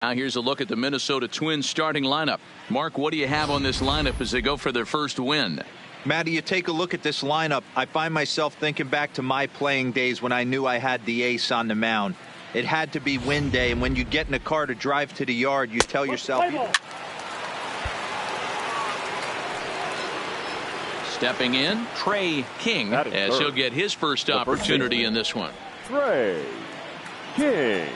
Now here's a look at the Minnesota Twins starting lineup. Mark, what do you have on this lineup as they go for their first win? Matty, you take a look at this lineup. I find myself thinking back to my playing days when I knew I had the ace on the mound. It had to be win day, and when you get in a car to drive to the yard, you tell yourself... Stepping in, Trey King, as he'll get his first opportunity in this one. Trey King.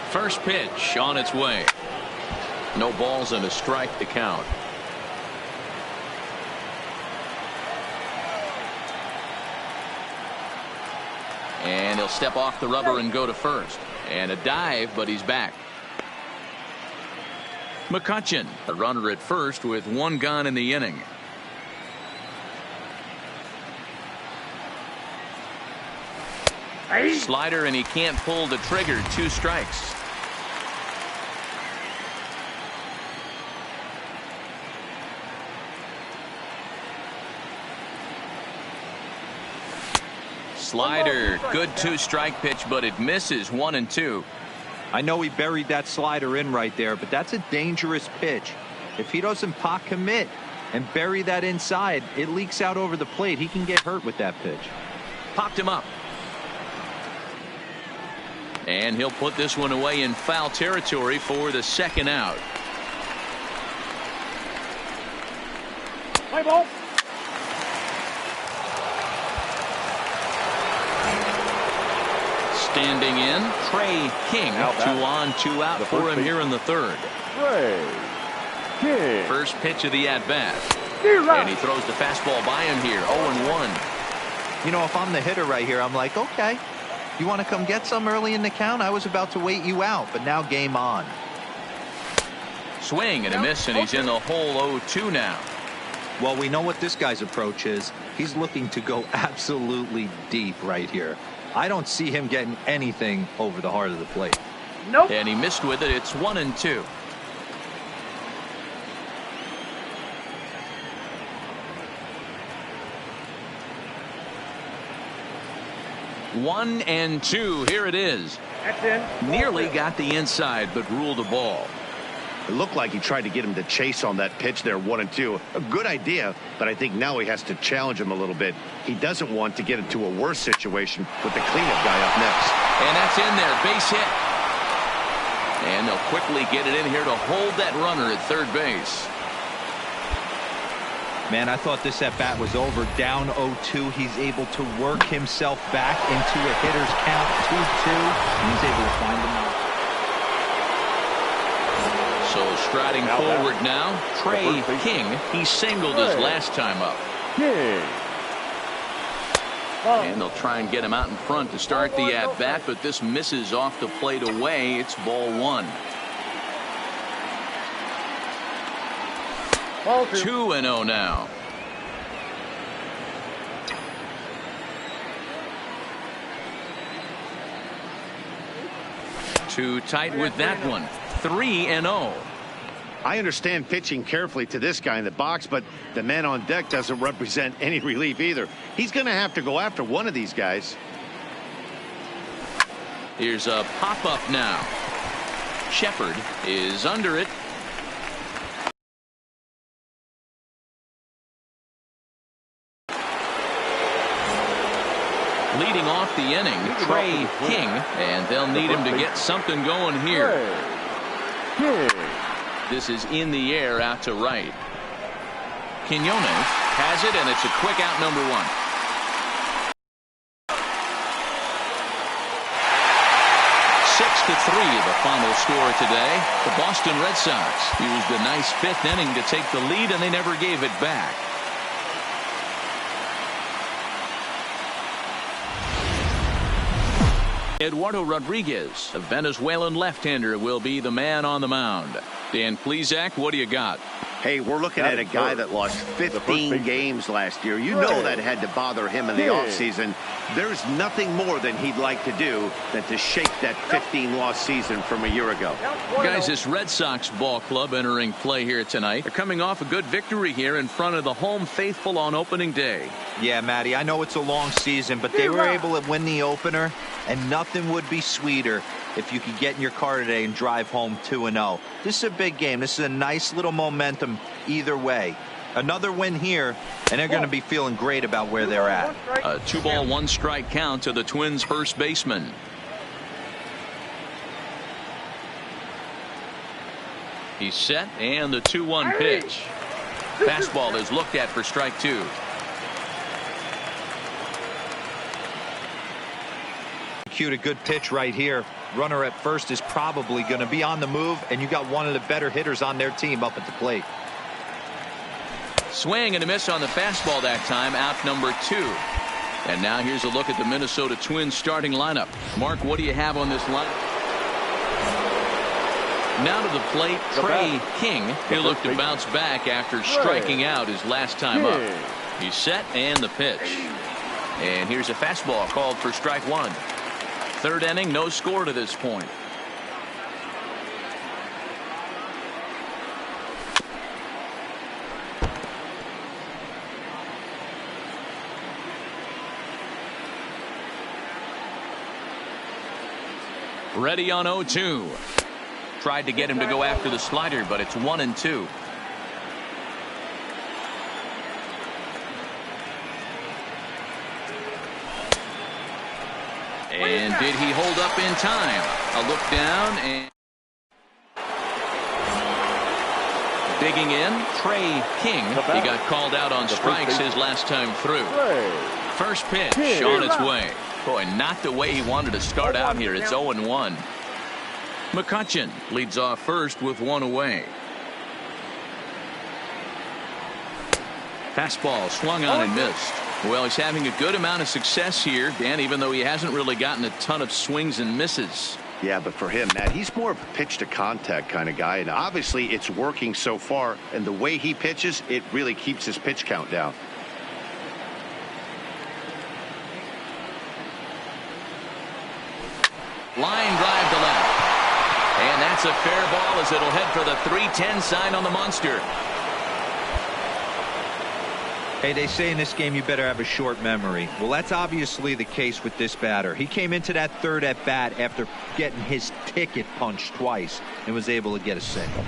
First pitch on its way. No balls and a strike to count. And he'll step off the rubber and go to first. And a dive, but he's back. McCutchen, a runner at first with one gone in the inning. Slider, and he can't pull the trigger. 2 strikes. Slider, good 2-strike pitch, but it misses. 1-2. I know he buried that slider in right there, but that's a dangerous pitch. If he doesn't pot commit and bury that inside, it leaks out over the plate. He can get hurt with that pitch. Popped him up. And he'll put this one away in foul territory for the second out. Play ball. Standing in, Trey King. 2 on, 2 out for him here in the third. Trey King. First pitch of the at-bat. And he throws the fastball by him here. 0-1. You know, if I'm the hitter right here, I'm like, okay, you want to come get some early in the count? I was about to wait you out, but now game on. Swing and a miss, and he's in the hole. 0-2 now. Well, we know what this guy's approach is. He's looking to go absolutely deep right here. I don't see him getting anything over the heart of the plate. Nope. And he missed with it. It's 1-2. One and two. Here it is. That's in. Nearly got the inside, but ruled a ball. It looked like he tried to get him to chase on that pitch there, 1-2. A good idea, but I think now he has to challenge him a little bit. He doesn't want to get into a worse situation with the cleanup guy up next. And that's in there. Base hit. And they'll quickly get it in here to hold that runner at third base. Man, I thought this at-bat was over. Down 0-2. He's able to work himself back into a hitter's count. 2-2. And he's able to find him out. So striding forward now, Trey King. He singled his last time up. And they'll try and get him out in front to start the at-bat, but this misses off the plate away. It's ball 1. 2-0 now. Too tight with that one. 3-0. I understand pitching carefully to this guy in the box, but the man on deck doesn't represent any relief either. He's going to have to go after one of these guys. Here's a pop-up now. Shepard is under it. Leading off the inning, Trey King, and they'll need him to get something going here. This is in the air out to right. Quinones has it, and it's a quick out, number 1. The final score today. The Boston Red Sox used a nice 5th inning to take the lead, and they never gave it back. Eduardo Rodriguez, a Venezuelan left-hander, will be the man on the mound. Dan Plesac, what do you got? Hey, we're looking at a guy that lost 15 games last year. You know that had to bother him in the offseason. There's nothing more than he'd like to do than to shake that 15-loss season from a year ago. Guys, this Red Sox ball club entering play here tonight. They're coming off a good victory here in front of the home faithful on opening day. Yeah, Matty, I know it's a long season, but they were able to win the opener, and nothing would be sweeter if you could get in your car today and drive home 2-0. This is a big game. This is a nice little momentum either way. Another win here, and they're going to be feeling great about where they're at. A 2-ball, 1-strike count to the Twins' first baseman. He's set, and the 2-1 pitch. Fastball is looked at for strike 2. Cute a good pitch right here. Runner at first is probably going to be on the move, and you got one of the better hitters on their team up at the plate. Swing and a miss on the fastball that time, out number 2. And now here's a look at the Minnesota Twins starting lineup. Mark, what do you have on this line? Now to the plate, Trey King. He'll look to bounce back after striking out his last time up. He's set, and the pitch. And here's a fastball called for strike 1. Third inning, no score to this point. Ready on 0-2. Tried to get him to go after the slider, but it's 1-2. And did he hold up in time? A look down and digging in, Trey King. He got called out on strikes his last time through. First pitch on its way. Boy, not the way he wanted to start out here. It's 0-1. McCutchen leads off first with 1 away. Fastball swung on and missed. Well, he's having a good amount of success here, Dan, even though he hasn't really gotten a ton of swings and misses. Yeah, but for him, Matt, he's more of a pitch to contact kind of guy, and obviously it's working so far, and the way he pitches, it really keeps his pitch count down. Line drive to left. And that's a fair ball as it'll head for the 3-10 sign on the monster. Hey, they say in this game you better have a short memory. Well, that's obviously the case with this batter. He came into that third at bat after getting his ticket punched twice and was able to get a single.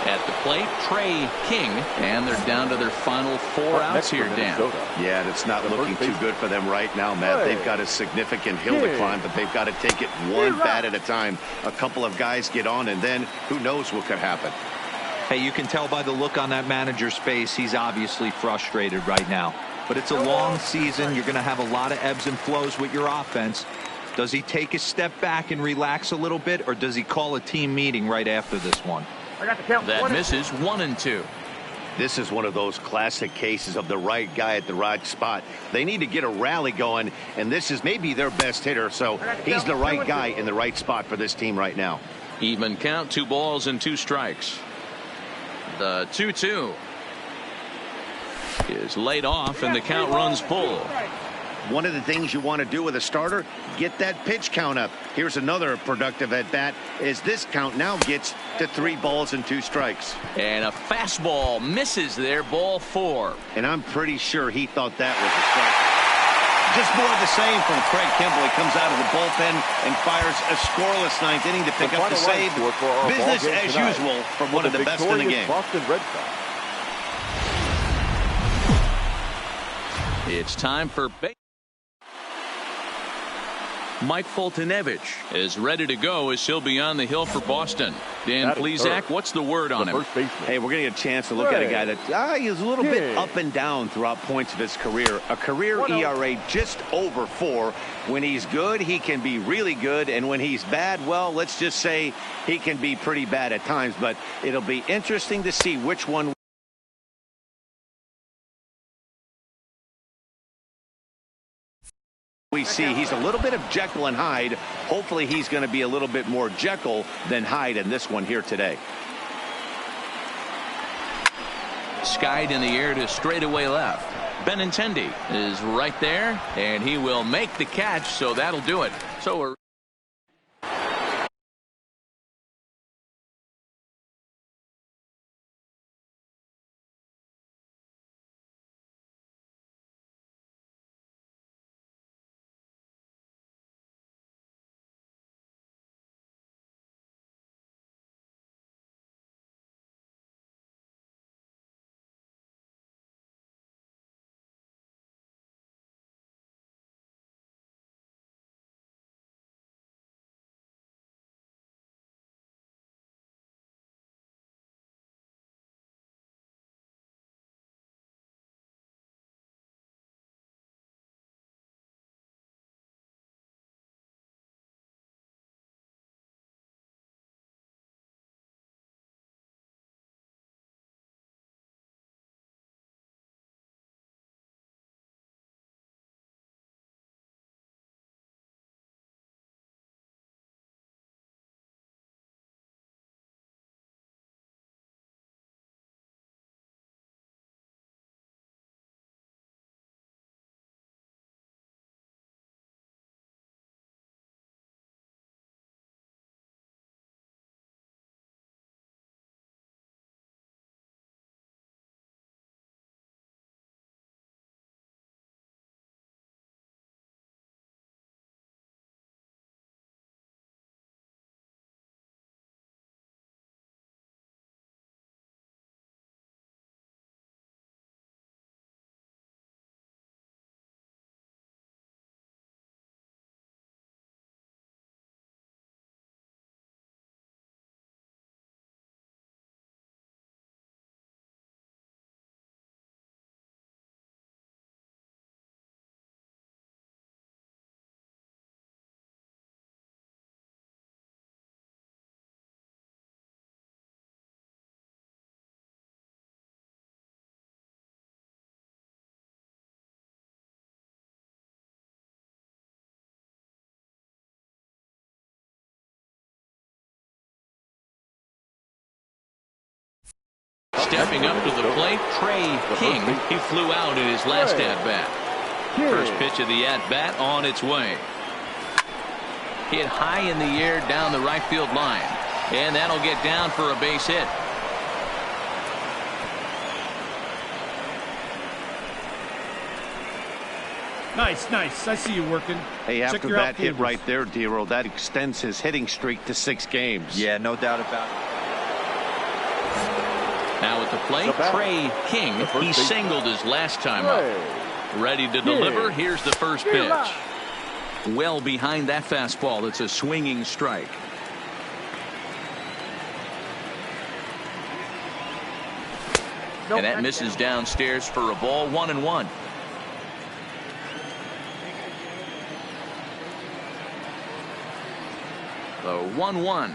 At the plate, Trey King, and they're down to their final 4 outs here, Dan. Yeah, and it's not looking too good for them right now, Matt. They've got a significant hill to climb, but they've got to take it one bat at a time. A couple of guys get on, and then who knows what could happen. Hey, you can tell by the look on that manager's face, he's obviously frustrated right now. But it's a long season. You're going to have a lot of ebbs and flows with your offense. Does he take a step back and relax a little bit, or does he call a team meeting right after this one? That misses 1-2. This is one of those classic cases of the right guy at the right spot. They need to get a rally going, and this is maybe their best hitter, so he's the right guy in the right spot for this team right now. Even count, 2 balls and 2 strikes. The 2-2 is laid off, and the count runs full. One of the things you want to do with a starter, get that pitch count up. Here's another productive at bat as this count now gets to 3 balls and 2 strikes. And a fastball misses there, ball 4. And I'm pretty sure he thought that was a strike. Just more of the same from Craig Kimbrell. He comes out of the bullpen and fires a scoreless 9th inning to pick up the save. Business as usual from one of the best in the game. Boston Red Sox. It's time for Mike Foltynewicz is ready to go as he'll be on the hill for Boston. Dan Plesac, what's the word on him? Hey, we're going to get a chance to look at a guy that he's a little bit up and down throughout points of his career. A career ERA just over 4. When he's good, he can be really good. And when he's bad, well, let's just say he can be pretty bad at times. But it'll be interesting to see which one we see. He's a little bit of Jekyll and Hyde. Hopefully he's going to be a little bit more Jekyll than Hyde in this one here today. Skied in the air to straightaway left. Benintendi is right there, and he will make the catch, so that'll do it. So we're stepping up to the plate, Trey King. He flew out in his last at-bat. First pitch of the at-bat on its way. Hit high in the air down the right field line. And that'll get down for a base hit. Nice, nice. I see you working. Hey, after that hit right there, Dero, that extends his hitting streak to 6 games. Yeah, no doubt about it. Now at the plate, Trey King. He singled his last time up. Ready to deliver. Here's the first pitch. Well behind that fastball. It's a swinging strike. And that misses downstairs for a ball. 1-1. The 1-1.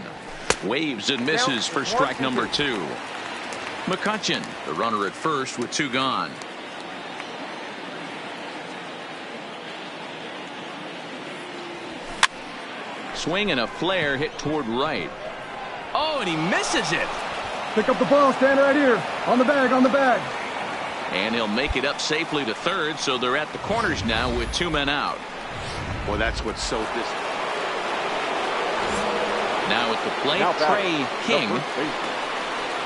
Waves and misses for strike number 2. McCutchen, the runner at first with 2 gone. Swing and a flare hit toward right. Oh, and he misses it. Pick up the ball, stand right here. On the bag, on the bag. And he'll make it up safely to third, so they're at the corners now with 2 men out. Well, that's what's so distant. Now at the plate, Trey King.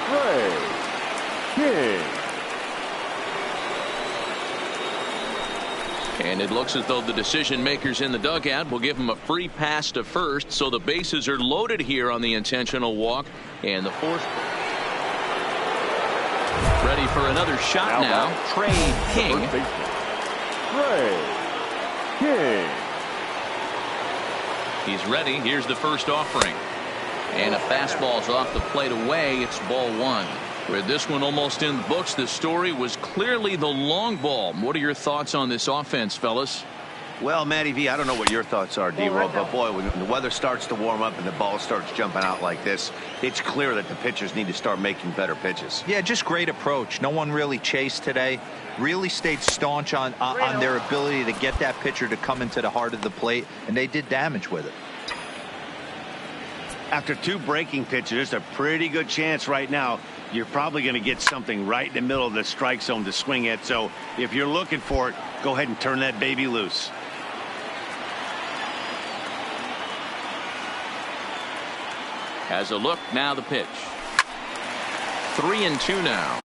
Trey King. And it looks as though the decision makers in the dugout will give him a free pass to first, so the bases are loaded here on the intentional walk. And the fourth. Ready for another shot now. Trey King. Trey King. He's ready. Here's the first offering. And a fastball's off the plate away. It's ball 1. With this one almost in the books, the story was clearly the long ball. What are your thoughts on this offense, fellas? Well, Matty V, I don't know what your thoughts are, D-Roll, but boy, when the weather starts to warm up and the ball starts jumping out like this, it's clear that the pitchers need to start making better pitches. Yeah, just great approach. No one really chased today. Really stayed staunch on their ability to get that pitcher to come into the heart of the plate, and they did damage with it. After 2 breaking pitches, there's a pretty good chance right now you're probably going to get something right in the middle of the strike zone to swing at. So if you're looking for it, go ahead and turn that baby loose. Has a look, now the pitch. 3-2 now.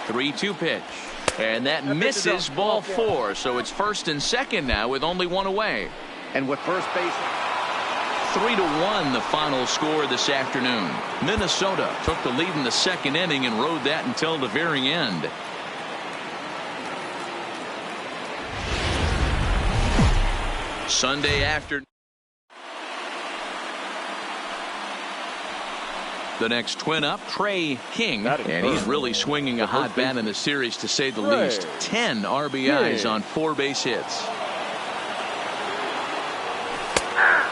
Three-two pitch, and that misses, ball 4. So it's first and second now with only one away. And with first base, 3-1 the final score this afternoon. Minnesota took the lead in the second inning and rode that until the very end. Sunday afternoon. The next twin up, Trey King, and he's really swinging a hot bat in the series, to say the least. 10 RBIs on 4 base hits.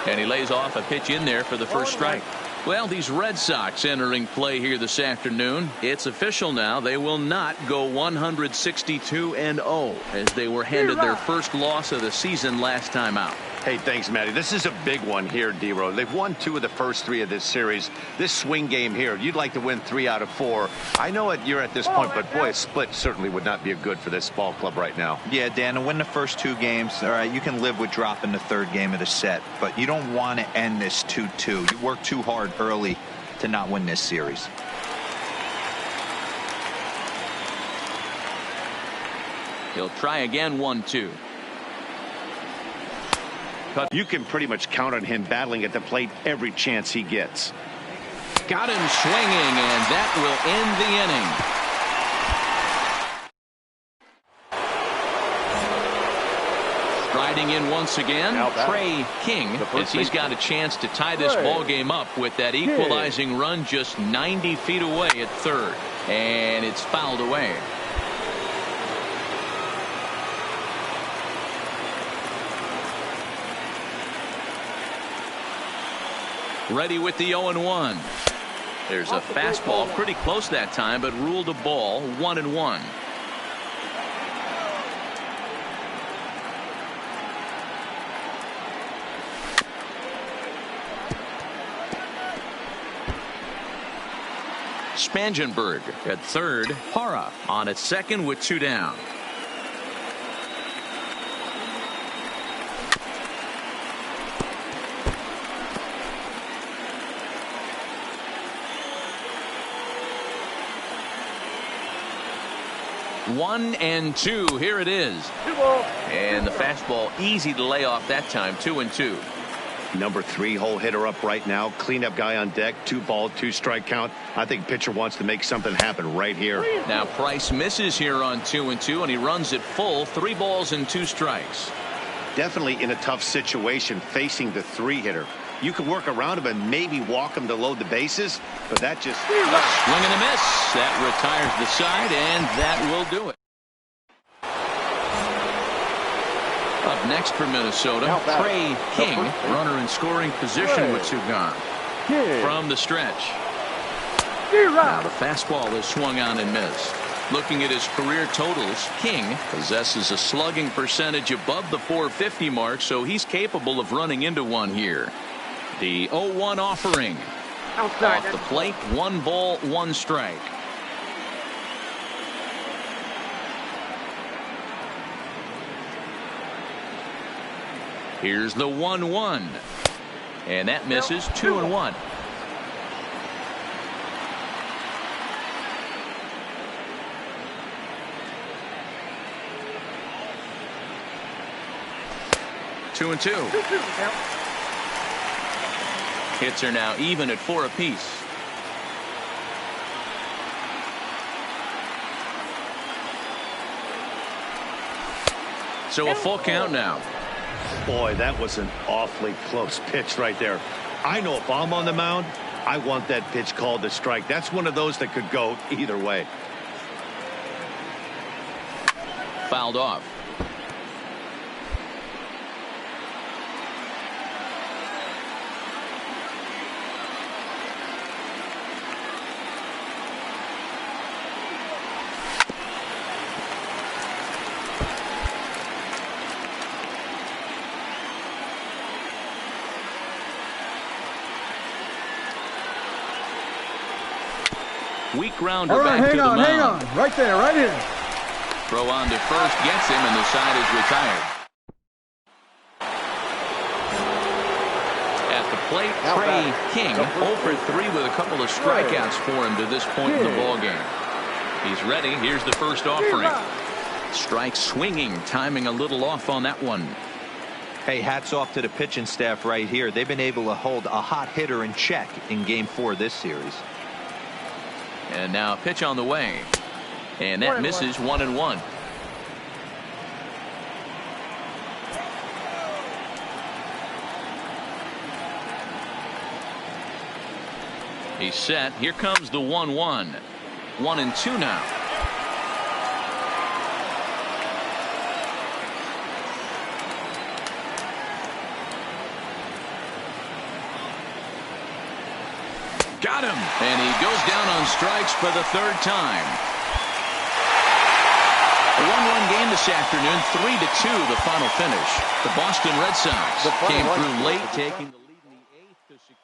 And he lays off a pitch in there for the first strike. Well, these Red Sox entering play here this afternoon. It's official now. They will not go 162-0 as they were handed their first loss of the season last time out. Hey, thanks, Matty. This is a big one here, D-Row. They've won 2 of the first 3 of this series. This swing game here, you'd like to win 3 out of 4. I know you're at this point, but boy, a split certainly would not be good for this ball club right now. Yeah, Dan, to win the first 2 games, all right, you can live with dropping the 3rd game of the set, but you don't want to end this 2-2. You work too hard early to not win this series. He'll try again, 1-2. You can pretty much count on him battling at the plate every chance he gets. Got him swinging, and that will end the inning. Riding in once again, Trey King, as he's got a chance to tie this ball game up with that equalizing run just 90 feet away at third. And it's fouled away. Ready with the 0-1. There's a fastball pretty close that time, but ruled a ball, 1-1. Spangenberg at third. Hara on at second with 2 down. One and 2. Here it is. And the fastball easy to lay off that time. 2-2. Number 3 hole hitter up right now. Cleanup guy on deck. 2 ball, 2 strike count. I think pitcher wants to make something happen right here. Now Price misses here on 2-2, and he runs it full. 3 balls and 2 strikes. Definitely in a tough situation facing the 3 hitter. You can work around him and maybe walk him to load the bases, but that just swing and a miss. That retires the side, and that will do it. Up next for Minnesota, Trey King, runner in scoring position with 2 gone. From the stretch. Now the fastball is swung on and missed. Looking at his career totals, King possesses a slugging percentage above the .450 mark, so he's capable of running into one here. The 0-1 offering. Off the plate, 1 ball, 1 strike. Here's the 1-1. And that misses. 2-1. Two and 2. Hits are now even at 4 apiece. So a full count now. Boy, that was an awfully close pitch right there. I know if I'm on the mound, I want that pitch called a strike. That's one of those that could go either way. Fouled off. Weak grounder back to the mound. Hang on. Right there, right here. Throw on to first gets him, and the side is retired. At the plate, Trey King, 0 for 3 with a couple of strikeouts for him to this point in the ballgame. He's ready. Here's the first offering. Strike swinging, timing a little off on that one. Hey, hats off to the pitching staff right here. They've been able to hold a hot hitter in check in Game 4 this series. And now a pitch on the way. And that misses. 1-1. He's set. Here comes the 1-1. 1-2 now. Got him. And he goes down on strikes for the 3rd time. A 1-1 game this afternoon. 3-2 the final finish. The Boston Red Sox came through late, taking the lead in the 8th to secure.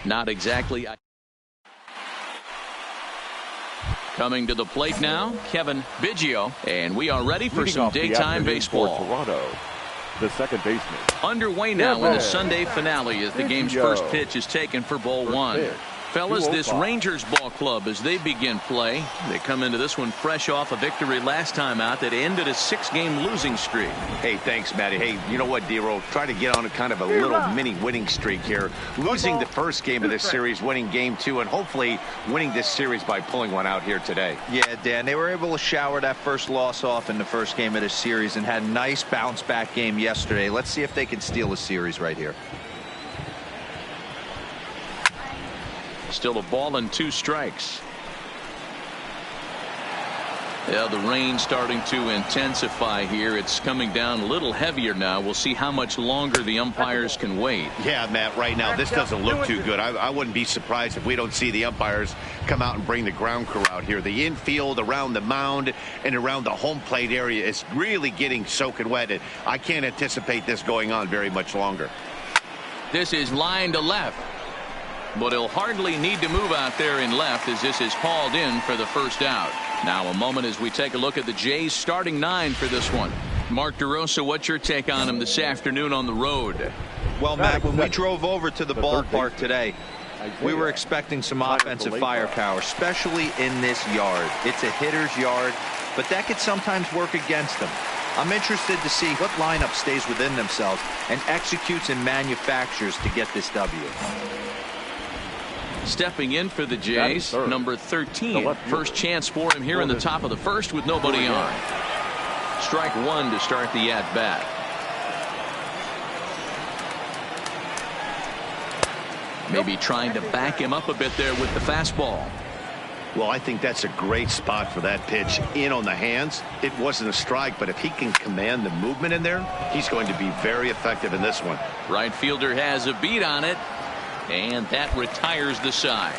Not exactly. Coming to the plate now, Kevin Biggio, and we are ready for some daytime baseball. Toronto, the second baseman. Underway now in the Sunday finale as the game's first pitch is taken for ball 1. Fellas, this Rangers ball club, as they begin play, they come into this one fresh off a victory last time out that ended a 6-game losing streak. Hey, thanks, Matty. Hey, you know what, D-Roll? Try to get on a kind of a little mini winning streak here. Losing the first game of this series, winning game 2, and hopefully winning this series by pulling one out here today. Yeah, Dan, they were able to shower that first loss off in the first game of this series and had a nice bounce-back game yesterday. Let's see if they can steal a series right here. Still a ball and 2 strikes. Yeah, the rain starting to intensify here. It's coming down a little heavier now. We'll see how much longer the umpires can wait. Yeah, Matt, right now this doesn't look too good. I wouldn't be surprised if we don't see the umpires come out and bring the ground crew out here. The infield around the mound and around the home plate area is really getting soaking wet. And I can't anticipate this going on very much longer. This is line to left. But he'll hardly need to move out there in left as this is hauled in for the first out. Now a moment as we take a look at the Jays starting 9 for this one. Mark DeRosa, what's your take on him this afternoon on the road? Well, Matt, when we drove over to the ballpark today, we were expecting some offensive firepower, especially in this yard. It's a hitter's yard, but that could sometimes work against them. I'm interested to see what lineup stays within themselves and executes and manufactures to get this W. Stepping in for the Jays, number 13. First chance for him here in the top of the first with nobody on. Strike 1 to start the at-bat. Maybe trying to back him up a bit there with the fastball. Well, I think that's a great spot for that pitch in on the hands. It wasn't a strike, but if he can command the movement in there, he's going to be very effective in this one. Right fielder has a beat on it. And that retires the side.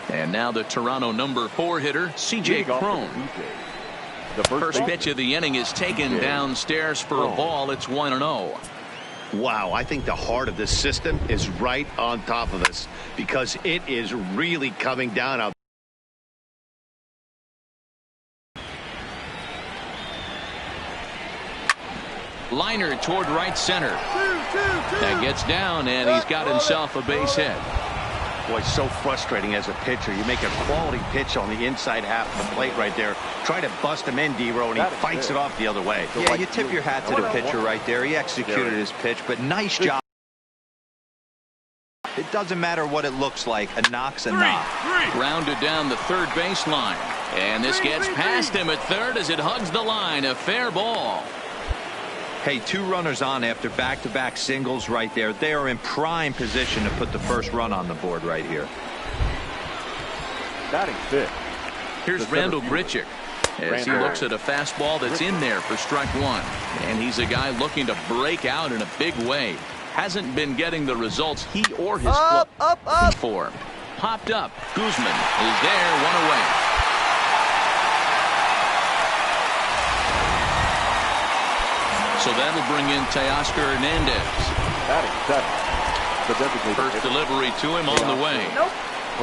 And now the Toronto number 4 hitter, C.J. Cron. The first pitch of the inning is taken downstairs for a ball. It's 1-0. Wow, I think the heart of this system is right on top of us because it is really coming down out. Liner toward right center. That gets down, and he's got himself a base hit. Boy, so frustrating as a pitcher. You make a quality pitch on the inside half of the plate right there. Try to bust him in, D-Row, and he fights it off the other way. Yeah, you tip your hat to the pitcher right there. He executed his pitch, but nice job. It doesn't matter what it looks like. A knock's a knock. Grounded down the third baseline. And this gets past him at third as it hugs the line. A fair ball. Hey, 2 runners on after back-to-back singles right there. They are in prime position to put the first run on the board right here. Batting 5th. Here's Randall Grichuk as he looks at a fastball that's in there for strike 1. And he's a guy looking to break out in a big way. Hasn't been getting the results he or his club for. Popped up. Guzman is there, 1 away. So that'll bring in Teoscar Hernandez. First delivery to him on the way.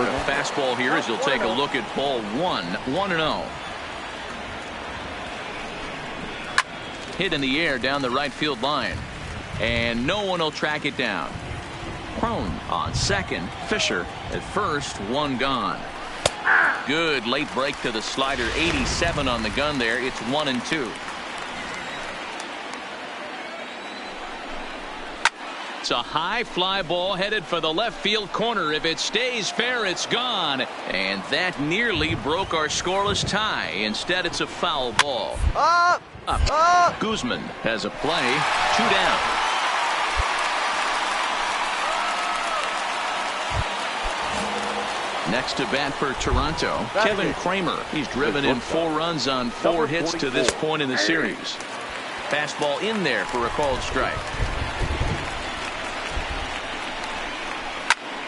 A fastball here as he'll take a look at ball 1. 1-0. Hit in the air down the right field line. And no one will track it down. Cron on second. Fisher at first. 1 gone. Good late break to the slider. 87 on the gun there. It's 1-2. It's a high fly ball headed for the left field corner. If it stays fair, it's gone. And that nearly broke our scoreless tie. Instead, it's a foul ball. Up. Guzman has a play. 2 down. Next to bat for Toronto, Kevin Kramer. He's driven in 4 runs on 4 hits to this point in the series. Fastball in there for a called strike.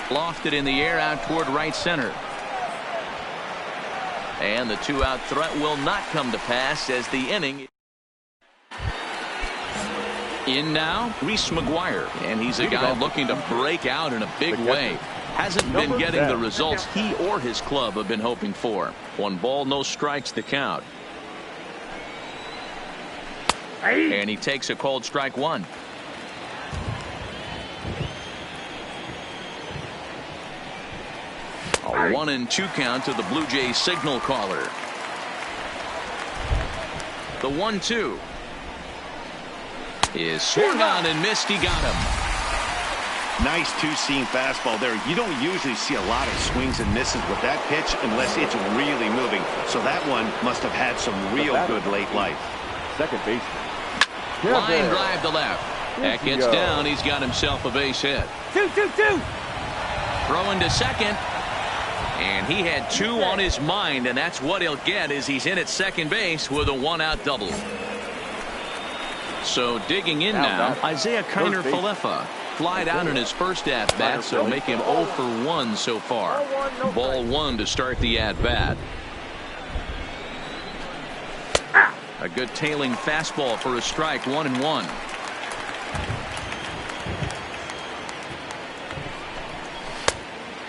Lofted in the air out toward right center. And the 2-out threat will not come to pass as the inning. In now, Reese McGuire. And he's a guy looking to break out in a big way. Hasn't been getting the results he or his club have been hoping for. 1 ball, no strikes the count. And he takes a called strike 1. A 1-2 count to the Blue Jays signal caller. The 1-2 is swung on and missed. He got him. Nice 2-seam fastball there. You don't usually see a lot of swings and misses with that pitch unless it's really moving. So that one must have had some real good late life. Second baseman. Line drive to left. That gets down. He's got himself a base hit. 2-2-2. Throwing to second. And he had 2 on his mind, and that's what he'll get as he's in at second base with a 1-out double. So digging in now, Isaiah Kiner-Falefa flied out in his first at-bat, so make him 0 for 1 so far. Ball 1 to start the at-bat. A good tailing fastball for a strike, 1-1.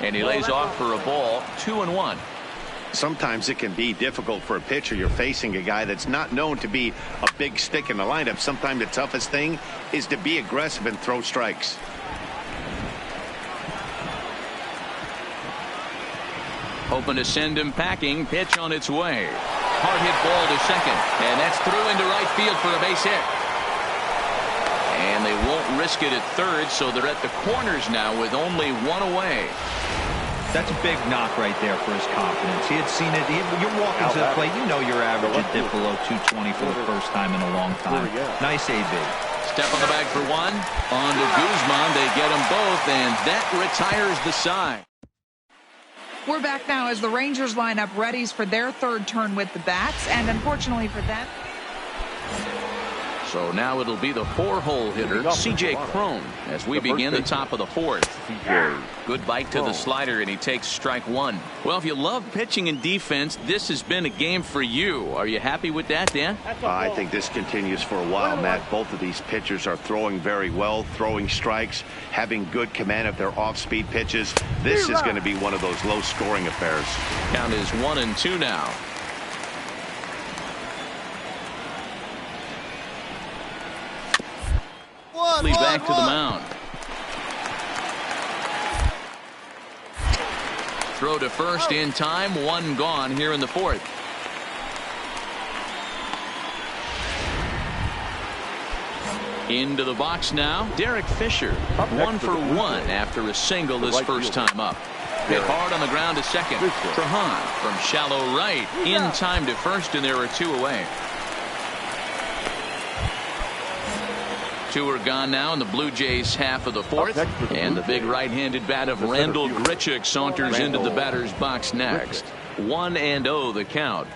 And he lays off for a ball, 2-1. Sometimes it can be difficult for a pitcher. You're facing a guy that's not known to be a big stick in the lineup. Sometimes the toughest thing is to be aggressive and throw strikes. Hoping to send him packing. Pitch on its way. Hard hit ball to second. And that's through into right field for a base hit. And they won't risk it at third, so they're at the corners now with only 1 away. That's a big knock right there for his confidence. He had seen it. You're walking to the plate. You know your average would dip below 220 for the first time in a long time. Nice AB. Step on the bag for 1. On to Guzman. They get them both, and that retires the side. We're back now as the Rangers line up readies for their third turn with the bats, and unfortunately for them. So now it'll be the 4-hole hitter, C.J. Cron, as we begin the top of the 4th. Good bite to the slider, and he takes strike 1. Well, if you love pitching and defense, this has been a game for you. Are you happy with that, Dan? I think this continues for a while, Matt. Both of these pitchers are throwing very well, throwing strikes, having good command of their off-speed pitches. This is going to be one of those low-scoring affairs. Count is 1-2 now. Back to the mound. Throw to first in time. 1 gone here in the 4th. Into the box now. Derek Fisher, 1 for 1 after a single his first time up. Hit hard on the ground to second. Trahan from shallow right in time to first, and there are 2 away. 2 are gone now in the Blue Jays half of the 4th, and the big right-handed bat of Randall Grichuk saunters into the batter's box next. 1-0 the count.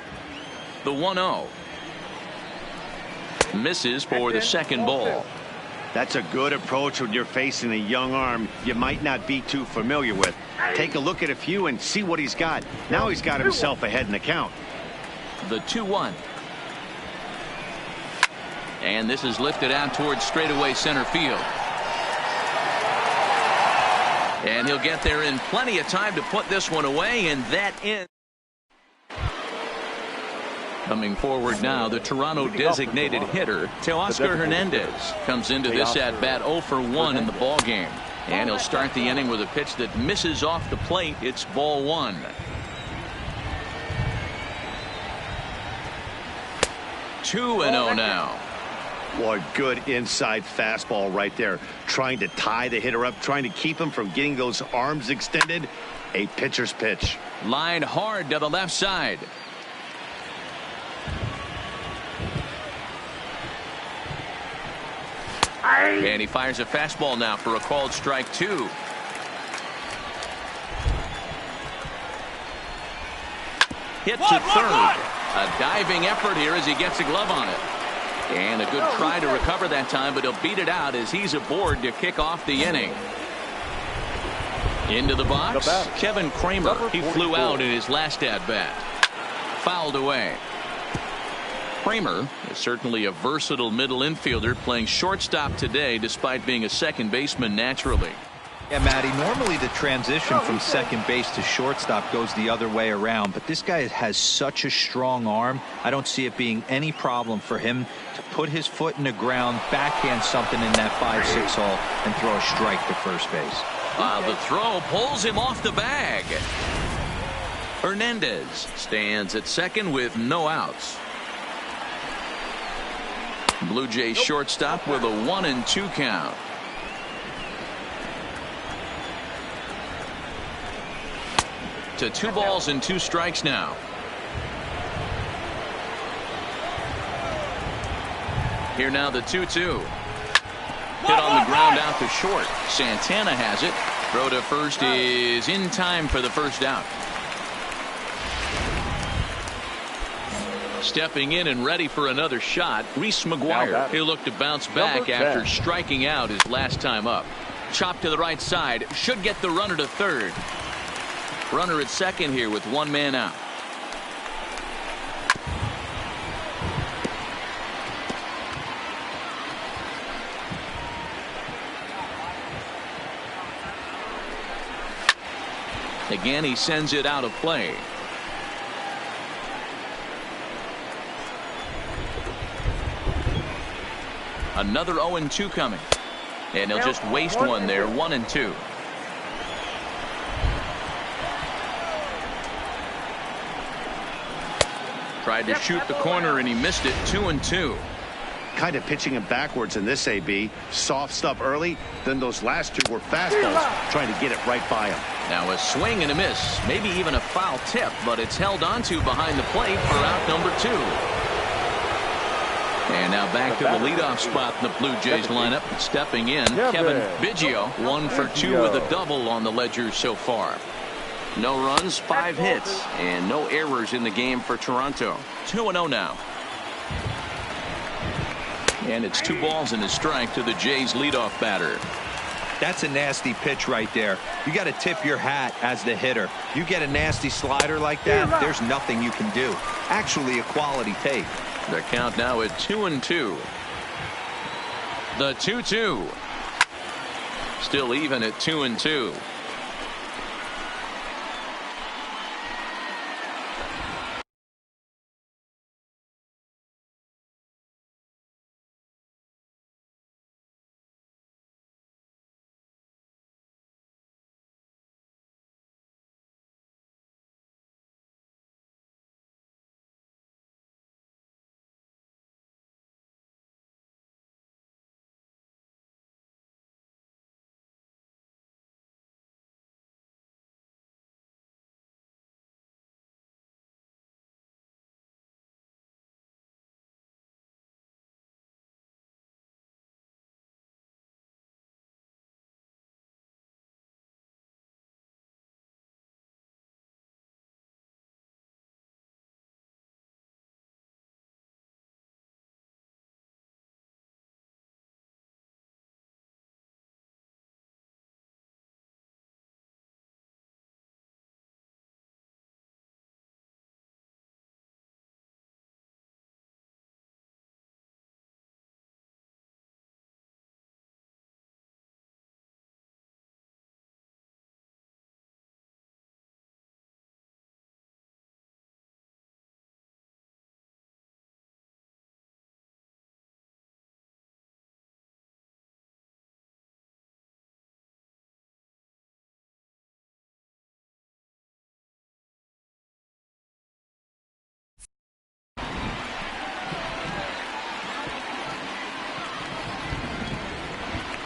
The 1-0 misses for the second ball. That's a good approach when you're facing a young arm you might not be too familiar with. Take a look at a few and see what he's got. Now he's got himself ahead in the count. The 2-1. And this is lifted out towards straightaway center field. And he'll get there in plenty of time to put this one away, and that ends. Coming forward now, the Toronto designated hitter, Teoscar Hernandez, comes into this at bat 0 for 1 in the ball game. And he'll start the inning with a pitch that misses off the plate. It's ball 1. 2-0 now. Boy, good inside fastball right there. Trying to tie the hitter up, trying to keep him from getting those arms extended. A pitcher's pitch. Line hard to the left side. And he fires a fastball now for a called strike 2. Hit to third. A diving effort here as he gets a glove on it. And a good try to recover that time, but he'll beat it out as he's aboard to kick off the inning. Into the box, Kevin Kramer. He flew out in his last at-bat. Fouled away. Kramer is certainly a versatile middle infielder, playing shortstop today despite being a second baseman naturally. Yeah, Matty, normally the transition from second base to shortstop goes the other way around, but this guy has such a strong arm. I don't see it being any problem for him to put his foot in the ground, backhand something in that 5-6 hole, and throw a strike to first base. The throw pulls him off the bag. Hernandez stands at second with no outs. Blue Jays shortstop with a 1-2 count. To 2 balls and 2 strikes now. Here now the 2-2. Hit on the ground out to short. Santana has it. Throw to first is in time for the first out. Stepping in and ready for another shot, Reese McGuire. He'll look to bounce back after striking out his last time up. Chop to the right side. Should get the runner to third. Runner at second here with one man out. Again, he sends it out of play. Another 0-2 coming. And he'll just waste one there. 1-2. Tried to shoot the corner and he missed it. 2-2. Kind of pitching him backwards in this AB. Soft stuff early. Then those last two were fastballs, trying to get it right by him. Now a swing and a miss. Maybe even a foul tip, but it's held onto behind the plate for out number 2. And now back to the leadoff spot in the Blue Jays lineup. Stepping in, Kevin Biggio, 1 for 2 with a double on the ledger so far. No runs, 5 hits, and no errors in the game for Toronto. 2-0 now. And it's 2 balls and a strike to the Jays leadoff batter. That's a nasty pitch right there. You got to tip your hat as the hitter. You get a nasty slider like that, there's nothing you can do. Actually, a quality take. The count now at 2-2. The 2-2. Still even at 2-2.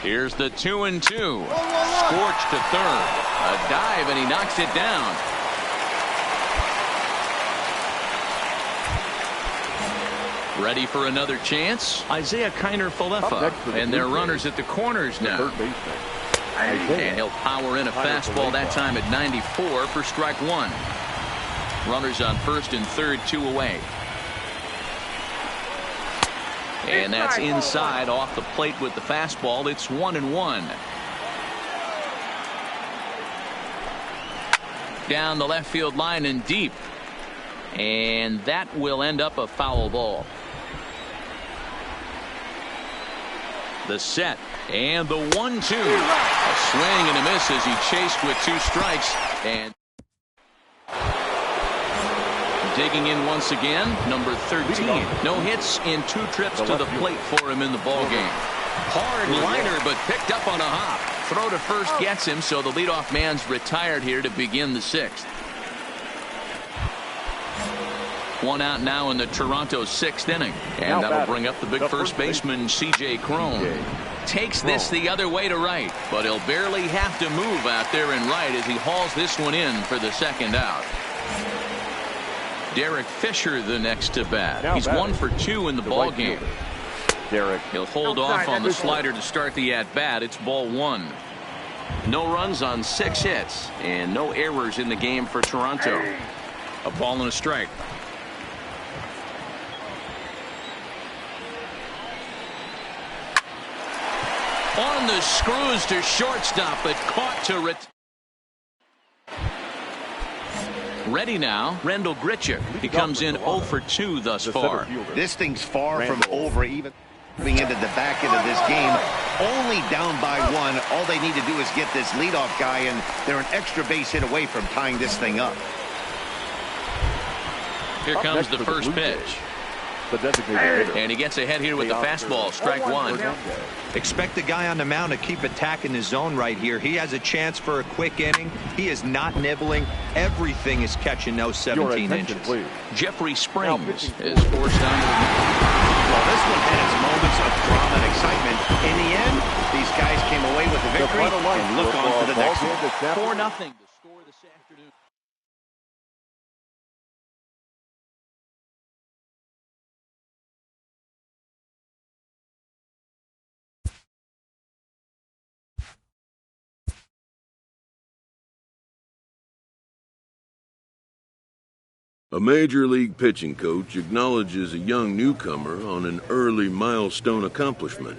Here's the 2-2. Scorch to third. A dive and he knocks it down. Ready for another chance. Isaiah Kiner-Falefa. And their runners at the corners now. And he'll power in a fastball that time at 94 for strike 1. Runners on first and third, 2 away. And that's inside off the plate with the fastball. It's 1-1. Down the left field line and deep. And that will end up a foul ball. The set and the 1-2. A swing and a miss as he chased with 2 strikes. And digging in once again, number 13. No hits in 2 trips to the plate for him in the ballgame. Hard liner, but picked up on a hop. Throw to first gets him, so the leadoff man's retired here to begin the 6th. 1 out now in the Toronto 6th inning. And that'll bring up the big first baseman, C.J. Cron. Takes this the other way to right, but he'll barely have to move out there in right as he hauls this one in for the 2nd out. Derek Fisher the next to bat. He's 1 for 2 in the ball game. Derek. He'll hold off on the slider to start the at-bat. It's ball 1. No runs on 6 hits and no errors in the game for Toronto. A ball and a strike. On the screws to shortstop, but caught to ready now, Rendell Grichuk. He comes in 0 for 2 thus far. This thing's far from over, even moving into the back end of this game. Only down by 1. All they need to do is get this leadoff guy, and they're an extra base hit away from tying this thing up. Here comes the first pitch. And he gets ahead here with the fastball. Strike 1. Expect the guy on the mound to keep attacking the zone right here. He has a chance for a quick inning. He is not nibbling. Everything is catching those 17 inches. Please. Jeffrey Springs is forced onto the mound. Well, this one had its moments of drama and excitement. In the end, these guys came away with the victory and look on to the next one. 4-0 the score this afternoon. A major league pitching coach acknowledges a young newcomer on an early milestone accomplishment.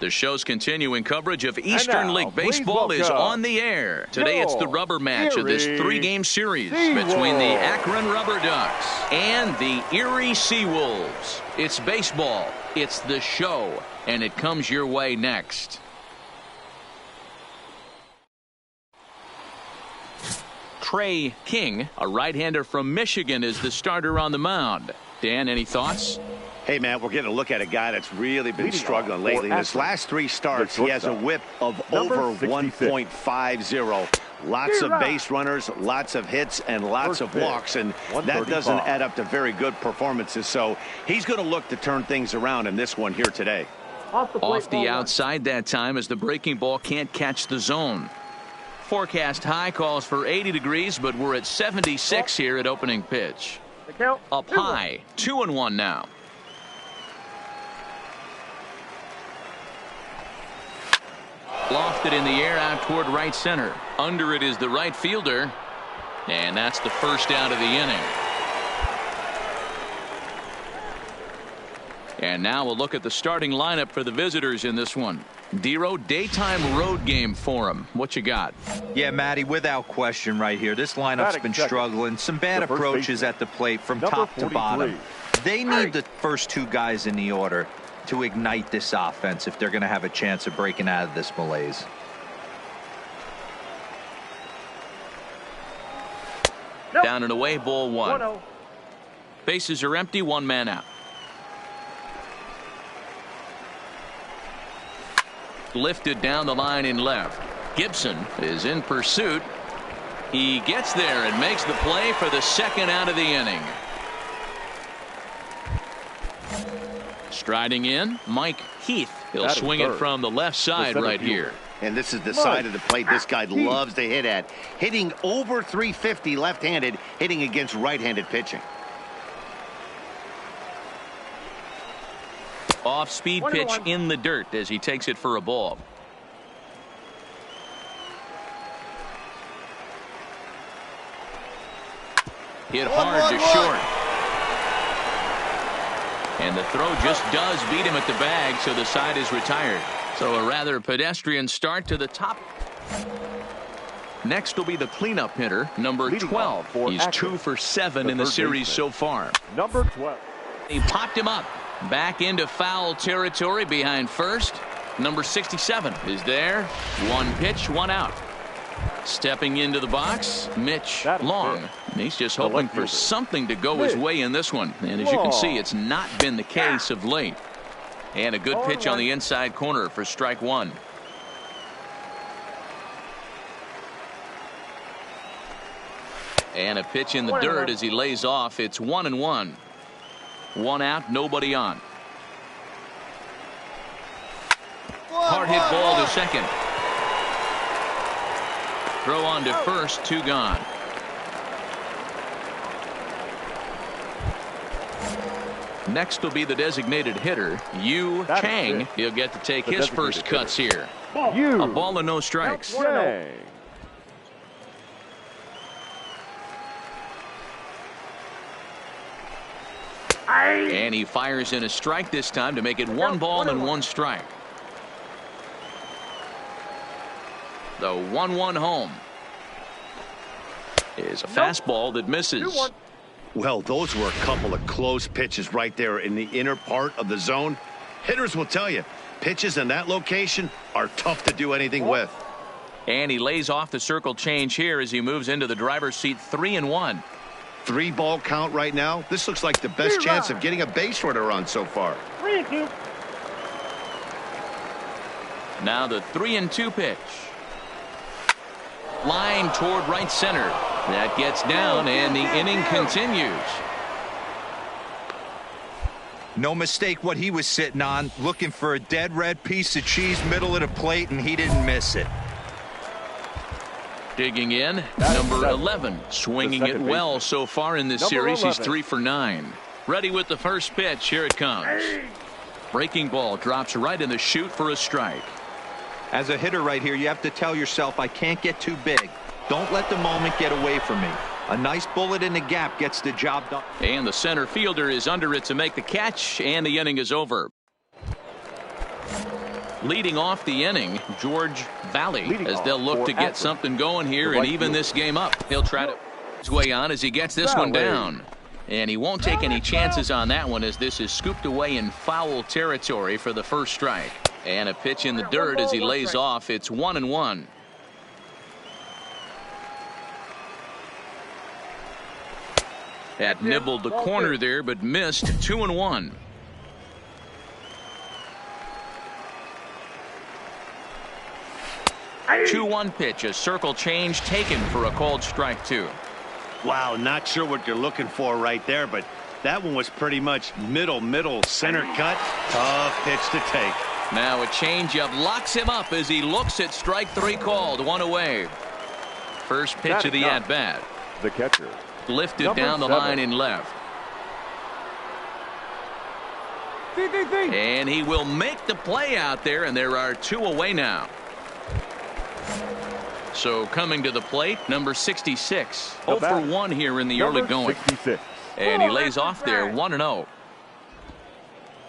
The show's continuing coverage of Eastern League Baseball is on the air. Today it's the rubber match of this three-game series between the Akron Rubber Ducks and the Erie Seawolves. It's baseball, it's the show, and it comes your way next. Trey King, a right-hander from Michigan, is the starter on the mound. Dan, any thoughts? Hey, man, we're getting a look at a guy that's really been struggling lately. In his last three starts, he has a whip of over 1.50. Lots of base runners, lots of hits, and lots of walks, and that doesn't add up to very good performances. So he's going to look to turn things around in this one here today. Off the outside that time as the breaking ball can't catch the zone. Forecast high calls for 80 degrees, but we're at 76 here at opening pitch. Up high, 2-1 now. Lofted in the air out toward right center. Under it is the right fielder. And that's the first out of the inning. And now we'll look at the starting lineup for the visitors in this one. Dero, daytime road game for him. What you got? Yeah, Matty, without question right here. This lineup's been struggling. Some bad approaches at the plate from top to bottom. They need the first two guys in the order to ignite this offense if they're going to have a chance of breaking out of this malaise. Down and away, ball one. Bases are empty, one man out. Lifted down the line in left. Gibson is in pursuit. He gets there and makes the play for the second out of the inning. Striding in, Mike Heath. He'll swing it from the left side right here. And this is the side of the plate this guy loves to hit at. Hitting over 350 left-handed, hitting against right-handed pitching. Off-speed pitch in the dirt as he takes it for a ball. Hit hard to short. And the throw just does beat him at the bag, so the side is retired. So a rather pedestrian start to the top. Next will be the cleanup hitter, number 12. He's 2 for 7 in the series so far. Number 12. He popped him up. Back into foul territory behind first. Number 67 is there. One pitch, one out. Stepping into the box, Mitch Long. He's just hoping for something to go his way in this one. And as you can see, it's not been the case of late. And a good pitch on the inside corner for strike one. And a pitch in the dirt as he lays off. It's 1-1. One out, nobody on. Hard hit ball to second. Throw on to first, 2 gone. Next will be the designated hitter, Yu Chang. He'll get to take his first cuts here. A ball and no strikes. And he fires in a strike this time to make it 1 ball and 1 strike. The 1-1 home is a fastball that misses. Well, those were a couple of close pitches right there in the inner part of the zone. Hitters will tell you, pitches in that location are tough to do anything with. And he lays off the circle change here as he moves into the driver's seat. 3-1. 3-ball count right now. This looks like the best chance of getting a base runner on so far. 3-2. Now the 3-2 pitch. Line toward right center. That gets down, and the inning continues. No mistake what he was sitting on, looking for a dead red piece of cheese middle of the plate, and he didn't miss it. Digging in, number 11, swinging it well so far in this series. He's 3 for 9. Ready with the first pitch. Here it comes. Breaking ball drops right in the chute for a strike. As a hitter right here, you have to tell yourself, I can't get too big. Don't let the moment get away from me. A nice bullet in the gap gets the job done. And the center fielder is under it to make the catch, and the inning is over. Leading off the inning, George Valley, as they'll look to get something going here and even this game up. He'll try to his way on as he gets this one down. And he won't take any chances on that one, as this is scooped away in foul territory for the first strike. And a pitch in the dirt as he lays off. It's 1-1. Had nibbled the corner there, but missed. 2-1. A 2-1 pitch, a circle change taken for a called strike 2. Wow, not sure what you're looking for right there, but that one was pretty much middle center cut. Tough pitch to take. Now a changeup locks him up as he looks at strike 3 called. 1 away. First pitch of the at-bat. The catcher. Lifted down the line in left. And he will make the play out there, and there are 2 away now. So coming to the plate, number 66. 0 for 1 here in the early going. 66. And he lays off there, 1-0.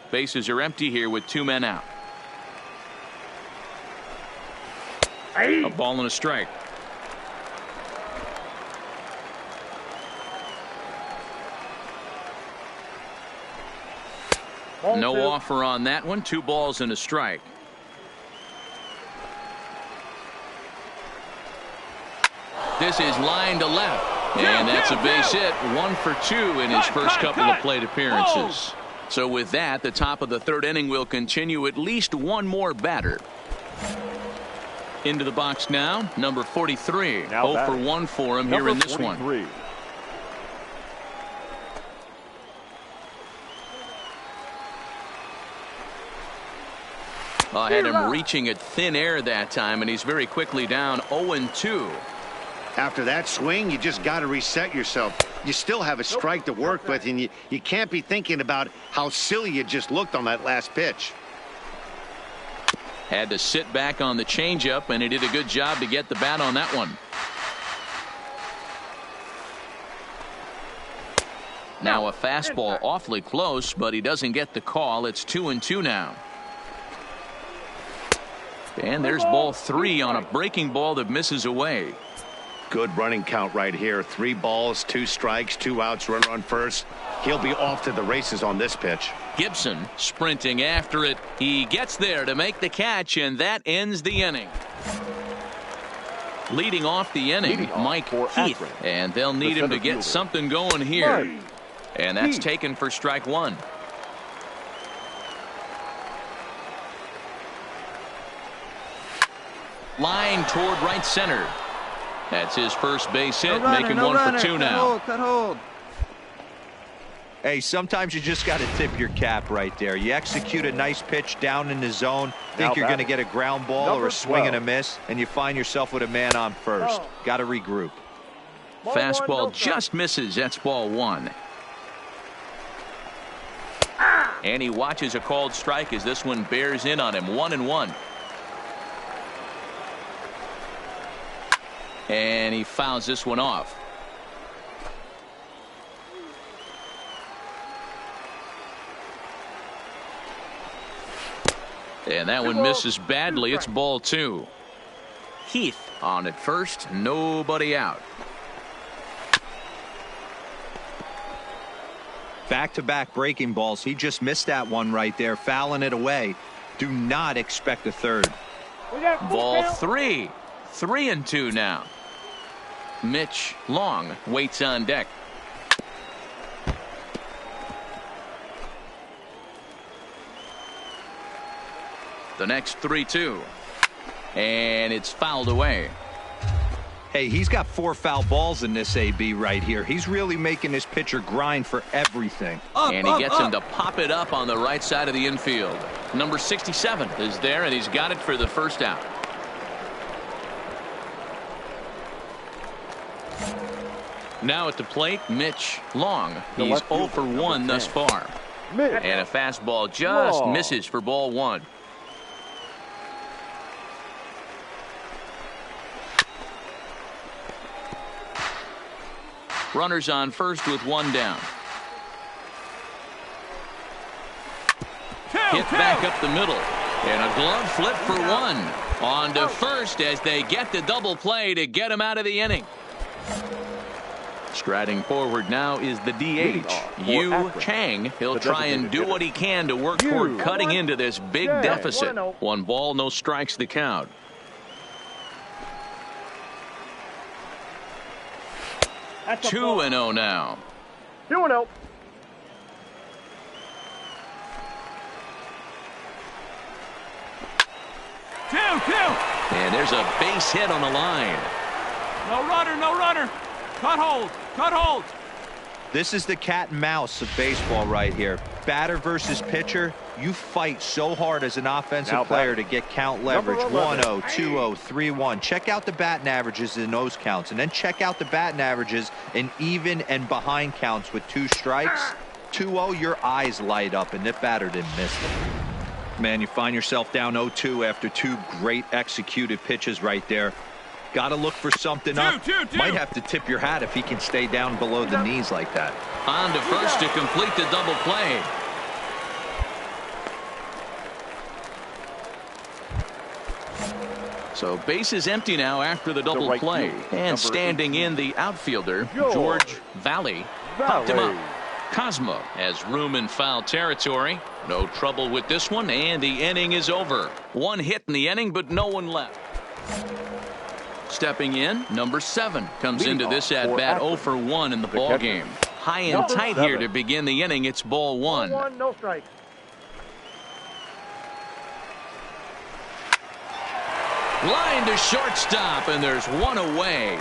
Bases are empty here with 2 men out. A ball and a strike. No offer on that one. 2 balls and a strike. This is line to left. And that's a base hit. 1 for 2 in his first couple of plate appearances. So with that, the top of the 3rd inning will continue. At least 1 more batter. Into the box now, number 43. 0 for 1 for him here in this one. I had him reaching at thin air that time, and he's very quickly down 0-2. After that swing, you just got to reset yourself. You still have a strike to work with, and you can't be thinking about how silly you just looked on that last pitch. Had to sit back on the changeup, and he did a good job to get the bat on that one. Now a fastball awfully close, but he doesn't get the call. It's 2-2 now. And there's ball 3 on a breaking ball that misses away. Good running count right here. 3 balls, 2 strikes, 2 outs, runner on first. He'll be off to the races on this pitch. Gibson sprinting after it. He gets there to make the catch, and that ends the inning. Leading off the inning, Mike Heath, and they'll need him to get something going here. And that's taken for strike 1. Line toward right center. That's his first base hit, making 1 for 2 now. Cut hold. Hey, sometimes you just got to tip your cap right there. You execute a nice pitch down in the zone, think you're going to get a ground ball or a swing and a miss, and you find yourself with a man on first. Got to regroup. Fastball just misses. That's ball one. And he watches a called strike as this one bears in on him. 1-1. And he fouls this one off. And that one misses badly. It's ball two. Heath on at first. Nobody out. Back-to-back breaking balls. He just missed that one right there, fouling it away. Do not expect a third. Ball three. 3-2 now. Mitch Long waits on deck. The next 3-2. And it's fouled away. Hey, he's got 4 foul balls in this AB right here. He's really making his pitcher grind for everything. And he gets him to pop it up on the right side of the infield. Number 67 is there, and he's got it for the first out. Now at the plate, Mitch Long. He's 0 for 1 thus far. And a fastball just misses for ball one. Runners on first with one down. Hit back up the middle. And a glove flip for one. On to first as they get the double play to get him out of the inning. Striding forward now is the DH, Yu Chang. He'll try and do what he can to work toward cutting into this big deficit. 1 ball, no strikes the count. That's 2-0 now. 2-0. And there's a base hit on the line. No runner, no runner. Cut hold, cut hold. This is the cat and mouse of baseball right here. Batter versus pitcher. You fight so hard as an offensive player to get count leverage. 1-0, 2-0, 3-1. Check out the batting averages in those counts, and then check out the batting averages in even and behind counts with 2 strikes. 2-0, your eyes light up, and the batter didn't miss it. Man, you find yourself down 0-2 after 2 great executed pitches right there. Got to look for something up. Might have to tip your hat if he can stay down below the knees like that. On to first to complete the double play. So base is empty now after the double play. And standing in the outfielder, George Valley popped him up. Cosmo has room in foul territory. No trouble with this one, and the inning is over. 1 hit in the inning, but no one left. Stepping in, number 7 comes into this at bat 0 for 1 in the ball game. High and tight here to begin the inning. It's ball 1. 1, no strikes. Line to shortstop, and there's 1 away.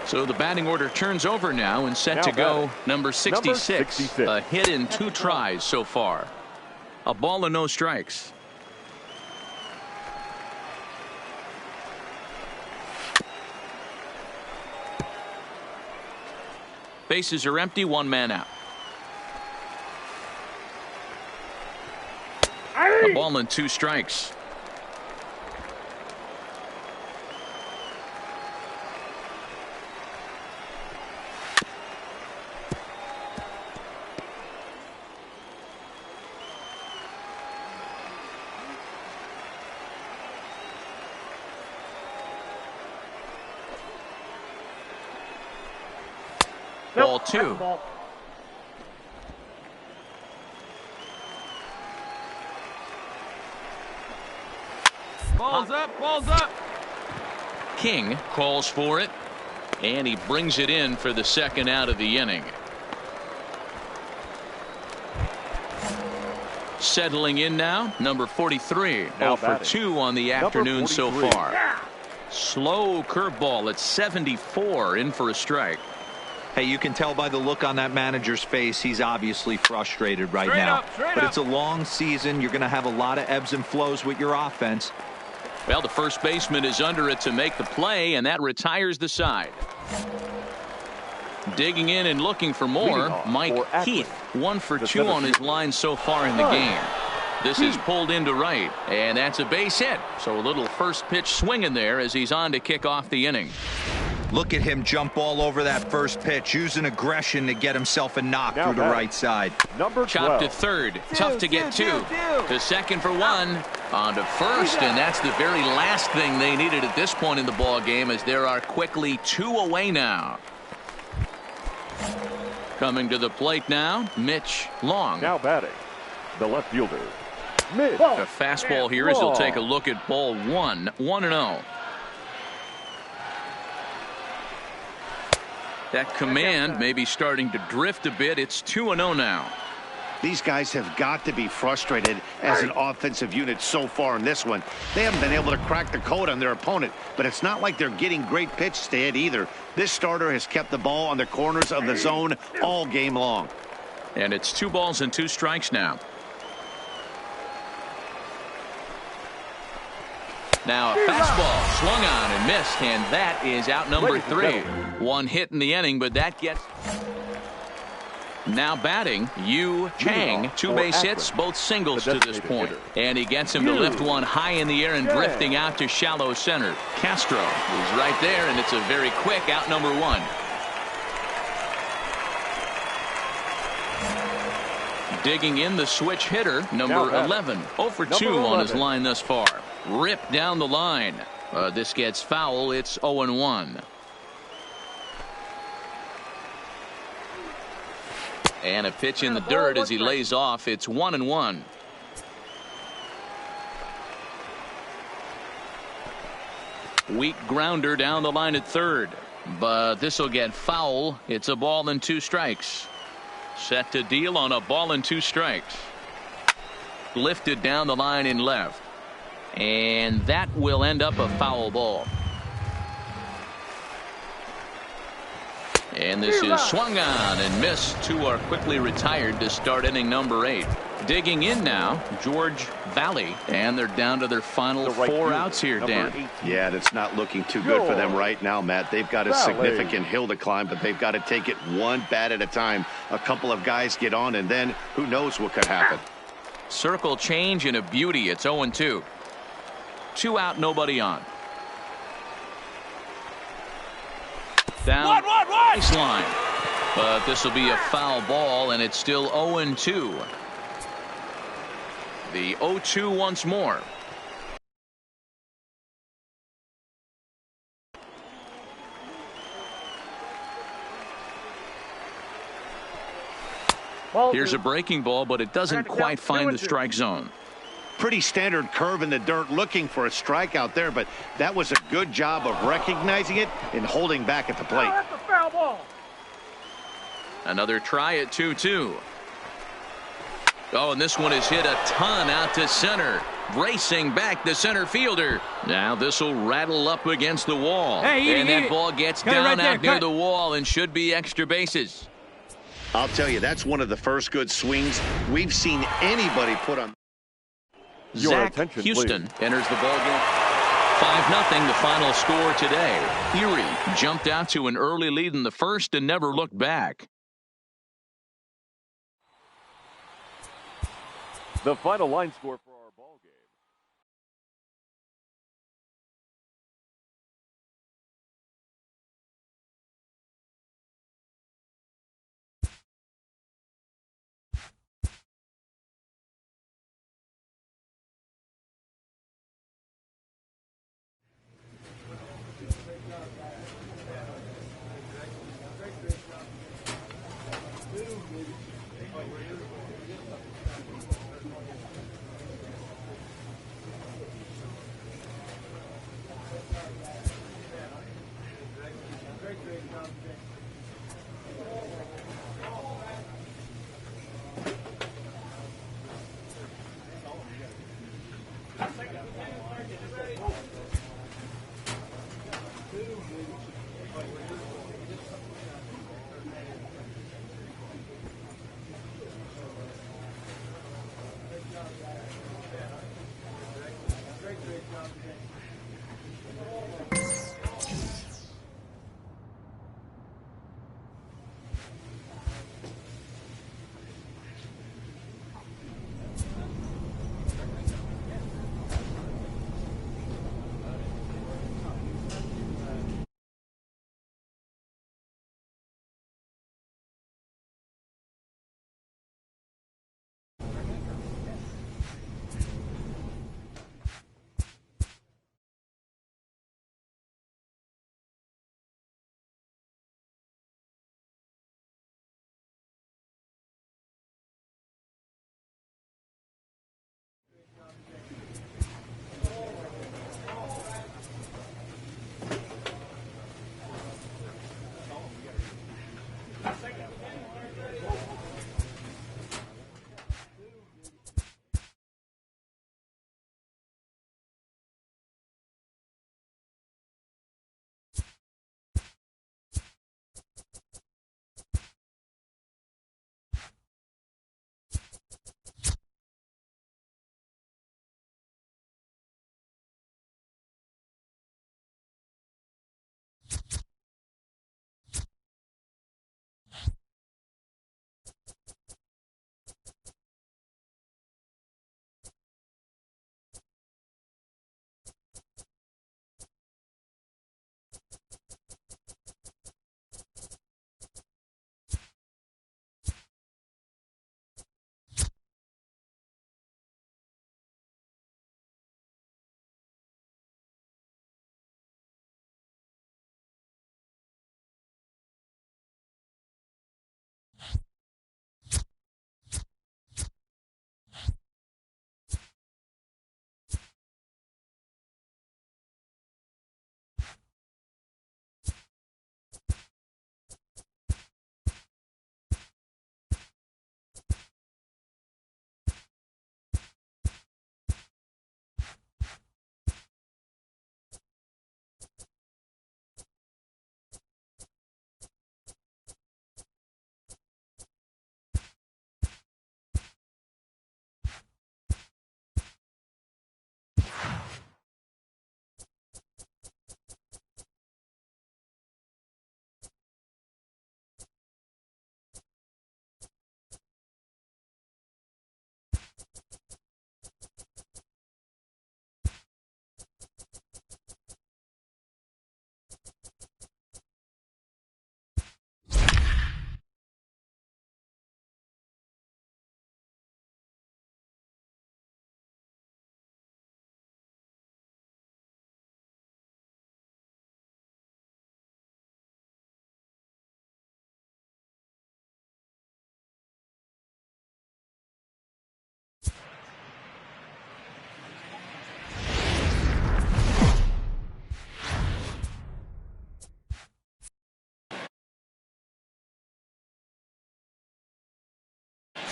So the batting order turns over now and set to go number 66. A hit in 2 tries so far. A ball and no strikes. Bases are empty, 1 man out. A ball and 2 strikes. Ball 2. Balls up, balls up. King calls for it, and he brings it in for the second out of the inning. Settling in now, number 43. 0 for 2 on the afternoon so far. Slow curveball at 74, in for a strike. Hey, you can tell by the look on that manager's face, he's obviously frustrated right now. But it's a long season. You're going to have a lot of ebbs and flows with your offense. Well, the first baseman is under it to make the play, and that retires the side. Digging in and looking for more, Mike Heath. 1 for 2 on his line so far in the game. This is pulled into right, and that's a base hit. So a little first pitch swing in there as he's on to kick off the inning. Look at him jump all over that first pitch, using aggression to get himself a knock through the right side. Chop to third. Tough to get to. To second for 1. On to first, and that's the very last thing they needed at this point in the ball game, as there are quickly 2 away now. Coming to the plate now, Mitch Long. Now batting, the left fielder, Mitch. A fastball here as he'll take a look at ball 1. 1-0. That command may be starting to drift a bit. It's 2-0 now. These guys have got to be frustrated as an offensive unit so far in this one. They haven't been able to crack the code on their opponent, but it's not like they're getting great pitches to hit either. This starter has kept the ball on the corners of the zone all game long. And it's 2 balls and 2 strikes now. Now a fastball swung on and missed, and that is out number 3. 1 hit in the inning, but that gets... Now batting, Yu Chang. 2 base hits, both singles to this point. And he gets him to lift one high in the air and drifting out to shallow center. Castro is right there, and it's a very quick out number 1. Digging in the switch hitter, number 11. 0 for 2 on his line thus far. Ripped down the line. This gets foul. It's 0-1. And a pitch in the dirt as he lays off. It's 1-1. Weak grounder down the line at third, but this will get foul. It's a ball and 2 strikes. Set to deal on a ball and 2 strikes. Lifted down the line in left, and that will end up a foul ball. And this is swung on and missed. 2 are quickly retired to start inning number 8. Digging in now, George Valley, and they're down to their final 4 outs here, Dan. Yeah, that's not looking too good for them right now, Matt. They've got a significant hill to climb, but they've got to take it one bat at a time. A couple of guys get on, and then who knows what could happen. Circle change and a beauty. It's 0-2. 2 out, nobody on. Down baseline, but this will be a foul ball, and it's still 0-2. The 0-2 once more. Here's a breaking ball, but it doesn't quite find the strike zone. Pretty standard curve in the dirt, looking for a strikeout there, but that was a good job of recognizing it and holding back at the plate. That's a foul ball. Another try at 2-2. Oh, and this one is hit a ton out to center. Racing back the center fielder. Now this will rattle up against the wall. And that ball gets down out near the wall and should be extra bases. I'll tell you, that's one of the first good swings we've seen anybody put on. Zach Houston enters the ballgame. 5-0 the final score today. Erie jumped out to an early lead in the first and never looked back. The final line score for our ball game.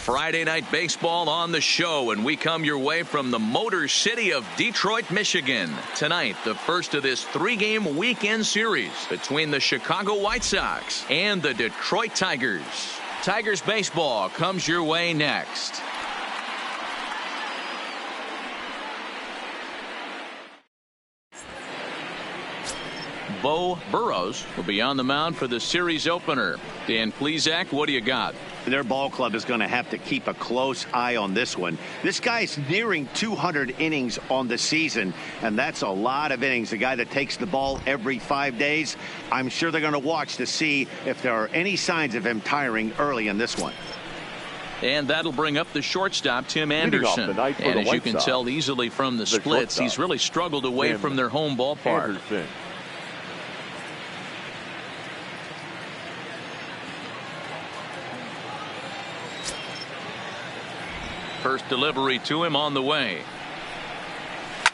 Friday Night Baseball on the show, and we come your way from the Motor City of Detroit, Michigan. Tonight, the first of this three-game weekend series between the Chicago White Sox and the Detroit Tigers. Tigers baseball comes your way next. Bo Burrows will be on the mound for the series opener. Dan Plesac, what do you got? Their ball club is going to have to keep a close eye on this one. This guy's nearing 200 innings on the season, and that's a lot of innings. A guy that takes the ball every 5 days. I'm sure they're going to watch to see if there are any signs of him tiring early in this one. And that'll bring up the shortstop, Tim Anderson. And as you can tell easily from the splits, he's really struggled away from their home ballpark. Anderson. First delivery to him on the way.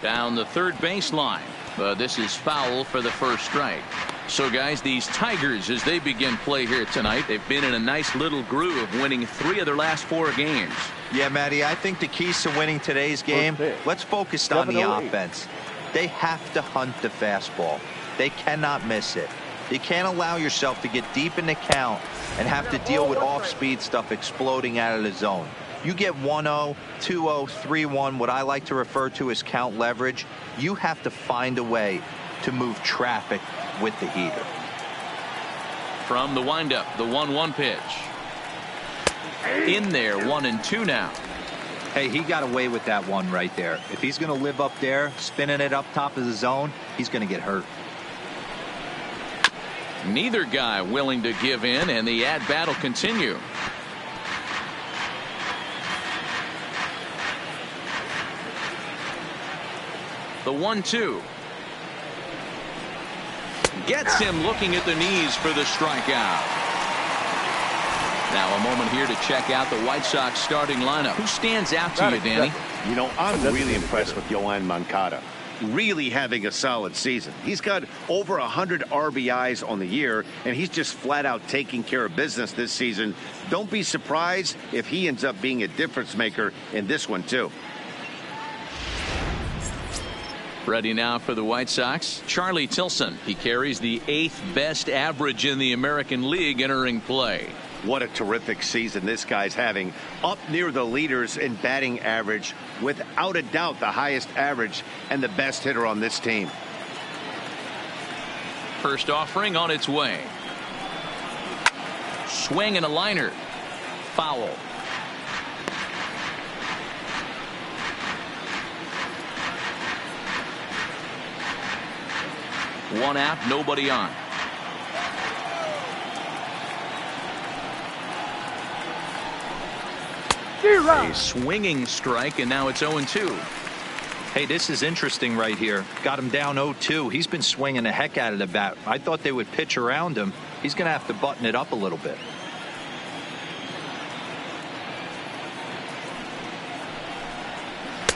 Down the third baseline. But this is foul for the first strike. So, guys, these Tigers, as they begin play here tonight, they've been in a nice little groove, winning 3 of their last 4 games. Yeah, Matty, I think the keys to winning today's game, let's focus on the offense. They have to hunt the fastball. They cannot miss it. You can't allow yourself to get deep in the count and have to deal with off-speed stuff exploding out of the zone. You get 1-0, 2-0, 3-1, what I like to refer to as count leverage. You have to find a way to move traffic with the heater. From the windup, the 1-1 pitch. In there, 1-2 now. Hey, he got away with that one right there. If he's going to live up there, spinning it up top of the zone, he's going to get hurt. Neither guy willing to give in, and the at-bat will continue. The 1-2. Gets him looking at the knees for the strikeout. Now a moment here to check out the White Sox starting lineup. Who stands out to you, Danny? You know, I'm really impressed with Yoan Moncada. Really having a solid season. He's got over 100 RBIs on the year, and he's just flat out taking care of business this season. Don't be surprised if he ends up being a difference maker in this one, too. Ready now for the White Sox, Charlie Tilson. He carries the 8th best average in the American League entering play. What a terrific season this guy's having. Up near the leaders in batting average, without a doubt the highest average and the best hitter on this team. First offering on its way. Swing and a liner. Foul. One out, nobody on. A swinging strike, and now it's 0-2. Hey, this is interesting right here. Got him down 0-2. He's been swinging the heck out of the bat. I thought they would pitch around him. He's going to have to button it up a little bit.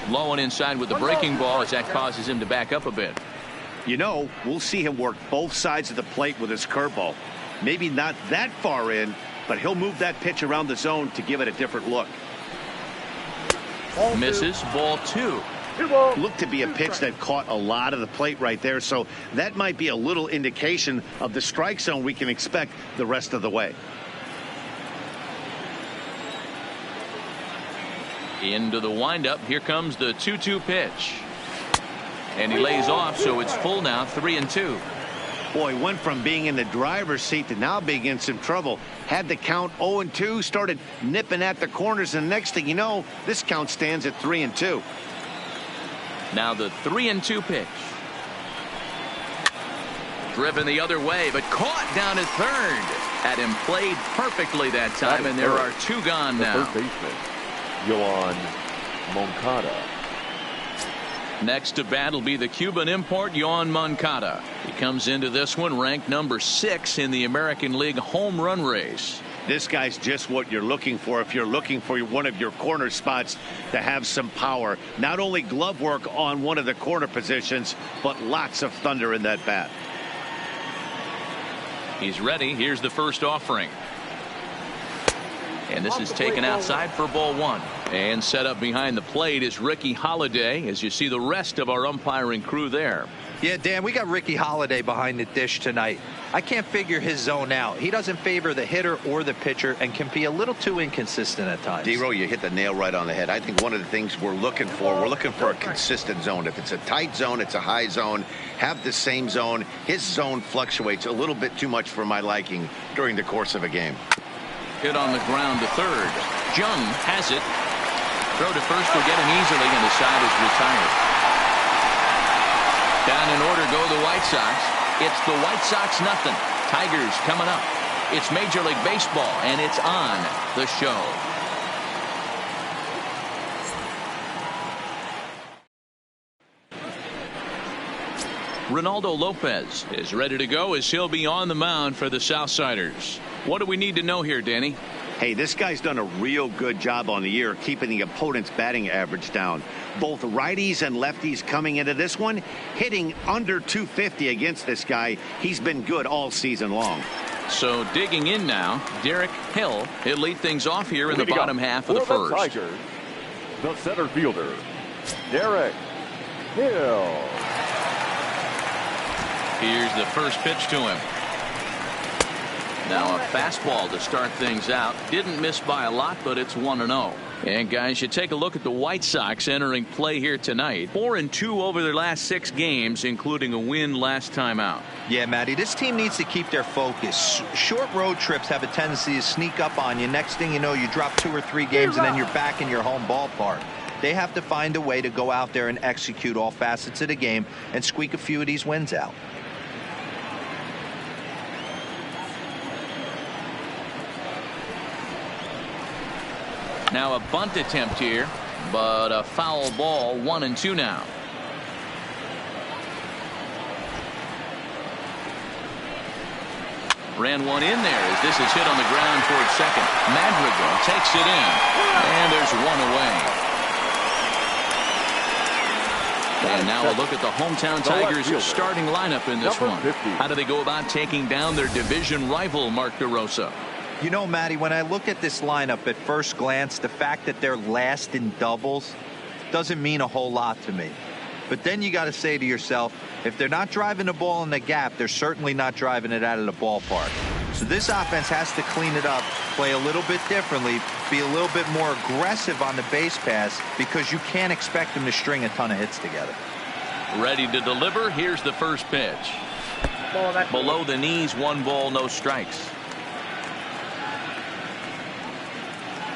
Low and inside with the breaking ball as that causes him to back up a bit. You know, we'll see him work both sides of the plate with his curveball. Maybe not that far in, but he'll move that pitch around the zone to give it a different look. Misses, ball 2. Looked to be a pitch that caught a lot of the plate right there, so that might be a little indication of the strike zone we can expect the rest of the way. Into the windup. Here comes the 2-2 pitch. And he lays off, so it's full now, 3-2. Boy, went from being in the driver's seat to now being in some trouble. Had the count 0-2, started nipping at the corners, and the next thing you know, this count stands at 3-2. Now the 3-2 pitch. Driven the other way, but caught down at third. Had him played perfectly that time, and there are 2 gone now. First baseman, Yoan Moncada. Next to bat will be the Cuban import, Yoan Moncada. He comes into this one ranked number 6 in the American League home run race. This guy's just what you're looking for if you're looking for one of your corner spots to have some power. Not only glove work on one of the corner positions, but lots of thunder in that bat. He's ready. Here's the first offering. And this is taken outside for ball 1. And set up behind the plate is Ricky Holiday, as you see the rest of our umpiring crew there. Yeah, Dan, we got Ricky Holiday behind the dish tonight. I can't figure his zone out. He doesn't favor the hitter or the pitcher and can be a little too inconsistent at times. D-Row, you hit the nail right on the head. I think one of the things we're looking for a consistent zone. If it's a tight zone, it's a high zone. Have the same zone. His zone fluctuates a little bit too much for my liking during the course of a game. Hit on the ground to third. Jung has it. Throw to first will get him easily, and the side is retired. Down in order go the White Sox. It's the White Sox nothing. Tigers coming up. It's Major League Baseball, and it's on the show. Ronaldo Lopez is ready to go as he'll be on the mound for the Southsiders. What do we need to know here, Danny? Hey, this guy's done a real good job on the year keeping the opponent's batting average down. Both righties and lefties coming into this one, hitting under 250 against this guy. He's been good all season long. So digging in now, Derek Hill. He'll lead things off here in the bottom half of the first. Tigers, the center fielder, Derek Hill. Here's the first pitch to him. Now a fastball to start things out. Didn't miss by a lot, but it's 1-0. And guys, you take a look at the White Sox entering play here tonight. 4-2 over their last 6 games, including a win last time out. Yeah, Matty, this team needs to keep their focus. Short road trips have a tendency to sneak up on you. Next thing you know, you drop 2 or 3 games and then you're back in your home ballpark. They have to find a way to go out there and execute all facets of the game and squeak a few of these wins out. Now a bunt attempt here, but a foul ball. 1-2 now. Ran one in there as this is hit on the ground towards second. Madrigal takes it in, and there's one away. And now a look at the hometown Tigers starting lineup in this one. How do they go about taking down their division rival, Mark DeRosa? You know, Matty, when I look at this lineup at first glance, the fact that they're last in doubles doesn't mean a whole lot to me. But then you got to say to yourself, if they're not driving the ball in the gap, they're certainly not driving it out of the ballpark. So this offense has to clean it up, play a little bit differently, be a little bit more aggressive on the base pass, because you can't expect them to string a ton of hits together. Ready to deliver. Here's the first pitch. Below the knees, 1 ball, no strikes.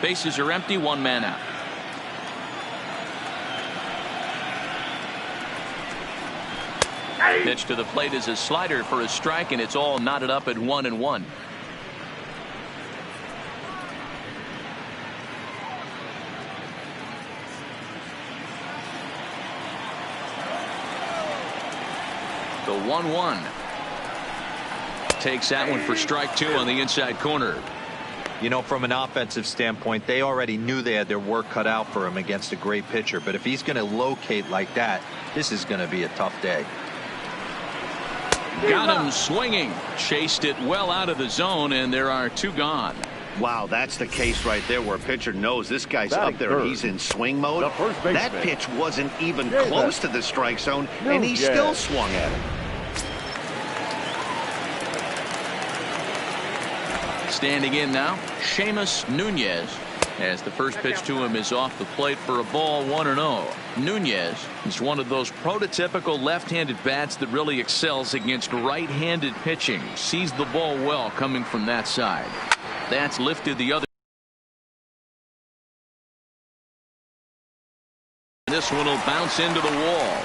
Bases are empty, 1 man out. Pitch to the plate is a slider for a strike, and it's all knotted up at 1-1. The 1-1. Takes that one for strike 2 on the inside corner. You know, from an offensive standpoint, they already knew they had their work cut out for him against a great pitcher. But if he's going to locate like that, this is going to be a tough day. Got him swinging. Chased it well out of the zone, and there are 2 gone. Wow, that's the case right there where a pitcher knows this guy's up there and he's in swing mode. That pitch wasn't even close to the strike zone, and he still swung at it. Standing in now, Seamus Nunez, as the first pitch to him is off the plate for a ball. 1-0. Nunez is one of those prototypical left-handed bats that really excels against right-handed pitching. Sees the ball well coming from that side. That's lifted the other. This one will bounce into the wall.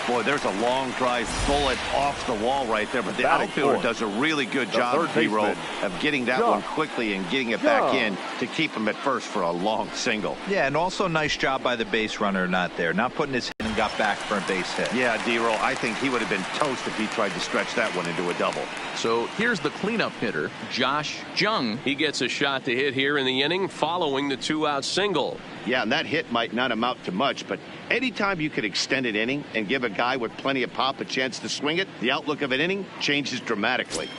Boy, there's a long drive bullet off the wall right there, but the outfielder does a really good job, D-Roll, of getting that one quickly and getting it back in to keep him at first for a long single. Yeah, and also nice job by the base runner not there, not putting his hand and got back for a base hit. Yeah, D-Roll, I think he would have been toast if he tried to stretch that one into a double. So here's the cleanup hitter, Josh Jung. He gets a shot to hit here in the inning following the 2-out single. Yeah, and that hit might not amount to much, but anytime you can extend an inning and give a guy with plenty of pop a chance to swing it, the outlook of an inning changes dramatically.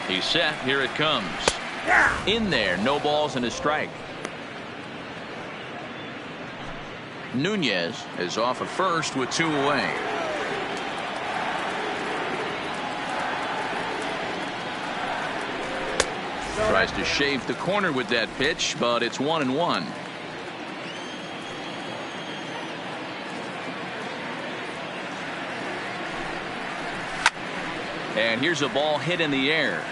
He's set. Here it comes. In there. No balls and a strike. Nunez is off at first with 2 away. Tries to shave the corner with that pitch, but it's 1-1. And here's a ball hit in the air.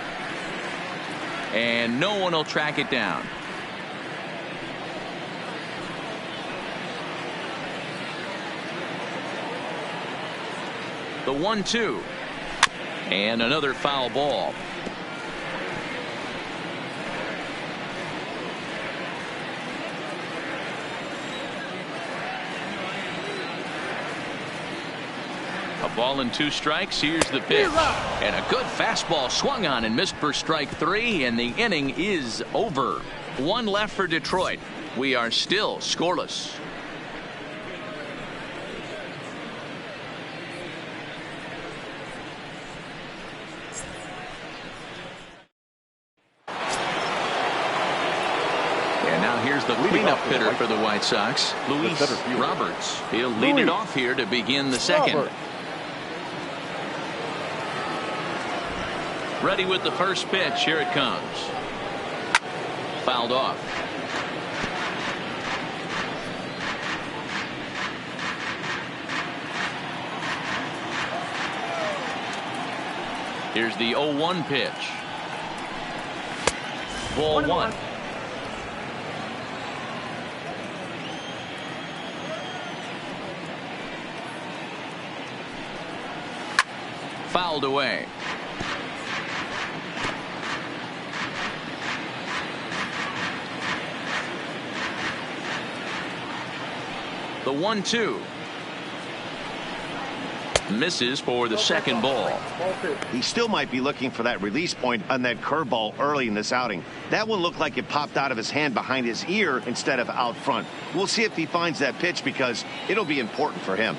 And no one will track it down. The 1-2. And another foul ball. A ball and 2 strikes. Here's the pitch. And a good fastball swung on and missed for strike 3, and the inning is over. 1 left for Detroit. We are still scoreless. And now here's the cleanup hitter for the White Sox, Luis Roberts. He'll lead it off here to begin the second. Ready with the first pitch. Here it comes. Fouled off. Here's the 0-1 pitch. Ball one. Fouled away. The 1-2. Misses for the second ball. He still might be looking for that release point on that curveball early in this outing. That one looked like it popped out of his hand behind his ear instead of out front. We'll see if he finds that pitch because it'll be important for him.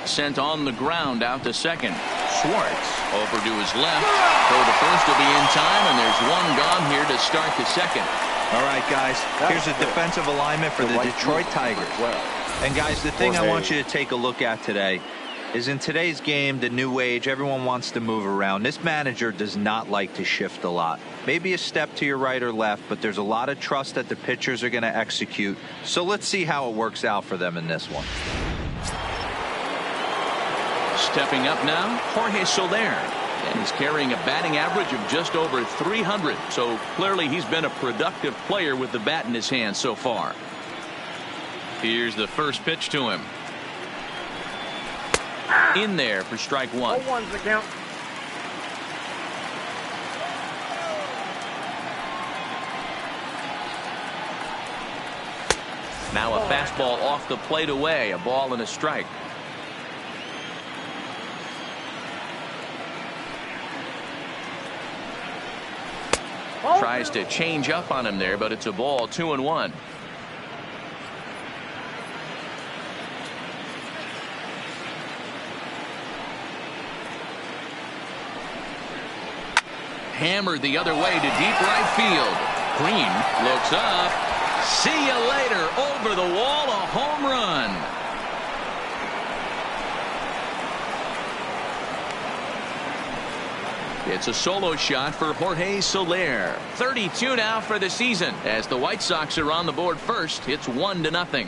Sent on the ground out to second. Schwartz over to his left. Throw to first will be in time, and there's one gone here to start the second. All right, guys, here's a defensive alignment for the Detroit Tigers. And, guys, the thing I want you to take a look at today is in today's game, the new age, everyone wants to move around. This manager does not like to shift a lot. Maybe a step to your right or left, but there's a lot of trust that the pitchers are going to execute. So let's see how it works out for them in this one. Stepping up now, Jorge Soler. And he's carrying a batting average of just over 300. So clearly he's been a productive player with the bat in his hand so far. Here's the first pitch to him. In there for strike one. 0-1's the count. Now a fastball off the plate away. A ball and a strike. Tries to change up on him there, but it's a ball. 2-1. Hammered the other way to deep right field. Green looks up. See you later. Over the wall, a home run. It's a solo shot for Jorge Soler. 32 now for the season. As the White Sox are on the board first, it's 1-0.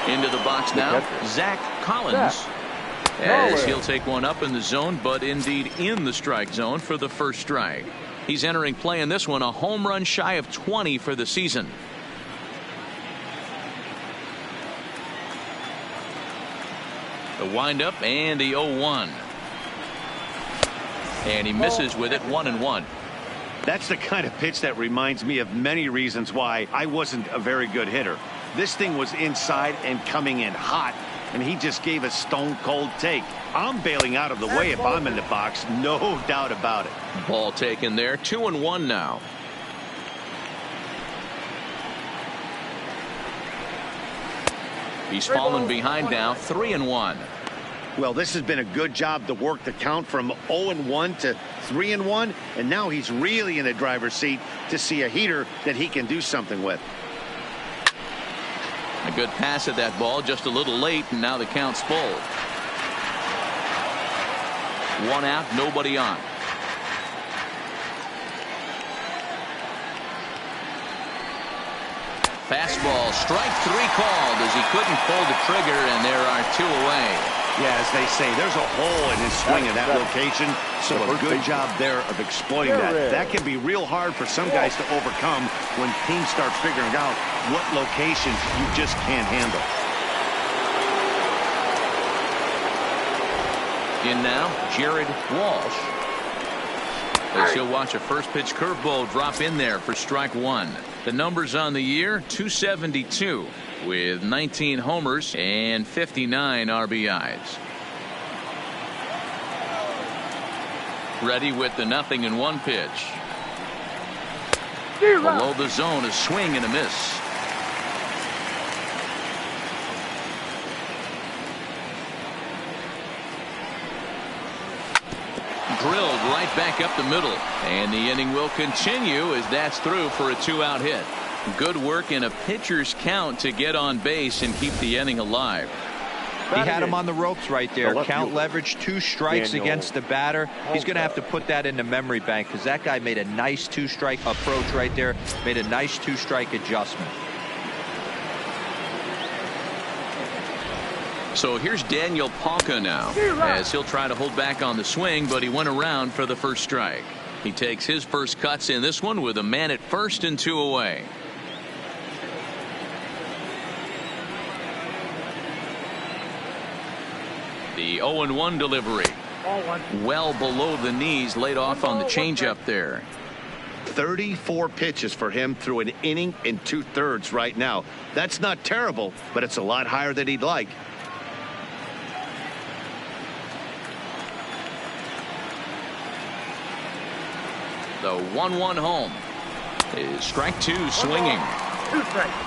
Into the box now, Zach Collins. As he'll take one up in the zone, but indeed in the strike zone for the first strike. He's entering play in this one, a home run shy of 20 for the season. The windup and the 0-1. And he misses with it. 1-1. That's the kind of pitch that reminds me of many reasons why I wasn't a very good hitter. This thing was inside and coming in hot, and he just gave a stone-cold take. I'm bailing out of the way if I'm in the box, no doubt about it. Ball taken there. 2-1 now. He's fallen behind now. 3-1. Well, this has been a good job to work the count from 0-1 to 3-1, and now he's really in the driver's seat to see a heater that he can do something with. A good pass at that ball, just a little late, and now the count's full. One out, nobody on. Fastball, strike three called as he couldn't pull the trigger, and there are two away. Yeah, as they say, there's a hole in his swing in that location, so a good job there of exploiting that. That can be real hard for some guys to overcome when teams start figuring out what locations you just can't handle. In now, Jared Walsh. As he'll watch a first pitch curveball drop in there for strike one. The numbers on the year, 272 with 19 homers and 59 RBIs. Ready with the 0-1 pitch. Below the zone, a swing and a miss. drilled right back up the middle. And the inning will continue as that's through for a 2-out hit. Good work in a pitcher's count to get on base and keep the inning alive. He had him on the ropes right there. Count leverage, 2 strikes against the batter. He's going to have to put that in the memory bank because that guy made a nice 2-strike approach right there. Made a nice 2-strike adjustment. So here's Daniel Palka now as he'll try to hold back on the swing, but he went around for the first strike. He takes his first cuts in this one with a man at first and 2 away. The 0-1 delivery. Well below the knees, laid off on the changeup there. 34 pitches for him through an inning and 2/3 right now. That's not terrible, but it's a lot higher than he'd like. The 1-1 home is strike 2 swinging. 2 strikes.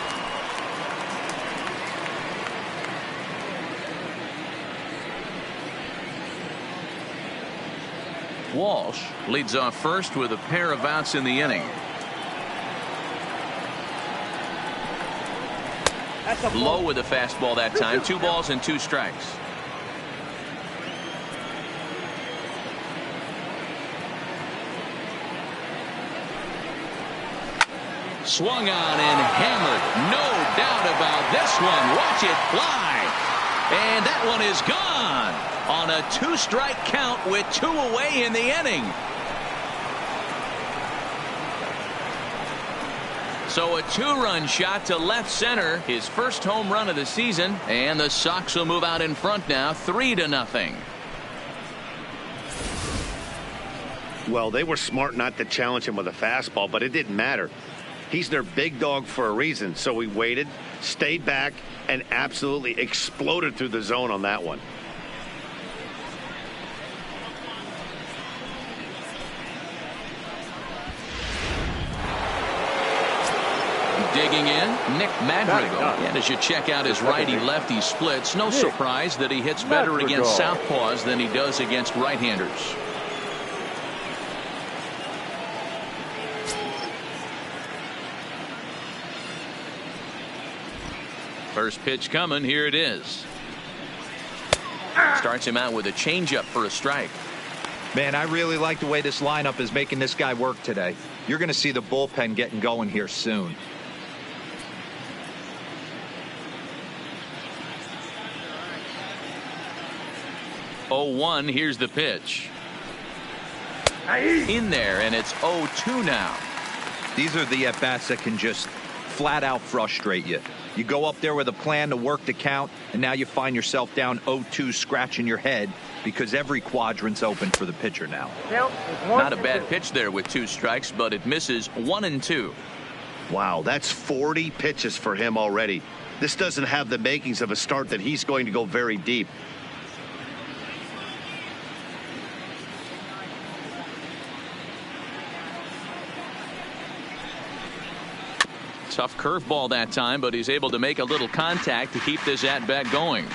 Walsh leads off first with a pair of outs in the inning. Low with a fastball that time. 2 balls and 2 strikes. Swung on and hammered. No doubt about this one. Watch it fly. And that one is gone on a 2-strike count with 2 away in the inning. So a 2-run shot to left center, his first home run of the season, and the Sox will move out in front now 3-0. Well, they were smart not to challenge him with a fastball, but it didn't matter. He's their big dog for a reason, so he waited, stayed back, and absolutely exploded through the zone on that one. Digging in, Nick Madrigal. And as you check out his righty-lefty splits, no surprise that he hits better against southpaws than he does against right-handers. First pitch coming. Here it is. Starts him out with a changeup for a strike. Man, I really like the way this lineup is making this guy work today. You're going to see the bullpen getting going here soon. Oh-1. Here's the pitch. In there, and it's 0-2 now. These are the at-bats that can just flat out frustrate you. You go up there with a plan to work the count, and now you find yourself down 0-2 scratching your head because every quadrant's open for the pitcher now. Not a bad pitch there with 2 strikes, but it misses 1-2. Wow, that's 40 pitches for him already. This doesn't have the makings of a start that he's going to go very deep. Tough curveball that time, but he's able to make a little contact to keep this at-bat going.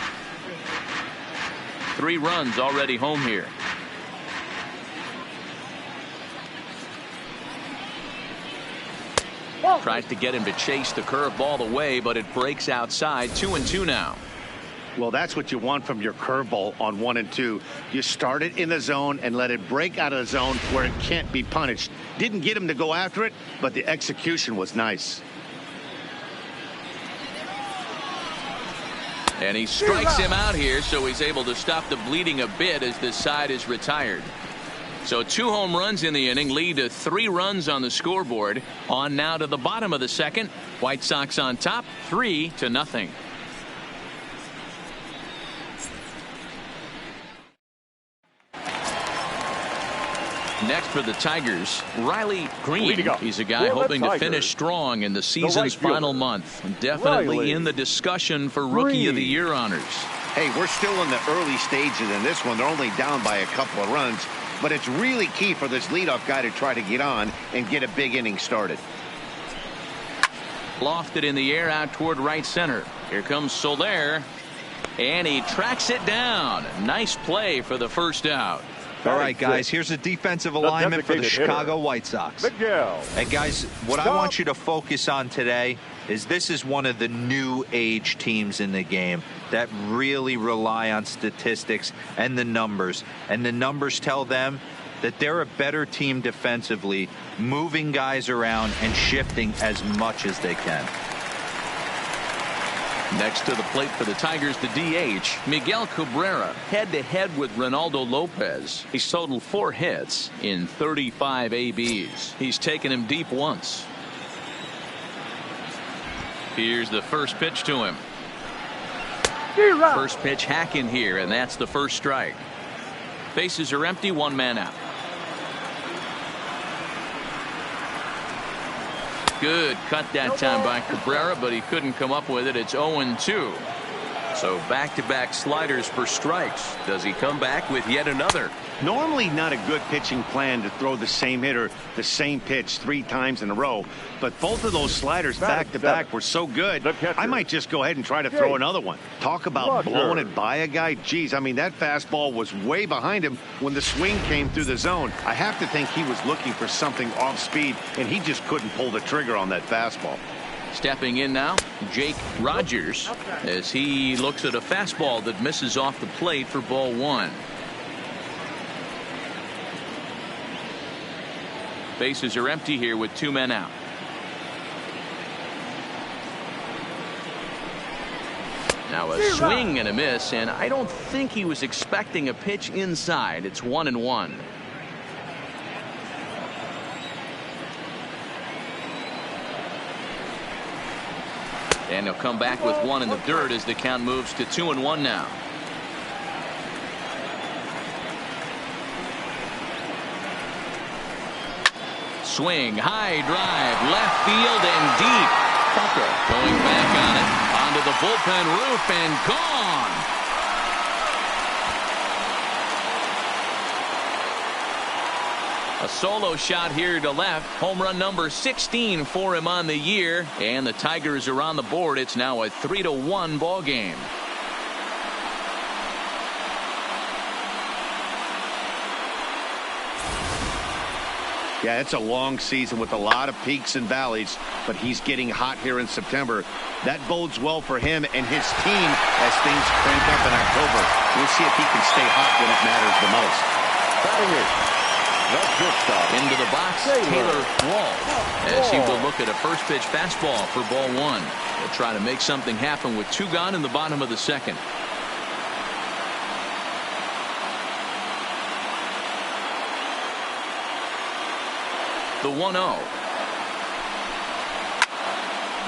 3 runs already home here. Tries to get him to chase the curveball away, but it breaks outside. 2-2 now. Well, that's what you want from your curveball on 1 and 2. You start it in the zone and let it break out of the zone where it can't be punished. Didn't get him to go after it, but the execution was nice. And he strikes him out here, so he's able to stop the bleeding a bit as this side is retired. So 2 home runs in the inning lead to 3 runs on the scoreboard. On now to the bottom of the second. White Sox on top, 3-0. Next for the Tigers, Riley Green. He's a guy hoping to finish strong in the season's final month. Definitely in the discussion for Rookie of the Year honors. Hey, we're still in the early stages in this one. They're only down by a couple of runs, but it's really key for this leadoff guy to try to get on and get a big inning started. Lofted in the air out toward right center. Here comes Soler, and he tracks it down. Nice play for the first out. All right, guys, here's a defensive alignment for the Chicago White Sox. And, guys, what I want you to focus on today is this is one of the new age teams in the game that really rely on statistics and the numbers. And the numbers tell them that they're a better team defensively, moving guys around and shifting as much as they can. Next to the plate for the Tigers, the DH, Miguel Cabrera, head-to-head with Ronaldo Lopez. He's totaled 4 hits in 35 ABs. He's taken him deep once. Here's the first pitch to him. First pitch hack in here, and that's the first strike. Bases are empty, 1 man out. Good cut that time by Cabrera, but he couldn't come up with it. It's 0-2. So back-to-back sliders for strikes. Does he come back with yet another? Normally not a good pitching plan to throw the same hitter the same pitch 3 times in a row, but both of those sliders back-to-back were so good, I might just go ahead and try to throw another one. Talk about blowing it by a guy. Geez, I mean, that fastball was way behind him when the swing came through the zone. I have to think he was looking for something off speed, and he just couldn't pull the trigger on that fastball. Stepping in now, Jake Rogers, as he looks at a fastball that misses off the plate for ball 1. Bases are empty here with 2 men out. Now a swing and a miss, and I don't think he was expecting a pitch inside. It's 1-1. And he'll come back with 1 in the dirt as the count moves to 2-1 now. Swing, high drive, left field and deep. Tucker going back on it. Onto the bullpen roof and gone. A solo shot here to left. Home run number 16 for him on the year. And the Tigers are on the board. It's now a 3-1 ball game. Yeah, it's a long season with a lot of peaks and valleys, but he's getting hot here in September. That bodes well for him and his team as things crank up in October. We'll see if he can stay hot when it matters the most. Into the box, Taylor Wall, as he will look at a first pitch fastball for ball 1. They'll try to make something happen with 2 gone in the bottom of the second. The 1-0.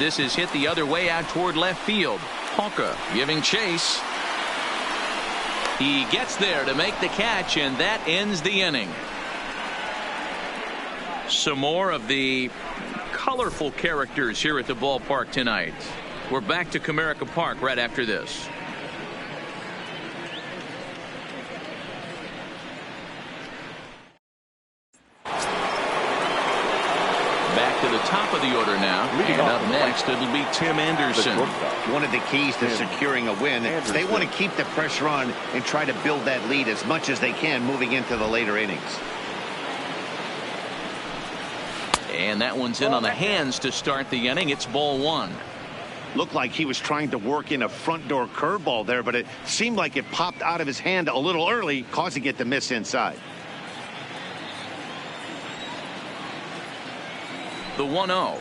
This is hit the other way out toward left field. Hawker giving chase. He gets there to make the catch, and that ends the inning. Some more of the colorful characters here at the ballpark tonight. We're back to Comerica Park right after this. Back to the top of the order now. And up next, it'll be Tim Anderson. One of the keys to securing a win, they want to keep the pressure on and try to build that lead as much as they can moving into the later innings. And that one's in on the hands to start the inning. It's ball 1. Looked like he was trying to work in a front door curveball there, but it seemed like it popped out of his hand a little early, causing it to miss inside. The 1-0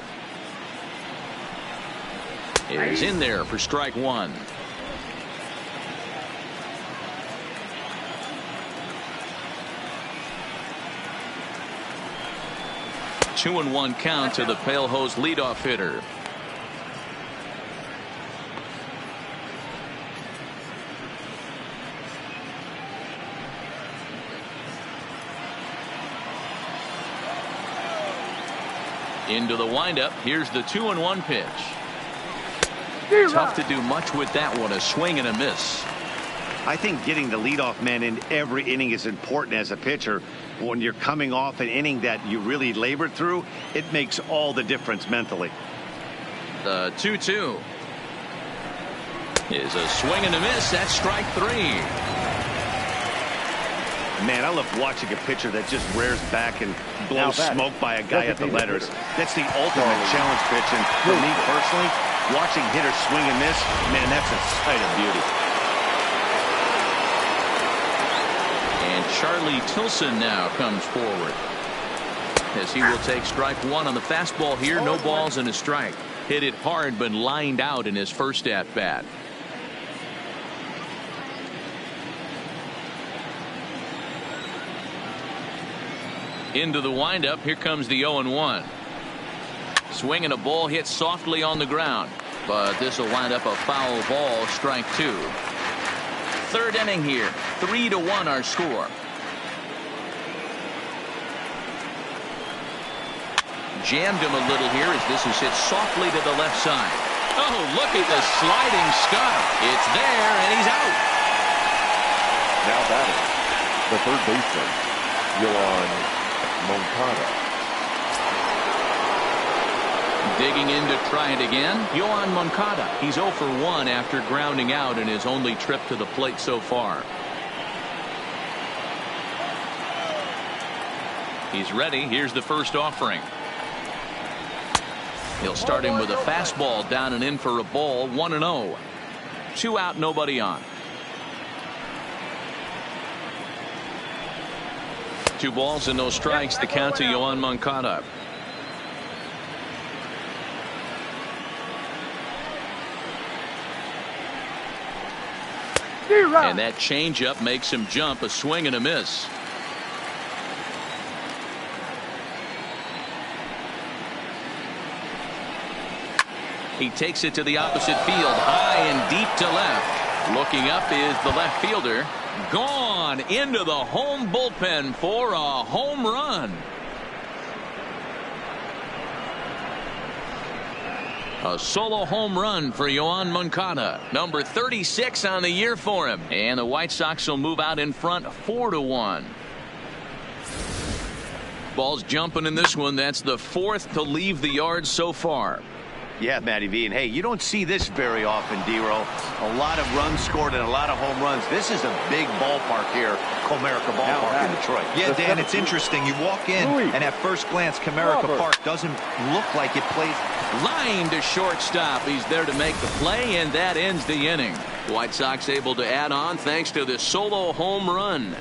is in there for strike 1. Two and 1 count to the Pale Hose leadoff hitter. Into the windup. Here's the 2-1 pitch. Tough to do much with that one. A swing and a miss. I think getting the leadoff man in every inning is important as a pitcher. When you're coming off an inning that you really labored through, it makes all the difference mentally. The 2-2 is a swing and a miss. That's strike 3. Man, I love watching a pitcher that just rears back and blows smoke by a guy at the letters. That's the ultimate challenge pitch. And for me personally, watching hitters swing and miss, man, that's a sight of beauty. And Charlie Tilson now comes forward, as he will take strike one on the fastball here. No balls and a strike. Hit it hard, but lined out in his first at bat. Into the windup. Here comes the 0-1. Swinging a ball hit softly on the ground, but this will wind up a foul ball. Strike two. Third inning here. 3-1 our score. Jammed him a little here as this is hit softly to the left side. Oh, look at the sliding scuff. It's there, and he's out. Now batting, the third baseman, Yoan Moncada. Digging in to try it again, Yoan Moncada. He's 0 for 1 after grounding out in his only trip to the plate so far. He's ready. Here's the first offering. He'll start him with a fastball down and in for a ball. 1-0. 2 out, nobody on. 2 balls and no strikes. The count to Yoan Moncada. And that changeup makes him jump. A swing and a miss. He takes it to the opposite field, high and deep to left. Looking up is the left fielder. Gone into the home bullpen for a home run. A solo home run for Yoan Moncada, number 36 on the year for him. And the White Sox will move out in front 4-1. Ball's jumping in this one. That's the 4th to leave the yard so far. Yeah, Matty V. And hey, you don't see this very often, D-Roll. A lot of runs scored and a lot of home runs. This is a big ballpark here, Comerica Ballpark in Detroit. Yeah, Dan, it's interesting. You walk in, and at first glance, Comerica Park doesn't look like it plays. Line to shortstop. He's there to make the play, and that ends the inning. White Sox able to add on thanks to this solo home run.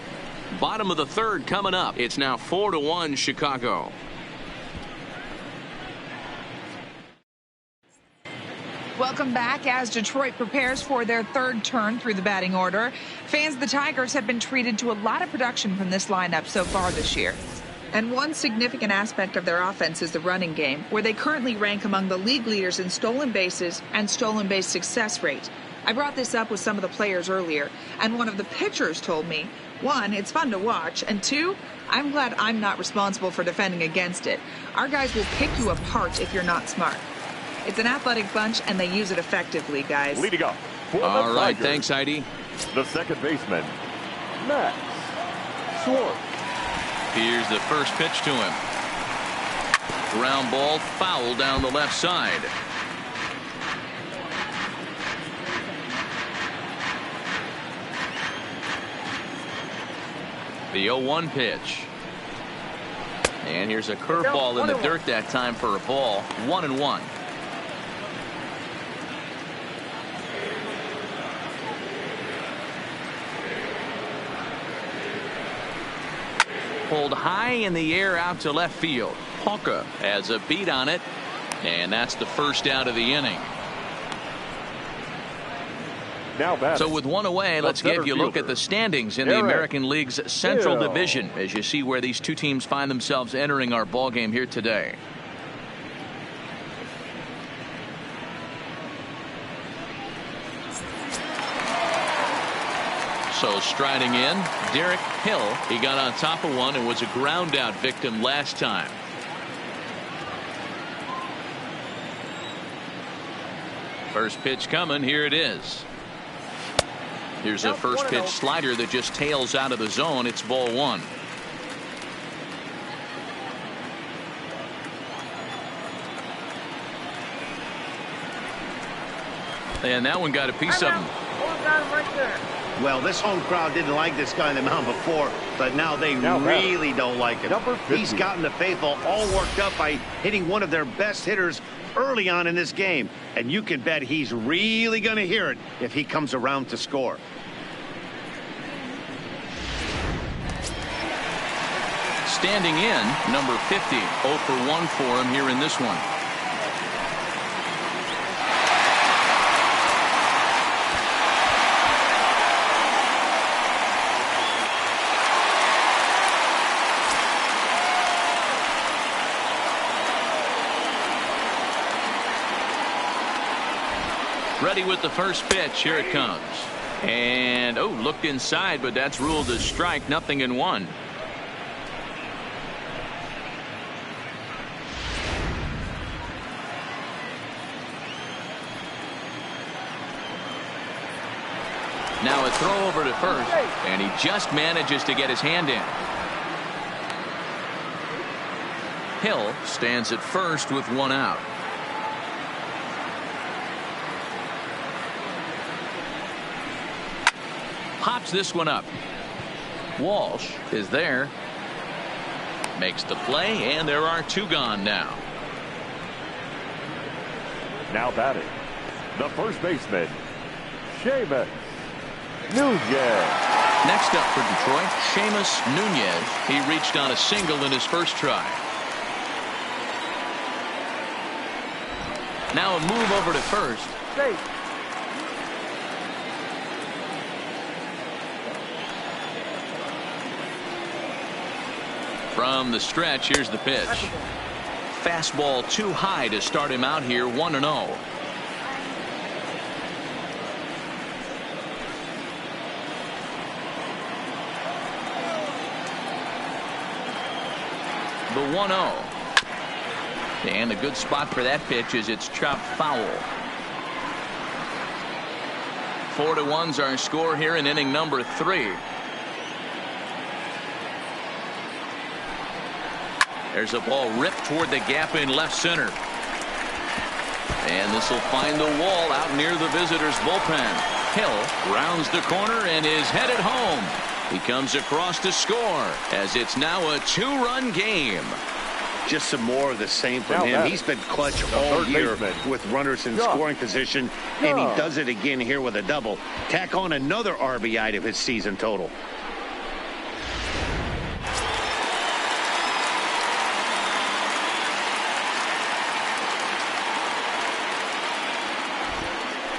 Bottom of the third coming up. It's now 4-1 Chicago. Welcome back as Detroit prepares for their third turn through the batting order. Fans of the Tigers have been treated to a lot of production from this lineup so far this year. And one significant aspect of their offense is the running game, where they currently rank among the league leaders in stolen bases and stolen base success rate. I brought this up with some of the players earlier, and one of the pitchers told me, 1, it's fun to watch, and 2, I'm glad I'm not responsible for defending against it. Our guys will pick you apart if you're not smart. It's an athletic bunch, and they use it effectively, guys. Leading off. All right, thanks, Heidi. The second baseman, Max Schwartz. Here's the first pitch to him. Ground ball, foul down the left side. The 0-1 pitch. And here's a curveball in the dirt that time for a ball. 1-1. Pulled high in the air out to left field. Hawka has a beat on it, and that's the first out of the inning. So with one away, let's give you a look at the standings in the American League's Central Division as you see where these two teams find themselves entering our ball game here today. So striding in, Derek Hill. He got on top of one and was a ground out victim last time. First pitch coming. Here it is. Here's a first pitch slider that just tails out of the zone. It's ball 1. And that one got a piece of him. Well, this home crowd didn't like this guy on the mound before, but now they really don't like him. He's gotten the faithful all worked up by hitting one of their best hitters early on in this game. And you can bet he's really going to hear it if he comes around to score. Standing in, number 50, 0 for 1 for him here in this one. Ready with the first pitch. Here it comes. And, oh, looked inside, but that's ruled a strike. 0-1. Now a throw over to first, and he just manages to get his hand in. Hill stands at first with 1 out. Pops this one up. Walsh is there. Makes the play, and there are 2 gone now. Now batting, the first baseman, Seamus Nunez. Next up for Detroit, Seamus Nunez. He reached on a single in his first try. Now a move over to first. From the stretch, here's the pitch. Fastball too high to start him out here, 1-0. The 1-0. And a good spot for that pitch is it's chopped foul. 4-1's our score here in inning number 3. There's a ball ripped toward the gap in left center. And this will find the wall out near the visitors' bullpen. Hill rounds the corner and is headed home. He comes across to score as it's now a 2-run game. Just some more of the same from him. He's been clutch all year with runners in scoring position, and he does it again here with a double. Tack on another RBI to his season total.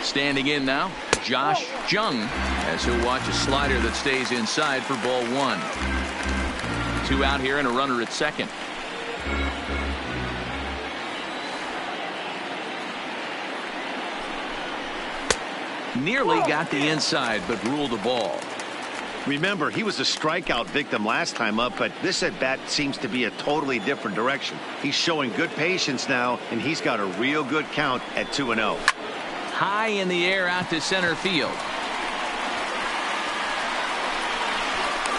Standing in now, Josh Jung, as he'll watch a slider that stays inside for ball 1. 2 out here and a runner at second. Nearly got the inside, but ruled the ball. Remember, he was a strikeout victim last time up, but this at-bat seems to be a totally different direction. He's showing good patience now, and he's got a real good count at 2-0. High in the air out to center field.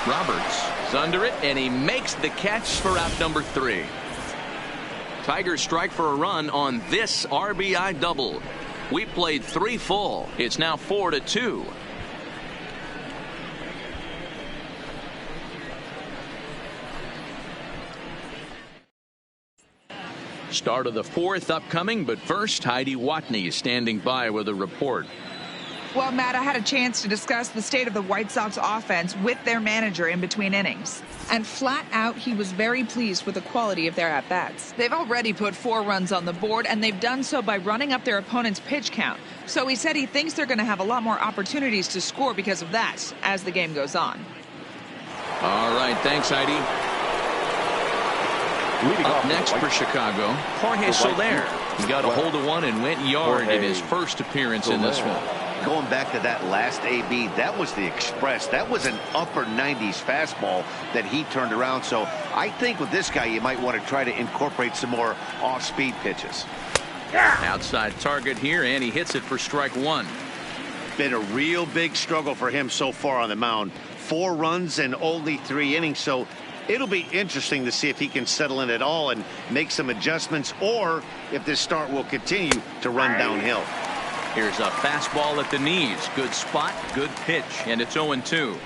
Roberts is under it, and he makes the catch for out number 3. Tigers strike for a run on this RBI double. We played 3 full. It's now 4-2. Start of the 4th upcoming, but first, Heidi Watney is standing by with a report. Well, Matt, I had a chance to discuss the state of the White Sox offense with their manager in between innings. And flat out, he was very pleased with the quality of their at-bats. They've already put 4 runs on the board, and they've done so by running up their opponent's pitch count. So he said he thinks they're going to have a lot more opportunities to score because of that as the game goes on. All right, thanks, Heidi. Up next for Chicago, Jorge Soler. He got a hold of one and went yard in his first appearance in this one. Going back to that last AB, that was the express. That was an upper 90s fastball that he turned around. So I think with this guy, you might want to try to incorporate some more off-speed pitches. Outside target here, and he hits it for strike 1. Been a real big struggle for him so far on the mound. 4 runs and only 3 innings. So it'll be interesting to see if he can settle in at all and make some adjustments, or if this start will continue to run downhill. Here's a fastball at the knees. Good spot, good pitch, and it's 0-2.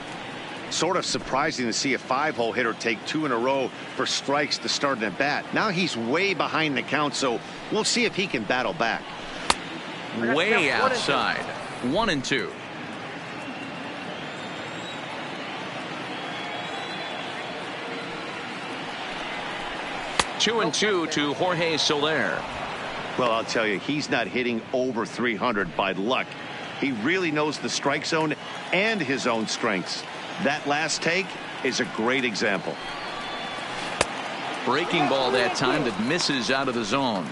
Sort of surprising to see a 5-hole hitter take 2 in a row for strikes to start an at bat. Now he's way behind the count, so we'll see if he can battle back. Way outside. 1-2. Two and two to Jorge Soler. Well, I'll tell you, he's not hitting over 300 by luck. He really knows the strike zone and his own strengths. That last take is a great example. Breaking ball that time that misses out of the zone.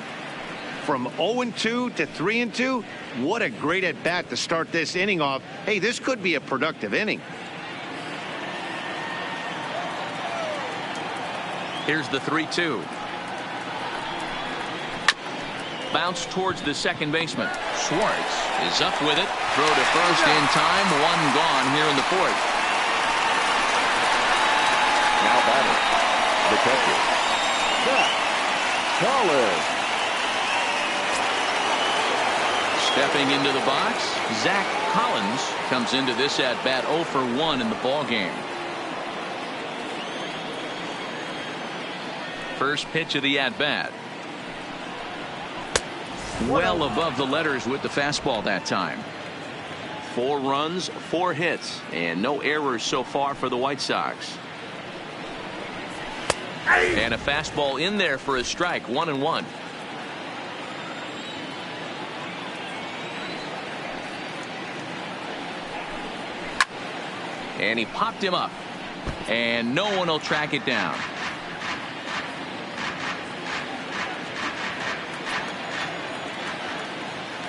From 0-2 to 3-2, what a great at bat to start this inning off. Hey, this could be a productive inning. Here's the 3-2. Bounce towards the second baseman. Schwartz is up with it. Throw to first in time. One gone here in the fourth. Now batting, the catcher, Zach Collins. Stepping into the box, Zach Collins comes into this at bat 0 for 1 in the ball game. First pitch of the at bat. Well above the letters with the fastball that time. 4 runs, 4 hits, and no errors so far for the White Sox. And a fastball in there for a strike. 1-1. And he popped him up, and no one will track it down.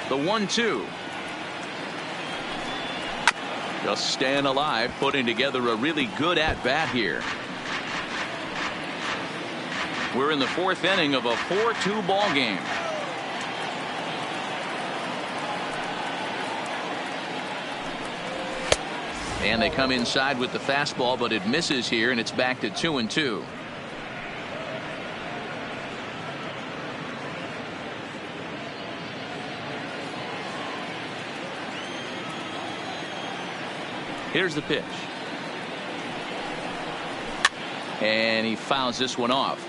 The 1-2. Just staying alive, putting together a really good at-bat here. We're in the 4th inning of a 4-2 ball game. And they come inside with the fastball, but it misses here, and it's back to 2-2. Here's the pitch. And he fouls this one off.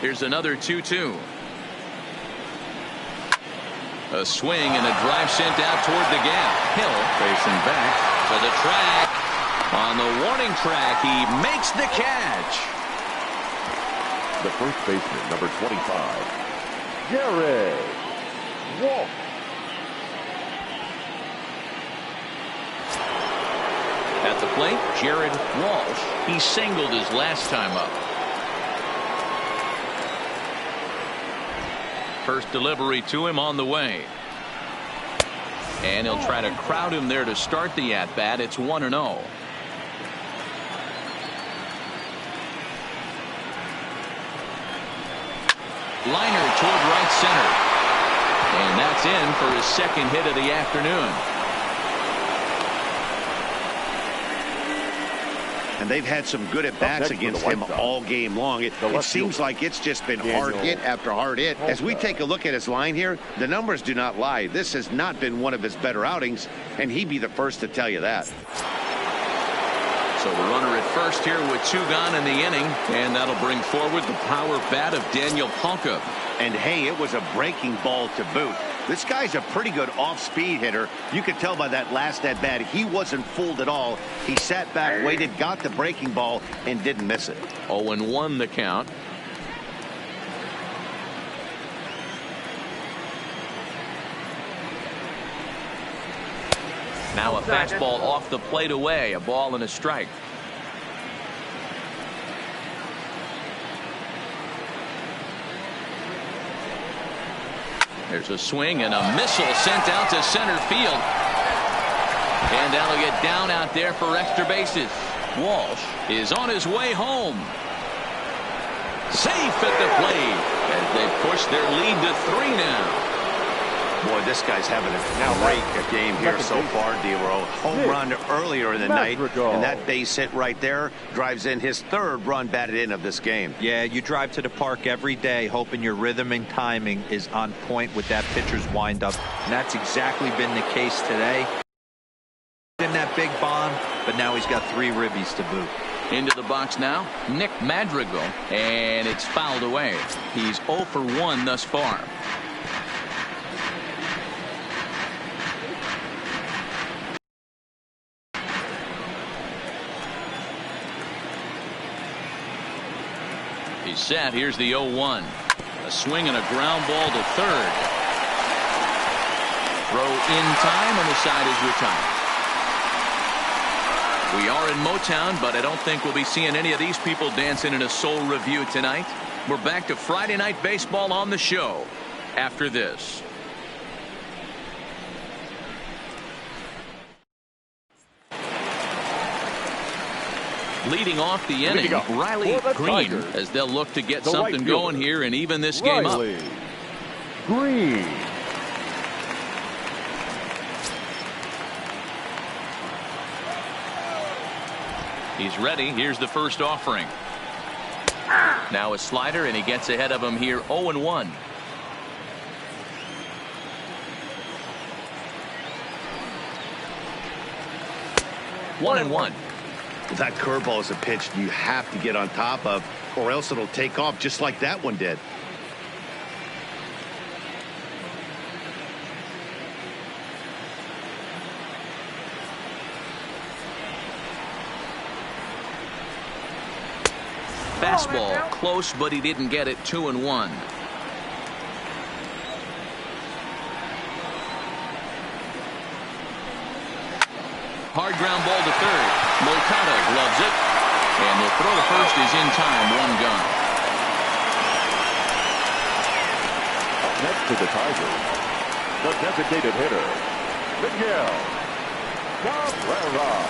Here's another 2-2. A swing and a drive sent out toward the gap. Hill racing back to the track. On the warning track, he makes the catch. The first baseman, number 25, Jared Walsh. At the plate, Jared Walsh. He singled his last time up. First delivery to him on the way. And he'll try to crowd him there to start the at-bat. It's 1-0. Liner toward right center. And that's in for his second hit of the afternoon. And they've had some good at-bats against him all game long. It seems like it's just been hard hit after hard hit. As we take a look at his line here, the numbers do not lie. This has not been one of his better outings, and he'd be the first to tell you that. So the runner at first here with 2 gone in the inning, and that'll bring forward the power bat of Daniel Palka. And hey, it was a breaking ball to boot. This guy's a pretty good off-speed hitter. You could tell by that last at-bat he wasn't fooled at all. He sat back, waited, got the breaking ball, and didn't miss it. 0-1 the count. Now a fastball off the plate away. A ball and a strike. There's a swing and a missile sent out to center field. And that'll get down out there for extra bases. Walsh is on his way home. Safe at the plate as they push their lead to 3 now. Boy, this guy's having a great game here so far, D-Roll. Home run earlier in the night, and that base hit right there drives in his third run batted in of this game. Yeah, you drive to the park every day hoping your rhythm and timing is on point with that pitcher's windup, and that's exactly been the case today. In that big bomb, but now he's got 3 ribbies to boot. Into the box now, Nick Madrigal, and it's fouled away. He's 0 for 1 thus far. He's set. Here's the 0-1. A swing and a ground ball to third. Throw in time, and the side is retired. We are in Motown, but I don't think we'll be seeing any of these people dancing in a soul review tonight. We're back to Friday Night Baseball on the show after this. Leading off the inning, Riley Green, as they'll look to get something going here and even this game up. Green. He's ready. Here's the first offering. Now a slider, and he gets ahead of him here, 0-1. One and one. That curveball is a pitch you have to get on top of, or else it'll take off just like that one did. Fastball close, but he didn't get it. 2-1. Hard ground ball to third. Moncada gloves it, and the throw to first is in time. 1 gone. Up next to the Tigers, the designated hitter, Miguel Cabrera.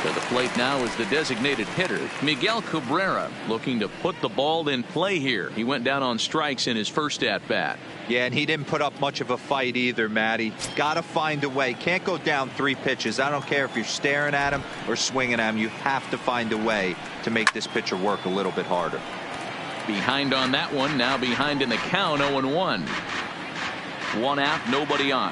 To the plate now is the designated hitter, Miguel Cabrera, looking to put the ball in play here. He went down on strikes in his first at-bat. Yeah, and he didn't put up much of a fight either, Matty. Got to find a way. Can't go down 3 pitches. I don't care if you're staring at him or swinging at him. You have to find a way to make this pitcher work a little bit harder. Behind on that one, now behind in the count, 0-1. 1 out, nobody on.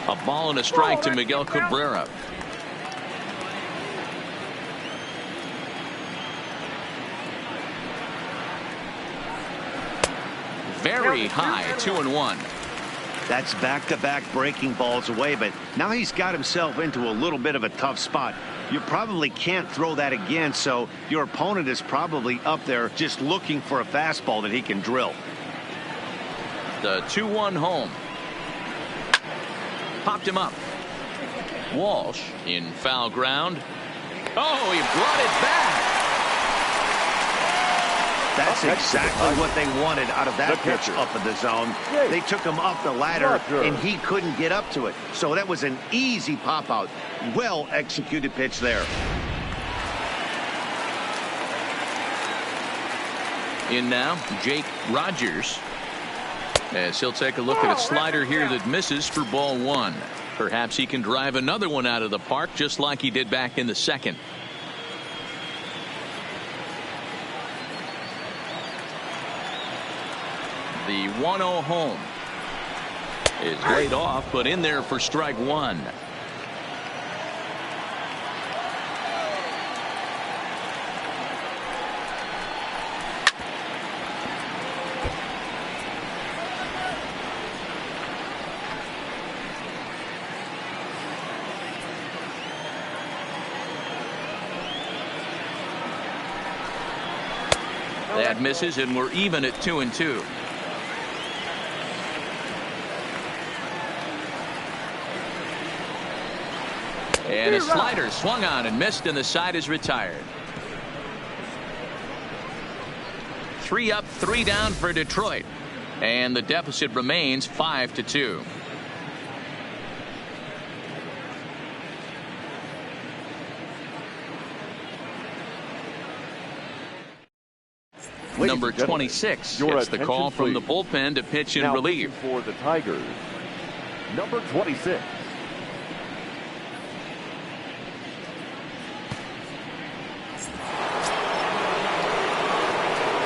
A ball and a strike to Miguel Cabrera. Very high, 2-1. That's back-to-back breaking balls away, but now he's got himself into a little bit of a tough spot. You probably can't throw that again, so your opponent is probably up there just looking for a fastball that he can drill. The 2-1 home. Popped him up. Walsh in foul ground. Oh, he brought it back. That's exactly what they wanted out of that pitch up in the zone. They took him up the ladder, and he couldn't get up to it. So that was an easy pop-out. Well-executed pitch there. In now, Jake Rogers. As he'll take a look at a slider here that misses for ball 1. Perhaps he can drive another one out of the park just like he did back in the second. The 1-0 home is laid off, but in there for strike 1. That misses, and we're even at 2-2. And a slider swung on and missed, and the side is retired. 3 up, 3 down for Detroit, and the deficit remains 5-2. Number 26 gets the call from the bullpen to pitch in relief. For the Tigers, number 26.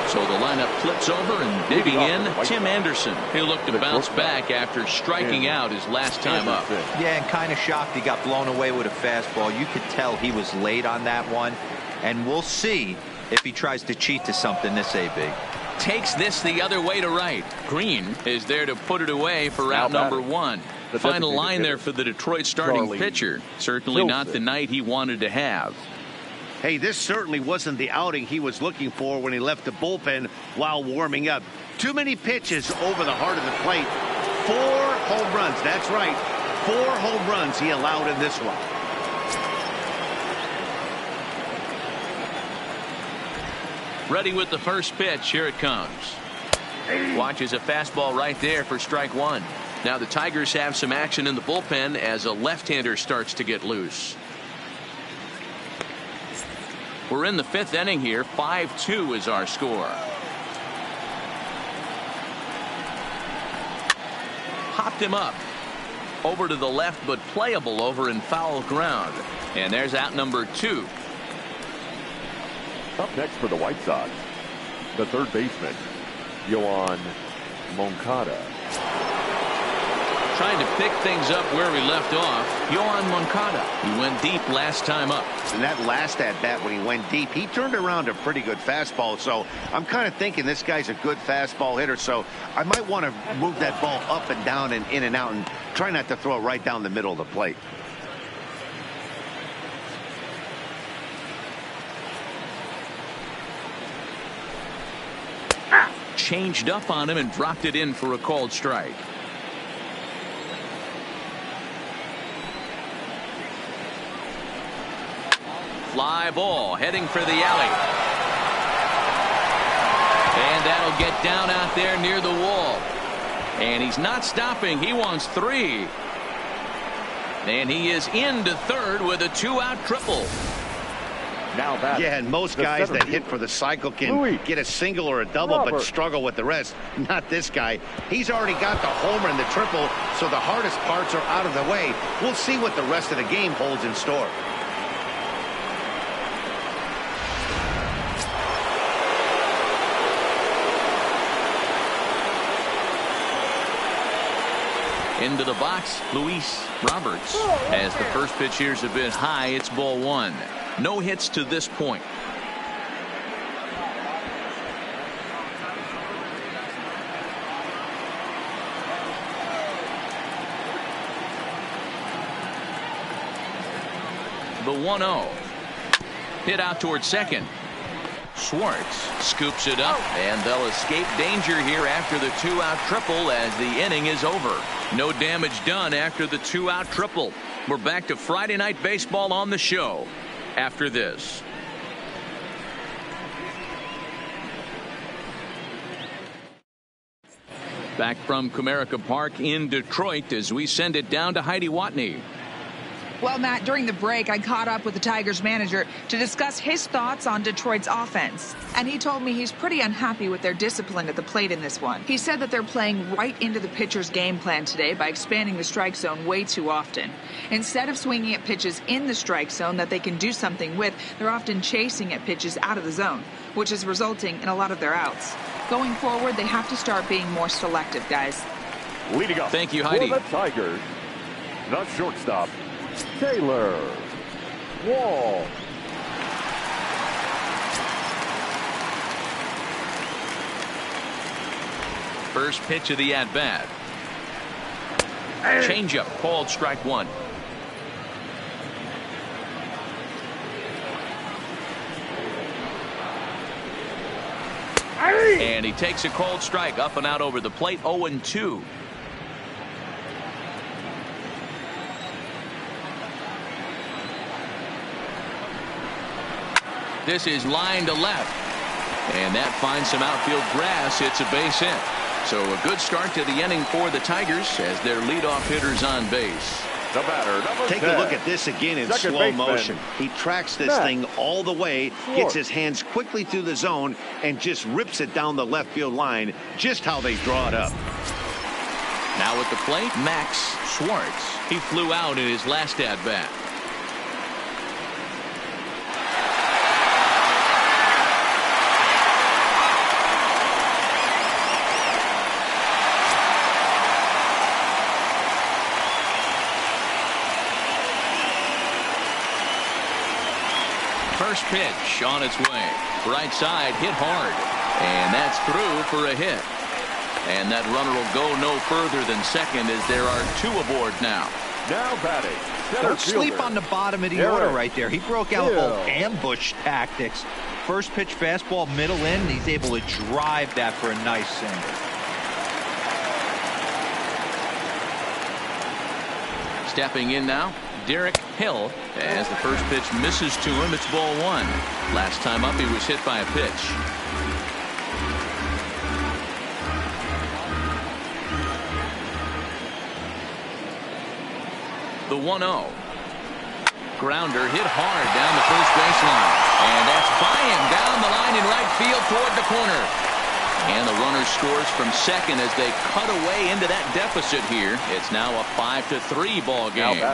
So the lineup flips over and digging in, Tim Anderson. He'll look to bounce back after striking out his last time up. Yeah, and kind of shocked he got blown away with a fastball. You could tell he was late on that one. And we'll see if he tries to cheat to something this AB. Takes this the other way to right. Green is there to put it away for out number 1. The final line there for the Detroit starting pitcher. Certainly not the night he wanted to have. Hey, this certainly wasn't the outing he was looking for when he left the bullpen while warming up. Too many pitches over the heart of the plate. 4 home runs. That's right. 4 home runs he allowed in this one. Ready with the first pitch. Here it comes. Watches a fastball right there for strike 1. Now the Tigers have some action in the bullpen as a left-hander starts to get loose. We're in the 5th inning here. 5-2 is our score. Hopped him up. Over to the left, but playable over in foul ground. And there's out number 2. Up next for the White Sox, the third baseman, Yoan Moncada. Trying to pick things up where we left off. Yoan Moncada. He went deep last time up. And that last at bat when he went deep, he turned around a pretty good fastball. So I'm kind of thinking this guy's a good fastball hitter. So I might want to move that ball up and down and in and out and try not to throw it right down the middle of the plate. Changed up on him and dropped it in for a called strike. Fly ball heading for the alley. And that'll get down out there near the wall. And he's not stopping. He wants 3. And he is into third with a 2-out triple. Now that yeah, and most guys that hit for the cycle can get a single or a double, but struggle with the rest. Not this guy. He's already got the homer and the triple, so the hardest parts are out of the way. We'll see what the rest of the game holds in store. Into the box, Luis Roberts. As the first pitch here's a bit high, it's ball 1. No hits to this point. The 1-0. Hit out towards second. Schwartz scoops it up, and they'll escape danger here after the 2-out triple as the inning is over. No damage done after the 2-out triple. We're back to Friday Night Baseball on the show after this. Back from Comerica Park in Detroit as we send it down to Heidi Watney. Well, Matt, during the break, I caught up with the Tigers manager to discuss his thoughts on Detroit's offense. And he told me he's pretty unhappy with their discipline at the plate in this one. He said that they're playing right into the pitcher's game plan today by expanding the strike zone way too often. Instead of swinging at pitches in the strike zone that they can do something with, they're often chasing at pitches out of the zone, which is resulting in a lot of their outs. Going forward, they have to start being more selective, guys. Leading up. Thank you, Heidi. For the Tigers, the shortstop, Taylor Wall. First pitch of the at-bat. Changeup called strike 1. And he takes a cold strike up and out over the plate. 0-2. This is line to left. And that finds some outfield grass. It's a base hit. So a good start to the inning for the Tigers as their leadoff hitter's on base. The batter, number Take 10. a look at this again in Second slow baseman. motion. He tracks this thing all the way, gets his hands quickly through the zone, and just rips it down the left field line, just how they draw it up. Now at the plate, Max Schwartz. He flew out in his last at-bat. First pitch on its way. Right side, hit hard. And that's through for a hit. And that runner will go no further than second as there are two aboard now. Now batting. Don't sleep on the bottom of the order right there. He broke out ambush tactics. First pitch fastball middle in. He's able to drive that for a nice single. Stepping in now, Derek Hill. As the first pitch misses to him, it's ball one. Last time up, he was hit by a pitch. The 1-0. Grounder hit hard down the first baseline. And that's by him down the line in right field toward the corner. And the runner scores from second as they cut away into that deficit here. It's now a 5-3 ball game.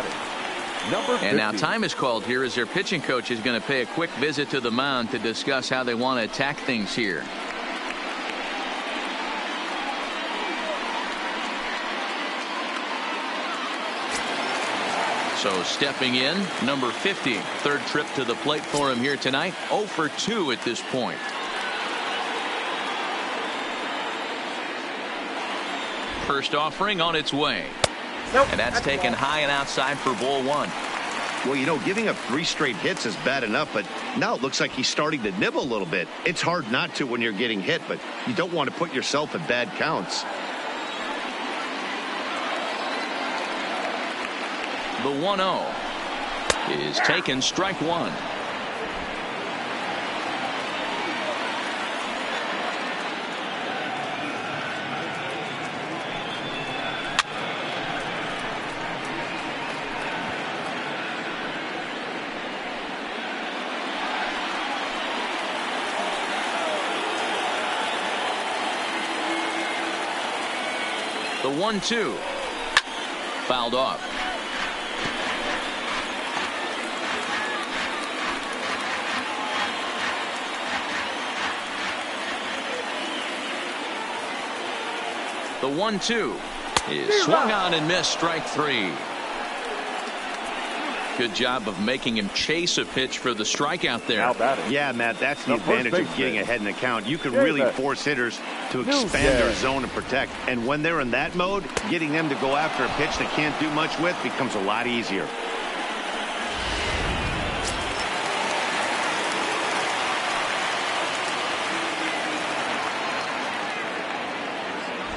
And now time is called here as their pitching coach is going to pay a quick visit to the mound to discuss how they want to attack things here. So stepping in, number 50, third trip to the plate for him here tonight. 0 for 2 at this point. First offering on its way. And that's taken high and outside for ball one. Well, you know, giving up 3 straight hits is bad enough, but now it looks like he's starting to nibble a little bit. It's hard not to when you're getting hit, but you don't want to put yourself in bad counts. The 1-0 is taken, strike one. The 1-2 fouled off. The 1-2 is swung on and missed, strike three. Good job of making him chase a pitch for the strikeout there. Yeah, Matt, that's the advantage of getting ahead in the count. You can really force hitters to expand their zone and protect. And when they're in that mode, getting them to go after a pitch they can't do much with becomes a lot easier.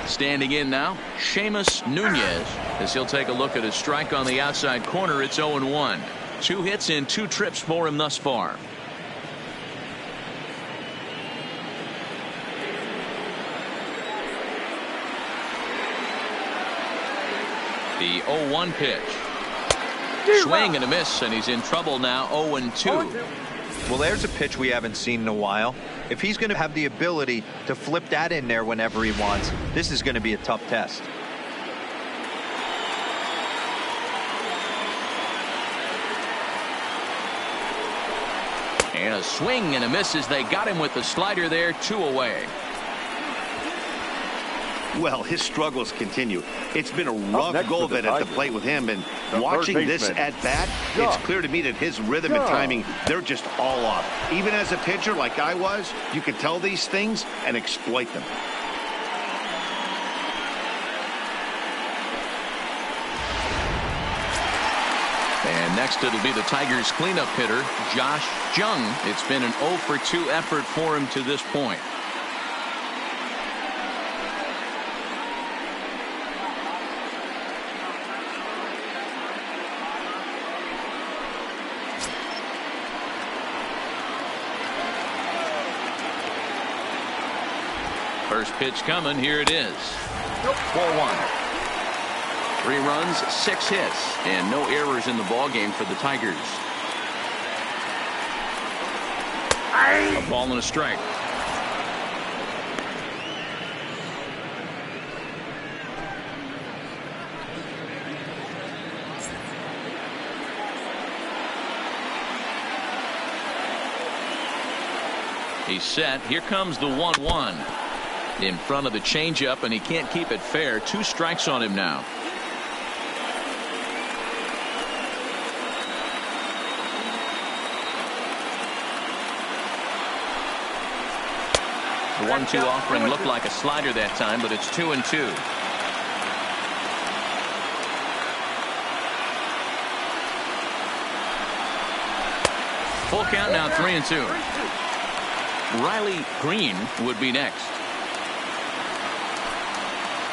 Standing in now, Seamus Nunez, as he'll take a look at his strike on the outside corner. It's 0-1. 2 hits in 2 trips for him thus far. The 0-1 pitch. Swing and a miss, and he's in trouble now. 0-2. Well, there's a pitch we haven't seen in a while. If he's going to have the ability to flip that in there whenever he wants, this is going to be a tough test. And a swing and a miss as they got him with the slider there. 2 away. Well, his struggles continue. It's been a rough go of it at the plate with him, and watching this at bat, it's clear to me that his rhythm and timing, they're just all off. Even as a pitcher like I was, you can tell these things and exploit them. And next it'll be the Tigers cleanup hitter, Josh Jung. It's been an 0 for 2 effort for him to this point. First pitch coming. Here it is. 4-1. 3 runs, 6 hits, and no errors in the ballgame for the Tigers. A ball and a strike. He's set. Here comes the 1-1 in front of the changeup, and he can't keep it fair. 2 strikes on him now. The 1-2 offering looked like a slider that time, but it's 2-2. Full count now, 3-2. Riley Green would be next.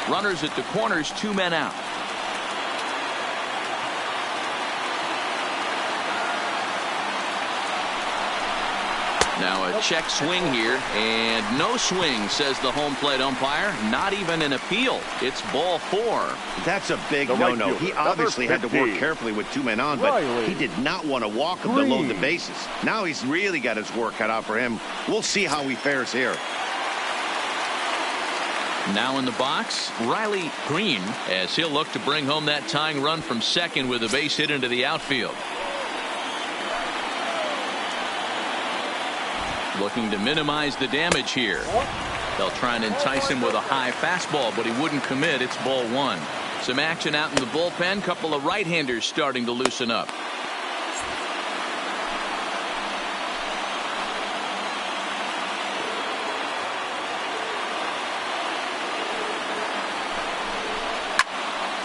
Runners at the corners, 2 men out. Now a check swing here, and no swing, says the home plate umpire. Not even an appeal. It's ball 4. That's a big no-no. He obviously had to work carefully with 2 men on, but he did not want to walk him to load the bases. Now he's really got his work cut out for him. We'll see how he fares here. Now in the box, Riley Green, as he'll look to bring home that tying run from second with a base hit into the outfield. Looking to minimize the damage here. They'll try and entice him with a high fastball, but he wouldn't commit. It's ball 1. Some action out in the bullpen. Couple of right-handers starting to loosen up.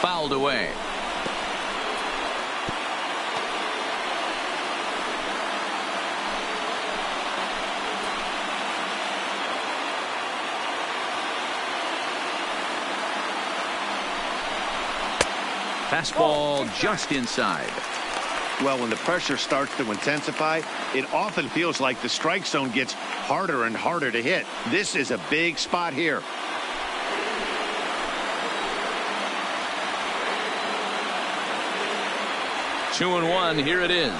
Fouled away. Fastball just inside. Well, when the pressure starts to intensify, it often feels like the strike zone gets harder and harder to hit. This is a big spot here. Two and one. Here it is.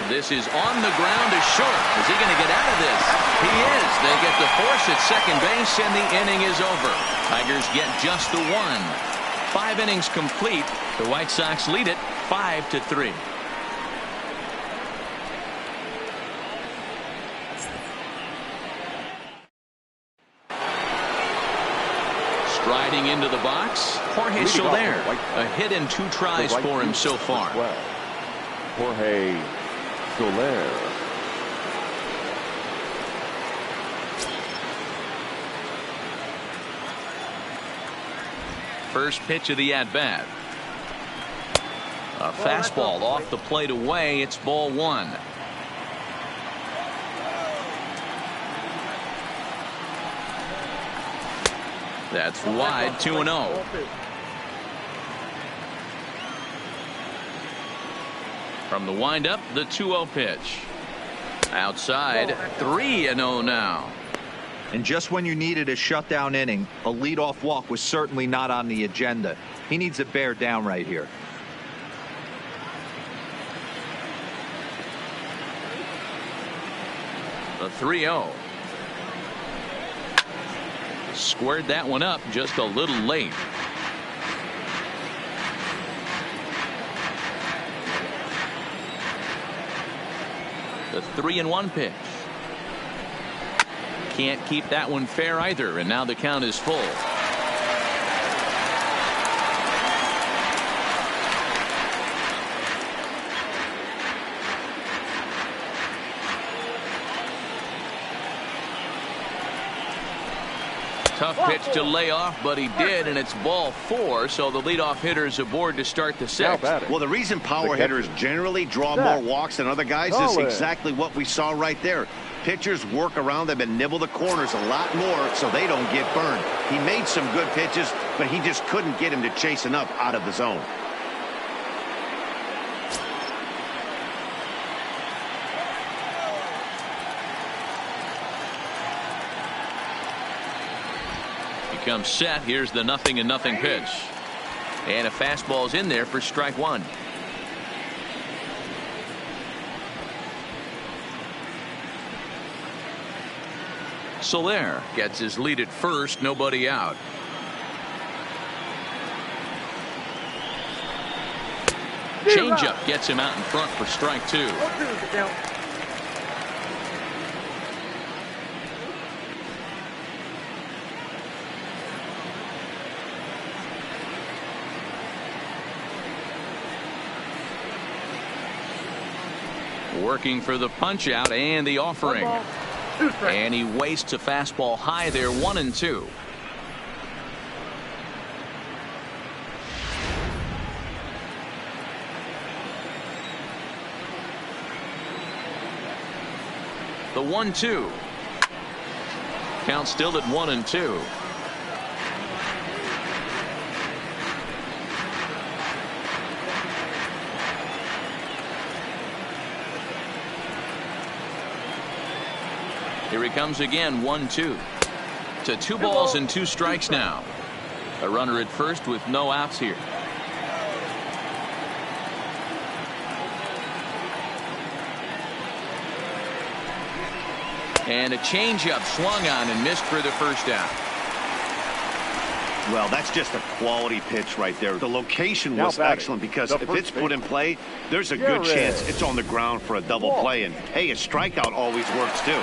This is on the ground to short. Is he going to get out of this? He is. They get the force at second base, and the inning is over. Tigers get just the 1. 5 innings complete. The White Sox lead it 5-3. Striding into the box, Jorge Soler. A hit and 2 tries for him so far. Jorge Soler. First pitch of the at-bat. A fastball off the plate away. It's ball 1. That's wide. 2-0. From the windup, the 2-0 pitch. Outside, 3-0 now. And just when you needed a shutdown inning, a leadoff walk was certainly not on the agenda. He needs to bear down right here. The 3-0. Squared that one up just a little late. The 3-1 pitch. Can't keep that one fair either, and now the count is full. Tough pitch to lay off, but he did, and it's ball 4, so the leadoff hitter is aboard to start the 6th. Well, the reason power hitters generally draw more walks than other guys is exactly what we saw right there. Pitchers work around them and nibble the corners a lot more so they don't get burned. He made some good pitches, but he just couldn't get him to chase enough out of the zone. He comes set. Here's the 0-0 pitch. And a fastball's in there for strike one. Soler gets his lead at first, nobody out. Changeup gets him out in front for strike two. Working for the punch out and the offering. And he wastes a fastball high there, 1-2. The 1-2. Count still at 1-2. Here he comes again, 1-2. To 2 balls and 2 strikes now. A runner at first with no outs here. And a changeup swung on and missed for the first out. Well, that's just a quality pitch right there. The location was excellent because if it's put in play, there's a good chance it's on the ground for a double play. And, hey, a strikeout always works, too.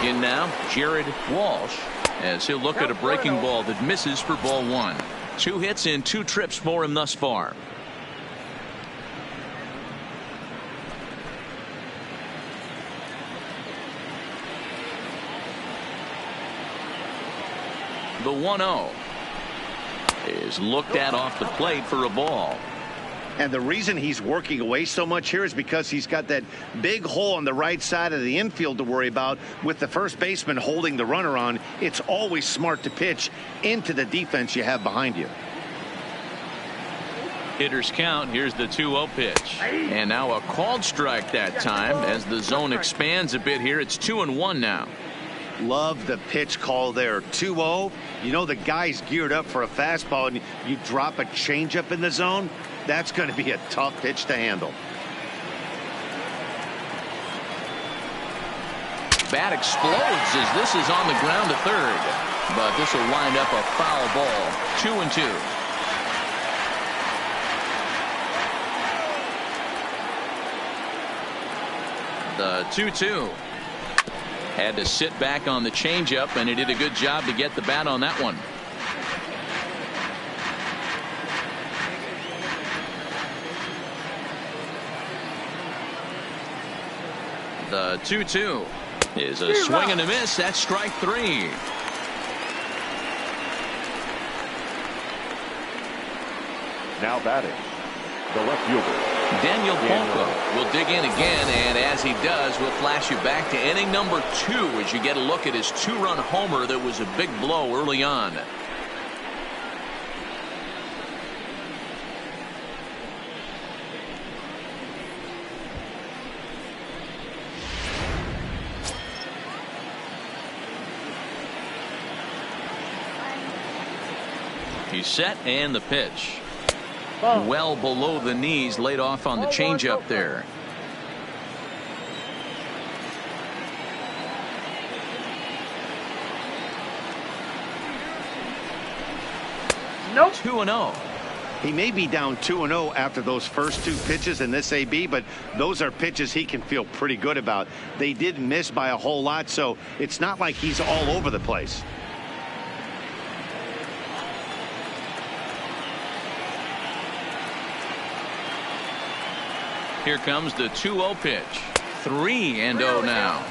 In now, Jared Walsh, as he'll look at a breaking ball that misses for ball 1. 2 hits and 2 trips for him thus far. The 1-0 is looked at off the plate for a ball. And the reason he's working away so much here is because he's got that big hole on the right side of the infield to worry about. With the first baseman holding the runner on, it's always smart to pitch into the defense you have behind you. Hitters count. Here's the 2-0 pitch. And now a called strike that time as the zone expands a bit here. It's 2-1 now. Love the pitch call there. 2-0. You know the guy's geared up for a fastball and you drop a changeup in the zone. That's going to be a tough pitch to handle. Bat explodes as this is on the ground to third. But this will wind up a foul ball. 2-2. The 2-2. Had to sit back on the changeup, and he did a good job to get the bat on that one. The 2-2 is a swing and a miss. That's strike 3. Now batting, the left fielder. Daniel Polko will dig in again, and as he does, we'll flash you back to inning number 2 as you get a look at his 2-run homer that was a big blow early on. He's set and the pitch. Well below the knees, laid off on the changeup there. Nope. 2-0. He may be down 2-0 after those first 2 pitches in this AB, but those are pitches he can feel pretty good about. They did miss by a whole lot, so it's not like he's all over the place. Here comes the 2-0 pitch. 3-0 now.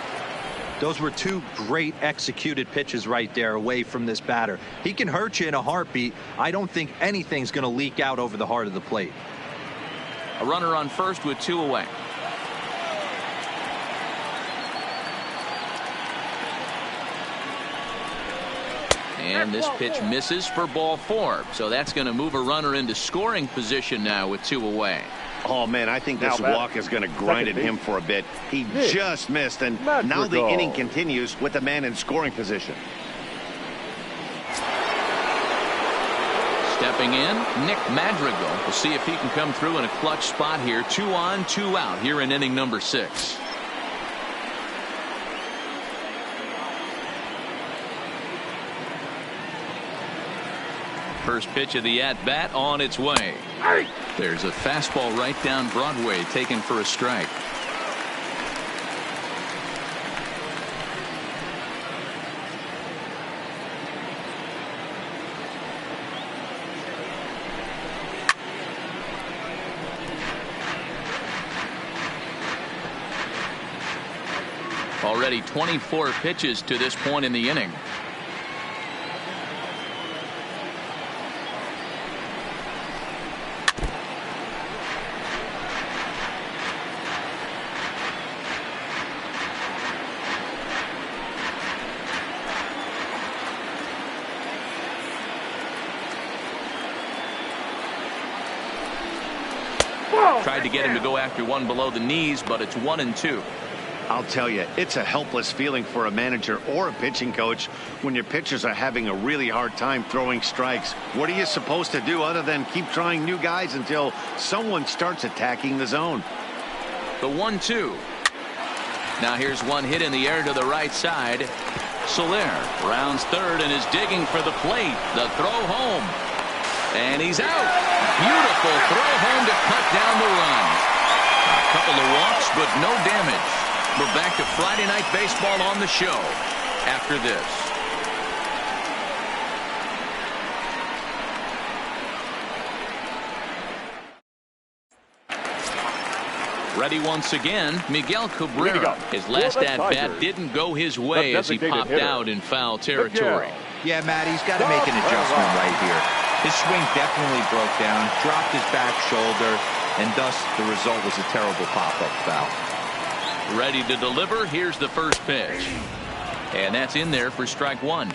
Those were 2 great executed pitches right there away from this batter. He can hurt you in a heartbeat. I don't think anything's going to leak out over the heart of the plate. A runner on first with 2 away. And this pitch misses for ball 4. So that's going to move a runner into scoring position now with 2 away. Oh, man, I think this walk is going to grind at him for a bit. He just missed, and now the inning continues with the man in scoring position. Stepping in, Nick Madrigal. We'll see if he can come through in a clutch spot here. 2 on, 2 out here in inning number 6. First pitch of the at-bat on its way. There's a fastball right down Broadway, taken for a strike. Already 24 pitches to this point in the inning. Tried to get him to go after one below the knees, but it's 1-2. I'll tell you, it's a helpless feeling for a manager or a pitching coach when your pitchers are having a really hard time throwing strikes. What are you supposed to do other than keep trying new guys until someone starts attacking the zone? The 1-2. Now here's one hit in the air to the right side. Soler rounds third and is digging for the plate. The throw home. And he's out. Beautiful throw home to cut down the run. A couple of walks, but no damage. We're back to Friday Night Baseball on the show after this. Ready once again, Miguel Cabrera. His last at-bat didn't go his way as he popped out in foul territory. Yeah, Matt, he's got to make an adjustment right here. His swing definitely broke down, dropped his back shoulder, and thus the result was a terrible pop-up foul. Ready to deliver. Here's the first pitch. And that's in there for strike one.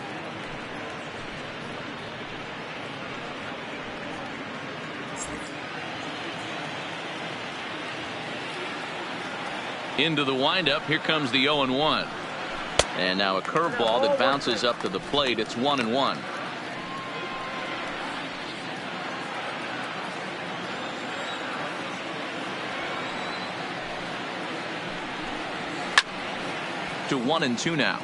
Into the windup. Here comes the 0-1. And now a curveball that bounces up to the plate. It's 1-1. To 1-2 now.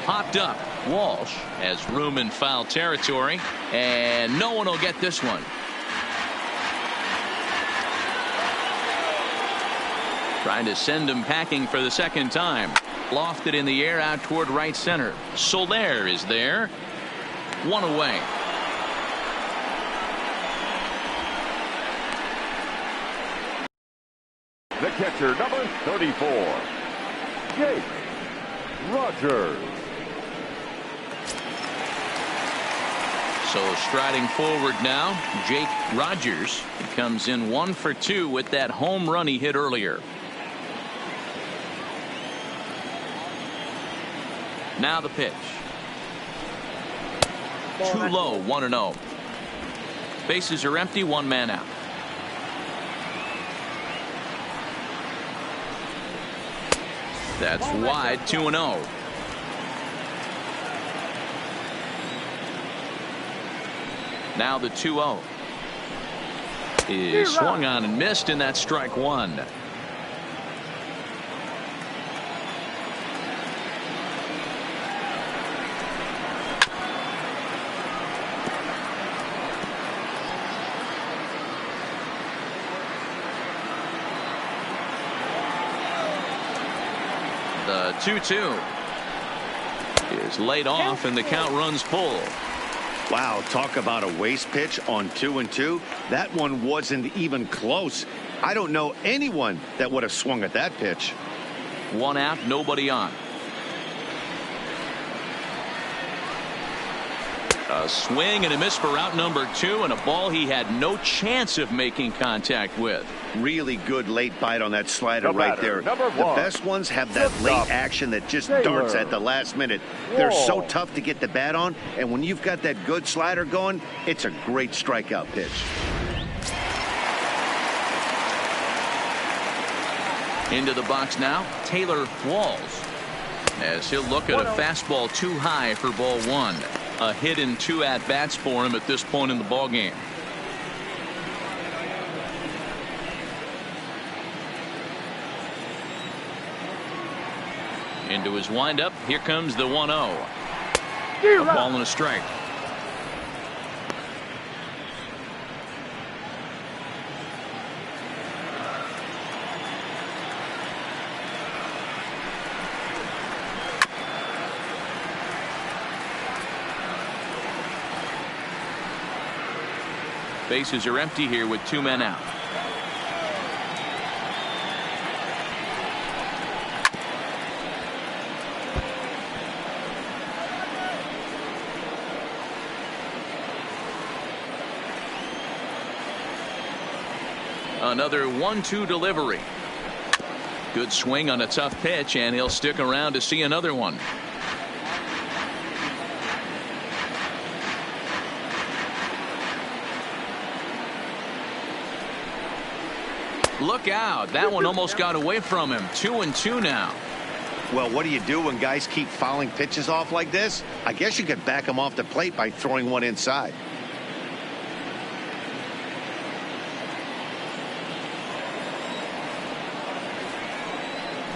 Popped up. Walsh has room in foul territory, and no one will get this one. Trying to send him packing for the second time. Lofted in the air out toward right center. Soler is there. One away. The catcher, number 34, Jake Rogers. So striding forward now, Jake Rogers. He comes in 1 for 2 with that home run he hit earlier. Now the pitch. Too low, 1-0. Bases are empty, 1 man out. That's wide, 2-0. Now the 2-0 is swung on and missed, and that's strike one. The 2-2 is laid off, and the count runs full. Wow, talk about a waste pitch on 2-2. That one wasn't even close. I don't know anyone that would have swung at that pitch. 1 out, nobody on. A swing and a miss for out number 2, and a ball he had no chance of making contact with. Really good late bite on that slider right there. The best ones have that late action that just darts at the last minute. They're so tough to get the bat on, and when you've got that good slider going, it's a great strikeout pitch. Into the box now, Taylor Walls, as he'll look at a fastball too high for ball 1. A hit in 2 at-bats for him at this point in the ballgame. Into his windup, here comes the 1-0. A ball and a strike. Bases are empty here with 2 men out. Another 1-2 delivery. Good swing on a tough pitch, and he'll stick around to see another one. Look out. That one almost got away from him. 2-2 now. Well, what do you do when guys keep fouling pitches off like this? I guess you could back them off the plate by throwing one inside.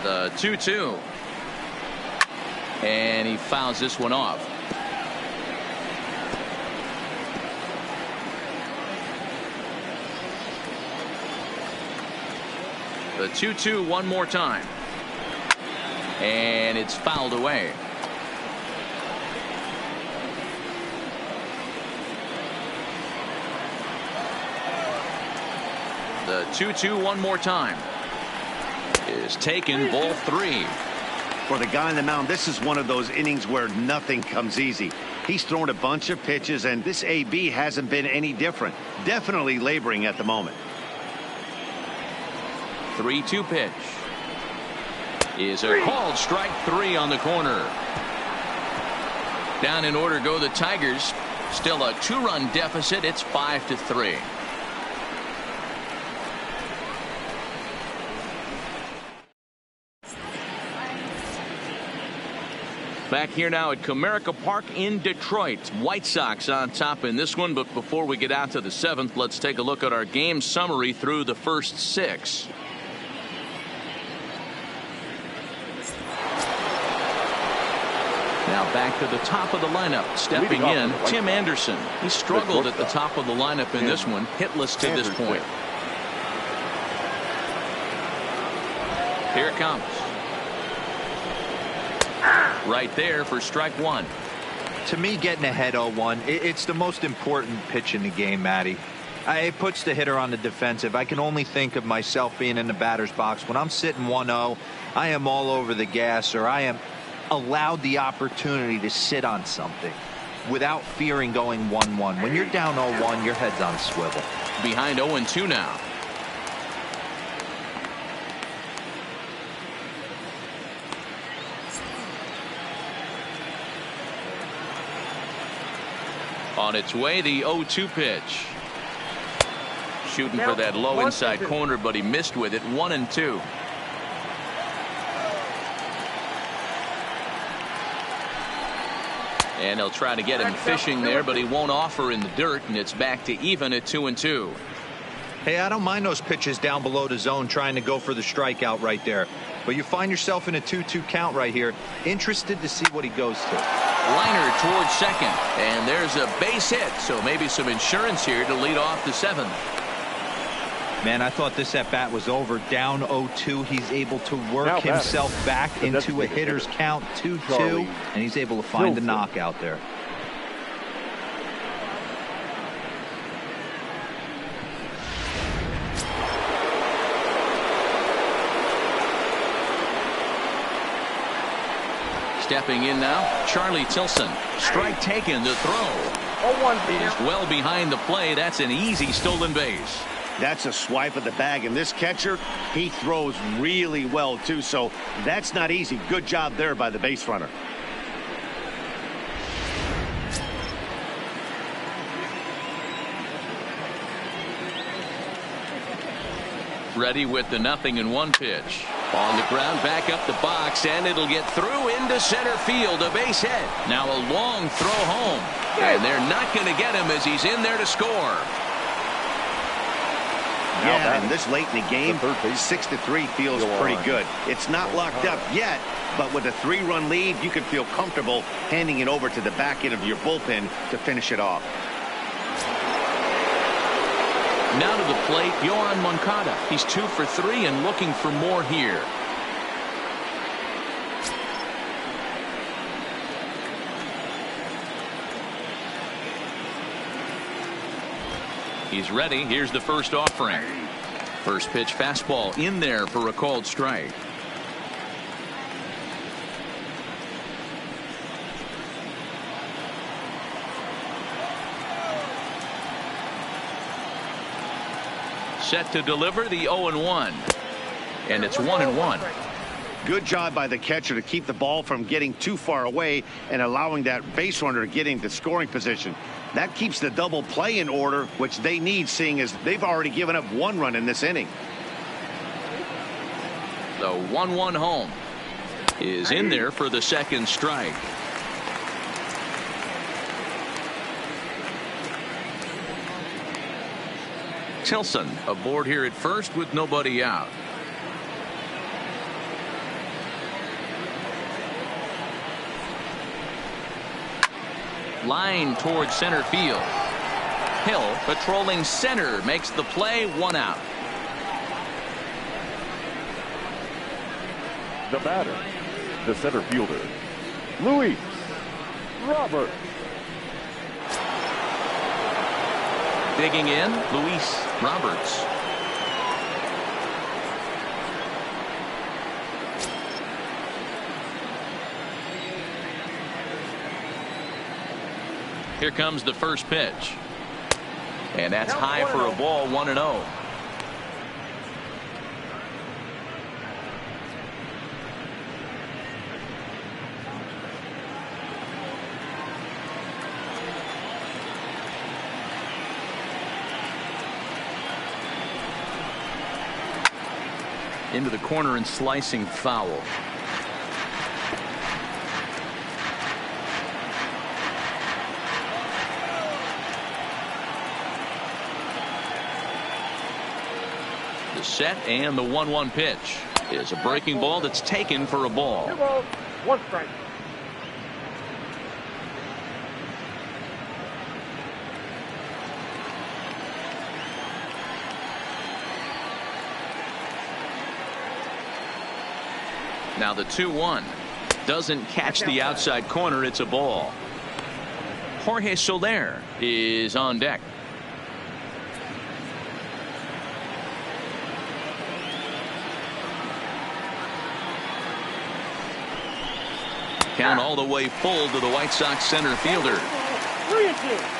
The 2-2. And he fouls this one off. The 2-2 one more time. And it's fouled away. The 2-2 one more time. Is taken, ball 3. For the guy on the mound, this is one of those innings where nothing comes easy. He's thrown a bunch of pitches, and this AB hasn't been any different. Definitely laboring at the moment. 3-2 pitch is a called strike 3 on the corner. Down in order go the Tigers. Still a 2-run deficit. It's 5-3. Back here now at Comerica Park in Detroit. White Sox on top in this one, but before we get out to the 7th, let's take a look at our game summary through the first 6. Now back to the top of the lineup. Stepping in, Tim Anderson. He struggled at the top of the lineup in this one, hitless to this point. Here it comes. Right there for strike 1. To me, getting ahead 0-1, it's the most important pitch in the game, Matty. It puts the hitter on the defensive. I can only think of myself being in the batter's box. When I'm sitting 1-0, I am all over the gas, or I am allowed the opportunity to sit on something without fearing going 1-1. When you're down 0-1, your head's on a swivel. Behind 0-2 now. On its way, the 0-2 pitch. Shooting for that low inside corner, but he missed with it. 1-2. And he'll try to get him fishing there, but he won't offer in the dirt, and it's back to even at 2-2. Hey, I don't mind those pitches down below the zone trying to go for the strikeout right there. But you find yourself in a 2-2 count right here. Interested to see what he goes to. Liner towards second, and there's a base hit, so maybe some insurance here to lead off the 7th. Man, I thought this at-bat was over. Down 0-2, he's able to work himself back into a hitter's count, 2-2, and he's able to find the knockout there. Stepping in now, Charlie Tilson. Strike taken to throw. He's well behind the play. That's an easy stolen base. That's a swipe of the bag, and this catcher, he throws really well too, so that's not easy. Good job there by the base runner. Ready with the 0-1 pitch. On the ground, back up the box, and it'll get through into center field. A base hit. Now a long throw home. And they're not going to get him as he's in there to score. Yeah, and this late in the game, 6-3 feels pretty good. It's not locked up yet, but with a 3-run lead, you can feel comfortable handing it over to the back end of your bullpen to finish it off. Now to the plate, Yohan Moncada. He's 2 for 3 and looking for more here. He's ready. Here's the first offering. First pitch fastball in there for a called strike. Set to deliver the 0-1. And it's 1-1. Good job by the catcher to keep the ball from getting too far away and allowing that base runner to get into scoring position. That keeps the double play in order, which they need, seeing as they've already given up 1 run in this inning. The 1-1 home is in there for the second strike. Tilson aboard here at first with nobody out. Line towards center field. Hill patrolling center makes the play. 1 out. The batter, the center fielder, Luis Robert. Digging in, Luis Roberts. Here comes the first pitch. And that's high for a ball. 1-0. Into the corner and slicing foul. The set and the 1-1 pitch is a breaking ball that's taken for a ball. 1 strike. Now the 2-1 doesn't catch the outside corner. It's a ball. Jorge Soler is on deck. Count all the way full to the White Sox center fielder. 3-2.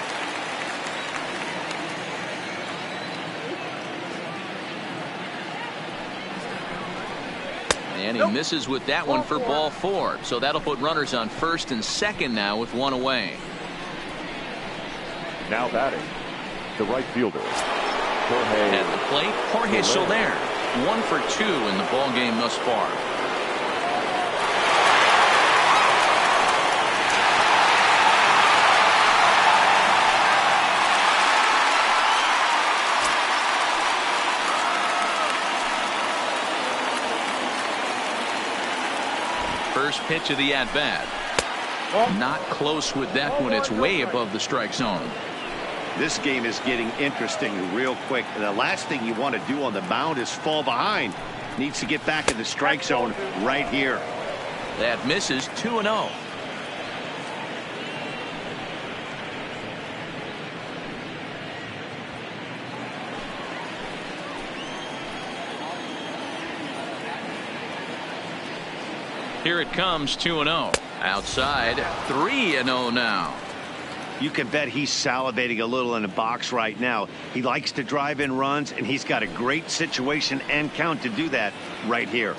And he misses with that one for ball 4. So that'll put runners on first and second now with 1 away. Now batting, the right fielder, Jorge. At the plate, Jorge Soler. 1 for 2 in the ball game thus far. First pitch of the at-bat. Not close with that one. It's way above the strike zone. This game is getting interesting real quick. The last thing you want to do on the mound is fall behind. Needs to get back in the strike zone right here. That misses. 2-0. Here it comes. 2-0. Outside, 3-0 now. You can bet he's salivating a little in the box right now. He likes to drive in runs, and he's got a great situation and count to do that right here.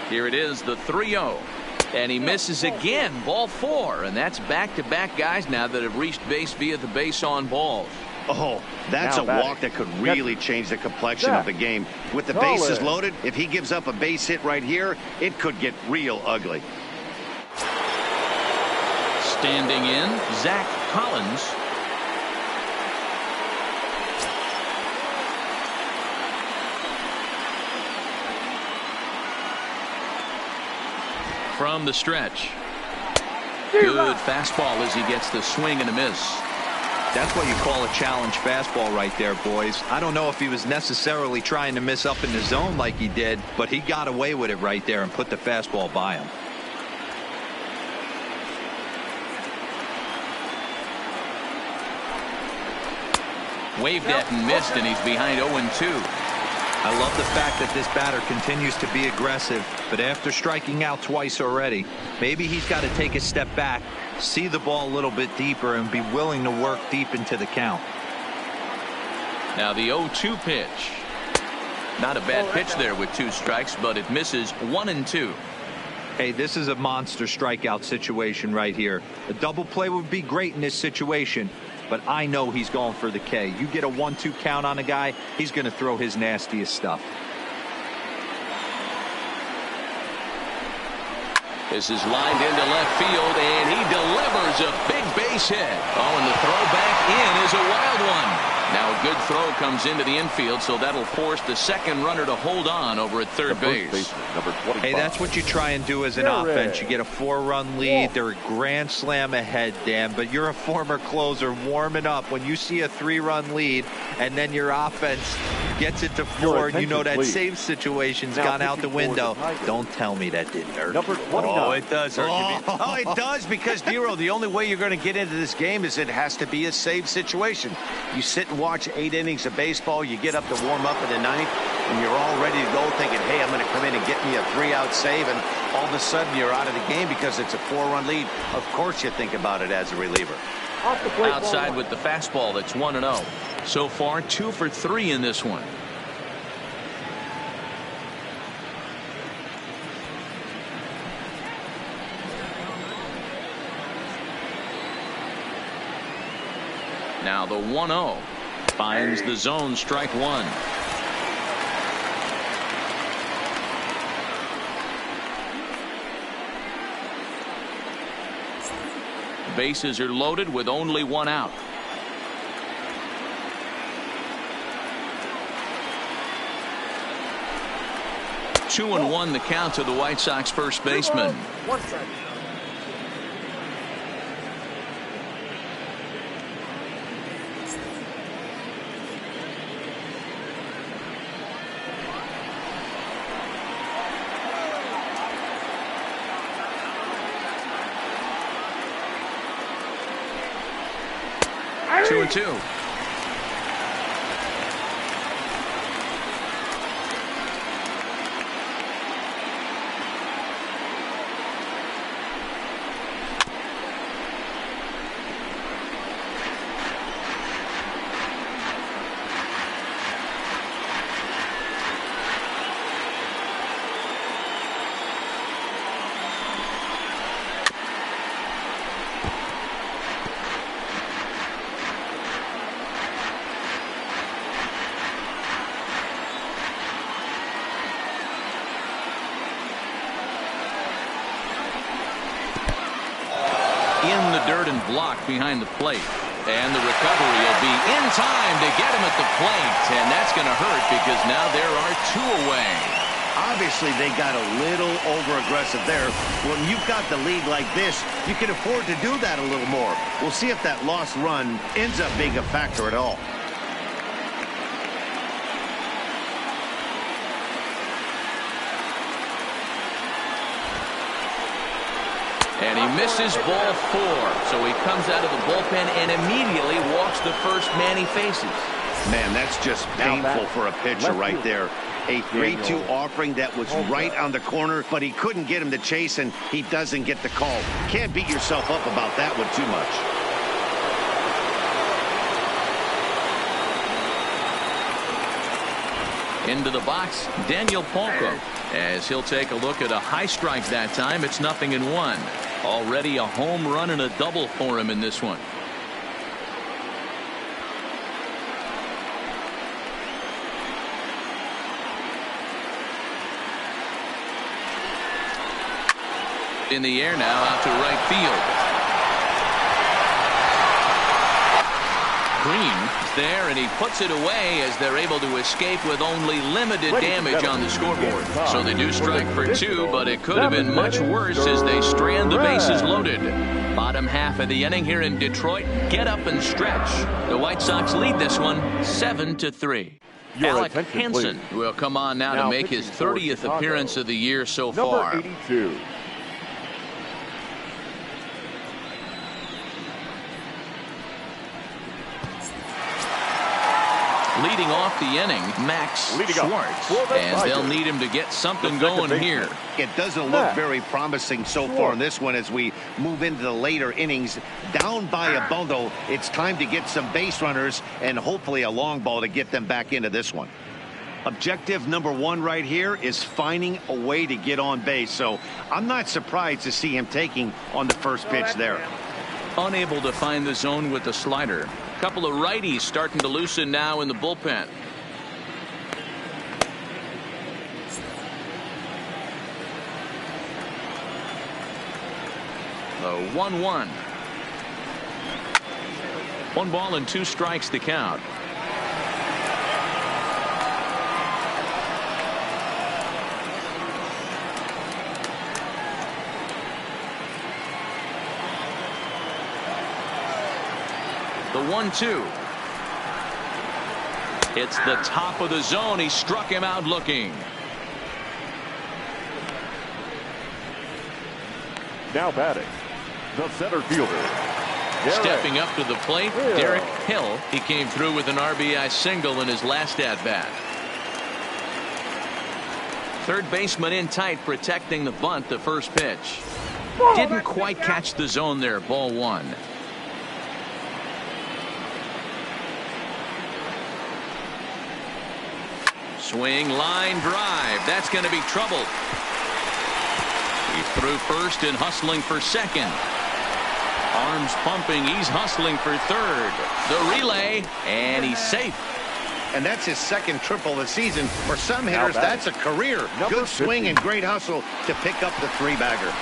Here it is, the 3-0. And he misses again, ball 4. And that's back-to-back guys now that have reached base via the base on balls. Oh, that's a walk that could really change the complexion of the game. With the bases loaded, if he gives up a base hit right here, it could get real ugly. Standing in, Zach Collins. From the stretch. Good fastball as he gets the swing and a miss. That's what you call a challenge fastball right there, boys. I don't know if he was necessarily trying to miss up in the zone like he did, but he got away with it right there and put the fastball by him. Waved at and missed, and he's behind 0-2. I love the fact that this batter continues to be aggressive, but after striking out twice already, maybe he's got to take a step back, see the ball a little bit deeper, and be willing to work deep into the count. Now the 0-2 pitch. Not a bad pitch there with 2 strikes, but it misses 1-2. Hey, this is a monster strikeout situation right here. A double play would be great in this situation, but I know he's going for the K. You get a 1-2 count on a guy, he's going to throw his nastiest stuff. This is lined into left field, and he delivers a big base hit. Oh, and the throw back in is a wild one. Now a good throw comes into the infield, so that'll force the second runner to hold on over at third base. Hey, that's what you try and do as an offense. You get a 4-run lead. They're a grand slam ahead, Dan, but you're a former closer warming up. When you see a 3-run lead and then your offense gets it to 4, and you know that save situation's gone out the window. Don't tell me that didn't hurt. Oh, it does hurt you. Oh, it does, because, Dero, the only way you're going to get into this game is it has to be a save situation. You sit and watch 8 innings of baseball, you get up to warm up in the 9th, and you're all ready to go thinking, hey, I'm going to come in and get me a 3-out save, and all of a sudden you're out of the game because it's a 4-run lead. Of course you think about it as a reliever. Outside with the fastball, that's 1-0. So far, 2 for 3 in this one. Now the 1-0 finds the zone, strike 1. Bases are loaded with only 1 out. Two and 1 the count to the White Sox first baseman. Two and 2. In the dirt and blocked behind the plate, and the recovery will be in time to get him at the plate, and that's going to hurt because now there are 2 away. Obviously they got a little over aggressive there. When you've got the lead like this, you can afford to do that a little more. We'll see if that lost run ends up being a factor at all. And he misses ball 4, so he comes out of the bullpen and immediately walks the first man he faces. Man, that's just painful for a pitcher right there. A 3-2 offering that was right on the corner, but he couldn't get him to chase, and he doesn't get the call. Can't beat yourself up about that one too much. Into the box, Daniel Polko, as he'll take a look at a high strike that time. It's 0-1. Already a home run and a double for him in this one. In the air now, out to right field. Green is there, and he puts it away as they're able to escape with only limited damage on the scoreboard. So they do strike for 2, but it could have been much worse as they strand the bases loaded. Bottom half of the inning here in Detroit. Get up and stretch. The White Sox lead this one 7-3. Alec Hansen will come on now to make his 30th appearance of the year so far. Number 82. Leading off the inning, Max Schwartz, and they'll need him to get something going here. It doesn't look very promising so far in this one as we move into the later innings. Down by a bundle, it's time to get some base runners and hopefully a long ball to get them back into this one. Objective number 1 right here is finding a way to get on base, so I'm not surprised to see him taking on the first pitch there. Unable to find the zone with the slider. Couple of righties starting to loosen now in the bullpen. The 1-1. 1 ball and 2 strikes to count. The 1-2. It's the top of the zone. He struck him out looking. Now batting, the center fielder. Stepping up to the plate, Derek Hill. He came through with an RBI single in his last at-bat. Third baseman in tight, protecting the bunt. The first pitch didn't quite catch the zone there. Ball 1. Swing, line drive. That's going to be trouble. He's through first and hustling for second. Arms pumping. He's hustling for third. The relay, and he's safe. And that's his second triple of the season. For some hitters, that's a career. Good swing and great hustle to pick up the 3-bagger.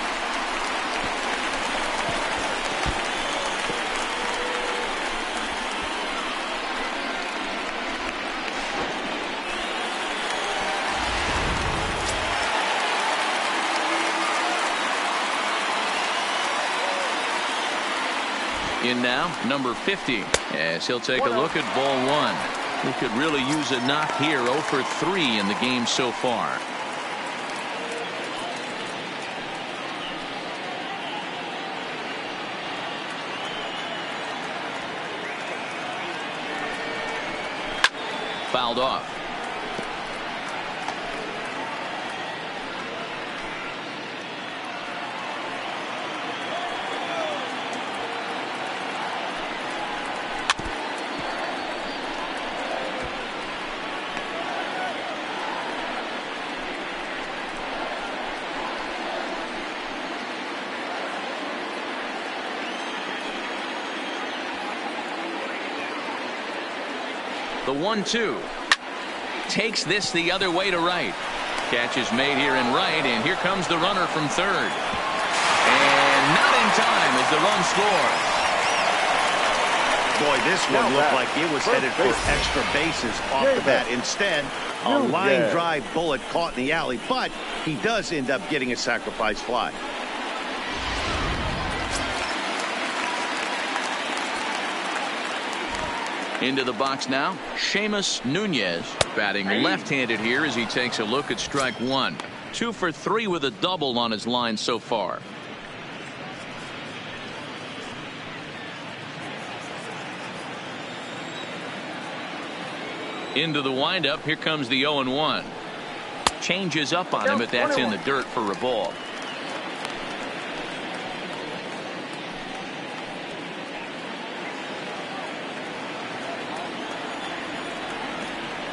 In now, number 50, as he'll take a look at ball 1. He could really use a knock here. 0 for 3 in the game so far. Fouled off. The 1-2 takes this the other way to right. Catch is made here in right, and here comes the runner from third. And not in time as the run scores. Boy, this one looked like it was headed for extra bases off the bat. Instead, a line drive bullet caught in the alley, but he does end up getting a sacrifice fly. Into the box now, Seamus Nunez, batting left-handed here as he takes a look at strike 1. 2 for 3 with a double on his line so far. Into the windup, here comes the 0-1. changes up on him, but that's in the dirt for a ball.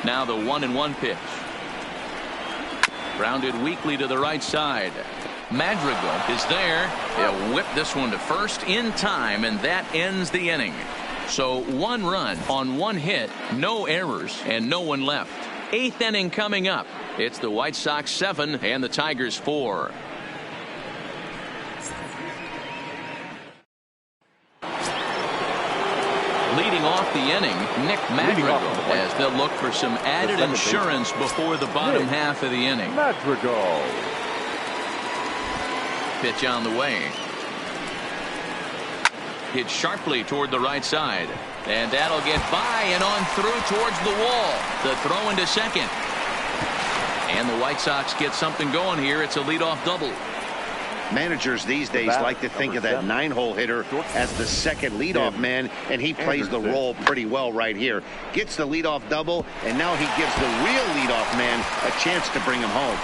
Now the 1-1 pitch. Grounded weakly to the right side. Madrigal is there. He'll whip this one to first in time, and that ends the inning. So 1 run on 1 hit, no errors, and no one left. 8th inning coming up. It's the White Sox 7 and the Tigers 4. Leading off the inning, Nick Madrigal, as they'll look for some added insurance before the bottom half of the inning. Madrigal. Pitch on the way. Hit sharply toward the right side. And that'll get by and on through towards the wall. The throw into second. And the White Sox get something going here. It's a leadoff double. Managers these days like to think of that 9-hole hitter as the second leadoff man, and he plays the role pretty well right here. Gets the leadoff double, and now he gives the real leadoff man a chance to bring him home.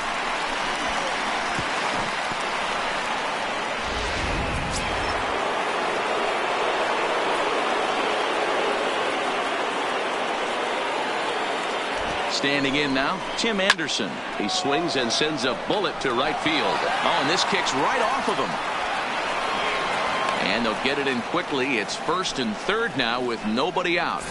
Standing in now, Tim Anderson. He swings and sends a bullet to right field. Oh, and this kicks right off of him. And they'll get it in quickly. It's 1st and 3rd now with nobody out.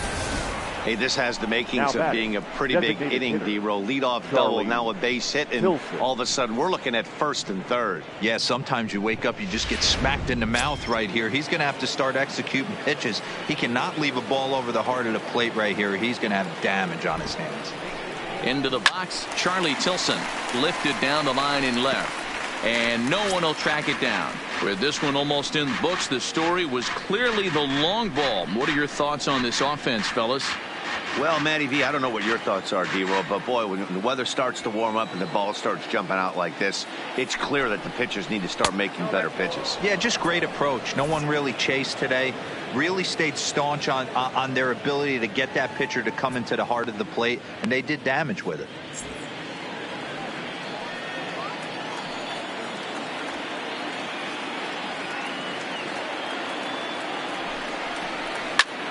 Hey, this has the makings of being a pretty big inning, D-Roll. Leadoff double, now a base hit, and all of a sudden we're looking at 1st and 3rd. Yeah, sometimes you wake up, you just get smacked in the mouth right here. He's going to have to start executing pitches. He cannot leave a ball over the heart of the plate right here. He's going to have damage on his hands. Into the box, Charlie Tilson lifted down the line in left. And no one will track it down. With this one almost in the books, the story was clearly the long ball. What are your thoughts on this offense, fellas? Well, Matty V, I don't know what your thoughts are, D-Roll, but boy, when the weather starts to warm up and the ball starts jumping out like this, it's clear that the pitchers need to start making better pitches. Yeah, just great approach. No one really chased today. Really stayed staunch on their ability to get that pitcher to come into the heart of the plate, and they did damage with it.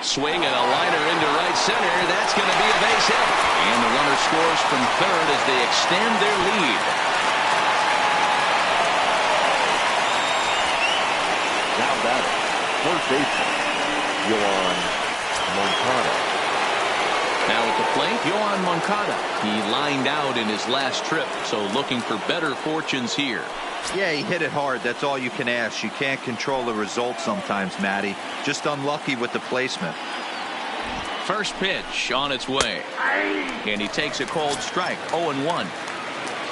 Swing and a liner into right center. That's going to be a base hit. And the runner scores from 3rd as they extend their lead. Now batting, first baseman, Yoan Moncada. Now at the plate, Yoan Moncada. He lined out in his last trip, so looking for better fortunes here. Yeah, he hit it hard. That's all you can ask. You can't control the result sometimes, Matty. Just unlucky with the placement. First pitch on its way. And he takes a cold strike, 0-1.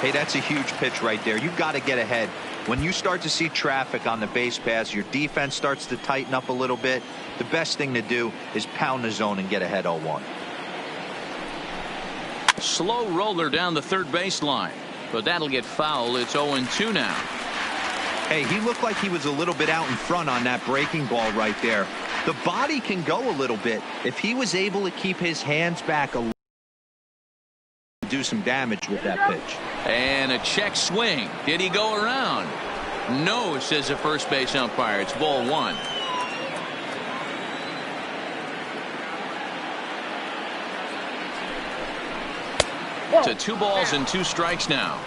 Hey, that's a huge pitch right there. You've got to get ahead. When you start to see traffic on the base paths, your defense starts to tighten up a little bit. The best thing to do is pound the zone and get ahead 0-1. Slow roller down the third baseline. But that'll get foul. It's 0-2 now. Hey, he looked like he was a little bit out in front on that breaking ball right there. The body can go a little bit. If he was able to keep his hands back a little, do some damage with that pitch. And a check swing. Did he go around? No, says the first base umpire. It's ball 1. To 2 balls and 2 strikes now.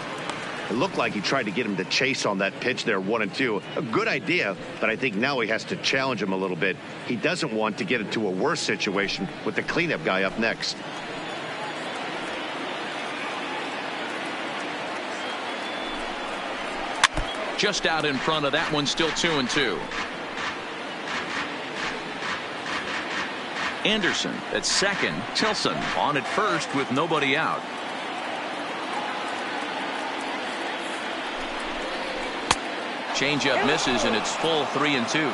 It looked like he tried to get him to chase on that pitch there, 1-2. A good idea, but I think now he has to challenge him a little bit. He doesn't want to get into a worse situation with the cleanup guy up next. Just out in front of that one, still 2-2. Anderson at second. Tilson on at first with nobody out. Changeup misses, and it's full 3-2.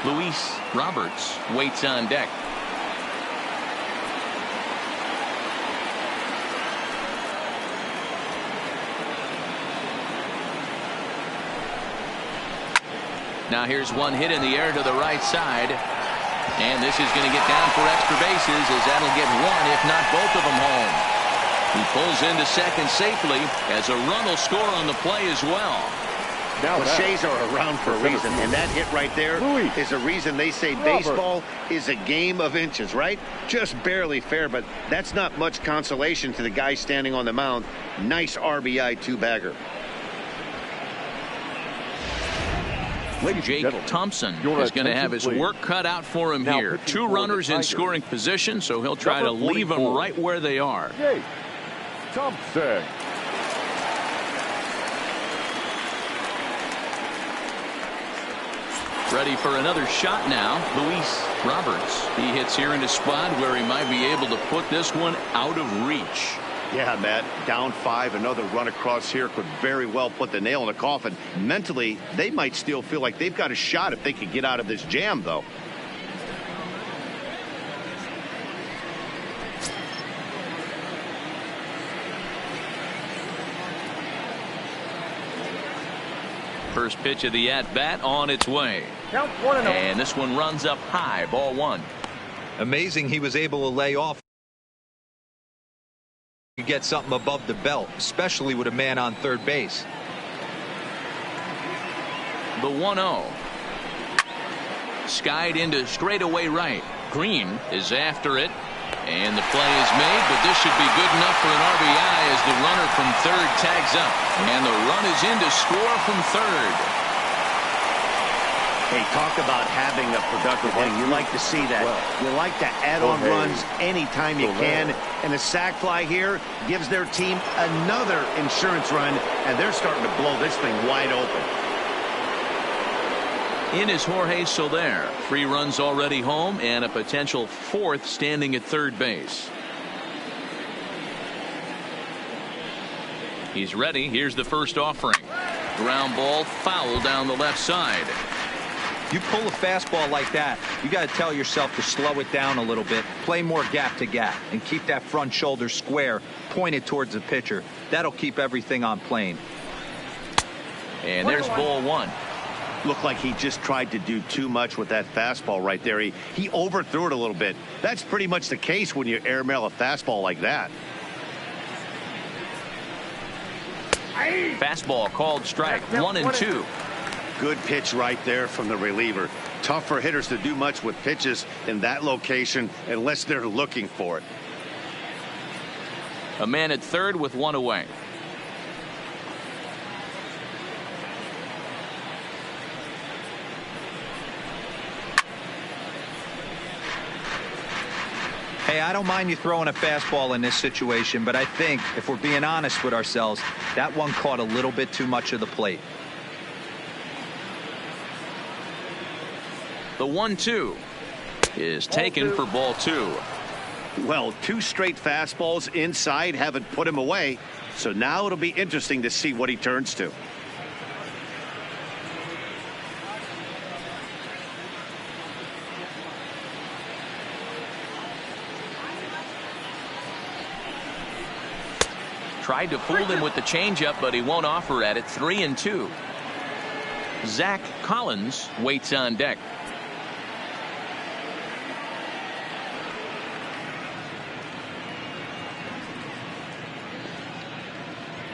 Luis Roberts waits on deck. Now here's one hit in the air to the right side. And this is going to get down for extra bases, as that'll get one, if not both of them, home. He pulls into second safely as a run will score on the play as well. Cliches are around for a reason, and that hit right there is a reason they say baseball is a game of inches, right? Just barely fair, but that's not much consolation to the guy standing on the mound. Nice RBI two-bagger. Jake Thompson is going to have his work cut out for him here. 2 runners in scoring position, so he'll try to leave them right where they are. Jake Thompson. Ready for another shot now. Luis Roberts. He hits here in a spot where he might be able to put this one out of reach. Yeah, Matt, down 5, another run across here could very well put the nail in the coffin. Mentally, they might still feel like they've got a shot if they could get out of this jam, though. First pitch of the at-bat on its way. And this one runs up high, ball 1. Amazing he was able to lay off. You get something above the belt, especially with a man on third base. The 1-0. Skied into straightaway right. Green is after it. And the play is made, but this should be good enough for an RBI as the runner from third tags up. And the run is in to score from third. Hey, talk about having a productive inning. You like to see that. You like to add on runs anytime you can. And a sac fly here gives their team another insurance run, and they're starting to blow this thing wide open. In is Jorge Soler. 3 runs already home and a potential 4th standing at third base. He's ready. Here's the first offering. Ground ball foul down the left side. You pull a fastball like that, you got to tell yourself to slow it down a little bit, play more gap to gap, and keep that front shoulder square pointed towards the pitcher. That'll keep everything on plane. And there's ball 1. Looked like he just tried to do too much with that fastball right there. He overthrew it a little bit. That's pretty much the case when you airmail a fastball like that. Fastball called strike. 1-2. Good pitch right there from the reliever. Tough for hitters to do much with pitches in that location unless they're looking for it. A man at third with 1 away. Hey, I don't mind you throwing a fastball in this situation, but I think if we're being honest with ourselves, that one caught a little bit too much of the plate. The 1-2 is taken for ball 2. Well, 2 straight fastballs inside haven't put him away, so now it'll be interesting to see what he turns to. Tried to fool him with the changeup, but he won't offer at it. 3-2. Zach Collins waits on deck.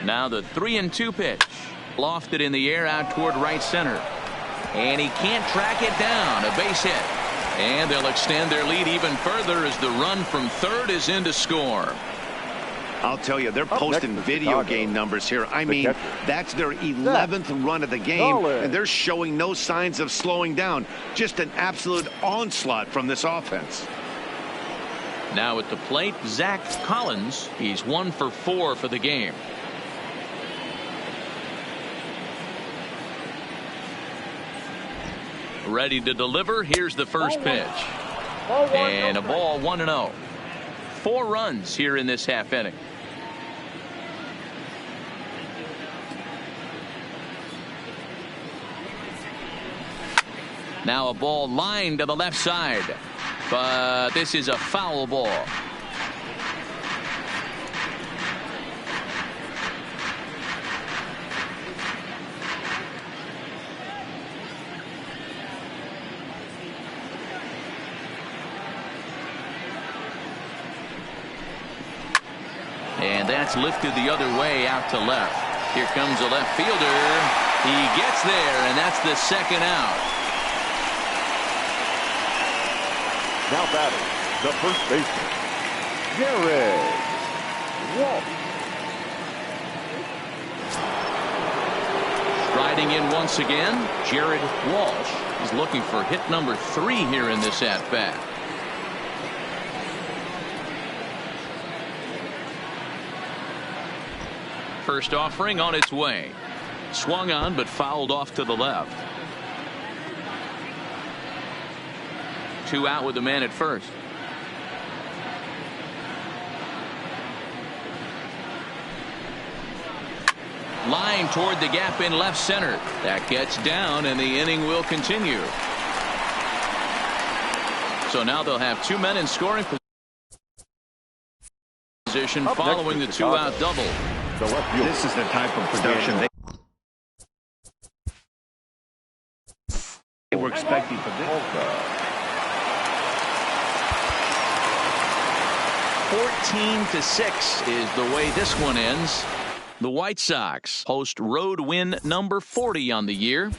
Now the 3-2 pitch. Lofted in the air out toward right center. And he can't track it down. A base hit. And they'll extend their lead even further as the run from third is in to score. I'll tell you, they're posting video game numbers here. I mean, that's their 11th run of the game, and they're showing no signs of slowing down. Just an absolute onslaught from this offense. Now at the plate, Zach Collins. He's 1 for 4 for the game. Ready to deliver. Here's the first pitch. And a ball 1-0. 4 runs here in this half inning. Now a ball lined to the left side, but this is a foul ball. And that's lifted the other way out to left. Here comes a left fielder. He gets there, and that's the second out. Now batting, the first baseman, Jared Walsh. Striding in once again, Jared Walsh is looking for hit number 3 here in this at-bat. First offering on its way. Swung on but fouled off to the left. 2 out with the man at first. Line toward the gap in left center. That gets down and the inning will continue. So now they'll have 2 men in scoring position following the 2-out double. This is the type of production they were expecting from this. 14-6 is the way this one ends. The White Sox post road win number 40 on the year.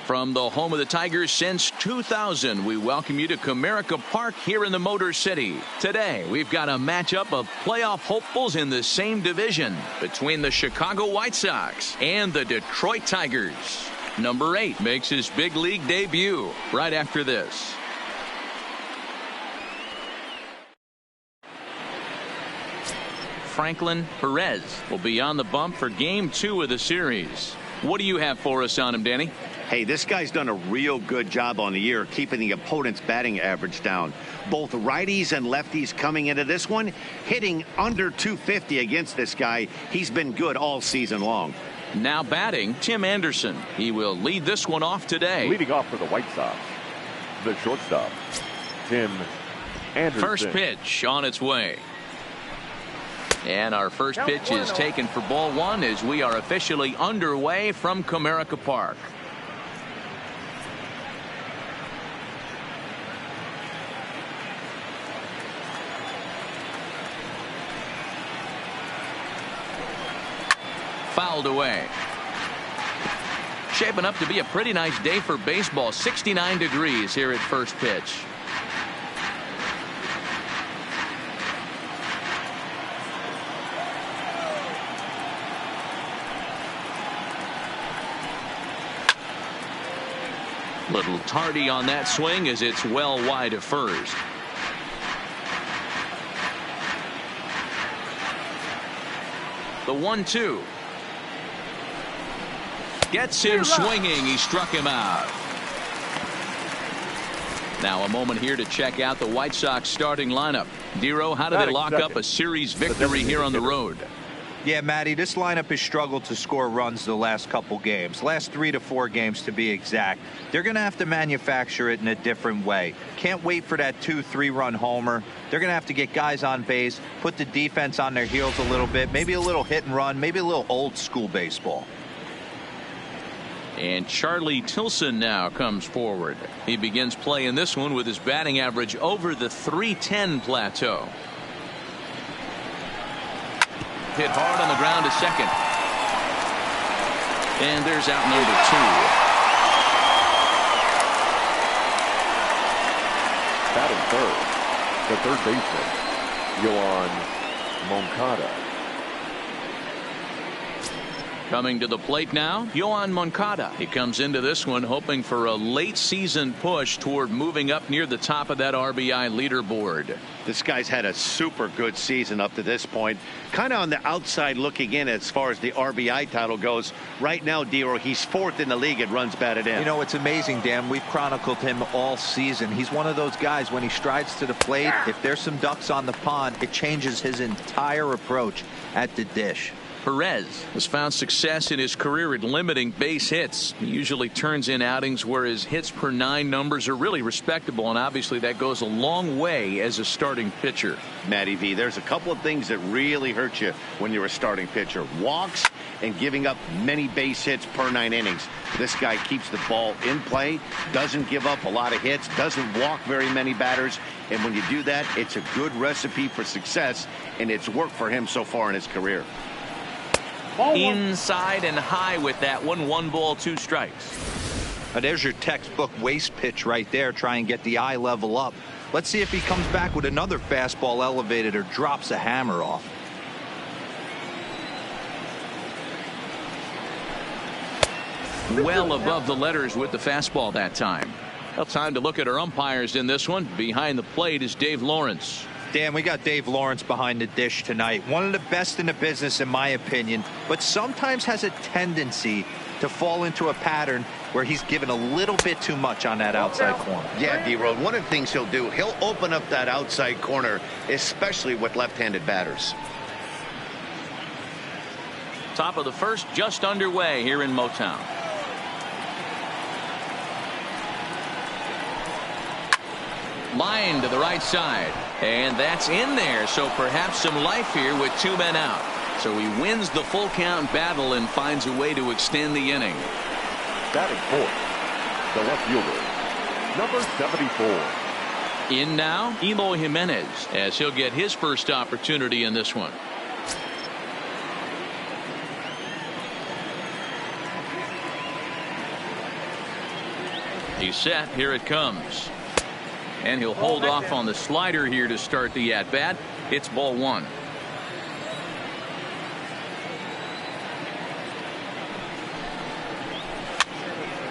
From the home of the Tigers since 2000, we welcome you to Comerica Park here in the Motor City. Today, we've got a matchup of playoff hopefuls in the same division between the Chicago White Sox and the Detroit Tigers. Number 8 makes his big league debut right after this. Franklin Perez will be on the bump for Game 2 of the series. What do you have for us on him, Danny? Hey, this guy's done a real good job on the year keeping the opponent's batting average down. Both righties and lefties coming into this one, hitting under 250 against this guy. He's been good all season long. Now batting, Tim Anderson. He will lead this one off today. Leading off for the White Sox, the shortstop, Tim Anderson. First pitch on its way. And our first pitch is taken for ball 1 as we are officially underway from Comerica Park. fouled away. Shaping up to be a pretty nice day for baseball. 69 degrees here at first pitch. Little tardy on that swing as it's well wide of first. The 1-2. Gets him swinging. He struck him out. Now a moment here to check out the White Sox starting lineup. Dero, how do they lock up a series victory here on the road? Yeah, Matty, this lineup has struggled to score runs the last couple games. Last 3 to 4 games to be exact. They're going to have to manufacture it in a different way. Can't wait for that 2-3 run homer. They're going to have to get guys on base, put the defense on their heels a little bit, maybe a little hit and run, maybe a little old school baseball. And Charlie Tilson now comes forward. He begins play in this one with his batting average over the .310 plateau. Hit hard on the ground to second. And there's out number 2. Batting third, the third baseman, Yohan Moncada. Coming to the plate now, Yohan Moncada. He comes into this one hoping for a late season push toward moving up near the top of that RBI leaderboard. This guy's had a super good season up to this point. Kind of on the outside looking in as far as the RBI title goes. Right now, Dero, he's 4th in the league at runs batted in. You know, it's amazing, Dan. We've chronicled him all season. He's one of those guys, when he strides to the plate, if there's some ducks on the pond, it changes his entire approach at the dish. Perez has found success in his career at limiting base hits. He usually turns in outings where his hits per 9 numbers are really respectable, and obviously that goes a long way as a starting pitcher. Matty V, there's a couple of things that really hurt you when you're a starting pitcher. Walks and giving up many base hits per 9 innings. This guy keeps the ball in play, doesn't give up a lot of hits, doesn't walk very many batters, and when you do that, it's a good recipe for success, and it's worked for him so far in his career. Inside and high with that one. 1 ball, 2 strikes. There's your textbook waste pitch right there. Try and get the eye level up. Let's see if he comes back with another fastball elevated or drops a hammer off. Well above the letters with the fastball that time. Well, time to look at our umpires in this one. Behind the plate is Dave Lawrence. Dan, we got Dave Lawrence behind the dish tonight. One of the best in the business, in my opinion, but sometimes has a tendency to fall into a pattern where he's given a little bit too much on that outside corner. Yeah, D-Road, one of the things he'll do, he'll open up that outside corner, especially with left-handed batters. Top of the first just underway here in Motown. Line to the right side, and that's in there, so perhaps some life here with 2 men out. So he wins the full count battle and finds a way to extend the inning. Batting fourth, the left fielder, number 74. In now, Eloy Jimenez, as he'll get his first opportunity in this one. He's set. Here it comes. And he'll hold off on the slider here to start the at-bat. It's ball 1.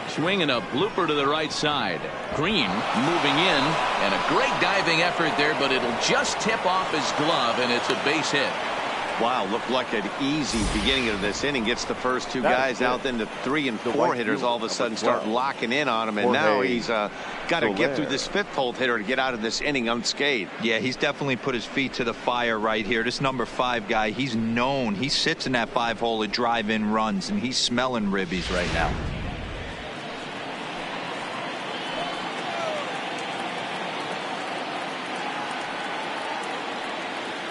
Swinging a blooper to the right side. Green moving in, and a great diving effort there, but it'll just tip off his glove, and it's a base hit. Wow, looked like an easy beginning of this inning. Gets the first 2 guys out, then the 3 and 4 hitters all of a sudden start locking in on him, and now he's got to get through this 5th hole hitter to get out of this inning unscathed. Yeah, he's definitely put his feet to the fire right here. This number 5 guy, he's known. He sits in that 5 hole to drive in runs, and he's smelling ribbies right now.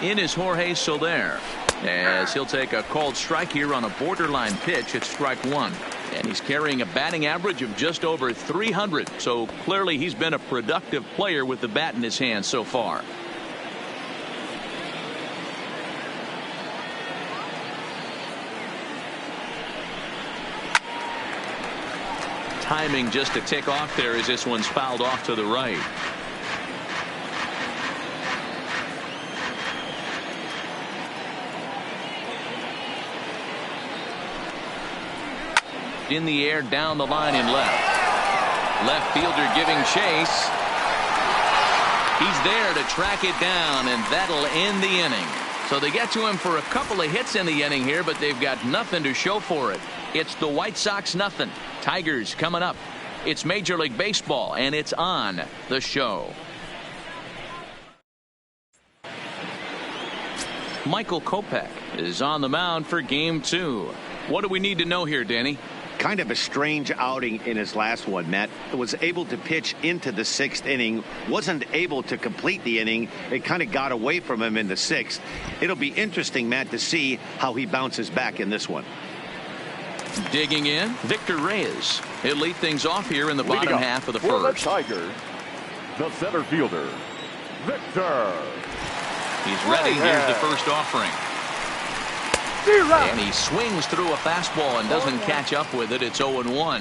In is Jorge Soler, as he'll take a called strike here on a borderline pitch at strike 1. And he's carrying a batting average of just over 300. So clearly he's been a productive player with the bat in his hand so far. timing just to tick off there as this one's fouled off to the right. In the air, down the line and left. Left fielder giving chase. He's there to track it down, and that'll end the inning. So they get to him for a couple of hits in the inning here, but they've got nothing to show for it. It's the White Sox nothing. Tigers coming up. It's Major League Baseball, and it's on the show. Michael Kopech is on the mound for Game 2. What do we need to know here, Danny? Kind of a strange outing in his last one, Matt. Was able to pitch into the 6th inning, wasn't able to complete the inning. It kind of got away from him in the 6th. It'll be interesting, Matt, to see how he bounces back in this one. Digging in, Victor Reyes. He'll lead things off here in the bottom half of the for first. the Tigers, the center fielder, Victor. He's ready. Here's the first offering. And he swings through a fastball and doesn't catch up with it. It's 0-1.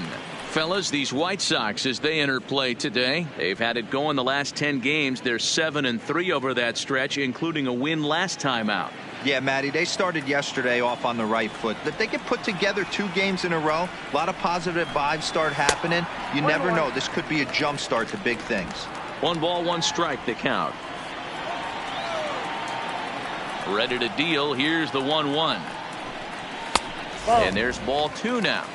Fellas, these White Sox, as they enter play today, they've had it going the last 10 games. They're 7-3 over that stretch, including a win last time out. Yeah, Matty, they started yesterday off on the right foot. If they get put together 2 games in a row, a lot of positive vibes start happening. You never know. This could be a jump start to big things. 1 ball, 1 strike, the count. Ready to deal. Here's the 1-1. And there's ball 2 now.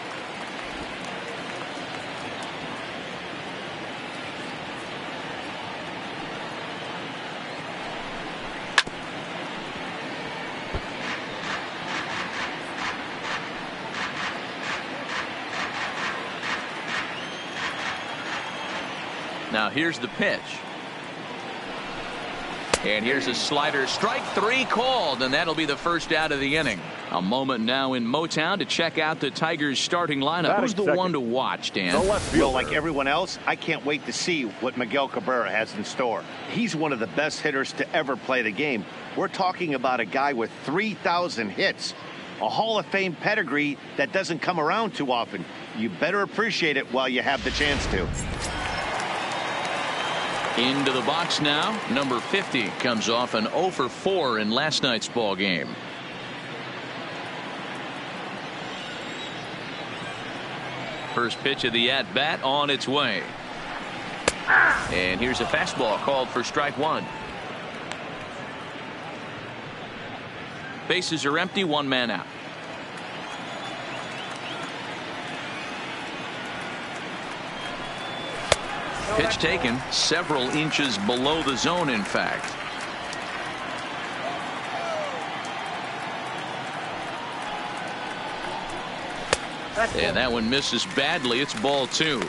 Now here's the pitch. And here's a slider. Strike 3 called, and that'll be the first out of the inning. A moment now in Motown to check out the Tigers starting lineup. Who's the one to watch, Dan? Well, like everyone else, I can't wait to see what Miguel Cabrera has in store. He's one of the best hitters to ever play the game. We're talking about a guy with 3,000 hits, a Hall of Fame pedigree that doesn't come around too often. You better appreciate it while you have the chance to. Into the box now. Number 50 comes off an 0 for 4 in last night's ball game. First pitch of the at-bat on its way. And here's a fastball called for strike 1. Bases are empty, 1 man out. Pitch taken several inches below the zone, in fact. And that one misses badly. It's ball 2.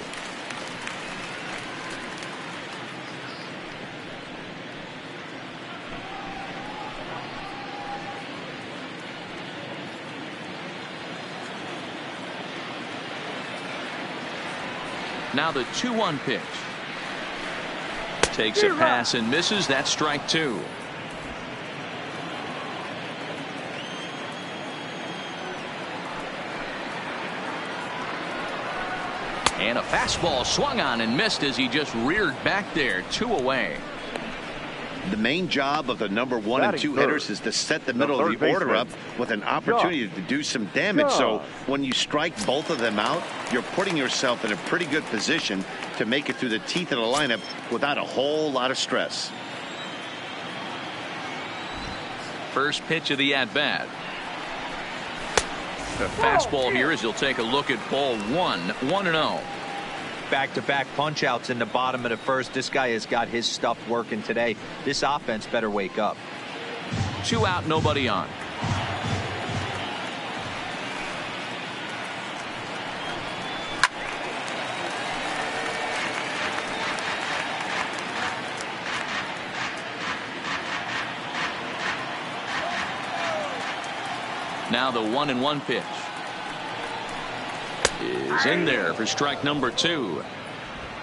Now the 2-1 pitch. Takes a pass and misses. That's strike 2. And a fastball swung on and missed as he just reared back there. 2 away. The main job of the number 1 and 2 hitters is to set the middle of the order up with an opportunity to do some damage. So when you strike both of them out, you're putting yourself in a pretty good position to make it through the teeth of the lineup without a whole lot of stress. First pitch of the at-bat. The fastball here as he'll take a look at ball 1. 1-0. Back-to-back punch-outs in the bottom of the first. This guy has got his stuff working today. This offense better wake up. 2 out, nobody on. Now the 1-1 pitch is in there for strike number 2.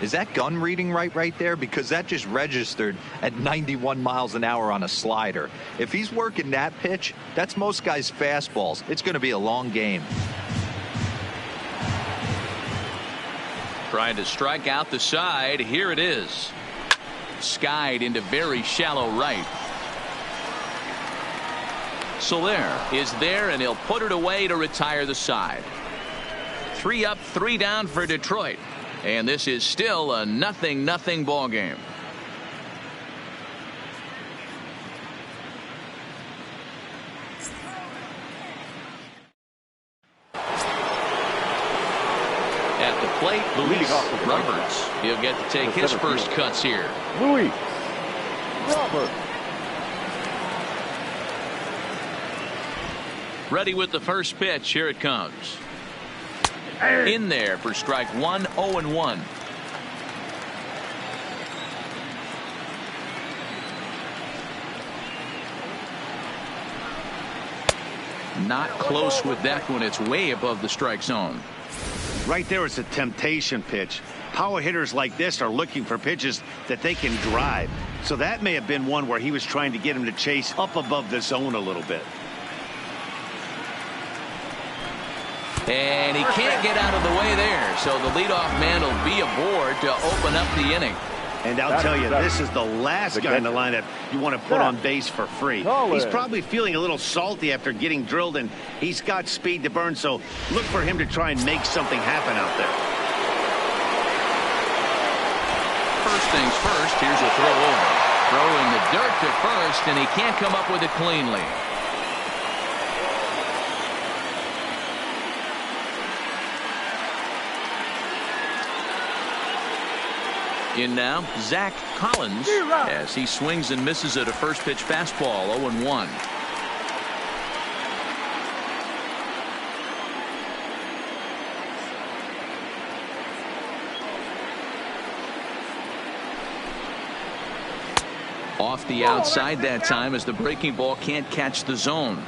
Is that gun reading right there? Because that just registered at 91 miles an hour on a slider. If he's working that pitch, that's most guys' fastballs. It's going to be a long game. Trying to strike out the side. Here it is. Skied into very shallow right. Soler is there, and he'll put it away to retire the side. 3 up, 3 down for Detroit. And this is still a 0-0 ball game. At the plate, Luis Roberts. He'll get to take his first cuts here. Luis Roberts. Ready with the first pitch. Here it comes. In there for strike 1, 0-1. Not close with that one. It's way above the strike zone. Right there, it's a temptation pitch. Power hitters like this are looking for pitches that they can drive. So that may have been one where he was trying to get him to chase up above the zone a little bit. And he can't get out of the way there. So the leadoff man will be aboard to open up the inning. And I'll tell you, this is the last guy in the lineup you want to put on base for free. He's probably feeling a little salty after getting drilled, and he's got speed to burn, so look for him to try and make something happen out there. First things first, here's a throw over. Throw in the dirt to first, and he can't come up with it cleanly. In now, Zach Collins, as he swings and misses at a first pitch fastball, 0-1. Off the outside that time as the breaking ball can't catch the zone.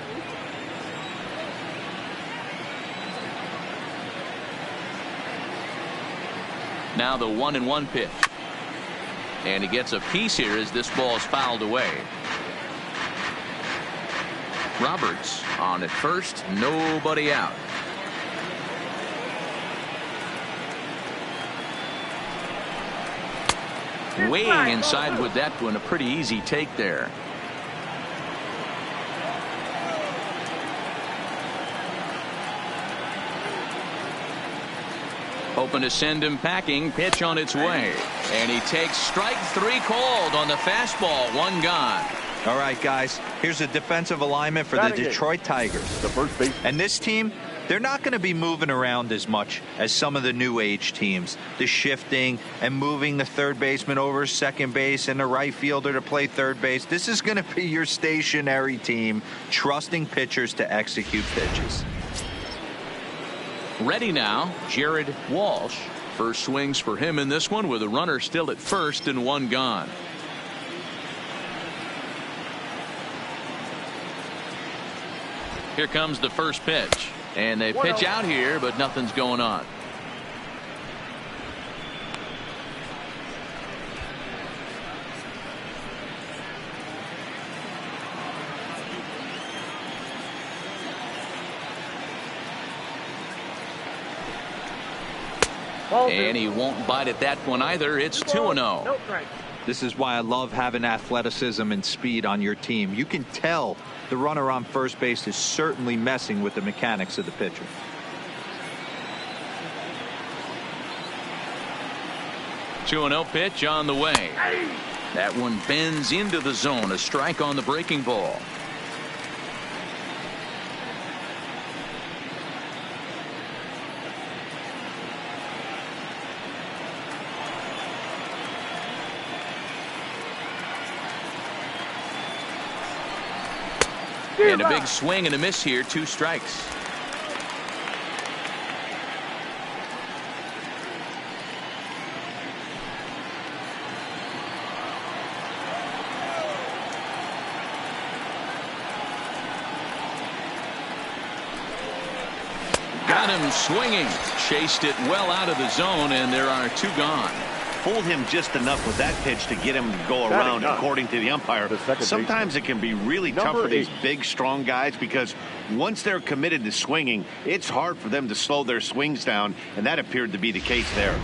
Now the 1-1 pitch. And he gets a piece here as this ball is fouled away. Roberts on at first, nobody out. Way inside with that one, a pretty easy take there. Hoping to send him packing. Pitch on its way. And he takes strike 3 called on the fastball. 1 gone. All right, guys. Here's a defensive alignment for the Detroit Tigers. The first base. And this team, they're not going to be moving around as much as some of the new age teams. The shifting and moving the third baseman over second base and the right fielder to play third base. This is going to be your stationary team, trusting pitchers to execute pitches. Ready now, Jared Walsh. First swings for him in this one with a runner still at first and 1 gone. Here comes the first pitch. And they pitch out here, but nothing's going on. And he won't bite at that one either. It's 2-0. This is why I love having athleticism and speed on your team. You can tell the runner on first base is certainly messing with the mechanics of the pitcher. Two 2-0 pitch on the way. That one bends into the zone. A strike on the breaking ball. And a big swing and a miss here. 2 strikes. Got him swinging. Chased it well out of the zone, and there are 2 gone. fooled him just enough with that pitch to get him to go around, according to the umpire. Sometimes it can be really tough for these big, strong guys because once they're committed to swinging, it's hard for them to slow their swings down, and that appeared to be the case there.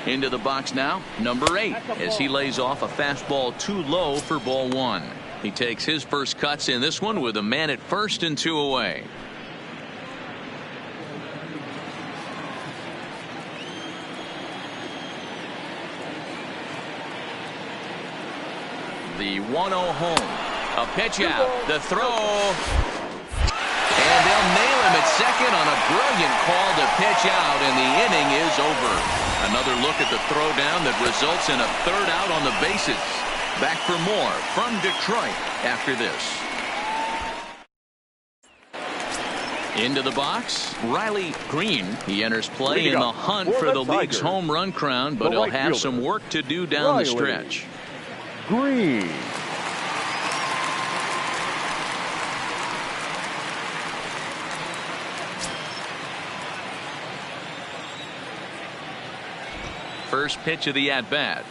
Into the box now, number 8, as he lays off a fastball too low for ball 1. He takes his first cuts in this one with a man at first and 2 away. The 1-0 home. A pitch out. The throw. And they'll nail him at second on a brilliant call to pitch out, and the inning is over. Another look at the throwdown that results in a third out on the bases. Back for more from Detroit after this. Into the box, Riley Green. He enters play in the hunt for the league's home run crown, but he'll have some work to do down the stretch. Green. First pitch of the at-bat.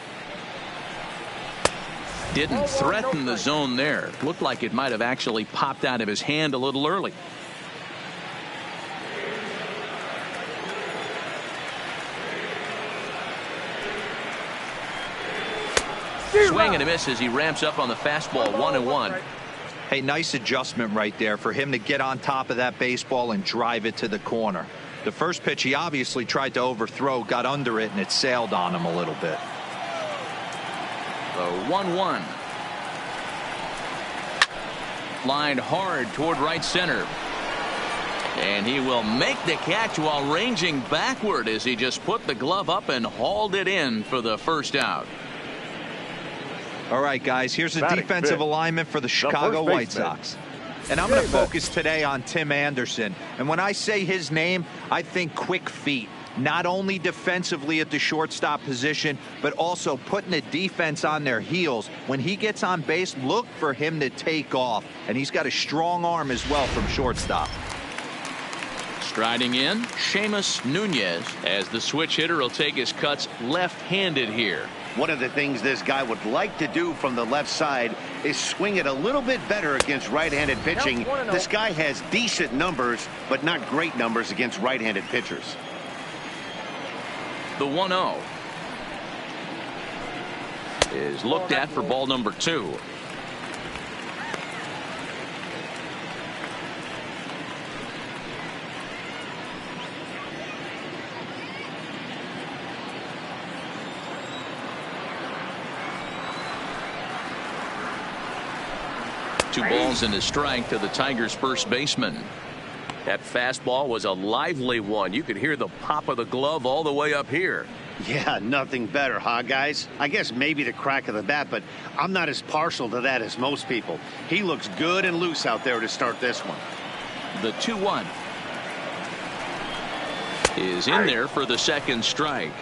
Didn't threaten the zone there. Looked like it might have actually popped out of his hand a little early. Swing and a miss as he ramps up on the fastball. 1-1. Hey, nice adjustment right there for him to get on top of that baseball and drive it to the corner. The first pitch he obviously tried to overthrow, got under it, and it sailed on him a little bit. The 1-1. Lined hard toward right center. And he will make the catch while ranging backward as he just put the glove up and hauled it in for the first out. All right, guys, here's a defensive alignment for the Chicago White Sox. And I'm going to focus today on Tim Anderson. And when I say his name, I think quick feet. Not only defensively at the shortstop position, but also putting the defense on their heels. When he gets on base, look for him to take off. And he's got a strong arm as well from shortstop. Striding in, Seamus Nunez, as the switch hitter will take his cuts left-handed here. One of the things this guy would like to do from the left side is swing it a little bit better against right-handed pitching. This guy has decent numbers, but not great numbers against right-handed pitchers. The 1-0 is looked at for ball number 2. Two balls and a strike to the Tigers' first baseman. That fastball was a lively one. You could hear the pop of the glove all the way up here. Yeah, nothing better, huh, guys? I guess maybe the crack of the bat, but I'm not as partial to that as most people. He looks good and loose out there to start this one. The 2-1 is in there for the second strike.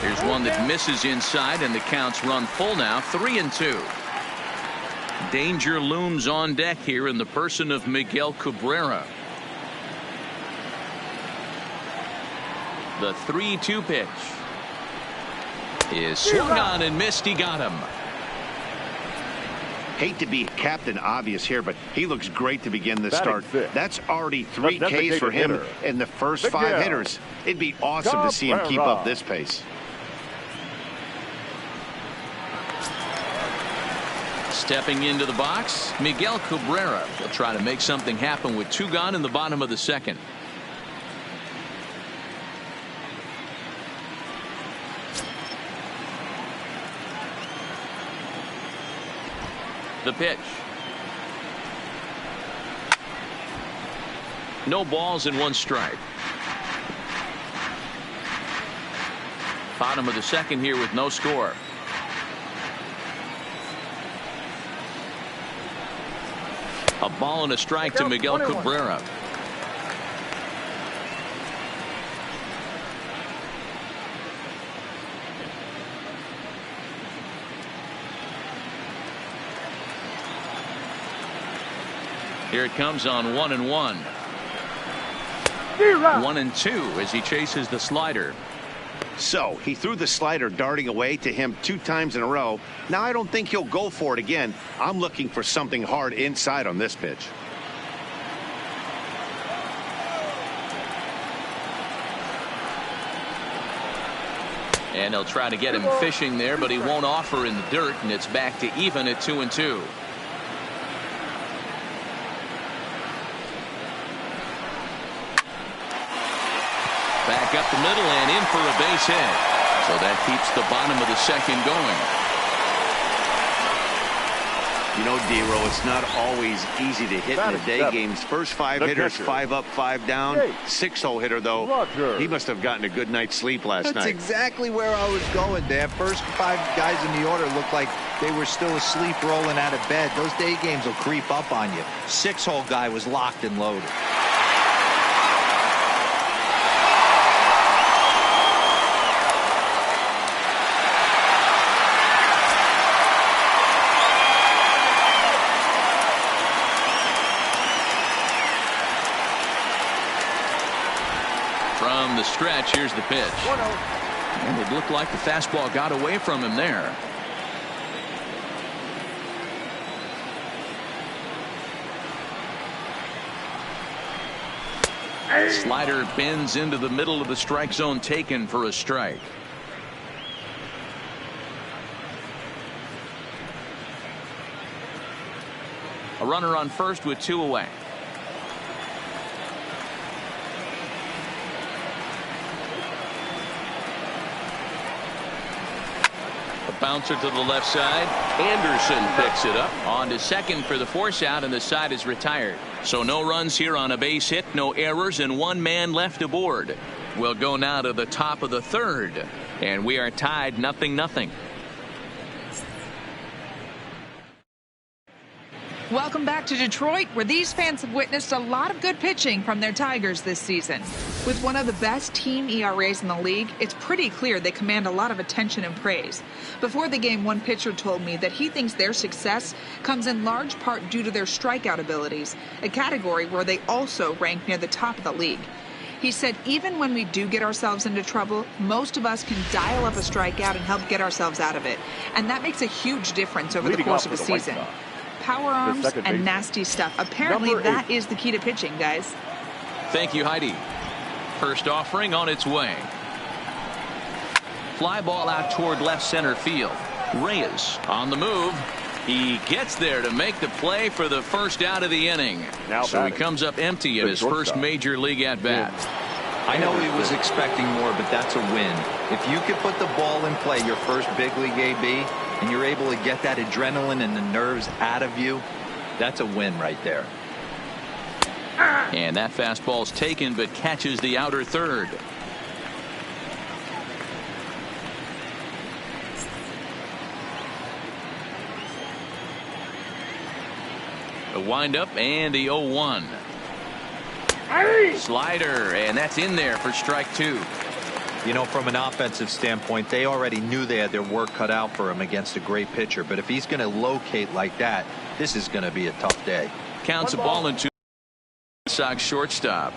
Here's one that misses inside, and the count's run full now. 3-2. Danger looms on deck here in the person of Miguel Cabrera. The 3-2 pitch is swung on and missed. He got him. Hate to be Captain Obvious here, but he looks great to begin this start. That's already 3 Ks for him in the first 5 hitters. It'd be awesome to see him keep up this pace. Stepping into the box, Miguel Cabrera will try to make something happen with 2 gone in the bottom of the second. The pitch. No balls and 1 strike. Bottom of the second here with no score. A ball and a strike to Miguel Cabrera. Here it comes on 1-1. 1-2 as he chases the slider. So he threw the slider darting away to him 2 times in a row. Now I don't think he'll go for it again. I'm looking for something hard inside on this pitch. And they'll try to get him fishing there, but he won't offer in the dirt, and it's back to even at 2-2. Back up the middle and in for a base hit. So that keeps the bottom of the second going. You know, D-Row, it's not always easy to hit in the day games. First 5 hitters, 5 up, 5 down. 6-hole hitter, though. He must have gotten a good night's sleep last night. That's exactly where I was going, Dan. First 5 guys in the order looked like they were still asleep rolling out of bed. Those day games will creep up on you. 6-hole guy was locked and loaded. From the stretch, here's the pitch. And it looked like the fastball got away from him there. Slider bends into the middle of the strike zone, taken for a strike. A runner on first with 2 away. Bouncer to the left side. Anderson picks it up. On to second for the force out, and the side is retired. So no runs here on a base hit, no errors, and 1 man left aboard. We'll go now to the top of the third, and we are tied 0-0. Welcome back to Detroit, where these fans have witnessed a lot of good pitching from their Tigers this season. With one of the best team ERAs in the league, it's pretty clear they command a lot of attention and praise. Before the game, one pitcher told me that he thinks their success comes in large part due to their strikeout abilities, a category where they also rank near the top of the league. He said even when we do get ourselves into trouble, most of us can dial up a strikeout and help get ourselves out of it. And that makes a huge difference over the course of a season. Power arms and nasty stuff. Apparently that is the key to pitching, guys. Thank you, Heidi. First offering on its way. Fly ball out toward left center field. Reyes on the move. He gets there to make the play for the first out of the inning. So he comes up empty at his first major league at bat. I know he was expecting more, but that's a win. If you could put the ball in play your first big league AB, and you're able to get that adrenaline and the nerves out of you, that's a win right there. And that fastball's taken, but catches the outer third. The windup and the 0-1. Slider, and that's in there for strike 2. You know, from an offensive standpoint, they already knew they had their work cut out for him against a great pitcher. But if he's going to locate like that, this is going to be a tough day. Counts a ball into Sox shortstop.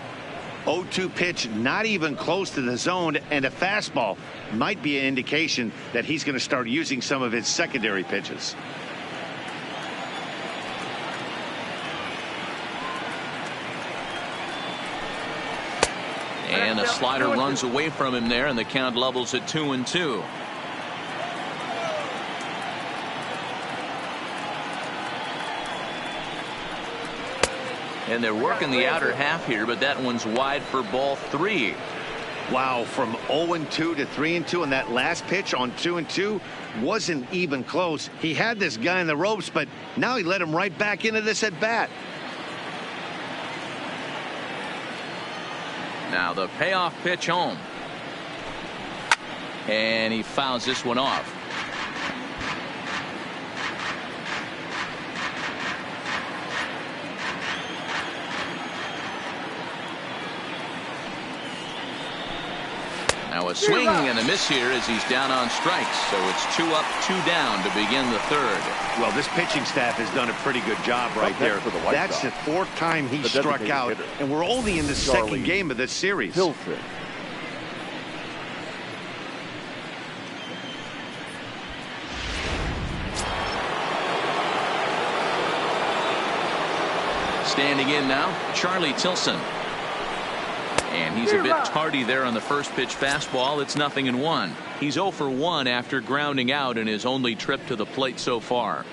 0-2 pitch, not even close to the zone, and a fastball might be an indication that he's going to start using some of his secondary pitches. And a slider runs away from him there, and the count levels at 2-2. And they're working the outer half here, but that one's wide for ball 3. Wow, from 0-2 to 3-2, and that last pitch on 2-2 wasn't even close. He had this guy in the ropes, but now he let him right back into this at bat. Now the payoff pitch home. And he fouls this one off. Now a swing and a miss here as he's down on strikes. So it's 2 up, 2 down to begin the third. Well, this pitching staff has done a pretty good job right there. That's the 4th time he struck out, and we're only in the second game of this series. Hilton. Standing in now, Charlie Tilson. And he's a bit tardy there on the first pitch fastball. It's 0-1. He's 0 for 1 after grounding out in his only trip to the plate so far.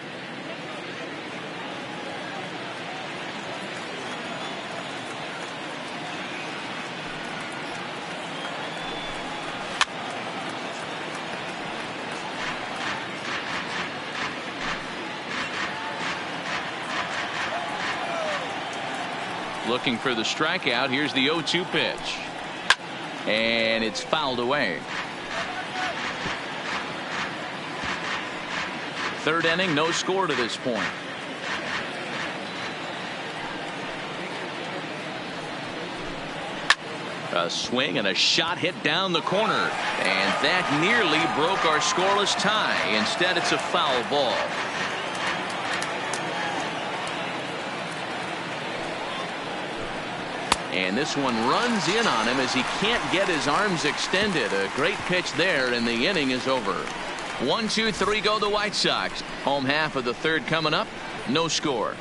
Looking for the strikeout. Here's the 0-2 pitch. And it's fouled away. Third inning, no score to this point. A swing and a shot hit down the corner. And that nearly broke our scoreless tie. Instead, it's a foul ball. And this one runs in on him as he can't get his arms extended. A great pitch there, and the inning is over. 1, 2, 3 go the White Sox. Home half of the third coming up. No score.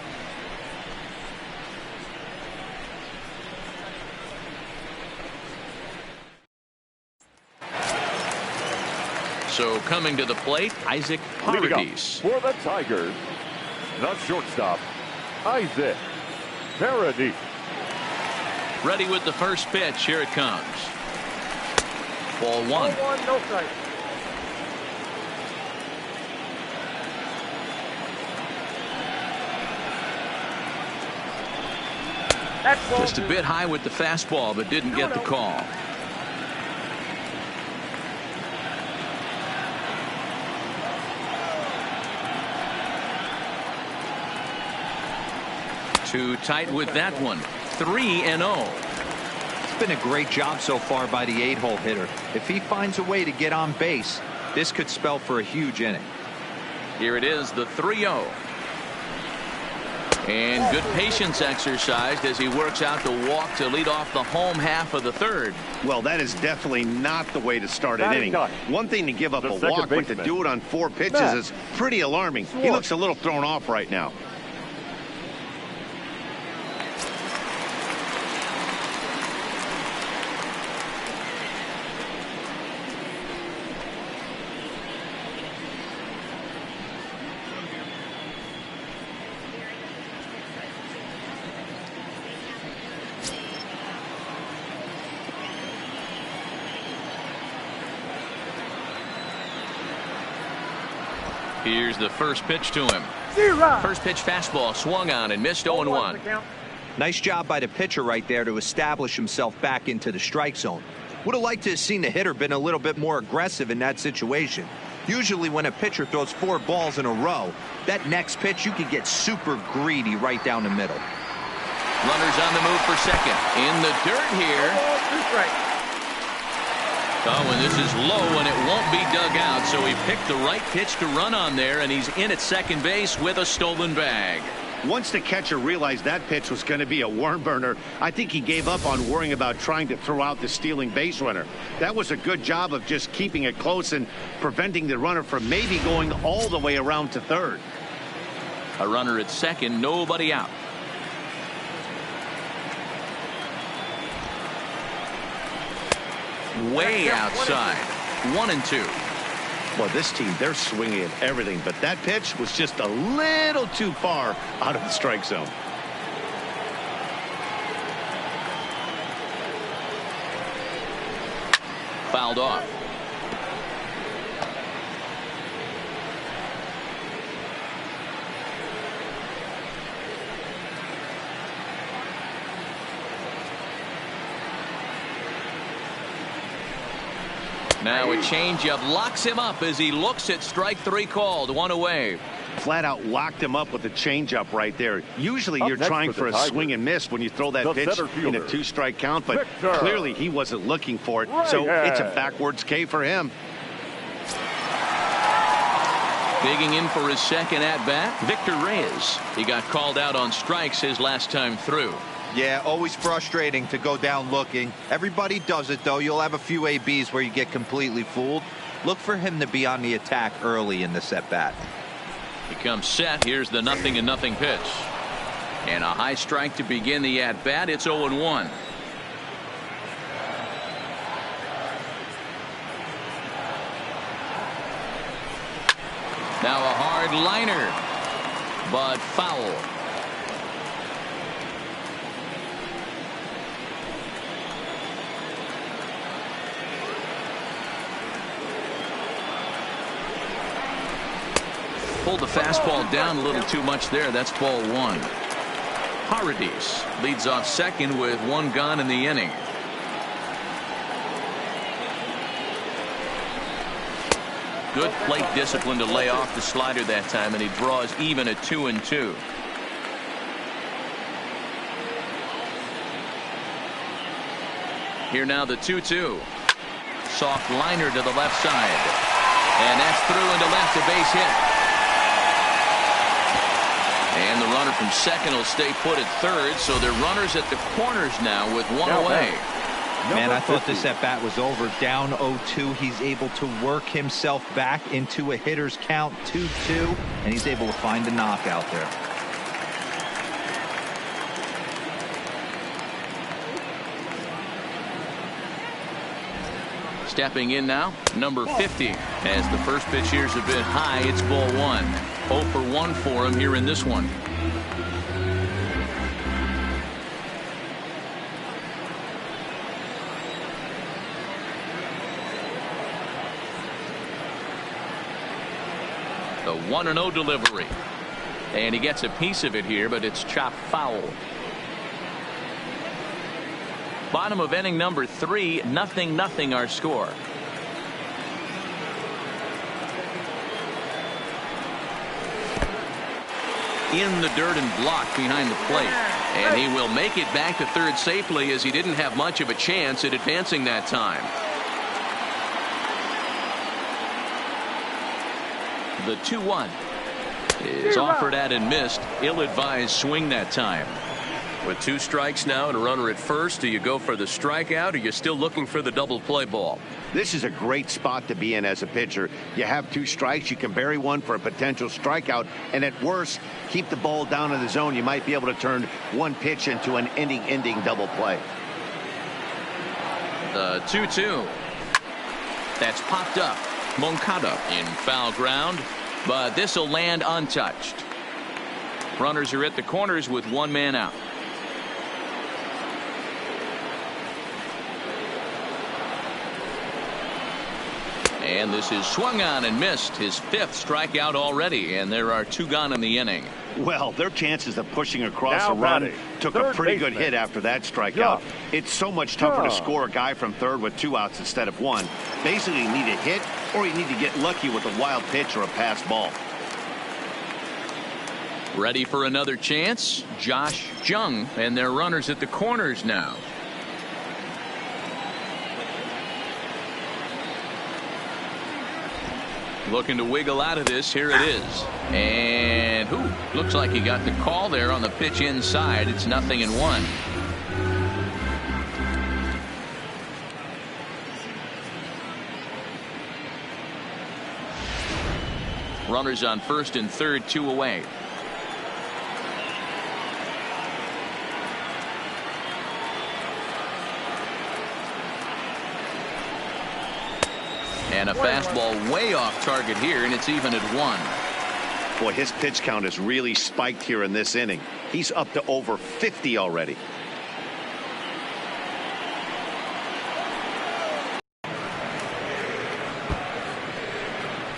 So coming to the plate, Isaac Paradis. For the Tigers, the shortstop, Isaac Paradis. Ready with the first pitch. Here it comes. Ball 1. 1, no strike. Just a bit high with the fastball, but didn't get the call. Too tight with that one. 3-0. It's been a great job so far by the 8-hole hitter. If he finds a way to get on base, this could spell for a huge inning. Here it is, the 3-0. And good patience exercised as he works out the walk to lead off the home half of the third. Well, that is definitely not the way to start an inning. One thing to give up a walk, but to do it on 4 pitches is pretty alarming. He looks a little thrown off right now. Here's the first pitch to him. First pitch fastball swung on and missed 0-1. Nice job by the pitcher right there to establish himself back into the strike zone. Would have liked to have seen the hitter been a little bit more aggressive in that situation. Usually when a pitcher throws 4 balls in a row, that next pitch you could get super greedy right down the middle. Runners on the move for second. In the dirt here. Oh, and this is low, and it won't be dug out, so he picked the right pitch to run on there, and he's in at second base with a stolen bag. Once the catcher realized that pitch was going to be a worm burner, I think he gave up on worrying about trying to throw out the stealing base runner. That was a good job of just keeping it close and preventing the runner from maybe going all the way around to third. A runner at second, nobody out. Way outside. 1-2. Well, this team, they're swinging at everything, but that pitch was just a little too far out of the strike zone. Fouled off. Now a changeup locks him up as he looks at strike 3 called. 1 away. Flat out locked him up with a changeup right there. Usually you're trying for a swing and miss when you throw that pitch in a 2-strike count, but clearly he wasn't looking for it, so it's a backwards K for him. Digging in for his second at-bat, Victor Reyes. He got called out on strikes his last time through. Yeah, always frustrating to go down looking. Everybody does it, though. You'll have a few ABs where you get completely fooled. Look for him to be on the attack early in this at-bat. He comes set. Here's the 0-0 pitch. And a high strike to begin the at-bat. It's 0-1. Now a hard liner, but foul. Pulled the fastball down a little too much there. That's ball one. Paradis leads off second with one gone in the inning. Good plate discipline to lay off the slider that time, and he draws even at 2-2. Here now the 2-2. Soft liner to the left side. And that's through into left, a base hit. And the runner from second will stay put at third, so they're runners at the corners now with one away. Man, I thought this at-bat was over. Down 0-2. He's able to work himself back into a hitter's count, 2-2, and he's able to find a knockout there. Stepping in now, number 50. As the first pitch here's a bit high, it's ball one. 0 for 1 for him here in this one. The 1-0 delivery. And he gets a piece of it here, but it's chopped foul. Bottom of inning number 3, 0-0 our score. In the dirt and blocked behind the plate. And he will make it back to third safely, as he didn't have much of a chance at advancing that time. The 2-1 is offered at and missed. Ill-advised swing that time. With 2 strikes now and a runner at first, do you go for the strikeout, or you're still looking for the double play ball? This is a great spot to be in as a pitcher. You have 2 strikes, you can bury one for a potential strikeout, and at worst, keep the ball down in the zone. You might be able to turn one pitch into an ending double play. The 2-2. That's popped up. Moncada in foul ground, but this will land untouched. Runners are at the corners with one man out. And this is swung on and missed. His 5th strikeout already, and there are 2 gone in the inning. Well, their chances of pushing across a run took a pretty good hit after that strikeout. It's so much tougher to score a guy from third with 2 outs instead of 1. Basically, you need a hit, or you need to get lucky with a wild pitch or a pass ball. Ready for another chance? Josh Jung, and their runners at the corners now. Looking to wiggle out of this. Here it is. And looks like he got the call there on the pitch inside. It's 0-1. Runners on first and third, 2 away. And a fastball way off target here, and it's even at 1. Boy, his pitch count has really spiked here in this inning. He's up to over 50 already.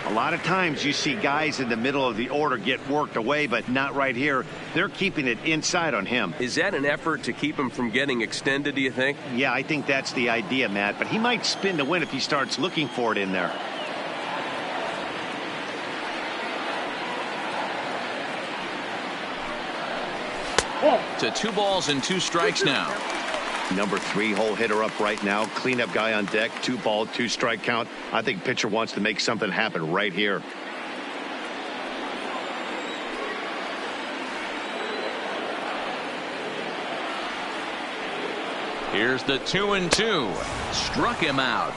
A lot of times you see guys in the middle of the order get worked away, but not right here. They're keeping it inside on him. Is that an effort to keep him from getting extended, do you think? Yeah, I think that's the idea, Matt, but he might spin to win if he starts looking for it in there. To 2 balls and 2 strikes now. Number 3 hole hitter up right now. Cleanup guy on deck. 2 ball, 2 strike count. I think pitcher wants to make something happen right here. Here's the 2-2. Struck him out.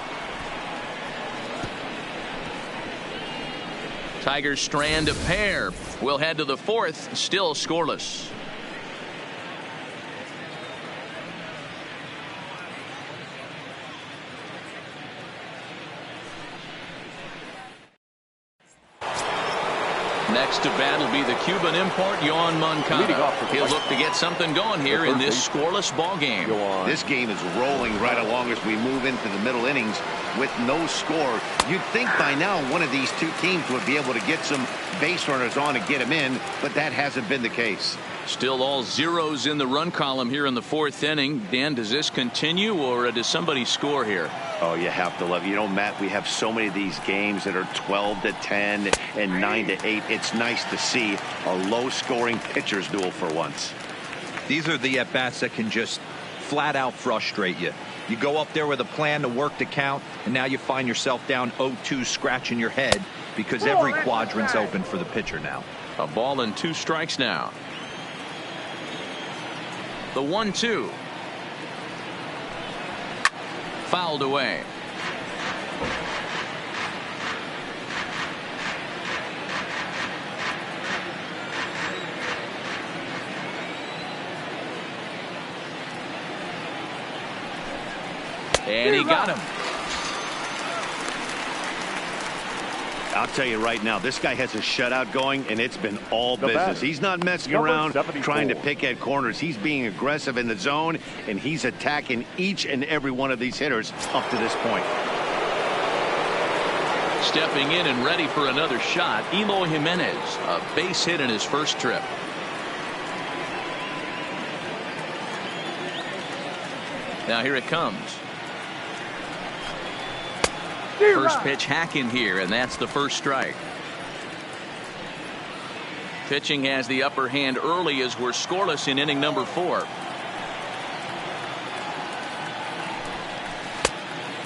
Tigers strand a pair. We'll head to the 4th, still scoreless. Next to bat will be the Cuban import, Yoan Moncada. He'll look to get something going here in this scoreless ball game. This game is rolling right along as we move into the middle innings with no score. You'd think by now one of these 2 teams would be able to get some base runners on and get them in, but that hasn't been the case. Still all zeros in the run column here in the 4th inning. Dan, does this continue or does somebody score here? Oh, you have to love it. You know, Matt, we have so many of these games that are 12-10 and 9-8. It's nice to see a low-scoring pitcher's duel for once. These are the at-bats that can just flat out frustrate you. You go up there with a plan to work the count, and now you find yourself down 0-2 scratching your head because every quadrant's open for the pitcher now. A ball and 2 strikes now. The 1-2. Fouled away. And he got him. I'll tell you right now, this guy has a shutout going, and it's been all business. He's not messing around trying to pick at corners. He's being aggressive in the zone, and he's attacking each and every one of these hitters up to this point. Stepping in and ready for another shot, Eloy Jimenez, a base hit in his first trip. Now here it comes. First pitch hack in here, and that's the first strike. Pitching has the upper hand early as we're scoreless in inning number 4.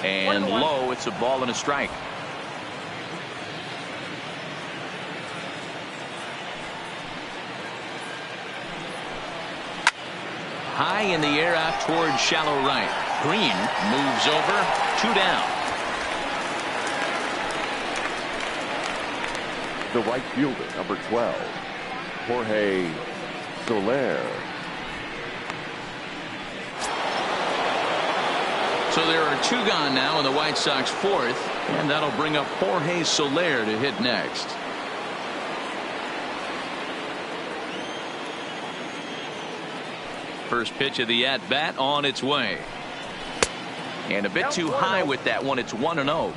And low, it's a ball and a strike. High in the air out towards shallow right. Green moves over, 2 down. The right fielder, number 12, Jorge Soler. So there are 2 gone now in the White Sox 4th, and that'll bring up Jorge Soler to hit next. First pitch of the at-bat on its way. And a bit too high with that one. It's 1-0.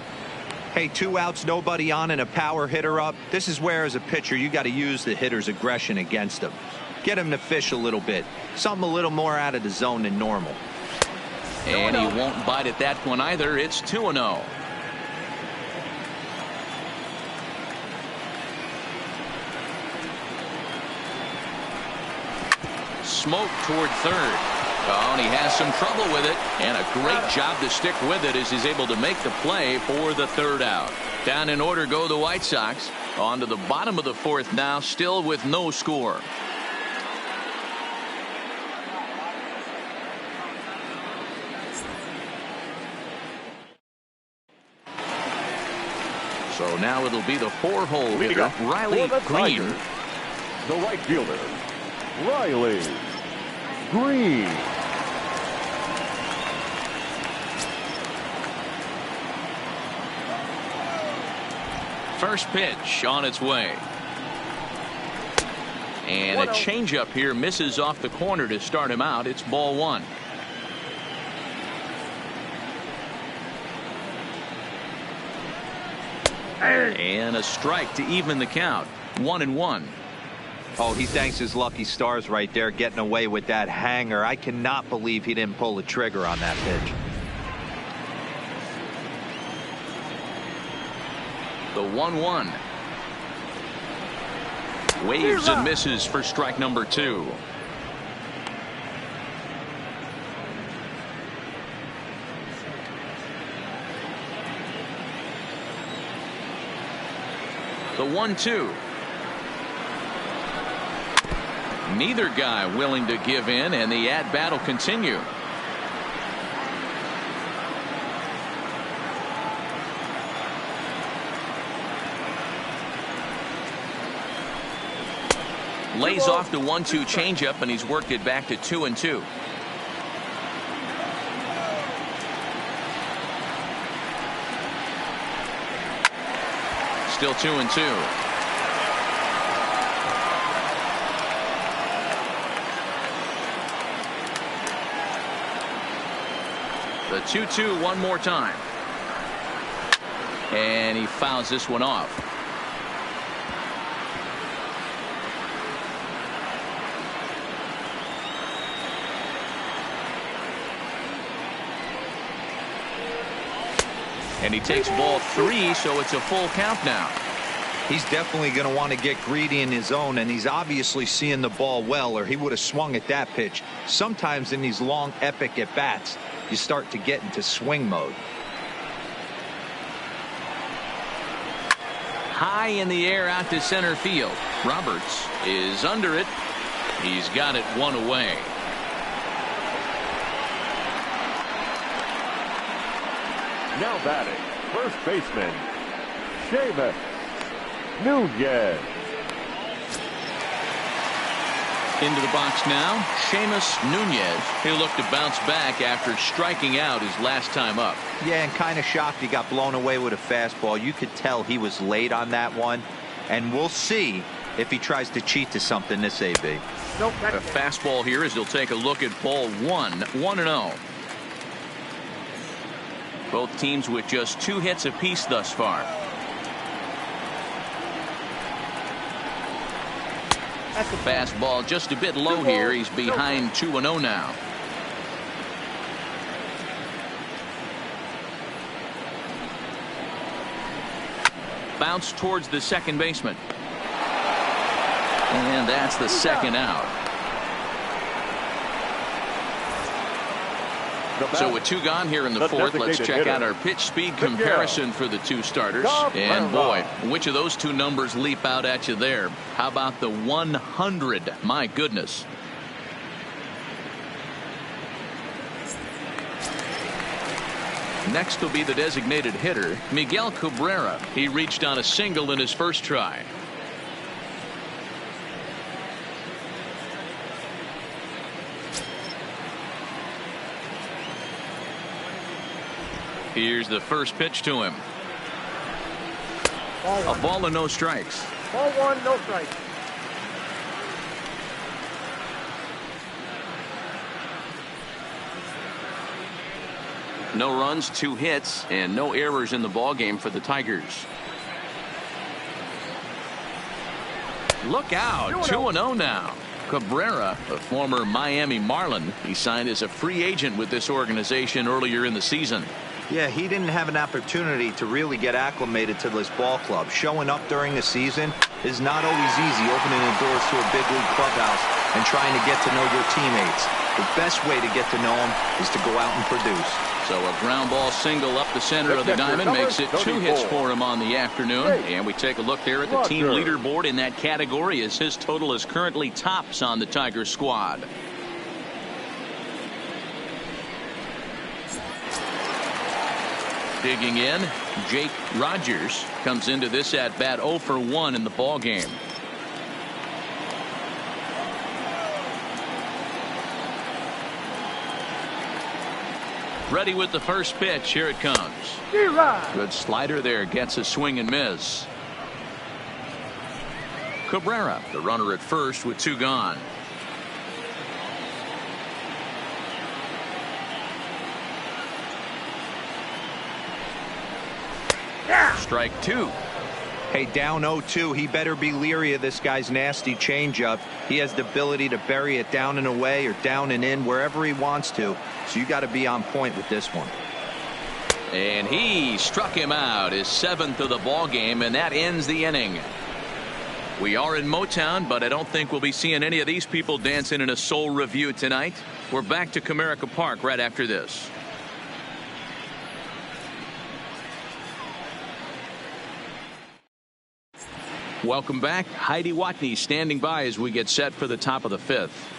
Hey, 2 outs, nobody on, and a power hitter up. This is where, as a pitcher, you got to use the hitter's aggression against him. Get him to fish a little bit. Something a little more out of the zone than normal. And he won't bite at that one either. It's 2-0. Smoke toward third. Oh, and he has some trouble with it, and a great job to stick with it as he's able to make the play for the 3rd out. Down in order go the White Sox. On to the bottom of the 4th now, still with no score. So now it'll be the 4-hole hitter, Riley Green. The right fielder, Riley Green. First pitch on its way. And a changeup here misses off the corner to start him out. It's ball 1. And a strike to even the count. 1-1. Oh, he thanks his lucky stars right there, getting away with that hanger. I cannot believe he didn't pull the trigger on that pitch. The 1-1. Waves and misses for strike number 2. The 1-2. Neither guy willing to give in, and the at-bat will continue. Lays off the 1-2 changeup, and he's worked it back to 2-2. Still 2-2. The 2-2 one more time. And he fouls this one off. And he takes ball 3, so it's a full count now. He's definitely going to want to get greedy in his zone, and he's obviously seeing the ball well, or he would have swung at that pitch. Sometimes in these long, epic at-bats, you start to get into swing mode. High in the air out to center field. Roberts is under it. He's got it one away. Now batting, first baseman, Seamus Nunez. Into the box now, Seamus Nunez. He'll look to bounce back after striking out his last time up. Yeah, and kind of shocked he got blown away with a fastball. You could tell he was late on that one, and we'll see if he tries to cheat to something this AB. Nope. A fastball here as he'll take a look at ball 1-0. Both teams with just 2 hits apiece thus far. That's a fastball just a bit low here. He's behind 2-0 now. Bounce towards the second baseman. And that's the second out. So with 2 gone here in the fourth, let's check out our pitch speed comparison for the 2 starters. And boy, which of those 2 numbers leap out at you there? How about the 100? My goodness. Next will be the designated hitter, Miguel Cabrera. He reached on a single in his first try. Here's the first pitch to him. A ball and no strikes. Ball 1, no strikes. No runs, 2 hits, and no errors in the ball game for the Tigers. Look out, 2-0 now. Cabrera, a former Miami Marlin, he signed as a free agent with this organization earlier in the season. Yeah, he didn't have an opportunity to really get acclimated to this ball club. Showing up during the season is not always easy, opening the doors to a big league clubhouse and trying to get to know your teammates. The best way to get to know them is to go out and produce. So a ground ball single up the center of the diamond makes it 2 hits for him on the afternoon. And we take a look there at the team leaderboard in that category as his total is currently tops on the Tigers squad. Digging in, Jake Rogers comes into this at bat 0 for 1 in the ball game. Ready with the first pitch. Here it comes. Good slider there, gets a swing and miss. Cabrera, the runner at first with 2 gone. Strike 2. Hey, down 0-2. He better be leery of this guy's nasty changeup. He has the ability to bury it down and away or down and in wherever he wants to. So you got to be on point with this one. And he struck him out, his 7th of the ball game, and that ends the inning. We are in Motown, but I don't think we'll be seeing any of these people dancing in a soul review tonight. We're back to Comerica Park right after this. Welcome back. Heidi Watney standing by as we get set for the top of the fifth.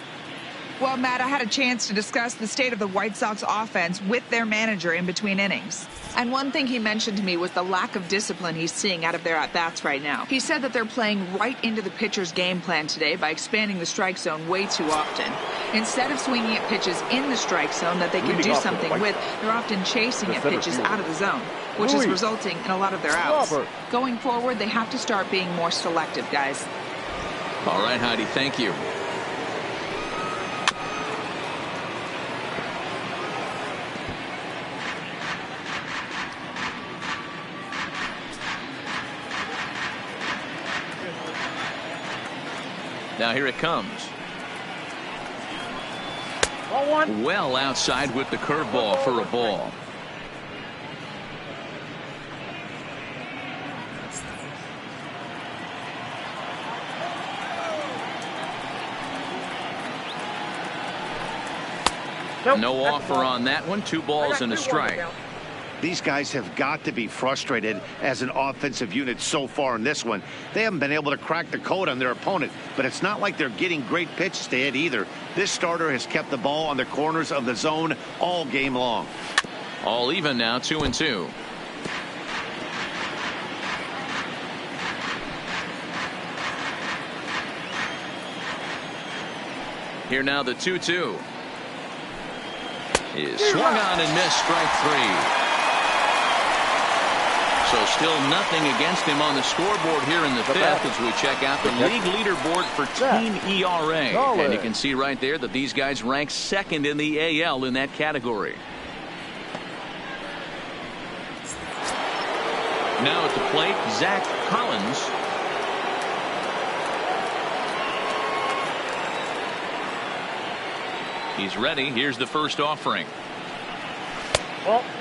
Well, Matt, I had a chance to discuss the state of the White Sox offense with their manager in between innings. And one thing he mentioned to me was the lack of discipline he's seeing out of their at-bats right now. He said that they're playing right into the pitcher's game plan today by expanding the strike zone way too often. Instead of swinging at pitches in the strike zone that they can do something with, they're often chasing at pitches out of the zone, which is resulting in a lot of their outs. Going forward, they have to start being more selective, guys. All right, Heidi, thank you. Now here it comes. Well outside with the curveball for a ball. No offer on that one. 2 balls and a strike. These guys have got to be frustrated as an offensive unit so far in this one. They haven't been able to crack the code on their opponent, but it's not like they're getting great pitches to hit either. This starter has kept the ball on the corners of the zone all game long. All even now, 2-2. Here now the 2-2. Is swung on and missed, strike 3. So still nothing against him on the scoreboard here in the fifth as we check out the league leaderboard for team ERA. And you can see right there that these guys rank second in the AL in that category. Now at the plate, Zach Collins. He's ready. Here's the first offering.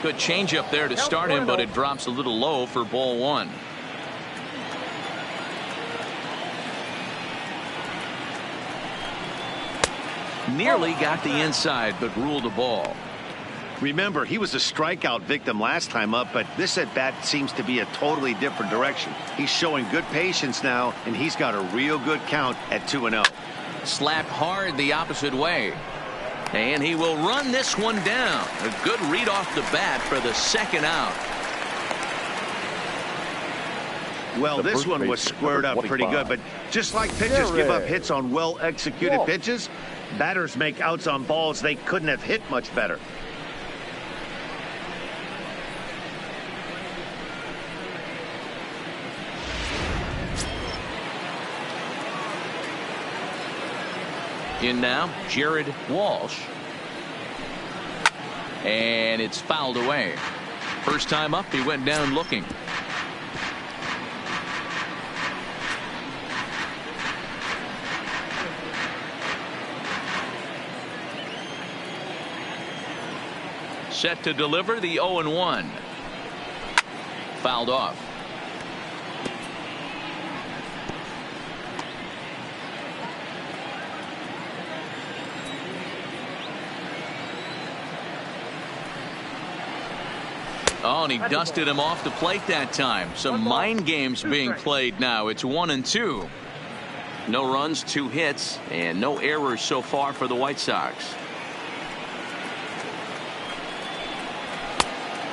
Good changeup there to start him, but it drops a little low for ball 1. Nearly got the inside, but ruled a ball. Remember, he was a strikeout victim last time up, but this at bat seems to be a totally different direction. He's showing good patience now, and he's got a real good count at 2-0. Slapped hard the opposite way. And he will run this one down. A good read off the bat for the second out. Well, this one was squared up pretty good, but just like pitchers give up hits on well-executed pitches, batters make outs on balls they couldn't have hit much better. In now, Jared Walsh. And it's fouled away. First time up, he went down looking. Set to deliver the 0-1. Fouled off. Oh, and he dusted him off the plate that time. Some mind games being played now. It's 1-2. No runs, 2 hits, and no errors so far for the White Sox.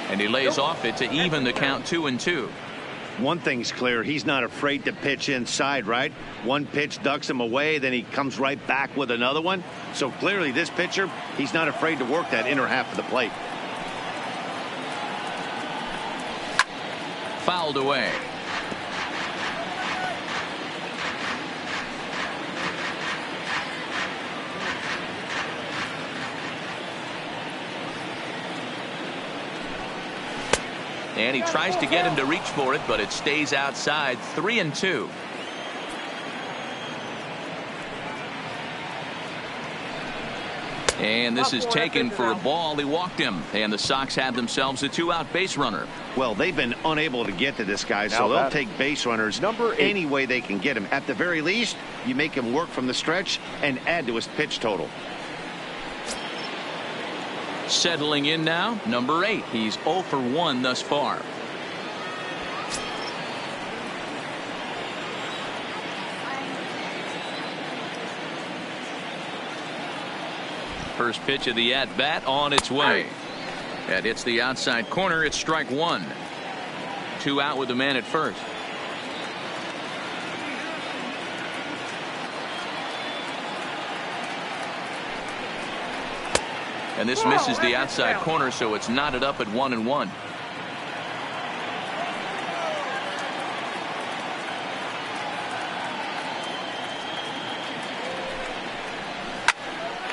And he lays off it to even the count 2-2. One thing's clear, he's not afraid to pitch inside, right? One pitch ducks him away, then he comes right back with another one. So clearly this pitcher, he's not afraid to work that inner half of the plate. Fouled away. And he tries to get him to reach for it, but it stays outside. 3-2. And this is taken for a ball. He walked him, and the Sox have themselves a 2-out base runner. Well, they've been unable to get to this guy, so they'll take base runners any way they can get him. At the very least, you make him work from the stretch and add to his pitch total. Settling in now, number 8. He's 0 for 1 thus far. First pitch of the at-bat on its way. That hits the outside corner. It's strike one. 2 out with the man at first. And this misses the outside corner, so it's knotted up at 1-1.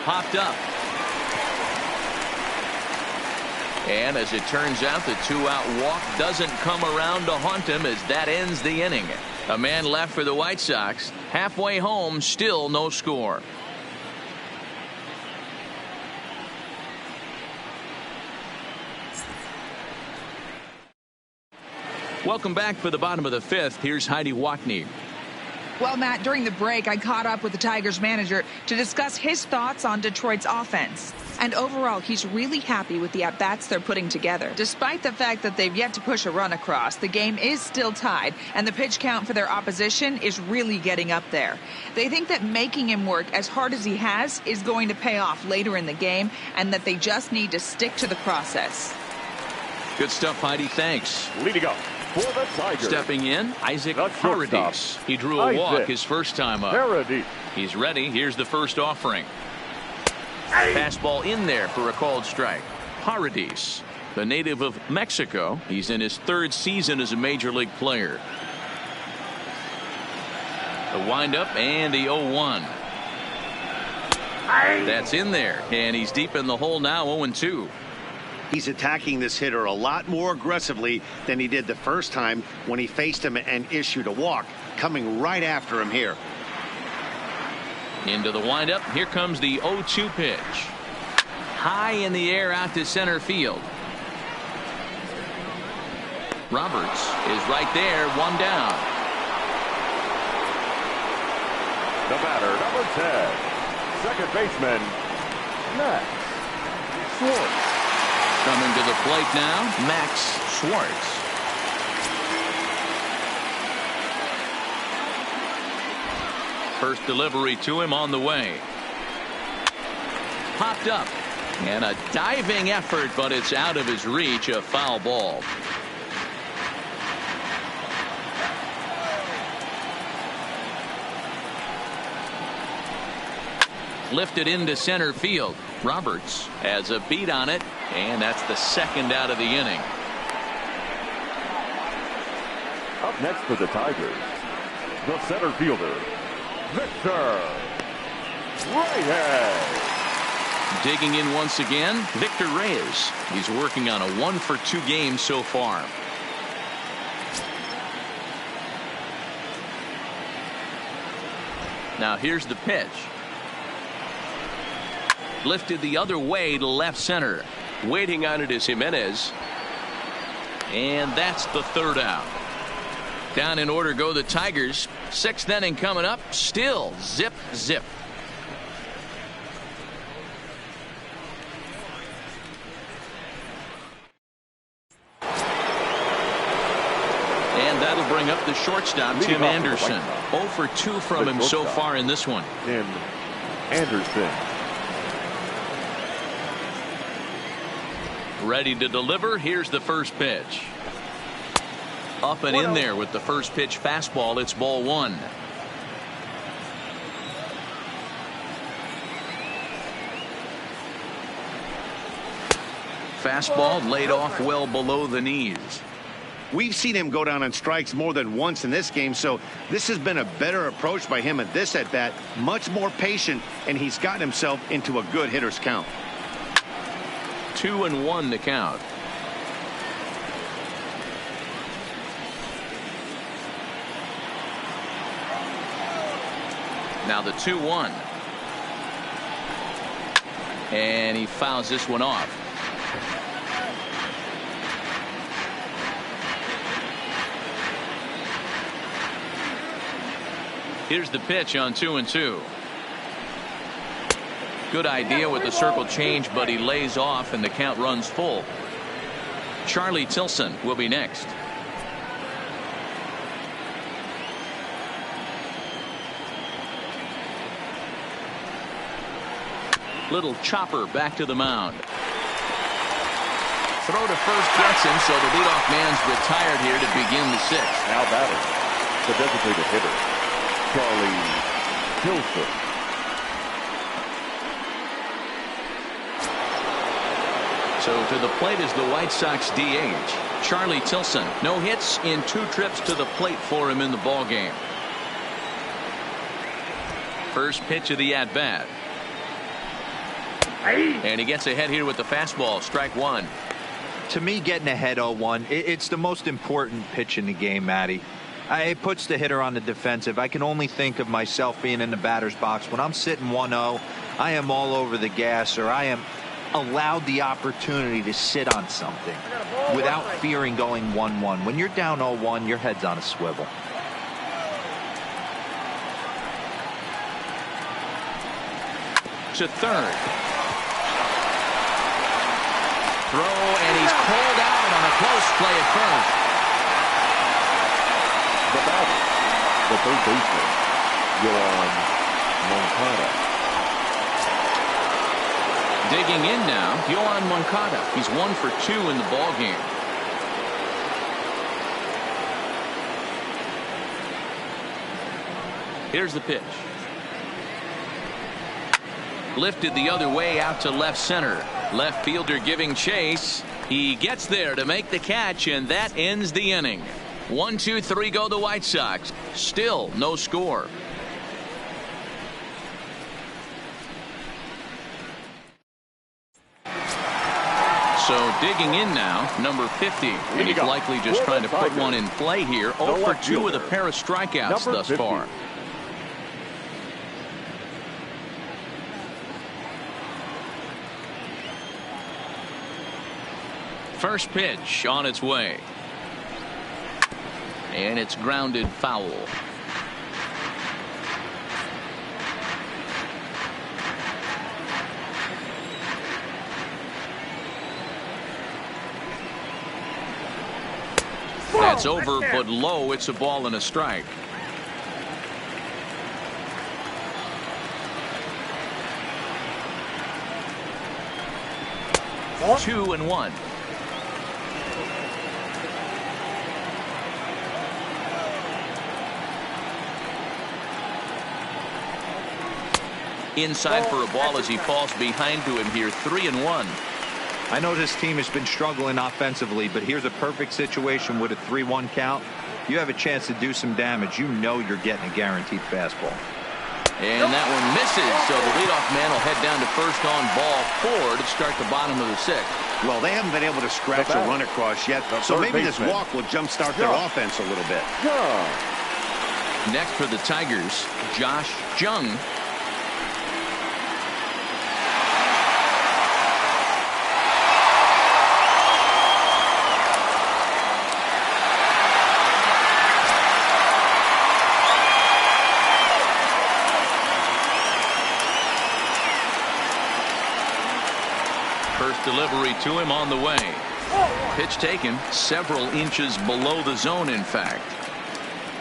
Popped up. And as it turns out, the 2-out walk doesn't come around to haunt him as that ends the inning. A man left for the White Sox. Halfway home, still no score. Welcome back for the bottom of the 5th. Here's Heidi Wackney. Well, Matt, during the break, I caught up with the Tigers manager to discuss his thoughts on Detroit's offense. And overall, he's really happy with the at-bats they're putting together. Despite the fact that they've yet to push a run across, the game is still tied, and the pitch count for their opposition is really getting up there. They think that making him work as hard as he has is going to pay off later in the game, and that they just need to stick to the process. Good stuff, Heidi. Thanks. Leading up for the Tigers. Stepping in, Isaac Paradis. He drew a walk his first time up. Paradis. He's ready. Here's the first offering. Fastball in there for a called strike. Paradis, the native of Mexico. He's in his 3rd season as a major league player. The windup and the 0-1. That's in there, and he's deep in the hole now, 0-2. He's attacking this hitter a lot more aggressively than he did the first time when he faced him and issued a walk, coming right after him here. Into the windup. Here comes the 0-2 pitch. High in the air out to center field. Roberts is right there, 1 down. The batter, number 10, second baseman, Max Schwartz. Coming to the plate now, Max Schwartz. First delivery to him on the way. Popped up. And a diving effort, but it's out of his reach. A foul ball. Lifted into center field. Roberts has a beat on it, and that's the 2nd out of the inning. Up next for the Tigers, the center fielder, Victor Reyes. Digging in once again, Victor Reyes. He's working on a 1-for-2 game so far. Now here's the pitch. Lifted the other way to left center. Waiting on it is Jimenez. And that's the 3rd out. Down in order go the Tigers. 6th inning coming up. Still zip, zip. And that'll bring up the shortstop, Tim Anderson. 0-for-2 from him so far in this one. Tim Anderson. Ready to deliver. Here's the first pitch. Up and in there with the first pitch fastball. It's ball 1. Fastball laid off well below the knees. We've seen him go down on strikes more than once in this game, so this has been a better approach by him at this at bat. Much more patient, and he's gotten himself into a good hitter's count. 2-1 to count. Now the 2-1. And he fouls this one off. Here's the pitch on 2-2. Good idea with the circle change, but he lays off and the count runs full. Charlie Tilson will be next. Little chopper back to the mound. Throw to first gets him, so the leadoff man's retired here to begin the sixth. Now batting, the designated hitter, Charlie Tilson. So to the plate is the White Sox DH, Charlie Tilson. No hits in 2 trips to the plate for him in the ballgame. First pitch of the at-bat. And he gets ahead here with the fastball. Strike one. To me, getting ahead 0-1, it's the most important pitch in the game, Matty. It puts the hitter on the defensive. I can only think of myself being in the batter's box. When I'm sitting 1-0, I am all over the gas, or I am allowed the opportunity to sit on something without fearing going 1-1. When you're down 0-1, your head's on a swivel. To third. Throw, and he's called out on a close play at first. The batter, the third baseman, Yohan Moncada. Digging in now, Yohan Moncada. He's 1 for 2 in the ballgame. Here's the pitch. Lifted the other way out to left center. Left fielder giving chase. He gets there to make the catch, and that ends the inning. 1, 2, 3 go the White Sox. Still no score. So digging in now, number 50. And he's likely just trying to put one in play here. 0 for 2 with a pair of strikeouts thus far. First pitch on its way. And it's grounded foul. That's over, but low. It's a ball and a strike. Two and one. Inside for a ball as he falls behind to him here. 3 and 1. I know this team has been struggling offensively, but here's a perfect situation with a 3-1 count. You have a chance to do some damage. You know you're getting a guaranteed fastball. And that one misses, so the leadoff man will head down to first on ball 4 to start the bottom of the 6th. Well, they haven't been able to scratch a run across yet, so maybe this walk will jumpstart their offense a little bit. Next for the Tigers, Josh Jung. First delivery to him on the way. Pitch taken several inches below the zone, in fact.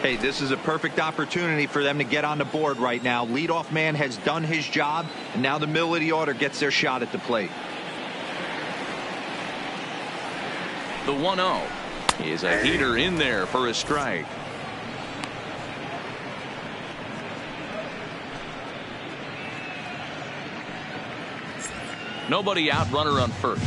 Hey, this is a perfect opportunity for them to get on the board right now. Leadoff man has done his job, and now the middle of the order gets their shot at the plate. The 1-0 is a heater in there for a strike. Nobody out, runner on first.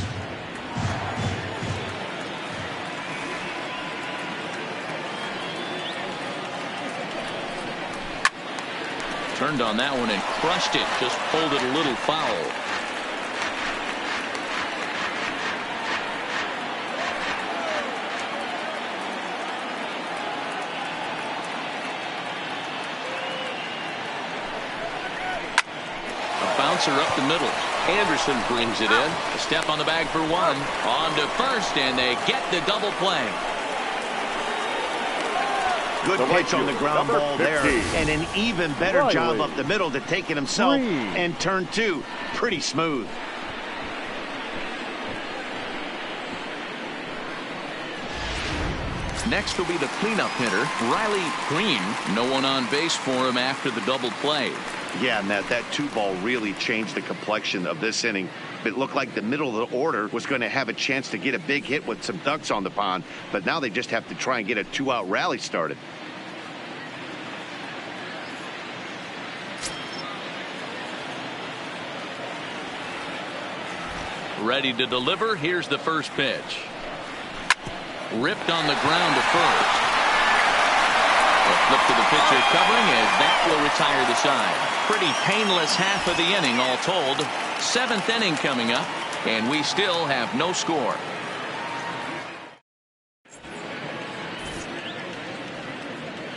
Turned on that one and crushed it. Just pulled it a little foul. A bouncer up the middle. Anderson brings it in. A step on the bag for one. On to first, and they get the double play. Good pitch on the ground ball there, and an even better job up the middle to take it himself, and turn 2 pretty smooth. Next will be the cleanup hitter, Riley Green. No one on base for him after the double play. Yeah, Matt, that 2-ball really changed the complexion of this inning. It looked like the middle of the order was going to have a chance to get a big hit with some ducks on the pond, but now they just have to try and get a 2-out rally started. Ready to deliver. Here's the first pitch. Ripped on the ground to first. A flip to the pitcher covering, and that will retire the side. Pretty painless half of the inning all told. 7th inning coming up, and we still have no score.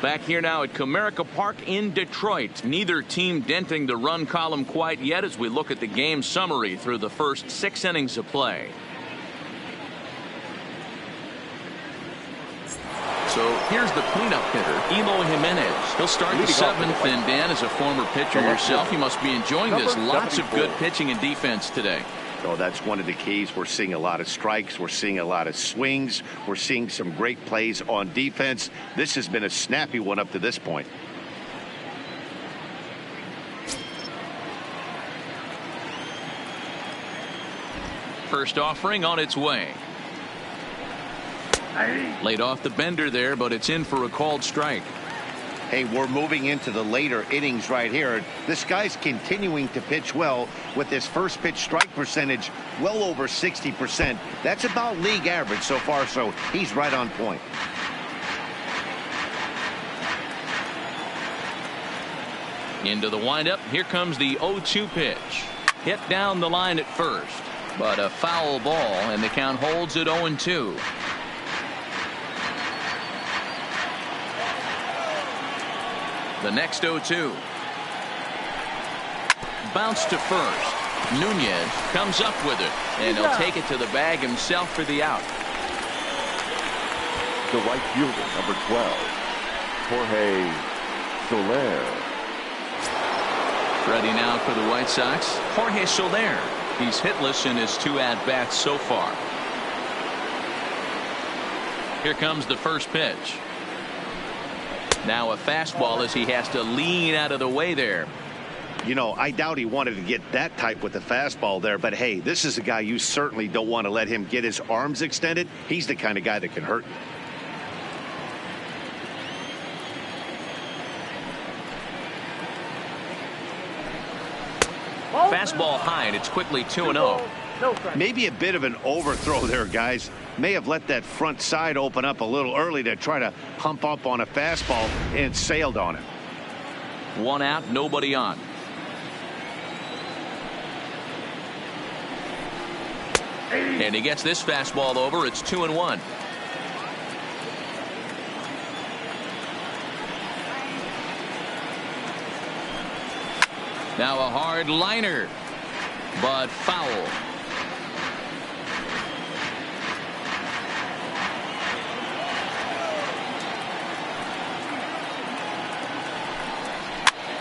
Back here now at Comerica Park in Detroit. Neither team denting the run column quite yet as we look at the game summary through the first 6 innings of play. So here's the cleanup hitter, Eloy Jimenez. He'll start the 7th, and Dan, as a former pitcher yourself, you must be enjoying this. Lots of good pitching and defense today. Oh, that's one of the keys. We're seeing a lot of strikes. We're seeing a lot of swings. We're seeing some great plays on defense. This has been a snappy one up to this point. First offering on its way. Laid off the bender there, but it's in for a called strike. Hey, we're moving into the later innings right here. This guy's continuing to pitch well with his first pitch strike percentage well over 60%. That's about league average so far, so he's right on point. Into the windup. Here comes the 0-2 pitch. Hit down the line at first, but a foul ball, and the count holds at 0-2. The next 0-2. Bounce to first. Nunez comes up with it, and he'll take it to the bag himself for the out. The right fielder, number 12, Jorge Soler. Ready now for the White Sox, Jorge Soler. He's hitless in his 2 at-bats so far. Here comes the first pitch. Now a fastball as he has to lean out of the way there. You know, I doubt he wanted to get that type with the fastball there, but hey, this is a guy you certainly don't want to let him get his arms extended. He's the kind of guy that can hurt you. Fastball high, and it's quickly 2-0. Maybe a bit of an overthrow there, guys. May have let that front side open up a little early to try to hump up on a fastball and sailed on it. 1 out, nobody on. And he gets this fastball over. It's 2-1. Now a hard liner, but foul.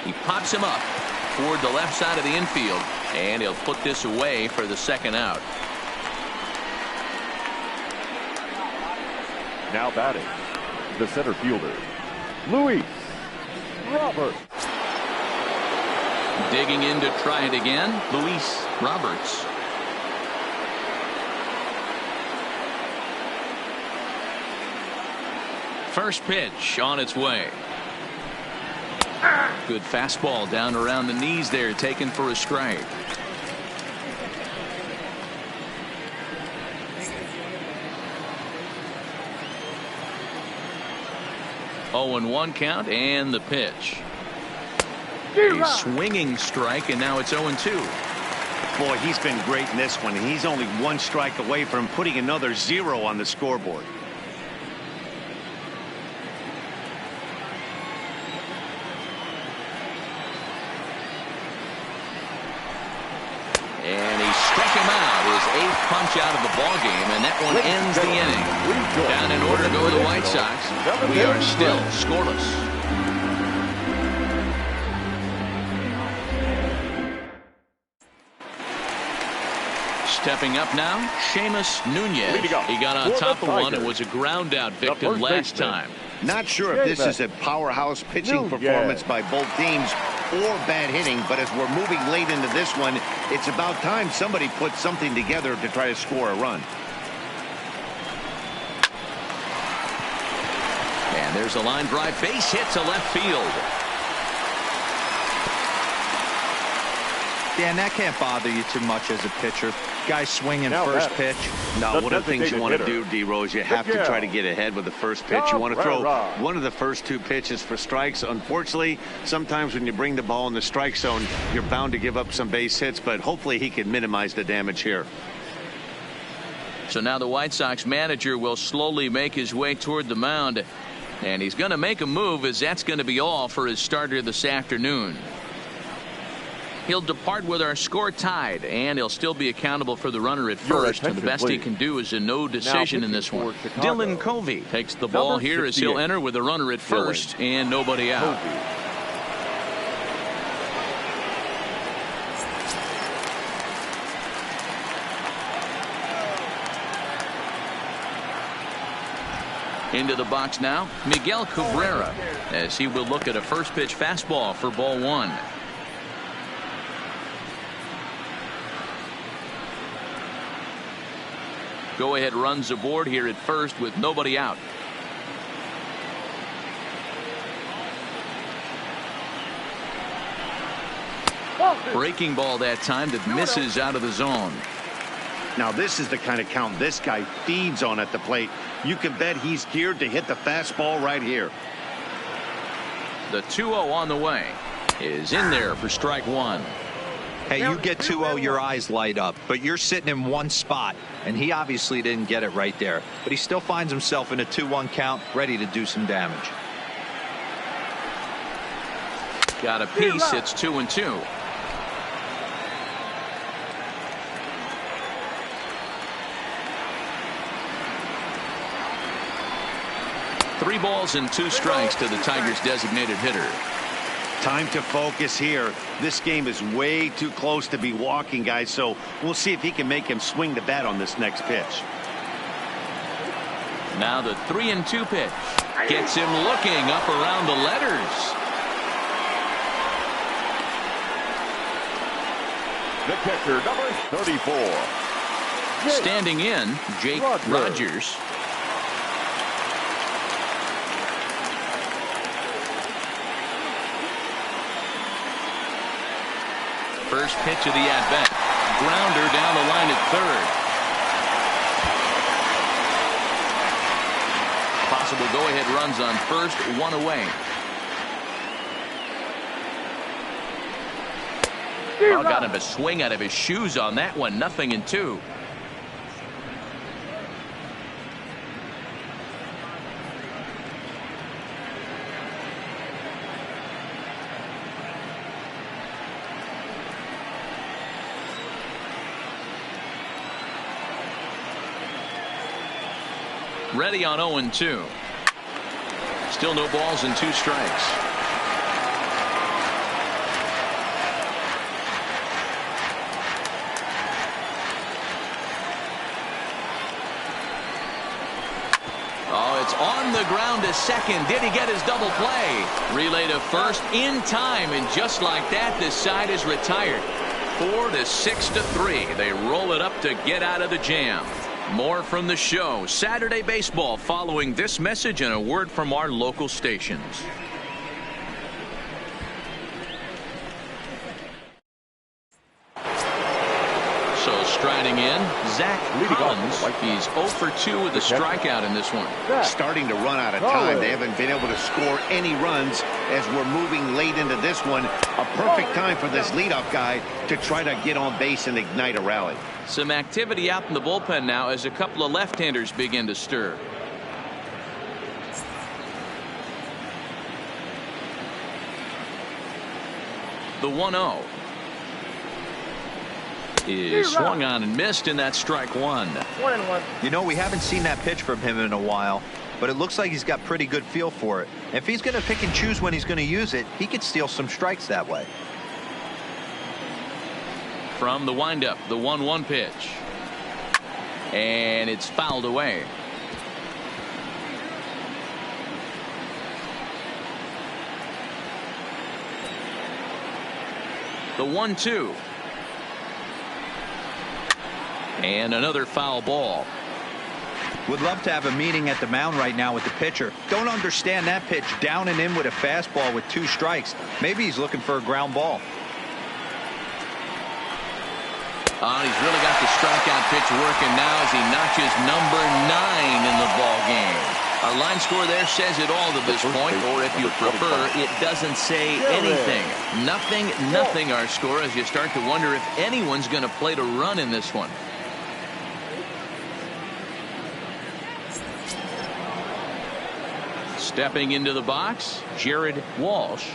He pops him up toward the left side of the infield, and he'll put this away for the 2nd out. Now batting, the center fielder, Luis Roberts. Digging in to try it again, Luis Roberts. First pitch on its way. Good fastball down around the knees there, taken for a strike. Oh, and 1 count, and the pitch. A swinging strike, and now it's 0-2. Boy, he's been great in this one. He's only 1 strike away from putting another 0 on the scoreboard. And he struck him out, his 8th punch out of the ball game, and that one ends the inning. Down in order go the White Sox. We are still scoreless. Stepping up now, Seamus Nunez. He got on top of one. It was a ground out victim last time. Not sure if this is a powerhouse pitching performance by both teams or bad hitting, but as we're moving late into this one, it's about time somebody puts something together to try to score a run. And there's a line drive base hit to left field. Dan, that can't bother you too much as a pitcher. Guy swinging first pitch. No, one of the things you want to do, D-Rose, you have to try to get ahead with the first pitch. You want to throw one of the first two pitches for strikes. Unfortunately, sometimes when you bring the ball in the strike zone, you're bound to give up some base hits, but hopefully he can minimize the damage here. So now the White Sox manager will slowly make his way toward the mound. And he's going to make a move, as that's going to be all for his starter this afternoon. He'll depart with our score tied, and he'll still be accountable for the runner at first. And the best he can do is a no decision in this one. Dylan Covey takes the ball here as he'll enter with a runner at first and nobody out. Into the box now, Miguel Cabrera, as he will look at a first pitch fastball for ball one. Go ahead runs aboard here at first with nobody out. Breaking ball that time that misses out of the zone. Now this is the kind of count this guy feeds on at the plate. You can bet he's geared to hit the fastball right here. The 2-0 on the way is in there for strike one. Hey, you get 2-0, your eyes light up, but you're sitting in one spot, and he obviously didn't get it right there. But he still finds himself in a 2-1 count, ready to do some damage. Got a piece. It's 2-2. Three balls and two strikes to the Tigers' designated hitter. Time to focus here. This game is way too close to be walking, guys, so we'll see if he can make him swing the bat on this next pitch. Now the 3-2 pitch gets him looking up around the letters. The catcher, number 34. Standing in, Jake Rogers. First pitch of the at-bat. Grounder down the line at third. Possible go-ahead runs on first, one away. Oh, got him a swing out of his shoes on that one. 0-2. Ready on 0-2. Still no balls and two strikes. Oh, it's on the ground to second. Did he get his double play? Relay to first in time, and just like that, this side is retired. 4-6-3. They roll it up to get out of the jam. More from the show. Saturday baseball following this message and a word from our local stations. So striding in, Zach Collins. He's 0 for 2 with a strikeout in this one. Starting to run out of time. They haven't been able to score any runs as we're moving late into this one. A perfect time for this leadoff guy to try to get on base and ignite a rally. Some activity out in the bullpen now as a couple of left-handers begin to stir. The 1-0 is swung on and missed, and that's strike one. 1-1. You know, we haven't seen that pitch from him in a while, but it looks like he's got pretty good feel for it. If he's going to pick and choose when he's going to use it, he could steal some strikes that way. From the windup, the 1-1 pitch. And it's fouled away. The 1-2. And another foul ball. Would love to have a meeting at the mound right now with the pitcher. Don't understand that pitch. Down and in with a fastball with 2 strikes. Maybe he's looking for a ground ball. He's really got the strikeout pitch working now as he notches number 9 in the ball game. Our line score there says it all to this point, or if you prefer, it doesn't say anything. Nothing our score, as you start to wonder if anyone's going to play to run in this one. Stepping into the box, Jared Walsh.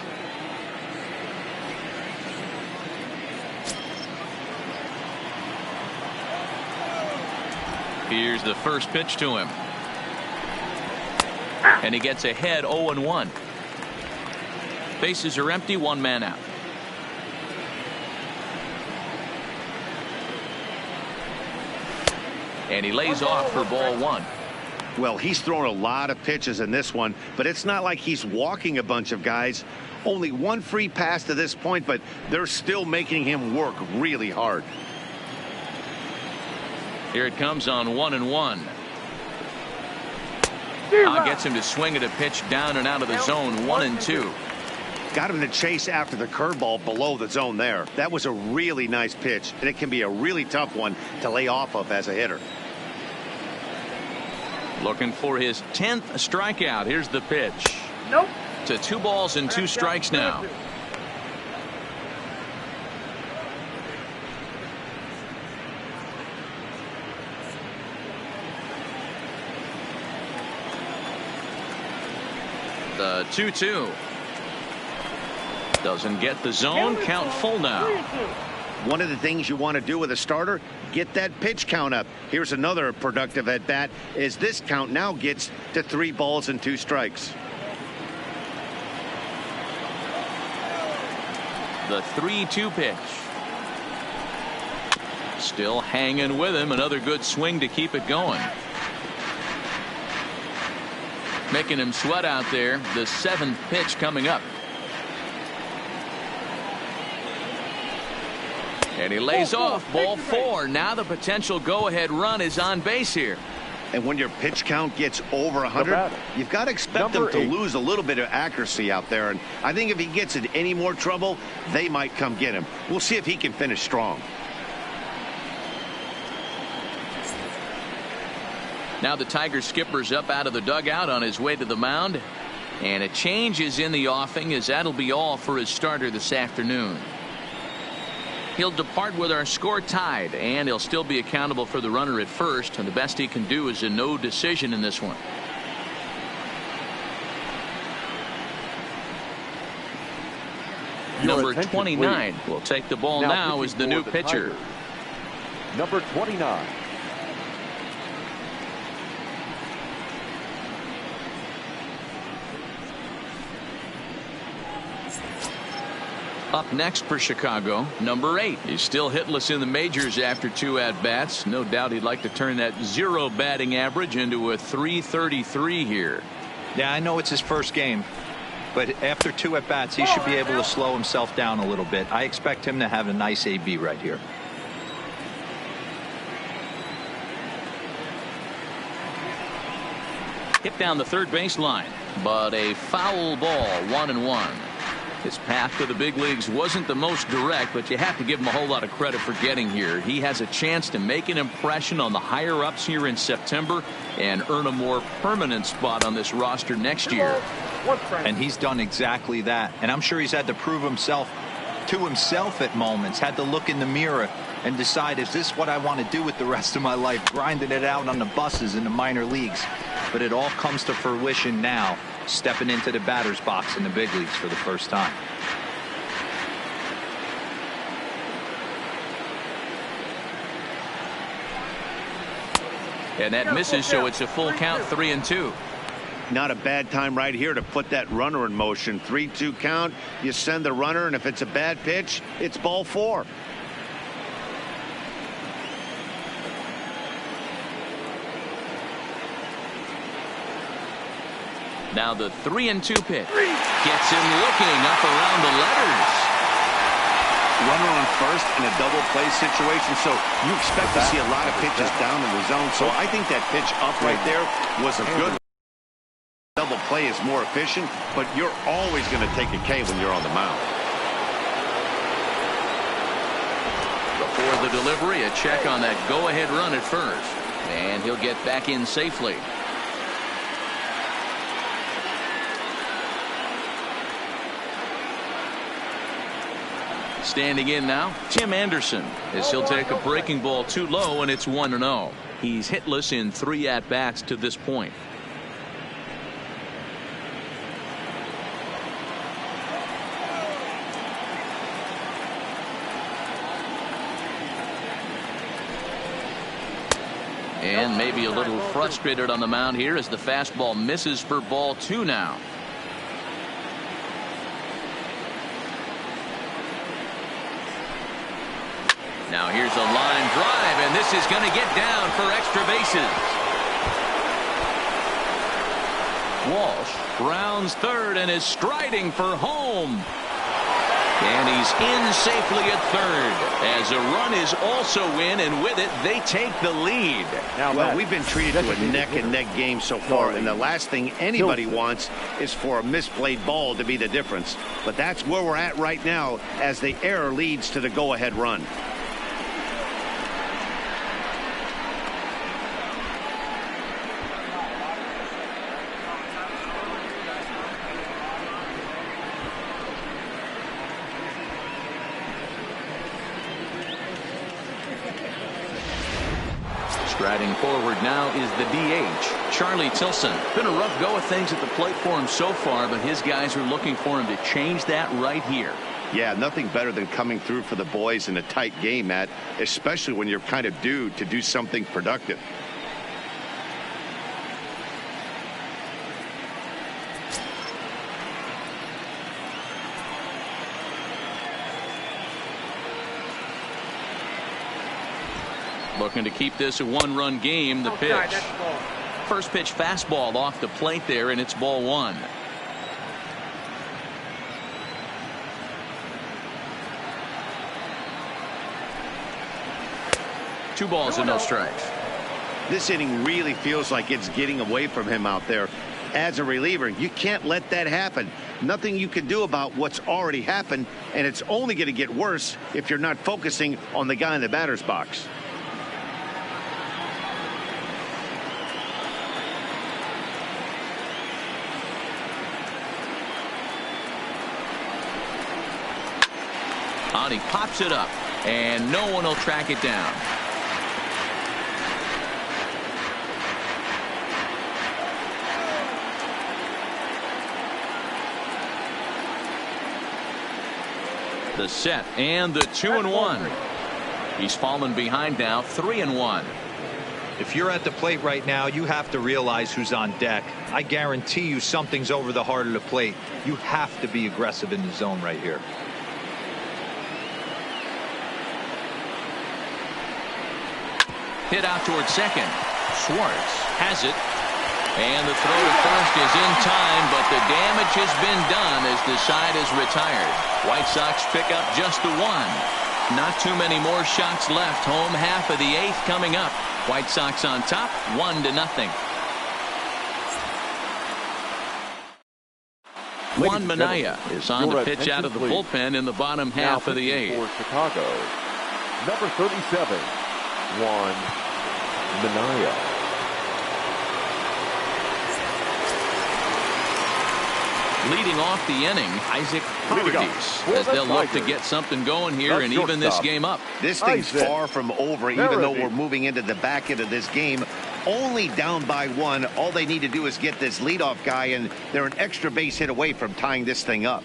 Here's the first pitch to him. And he gets ahead 0-1. Bases are empty, 1 man out. And he lays off for ball 1. Well, he's thrown a lot of pitches in this one, but it's not like he's walking a bunch of guys. Only 1 free pass to this point, but they're still making him work really hard. Here it comes on 1-1. Gets him to swing at a pitch down and out of the zone. 1-2. Got him to chase after the curveball below the zone there. That was a really nice pitch, and it can be a really tough one to lay off of as a hitter. Looking for his 10th strikeout. Here's the pitch. Nope. To 2 balls and 2 strikes now. The 2-2. Doesn't get the zone. Count full now. One of the things you want to do with a starter, get that pitch count up. Here's another productive at bat as this count now gets to 3 balls and 2 strikes. The 3-2 pitch. Still hanging with him. Another good swing to keep it going. Making him sweat out there. The 7th pitch coming up. And he lays off. Ball 4. Now the potential go-ahead run is on base here. And when your pitch count gets over 100, you've got to expect them to lose a little bit of accuracy out there. And I think if he gets in any more trouble, they might come get him. We'll see if he can finish strong. Now the Tiger skipper's up out of the dugout on his way to the mound. And a change is in the offing, as that'll be all for his starter this afternoon. He'll depart with our score tied, and he'll still be accountable for the runner at first, and the best he can do is a no decision in this one. Number 29 will take the ball now as the new pitcher. Number 29. Up next for Chicago, number 8. He's still hitless in the majors after 2 at-bats. No doubt he'd like to turn that 0 batting average into a .333 here. Yeah, I know it's his first game, but after 2 at-bats, he should be able to slow himself down a little bit. I expect him to have a nice AB right here. Hit down the third baseline, but a foul ball. 1-1. His path to the big leagues wasn't the most direct, but you have to give him a whole lot of credit for getting here. He has a chance to make an impression on the higher ups here in September and earn a more permanent spot on this roster next year. And he's done exactly that. And I'm sure he's had to prove himself to himself at moments, had to look in the mirror and decide, is this what I want to do with the rest of my life, grinding it out on the buses in the minor leagues? But it all comes to fruition now, stepping into the batter's box in the big leagues for the first time. And that misses, so it's a full count, 3-2. Not a bad time right here to put that runner in motion. 3-2 count. You send the runner, and if it's a bad pitch, it's ball 4. Now the 3-2 pitch gets him looking up around the letters. runner on first in a double play situation, so you expect to see a lot of pitches down in the zone. So I think that pitch up right there was a good. Double play is more efficient, but you're always going to take a K when you're on the mound. Before the delivery, a check on that go-ahead run at first. And he'll get back in safely. Standing in now, Tim Anderson, as he'll take a breaking ball too low, and it's 1-0. He's hitless in 3 at-bats to this point. And maybe a little frustrated on the mound here as the fastball misses for ball 2 now. Now here's a line drive, and this is going to get down for extra bases. Walsh rounds third and is striding for home. And he's in safely at third as a run is also in, and with it they take the lead. Now, well, we've been treated to a neck-and-neck game so far, and the last thing anybody wants is for a misplayed ball to be the difference. But that's where we're at right now as the error leads to the go-ahead run. Striding forward now is the DH, Charlie Tilson. Been a rough go of things at the plate for him so far, but his guys are looking for him to change that right here. Yeah, nothing better than coming through for the boys in a tight game, Matt, especially when you're kind of due to do something productive. Looking to keep this a 1-run game. The pitch. First pitch fastball off the plate there, and it's ball 1. Two balls and no strikes. This inning really feels like it's getting away from him out there. As a reliever, you can't let that happen. Nothing you can do about what's already happened, and it's only going to get worse if you're not focusing on the guy in the batter's box. He pops it up, and no one will track it down. The set and the 2-1. He's fallen behind now, 3-1. If you're at the plate right now, you have to realize who's on deck. I guarantee you something's over the heart of the plate. You have to be aggressive in the zone right here. Hit out towards second. Schwartz has it. And the throw to first is in time, but the damage has been done as the side is retired. White Sox pick up just the 1. Not too many more shots left. Home half of the 8th coming up. White Sox on top, 1-0. Juan Minaya is on to pitch out of the bullpen in the bottom half of the 8th. For Chicago, number 37. Juan Minaya. Leading off the inning, Isaac Paredes, as they'll look to get something going here and even this game up. This thing's far from over, even though we're moving into the back end of this game. Only down by 1. All they need to do is get this leadoff guy, and they're an extra base hit away from tying this thing up.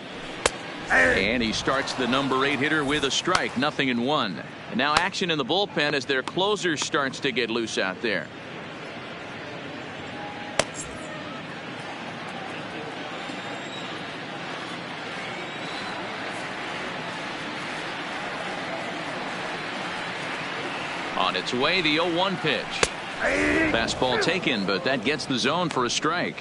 And he starts the number 8 hitter with a strike, 0-1. And now action in the bullpen as their closer starts to get loose out there. On its way, the 0-1 pitch. Fastball taken, but that gets the zone for a strike.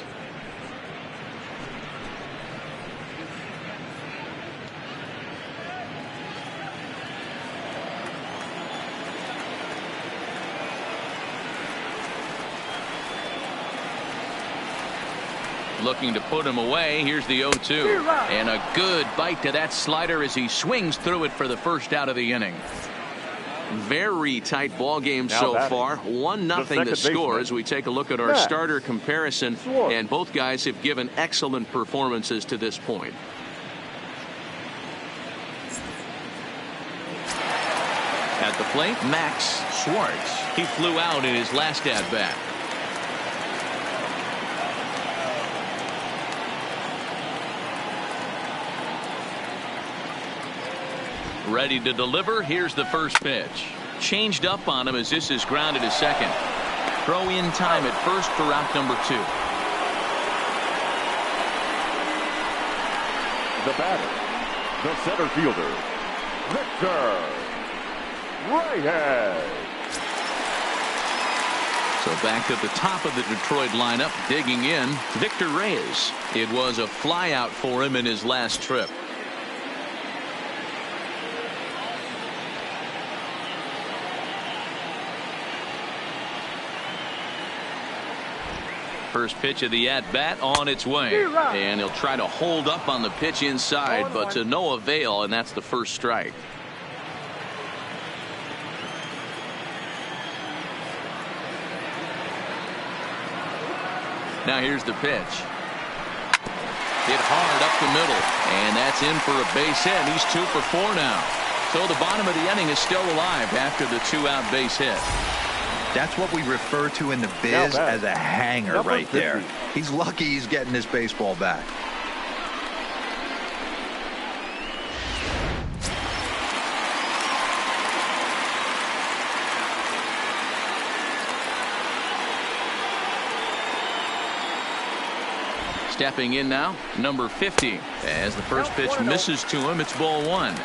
looking to put him away. Here's the 0-2. And a good bite to that slider as he swings through it for the first out of the inning. Very tight ball game so far. 1-0 the score as we take a look at our starter comparison. And both guys have given excellent performances to this point. At the plate, Max Schwartz. He flew out in his last at-bat. Ready to deliver. Here's the first pitch. Changed up on him as this is grounded to second. Throw in time at first for out number 2. The batter, the center fielder, Victor Reyes. So back at the top of the Detroit lineup, digging in, Victor Reyes. It was a flyout for him in his last trip. First pitch of the at-bat on its way. And he'll try to hold up on the pitch inside, but to no avail, and that's the first strike. Now here's the pitch. Hit hard up the middle, and that's in for a base hit. He's 2 for 4 now. So the bottom of the inning is still alive after the 2-out base hit. That's what we refer to in the biz as a hanger right there. He's lucky he's getting this baseball back. Stepping in now, number 50. As the first pitch misses to him, it's ball 1.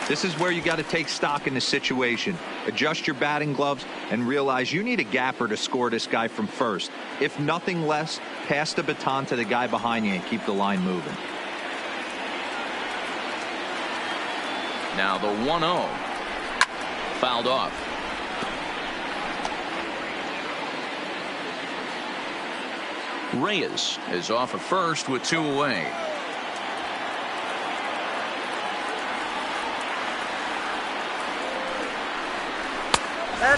This is where you got to take stock in the situation. Adjust your batting gloves and realize you need a gapper to score this guy from first. If nothing less, pass the baton to the guy behind you and keep the line moving. Now the 1-0. Fouled off. Reyes is off at first with 2 away.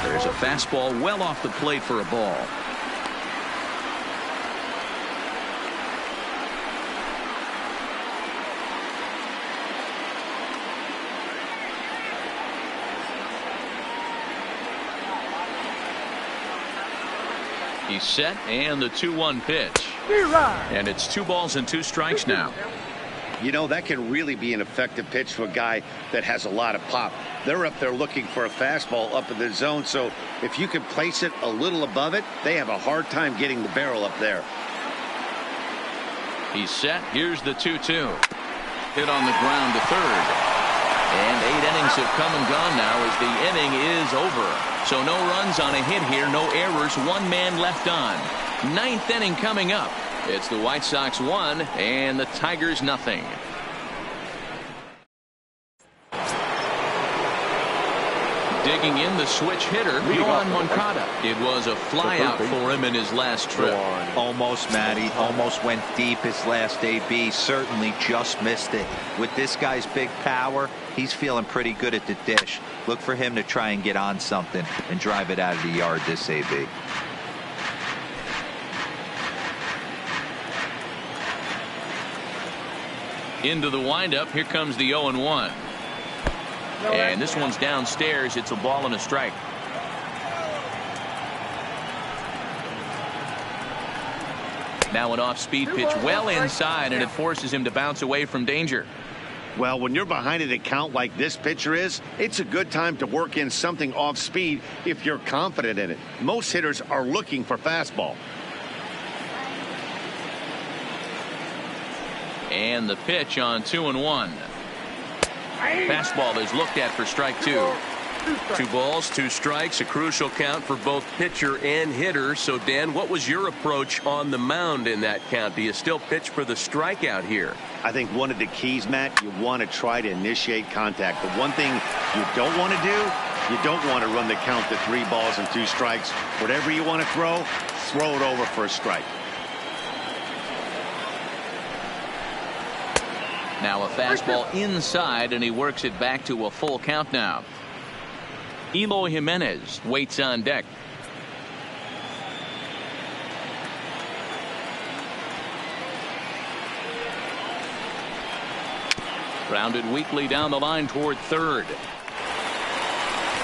There's a fastball well off the plate for a ball. He's set, and the 2-1 pitch. And it's 2 balls and 2 strikes now. You know, that can really be an effective pitch for a guy that has a lot of pop. They're up there looking for a fastball up in the zone, so if you can place it a little above it, they have a hard time getting the barrel up there. He's set. Here's the 2-2. Hit on the ground to third. And 8 innings have come and gone now as the inning is over. So no runs on a hit here, no errors, 1 man left on. 9th inning coming up. It's the White Sox 1 and the Tigers nothing. Digging in, the switch hitter, Yohan Moncada. It was a flyout for him in his last trip. Almost, Matty. Almost went deep his last AB. Certainly just missed it. With this guy's big power, he's feeling pretty good at the dish. Look for him to try and get on something and drive it out of the yard this AB. Into the windup. Here comes the 0-1. And this one's downstairs. It's a ball and a strike. Now an off-speed pitch well inside, and it forces him to bounce away from danger. Well, when you're behind an account like this pitcher is, it's a good time to work in something off speed if you're confident in it. Most hitters are looking for fastball. And the pitch on 2-1. Fastball is looked at for strike 2. 2 balls, 2 strikes, a crucial count for both pitcher and hitter. So, Dan, what was your approach on the mound in that count? Do you still pitch for the strikeout here? I think one of the keys, Matt, you want to try to initiate contact. The one thing you don't want to do, you don't want to run the count to 3 balls and 2 strikes. Whatever you want to throw it over for a strike. Now a fastball inside, and he works it back to a full count now. Eloy Jimenez waits on deck. Grounded weakly down the line toward third.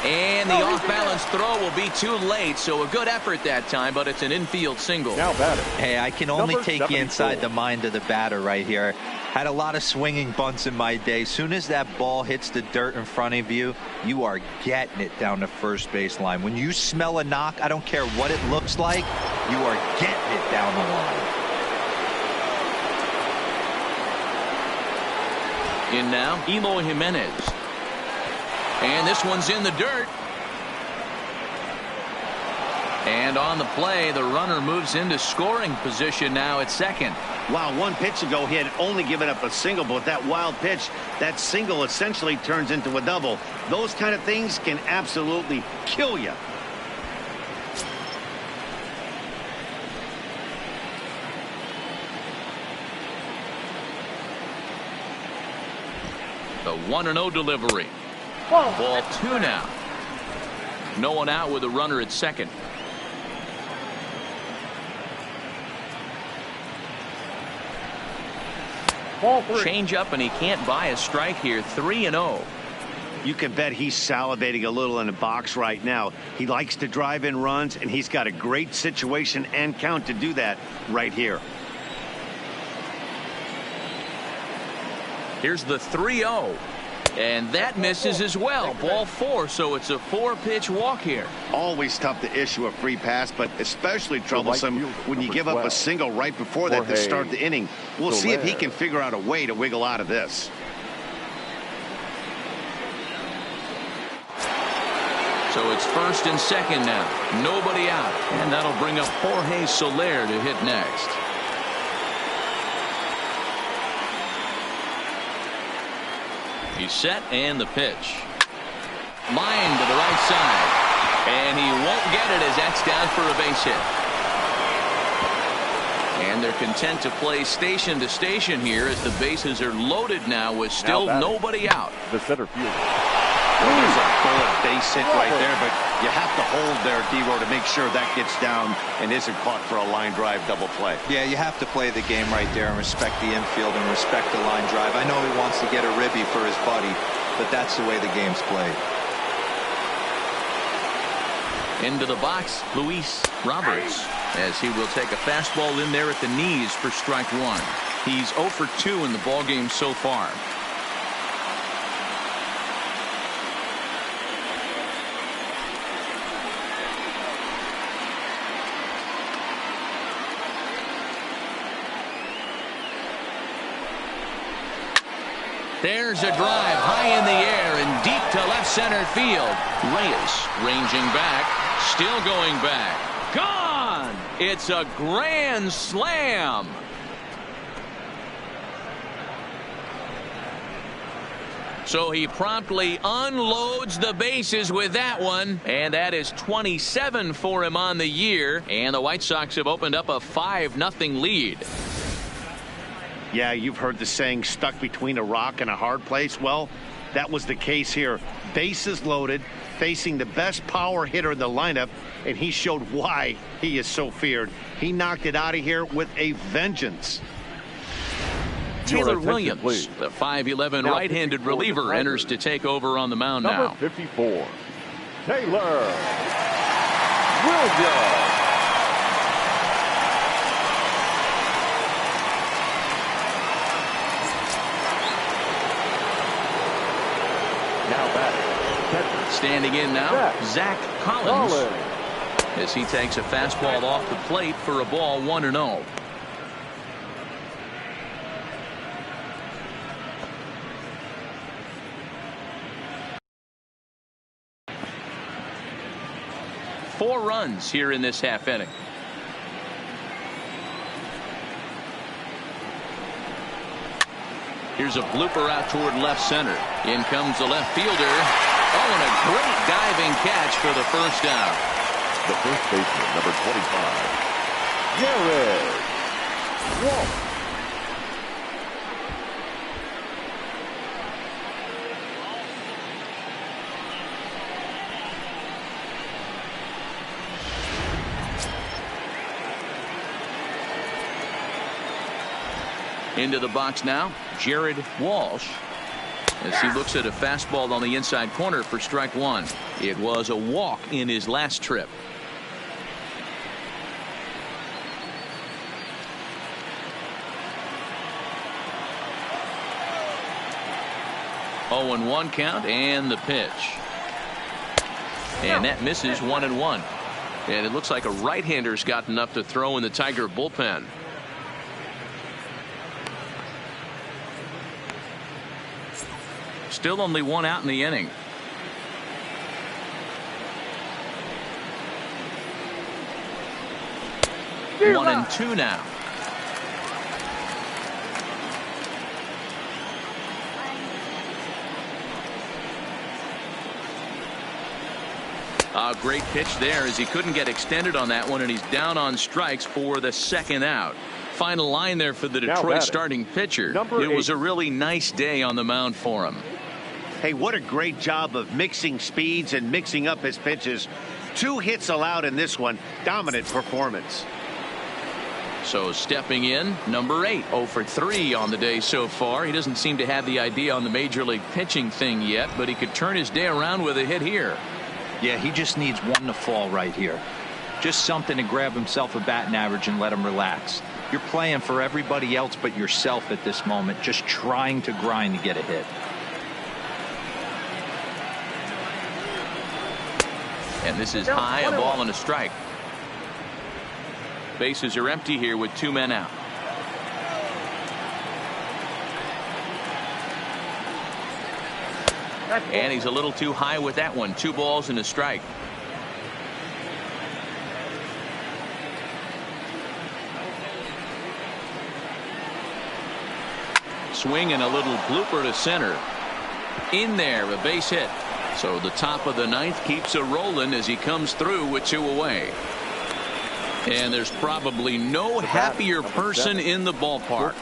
And the off-balance throw will be too late, so a good effort that time, but it's an infield single. Now batting. Hey, I can only take you inside the mind of the batter right here. Had a lot of swinging bunts in my day. Soon as that ball hits the dirt in front of you, you are getting it down the first base line. When you smell a knock, I don't care what it looks like, you are getting it down the line. In now, Eloy Jimenez. And this one's in the dirt. And on the play, the runner moves into scoring position now at second. Wow, 1 pitch ago he had only given up a single, but with that wild pitch, that single essentially turns into a double. Those kind of things can absolutely kill you. The 1-0 delivery. Ball 2 now. No one out with a runner at second. Change up, and he can't buy a strike here. 3-0. You can bet he's salivating a little in the box right now. He likes to drive in runs, and he's got a great situation and count to do that right here. Here's the 3-0. And that misses as well. Ball 4, so it's a 4-pitch walk here. Always tough to issue a free pass, but especially troublesome when you give up a single right before that to start the inning. We'll see if he can figure out a way to wiggle out of this. So it's first and second now. Nobody out. And that'll bring up Jorge Soler to hit next. He's set, and the pitch. Line to the right side. And he won't get it as that's down for a base hit. And they're content to play station to station here as the bases are loaded now with still nobody out. The center fielder. Well, there's a bullet base hit right there, but you have to hold there, D-Row, to make sure that gets down and isn't caught for a line drive double play. Yeah, you have to play the game right there and respect the infield and respect the line drive. I know he wants to get a ribby for his buddy, but that's the way the game's played. Into the box, Luis Roberts, as he will take a fastball in there at the knees for strike 1. He's 0 for 2 in the ballgame so far. There's a drive high in the air and deep to left center field. Reyes ranging back, still going back. Gone! It's a grand slam. So he promptly unloads the bases with that one, and that is 27 for him on the year, and the White Sox have opened up a 5-0 lead. Yeah, you've heard the saying, stuck between a rock and a hard place. Well, that was the case here. Bases loaded, facing the best power hitter in the lineup, and he showed why he is so feared. He knocked it out of here with a vengeance. Taylor Williams, the 5'11" right-handed reliever, enters to take over on the mound now. Number 54, Taylor Williams. Standing in now, Zach Collins, as he takes a fastball off the plate for a ball 1-0. Four runs here in this half inning. Here's a blooper out toward left center. In comes the left fielder. Oh, and a great diving catch for the first down. The first baseman, number 25, Jared Walsh. Into the box now, Jared Walsh, as he looks at a fastball on the inside corner for strike one. It was a walk in his last trip. Oh, and 1 count, and the pitch. And that misses 1-1. And it looks like a right-hander's got enough to throw in the Tiger bullpen. Still only 1 out in the inning. One and 2 now. A great pitch there as he couldn't get extended on that one, and he's down on strikes for the 2nd out. Final line there for the Detroit starting pitcher. It was a really nice day on the mound for him. Hey, what a great job of mixing speeds and mixing up his pitches. 2 hits allowed in this one. Dominant performance. So stepping in, number 8, 0 for 3 on the day so far. He doesn't seem to have the idea on the major league pitching thing yet, but he could turn his day around with a hit here. Yeah, he just needs one to fall right here. Just something to grab himself a batting average and let him relax. You're playing for everybody else but yourself at this moment, just trying to grind to get a hit. And this is high, a ball and a strike. Bases are empty here with 2 men out. And he's a little too high with that one. 2 balls and a strike. Swing and a little blooper to center. In there, a base hit. So the top of the 9th keeps a rolling as he comes through with 2 away. And there's probably no happier person in the ballpark.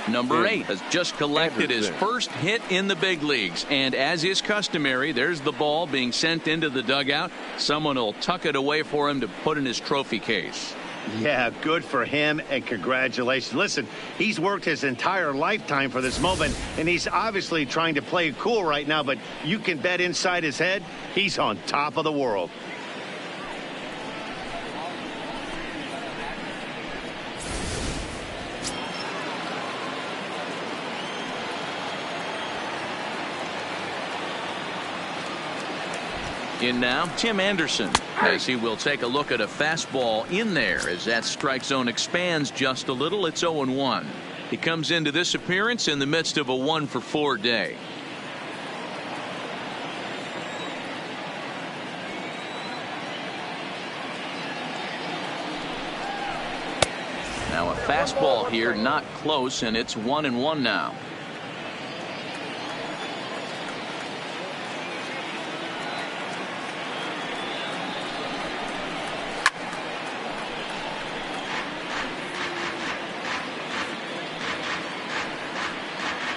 Number 8 has just collected his first hit in the big leagues, and as is customary, there's the ball being sent into the dugout. Someone will tuck it away for him to put in his trophy case. Yeah, good for him, and congratulations. Listen, he's worked his entire lifetime for this moment, and he's obviously trying to play cool right now, but you can bet inside his head he's on top of the world. In now, Tim Anderson, as he will take a look at a fastball in there as that strike zone expands just a little. It's 0-1. He comes into this appearance in the midst of a 1 for 4 day. Now a fastball here, not close, and it's 1-1 now.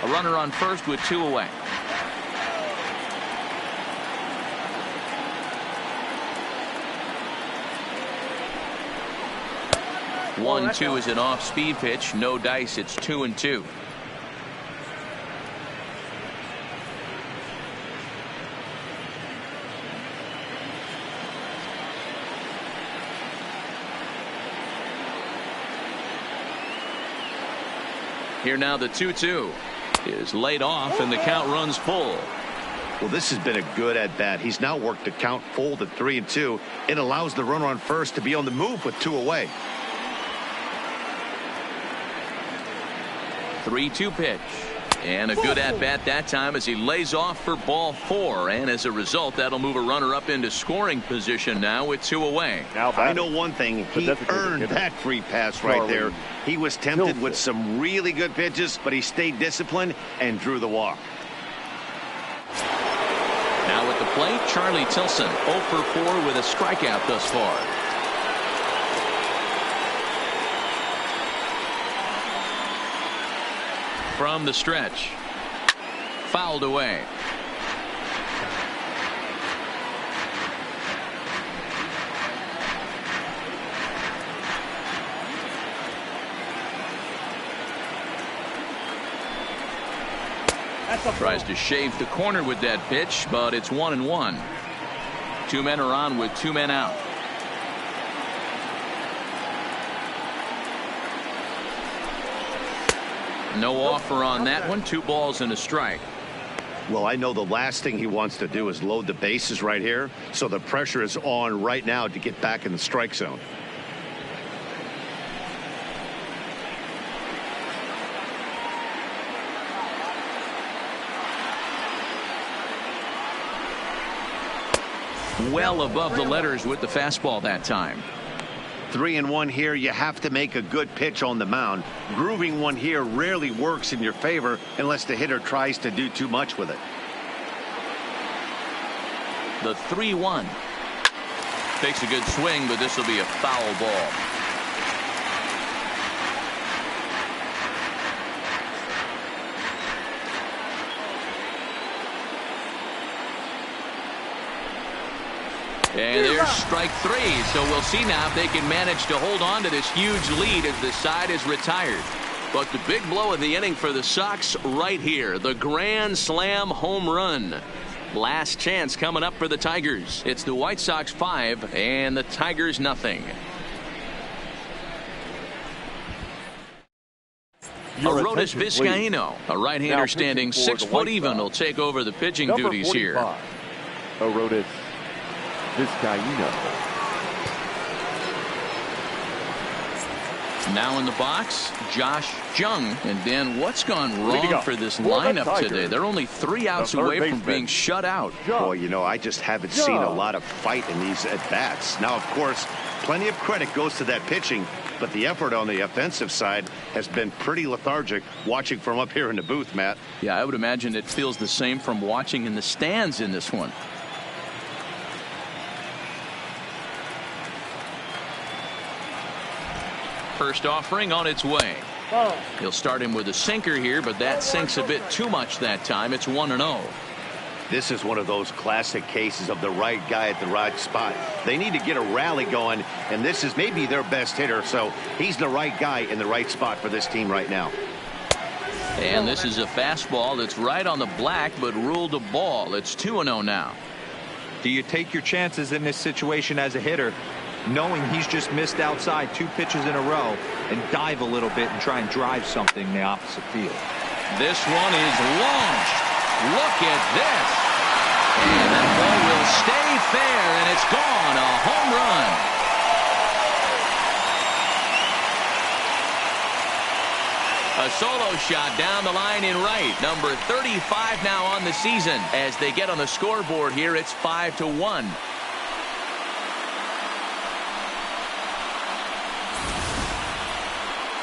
A runner on first with 2 away. One, 2 is an off-speed pitch. No dice. It's 2-2. Here now the 2-2 is laid off and the count runs full. Well, this has been a good at bat. He's now worked the count full to 3-2. It allows the runner on first to be on the move with 2 away. 3-2 pitch, and a good at bat that time as he lays off for ball 4, and as a result that'll move a runner up into scoring position now with 2 away. Now I know one thing, he earned that free pass right there. He was tempted with some really good pitches, but he stayed disciplined and drew the walk. Now at the plate, Charlie Tilson, 0 for 4 with a strikeout thus far. From the stretch, fouled away. Tries to shave the corner with that pitch, but it's 1-1. Two men are on with two men out. No offer on that one. 2 balls and a strike. Well, I know the last thing he wants to do is load the bases right here, so the pressure is on right now to get back in the strike zone. Well above the letters with the fastball that time. 3-1 here. You have to make a good pitch on the mound. Grooving one here rarely works in your favor unless the hitter tries to do too much with it. The 3-1. Takes a good swing, but this will be a foul ball. And there's strike 3. So we'll see now if they can manage to hold on to this huge lead as the side is retired. But the big blow of the inning for the Sox right here. The grand slam home run. Last chance coming up for the Tigers. It's the White Sox 5 and the Tigers nothing. Arodys Vizcaíno, a right-hander standing 6 foot even, will take over the pitching duties here. Arodys Vizcaíno. Now in the box, Josh Jung. And Dan, what's gone wrong for this lineup today? They're only 3 outs away from being shut out. Boy, you know, I just haven't seen a lot of fight in these at-bats. Now, of course, plenty of credit goes to that pitching, but the effort on the offensive side has been pretty lethargic watching from up here in the booth, Matt. Yeah, I would imagine it feels the same from watching in the stands in this one. First offering on its way. He'll start him with a sinker here, but that sinks a bit too much that time. It's 1-0. This is one of those classic cases of the right guy at the right spot. They need to get a rally going, and this is maybe their best hitter, so he's the right guy in the right spot for this team right now. And this is a fastball that's right on the black, but ruled a ball. It's 2-0 now. Do you take your chances in this situation as a hitter, knowing he's just missed outside 2 pitches in a row, and dive a little bit and try and drive something in the opposite field? This one is launched. Look at this. And that ball will stay fair, and it's gone. A home run. A solo shot down the line in right. Number 35 now on the season. As they get on the scoreboard here, it's 5-1.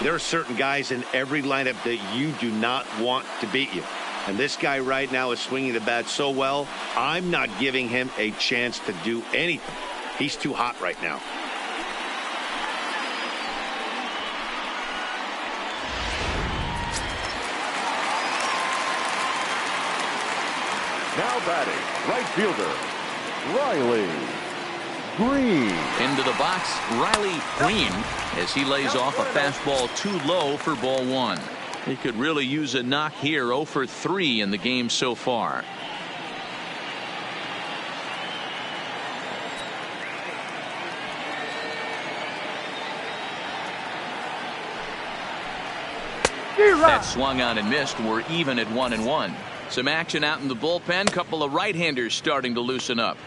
There are certain guys in every lineup that you do not want to beat you. And this guy right now is swinging the bat so well, I'm not giving him a chance to do anything. He's too hot right now. Now batting, right fielder, Riley Green. Into the box, Riley Green, as he lays off a fastball too low for ball 1. He could really use a knock here. 0 for 3 in the game so far. That swung on and missed. We're even at 1-1. Some action out in the bullpen. Couple of right-handers starting to loosen up.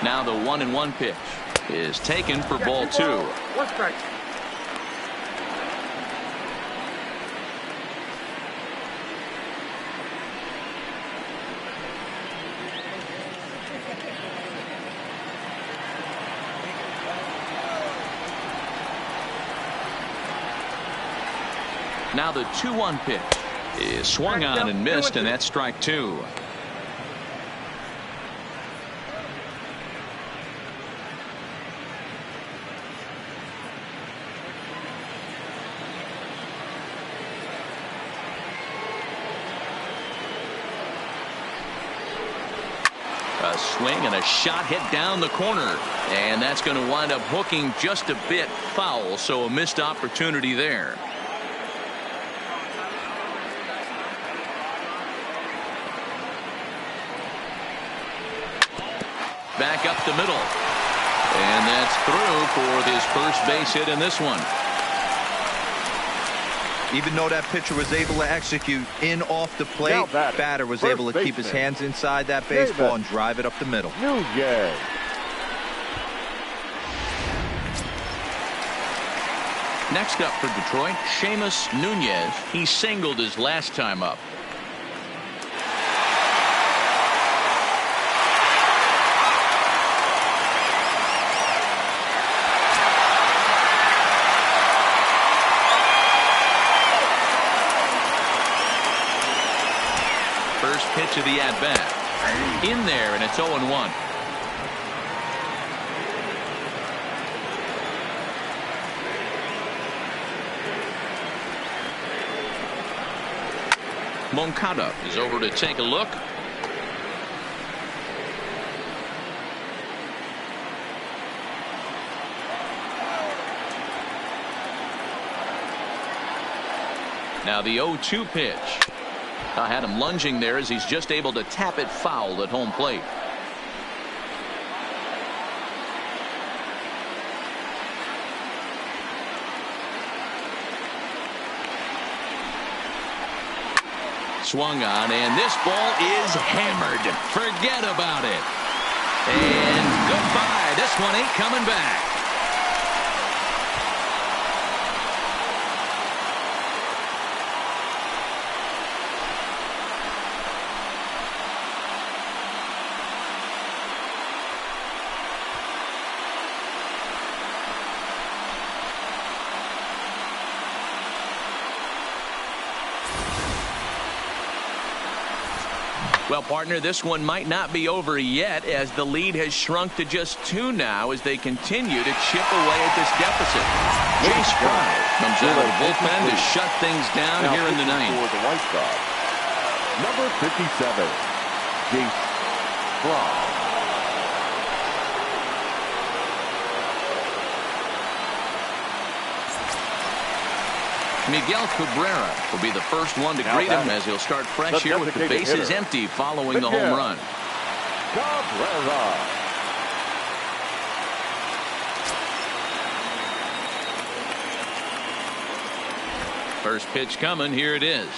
Now the 1-1 pitch is taken for ball 2. Now the 2-1 pitch is swung on and missed, and that's strike 2. A A swing and a shot hit down the corner. And that's going to wind up hooking just a bit foul, so a missed opportunity there. Back up the middle. And that's through for his first base hit in this one. Even though that pitcher was able to execute in off the plate, batter was able to keep his hands inside that baseball and drive it up the middle. Next up for Detroit, Seamus Nunez. He singled his last time up. First pitch of the at-bat. In there, and it's 0-1. Moncada is over to take a look. Now the 0-2 pitch. I had him lunging there as he's just able to tap it foul at home plate. Swung on, and this ball is hammered. Forget about it. And goodbye. This one ain't coming back. Well, partner, this one might not be over yet, as the lead has shrunk to just 2 now as they continue to chip away at this deficit. Jace Fry comes out of the bullpen to shut things down here in the ninth. For the White Sox, number 57, Jace Fry. Miguel Cabrera will be the first one to greet him as he'll start fresh here with the bases empty following the home run. Cabrera. First pitch coming. Here it is.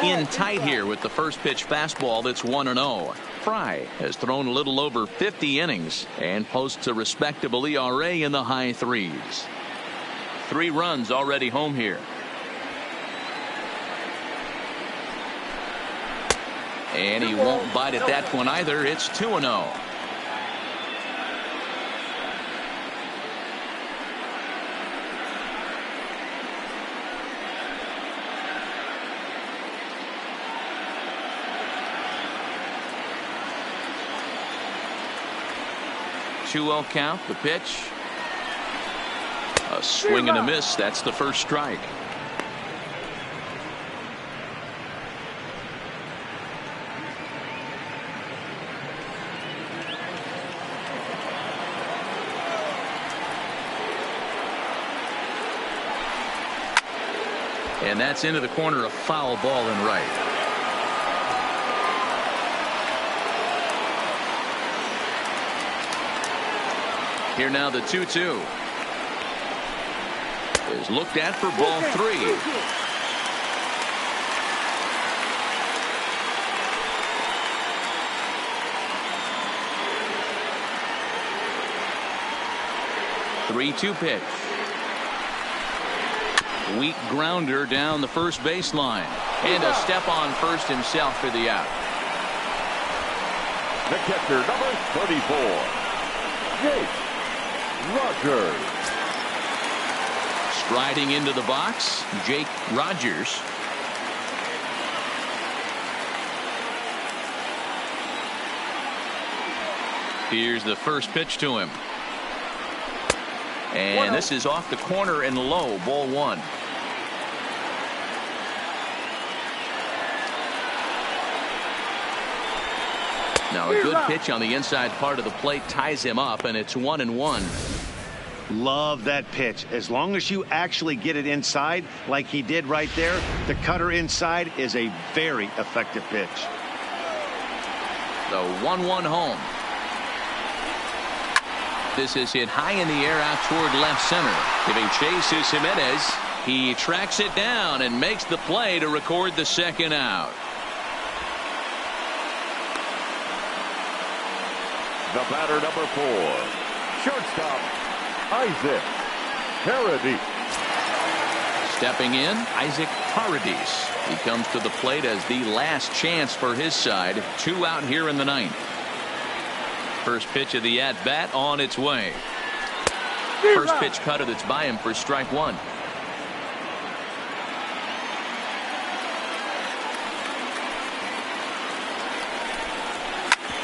In tight here with the first pitch fastball that's 1-0. Fry has thrown a little over 50 innings and posts a respectable ERA in the high 3s. 3 runs already home here. And he won't bite at that one either. It's 2-0. Two-0 count. The pitch. A swing and a miss. That's the first strike. And that's into the corner, a foul ball and right. Here now the 2-2. Is looked at for ball 3. Three-2 pitch. Weak grounder down the first baseline, and a step on first himself for the out. The catcher, number 34, Jake Rogers. Striding into the box, Jake Rogers. Here's the first pitch to him. And this is off the corner and low, ball 1. Now a good pitch on the inside part of the plate ties him up, and it's 1-1. Love that pitch. As long as you actually get it inside like he did right there, the cutter inside is a very effective pitch. The 1-1 home. This is hit high in the air out toward left center. Giving chase is Jimenez. He tracks it down and makes the play to record the second out. The batter, number 4, shortstop, Isaac Paradis. Stepping in, Isaac Paradis. He comes to the plate as the last chance for his side. 2 out here in the 9th. First pitch of the at-bat on its way. First pitch cutter that's by him for strike 1.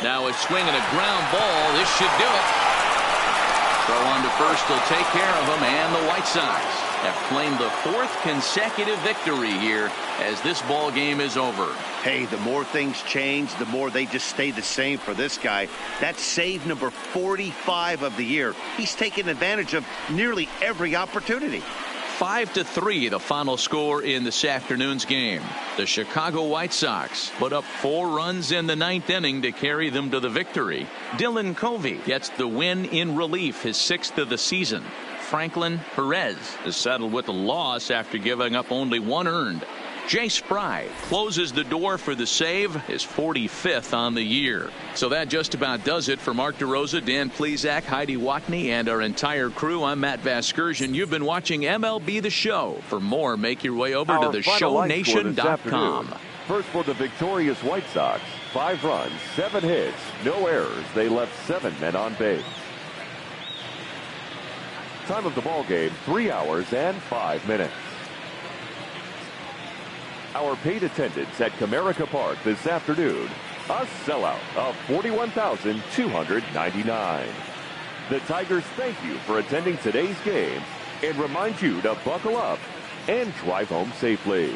Now a swing and a ground ball. This should do it. Throw on to first will take care of him, and the White Sox have claimed the 4th consecutive victory here as this ball game is over. Hey, the more things change, the more they just stay the same for this guy. That's save number 45 of the year. He's taken advantage of nearly every opportunity. 5-3 the final score in this afternoon's game. The Chicago White Sox put up 4 runs in the 9th inning to carry them to the victory. Dylan Covey gets the win in relief, his 6th of the season. Franklin Perez is settled with a loss after giving up only 1 earned. Jay Spry closes the door for the save, his 45th on the year. So that just about does it for Mark DeRosa, Dan Plesac, Heidi Watney, and our entire crew. I'm Matt Vasgersian. You've been watching MLB The Show. For more, make your way over to theshownation.com. First for the victorious White Sox, 5 runs, 7 hits, no errors. They left 7 men on base. Time of the ball game, 3 hours and 5 minutes. Our paid attendance at Comerica Park this afternoon, a sellout of 41,299. The Tigers thank you for attending today's game and remind you to buckle up and drive home safely.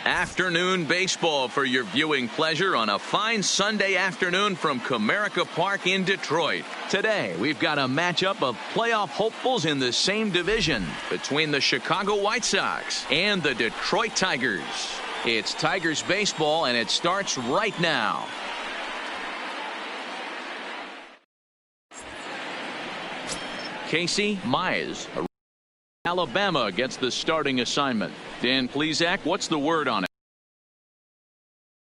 Afternoon baseball for your viewing pleasure on a fine Sunday afternoon from Comerica Park in Detroit. Today, we've got a matchup of playoff hopefuls in the same division between the Chicago White Sox and the Detroit Tigers. It's Tigers baseball, and it starts right now. Casey Mize, Alabama gets the starting assignment. Dan Plesac, what's the word on it?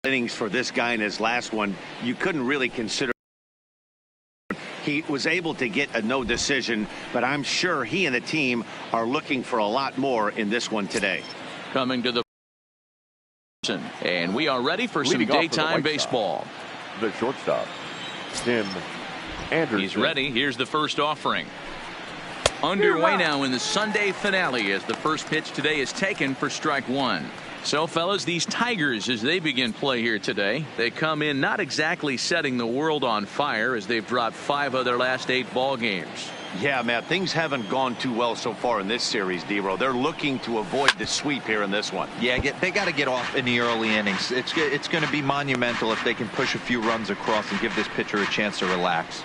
Innings for this guy in his last one, you couldn't really consider. He was able to get a no decision, but I'm sure he and the team are looking for a lot more in this one today. Coming to the and we are ready for some daytime baseball. The shortstop, Tim Anderson. He's ready. Here's the first offering. Underway now in the Sunday finale as the first pitch today is taken for strike one. So, fellas, these Tigers, as they begin play here today, they come in not exactly setting the world on fire as they've dropped 5 of their last 8 ball games. Yeah, Matt, things haven't gone too well so far in this series, D-Row. They're looking to avoid the sweep here in this one. Yeah, they got to get off in the early innings. It's going to be monumental if they can push a few runs across and give this pitcher a chance to relax.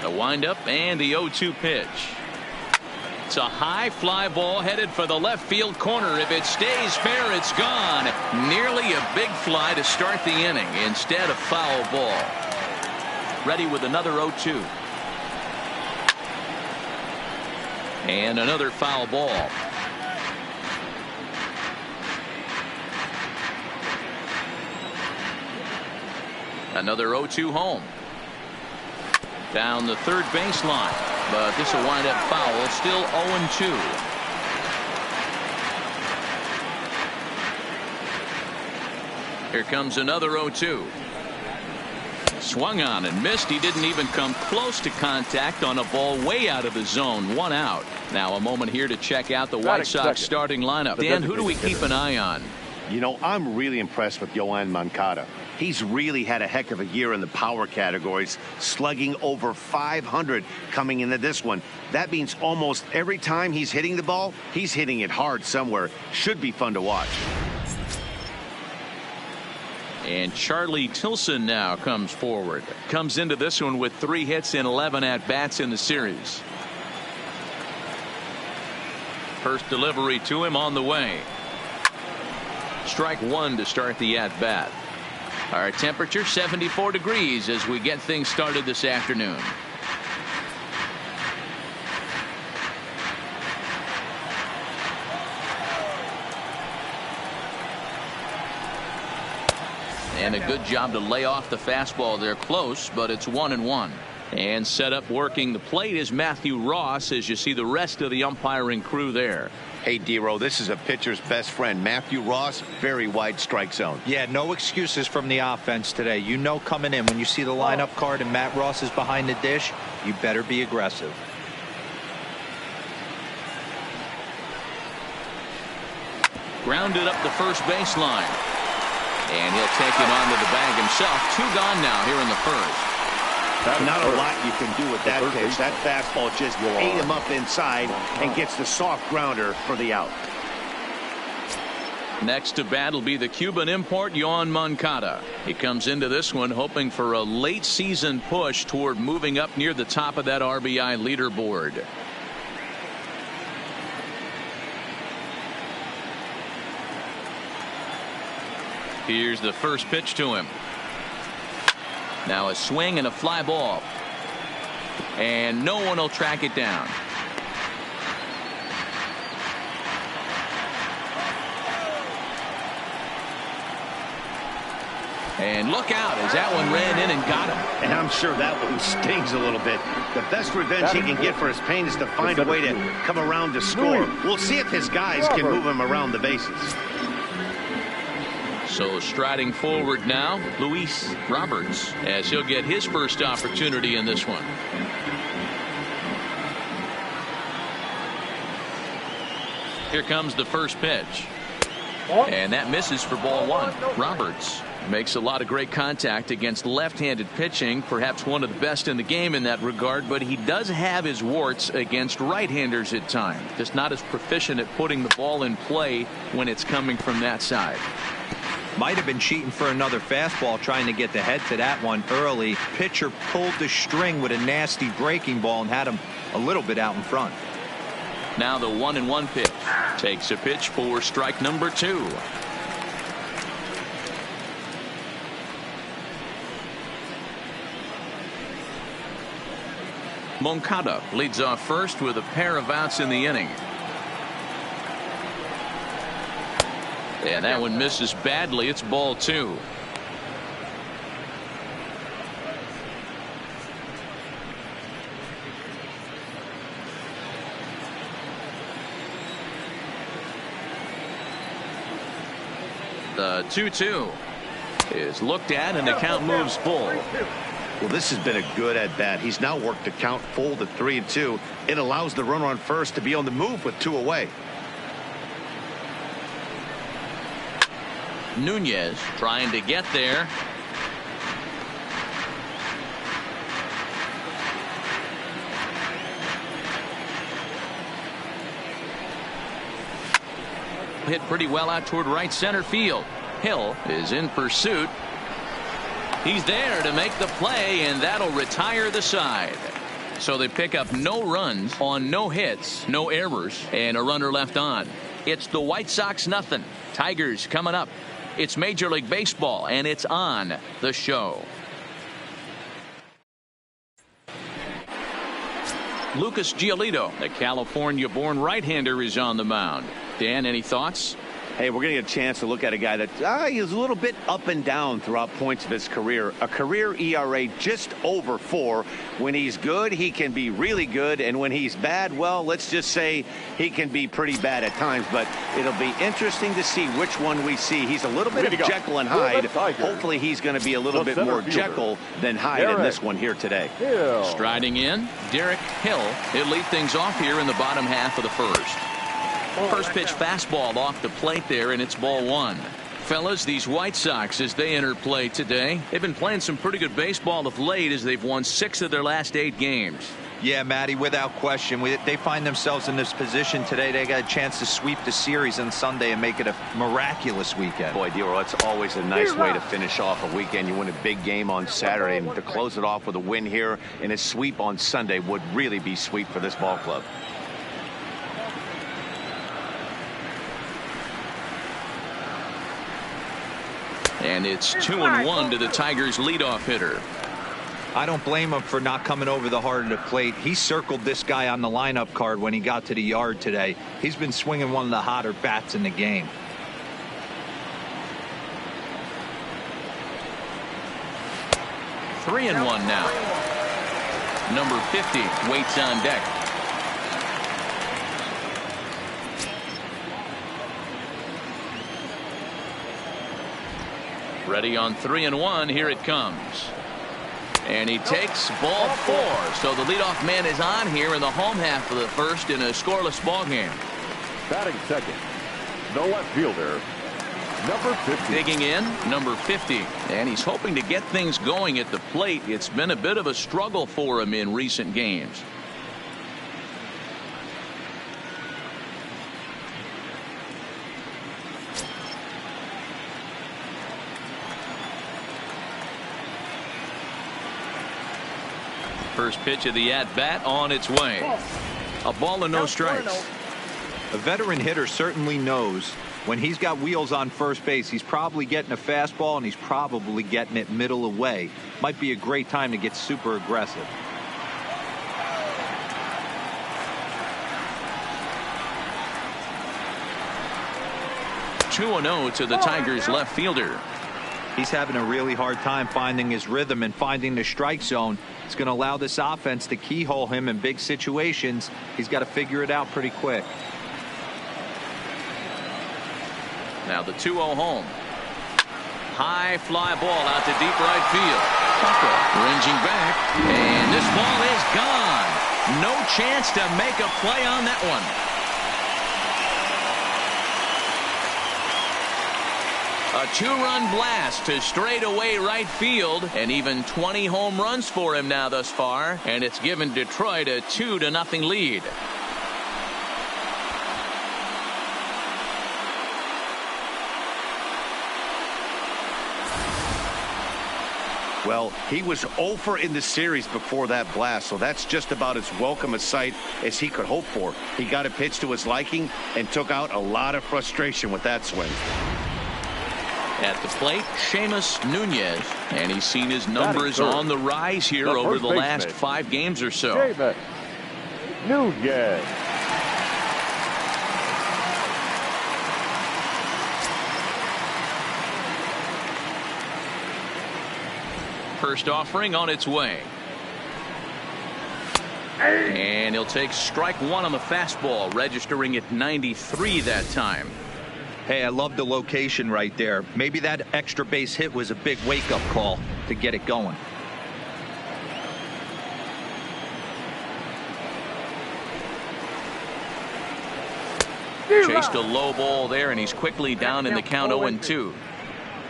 The windup and the 0-2 pitch. It's a high fly ball headed for the left field corner. If it stays fair, it's gone. Nearly a big fly to start the inning. Instead, a foul ball. Ready with another 0-2. And another foul ball. Another 0-2 home. Down the third baseline, but this will wind up foul. Still 0-2. Here comes another 0-2. Swung on and missed. He didn't even come close to contact on a ball way out of the zone. 1 out. Now a moment here to check out the White Sox starting lineup. Dan, who do we keep an eye on? You know, I'm really impressed with Yoan Moncada. He's really had a heck of a year in the power categories, slugging over 500 coming into this one. That means almost every time he's hitting the ball, he's hitting it hard somewhere. Should be fun to watch. And Charlie Tilson now comes forward. Comes into this one with 3 hits and 11 at-bats in the series. First delivery to him on the way. Strike 1 to start the at-bat. Our temperature 74 degrees as we get things started this afternoon. And a good job to lay off the fastball there close, but it's 1-1. And set up working the plate is Matthew Ross as you see the rest of the umpiring crew there. Hey, D-Row, this is a pitcher's best friend, Matthew Ross. Very wide strike zone. Yeah, no excuses from the offense today. You know coming in when you see the lineup card and Matt Ross is behind the dish, you better be aggressive. Grounded up the first baseline. And he'll take it onto the bag himself. 2 gone now here in the first. Not a lot you can do with that pitch. That fastball just ate him up inside and gets the soft grounder for the out. Next to bat will be the Cuban import Yoan Moncada. He comes into this one hoping for a late season push toward moving up near the top of that RBI leaderboard. Here's the first pitch to him. Now a swing and a fly ball. And no one will track it down. And look out as that one ran in and got him. And I'm sure that one stings a little bit. The best revenge he can get for his pain is to find a way to come around to score. We'll see if his guys can move him around the bases. So striding forward now, Luis Roberts, as he'll get his first opportunity in this one. Here comes the first pitch. And that misses for ball 1. Roberts Makes a lot of great contact against left-handed pitching, perhaps one of the best in the game in that regard, but he does have his warts against right-handers at times. Just not as proficient at putting the ball in play when it's coming from that side. Might have been cheating for another fastball, trying to get the head to that one early. Pitcher pulled the string with a nasty breaking ball and had him a little bit out in front. Now the 1-1 pitch. Takes a pitch for strike number 2. Moncada leads off first with a pair of outs in the inning. And that one misses badly. It's ball 2. The 2-2 is looked at and the count moves full. Well, this has been a good at bat. He's now worked the count full to 3-2. It allows the runner on first to be on the move with 2 away. Nunez trying to get there. Hit pretty well out toward right center field. Hill is in pursuit. He's there to make the play, and that'll retire the side. So they pick up no runs on no hits, no errors, and a runner left on. It's the White Sox nothing. Tigers coming up. It's Major League Baseball, and it's on the show. Lucas Giolito, the California-born right-hander, is on the mound. Dan, any thoughts? Hey, we're going to get a chance to look at a guy that is a little bit up and down throughout points of his career. A career ERA just over 4. When he's good, he can be really good. And when he's bad, well, let's just say he can be pretty bad at times. But it'll be interesting to see which one we see. He's a little bit of Jekyll and Hyde. Hopefully he's going to be a little bit more Jekyll than Hyde in this one here today. Striding in, Derek Hill. He'll lead things off here in the bottom half of the first. First pitch fastball off the plate there, and it's ball 1. Fellas, these White Sox, as they enter play today, they've been playing some pretty good baseball of late as they've won 6 of their last 8 games. Yeah, Matty, without question. They find themselves in this position today. They got a chance to sweep the series on Sunday and make it a miraculous weekend. Boy, Dero, it's always a nice way to finish off a weekend. You win a big game on Saturday, and to close it off with a win here and a sweep on Sunday would really be sweet for this ball club. And it's 2-1 to the Tigers' leadoff hitter. I don't blame him for not coming over the heart of the plate. He circled this guy on the lineup card when he got to the yard today. He's been swinging one of the hotter bats in the game. Three and 1 now. Number 50 waits on deck. Ready on 3 and 1. Here it comes. And he takes ball 4. So the leadoff man is on here in the home half of the first in a scoreless ball game. Batting second, the left fielder, number 50. Digging in, number 50. And he's hoping to get things going at the plate. It's been a bit of a struggle for him in recent games. First pitch of the at-bat on its way. A ball and no strikes. A veteran hitter certainly knows when he's got wheels on first base, he's probably getting a fastball and he's probably getting it middle away. Might be a great time to get super aggressive. (2-0) to the Tigers left fielder. He's having a really hard time finding his rhythm and finding the strike zone. It's going to allow this offense to keyhole him in big situations. He's got to figure it out pretty quick. Now the 2-0 home. High fly ball out to deep right field. Tucker ranging back, and this ball is gone. No chance to make a play on that one. A two-run blast to straightaway right field, and even 20 home runs for him now thus far, and it's given Detroit a 2-0 lead. Well, he was 0 in the series before that blast, so that's just about as welcome a sight as he could hope for. He got a pitch to his liking and took out a lot of frustration with that swing. At the plate, Seamus Nunez, and he's seen his numbers on the rise here over the last 5 games or so. Seamus Nunez. First offering on its way. And he'll take strike 1 on the fastball, registering at 93 that time. Hey, I love the location right there. Maybe that extra base hit was a big wake-up call to get it going. Chased a low ball there, and he's quickly down in the count 0-2.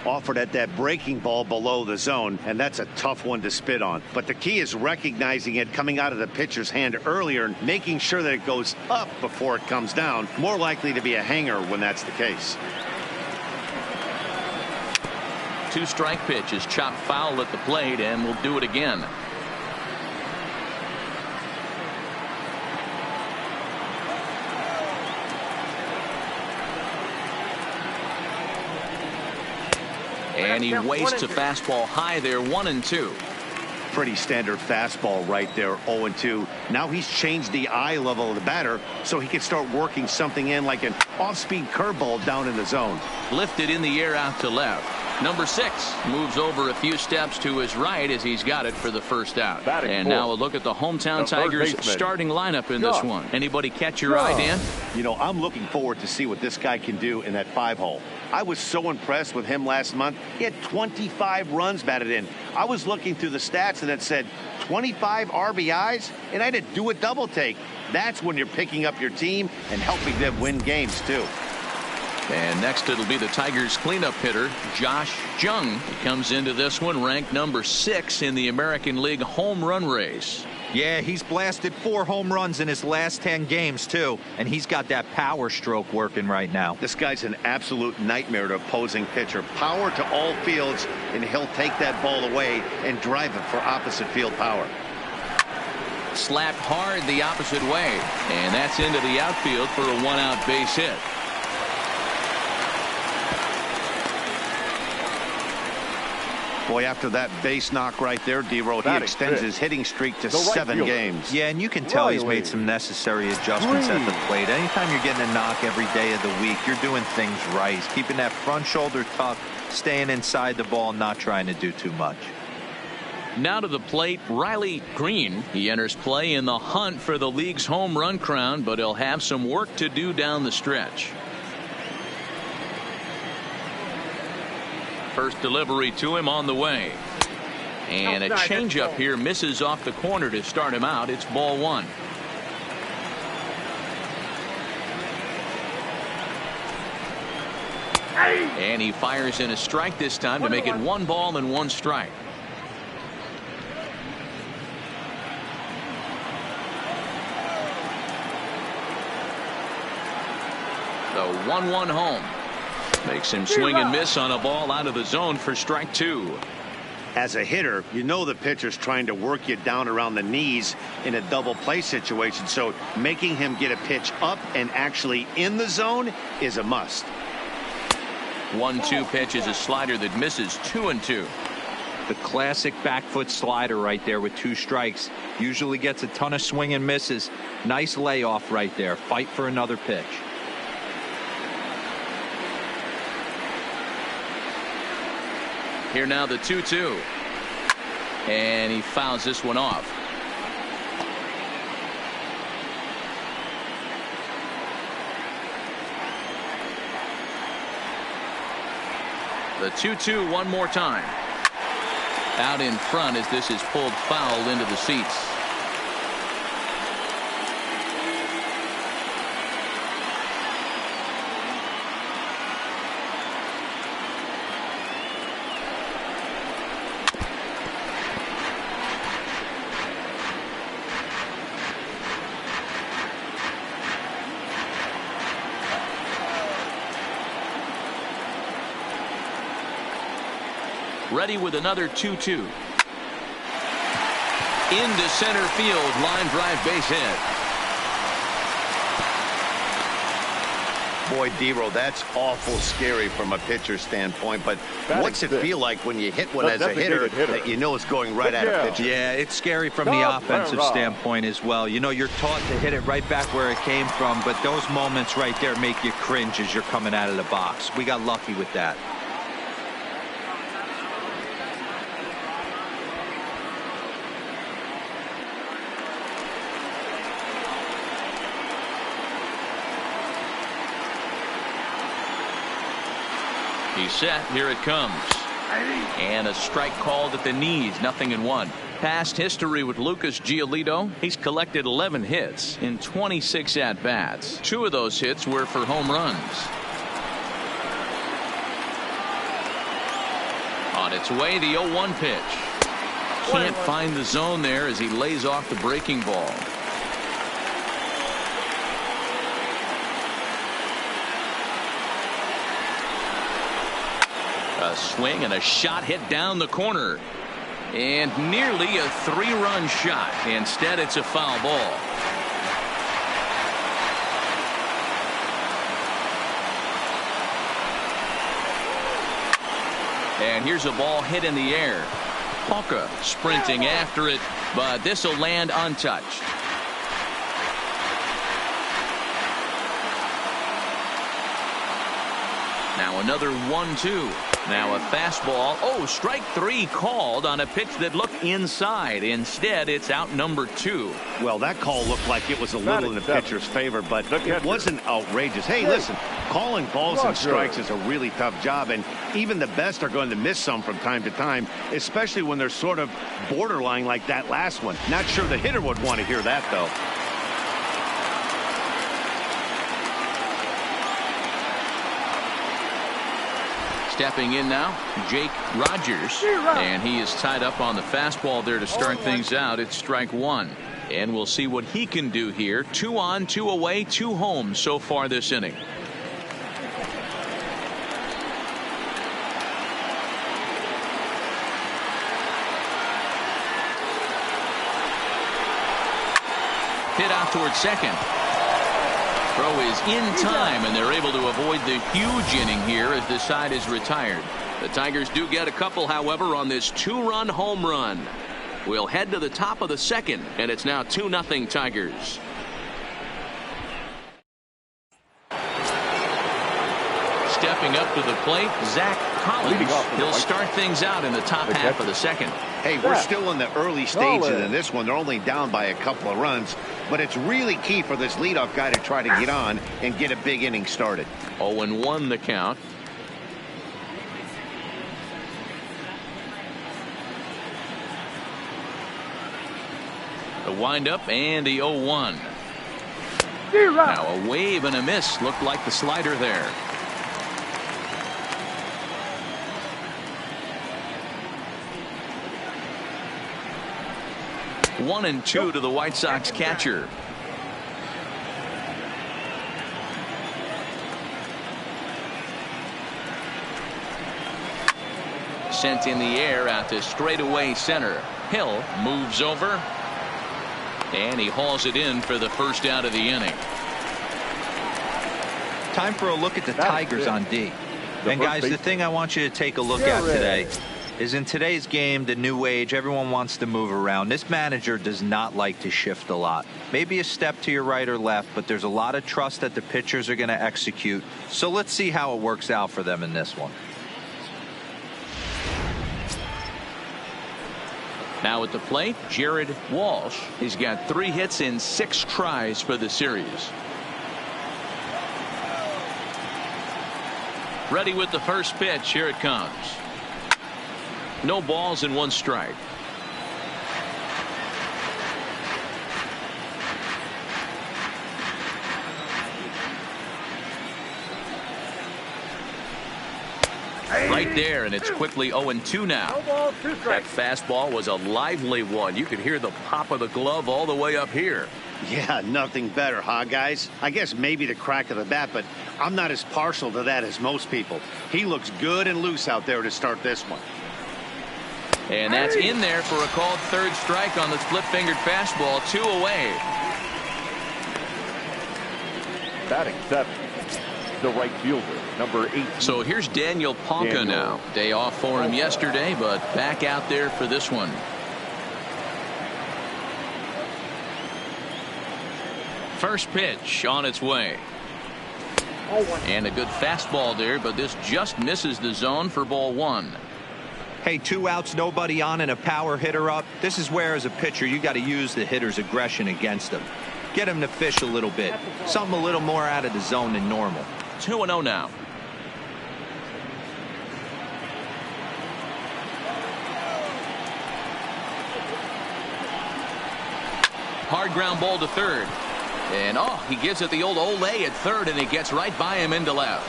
Offered at that breaking ball below the zone, and that's a tough one to spit on. But the key is recognizing it coming out of the pitcher's hand earlier and making sure that it goes up before it comes down. More likely to be a hanger when that's the case. 2-strike pitch is chopped foul at the plate, and we'll do it again. And he wastes a fastball high there, 1-2. Pretty standard fastball right there, 0-2. Now he's changed the eye level of the batter so he can start working something in like an off-speed curveball down in the zone. Lifted in the air out to left. Number 6 moves over a few steps to his right as he's got it for the first out. And now a look at the hometown Tigers starting lineup in this one. Anybody catch your eye, Dan? You know, I'm looking forward to see what this guy can do in that 5-hole. I was so impressed with him last month. He had 25 runs batted in. I was looking through the stats and it said 25 RBIs, and I had to do a double take. That's when you're picking up your team and helping them win games, too. And next it'll be the Tigers cleanup hitter, Josh Jung. He comes into this one ranked number 6 in the American League home run race. Yeah, he's blasted 4 home runs in his last 10 games, too. And he's got that power stroke working right now. This guy's an absolute nightmare to opposing pitcher. Power to all fields, and he'll take that ball away and drive it for opposite field power. Slapped hard the opposite way. And that's into the outfield for a 1-out base hit. Boy, after that base knock right there, D-Roll, he extends his hitting streak to 7 games. Yeah, and you can tell he's made some necessary adjustments at the plate. Anytime you're getting a knock every day of the week, you're doing things right. He's keeping that front shoulder tucked, staying inside the ball, not trying to do too much. Now to the plate, Riley Green. He enters play in the hunt for the league's home run crown, but he'll have some work to do down the stretch. First delivery to him on the way. And a changeup here misses off the corner to start him out. It's ball 1. And he fires in a strike this time to make it 1 ball and 1 strike. The 1-1 home. Makes him swing and miss on a ball out of the zone for strike 2. As a hitter, you know the pitcher's trying to work you down around the knees in a double play situation, so making him get a pitch up and actually in the zone is a must. 1-2 pitch is a slider that misses 2-2. The classic back foot slider right there with 2 strikes. Usually gets a ton of swing and misses. Nice layoff right there. Fight for another pitch. Here now the 2-2. And he fouls this one off. The 2-2 one more time. Out in front as this is pulled foul into the seats. Ready with another 2-2. Into center field, line drive, base hit. Boy, Dero, that's awful scary from a pitcher standpoint, but what's it feel like when you hit one as a hitter that you know it's going right at a pitcher? Yeah, it's scary from the offensive standpoint as well. You know, you're taught to hit it right back where it came from, but those moments right there make you cringe as you're coming out of the box. We got lucky with that. He's set. Here it comes. And a strike called at the knees. 0-1. Past history with Lucas Giolito. He's collected 11 hits in 26 at-bats. 2 of those hits were for home runs. On its way, the 0-1 pitch. Can't find the zone there as he lays off the breaking ball. A swing and a shot hit down the corner. And nearly a 3-run shot. Instead, it's a foul ball. And here's a ball hit in the air. Polka sprinting after it, but this will land untouched. Now another 1-2. Now a fastball. Oh, strike 3 called on a pitch that looked inside. Instead, it's out number 2. Well, that call looked like it was a little in the pitcher's favor, but it wasn't outrageous. Hey, listen, calling balls and strikes is a really tough job, and even the best are going to miss some from time to time, especially when they're sort of borderline like that last one. Not sure the hitter would want to hear that, though. Stepping in now, Jake Rogers, and he is tied up on the fastball there to start things out. It's strike 1, and we'll see what he can do here. 2 on, 2 away, 2 home so far this inning. Hit out towards second. Throw is in time, and they're able to avoid the huge inning here as the side is retired. The Tigers do get a couple, however, on this 2-run home run. We'll head to the top of the second, and it's now 2-0 Tigers. Stepping up to the plate, Zach Collins. He'll start things out in the top half of the second. Hey, we're still in the early stages in this one. They're only down by a couple of runs, but it's really key for this leadoff guy to try to get on and get a big inning started. 0-1 the count. The windup and the 0-1. Now a wave and a miss. Looked like the slider there. One and 2 to the White Sox catcher. Sent in the air out to straightaway center. Hill moves over, and he hauls it in for the first out of the inning. Time for a look at the Tigers on D. And guys, the thing I want you to take a look at today is in today's game, the new age, everyone wants to move around. This manager does not like to shift a lot. Maybe a step to your right or left, but there's a lot of trust that the pitchers are going to execute. So let's see how it works out for them in this one. Now at the plate, Jared Walsh. He's got 3 hits in 6 tries for the series. Ready with the first pitch. Here it comes. No balls and 1 strike. Right there, and it's quickly 0-2 now. That fastball was a lively one. You could hear the pop of the glove all the way up here. Yeah, nothing better, huh, guys? I guess maybe the crack of the bat, but I'm not as partial to that as most people. He looks good and loose out there to start this one. And that's in there for a called third strike on the split-fingered fastball. 2 away. Batting 7, the right fielder, number 8. So here's Daniel Palka now. Day off for him yesterday, but back out there for this one. First pitch on its way. And a good fastball there, but this just misses the zone for ball 1. Hey, 2 outs, nobody on, and a power hitter up. This is where, as a pitcher, you got to use the hitter's aggression against him. Get him to fish a little bit. Something a little more out of the zone than normal. 2-0 now. Hard ground ball to third. And he gives it the old Olay at third, and he gets right by him into left.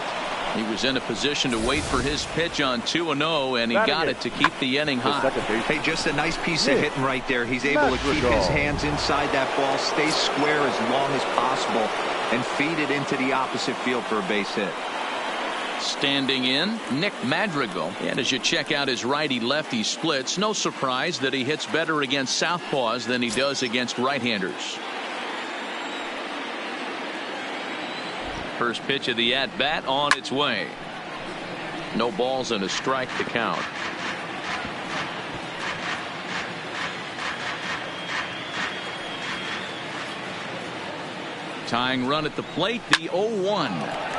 He was in a position to wait for his pitch on 2-0, and he got it to keep the inning hot. Hey, just a nice piece of hitting right there. He's able to keep his hands inside that ball, stay square as long as possible, and feed it into the opposite field for a base hit. Standing in, Nick Madrigal. And as you check out his righty-lefty splits, no surprise that he hits better against southpaws than he does against right-handers. First pitch of the at-bat on its way. No balls and a strike to count. Tying run at the plate, the 0-1.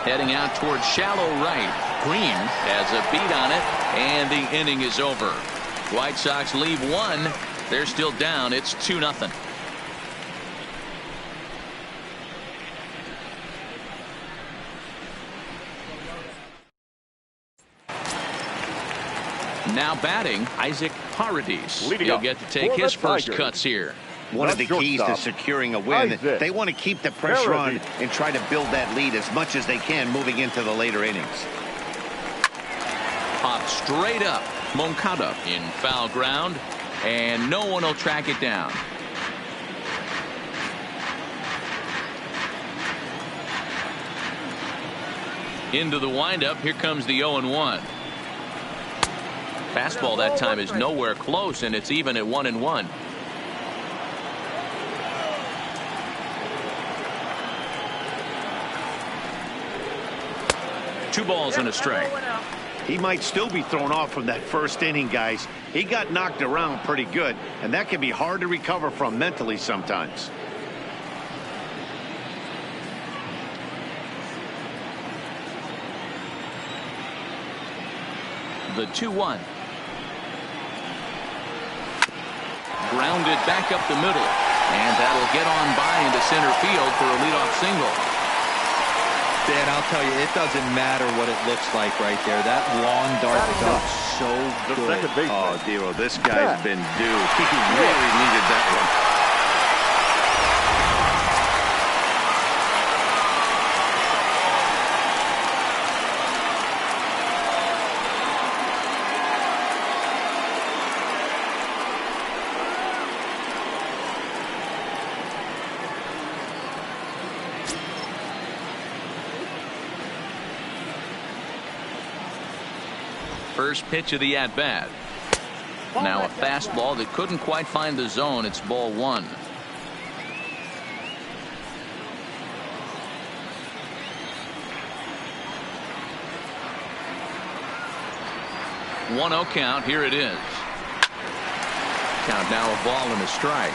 Heading out towards shallow right. Green has a beat on it, and the inning is over. White Sox leave 1. They're still down. It's 2-0. Now batting, Isaac Paredes. He'll get to take his first cuts here. One of the keys to securing a win, they want to keep the pressure on and try to build that lead as much as they can moving into the later innings. Pop straight up. Moncada in foul ground, and no one will track it down. Into the windup. Here comes the 0-1. Fastball that time is nowhere close, and it's even at 1-1. Two balls and a strike. He might still be thrown off from that first inning, guys. He got knocked around pretty good, and that can be hard to recover from mentally sometimes. The 2-1. Grounded back up the middle, and that'll get on by into center field for a leadoff single. Dan, I'll tell you, it doesn't matter what it looks like right there. That lawn dart felt so good. Oh, Dero, this guy's been due. He really needed that one. First pitch of the at-bat. Now a fastball that couldn't quite find the zone. It's ball 1. One 0 count. Here it is. Count now a ball and a strike.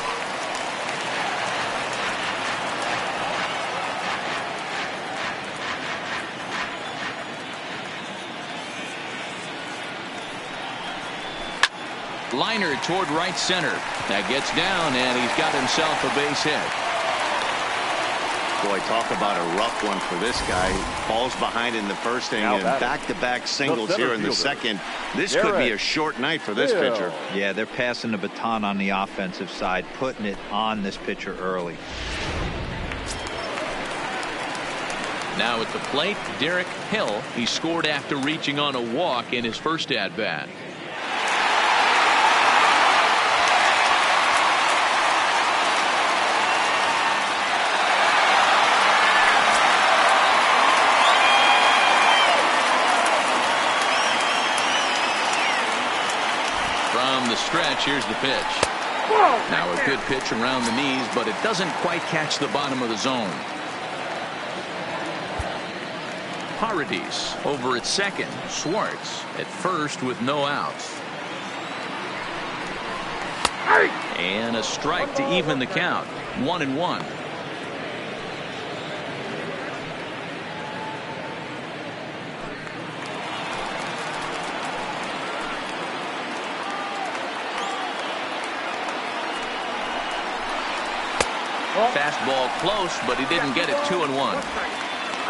Liner toward right center. That gets down, and he's got himself a base hit. Boy, talk about a rough one for this guy. Falls behind in the first inning, and back-to-back singles here in the second. This could be a short night for this pitcher. Yeah, they're passing the baton on the offensive side, putting it on this pitcher early. Now at the plate, Derek Hill. He scored after reaching on a walk in his first at-bat. stretch. Here's the pitch. Now a good pitch around the knees, but it doesn't quite catch the bottom of the zone. Paradis over at second. Schwartz at first with no outs. And a strike to even the count. 1-1. Fastball close, but he didn't get it. 2-1.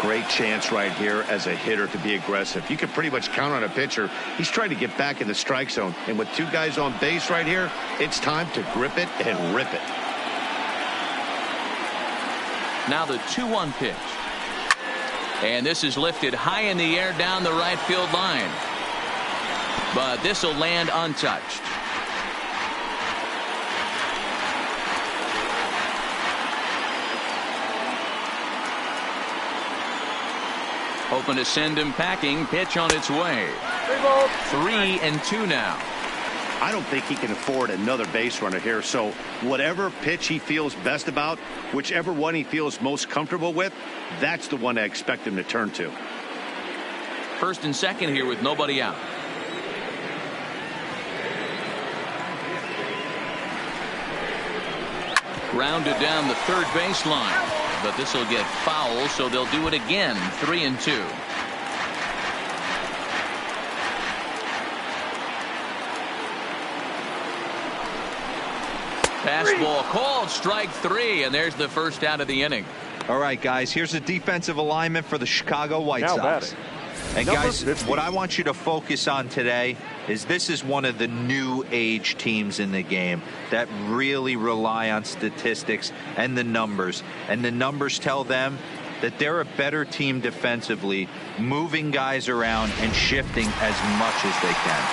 Great chance right here as a hitter to be aggressive. You can pretty much count on a pitcher. He's trying to get back in the strike zone. And with two guys on base right here, it's time to grip it and rip it. Now the 2-1 pitch. And this is lifted high in the air down the right field line. But this will land untouched. Hoping to send him packing. Pitch on its way. 3-2 now. I don't think he can afford another base runner here. So whatever pitch he feels best about, whichever one he feels most comfortable with, that's the one I expect him to turn to. First and second here with nobody out. Grounded down the third baseline. But this will get foul, so they'll do it again. 3-2. Fastball called, strike 3, and there's the first out of the inning. All right, guys, here's a defensive alignment for the Chicago White Sox. And guys, what I want you to focus on today is this is one of the new age teams in the game that really rely on statistics and the numbers. And the numbers tell them that they're a better team defensively, moving guys around and shifting as much as they can.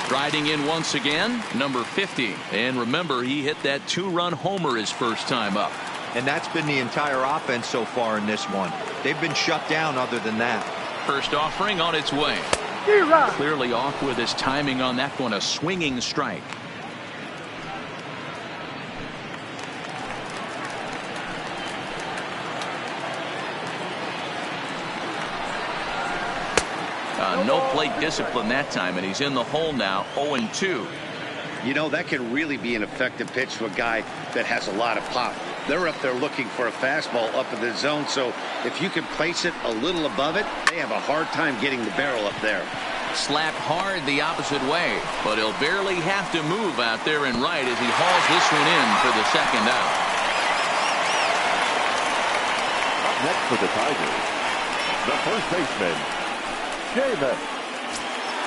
Striding in once again, number 50. And remember, he hit that 2-run homer his first time up. And that's been the entire offense so far in this one. They've been shut down other than that. First offering on its way. Clearly off with his timing on that one. A swinging strike. No plate discipline that time, and he's in the hole now. 0-2. You know, that can really be an effective pitch to a guy that has a lot of pop. They're up there looking for a fastball up in the zone, so if you can place it a little above it, they have a hard time getting the barrel up there. Slapped hard the opposite way, but he'll barely have to move out there and right as he hauls this one in for the second out. Up next for the Tigers, the first baseman, Seamus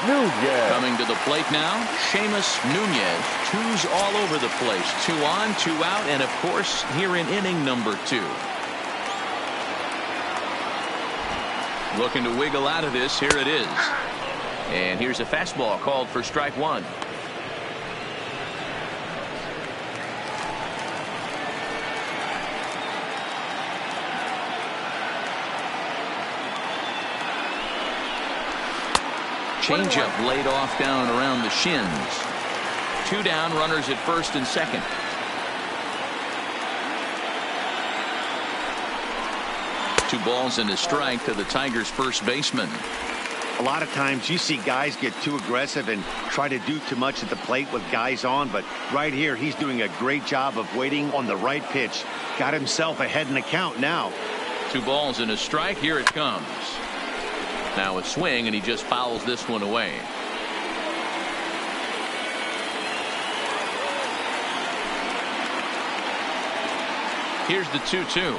Nunez. Coming to the plate now, Seamus Nunez. 2s all over the place. 2 on, 2 out, and of course here in inning number 2. Looking to wiggle out of this. Here it is. And here's a fastball called for strike 1. Changeup laid off down around the shins. 2 down, runners at first and second. Two balls and a strike to the Tigers' first baseman. A lot of times you see guys get too aggressive and try to do too much at the plate with guys on, but right here he's doing a great job of waiting on the right pitch. Got himself ahead in the count now. 2 balls and a strike. Here it comes. Now a swing, and he just fouls this one away. Here's the 2-2.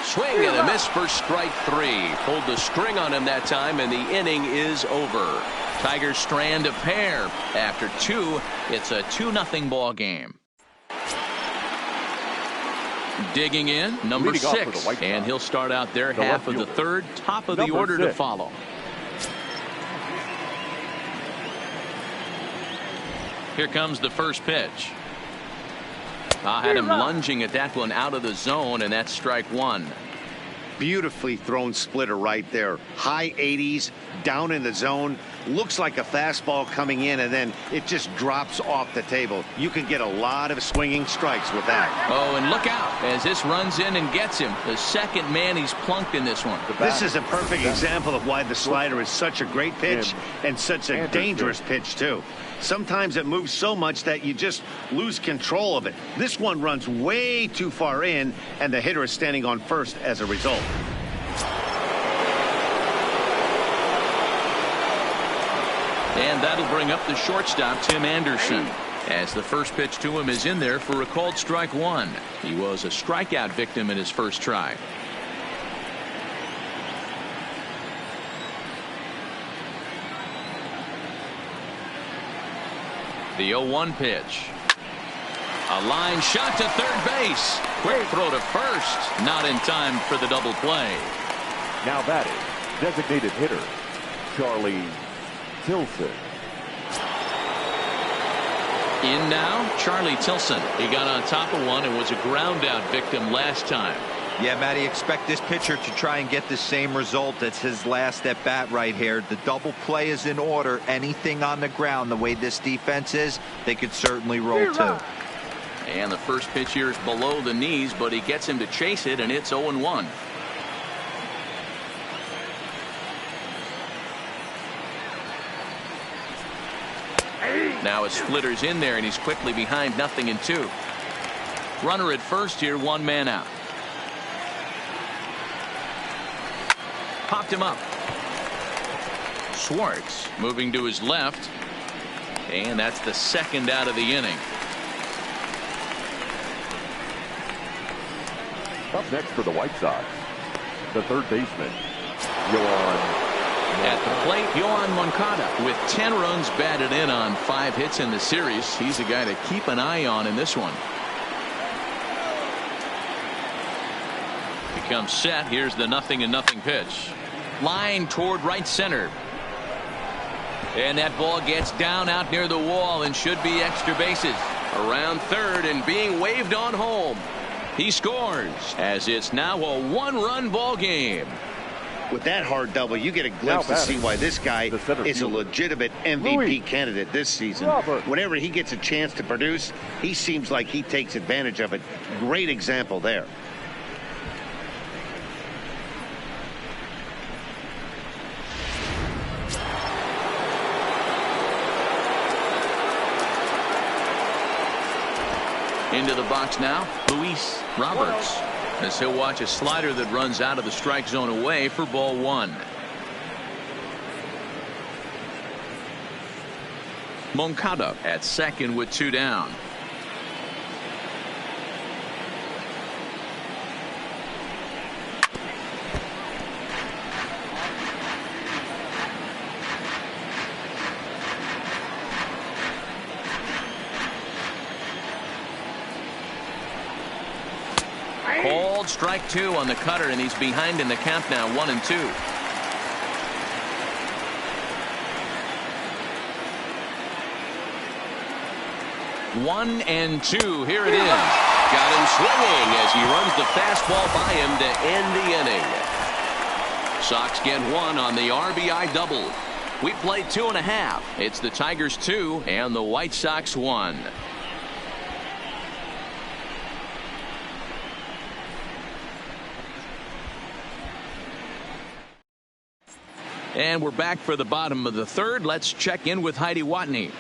Swing and a miss for strike 3. Pulled the string on him that time, and the inning is over. Tigers strand a pair. After 2, it's a 2-0 ball game. Digging in, number 6, and he'll start out their half of the third. Top of the order to follow. Here comes the first pitch. I had him lunging at that one out of the zone, and that's strike 1. Beautifully thrown splitter right there. High 80s, down in the zone. Looks like a fastball coming in, and then it just drops off the table. You can get a lot of swinging strikes with that. Oh, and look out as this runs in and gets him. The second man he's plunked in this one. This is a perfect example of why the slider is such a great pitch and such a dangerous pitch, too. Sometimes it moves so much that you just lose control of it. This one runs way too far in, and the hitter is standing on first as a result. And that'll bring up the shortstop, Tim Anderson, as the first pitch to him is in there for a called strike one. He was a strikeout victim in his first try. The 0-1 pitch. A line shot to third base. Quick throw to first. Not in time for the double play. Now batting, designated hitter, Charlie Tilson. In now, Charlie Tilson. He got on top of one and was a ground out victim last time. Yeah, Matty, expect this pitcher to try and get the same result. That's his last at bat right here. The double play is in order. Anything on the ground, the way this defense is, they could certainly roll too. And the first pitch here is below the knees, but he gets him to chase it, and it's 0-1. Now a splitter's in there, and he's quickly behind 0-2. Runner at first here, one man out. Popped him up. Schwartz moving to his left, and that's the second out of the inning. Up next for the White Sox, the third baseman, Yohan. At the plate, Yohan Moncada with 10 runs batted in on 5 hits in the series. He's a guy to keep an eye on in this one. Becomes set. Here's the 0-0 pitch. Line toward right center. And that ball gets down out near the wall and should be extra bases. Around third and being waved on home. He scores as it's now a 1-run ball game. With that hard double, you get a glimpse to see why this guy is a legitimate MVP candidate this season. Whenever he gets a chance to produce, he seems like he takes advantage of it. Great example there. Into the box now, Luis Roberts, as he'll watch a slider that runs out of the strike zone away for ball one. Moncada at second with 2 down. Called strike 2 on the cutter, and he's behind in the count now, 1-2. One and two. Here it is. Got him swinging as he runs the fastball by him to end the inning. Sox get one on the RBI double. We played 2.5. It's the Tigers 2 and the White Sox 1. And we're back for the bottom of the third. Let's check in with Heidi Watney.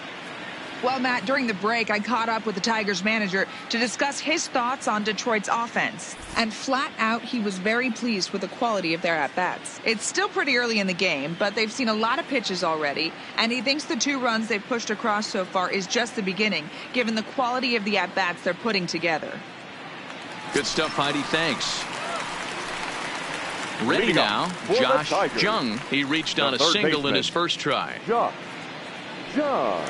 Well, Matt, during the break, I caught up with the Tigers manager to discuss his thoughts on Detroit's offense. And flat out, he was very pleased with the quality of their at-bats. It's still pretty early in the game, but they've seen a lot of pitches already. And he thinks the 2 runs they've pushed across so far is just the beginning, given the quality of the at-bats they're putting together. Good stuff, Heidi. Thanks. Ready now, Josh Jung. He reached on a single in his first try. Josh Jung.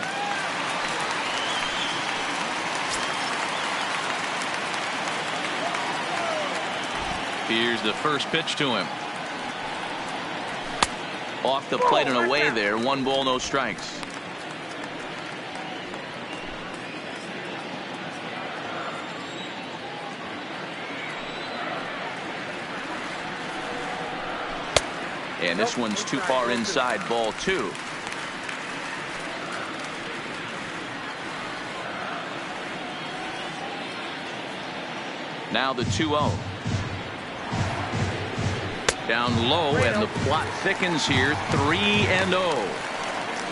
Here's the first pitch to him. Off the plate and away there. 1 ball, no strikes. And this one's too far inside, ball 2. Now the 2-0. Down low, and the plot thickens here. 3-0.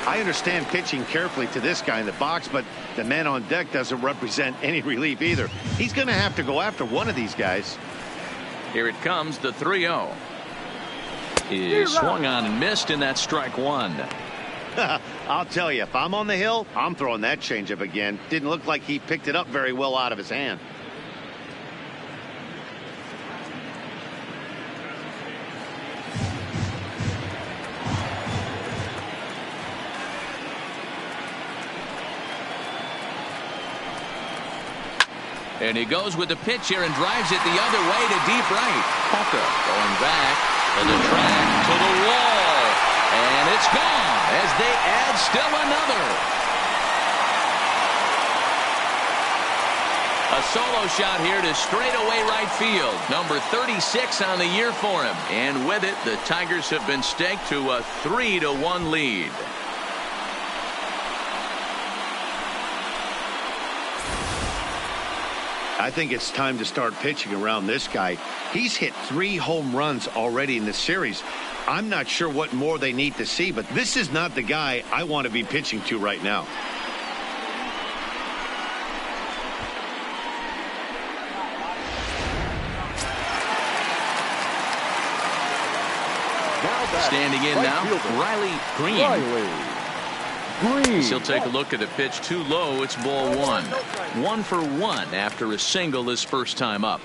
I understand pitching carefully to this guy in the box, but the man on deck doesn't represent any relief either. He's going to have to go after one of these guys. Here it comes, the 3-0. Is swung on and missed, and that's strike 1. I'll tell you, if I'm on the hill, I'm throwing that changeup again. Didn't look like he picked it up very well out of his hand. And he goes with the pitch here and drives it the other way to deep right. Polka going back to the track, to the wall. And it's gone as they add still another. A solo shot here to straightaway right field. Number 36 on the year for him. And with it, the Tigers have been staked to a 3-1 lead. I think it's time to start pitching around this guy. He's hit 3 home runs already in this series. I'm not sure what more they need to see, but this is not the guy I want to be pitching to right now. Standing in now, Riley Green. He'll take a look at the pitch too low. It's ball 1. 1 for 1 after a single his first time up.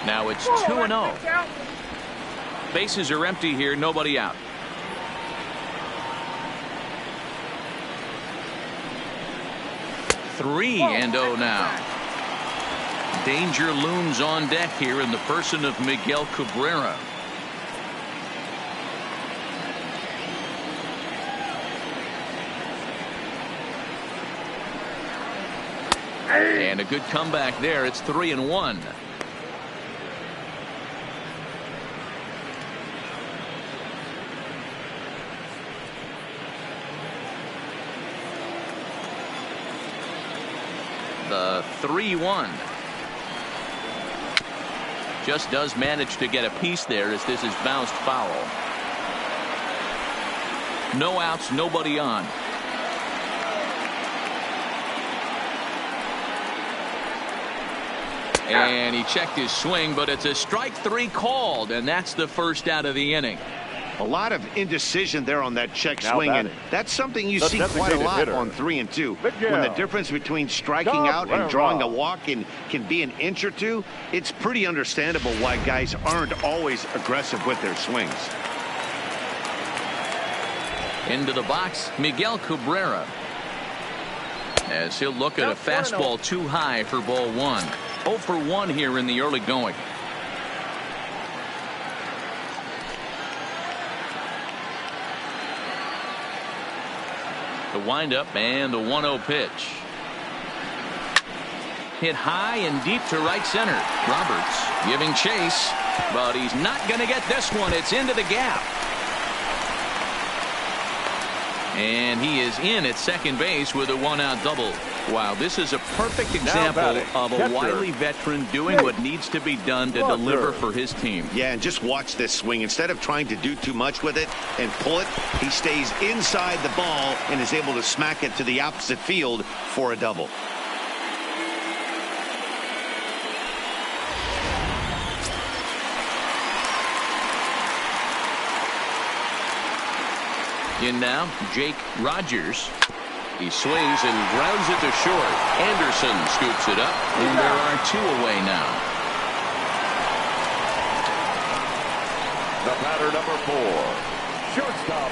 Now it's 2-0. Bases are empty here. Nobody out. Three and 0 now. Danger looms on deck here in the person of Miguel Cabrera. And a good comeback there. It's 3-1. The 3-1. Just does manage to get a piece there as this is bounced foul. No outs, nobody on. And he checked his swing, but it's a strike 3 called, and that's the first out of the inning. A lot of indecision there on that check swing, and that's something you see quite a lot on 3 and 2. When the difference between striking out and drawing a walk can be an inch or two, it's pretty understandable why guys aren't always aggressive with their swings. Into the box, Miguel Cabrera. As he'll look at a fastball too high for ball 1. 0 for 1 here in the early going. The windup and the 1-0 pitch. Hit high and deep to right center. Roberts giving chase, but he's not going to get this one. It's into the gap. And he is in at second base with a 1-out double. Wow, this is a perfect example of a wily veteran doing what needs to be done to deliver for his team. Yeah, and just watch this swing. Instead of trying to do too much with it and pull it, he stays inside the ball and is able to smack it to the opposite field for a double. In now, Jake Rogers. He swings and grounds it to short. Anderson scoops it up, and there are 2 away now. The batter, number 4, shortstop,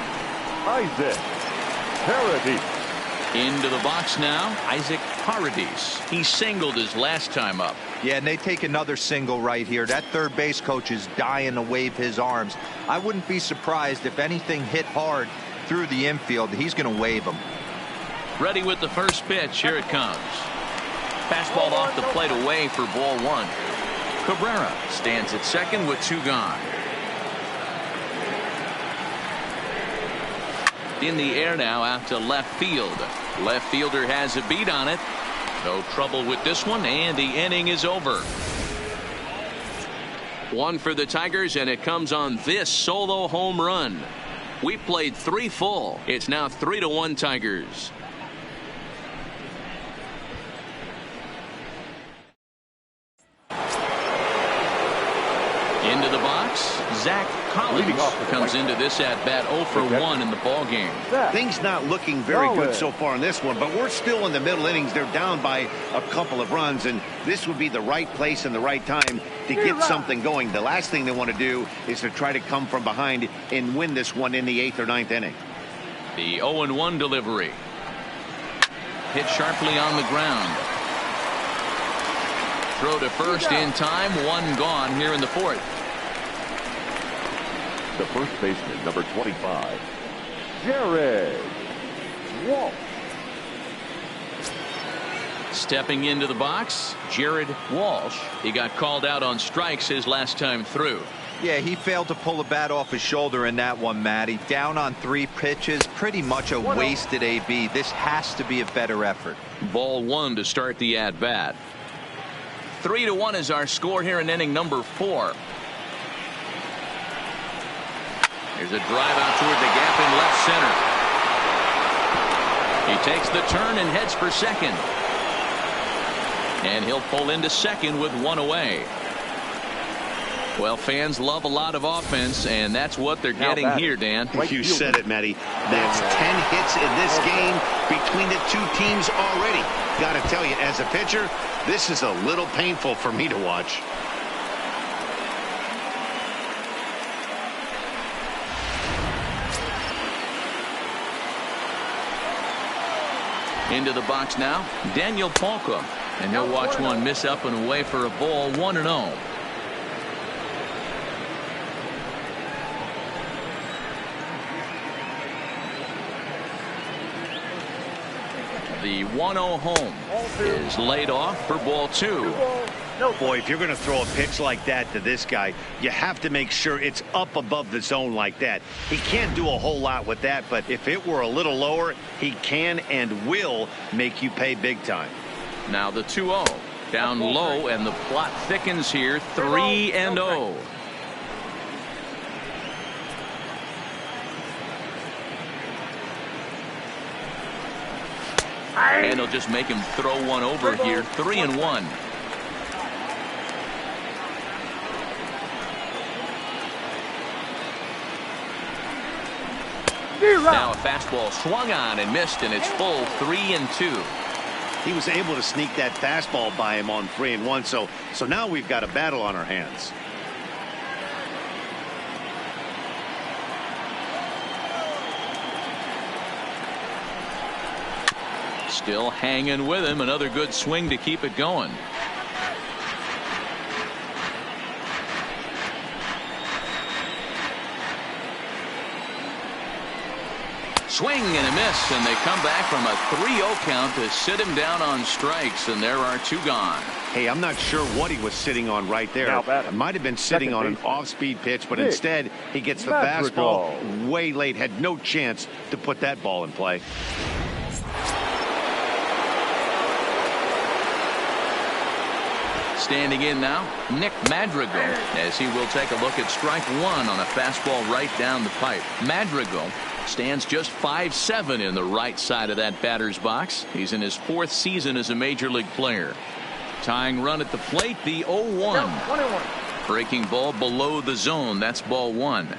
Isaac Paradis. Into the box now, Isaac Paradis. He singled his last time up. Yeah, and they take another single right here. That third base coach is dying to wave his arms. I wouldn't be surprised if anything hit hard through the infield. He's going to wave him. Ready with the first pitch. Here it comes. Fastball off the plate away for ball one. Cabrera stands at second with 2 gone. In the air now out to left field. Left fielder has a beat on it. No trouble with this one, and the inning is over. 1 for the Tigers, and it comes on this solo home run. We played 3 full. It's now 3-1 Tigers. Into the box, Zach Collins comes into this at bat 0 for 1 in the ball game. Things not looking very good so far in this one, but we're still in the middle innings. They're down by a couple of runs, and this would be the right place and the right time to get something going. The last thing they want to do is to try to come from behind and win this one in the 8th or 9th inning. The 0-1 delivery. Hit sharply on the ground. Throw to first in time. 1 gone here in the 4th. The first baseman, number 25, Jared Walsh. Stepping into the box, Jared Walsh. He got called out on strikes his last time through. Yeah, he failed to pull the bat off his shoulder in that one, Matty. Down on 3 pitches, pretty much a wasted AB. This has to be a better effort. Ball 1 to start the at-bat. 3-1 is our score here in inning number 4. There's a drive out toward the gap in left center. He takes the turn and heads for second. And he'll pull into second with 1 away. Well, fans love a lot of offense, and that's what they're getting here, Dan. You said it, Matty. That's 10 hits in this game between the 2 teams already. Got to tell you, as a pitcher, this is a little painful for me to watch. Into the box now, Daniel Palka, and he'll watch one miss up and away for a ball. 1-0. The 1-0 home is laid off for ball 2. Boy, if you're going to throw a pitch like that to this guy, you have to make sure it's up above the zone like that. He can't do a whole lot with that, but if it were a little lower, he can and will make you pay big time. Now the 2-0 down low, and the plot thickens here. 3-0. And they'll just make him throw one over here. 3-1. Now a fastball swung on and missed, and it's full. 3-2. He was able to sneak that fastball by him on 3-1. So now we've got a battle on our hands. Still hanging with him. Another good swing to keep it going. Swing and a miss, and they come back from a 3-0 count to sit him down on strikes, and there are 2 gone. Hey, I'm not sure what he was sitting on right there. It might have been sitting on an off-speed pitch, but instead he gets the fastball way late. Had no chance to put that ball in play. Standing in now, Nick Madrigal, as he will take a look at strike 1 on a fastball right down the pipe. Madrigal stands just 5'7" in the right side of that batter's box. He's in his 4th season as a major league player. Tying run at the plate, the 0-1. Breaking ball below the zone. That's ball 1.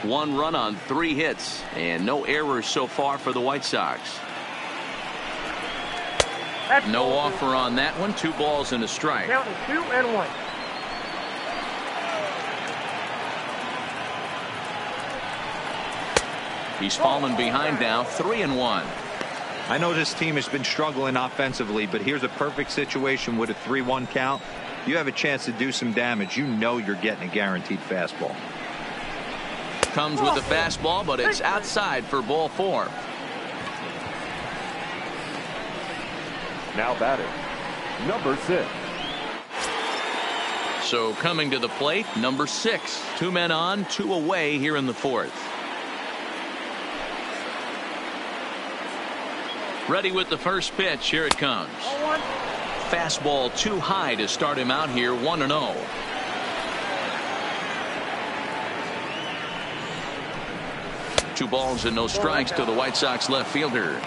One run on 3 hits, and no errors so far for the White Sox. No offer on that one. 2 balls and a strike. Counting 2-1. He's fallen behind now. 3-1. I know this team has been struggling offensively, but here's a perfect situation with a 3-1 count. you have a chance to do some damage, you know you're getting a guaranteed fastball. Comes with the fastball, but it's outside for ball 4. Now batting, number 6. So coming to the plate, number 6. 2 men on, 2 away here in the 4th. Ready with the first pitch. Here it comes. Fastball too high to start him out here, 1-0. Two balls and no strikes to the White Sox left fielder.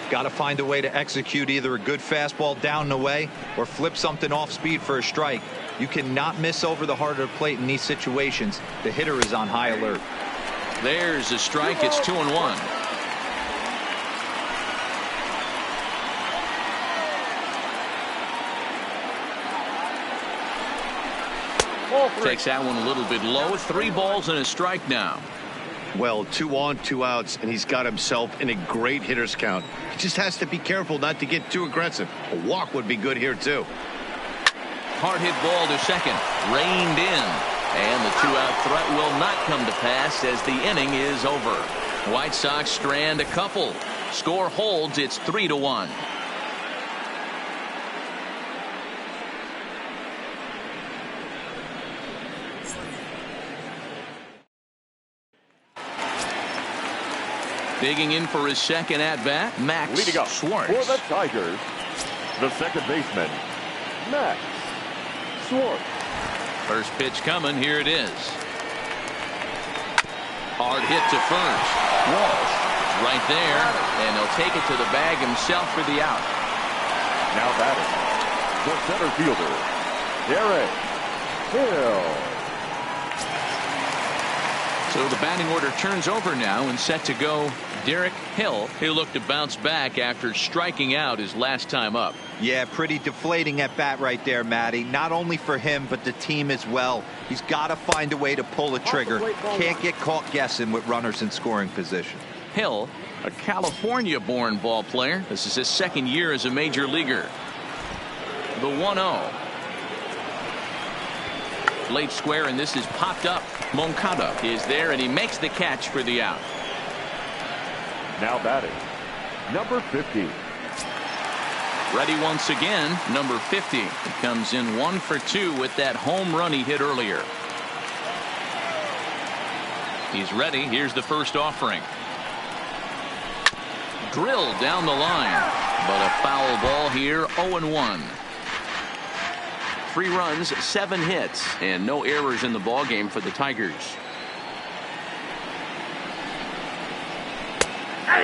Got to find a way to execute either a good fastball down and away or flip something off speed for a strike. You cannot miss over the heart of the plate in these situations. The hitter is on high alert. There's a strike. It's 2-1. Takes that one a little bit low. 3 balls and a strike now. Well, 2 on, 2 outs, and he's got himself in a great hitter's count. He just has to be careful not to get too aggressive. A walk would be good here, too. Hard hit ball to second. Reined in. And the 2-out threat will not come to pass as the inning is over. White Sox strand a couple. Score holds. It's 3-1. Digging in for his second at-bat, Max Leading up Schwartz. For the Tigers, the second baseman, Max Schwartz. First pitch coming. Here it is. Hard hit to first. Walsh right there, and he'll take it to the bag himself for the out. Now batting, the center fielder, Derek Hill. So the batting order turns over now and set to go Derek Hill. He'll look to bounce back after striking out his last time up. Yeah, pretty deflating at bat right there, Matty. Not only for him, but the team as well. He's got to find a way to pull a trigger. Can't get caught guessing with runners in scoring position. Hill, a California-born ball player. This is his second year as a major leaguer. The 1-0. Late square, and this is popped up. Moncada is there, and he makes the catch for the out. Now batting, number 50. Ready once again, number 50. He comes in 1 for 2 with that home run he hit earlier. He's ready. Here's the first offering. Drilled down the line, but a foul ball here. 0-1. 3 runs, 7 hits, and no errors in the ballgame for the Tigers.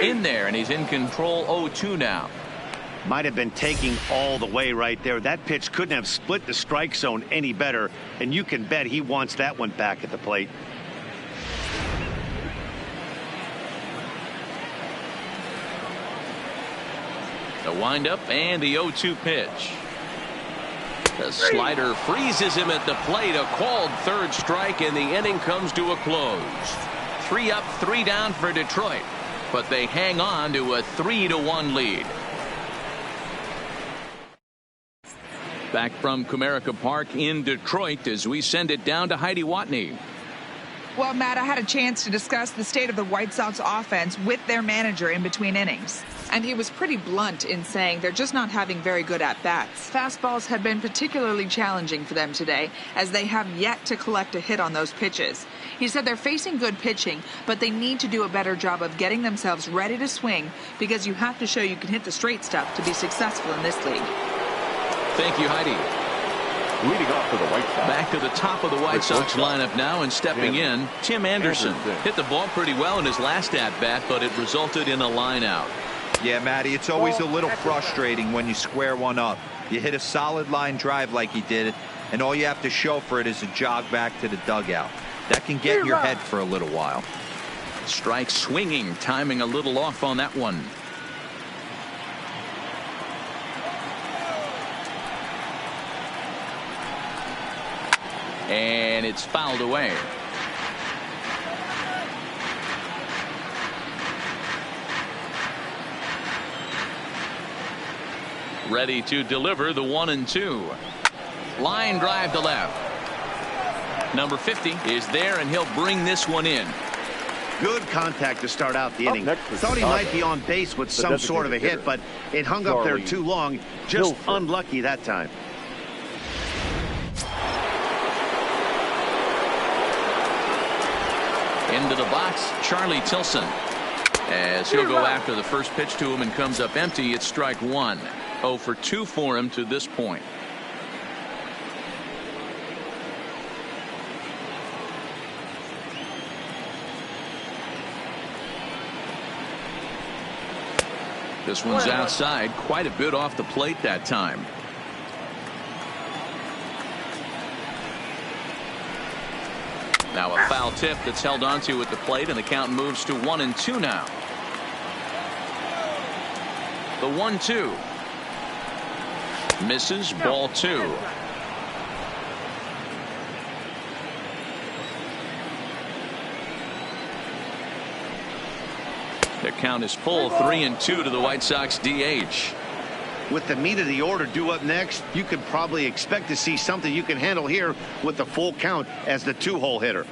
In there, and he's in control. 0-2 now. Might have been taking all the way right there. That pitch couldn't have split the strike zone any better, and you can bet he wants that one back at the plate. The windup and the 0-2 pitch. The slider freezes him at the plate. A called third strike, and the inning comes to a close. 3 up, 3 down for Detroit, but they hang on to a 3-1 lead. Back from Comerica Park in Detroit as we send it down to Heidi Watney. Well, Matt, I had a chance to discuss the state of the White Sox offense with their manager in between innings. And he was pretty blunt in saying they're just not having very good at-bats. Fastballs have been particularly challenging for them today, as they have yet to collect a hit on those pitches. He said they're facing good pitching, but they need to do a better job of getting themselves ready to swing, because you have to show you can hit the straight stuff to be successful in this league. Thank you, Heidi. Leading off for the White Sox. Back to the top of the White Sox lineup now, and stepping in, Tim Anderson. Hit the ball pretty well in his last at-bat, but it resulted in a line out. Yeah, Matty, it's always a little frustrating when you square one up. You hit a solid line drive like he did, and all you have to show for it is a jog back to the dugout. That can get in your head for a little while. Strike swinging, timing a little off on that one. And it's fouled away. Ready to deliver the 1-2. Line drive to left. Number 50 is there, and he'll bring this one in. Good contact to start out the inning. Thought he might be on base with some sort of a hit, but it hung up there too long. Just unlucky that time. Into the box, Charlie Tilson. As he'll go after the first pitch to him and comes up empty, it's strike one. 0 for 2 for him to this point. This one's outside, quite a bit off the plate that time. Now a foul tip that's held onto at the plate, and the count moves to 1-2 now. The 1-2. Misses, ball 2. The count is full, 3-2 to the White Sox DH. With the meat of the order due up next, you could probably expect to see something you can handle here with the full count as the 2-hole hitter.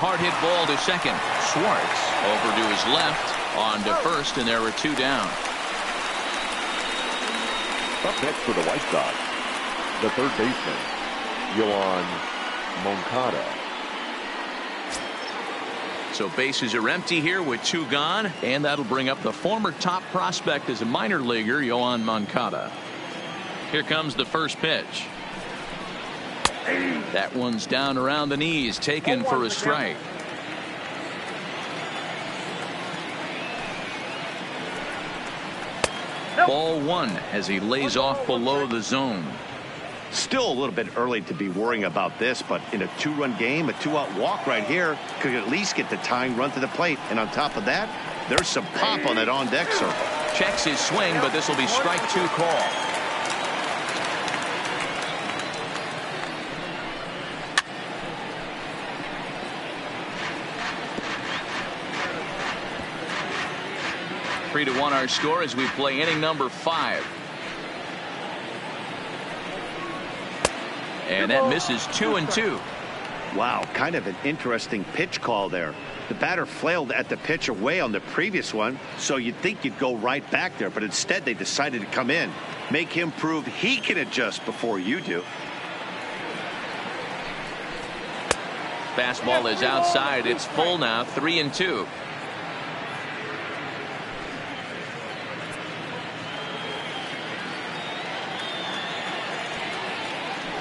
Hard hit ball to second. Schwartz over to his left, on to first, and there are 2 down. Up next for the White Sox, the third baseman, Yoan Moncada. So bases are empty here with 2 gone, and that'll bring up the former top prospect as a minor leaguer, Yoan Moncada. Here comes the first pitch. That one's down around the knees, taken for a strike. Ball 1 as he lays off below the zone. Still a little bit early to be worrying about this, but in a 2-run game, a 2-out walk right here could at least get the tying run to the plate. And on top of that, there's some pop on that on-deck circle. Checks his swing, but this will be strike 2 call. Three to 1 our score as we play inning number 5. And that misses 2-2. Wow, kind of an interesting pitch call there. The batter flailed at the pitch away on the previous one, so you'd think you'd go right back there, but instead they decided to come in, make him prove he can adjust before you do. Fastball is outside. It's full now, 3-2.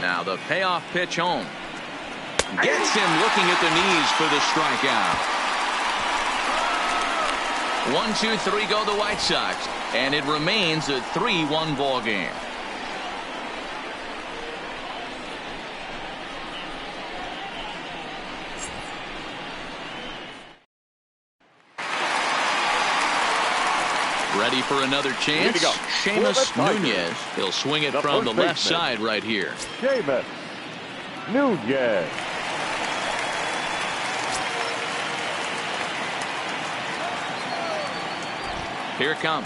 Now the payoff pitch home. Gets him looking at the knees for the strikeout. 1-2-3 go the White Sox, and it remains a 3-1 ball game. Ready for another chance. Seamus Nunez. He'll swing it from the left side right here. Seamus Nunez. Here it comes.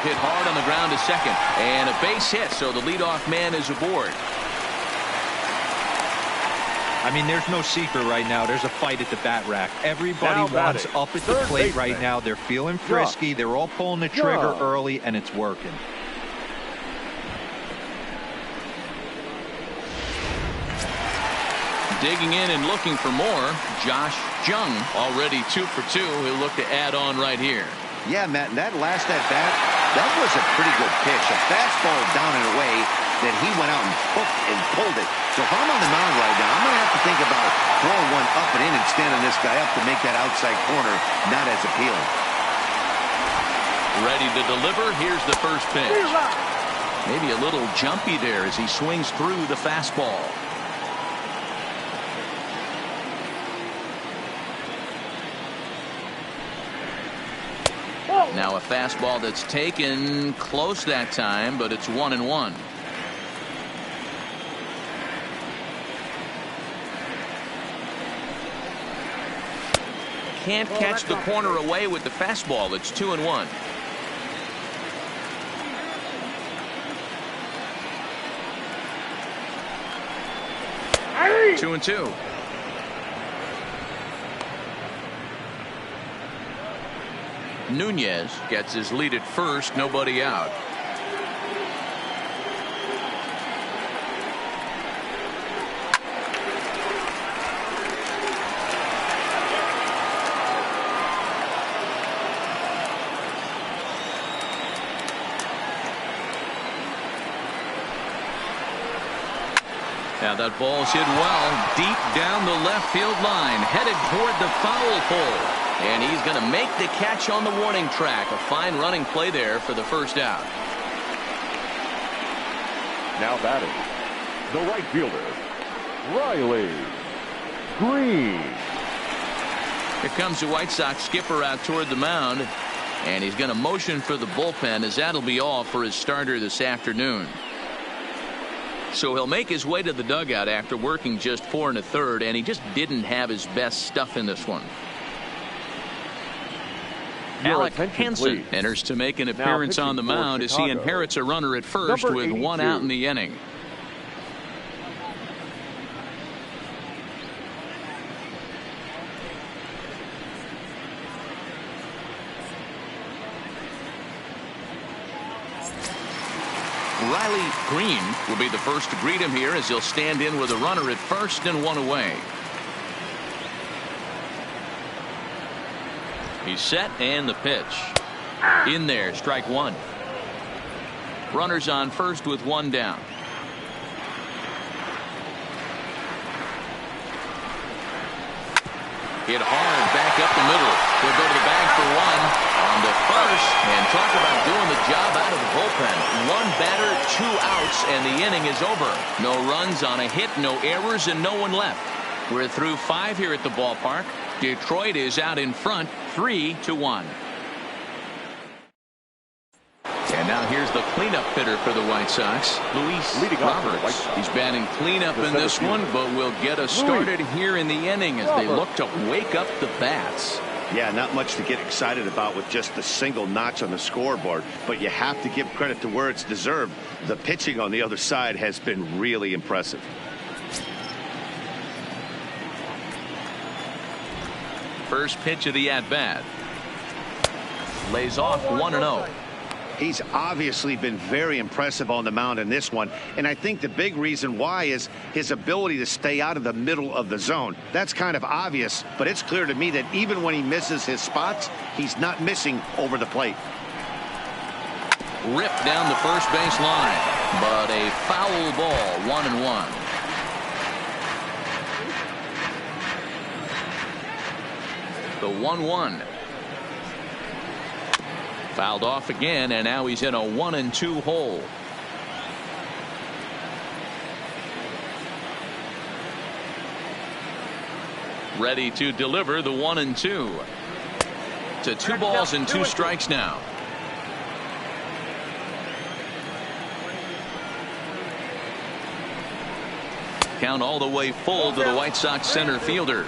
Hit hard on the ground to second. And a base hit, so the leadoff man is aboard. I mean, there's no secret right now. There's a fight at the bat rack. Everybody wants up at the plate right now. They're feeling frisky. They're all pulling the trigger early, and it's working. Digging in and looking for more, Josh Jung, already 2 for 2. He'll look to add on right here. Yeah, Matt, and that last at-bat, that was a pretty good pitch. A fastball down and away that he went out and hooked and pulled it. So if I'm on the mound right now, I'm going to have to think about throwing one up and in and standing this guy up to make that outside corner not as appealing. Ready to deliver. Here's the first pitch. Maybe a little jumpy there as he swings through the fastball. Now a fastball that's taken close that time, but it's 1-1. can't catch the corner away with the fastball. It's 2-1. Hey! 2-2. Nunez gets his lead at first, nobody out. Now that ball's hit well, deep down the left field line, headed toward the foul pole. And he's going to make the catch on the warning track. A fine running play there for the first out. Now batting, the right fielder, Riley Green. Here comes the White Sox skipper out toward the mound. And he's going to motion for the bullpen, as that'll be all for his starter this afternoon. So he'll make his way to the dugout after working just 4 1/3, and he just didn't have his best stuff in this one. Alec Hansen enters to make an appearance on the mound as he inherits a runner at first with 1 out in the inning. Riley Green will be the first to greet him here as he'll stand in with a runner at first and 1 away. He's set and the pitch. In there, strike 1. Runners on first with 1 down. Hit hard back up the middle. He'll go to the bag for 1. On to first, and talk about doing the job out of the bullpen. 1 batter, 2 outs, and the inning is over. No runs on a hit, no errors, and no one left. We're through 5 here at the ballpark. Detroit is out in front, 3-1. And now here's the cleanup hitter for the White Sox, Luis Roberts. He's batting cleanup in this one, but will get us started here in the inning as they look to wake up the bats. Yeah, not much to get excited about with just the single notch on the scoreboard, but you have to give credit to where it's deserved. The pitching on the other side has been really impressive. First pitch of the at-bat. Lays off 1-0. He's obviously been very impressive on the mound in this one, and I think the big reason why is his ability to stay out of the middle of the zone. That's kind of obvious, but it's clear to me that even when he misses his spots, he's not missing over the plate. Ripped down the first base line, but a foul ball, 1-1. The 1-1. Fouled off again, and now he's in a 1-2 hole. Ready to deliver the 1-2. To 2 balls and 2 strikes now. Count all the way full to the White Sox center fielder.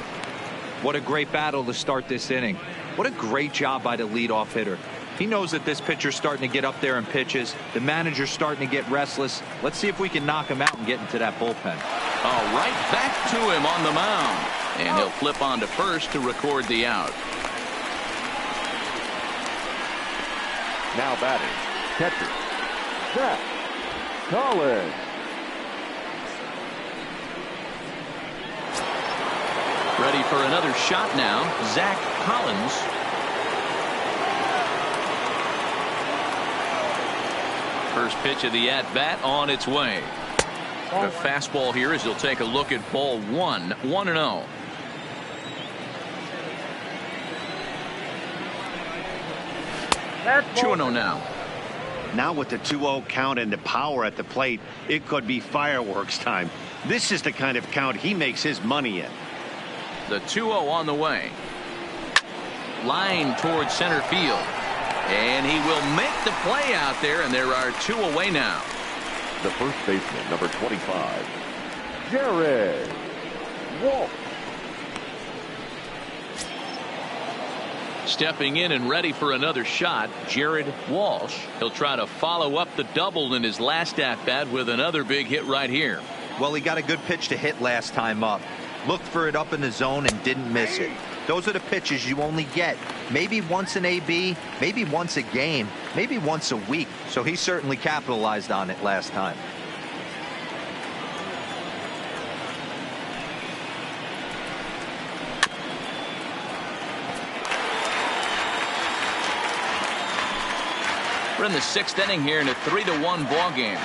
What a great battle to start this inning. What a great job by the leadoff hitter. He knows that this pitcher's starting to get up there in pitches. The manager's starting to get restless. Let's see if we can knock him out and get into that bullpen. Oh, right back to him on the mound. And he'll flip on to first to record the out. Now batting, catcher, Zach Collins. Ready for another shot now, Zach Collins. First pitch of the at-bat on its way. The fastball here as he'll take a look at ball 1, 1-0. That's 2-0 now. Now with the 2-0 count and the power at the plate, it could be fireworks time. This is the kind of count he makes his money in. The 2-0 on the way. Line towards center field. And he will make the play out there, and there are 2 away now. The first baseman, number 25, Jared Walsh. Stepping in and ready for another shot, Jared Walsh. He'll try to follow up the double in his last at-bat with another big hit right here. Well, he got a good pitch to hit last time up. Looked for it up in the zone and didn't miss it. Those are the pitches you only get maybe once an AB, maybe once a game, maybe once a week. So he certainly capitalized on it last time. We're in the 6th inning here in a 3-1 ball game.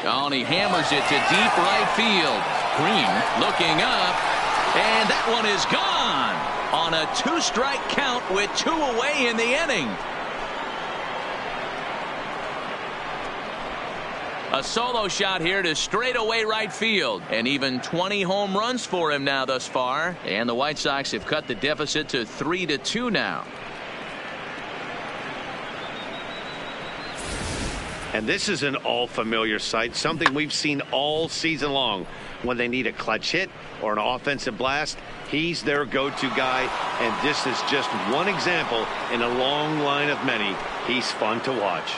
Oh, and he hammers it to deep right field. Green looking up, and that one is gone on a 2-strike count with 2 away in the inning. A solo shot here to straightaway right field, and even 20 home runs for him now thus far. And the White Sox have cut the deficit to 3-2 now. And this is an all-familiar sight, something we've seen all season long. When they need a clutch hit or an offensive blast, he's their go-to guy, and this is just one example in a long line of many. He's fun to watch.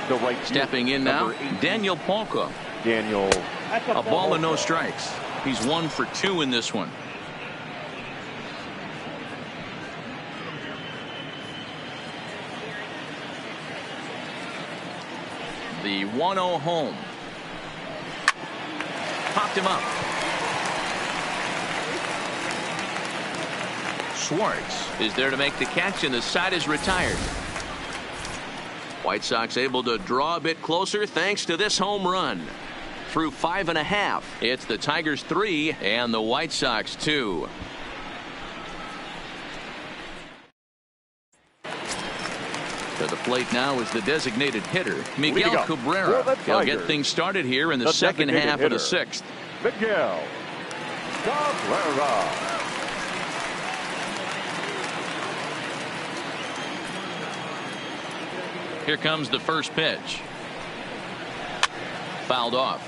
The right stepping in now, Daniel Polka. Daniel. A ball and no strikes. He's 1 for 2 in this one. The 1-0 home. Popped him up. Schwartz is there to make the catch, and the side is retired. White Sox able to draw a bit closer thanks to this home run. Through 5.5, it's the Tigers 3 and the White Sox 2. To the plate now is the designated hitter, Miguel Cabrera. He'll get things started here in the second half of the 6th. Miguel Cabrera. Here comes the first pitch. Fouled off.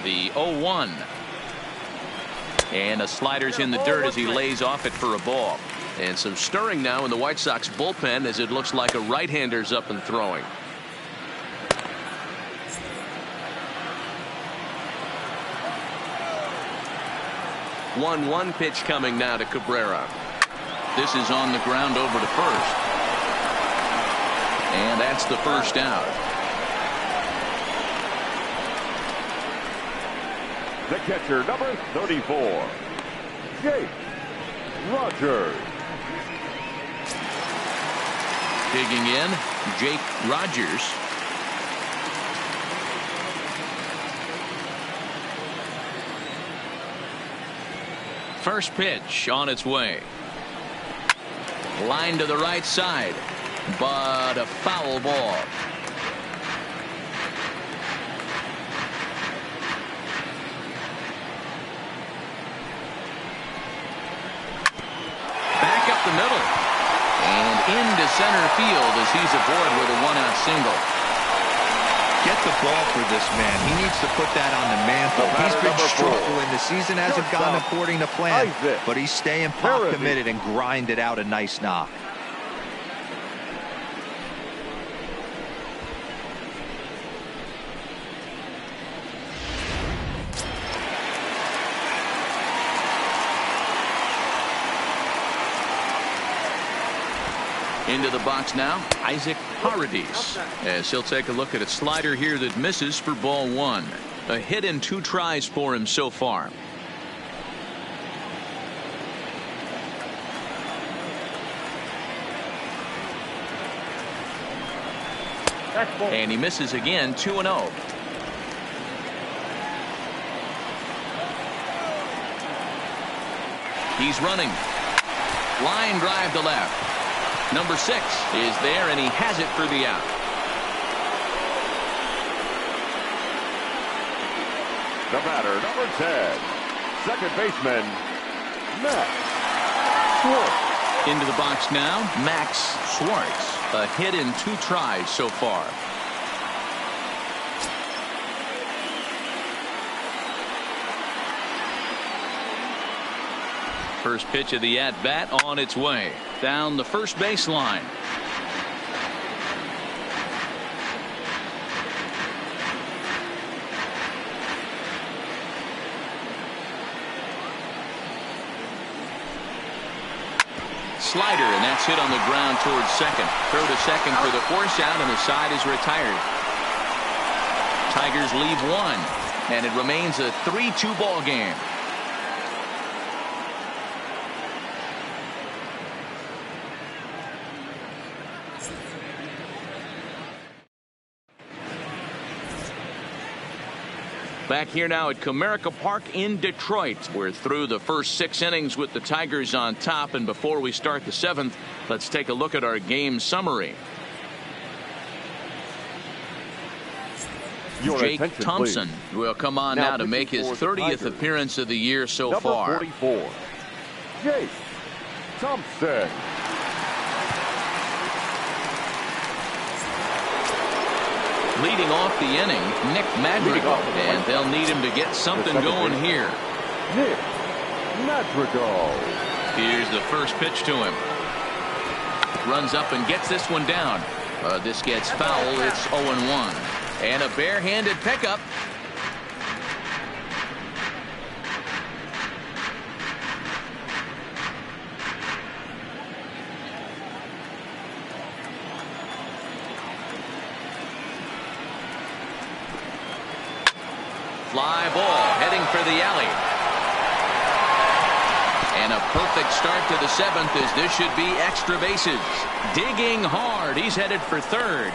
The 0-1. And a slider's in the dirt as he lays off it for a ball. And some stirring now in the White Sox bullpen as it looks like a right-hander's up and throwing. 1-1 pitch coming now to Cabrera. This is on the ground over to first. And that's the first out. The catcher, number 34, Jake Rogers. Digging in, Jake Rogers. First pitch on its way. Line to the right side, but a foul ball. Back up the middle and into center field as he's aboard with a 1-out single. Get the ball for this man. He needs to put that on the mantle. He's been struggling. The season hasn't gone according to plan, but he's staying pop committed and grinded out a nice knock. Into the box now, Isaac Paradis, as he'll take a look at a slider here that misses for ball 1. A hit in 2 tries for him so far. And he misses again, 2-0. He's running. Line drive to left. Number 6 is there, and he has it for the out. The batter, number 10, second baseman, Max Schwartz. Into the box now, Max Schwartz. A hit in 2 tries so far. First pitch of the at-bat on its way. Down the first baseline. Slider, and that's hit on the ground towards second. Throw to second for the force out, and the side is retired. Tigers lead 1, and it remains a 3-2 ball game. Back here now at Comerica Park in Detroit. We're through the first 6 innings with the Tigers on top, and before we start the 7th, let's take a look at our game summary. Jake Thompson will come on now to make his 30th appearance of the year so far. Number 44, Jake Thompson. Leading off the inning, Nick Madrigal, and they'll need him to get something going here. Nick Madrigal. Here's the first pitch to him. Runs up and gets this one down. This gets foul. It's 0-1. And a barehanded pickup. Fly ball heading for the alley. And a perfect start to the 7th, as this should be extra bases. Digging hard. He's headed for third.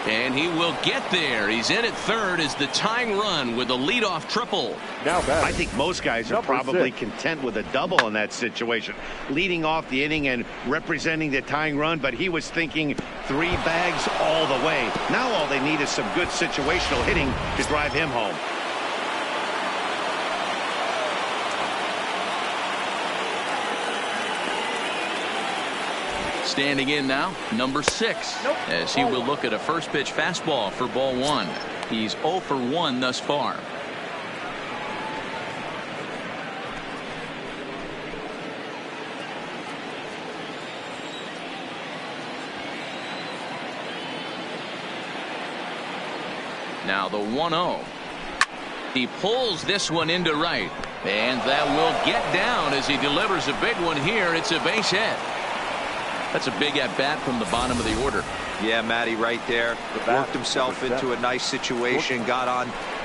And he will get there. He's in at third as the tying run with a leadoff triple. Now I think most guys are probably content with a double in that situation. Leading off the inning and representing the tying run, but he was thinking 3 bags all the way. Now all they need is some good situational hitting to drive him home. Standing in now, number 6, as he will look at a first pitch fastball for ball 1. He's 0 for 1 thus far. Now the 1-0. He pulls this one into right, and that will get down as he delivers a big one here. It's a base hit. That's a big at-bat from the bottom of the order. Yeah, Matty, right there. Worked himself into a nice situation. Got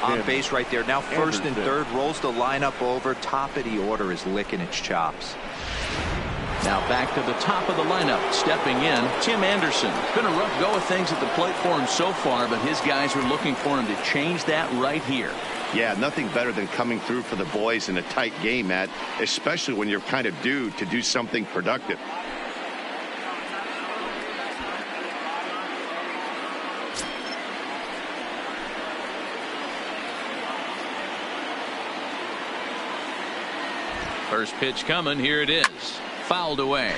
on base right there. Now first and third. Rolls the lineup over. Top of the order is licking its chops. Now back to the top of the lineup. Stepping in, Tim Anderson. Been a rough go of things at the plate for him so far, but his guys are looking for him to change that right here. Yeah, nothing better than coming through for the boys in a tight game, Matt, especially when you're kind of due to do something productive. First pitch coming. Here it is. Fouled away.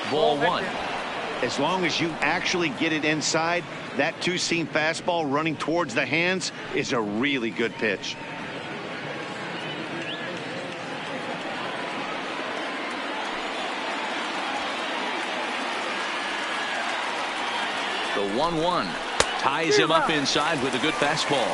Ball 1. As long as you actually get it inside, that 2-seam fastball running towards the hands is a really good pitch. The 1-1 ties him up inside with a good fastball.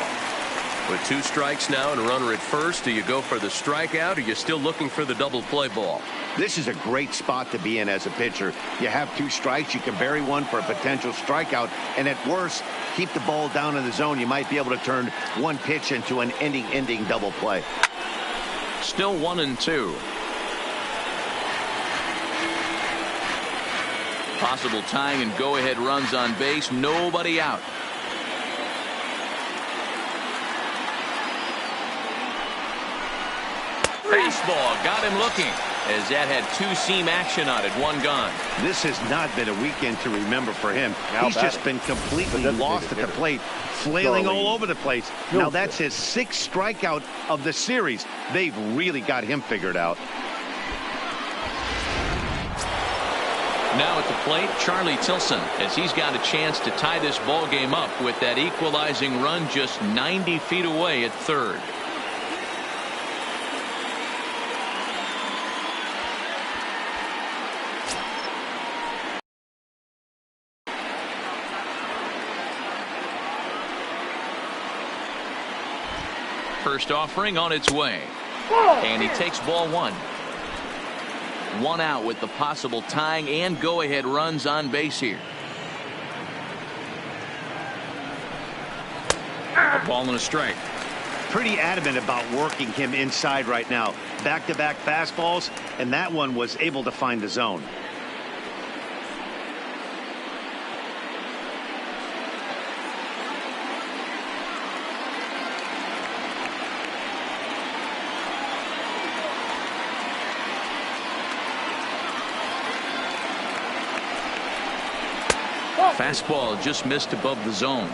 With 2 strikes now and a runner at first, do you go for the strikeout, or are you still looking for the double play ball? This is a great spot to be in as a pitcher. You have 2 strikes, you can bury one for a potential strikeout, and at worst, keep the ball down in the zone. You might be able to turn one pitch into an ending double play. Still 1-2. Possible tying and go-ahead runs on base. Nobody out. Fastball got him looking, as that had two-seam action on it, one gone. This has not been a weekend to remember for him. He's just been completely lost at the plate, flailing all over the place. Now that's his 6th strikeout of the series. They've really got him figured out. Now at the plate, Charlie Tilson, as he's got a chance to tie this ball game up with that equalizing run just 90 feet away at third. First offering on its way. And he takes ball 1. 1 out with the possible tying and go-ahead runs on base here. A ball and a strike. Pretty adamant about working him inside right now. Back-to-back fastballs, and that one was able to find the zone. Fastball just missed above the zone.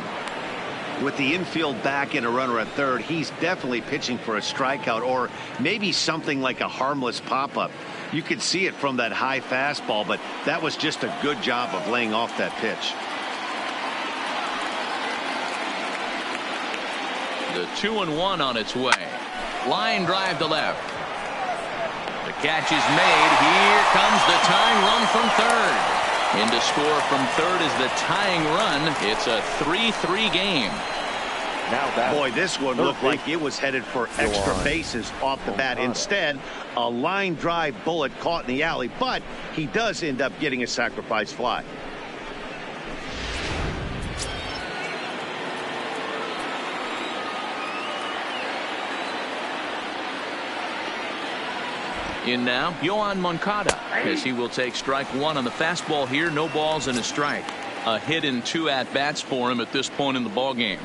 With the infield back and a runner at third, he's definitely pitching for a strikeout or maybe something like a harmless pop-up. You could see it from that high fastball, but that was just a good job of laying off that pitch. The 2-1 on its way. Line drive to left. The catch is made. Here comes the tying run from third. In to score from third is the tying run. It's a 3-3 game. Boy, this one looked like it was headed for extra bases off the bat. Instead, a line drive bullet caught in the alley, but he does end up getting a sacrifice fly. In now, Yohan Moncada, as he will take strike 1 on the fastball here. No balls and a strike. A hit in 2 at-bats for him at this point in the ballgame.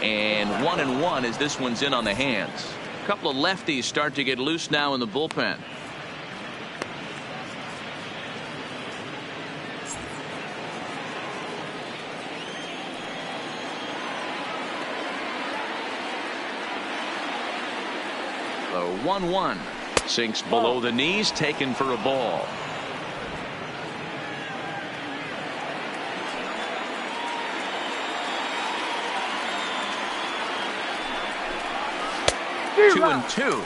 And 1-1 as this one's in on the hands. A couple of lefties start to get loose now in the bullpen. The 1-1 sinks below the knees, taken for a ball. Two and two.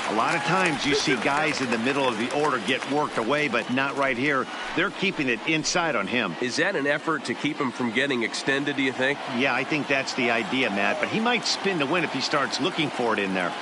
A lot of times you see guys in the middle of the order get worked away, but not right here. They're keeping it inside on him. Is that an effort to keep him from getting extended, do you think? Yeah, I think that's the idea, Matt. But he might spin to win if he starts looking for it in there.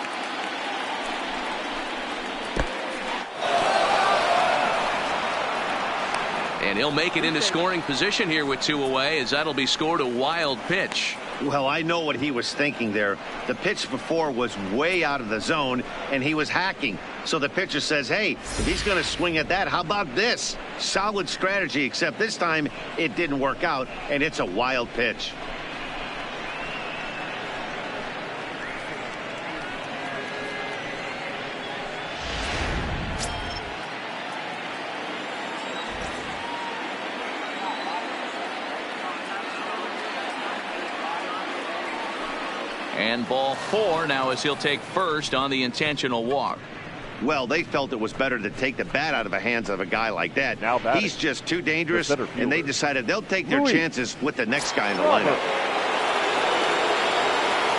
And he'll make it into scoring position here with 2 away, as that'll be scored a wild pitch. Well, I know what he was thinking there. The pitch before was way out of the zone, and he was hacking. So the pitcher says, hey, if he's going to swing at that, how about this? Solid strategy, except this time it didn't work out, and it's a wild pitch. And ball 4 now as he'll take first on the intentional walk. Well, they felt it was better to take the bat out of the hands of a guy like that. Now he's just too dangerous, and they decided they'll take their chances with the next guy in the lineup.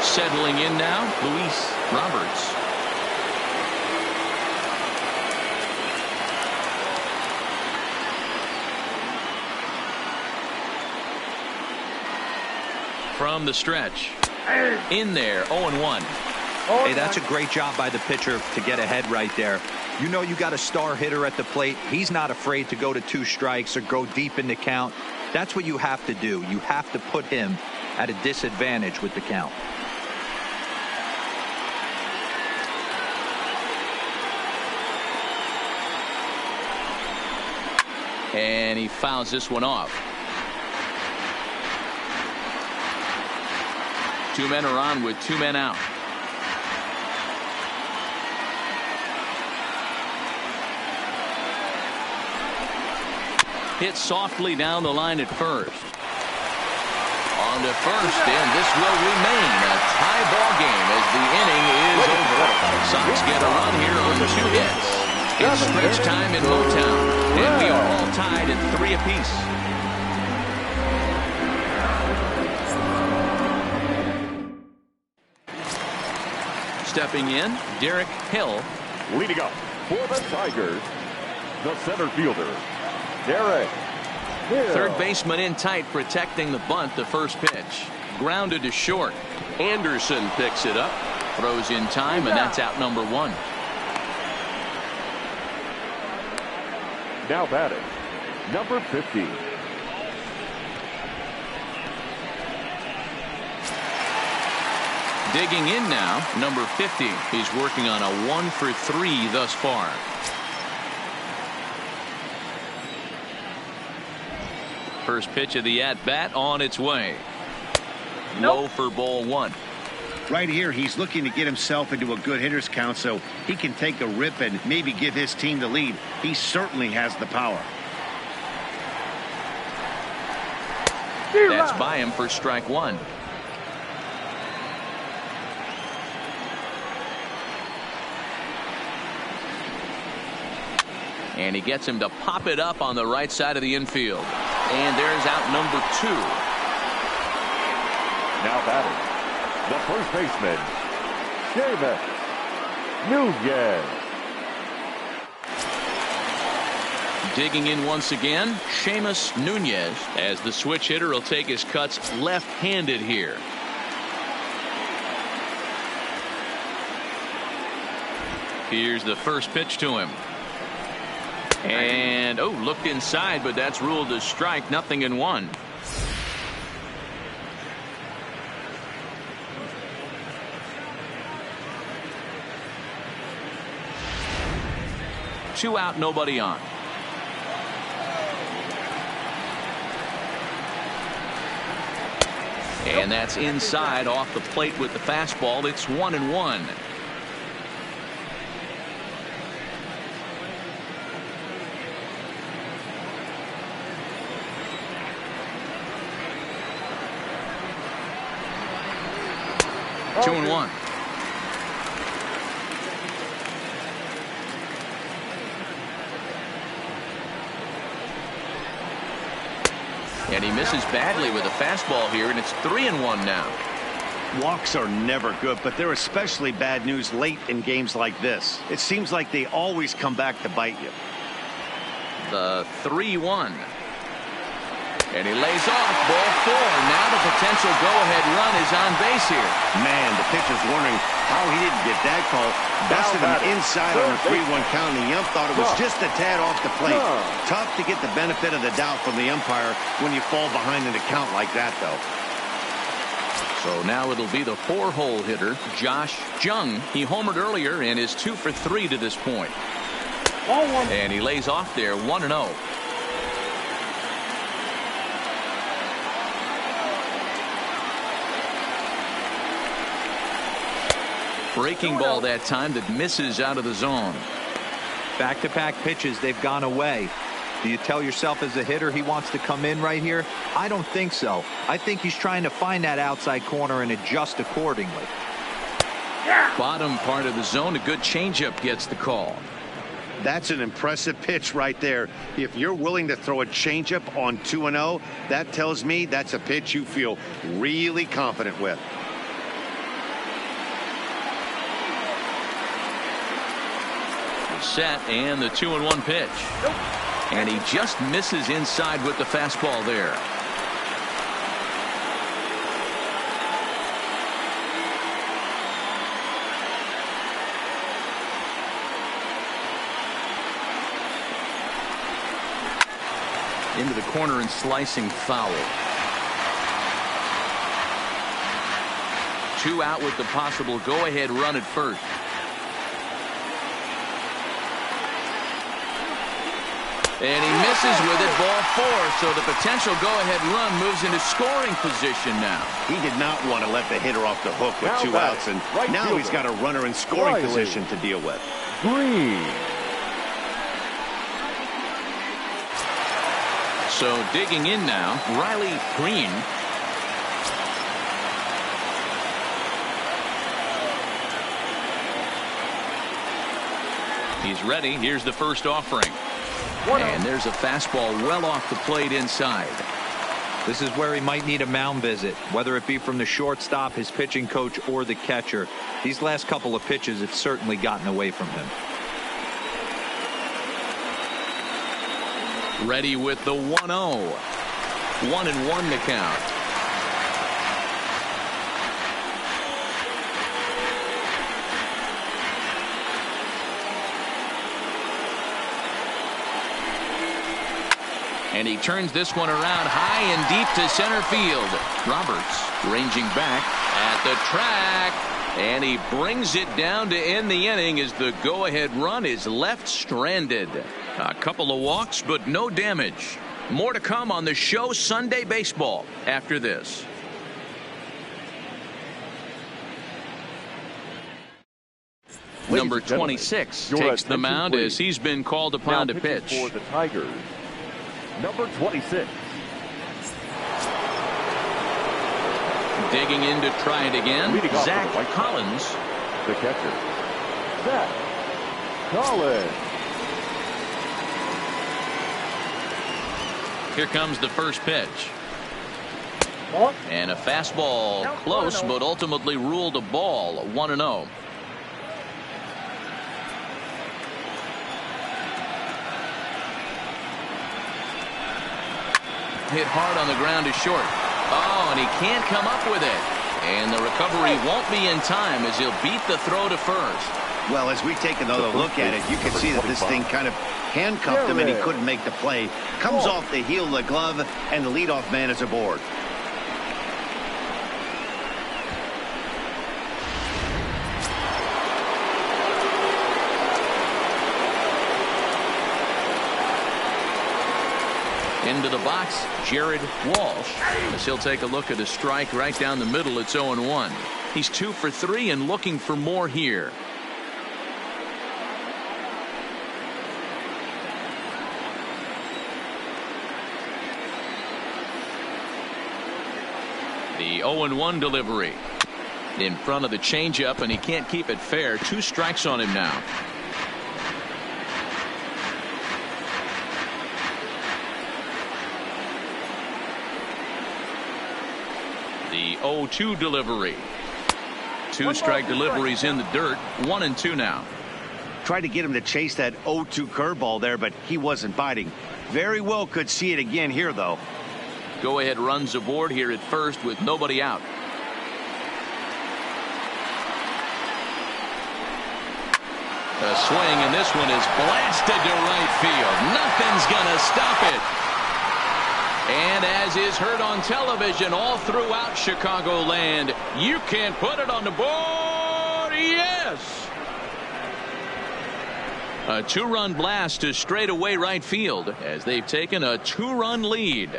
Settling in now, Luis Roberts. From the stretch. In there, 0-1. Hey, that's a great job by the pitcher to get ahead right there. You know you got a star hitter at the plate. He's not afraid to go to 2 strikes or go deep in the count. That's what you have to do. You have to put him at a disadvantage with the count. And he fouls this one off. 2 men are on with 2 men out. Hit softly down the line at first. On to first, and this will remain a tie ball game as the inning is over. Sox get a run here on 2 hits. It's stretch time in Motown, and we are all tied at 3 apiece. Stepping in, Derek Hill. Leading up for the Tigers, the center fielder, Derek Hill. Third baseman in tight, protecting the bunt. The first pitch grounded to short. Anderson picks it up, throws in time, and that's out number 1. Now batting, number 50. Digging in now, number 50. He's working on a 1 for 3 thus far. First pitch of the at-bat on its way. Low for ball 1. Right here, he's looking to get himself into a good hitter's count so he can take a rip and maybe give his team the lead. He certainly has the power. That's by him for strike 1. And he gets him to pop it up on the right side of the infield. And there's out number 2. Now batting, the first baseman, Seamus Nunez. Digging in once again, Seamus Nunez, as the switch hitter will take his cuts left-handed here. Here's the first pitch to him. And looked inside, but that's ruled a strike. 0-1. Two out, nobody on. And that's inside off the plate with the fastball. It's 1-1. Two and 1. And he misses badly with a fastball here, and it's 3-1 now. Walks are never good, but they're especially bad news late in games like this. It seems like they always come back to bite you. The 3-1. And he lays off ball 4. Now the potential go-ahead run is on base here. Man, the pitcher's wondering how he didn't get that call. Busted him inside on a 3-1 count, and the ump thought it was just a tad off the plate. Tough to get the benefit of the doubt from the umpire when you fall behind in a count like that, though. So now it'll be the 4-hole hitter, Josh Jung. He homered earlier and is 2 for 3 to this point. And he lays off there, 1-0. Breaking ball that time that misses out of the zone. Back-to-back pitches, they've gone away. Do you tell yourself as a hitter he wants to come in right here? I don't think so. I think he's trying to find that outside corner and adjust accordingly. Bottom part of the zone, a good changeup gets the call. That's an impressive pitch right there. If you're willing to throw a changeup on 2-0, that tells me that's a pitch you feel really confident with. Set, and the 2-1 pitch. And he just misses inside with the fastball there. Into the corner and slicing foul. 2 out with the possible go-ahead run at first. And he misses with it, ball 4. So the potential go-ahead run moves into scoring position now. He did not want to let the hitter off the hook with 2 outs, and now he's got a runner in scoring position to deal with. Green. So digging in now, Riley Green. He's ready. Here's the first offering. And there's a fastball well off the plate inside. This is where he might need a mound visit, whether it be from the shortstop, his pitching coach, or the catcher. These last couple of pitches, it's certainly gotten away from him. Ready with the 1-0. 1-1 to count. And he turns this one around high and deep to center field. Roberts ranging back at the track. And he brings it down to end the inning as the go-ahead run is left stranded. A couple of walks, but no damage. More to come on the show Sunday Baseball after this. Number 26 takes the mound as he's been called upon to pitch. For the Tigers, number 26. Digging in to try it again, Zach Collins. The catcher, Zach Collins. Here comes the first pitch. And a fastball close, but ultimately ruled a ball. 1-0. Hit hard on the ground to short. Oh, and he can't come up with it. And the recovery won't be in time as he'll beat the throw to first. Well, as we take another look at it, you can see that this thing kind of handcuffed him and he couldn't make the play. Comes off the heel of the glove, and the leadoff man is aboard. Into the box, Jared Walsh. As he'll take a look at a strike right down the middle. It's 0-1. He's 2 for 3 and looking for more here. The 0-1 delivery. In front of the changeup, and he can't keep it fair. 2 strikes on him now. The 0-2 delivery. 2 strike deliveries in the dirt. 1-2 now. Tried to get him to chase that 0-2 curveball there, but he wasn't biting. Very well could see it again here, though. Go ahead runs aboard here at first with nobody out. A swing, and this one is blasted to right field. Nothing's gonna stop it. And as is heard on television all throughout Chicagoland, you can put it on the board. Yes! A 2-run blast to straightaway right field as they've taken a 2-run lead.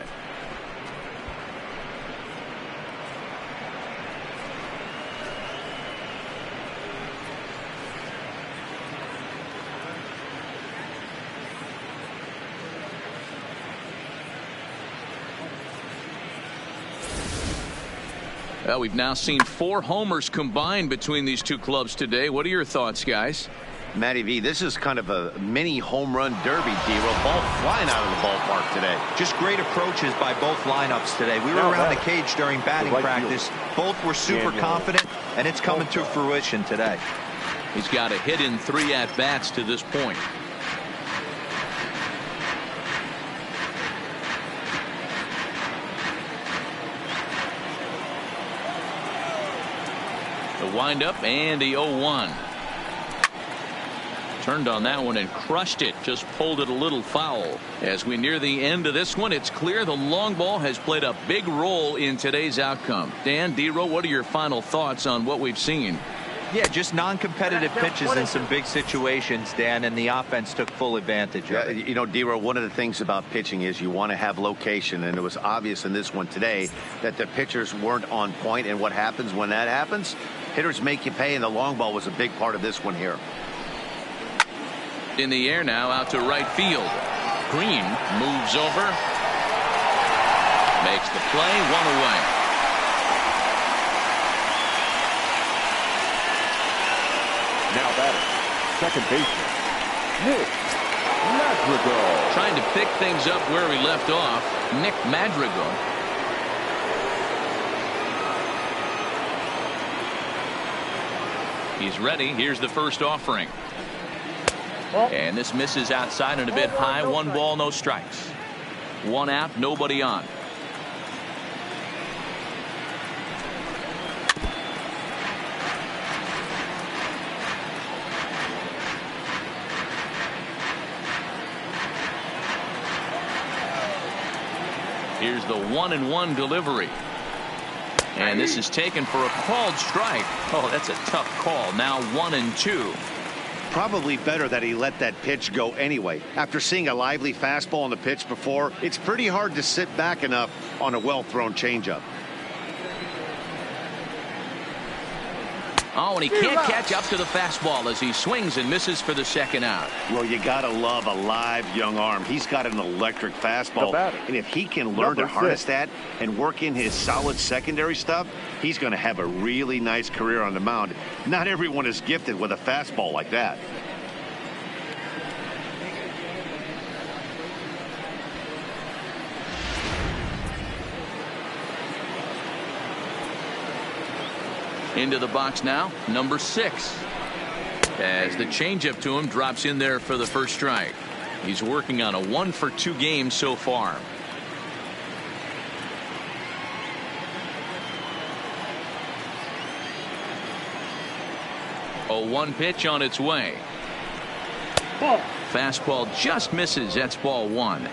Well, we've now seen 4 homers combined between these two clubs today. What are your thoughts, guys? Matty V, this is kind of a mini home run derby, D-Roll. Ball flying out of the ballpark today. Just great approaches by both lineups today. We were around the cage during batting practice. Both were super confident, and it's coming to fruition today. He's got a hit in 3 at-bats to this point. The windup and the 0-1. Turned on that one and crushed it. Just pulled it a little foul. As we near the end of this one, it's clear the long ball has played a big role in today's outcome. Dan, D-Row, what are your final thoughts on what we've seen? Yeah, just non-competitive pitches in some big situations, Dan, and the offense took full advantage of it. You know, Dero, one of the things about pitching is you want to have location, and it was obvious in this one today that the pitchers weren't on point, and what happens when that happens? Hitters make you pay, and the long ball was a big part of this one here. In the air now, out to right field. Green moves over. Makes the play, one away. Now batter, second baseman, Nick Madrigal. Trying to pick things up where we left off, Nick Madrigal. He's ready. Here's the first offering. And this misses outside and a bit high. 1 ball, no strikes. 1 out, nobody on. Here's the 1-1 delivery. And this is taken for a called strike. Oh, that's a tough call. Now 1-2. Probably better that he let that pitch go anyway. After seeing a lively fastball on the pitch before, it's pretty hard to sit back enough on a well-thrown changeup. Oh, and he can't catch up to the fastball as he swings and misses for the second out. Well, you got to love a live young arm. He's got an electric fastball. And if he can learn to harness that and work in his solid secondary stuff, he's going to have a really nice career on the mound. Not everyone is gifted with a fastball like that. Into the box now, number 6. As the changeup to him drops in there for the first strike. He's working on a 1-for-2 game so far. A 1 pitch on its way. Fastball just misses. That's ball 1.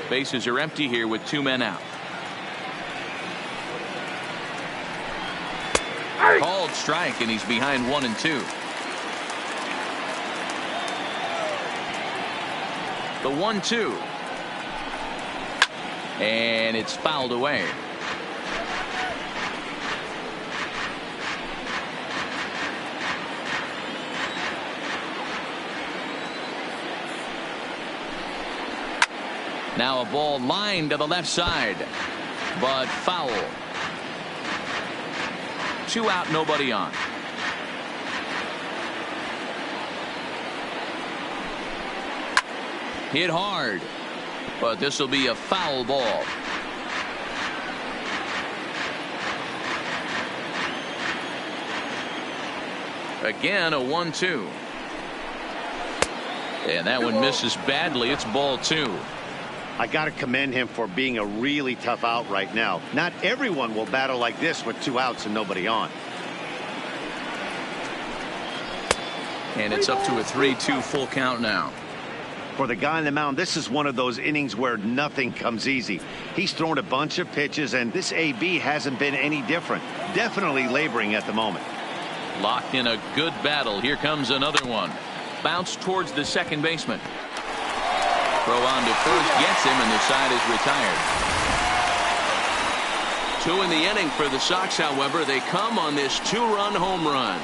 Bases are empty here with 2 men out. Called strike, and he's behind 1-2. The 1-2. And it's fouled away. Now a ball lined to the left side, but foul. 2 out, nobody on. Hit hard, but this will be a foul ball. Again, a 1-2. And that one misses badly. It's ball 2. I got to commend him for being a really tough out right now. Not everyone will battle like this with 2 outs and nobody on. And it's up to a 3-2 full count now. For the guy on the mound, this is one of those innings where nothing comes easy. He's thrown a bunch of pitches, and this AB hasn't been any different. Definitely laboring at the moment. Locked in a good battle. Here comes another one. Bounce towards the second baseman. Throw on to first, gets him, and the side is retired. 2 in the inning for the Sox, however. They come on this 2-run home run.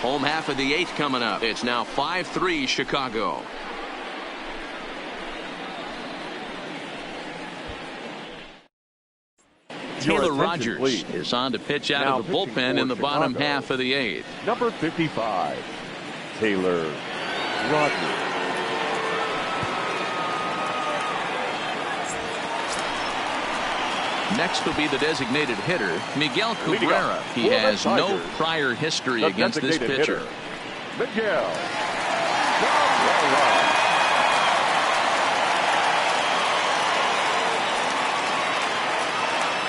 Home half of the 8th coming up. It's now 5-3 Chicago. Taylor Rogers is on to pitch out of the bullpen in the bottom half of the 8th. Number 55, Taylor Rogers. Next will be the designated hitter, Miguel Cabrera. He has no prior history against this pitcher. Miguel.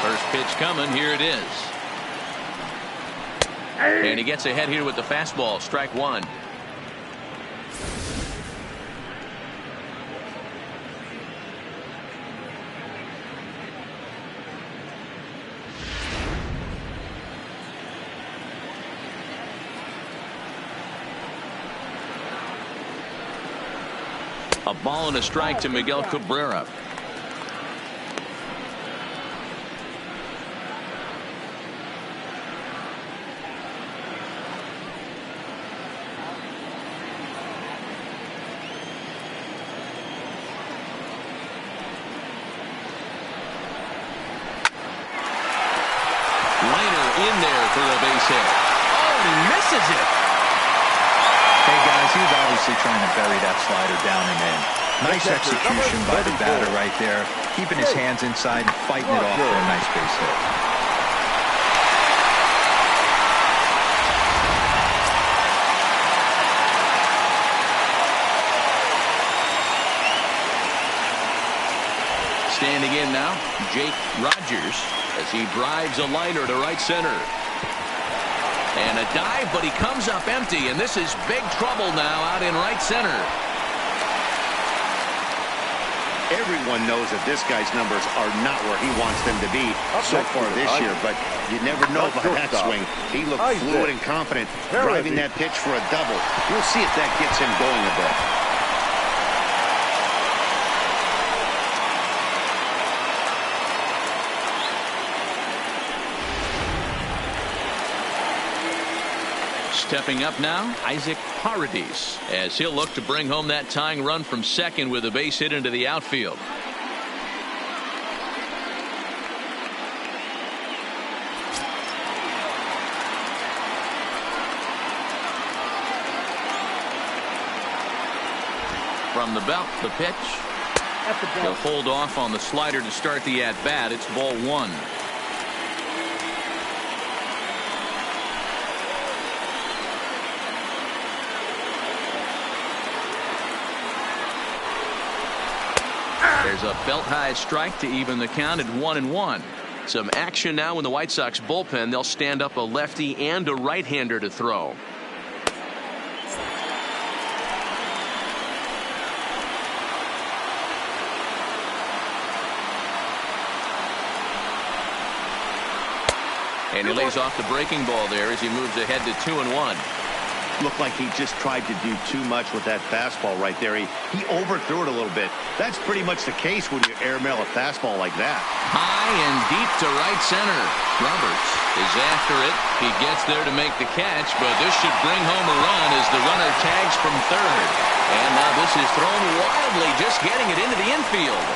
First pitch coming. Here it is. And he gets ahead here with the fastball. Strike 1. A ball and a strike to Miguel Cabrera. In there for a base hit. Oh, he misses it. Hey, guys, he was obviously trying to bury that slider down and in. Nice execution by the batter right there. Keeping his hands inside and fighting it off for a nice base hit. Standing in now, Jake Rogers, as he drives a liner to right center. And a dive, but he comes up empty, and this is big trouble now out in right center. Everyone knows that this guy's numbers are not where he wants them to be so far this year, but you never know by that swing. He looked fluid and confident, driving that pitch for a double. We'll see if that gets him going a bit. Stepping up now, Isaac Paredes, as he'll look to bring home that tying run from second with a base hit into the outfield. From the belt, the pitch. He'll hold off on the slider to start the at-bat. It's ball one. There's a belt-high strike to even the count at 1-1. Some action now in the White Sox bullpen. They'll stand up a lefty and a right-hander to throw. And he lays off the breaking ball there as he moves ahead to 2-1. Looked like he just tried to do too much with that fastball right there. He overthrew it a little bit. That's pretty much the case when you airmail a fastball like that. High and deep to right center. Roberts is after it. He gets there to make the catch, but this should bring home a run as the runner tags from third. And now this is thrown wildly, just getting it into the infield.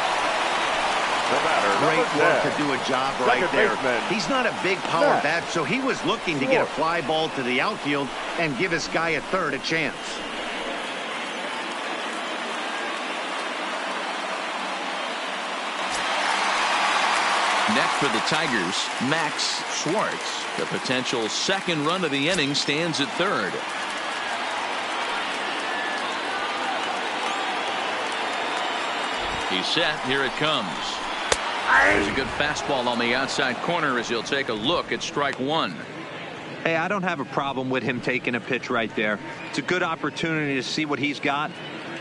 Great work to do a job right there. He's not a big power bat, so he was looking to get a fly ball to the outfield and give his guy at third a chance. Next for the Tigers, Max Schwartz. The potential second run of the inning stands at third. He's set. Here it comes. There's a good fastball on the outside corner as he'll take a look at strike one. Hey, I don't have a problem with him taking a pitch right there. It's a good opportunity to see what he's got.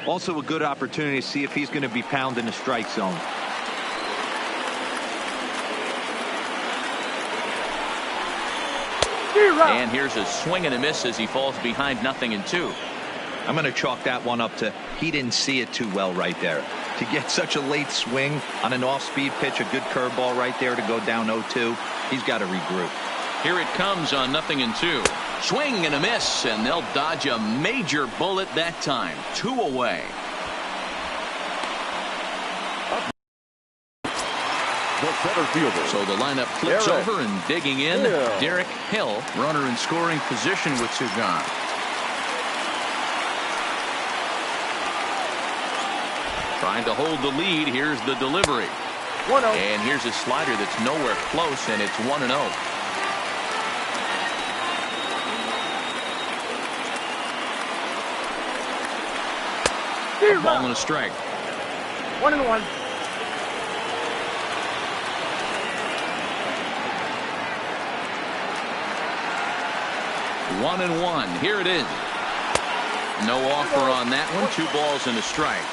Also a good opportunity to see if he's going to be pounding the strike zone. And here's a swing and a miss as he falls behind 0-2. I'm going to chalk that one up to he didn't see it too well right there. To get such a late swing on an off-speed pitch, a good curveball right there to go down 0-2, he's got to regroup. Here it comes on 0-2. Swing and a miss, and they'll dodge a major bullet that time. 2 away. The center fielder. So the lineup flips over and digging in. Derek Hill, runner in scoring position with 2 gone. Trying to hold the lead. Here's the delivery. 1-0. And here's a slider that's nowhere close, and it's 1-0. A ball and a strike. 1-1. One and one. Here it is. No offer on that one. 2 balls and a strike.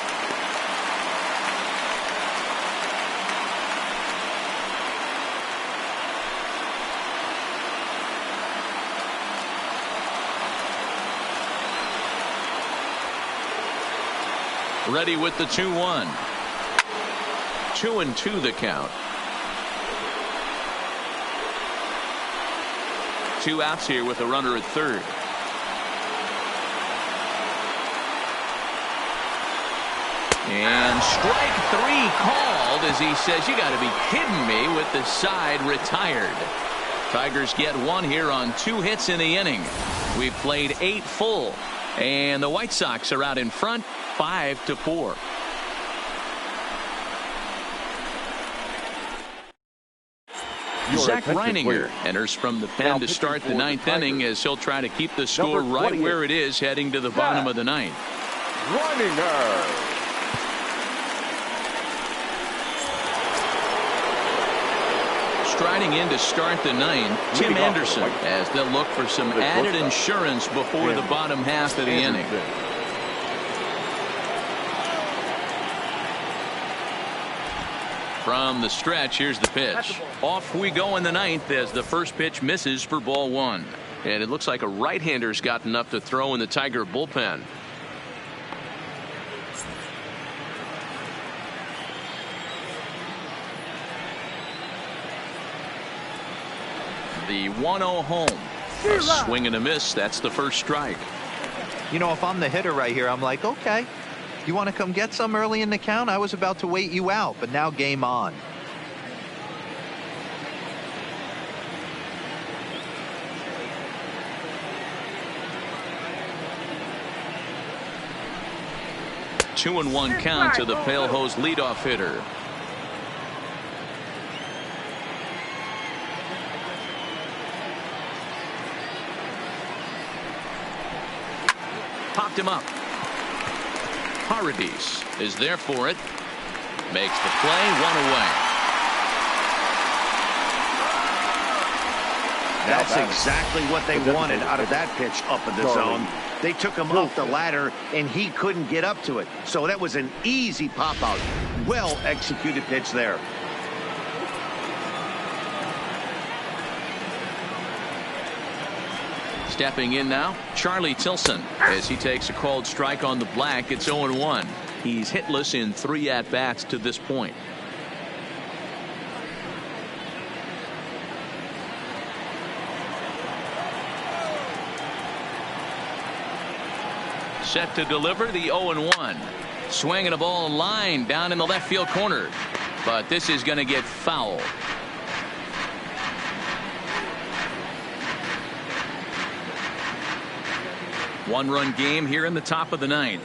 Ready with the 2-1. 2-2 the count. 2 outs here with a runner at third. And strike 3 called as he says, you got to be kidding me, with the side retired. Tigers get 1 here on 2 hits in the inning. We've played 8 full, and the White Sox are out in front 5-4. Zach Reininger enters from the pen to start the 9th inning as he'll try to keep the score right where it is heading to the bottom of the 9th. Reininger. Striding in to start the 9th, Tim Anderson, as they'll look for some added insurance before the bottom half of the inning. From the stretch, here's the pitch. Off we go in the 9th as the first pitch misses for ball 1. And it looks like a right-hander's got enough to throw in the Tiger bullpen. The 1-0 home. A swing and a miss. That's the first strike. You know, if I'm the hitter right here, I'm like, okay, you want to come get some early in the count? I was about to wait you out, but now game on. Two and 1 count to the Pale Hose leadoff hitter. Popped him up. Paradis is there for it. Makes the play, 1 away. That's exactly what they wanted out of that pitch up in the zone. They took him off the ladder, and he couldn't get up to it. So that was an easy pop-out. Well-executed pitch there. Stepping in now, Charlie Tilson, as he takes a called strike on the black. It's 0-1. He's hitless in 3 at-bats to this point. Set to deliver the 0-1. Swinging a ball line down in the left field corner. But this is going to get foul. One-run game here in the top of the 9th.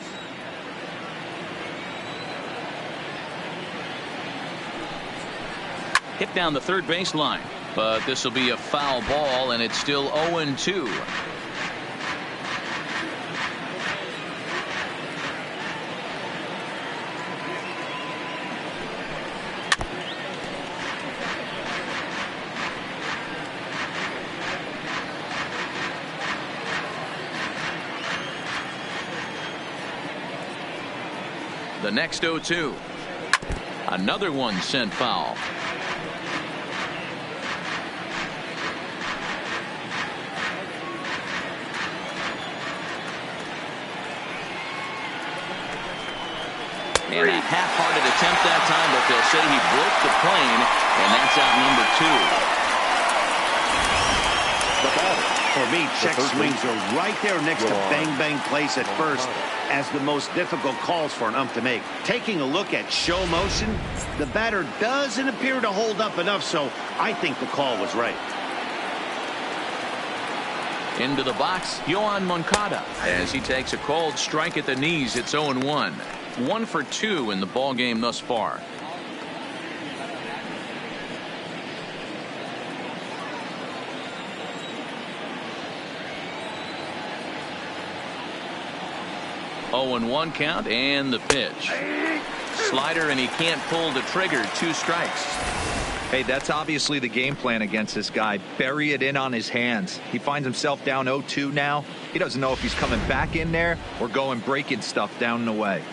Hit down the third baseline, but this will be a foul ball, and it's still 0-2. The next 0-2. Another one sent foul. And a half-hearted attempt that time, but they'll say he broke the plane, and that's out number 2. The batter. For me, check swings are right there next to bang-bang plays at first as the most difficult calls for an ump to make. Taking a look at show motion, the batter doesn't appear to hold up enough, so I think the call was right. Into the box, Yohan Moncada, as he takes a called strike at the knees. It's 0-1. 1 for 2 in the ball game thus far. Oh, and 1 count, and the pitch. Slider, and he can't pull the trigger. 2 strikes. Hey, that's obviously the game plan against this guy. Bury it in on his hands. He finds himself down 0-2 now. He doesn't know if he's coming back in there or going breaking stuff down the way.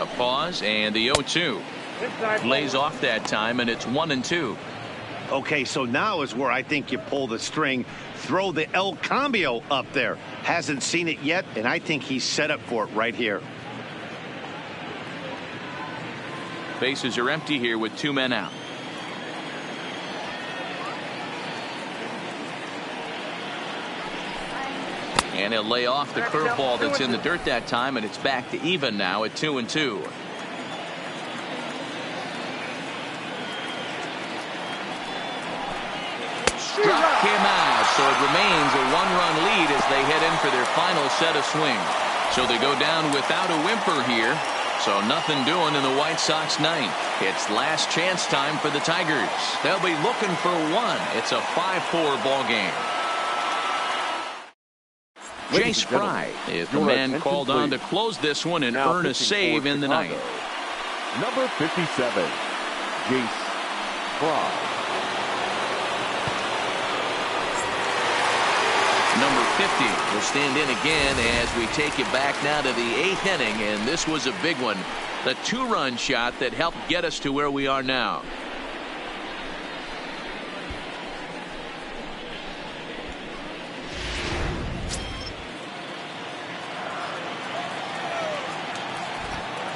A pause, and the 0-2. Lays off that time, and it's 1-2. Okay, so now is where I think you pull the string. Throw the El Cambio up there. Hasn't seen it yet, and I think he's set up for it right here. Bases are empty here with 2 men out. And he'll lay off the curveball that's in the dirt that time, and it's back to even now at 2-2. Struck him out, so it remains a 1-run lead as they head in for their final set of swings. So they go down without a whimper here. So nothing doing in the White Sox ninth. It's last chance time for the Tigers. They'll be looking for one. It's a 5-4 ball game. Jace Fry is the man called on to close this one and earn a save in the ninth. Number 57, Jace Fry. Number 50 will stand in again as we take you back now to the 8th inning, and this was a big one. The 2-run shot that helped get us to where we are now.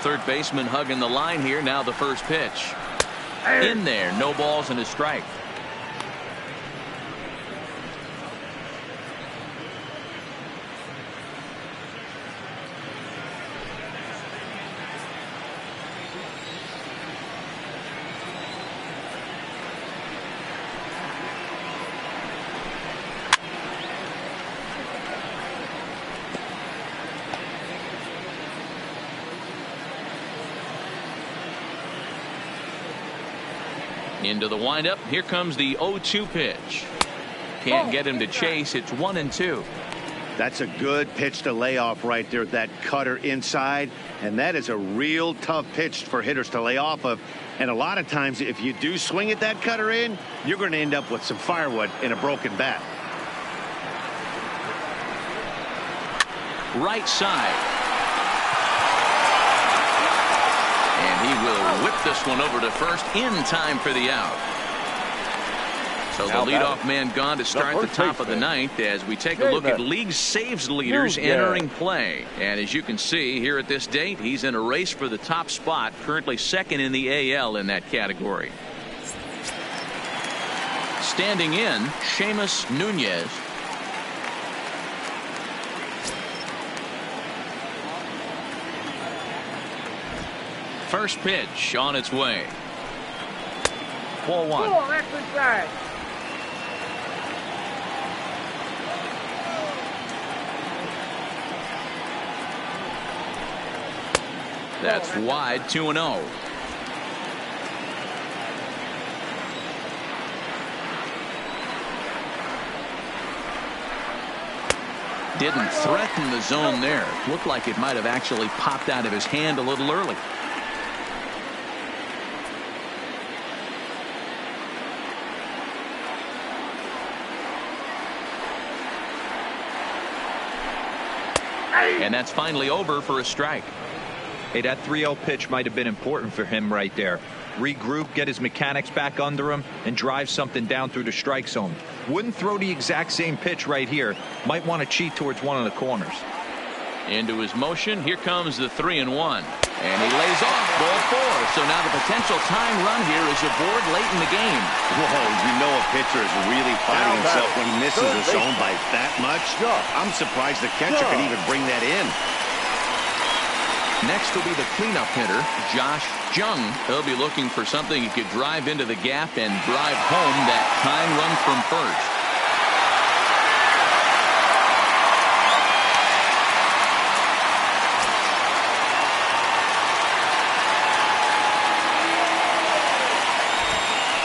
Third baseman hugging the line here. Now the first pitch. In there, no balls and a strike. Into the windup. Here comes the 0-2 pitch. Can't get him to chase. It's 1-2. That's a good pitch to lay off right there. That cutter inside. And that is a real tough pitch for hitters to lay off of. And a lot of times if you do swing at that cutter in, you're going to end up with some firewood in a broken bat. Right side. And he will whip this one over to first in time for the out. So the leadoff man gone to start the top of the ninth as we take a look at league saves leaders entering play. And as you can see here at this date, he's in a race for the top spot, currently second in the AL in that category. Standing in, Seamus Nunez. First pitch on its way. Ball 1. That's wide, 2-0. Didn't threaten the zone there. Looked like it might have actually popped out of his hand a little early. And that's finally over for a strike. Hey, that 3-0 pitch might have been important for him right there. Regroup, get his mechanics back under him, and drive something down through the strike zone. Wouldn't throw the exact same pitch right here. Might want to cheat towards one of the corners. Into his motion. Here comes the 3-1. And he lays off ball 4. So now the potential tying run here is aboard late in the game. Whoa, you know a pitcher is really fighting himself when he misses a zone by that much. I'm surprised the catcher could even bring that in. Next will be the cleanup hitter, Josh Jung. He'll be looking for something he could drive into the gap and drive home that tying run from first.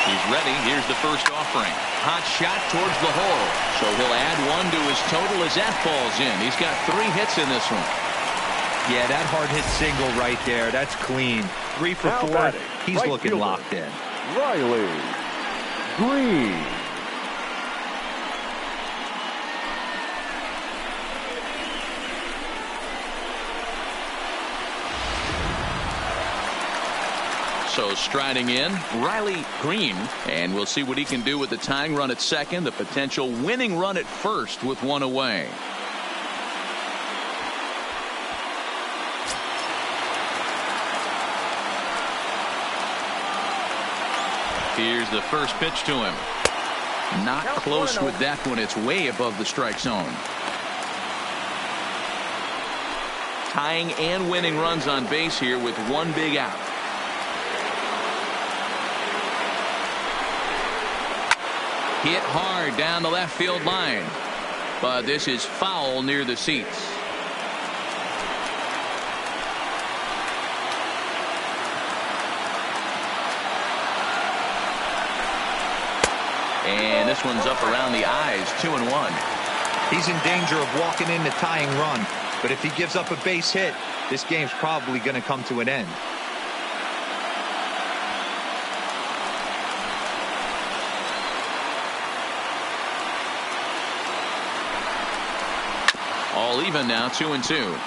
He's ready. Here's the first offering. Hot shot towards the hole. So he'll add 1 to his total as that falls in. He's got 3 hits in this one. Yeah, that hard hit single right there. That's clean. 3 for 4. He's looking locked in. Riley Green. So striding in, Riley Green, and we'll see what he can do with the tying run at second, the potential winning run at first with one away. Here's the first pitch to him. Not close with that one. It's way above the strike zone. Tying and winning runs on base here with one big out. Hit hard down the left field line, but this is foul near the seats. And this one's up around the eyes, 2-1. He's in danger of walking in the tying run, but if he gives up a base hit, this game's probably going to come to an end. All even now, 2-2.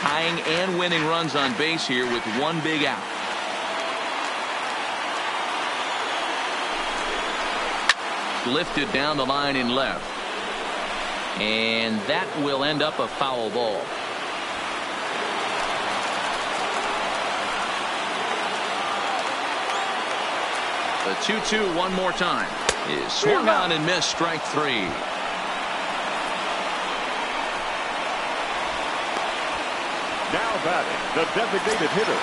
Tying and winning runs on base here with one big out. Lifted down the line in left. And that will end up a foul ball. The 2-2 one more time is swung on and missed, strike three. Now batting, the designated hitter.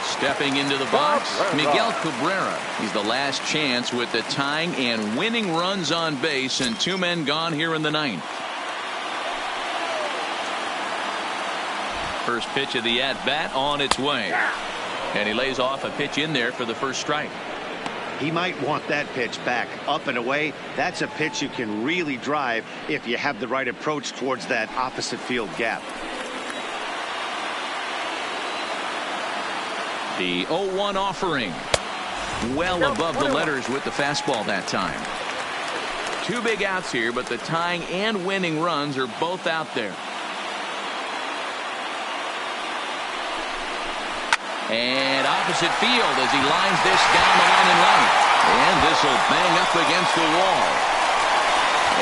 Stepping into the box, Miguel Cabrera. He's the last chance with the tying and winning runs on base and two men gone here in the ninth. First pitch of the at-bat on its way. And he lays off a pitch in there for the first strike. He might want that pitch back up and away. That's a pitch you can really drive if you have the right approach towards that opposite field gap. The 0-1 offering. Well above the letters with the fastball that time. Two big outs here, but the tying and winning runs are both out there. And opposite field as he lines this down the line in right. And this will bang up against the wall.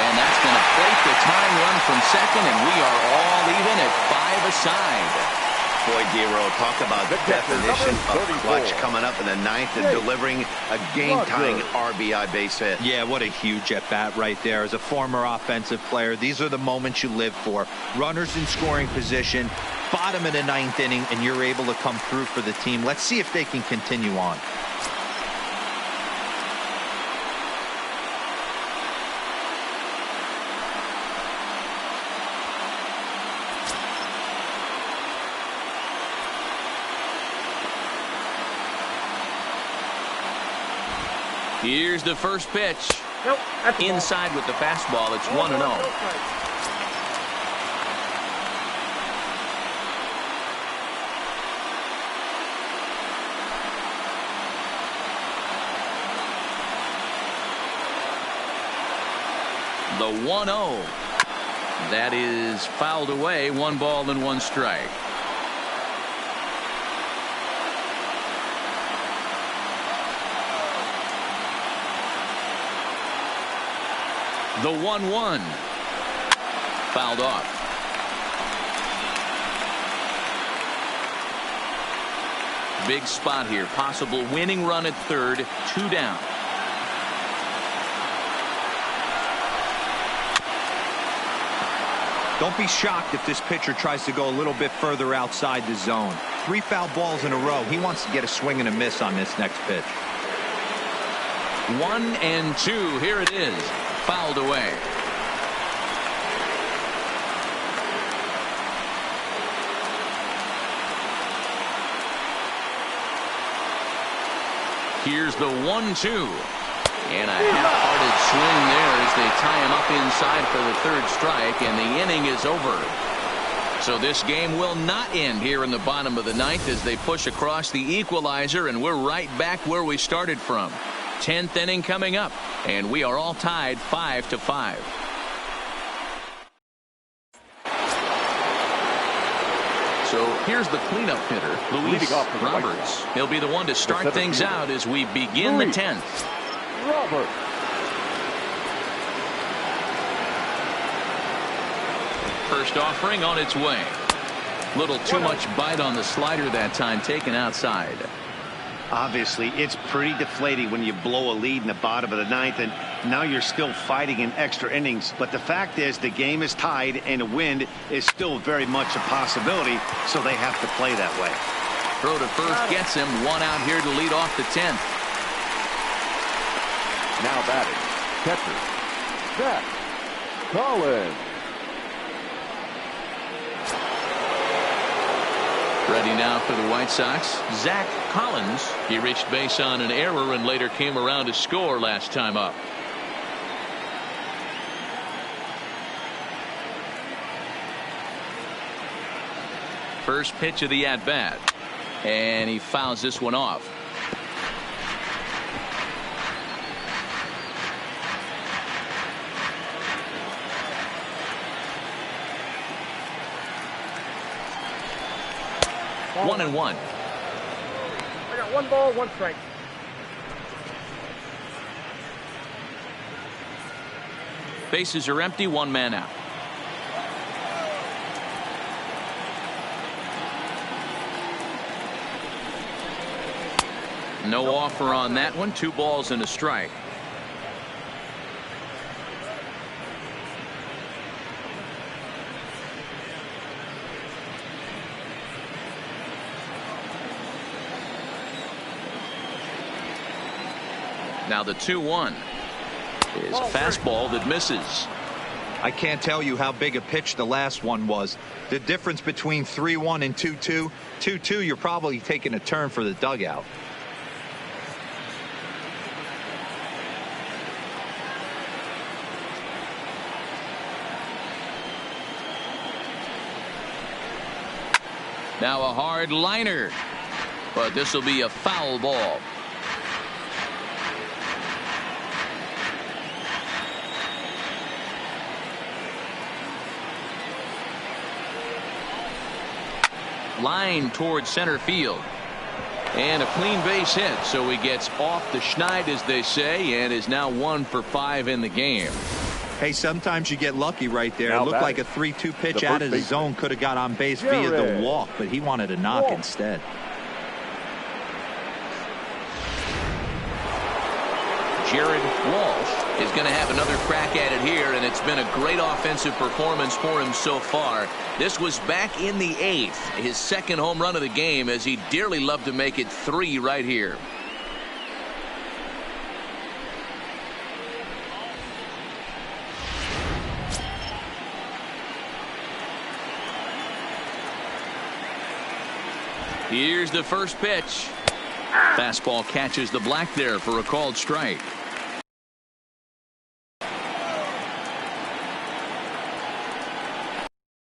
And that's going to break the tying run from second, and we are all even at 5 aside. Boy, Giro, talk about the definition of clutch coming up in the ninth and delivering a game-tying RBI base hit. Yeah, what a huge at-bat right there. As a former offensive player, these are the moments you live for. Runners in scoring position, bottom of the ninth inning, and you're able to come through for the team. Let's see if they can continue on. Here's the first pitch. Nope, inside with the fastball. It's 1-0. The 1-0. That is fouled away. 1 ball and 1 strike. The 1-1 fouled off. Big spot here. Possible winning run at third. 2 down. Don't be shocked if this pitcher tries to go a little bit further outside the zone. 3 foul balls in a row. He wants to get a swing and a miss on this next pitch. 1-2. Here it is. Fouled away. Here's the 1-2. And a half-hearted swing there as they tie him up inside for the third strike, and the inning is over. So this game will not end here in the bottom of the ninth as they push across the equalizer, and we're right back where we started from. 10th inning coming up, and we are all tied 5-5. So here's the cleanup hitter, Luis Roberts. He'll be the one to start things out as we begin the 10th. Robert. First offering on its way. Little too much bite on the slider that time, taken outside. Obviously, it's pretty deflating when you blow a lead in the bottom of the 9th, and now you're still fighting in extra innings. But the fact is, the game is tied, and a win is still very much a possibility, so they have to play that way. Throw to first gets him. One out here to lead off the 10th. Now batting, catcher, Zach Collins. Ready now for the White Sox, Zach Collins. He reached base on an error and later came around to score last time up. First pitch of the at-bat. And he fouls this one off. One and one. I got 1 ball, 1 strike. Bases are empty, 1 man out. No offer on that one. 2 balls and a strike. Now the 2-1 is a fastball that misses. I can't tell you how big a pitch the last one was. The difference between 3-1 and 2-2. 2-2, you're probably taking a turn for the dugout. Now a hard liner, but this will be a foul ball. Line towards center field. And a clean base hit, so he gets off the schneid, as they say, and is now 1 for 5 in the game. Hey, sometimes you get lucky right there. It looked like a 3-2 pitch out of the zone. Could have got on base via the walk, but he wanted a knock instead. Jared Walsh is going to have another crack at it here, and it's been a great offensive performance for him so far. This was back in the 8th, his 2nd home run of the game, as he dearly loved to make it 3 right here. Here's the first pitch. Fastball catches the black there for a called strike.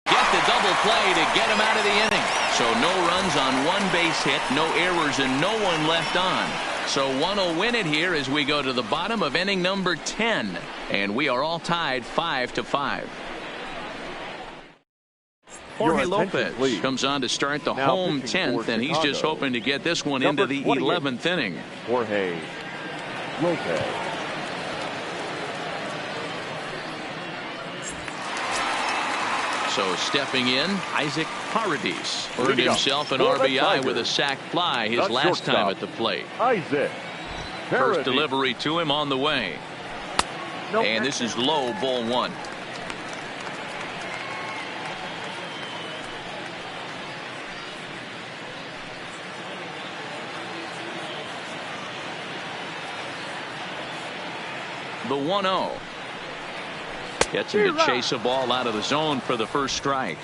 Get the double play to get him out of the inning. So no runs on 1 base hit, no errors, and no one left on. So one will win it here as we go to the bottom of inning number 10. And we are all tied 5-5. Jorge Lopez comes on to start the home 10th, and he's just hoping to get this one into the 11th inning. Jorge Lopez. So stepping in, Isaac Paredes earned himself an RBI with a sac fly his last time at the plate. Isaac First delivery to him on the way. And this is low, ball 1. The 1-0 gets him to chase a ball out of the zone for the first strike.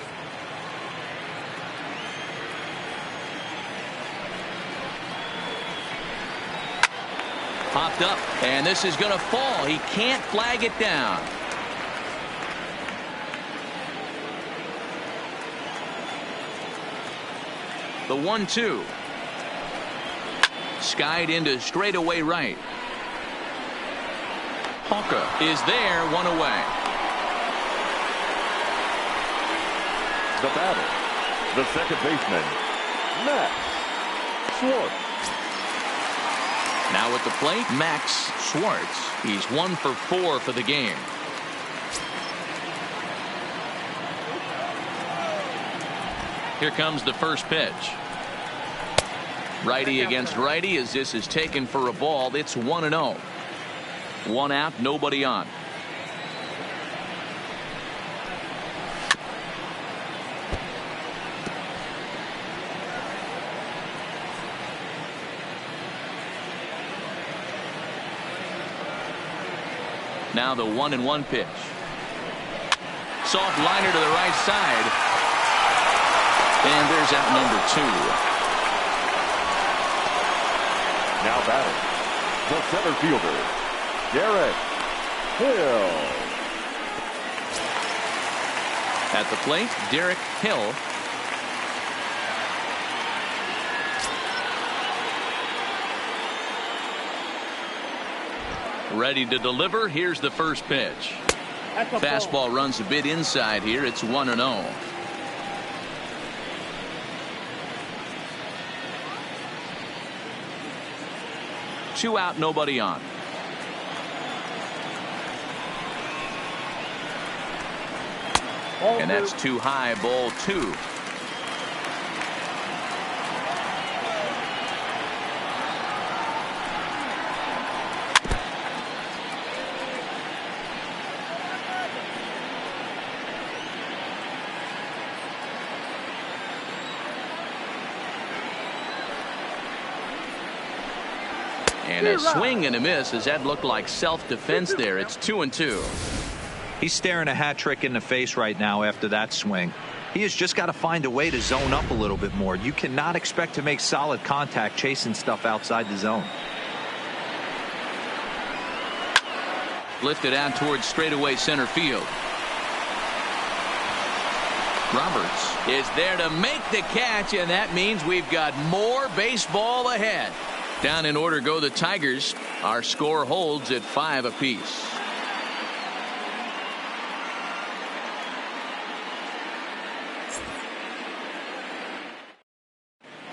Popped up, and this is going to fall. He can't flag it down. The 1-2 skied into straightaway right. Hawker is there, 1 away. The batter, The second baseman, Max Schwartz. Now at the plate, Max Schwartz. He's 1 for 4 for the game. Here comes the first pitch. Righty against righty as this is taken for a ball. It's 1-0. 1 out, nobody on. Now the 1-1 pitch. Soft liner to the right side. And there's out number 2. Now batting, the center fielder, Derek Hill. At the plate, Derek Hill. Ready to deliver. Here's the first pitch. Fastball runs a bit inside here. It's 1-0. Two out, nobody on. And that's too high, ball 2. And a swing and a miss as that looked like self-defense there. It's 2-2. He's staring a hat trick in the face right now after that swing. He has just got to find a way to zone up a little bit more. You cannot expect to make solid contact chasing stuff outside the zone. Lifted out towards straightaway center field. Roberts is there to make the catch, and that means we've got more baseball ahead. Down in order go the Tigers. Our score holds at 5 apiece.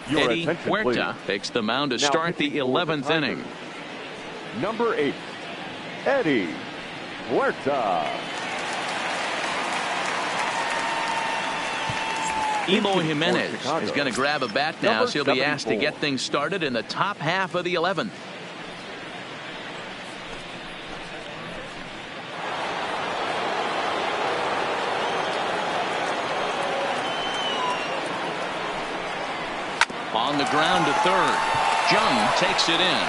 Eddie Huerta takes the mound to start the 11th inning. Number 8, Eddie Huerta. Eloy Jimenez is going to grab a bat now, so he'll be asked to get things started in the top half of the 11th. On the ground to third. Jung takes it in.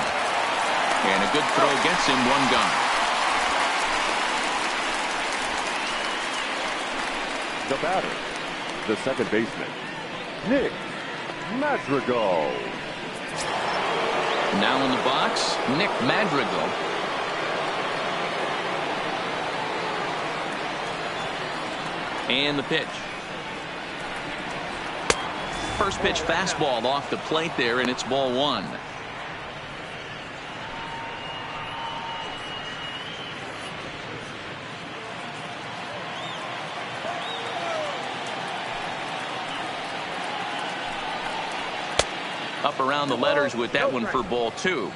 And a good throw gets him 1 gone. The batter, the second baseman, Nick Madrigal. Now in the box, Nick Madrigal. And the pitch. First pitch fastball off the plate there, and it's ball 1. Up around the letters with that one for ball 2.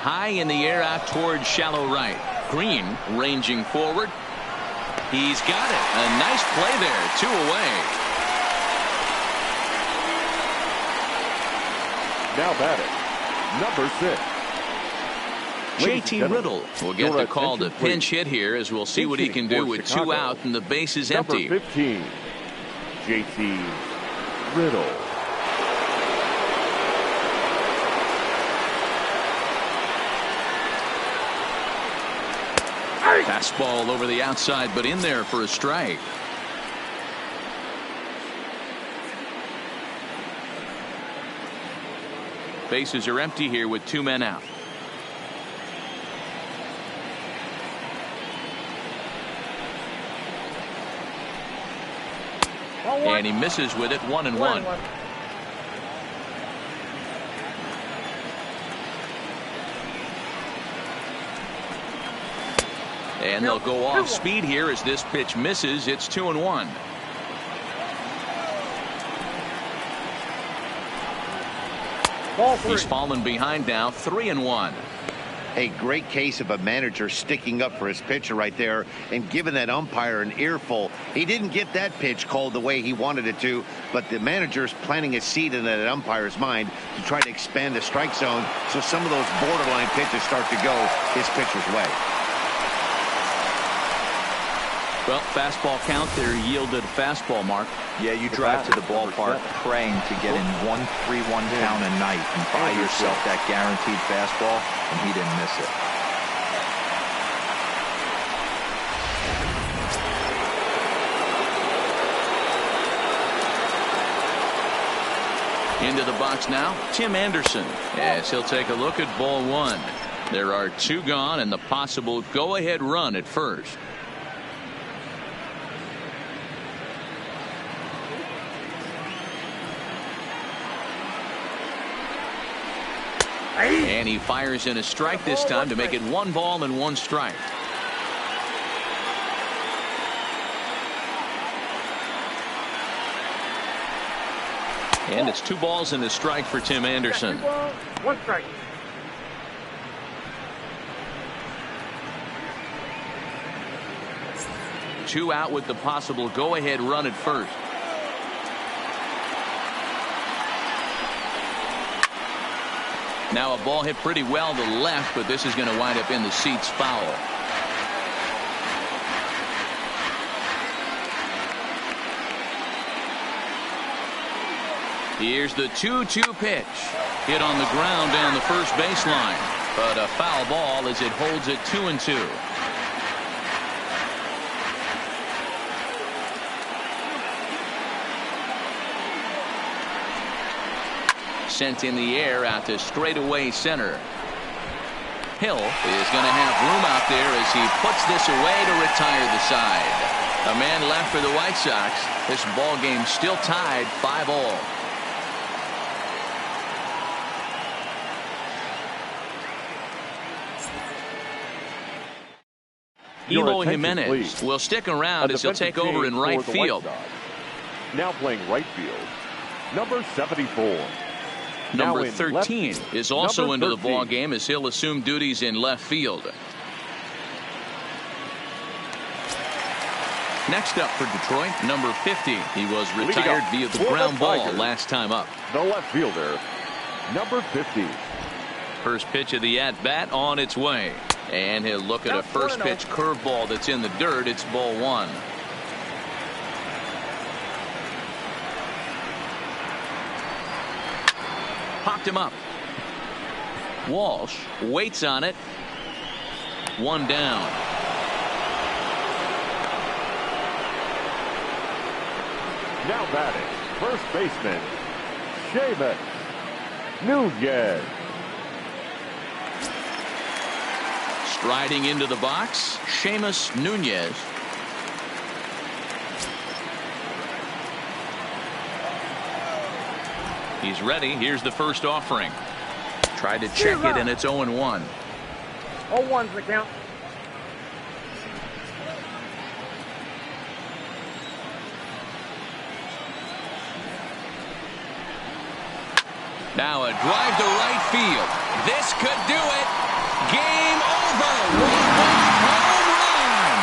High in the air out towards shallow right. Green ranging forward. He's got it. A nice play there. 2 away. Now batting, number 6. JT Riddle will get the call to pinch hit here, as we'll see what he can do with 2 out and the base is empty. Number 15, JT Riddle. Fastball over the outside, but in there for a strike. Bases are empty here with 2 men out. And he misses with it. 1-1. And they'll go off speed here as this pitch misses. It's 2-1. He's fallen behind now, 3-1. A great case of a manager sticking up for his pitcher right there and giving that umpire an earful. He didn't get that pitch called the way he wanted it to, but the manager's planting a seed in that umpire's mind to try to expand the strike zone so some of those borderline pitches start to go his pitcher's way. Well, fastball count there yielded fastball, Mark. Yeah, you drive to the ballpark praying to get in 1-3-1 count a night and buy yourself that guaranteed fastball, and he didn't miss it. Into the box now, Tim Anderson, as he'll take a look at ball one. There are two gone and the possible go-ahead run at first. And he fires in a strike this time to make it 1 ball and 1 strike. And it's 2 balls and a strike for Tim Anderson. 1 strike. Two out with the possible go-ahead run at first. Now a ball hit pretty well to the left, but this is going to wind up in the seats foul. Here's the 2-2 pitch. Hit on the ground down the first baseline, but a foul ball as it holds it 2-2. Sent in the air out to straightaway center. Hill is going to have room out there as he puts this away to retire the side. A man left for the White Sox. This ball game still tied 5-all. Eloy Jimenez will stick around as he'll take over in right field. Now playing right field, number 74. Number 13 is also into the ball game as he'll assume duties in left field. Next up for Detroit, number 50. He was retired via the ground ball last time up. The left fielder, number 50. First pitch of the at-bat on its way. And he'll look at a first pitch curveball that's in the dirt. It's ball 1. Popped him up. Walsh waits on it. 1 down. Now batting, first baseman, Seamus Nunez. Striding into the box, Seamus Nunez. He's ready. Here's the first offering. Tried to check it, and it's 0-1. 0-1's the count. Now a drive to right field. This could do it. Game over. Walk-off home run.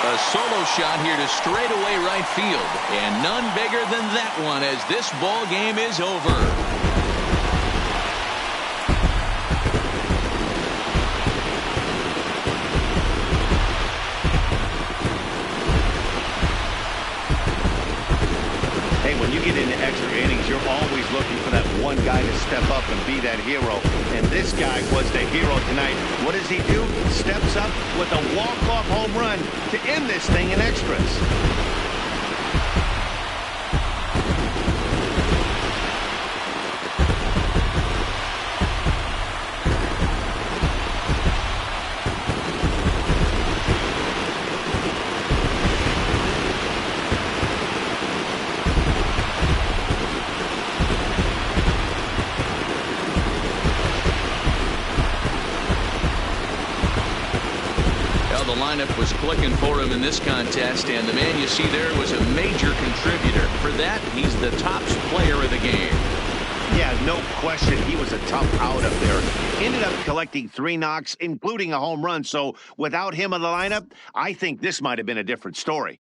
A solo shot here to straightaway right field, and none bigger than that one as this ball game is over. When you get into extra innings, you're always looking for that one guy to step up and be that hero. And this guy was the hero tonight. What does he do? Steps up with a walk-off home run to end this thing in extras. lineup was clicking for him in this contest, and the man you see there was a major contributor. For that, he's the top player of the game. Yeah, no question. He was a tough out up there. Ended up collecting 3 knocks, including a home run. So without him in the lineup, I think this might have been a different story.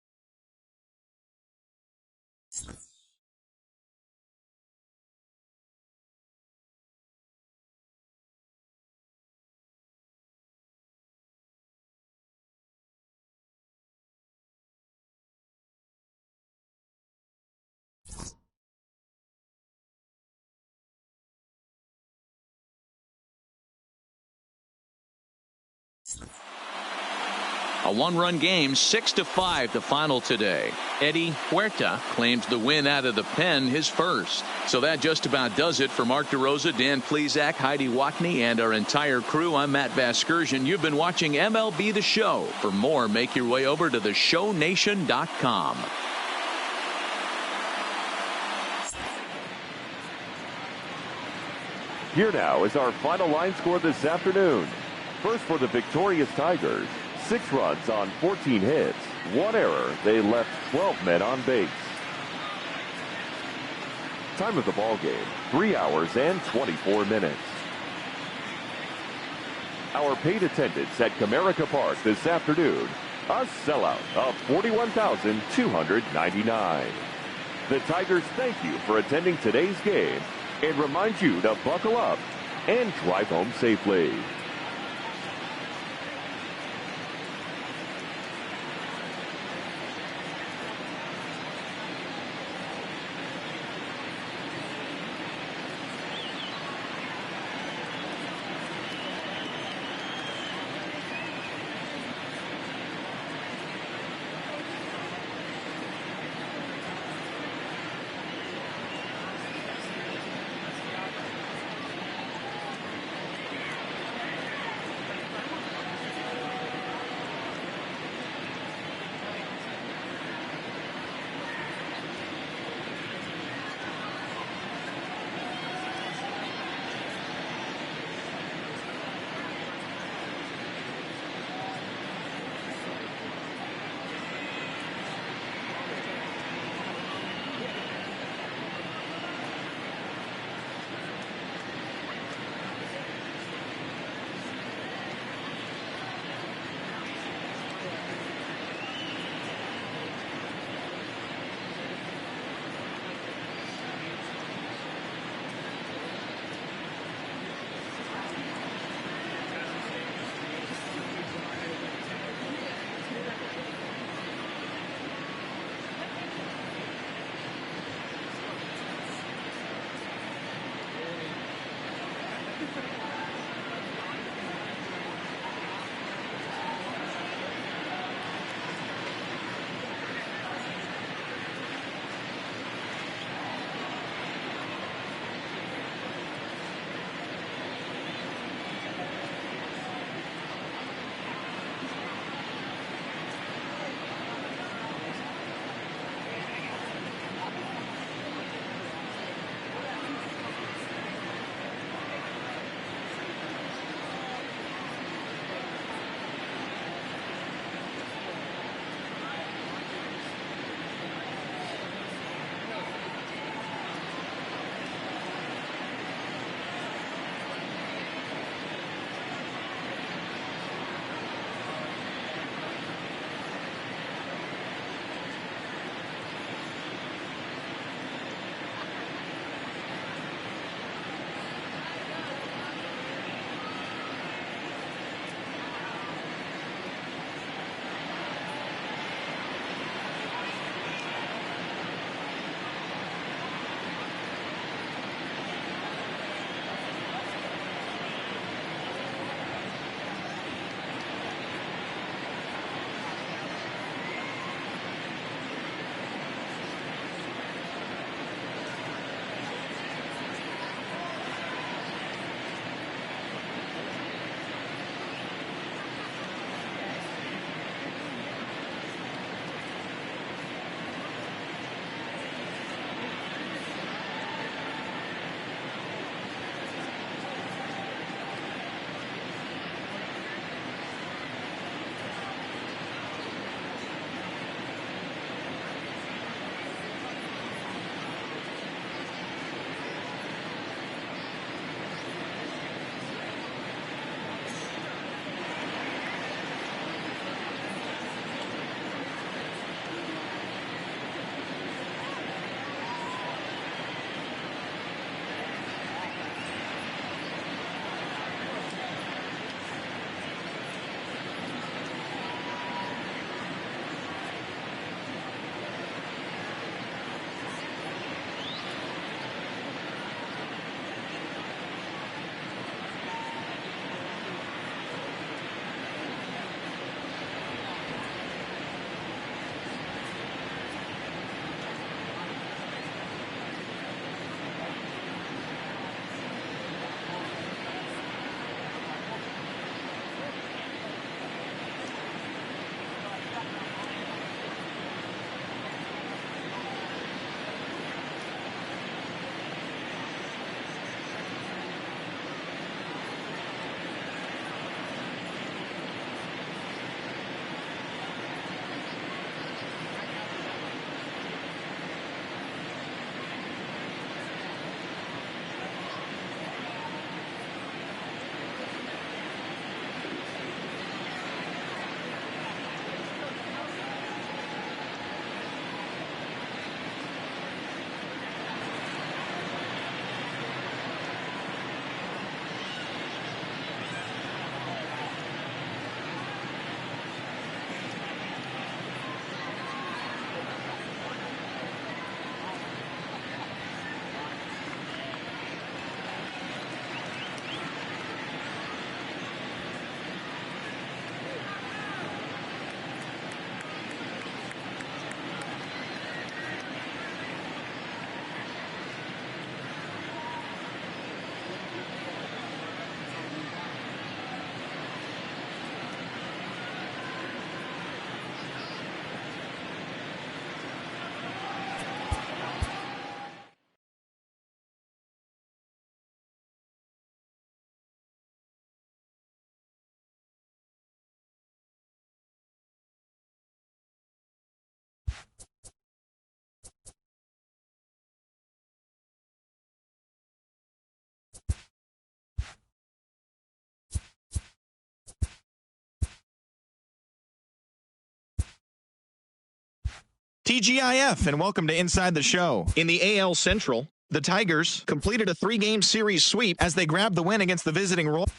A one-run game, 6-5 the final today. Eddie Huerta claims the win out of the pen, his first. So that just about does it for Mark DeRosa, Dan Plesac, Heidi Watney, and our entire crew. I'm Matt Vasgersian. You've been watching MLB The Show. For more, make your way over to theshownation.com. Here now is our final line score this afternoon. First for the victorious Tigers. 6 runs on 14 hits. 1 error. They left 12 men on base. Time of the ball game, 3 hours and 24 minutes. Our paid attendance at Comerica Park this afternoon, a sellout of 41,299. The Tigers thank you for attending today's game and remind you to buckle up and drive home safely. TGIF, and welcome to Inside the Show. In the AL Central, the Tigers completed a 3-game series sweep as they grabbed the win against the visiting Royals.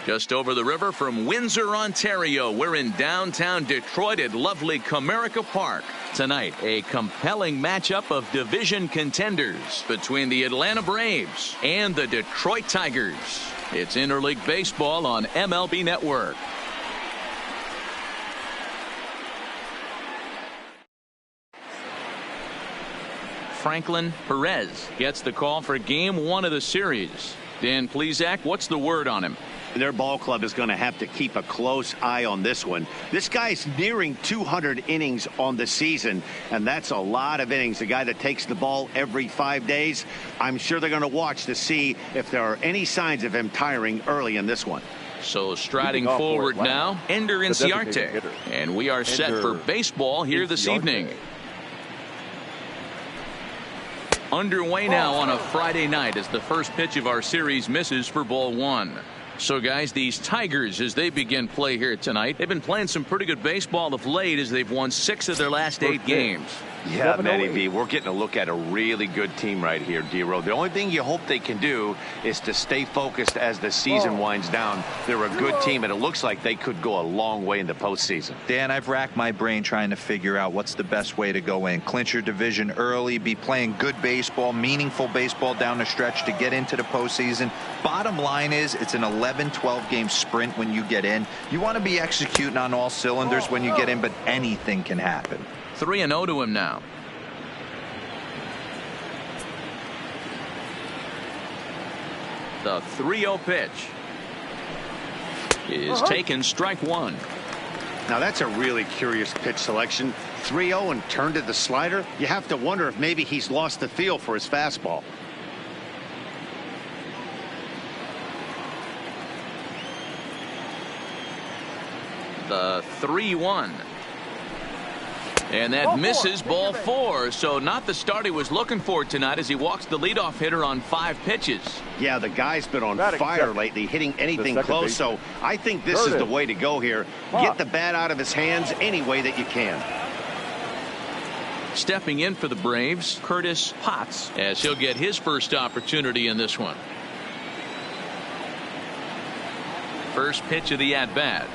Just over the river from Windsor, Ontario, we're in downtown Detroit at lovely Comerica Park. Tonight, a compelling matchup of division contenders between the Atlanta Braves and the Detroit Tigers. It's interleague baseball on MLB Network. Franklin Perez gets the call for game 1 of the series. Dan Plesac, what's the word on him? Their ball club is going to have to keep a close eye on this one. This guy's nearing 200 innings on the season, and that's a lot of innings. A guy that takes the ball every 5 days. I'm sure they're going to watch to see if there are any signs of him tiring early in this one. So striding forward now, Ender Inciarte. And we are set for baseball here this evening. Underway now on a Friday night as the first pitch of our series misses for ball 1. So, guys, these Tigers, as they begin play here tonight, they've been playing some pretty good baseball of late as they've won 6 of their last 8 games. Yeah, Manny V, we're getting a look at a really good team right here, D-Row. The only thing you hope they can do is to stay focused as the season winds down. They're a good team, and it looks like they could go a long way in the postseason. Dan, I've racked my brain trying to figure out what's the best way to go in. Clinch your division early, be playing good baseball, meaningful baseball down the stretch to get into the postseason. Bottom line is it's an 11-12 game sprint when you get in. You want to be executing on all cylinders when you get in, but anything can happen. 3-0 to him now. The 3-0 pitch is taken, strike 1. Now that's a really curious pitch selection. 3-0 and turned to the slider. You have to wonder if maybe he's lost the feel for his fastball. The 3-1. And that misses ball 4. So not the start he was looking for tonight as he walks the leadoff hitter on 5 pitches. Yeah, the guy's been on fire lately, hitting anything close. So I think this is the way to go here. Get the bat out of his hands any way that you can. Stepping in for the Braves, Curtis Potts, as he'll get his first opportunity in this one. First pitch of the at-bat.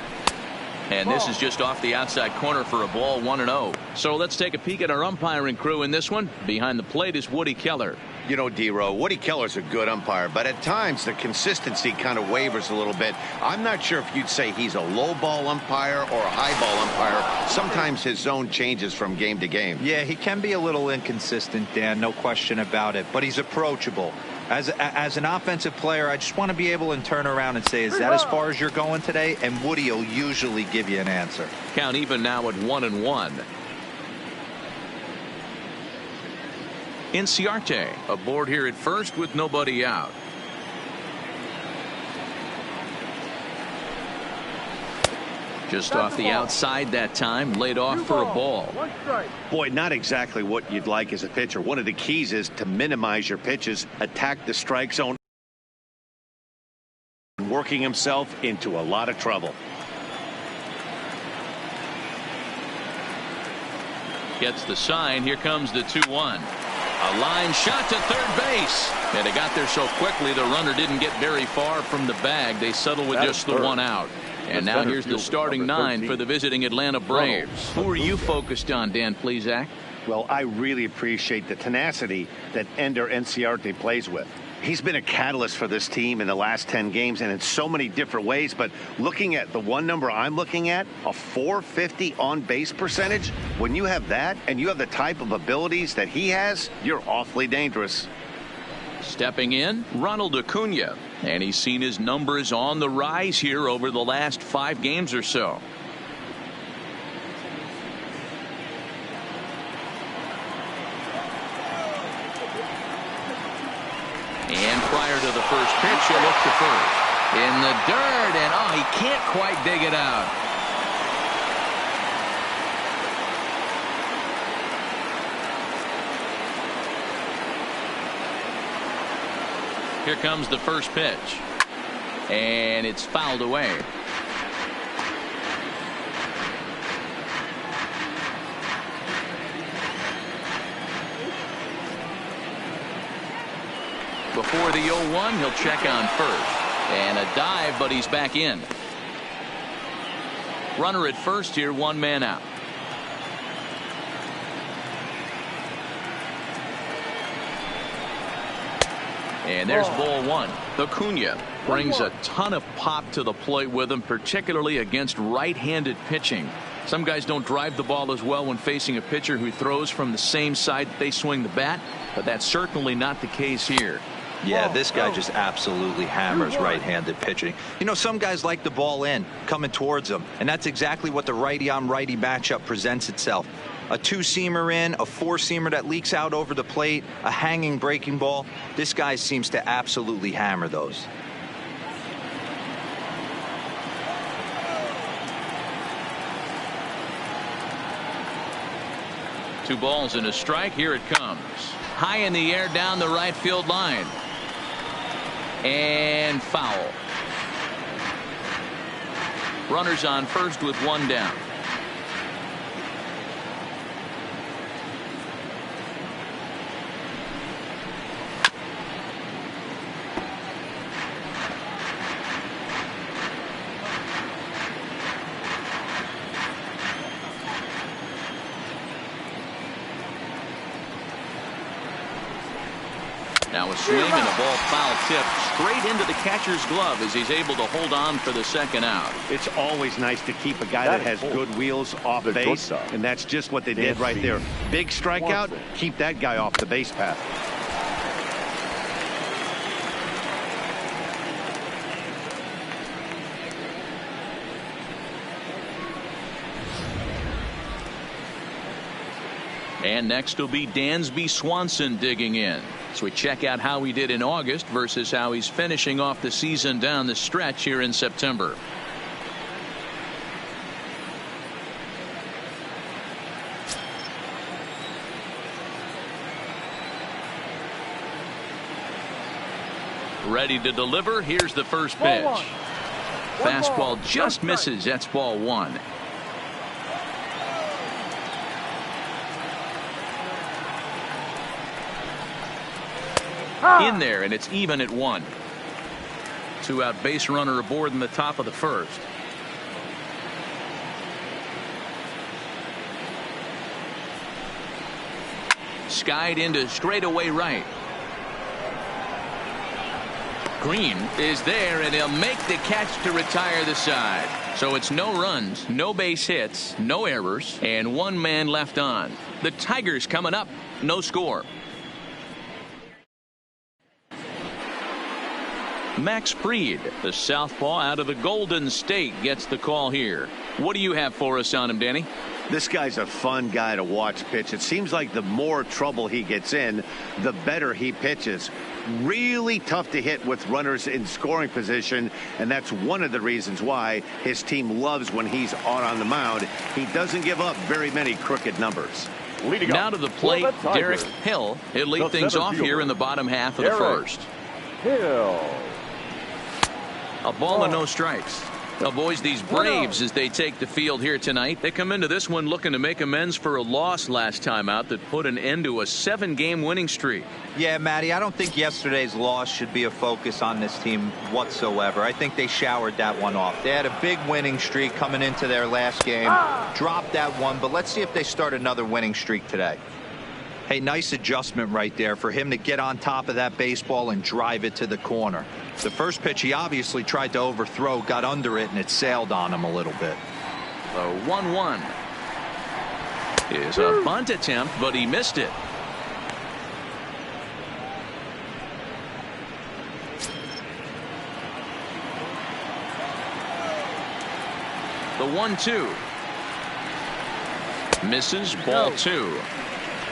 And this is just off the outside corner for a ball, 1-0. So let's take a peek at our umpiring crew in this one. Behind the plate is Woody Keller. You know, D-Row, Woody Keller's a good umpire, but at times the consistency kind of wavers a little bit. I'm not sure if you'd say he's a low ball umpire or a high ball umpire. Sometimes his zone changes from game to game. Yeah, he can be a little inconsistent, Dan, no question about it, but he's approachable. As an offensive player, I just want to be able to turn around and say, is that as far as you're going today? And Woody will usually give you an answer. Count even now at 1-1. Inciarte aboard here at first with nobody out. Just off the outside that time, laid off for a ball. Boy, not exactly what you'd like as a pitcher. One of the keys is to minimize your pitches, attack the strike zone, working himself into a lot of trouble. Gets the sign. Here comes the 2-1. A line shot to third base. And it got there so quickly the runner didn't get very far from the bag. They settle with just the 1 out. And now here's the starting 9 for the visiting Atlanta Braves. Who are you focused on, Dan Plesac? Well, I really appreciate the tenacity that Ender Enciarte plays with. He's been a catalyst for this team in the last 10 games and in so many different ways. But looking at the one number I'm looking at, a .450 on-base percentage, when you have that and you have the type of abilities that he has, you're awfully dangerous. Stepping in, Ronald Acuna. And he's seen his numbers on the rise here over the last 5 games or so. And prior to the first pitch, he'll look to first. In the dirt, and oh, he can't quite dig it out. Here comes the first pitch. And it's fouled away. Before the 0-1, he'll check on first. And a dive, but he's back in. Runner at first here, 1 man out. And there's ball 1. Acuna brings a ton of pop to the plate with him, particularly against right-handed pitching. Some guys don't drive the ball as well when facing a pitcher who throws from the same side that they swing the bat, but that's certainly not the case here. Yeah, this guy just absolutely hammers right-handed pitching. You know, some guys like the ball in, coming towards them, and that's exactly what the righty-on-righty matchup presents itself. A 2-seamer in, a 4-seamer that leaks out over the plate, a hanging breaking ball. This guy seems to absolutely hammer those. Two balls and a strike. Here it comes. High in the air down the right field line. And foul. Runners on first with 1 down. Now a swing and a ball foul tip straight into the catcher's glove as he's able to hold on for the second out. It's always nice to keep a guy that has good wheels off base, and that's just what they did right there. Big strikeout, keep that guy off the base path. And next will be Dansby Swanson digging in. So we check out how he did in August versus how he's finishing off the season down the stretch here in September. Ready to deliver. Here's the first pitch. Fastball just misses. That's ball 1. In there, and it's even at 1. 2-out base runner aboard in the top of the first. Skied into straightaway right. Green is there, and he'll make the catch to retire the side. So it's no runs, no base hits, no errors, and 1 man left on. The Tigers coming up, no score. Max Fried, the southpaw out of the Golden State, gets the call here. What do you have for us on him, Danny? This guy's a fun guy to watch pitch. It seems like the more trouble he gets in, the better he pitches. Really tough to hit with runners in scoring position, and that's one of the reasons why his team loves when he's on the mound. He doesn't give up very many crooked numbers. Now to the plate, Derek Hill. He'll lead things off here in the bottom half of the first. Hill. A ball and no strikes. Well, boys, these Braves, as they take the field here tonight, they come into this one looking to make amends for a loss last time out that put an end to a 7-game winning streak. Yeah, Matty, I don't think yesterday's loss should be a focus on this team whatsoever. I think they showered that one off. They had a big winning streak coming into their last game, dropped that one, but let's see if they start another winning streak today. Hey, nice adjustment right there for him to get on top of that baseball and drive it to the corner. The first pitch he obviously tried to overthrow, got under it, and it sailed on him a little bit. The 1-1 is a bunt attempt, but he missed it. The 1-2 misses, ball 2.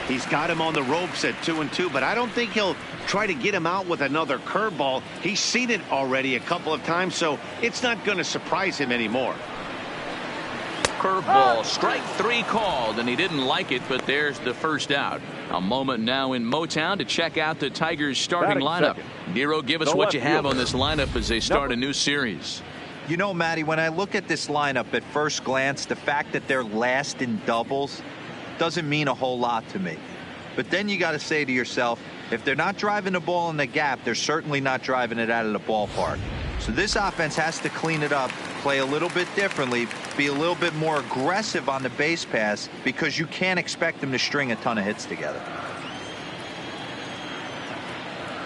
He's got him on the ropes at 2-2, but I don't think he'll try to get him out with another curveball. He's seen it already a couple of times, so it's not going to surprise him anymore. Curveball, strike 3 called, and he didn't like it, but there's the first out. A moment now in Motown to check out the Tigers starting lineup. Nero, give us what you have on this lineup as they start a new series. You know, Matty, when I look at this lineup at first glance, the fact that they're last in doubles doesn't mean a whole lot to me. But then you got to say to yourself, if they're not driving the ball in the gap, they're certainly not driving it out of the ballpark. So this offense has to clean it up, play a little bit differently, be a little bit more aggressive on the base pass, because you can't expect them to string a ton of hits together.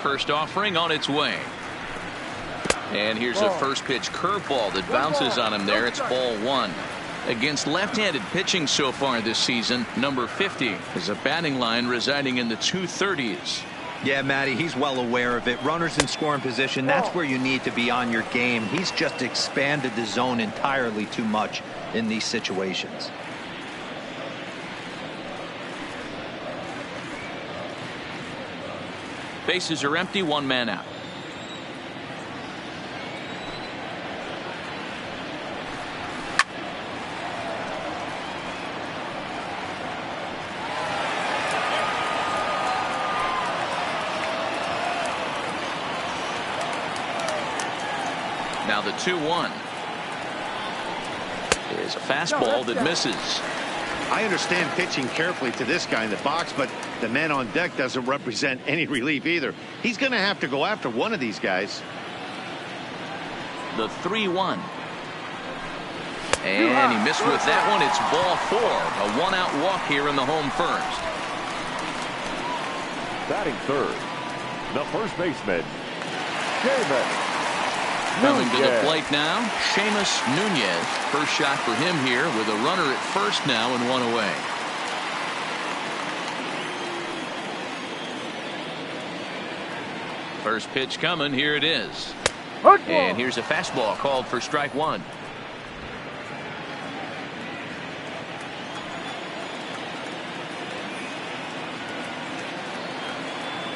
First offering on its way. And here's a first pitch curveball that bounces on him there. It's ball 1. Against left-handed pitching so far this season, number 50 is a batting line residing in the 230s. Yeah, Matty, he's well aware of it. Runners in scoring position, that's where you need to be on your game. He's just expanded the zone entirely too much in these situations. Bases are empty, 1 man out. Now the 2-1 is a fastball that misses. I understand pitching carefully to this guy in the box, but the man on deck doesn't represent any relief either. He's going to have to go after one of these guys. The 3-1. And he missed with that one. It's ball 4. A 1-out walk here in the home first. Batting third, the first baseman, Seamus. Coming to the plate now, Seamus Nunez. First shot for him here with a runner at first now and 1 away. First pitch coming. Here it is. And here's a fastball called for strike 1.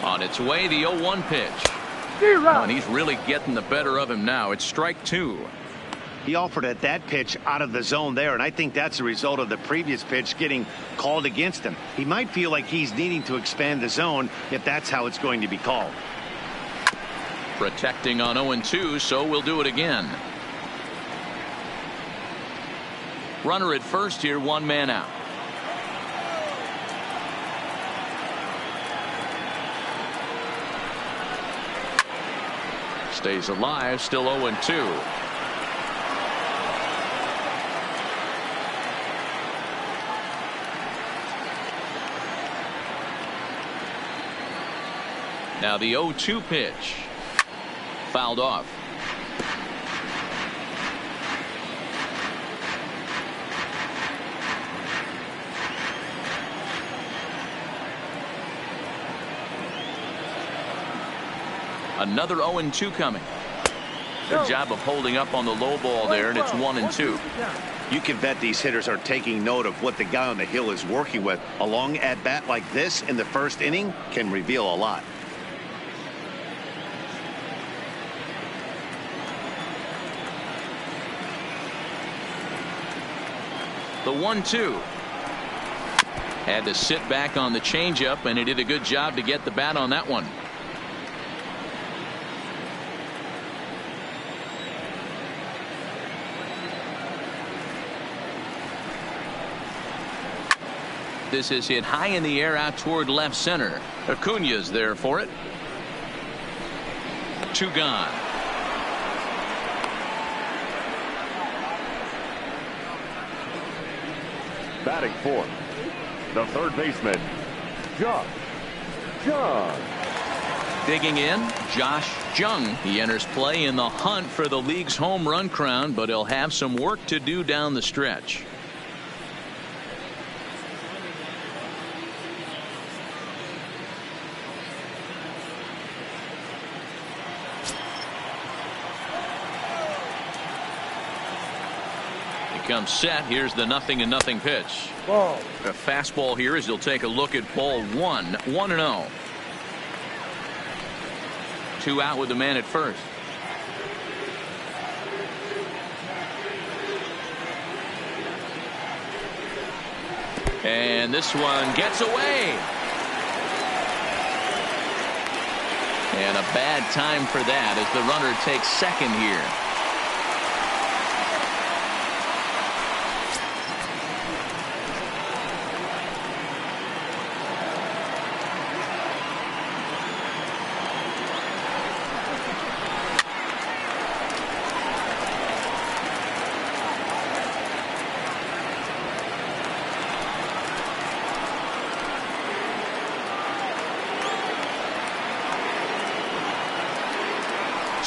On its way, the 0-1 pitch. Oh, and he's really getting the better of him now. It's strike 2. He offered at that pitch out of the zone there, and I think that's a result of the previous pitch getting called against him. He might feel like he's needing to expand the zone if that's how it's going to be called. Protecting on 0-2, so we'll do it again. Runner at first here, 1 man out. Stays alive, still 0-2. Now the 0-2 pitch. Fouled off. Another 0-2 coming. Good job of holding up on the low ball there, and it's 1-2. You can bet these hitters are taking note of what the guy on the hill is working with. A long at bat like this in the first inning can reveal a lot. The 1-2. Had to sit back on the changeup, and he did a good job to get the bat on that one. this is hit high in the air out toward left center. Acuna's there for it. 2 gone. Batting fourth, the third baseman, Josh Jung. Digging in, Josh Jung. He enters play in the hunt for the league's home run crown, but he'll have some work to do down the stretch. Comes set. Here's the 0-0 pitch. Ball. A fastball here as he'll take a look at ball 1. 1-0. 2 out with the man at first. And this one gets away. And a bad time for that as the runner takes second here.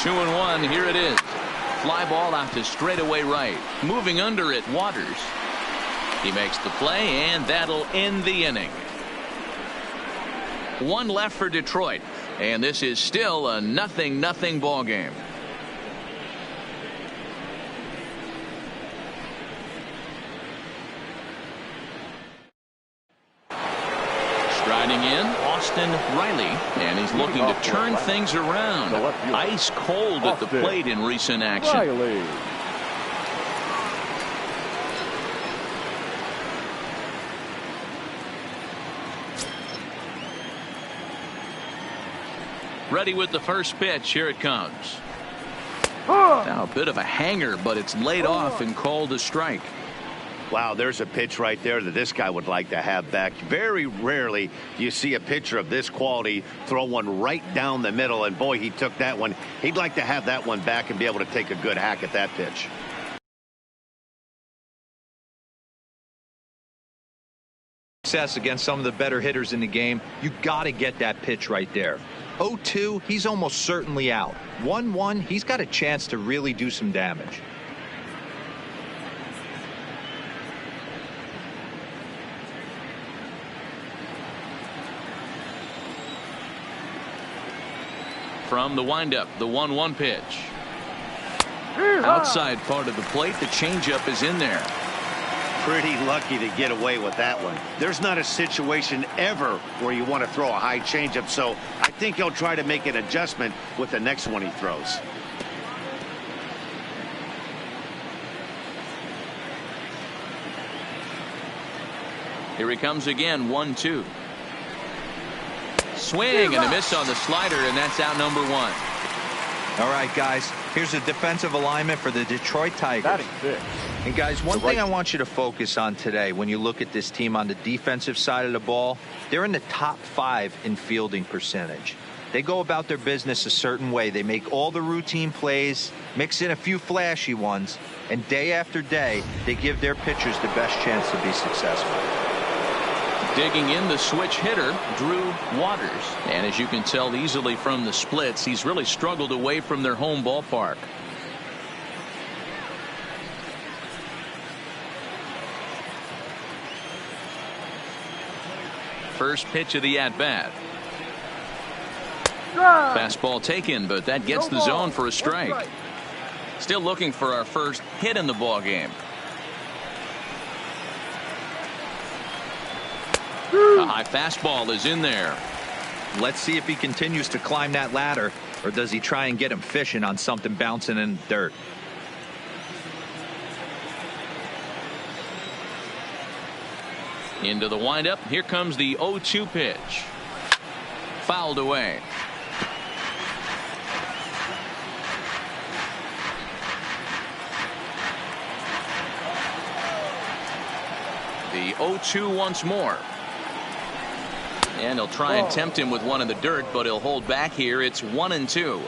Two and one. Here it is. Fly ball out to straightaway right. Moving under it, Waters. He makes the play, and that'll end the inning. 1 left for Detroit, and this is still a 0-0 ball game. Striding in, Austin Riley, and he's looking to turn things around. Ice cold at the plate in recent action. Riley. Ready with the first pitch. Here it comes. Now a bit of a hanger, but it's laid off and called a strike. Wow, there's a pitch right there that this guy would like to have back. Very rarely do you see a pitcher of this quality throw one right down the middle, and boy, he took that one. He'd like to have that one back and be able to take a good hack at that pitch. Success against some of the better hitters in the game, you got to get that pitch right there. 0-2, he's almost certainly out. 1-1, he's got a chance to really do some damage. From the windup, the 1-1 pitch. Outside part of the plate, the changeup is in there. Pretty lucky to get away with that one. There's not a situation ever where you want to throw a high changeup, so I think he'll try to make an adjustment with the next one he throws. Here he comes again, 1-2. Swing and a miss on the slider, and that's out number 1. All right, guys, here's a defensive alignment for the Detroit Tigers. And guys, one thing I want you to focus on today when you look at this team on the defensive side of the ball, they're in the top 5 in fielding percentage. They go about their business a certain way. They make all the routine plays, mix in a few flashy ones, and day after day, they give their pitchers the best chance to be successful. Digging in, the switch hitter, Drew Waters. And as you can tell easily from the splits, he's really struggled away from their home ballpark. First pitch of the at-bat. Fastball taken, but that gets the zone for a strike. Still looking for our first hit in the ball game. A high fastball is in there. Let's see if he continues to climb that ladder, or does he try and get him fishing on something bouncing in the dirt. Into the windup. Here comes the 0-2 pitch. Fouled away. The 0-2 once more. And he'll try and tempt him with one in the dirt, but he'll hold back here. It's 1-2.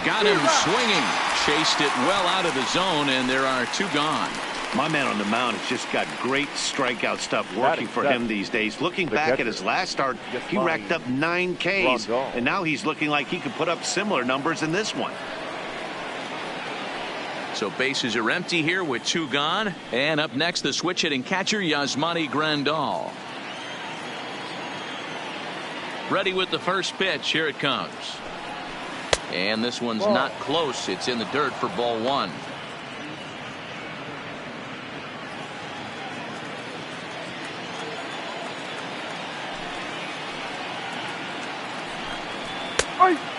Got him swinging. Chased it well out of the zone, and there are 2 gone. My man on the mound has just got great strikeout stuff working for him these days. Looking back at his last start, he racked up 9 Ks, and now he's looking like he could put up similar numbers in this one. So bases are empty here with 2 gone. And up next, the switch hitting catcher, Yasmani Grandal. Ready with the first pitch. Here it comes. And this one's not close. It's in the dirt for ball 1.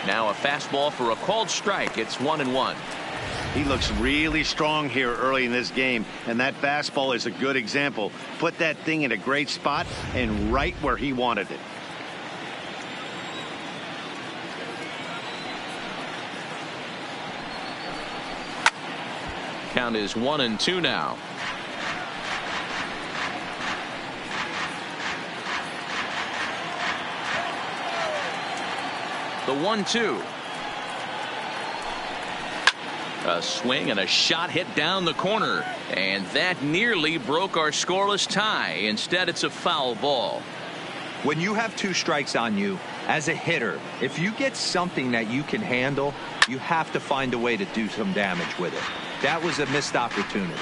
Now a fastball for a called strike. It's 1-1. He looks really strong here early in this game, and that fastball is a good example. Put that thing in a great spot and right where he wanted it. Count is 1-2 now. The 1-2. A swing and a shot hit down the corner, and that nearly broke our scoreless tie. Instead, it's a foul ball. When you have 2 strikes on you, as a hitter, if you get something that you can handle, you have to find a way to do some damage with it. That was a missed opportunity.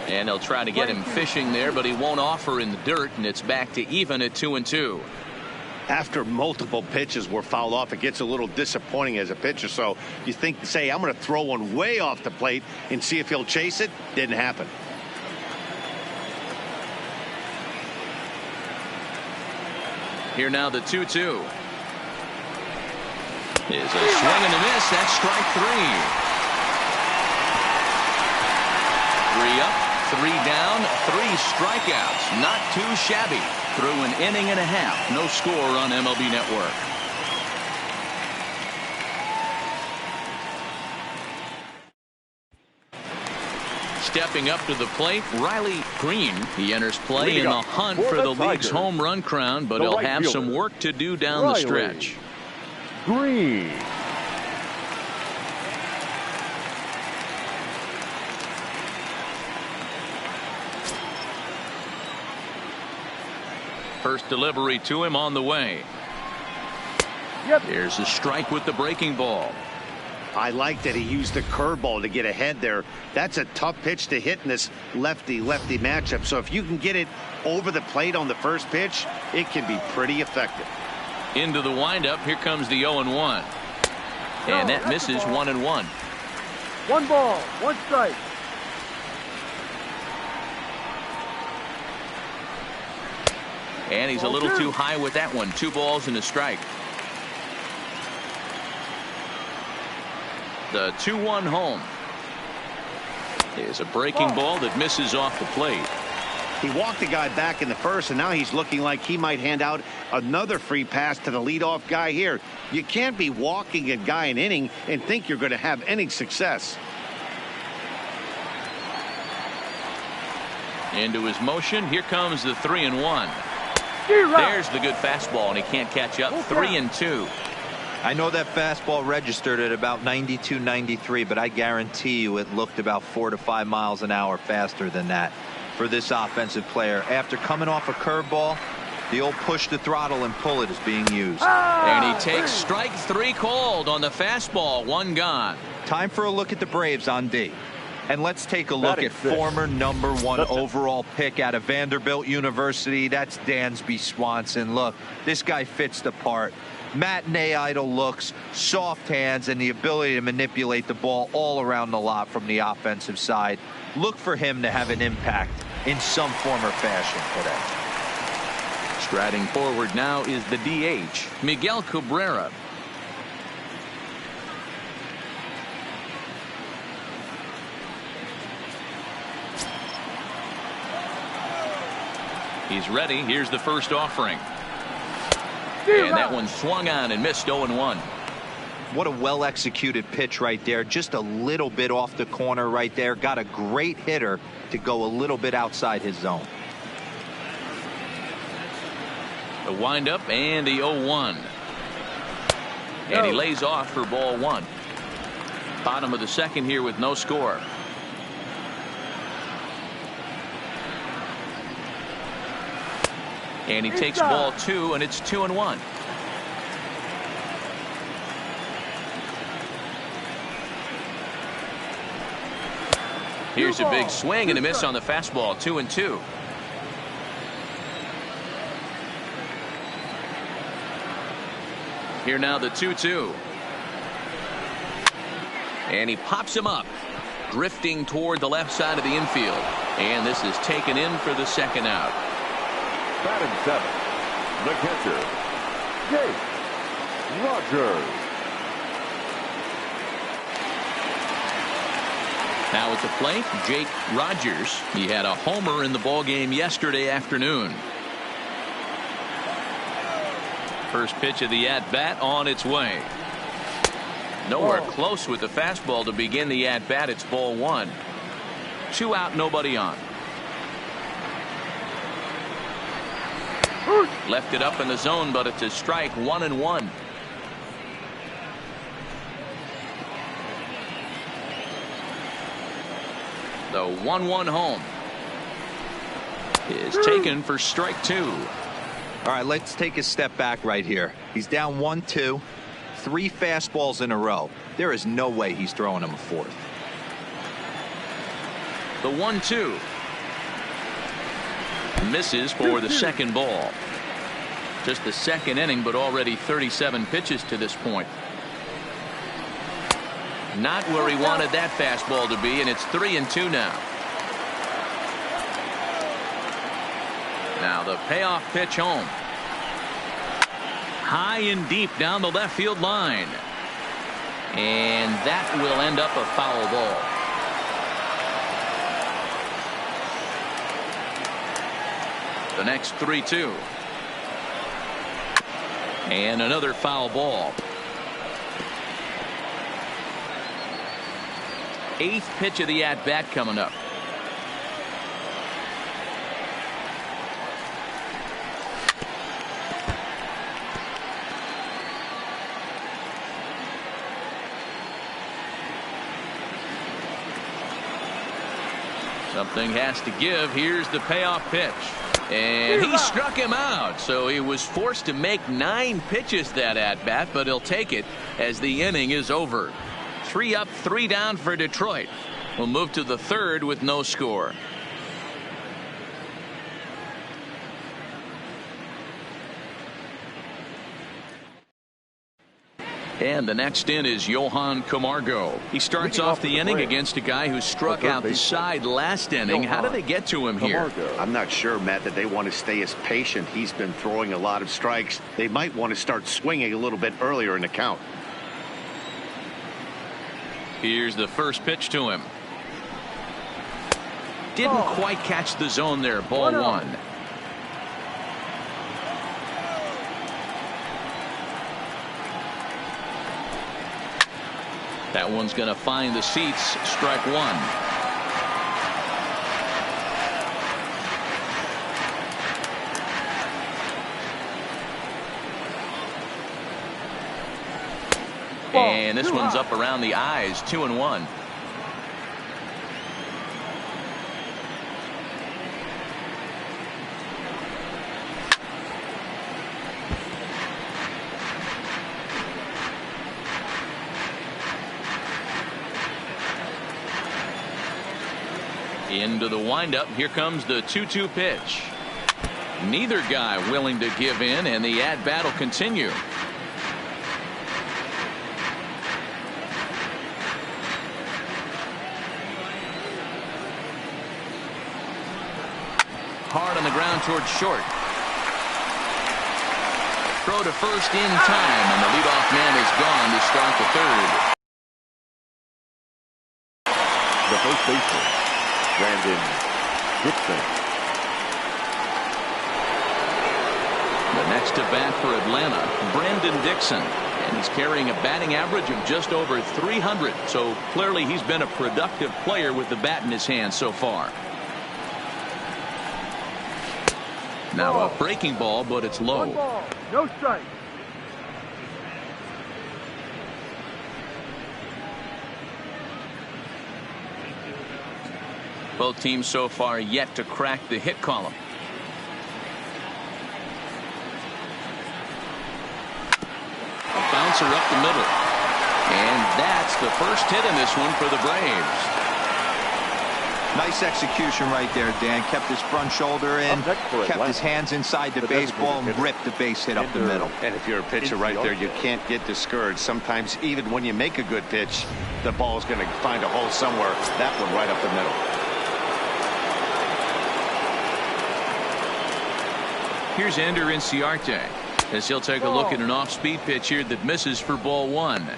And they'll try to get him fishing there, but he won't offer in the dirt, and it's back to even at 2-2. After multiple pitches were fouled off, it gets a little disappointing as a pitcher. So you think, say, I'm going to throw one way off the plate and see if he'll chase it. Didn't happen. Here now the 2-2. Is a swing and a miss. That's strike 3. 3 up, 3 down, 3 strikeouts. Not too shabby. Through an inning and a half. No score on MLB Network. Stepping up to the plate, Riley Green. He enters play in the hunt for the league's home run crown, but he'll have some work to do down the stretch. Green. First delivery to him on the way. Here's a strike with the breaking ball. I like that he used the curveball to get ahead there. That's a tough pitch to hit in this lefty-lefty matchup. So if you can get it over the plate on the first pitch, it can be pretty effective. Into the windup. Here comes the 0-1. And that misses 1-1. 1 ball, 1 strike. And he's a little too high with that one. 2 balls and a strike. The 2-1 home. Is a breaking ball that misses off the plate. He walked the guy back in the first, and now he's looking like he might hand out another free pass to the leadoff guy here. You can't be walking a guy an inning and think you're going to have any success. Into his motion. Here comes the 3-1. There's the good fastball, and he can't catch up. 3-2. I know that fastball registered at about 92, 93, but I guarantee you it looked about 4 to 5 miles an hour faster than that for this offensive player. After coming off a curveball, the old push the throttle and pull it is being used. And he takes strike 3 called on the fastball. 1 gone. Time for a look at the Braves on D. And let's take a look at former #1 overall pick out of Vanderbilt University. That's Dansby Swanson. Look, this guy fits the part. Matinee idol looks, soft hands, and the ability to manipulate the ball all around the lot from the offensive side. Look for him to have an impact in some form or fashion today. Striding forward now is the DH, Miguel Cabrera. He's ready. Here's the first offering. And that one swung on and missed 0-1. What a well-executed pitch right there. Just a little bit off the corner right there. Got a great hitter to go a little bit outside his zone. The windup and the 0-1. And he lays off for ball one. Bottom of the second here with no score. And he takes ball two, and it's 2-1. Here's a big swing and a miss on the fastball. 2-2. Here now the 2-2. And he pops him up, drifting toward the left side of the infield. And this is taken in for the second out. Batting seventh, the catcher, Jake Rogers. Now at the plate, Jake Rogers. He had a homer in the ballgame yesterday afternoon. First pitch of the at-bat on its way. Nowhere close with the fastball to begin the at-bat. It's ball one. 2 out, nobody on. Left it up in the zone, but it's a strike. 1-1. The 1-1 home is taken for strike two. All right, let's take a step back right here. He's down 1-2, 3 fastballs in a row. There is no way he's throwing him a fourth. The 1-2 misses for the second ball. Just the second inning, but already 37 pitches to this point. Not where he wanted that fastball to be, and it's 3-2 now. Now the payoff pitch home. High and deep down the left field line. And that will end up a foul ball. The next 3-2. And another foul ball. 8th pitch of the at-bat coming up. Something has to give. Here's the payoff pitch. And he struck him out. So he was forced to make 9 pitches that at-bat, but he'll take it as the inning is over. 3 up, 3 down for Detroit. We'll move to the third with no score. And the next in is Johan Camargo. He starts off the inning against a guy who struck out the side last inning. How did they get to him here? I'm not sure, Matt, that they want to stay as patient. He's been throwing a lot of strikes. They might want to start swinging a little bit earlier in the count. Here's the first pitch to him. Didn't quite catch the zone there. Ball one. That one's going to find the seats. Strike one. And this one's up around the eyes. 2-1. Into the windup. Here comes the 2-2 pitch. Neither guy willing to give in, and the at-bat will continue. Hard on the ground towards short. Throw to first in time, and the leadoff man is gone to start the third. The first baseman, Brandon Gibson. The next next to bat for Atlanta, Brendan Dixon. And he's carrying a batting average of just over 300. So clearly he's been a productive player with the bat in his hand so far. Now a breaking ball, but it's low. 1 ball, no strike. Both teams so far yet to crack the hit column. A bouncer up the middle. And that's the first hit in this one for the Braves. Nice execution right there, Dan. Kept his front shoulder in, kept his hands inside the baseball, and ripped the base hit up the middle. And if you're a pitcher right there, you can't get discouraged. Sometimes even when you make a good pitch, the ball's going to find a hole somewhere. That one right up the middle. Here's Ender Inciarte as he'll take a look at an off-speed pitch here that misses for ball 1.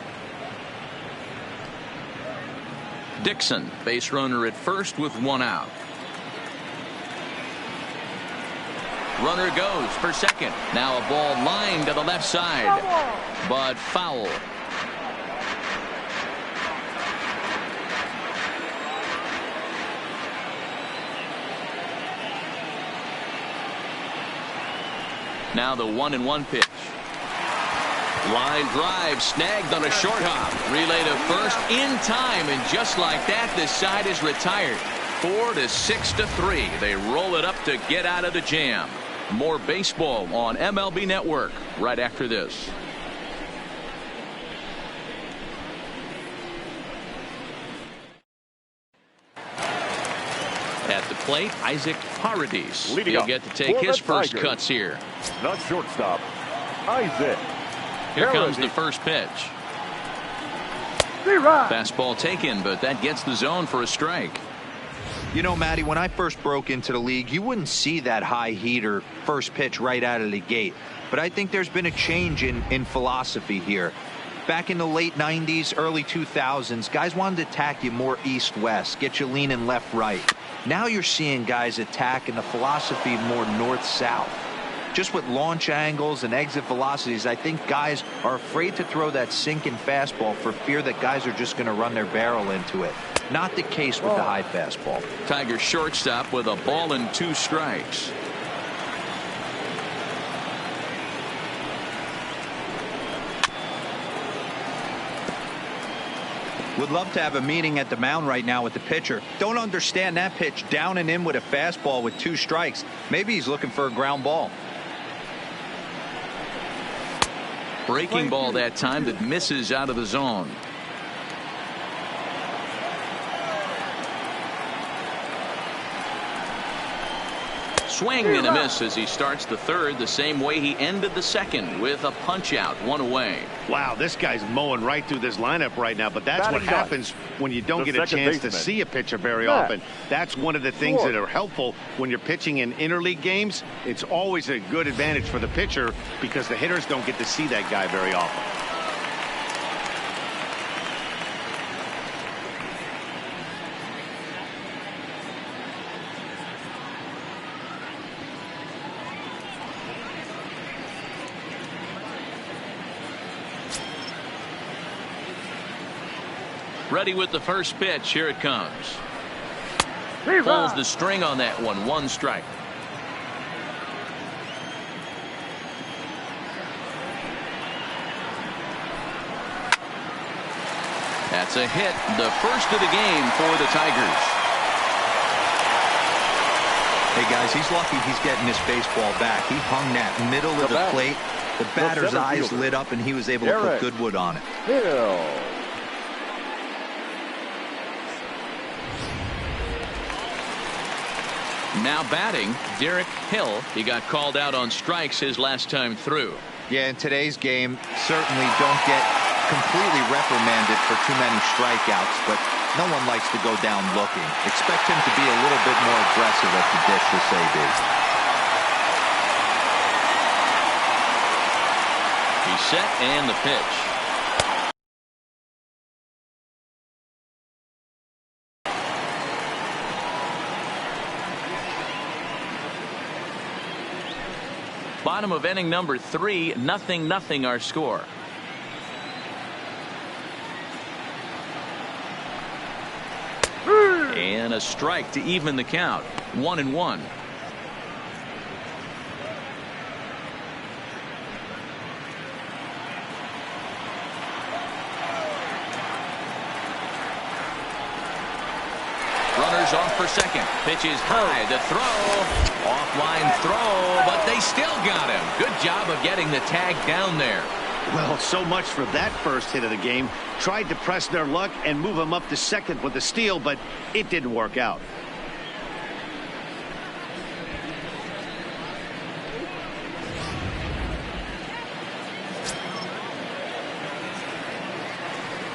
Dixon, base runner at first with 1 out. Runner goes for second. Now a ball lined to the left side, but foul. Now the 1-1 pitch. Line drive snagged on a short hop. Relay to first in time, and just like that, this side is retired. 4-6-3. They roll it up to get out of the jam. More baseball on MLB Network right after this. At the plate, Isaac Paredes. He'll get to take his first cuts here. Not shortstop, Isaac. Here comes the first pitch. Fastball taken, but that gets the zone for a strike. You know, Matty, when I first broke into the league, you wouldn't see that high heater first pitch right out of the gate. But I think there's been a change in philosophy here. Back in the late 90s, early 2000s, guys wanted to attack you more east-west, get you leaning left-right. Now you're seeing guys attack in the philosophy more north-south. Just with launch angles and exit velocities, I think guys are afraid to throw that sinking fastball for fear that guys are just going to run their barrel into it. Not the case with the high fastball. Tiger shortstop with a ball and 2 strikes. Would love to have a meeting at the mound right now with the pitcher. Don't understand that pitch down and in with a fastball with 2 strikes. Maybe he's looking for a ground ball. Breaking ball that time that misses out of the zone. Swing and a miss as he starts the third the same way he ended the second with a punch out, 1 away. Wow, this guy's mowing right through this lineup right now, but that's what happens when you don't get a chance to see a pitcher very often. That's one of the things that are helpful when you're pitching in interleague games. It's always a good advantage for the pitcher because the hitters don't get to see that guy very often. Ready with the first pitch. Here it comes. Pulls the string on that one. 1 strike. That's a hit. The first of the game for the Tigers. Hey, guys, he's lucky he's getting this baseball back. He hung that middle of the plate. The batter's eyes lit up, and he was able to put good wood on it. Now batting, Derek Hill. He got called out on strikes his last time through. Yeah, in today's game, certainly don't get completely reprimanded for too many strikeouts, but no one likes to go down looking. Expect him to be a little bit more aggressive at the dish this AB. He's set and the pitch. Bottom of inning number 3, 0-0 our score. And a strike to even the count. 1-1. Runners off for second. Pitch is high. The throw. Offline throw, but they still got him. Good job of getting the tag down there. Well, so much for that first hit of the game. Tried to press their luck and move him up to second with the steal, but it didn't work out.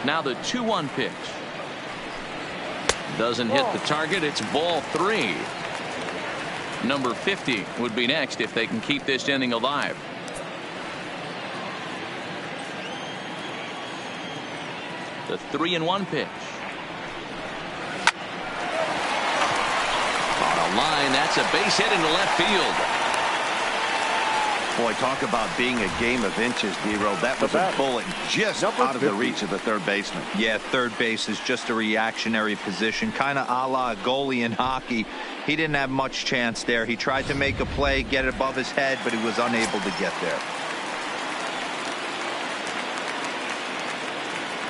Now the 2-1 pitch. Doesn't hit the target. It's ball 3. Number 50 would be next if they can keep this inning alive. The 3-1 pitch. On a line, that's a base hit into left field. Boy, talk about being a game of inches, D-Row. That was a bullet just out of the reach of the third baseman. Yeah, third base is just a reactionary position, kind of a la a goalie in hockey. He didn't have much chance there. He tried to make a play, get it above his head, but he was unable to get there.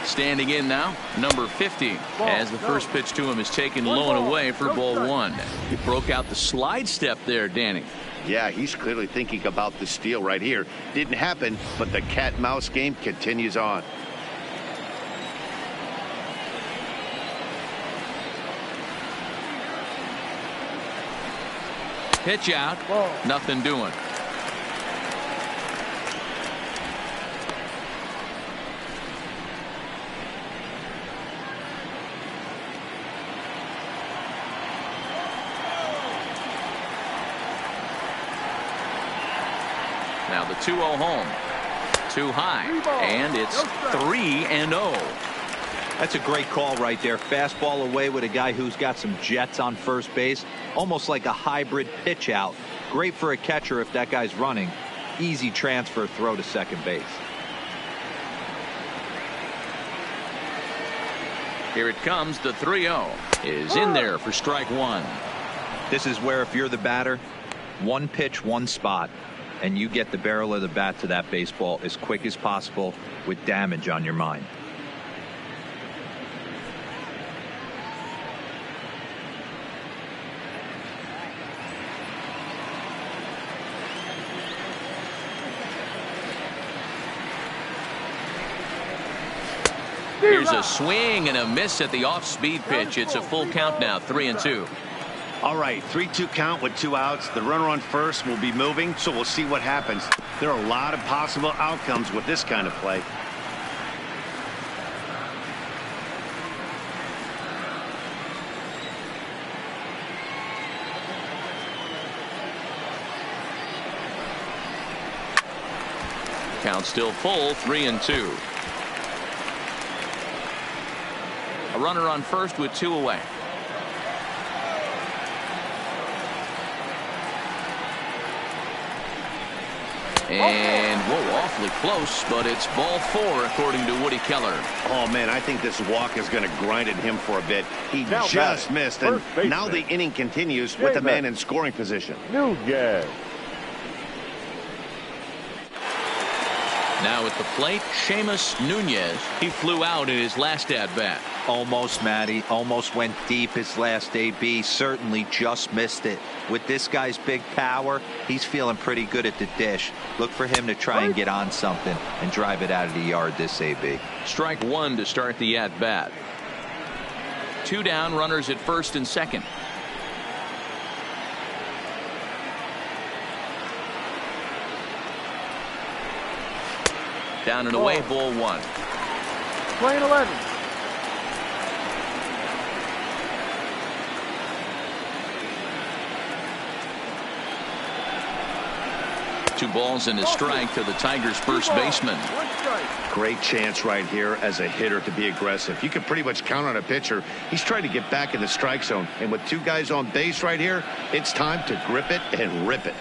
Standing in now, number 50, as the first pitch to him is taken low and away for ball 1. He broke out the slide step there, Danny. Yeah, he's clearly thinking about the steal right here. Didn't happen, but the cat-mouse game continues on. Pitch out, nothing doing. Now the 2-0 home. Too high. And it's 3-0. That's a great call right there. Fastball away with a guy who's got some jets on first base. Almost like a hybrid pitch out. Great for a catcher if that guy's running. Easy transfer throw to second base. Here it comes. The 3-0 is in there for strike 1. This is where if you're the batter, one pitch, one spot, and you get the barrel of the bat to that baseball as quick as possible with damage on your mind. Here's a swing and a miss at the off-speed pitch. It's a full count now, 3-2. All right, 3-2 count with 2 outs. The runner on first will be moving, so we'll see what happens. There are a lot of possible outcomes with this kind of play. Count still full, 3-2. A runner on first with 2 away. And, whoa, awfully close, but it's ball 4, according to Woody Keller. Oh, man, I think this walk is going to grind at him for a bit. He just missed, and now the inning continues with the man in scoring position. Nunez. Now at the plate, Seamus Nunez. He flew out in his last at-bat. Almost, Matty. Almost went deep his last AB. Certainly just missed it. With this guy's big power, he's feeling pretty good at the dish. Look for him to try and get on something and drive it out of the yard this AB. Strike 1 to start the at-bat. 2 down, runners at first and second. Down and away, ball 1. Playing 11. Two balls and a strike to the Tigers' first baseman. Great chance right here as a hitter to be aggressive. You can pretty much count on a pitcher. He's trying to get back in the strike zone. And with 2 guys on base right here, it's time to grip it and rip it.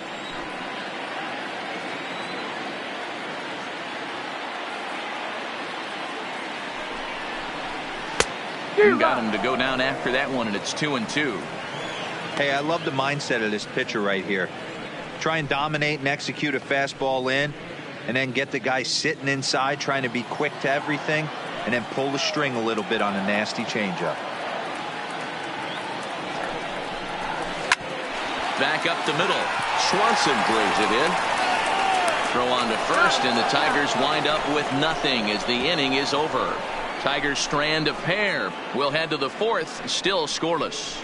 Got him to go down after that one, and it's 2-2. Hey, I love the mindset of this pitcher right here. Try and dominate and execute a fastball in, and then get the guy sitting inside trying to be quick to everything, and then pull the string a little bit on a nasty changeup. Back up the middle. Swanson brings it in. Throw on to first, and the Tigers wind up with nothing as the inning is over. Tigers strand a pair. We'll head to the fourth, still scoreless.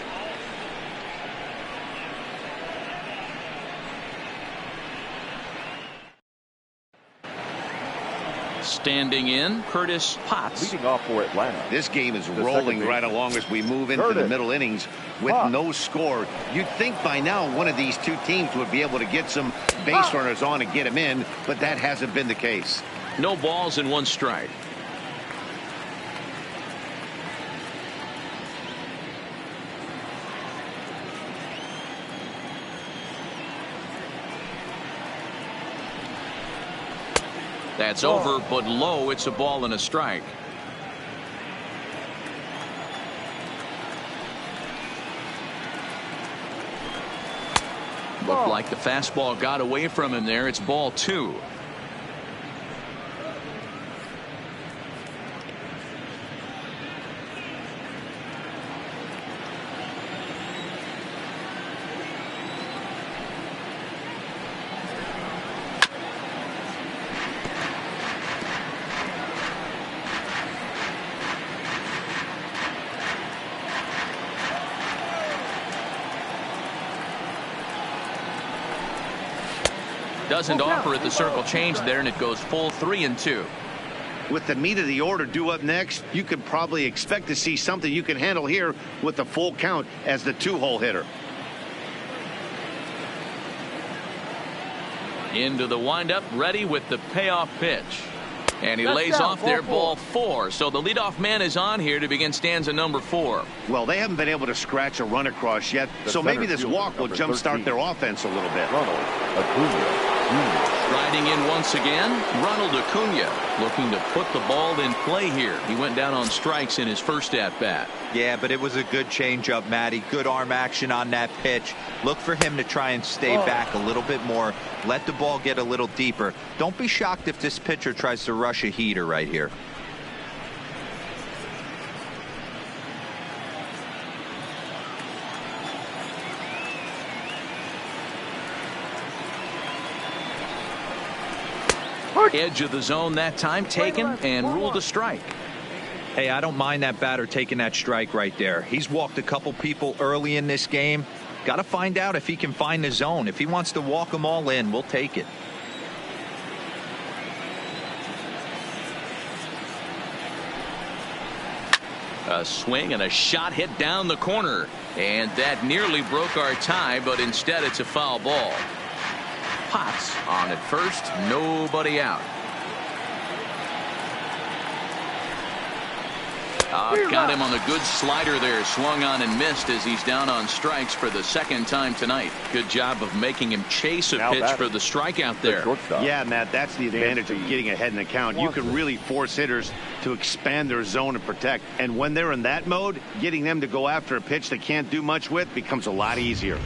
Standing in, Curtis Potts. Leading off for Atlanta. This game is rolling right along as we move into the middle innings with no score. You'd think by now one of these two teams would be able to get some base runners on and get them in, but that hasn't been the case. No balls and one strike. That's over, but low. It's a ball and a strike. Looked like the fastball got away from him there. It's ball 2. Doesn't offer it the circle change there, and it goes full 3-2. With the meat of the order due up next, you could probably expect to see something you can handle here with the full count as the 2-hole hitter. Into the windup, ready with the payoff pitch. And he lays off there, ball 4. So the leadoff man is on here to begin stanza number 4. Well, they haven't been able to scratch a run across yet, so maybe this walk will jumpstart their offense a little bit. Riding in once again, Ronald Acuna, looking to put the ball in play here. He went down on strikes in his first at-bat. Yeah, but it was a good changeup, Matty. Good arm action on that pitch. Look for him to try and stay back a little bit more. Let the ball get a little deeper. Don't be shocked if this pitcher tries to rush a heater right here. Edge of the zone that time taken and ruled a strike. Hey, I don't mind that batter taking that strike right there. He's walked a couple people early in this game. Got to find out if he can find the zone. If he wants to walk them all in, we'll take it. A swing and a shot hit down the corner, and that nearly broke our tie, but instead it's a foul ball. Potts on at first, nobody out. Got him on the good slider there, swung on and missed as he's down on strikes for the second time tonight. Good job of making him chase a pitch for the strikeout there. Yeah, Matt, that's the advantage of getting ahead in the count. You can really force hitters to expand their zone and protect. And when they're in that mode, getting them to go after a pitch they can't do much with becomes a lot easier.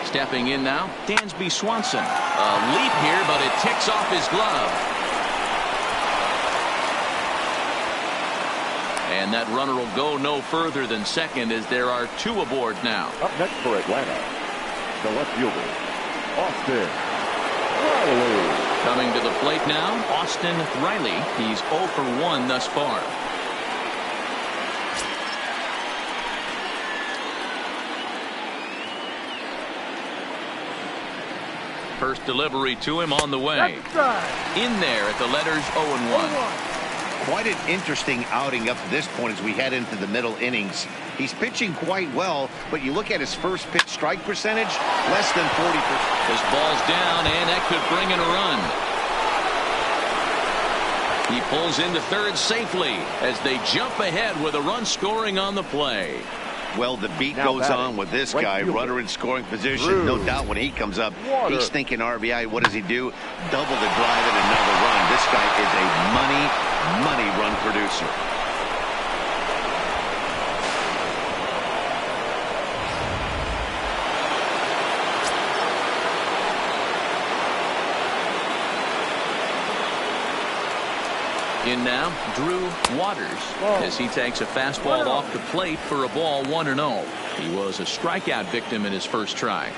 Stepping in now, Dansby Swanson. A leap here, but it ticks off his glove. And that runner will go no further than second as there are 2 aboard now. Up next for Atlanta, the left fielder, Austin Riley. Coming to the plate now, Austin Riley. He's 0 for 1 thus far. First delivery to him on the way. In there at the letters 0-1. Quite an interesting outing up to this point as we head into the middle innings. He's pitching quite well, but you look at his first pitch strike percentage, less than 40%. This ball's down, and that could bring in a run. He pulls into third safely as they jump ahead with a run scoring on the play. Well, the beat goes on with this guy, runner in scoring position. No doubt when he comes up, he's thinking RBI. What does he do? Double the drive and another run. This guy is a money run producer. In now, Drew Waters, as he takes a fastball off the plate for a ball 1-0. He was a strikeout victim in his first try.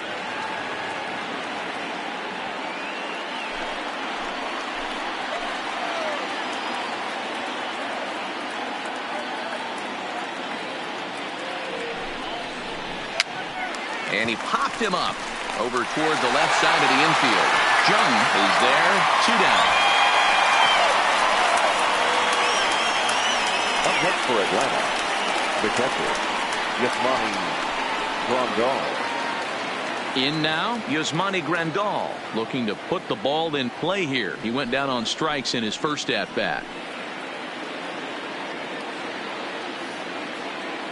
And he popped him up over toward the left side of the infield. Jung is there, 2 down. Up next for Atlanta, the catcher, Yasmani Grandal. In now, Yasmani Grandal, looking to put the ball in play here. He went down on strikes in his first at-bat.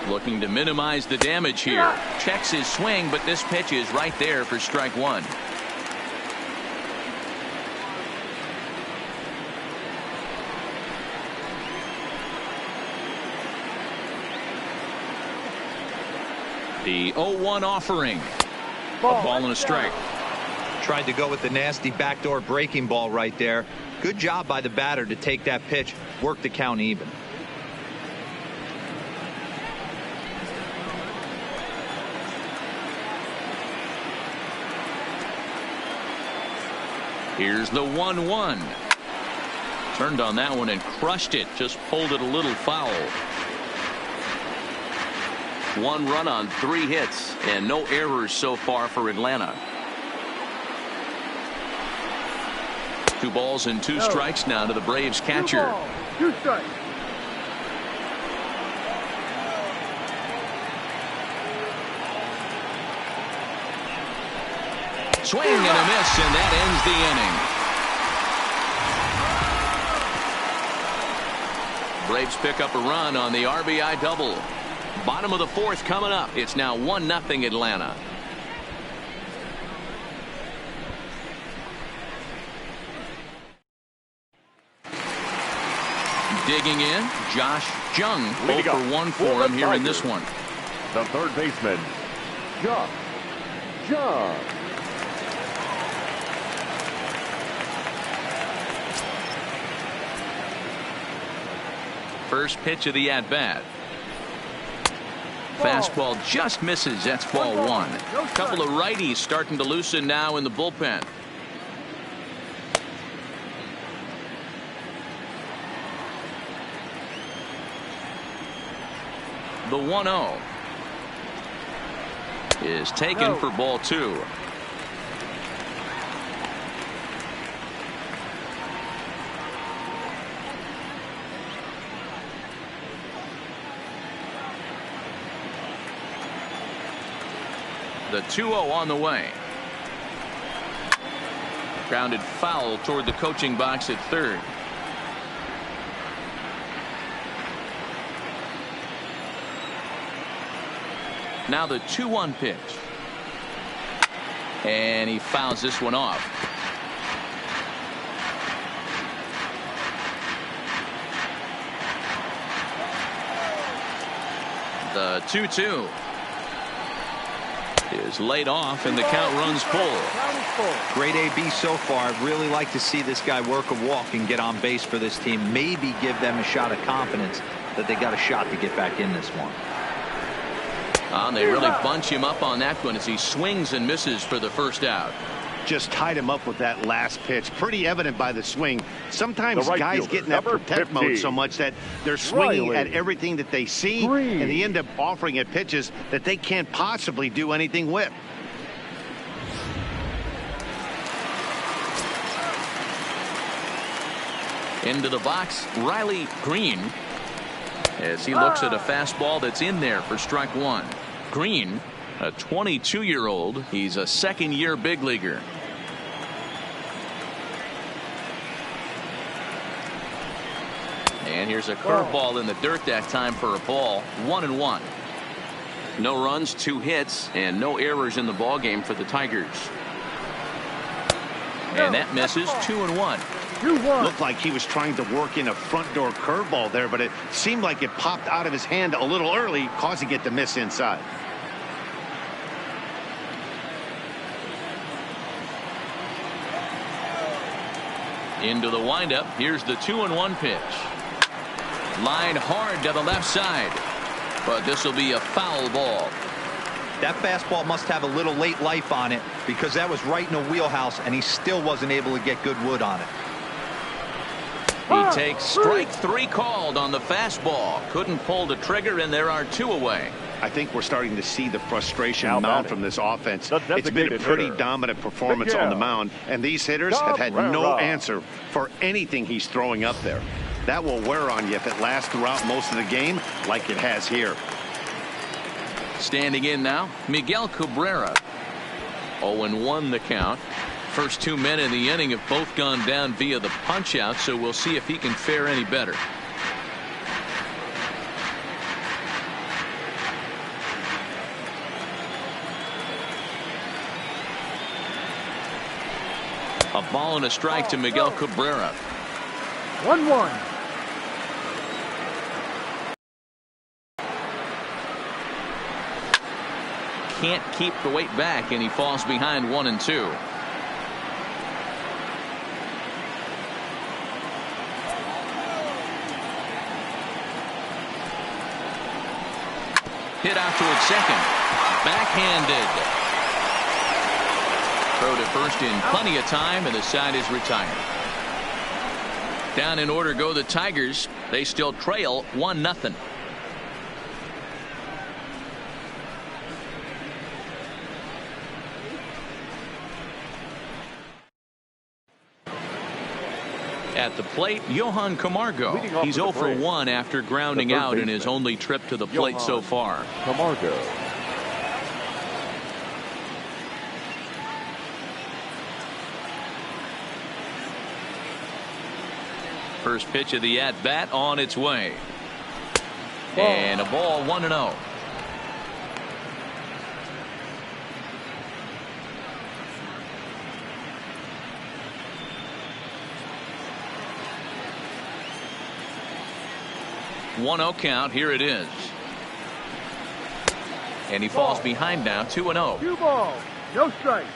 Looking to minimize the damage here. Checks his swing, but this pitch is right there for strike 1. The 0-1 offering. A ball and a strike. Tried to go with the nasty backdoor breaking ball right there. Good job by the batter to take that pitch, work the count even. Here's the 1-1. Turned on that one and crushed it. Just pulled it a little foul. 1 run on 3 hits and no errors so far for Atlanta. 2 balls and 2 strikes now to the Braves catcher. 2 strikes. Swing and a miss, and that ends the inning. Braves pick up a run on the RBI double. Bottom of the 4th coming up. It's now 1-0 Atlanta. Digging in, Josh Jung. 0 for 1 for him here in this one. The third baseman, Josh Jung. First pitch of the at-bat. Fastball just misses. That's ball 1. A couple of righties starting to loosen now in the bullpen. The 1-0 is taken for ball 2. The 2-0 on the way. Grounded foul toward the coaching box at third. Now the 2-1 pitch. And he fouls this one off. The 2-2 is laid off and the count runs full. Great AB so far. I'd really like to see this guy work a walk and get on base for this team. Maybe give them a shot of confidence that they got a shot to get back in this one. They really bunch him up on that one as he swings and misses for the first out. Just tied him up with that last pitch. Pretty evident by the swing. Sometimes guys get in that protect mode so much that they're swinging at everything that they see, and they end up offering at pitches that they can't possibly do anything with. Into the box, Riley Green, as he looks at a fastball that's in there for strike 1. Green, a 22-year-old. He's a second-year big leaguer. And here's a curveball in the dirt that time for a ball. 1-1. No runs, 2 hits, and no errors in the ballgame for the Tigers. And that misses. 2-1. Looked like he was trying to work in a front door curveball there, but it seemed like it popped out of his hand a little early, causing it to miss inside. Into the windup. Here's the 2-1 pitch. Line hard to the left side. But this will be a foul ball. That fastball must have a little late life on it because that was right in the wheelhouse, and he still wasn't able to get good wood on it. He takes strike 3 called on the fastball. Couldn't pull the trigger, and there are 2 away. I think we're starting to see the frustration mount from this offense. It's been a pretty dominant performance on the mound, and these hitters have had no answer for anything he's throwing up there. That will wear on you if it lasts throughout most of the game like it has here. Standing in now, Miguel Cabrera. 0-1 the count. First 2 men in the inning have both gone down via the punch out, so we'll see if he can fare any better. A ball and a strike to Miguel Cabrera. 1-1. Can't keep the weight back, and he falls behind 1-2. Hit out towards second. Backhanded. Throw to first in plenty of time, and the side is retired. Down in order go the Tigers. They still trail 1-0. At the plate, Johan Camargo. He's 0 for 1 after grounding out in his only trip to the plate so far. Camargo. First pitch of the at-bat on its way. And a ball, 1-0. One-0 count. Here it is. And he falls behind now. 2-0. 2 balls. No strike.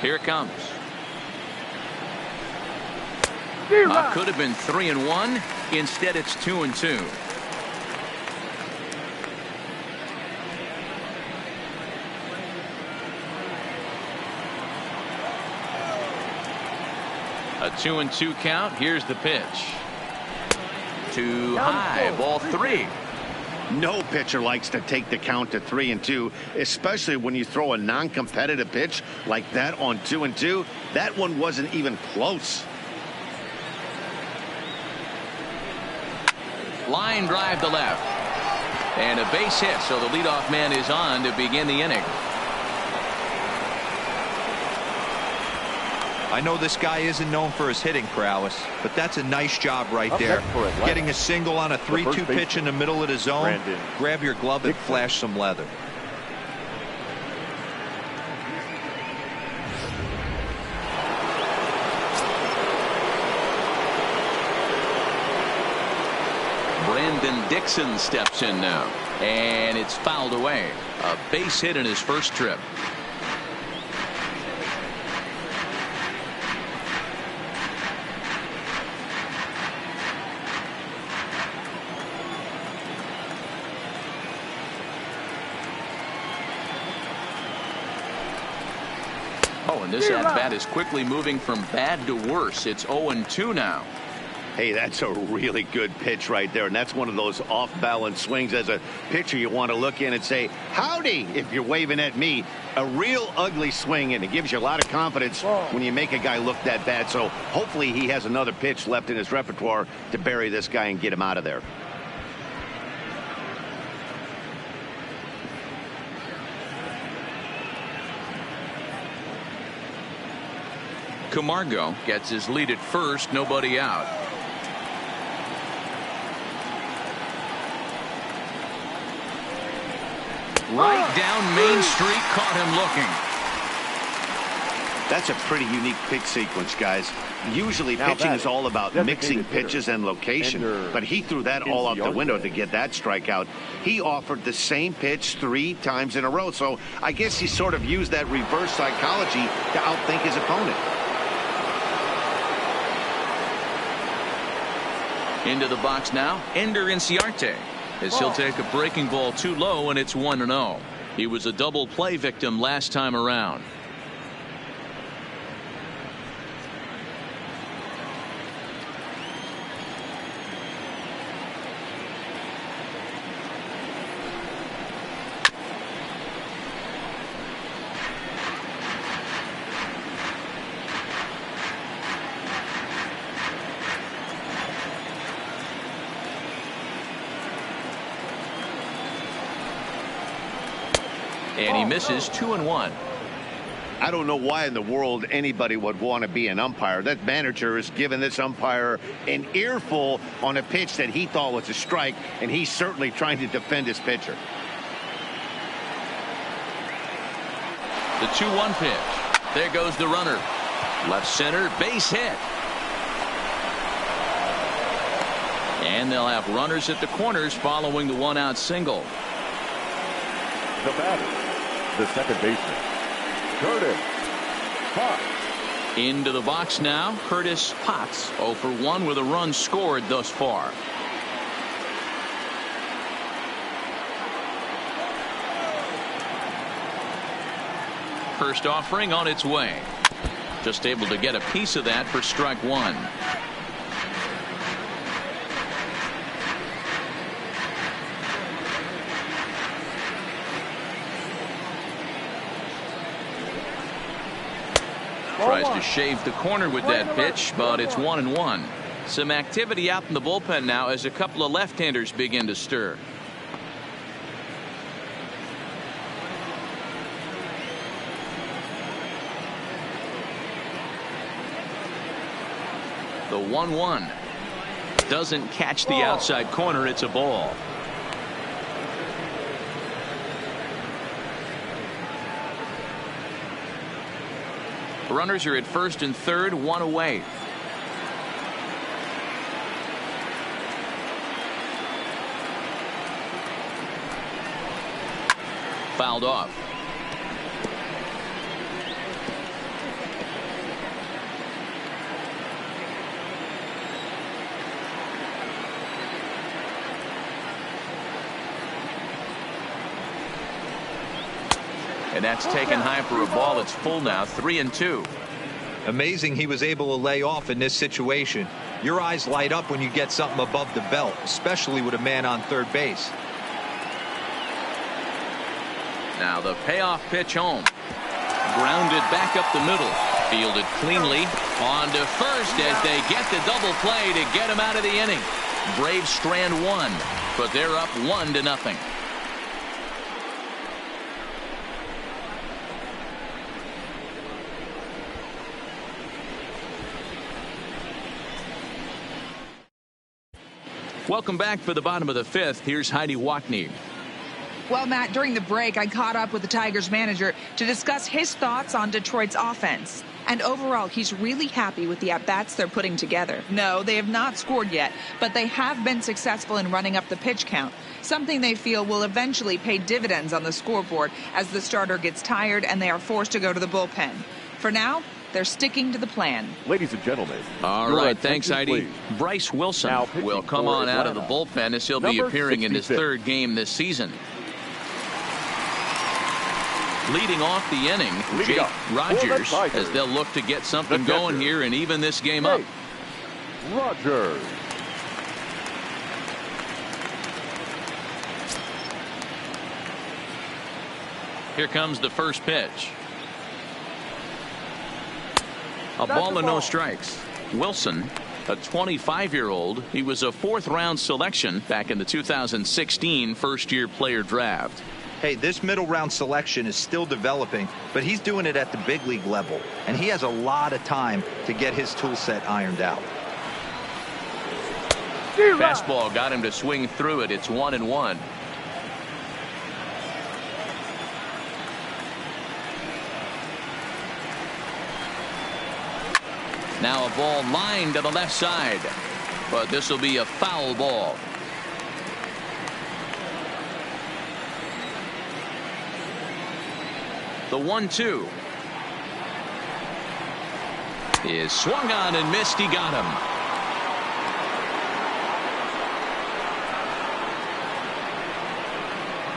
Here it comes. Could have been 3-1. Instead, it's 2-2. A 2-2 count. Here's the pitch. Too high. Ball 3. No pitcher likes to take the count to 3-2, especially when you throw a non-competitive pitch like that on 2-2. That one wasn't even close. Line drive to left. And a base hit, so the leadoff man is on to begin the inning. I know this guy isn't known for his hitting prowess, but that's a nice job right there. Getting a single on a 3-2 pitch in the middle of the zone. Grab your glove and flash some leather. Brandon Dixon steps in now, and it's fouled away. A base hit in his first trip. Oh, and this at-bat is quickly moving from bad to worse. It's 0-2 now. Hey, that's a really good pitch right there, and that's one of those off-balance swings. As a pitcher, you want to look in and say, howdy, if you're waving at me. A real ugly swing, and it gives you a lot of confidence when you make a guy look that bad. So hopefully he has another pitch left in his repertoire to bury this guy and get him out of there. Camargo gets his lead at first, nobody out. Right down Main Street, caught him looking. That's a pretty unique pitch sequence, guys. Usually pitching is all about mixing pitches and location, but he threw that all out the window to get that strikeout. He offered the same pitch 3 times in a row, so I guess he sort of used that reverse psychology to outthink his opponent. Into the box now, Ender Inciarte, as he'll take a breaking ball too low, and it's 1-0. He was a double play victim last time around. And he misses 2-1. I don't know why in the world anybody would want to be an umpire. That manager has given this umpire an earful on a pitch that he thought was a strike, and he's certainly trying to defend his pitcher. The 2-1 pitch. There goes the runner. Left center, base hit. And they'll have runners at the corners following the 1-out single. The batter, the second baseman, Curtis Potts. Into the box now, Curtis Potts, 0 for 1 with a run scored thus far. First offering on its way. Just able to get a piece of that for strike 1. Tries to shave the corner with that pitch, but it's 1-1. Some activity out in the bullpen now as a couple of left-handers begin to stir. The 1-1 doesn't catch the outside corner. It's a ball. Runners are at first and third, 1 away. Fouled off. And that's taken high for a ball. It's full now, 3-2. Amazing he was able to lay off in this situation. Your eyes light up when you get something above the belt, especially with a man on third base. Now the payoff pitch home. Grounded back up the middle. Fielded cleanly. On to first as they get the double play to get him out of the inning. Braves strand 1, but they're up 1-0. Welcome back for the bottom of the 5th. Here's Heidi Wackney. Well, Matt, during the break, I caught up with the Tigers manager to discuss his thoughts on Detroit's offense. And overall, he's really happy with the at-bats they're putting together. No, they have not scored yet, but they have been successful in running up the pitch count, something they feel will eventually pay dividends on the scoreboard as the starter gets tired and they are forced to go to the bullpen. For now, they're sticking to the plan. Ladies and gentlemen. All right, thanks, Heidi. Please. Bryce Wilson will come on out of the bullpen as he'll be appearing in his 3rd game this season. Leading off the inning, Jake Rogers, as they'll look to get something going here and even this game up. Rogers. Here comes the first pitch. A ball and no strikes. Wilson, a 25-year-old. He was a 4th-round selection back in the 2016 first-year player draft. Hey, this middle round selection is still developing, but he's doing it at the big league level, and he has a lot of time to get his tool set ironed out. Fastball got him to swing through it. It's 1-1. Now a ball lined to the left side, but this will be a foul ball. The 1-2 is swung on and missed. He got him.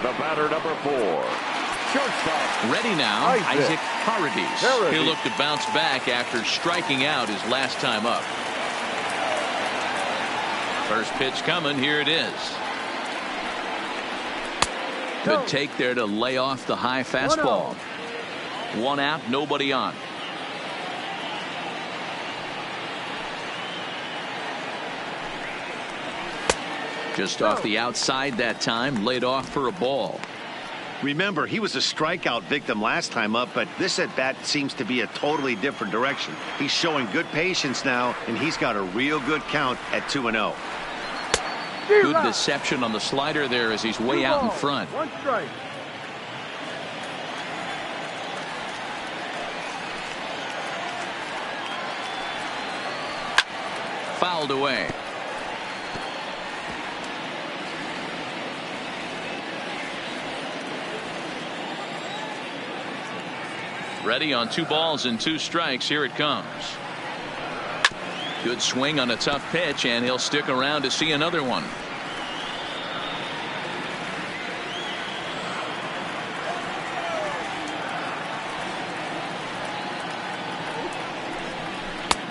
The batter, number 4. Shortstop. Ready now, Isaac Paredes. He'll look to bounce back after striking out his last time up. First pitch coming. Here it is. Good take there to lay off the high fastball. 1 out, nobody on. Just off the outside that time, laid off for a ball. Remember, he was a strikeout victim last time up, but this at bat seems to be a totally different direction. He's showing good patience now, and he's got a real good count at 2-0. Good deception on the slider there as he's way out in front. 1 strike. Fouled away. Ready on 2 balls and 2 strikes. Here it comes. Good swing on a tough pitch, and he'll stick around to see another one.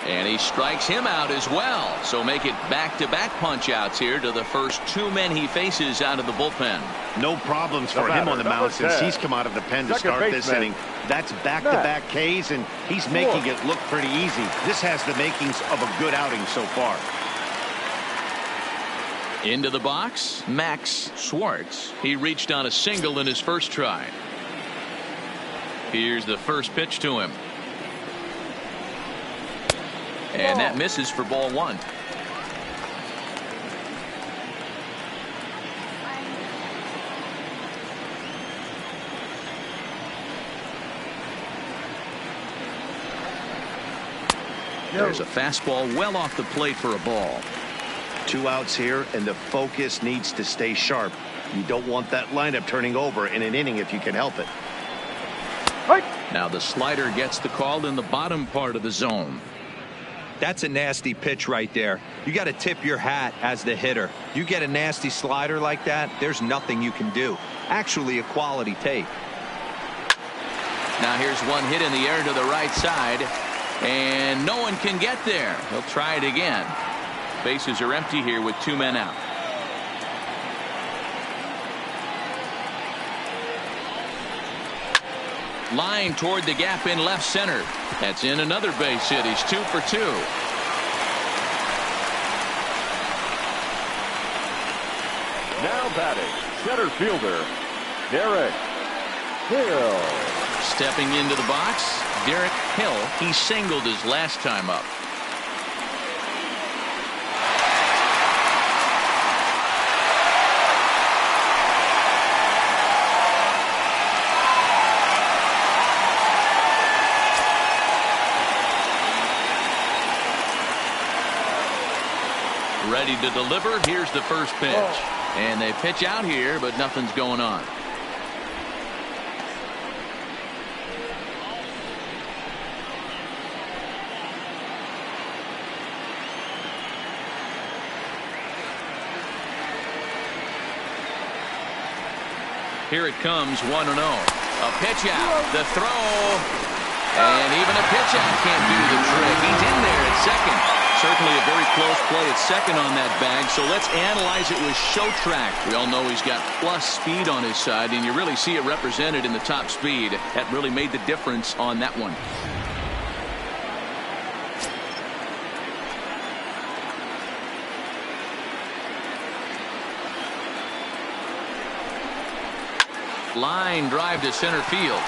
And he strikes him out as well. So make it back-to-back punch-outs here to the first 2 men he faces out of the bullpen. No problems for him on the mound since he's come out of the pen to start this inning. That's back-to-back Ks, and he's making it look pretty easy. This has the makings of a good outing so far. Into the box, Max Schwartz. He reached on a single in his first try. Here's the first pitch to him. And that misses for ball 1. There's a fastball well off the plate for a ball. 2 outs here, and the focus needs to stay sharp. You don't want that lineup turning over in an inning if you can help it. Now the slider gets the call in the bottom part of the zone. That's a nasty pitch right there. You got to tip your hat as the hitter. You get a nasty slider like that, there's nothing you can do. Actually a quality take. Now here's one hit in the air to the right side, and no one can get there. He'll try it again. Bases are empty here with 2 men out. Line toward the gap in left center. That's in another base hit. He's 2 for 2. Now batting, center fielder, Derek Hill. Stepping into the box, Derek Hill. He singled his last time up. Ready to deliver. Here's the first pitch. And they pitch out here, but nothing's going on. Here it comes, 1-0. A pitch out, the throw, and even a pitch out can't do the trick. He's in there at second. Certainly a very close play at second on that bag, so let's analyze it with show track. We all know he's got plus speed on his side, and you really see it represented in the top speed. That really made the difference on that one. Line drive to center field.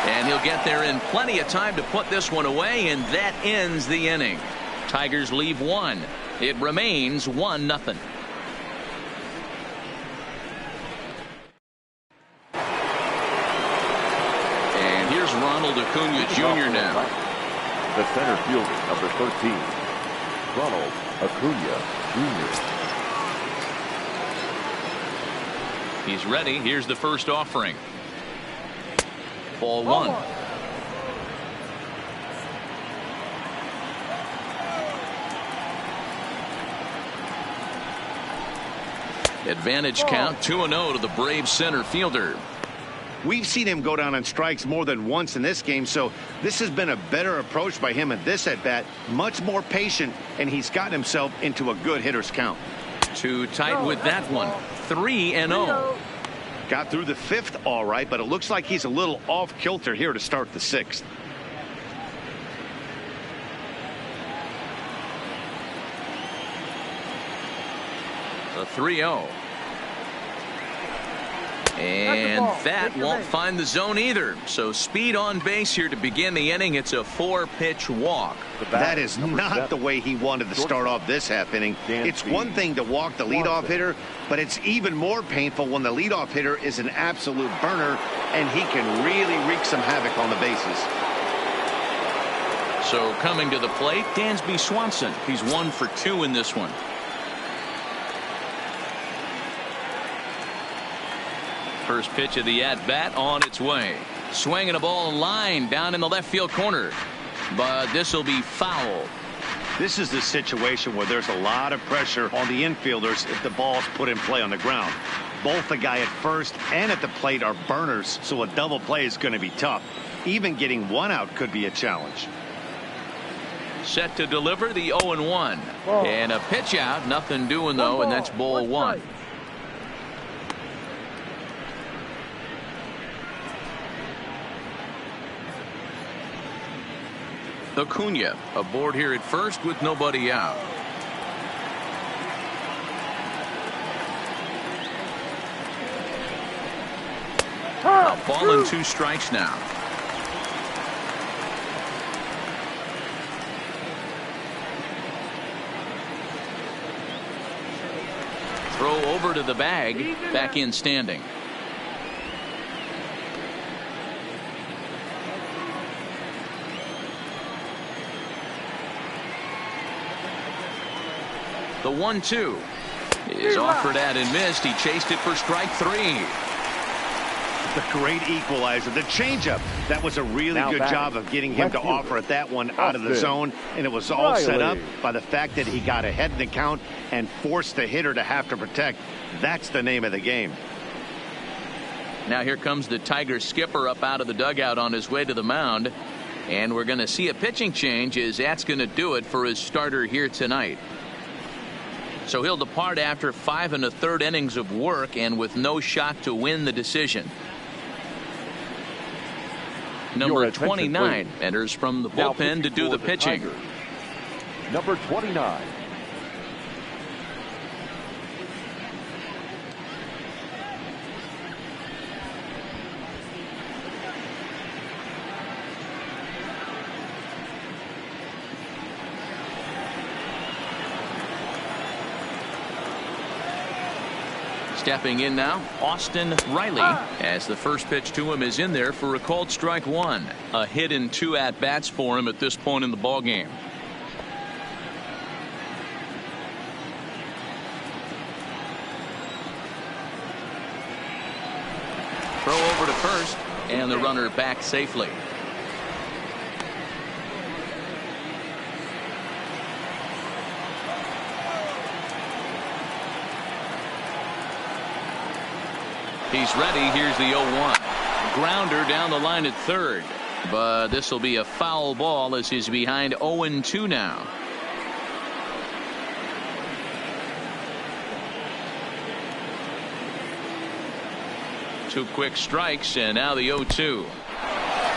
And he'll get there in plenty of time to put this one away, and that ends the inning. Tigers leave one. It remains 1-0. And here's Ronald Acuna Jr. now. The center fielder, number 13, Ronald Acuna Jr. He's ready. Here's the first offering. Ball one. Advantage count 2-0 to the Braves center fielder. We've seen him go down on strikes more than once in this game, so this has been a better approach by him at this at-bat. Much more patient, and he's gotten himself into a good hitter's count. Too tight with that one. 3-0. Got through the fifth all right, but it looks like he's a little off kilter here to start the sixth. The 3-0. And that won't find the zone either. So speed on base here to begin the inning. It's a 4-pitch walk. That is not the way he wanted to start off this half inning. It's one thing to walk the leadoff hitter, but it's even more painful when the leadoff hitter is an absolute burner and he can really wreak some havoc on the bases. So coming to the plate, Dansby Swanson. He's 1 for 2 in this one. First pitch of the at-bat on its way. Swinging a ball in line down in the left field corner. But this will be foul. This is the situation where there's a lot of pressure on the infielders if the ball's put in play on the ground. Both the guy at first and at the plate are burners, so a double play is going to be tough. Even getting one out could be a challenge. Set to deliver the 0-1. And a pitch out. Nothing doing, though, and that's ball one. Acuna aboard here at first with nobody out. A ball and 2 strikes now. Throw over to the bag. Back in standing. The 1-2 is offered at and missed. He chased it for strike 3. The great equalizer, the changeup. That was a really good job of getting him to offer at that one out of the zone, and it was all set up by the fact that he got ahead in the count and forced the hitter to have to protect. That's the name of the game. Now here comes the Tigers skipper up out of the dugout on his way to the mound, and we're going to see a pitching change as that's going to do it for his starter here tonight. So he'll depart after 5 1/3 innings of work and with no shot to win the decision. Number 29 enters from the bullpen to do the pitching. Number 29. Stepping in now, Austin Riley, as the first pitch to him is in there for a called strike 1. A hit in 2 at-bats for him at this point in the ballgame. Throw over to first, and the runner back safely. He's ready. Here's the 0-1. Grounder down the line at third. But this will be a foul ball as he's behind 0-2 now. Two quick strikes, and now the 0-2.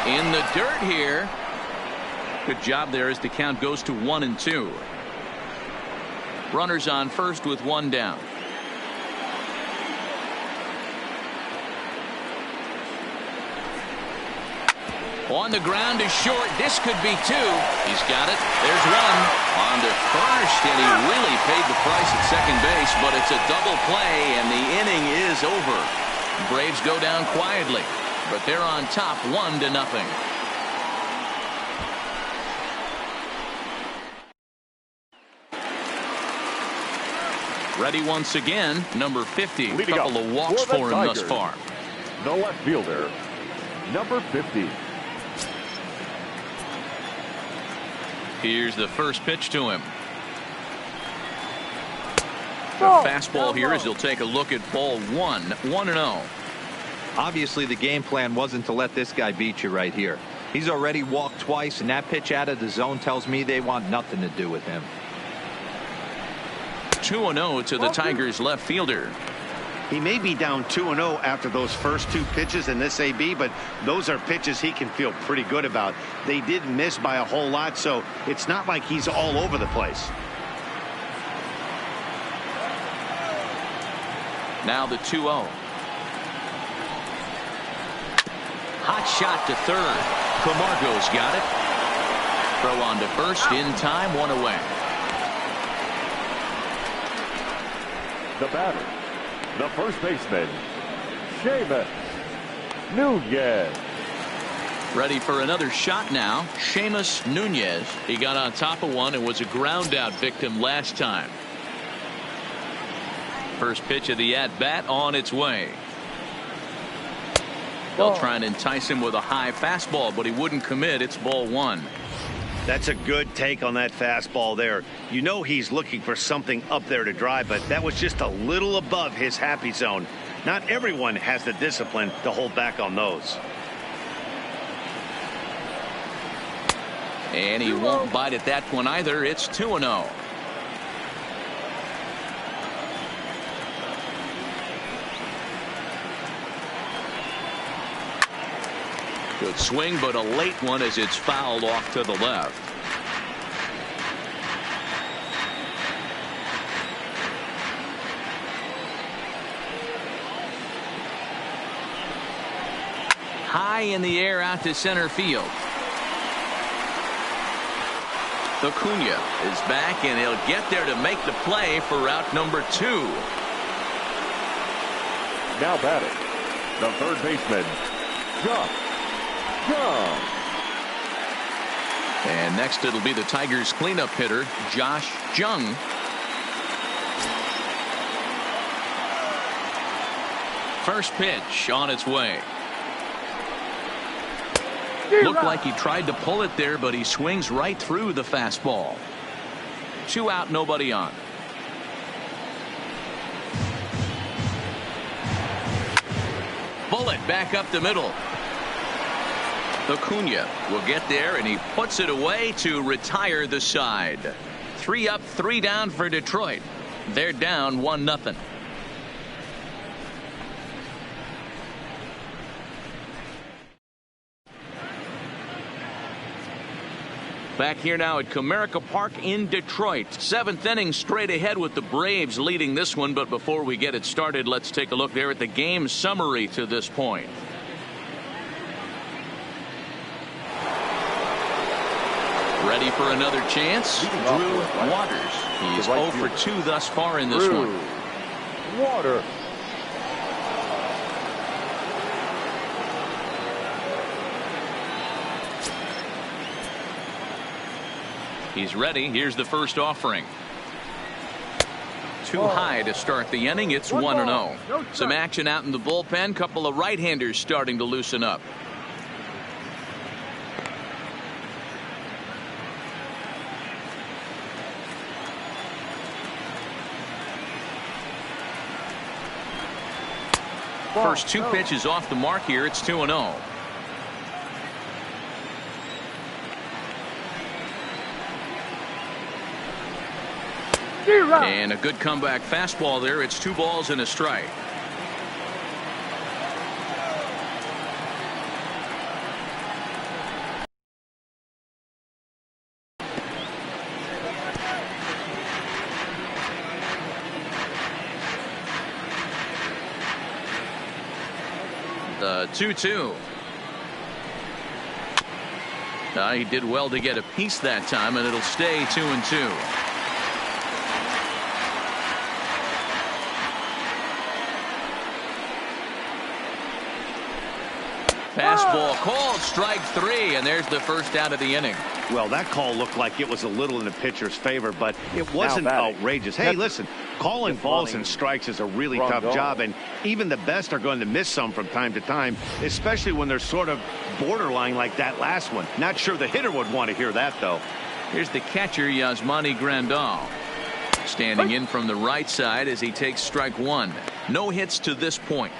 In the dirt here. Good job there as the count goes to 1-2. Runners on first with 1 down. On the ground is short. This could be two. He's got it. There's one. On to first, and he really paid the price at second base, but it's a double play, and the inning is over. Braves go down quietly, but they're on top 1-0. Ready once again, number 50. A couple of walks for him thus far. The left fielder, number 50. Here's the first pitch to him. The fastball here as he'll take a look at ball 1, 1-0. Obviously, the game plan wasn't to let this guy beat you right here. He's already walked twice, and that pitch out of the zone tells me they want nothing to do with him. 2-0 to the Tigers left fielder. He may be down 2-0 after those first two pitches in this AB, but those are pitches he can feel pretty good about. They did miss by a whole lot, so it's not like he's all over the place. Now the 2-0. Hot shot to third. Camargo's got it. Throw on to first in time, 1 away. The batter, the first baseman, Seamus Nunez. Ready for another shot now. Seamus Nunez. He got on top of one and was a ground out victim last time. First pitch of the at-bat on its way. They'll try and entice him with a high fastball, but he wouldn't commit. It's ball 1. That's a good take on that fastball there. You know he's looking for something up there to drive, but that was just a little above his happy zone. Not everyone has the discipline to hold back on those. And he won't bite at that one either. It's 2-0. Good swing, but a late one as it's fouled off to the left. High in the air out to center field. Acuna is back, and he'll get there to make the play for route number 2. Now batting, the third baseman, Josh Jung. And next it'll be the Tigers cleanup hitter, Josh Jung. First pitch on its way. Looked like he tried to pull it there, but he swings right through the fastball. 2 out, nobody on. Bullet back up the middle. Acuna will get there, and he puts it away to retire the side. 3 up, 3 down for Detroit. They're down 1-0. Back here now at Comerica Park in Detroit. 7th inning straight ahead with the Braves leading this one. But before we get it started, let's take a look there at the game summary to this point. Ready for another chance? Drew Waters. He's 0 for 2 thus far in this one. Waters. He's ready. Here's the first offering. Too high to start the inning. It's 1-0. Some action out in the bullpen. Couple of right-handers starting to loosen up. First 2 pitches off the mark here. It's 2-0. And a good comeback fastball there. It's 2 balls and a strike. The 2-2. He did well to get a piece that time, and it'll stay 2-2. Fastball called, strike 3, and there's the first out of the inning. Well, that call looked like it was a little in the pitcher's favor, but it wasn't outrageous. Hey, listen, calling balls and strikes is a really tough job, and even the best are going to miss some from time to time, especially when they're sort of borderline like that last one. Not sure the hitter would want to hear that, though. Here's the catcher, Yasmani Grandal. Standing in from the right side as he takes strike 1. No hits to this point.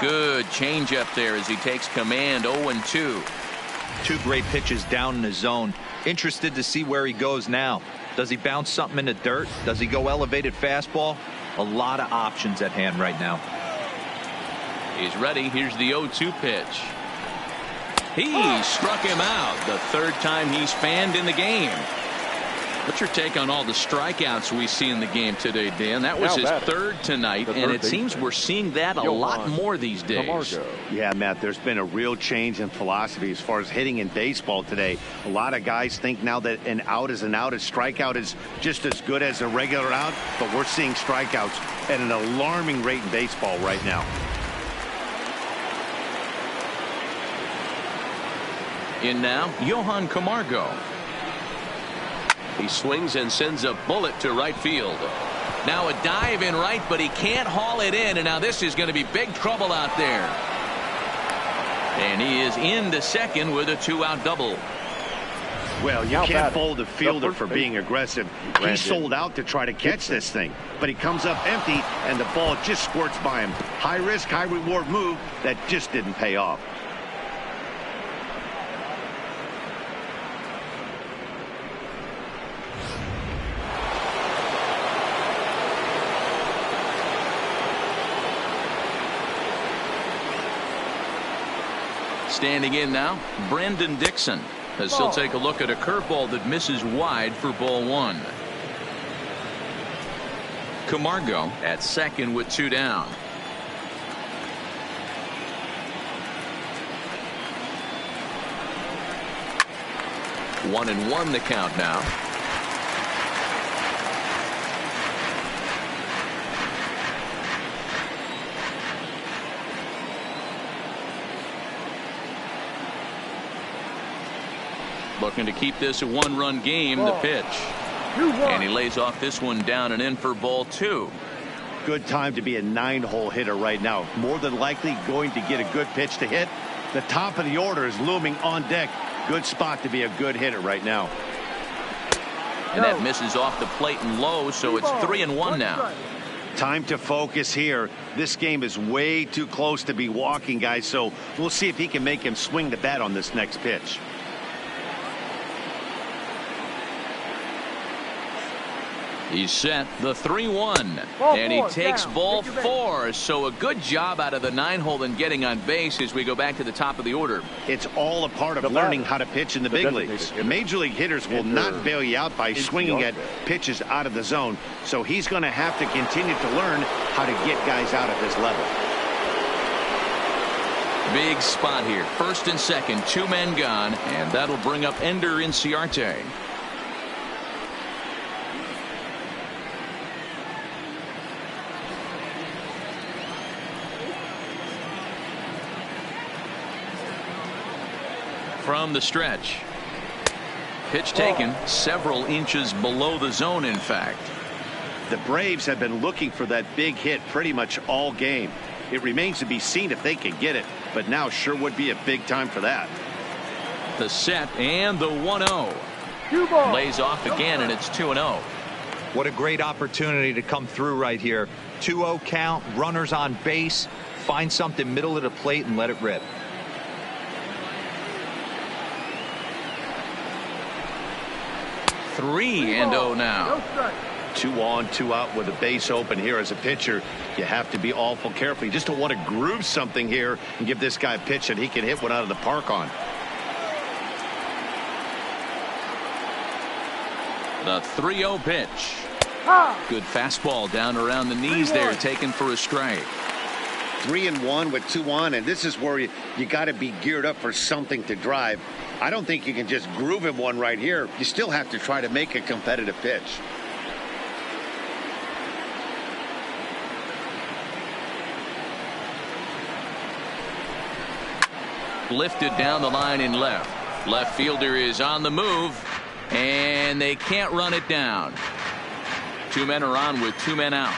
Good changeup there as he takes command. 0-2. 2 great pitches down in the zone. Interested to see where he goes now. Does he bounce something in the dirt? Does he go elevated fastball? A lot of options at hand right now. He's ready. Here's the 0-2 pitch. He struck him out. The 3rd time he's fanned in the game. What's your take on all the strikeouts we see in the game today, Dan? That was his 3rd tonight, and it seems we're seeing that a lot more these days. Yeah, Matt, there's been a real change in philosophy as far as hitting in baseball today. A lot of guys think now that an out is an out. A strikeout is just as good as a regular out, but we're seeing strikeouts at an alarming rate in baseball right now. In now, Johan Camargo. He swings and sends a bullet to right field. Now a dive in right, but he can't haul it in, and now this is going to be big trouble out there. And he is into second with a 2-out double. Well, you can't fault the fielder for being aggressive. He sold out to try to catch this thing, but he comes up empty, and the ball just squirts by him. High risk, high reward move that just didn't pay off. Standing in now, Brandon Dixon, as he'll take a look at a curveball that misses wide for ball 1. Camargo at second with 2 down. One and one the count now. Looking to keep this a 1-run game. The pitch. And he lays off this one down and in for ball 2. Good time to be a 9-hole hitter right now. More than likely going to get a good pitch to hit. The top of the order is looming on deck. Good spot to be a good hitter right now. And that misses off the plate and low, so it's 3-1 now. Time to focus here. This game is way too close to be walking, guys, so we'll see if he can make him swing the bat on this next pitch. He's set the 3-1, and he takes ball 4. So a good job out of the 9-hole and getting on base as we go back to the top of the order. It's all a part of learning how to pitch in the big leagues. Major league hitters will not bail you out by swinging at pitches out of the zone. So he's going to have to continue to learn how to get guys out at this level. Big spot here. First and second, 2 men gone, and that'll bring up Ender Inciarte. From the stretch. Pitch taken several inches below the zone, in fact. The Braves have been looking for that big hit pretty much all game. It remains to be seen if they can get it, but now sure would be a big time for that. The set and the 1-0. Lays off again, and it's 2-0. What a great opportunity to come through right here. 2-0 count, runners on base. Find something middle of the plate and let it rip. Three and 0 now. 2 on, 2 out with a base open here as a pitcher. You have to be awful careful. You just don't want to groove something here and give this guy a pitch that he can hit one out of the park on. The 3-0 pitch. Good fastball down around the knees there, taken for a strike. 3-1 with 2 on, and this is where you got to be geared up for something to drive. I don't think you can just groove him one right here. You still have to try to make a competitive pitch. Lifted down the line in left. Left fielder is on the move, and they can't run it down. 2 men are on with 2 men out.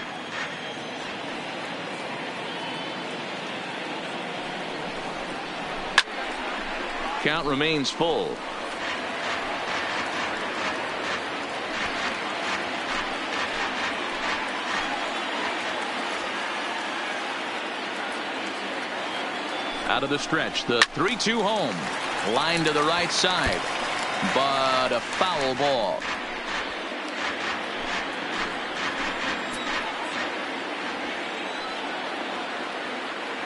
Count remains full. Out of the stretch, the 3-2 home. Line to the right side, but a foul ball.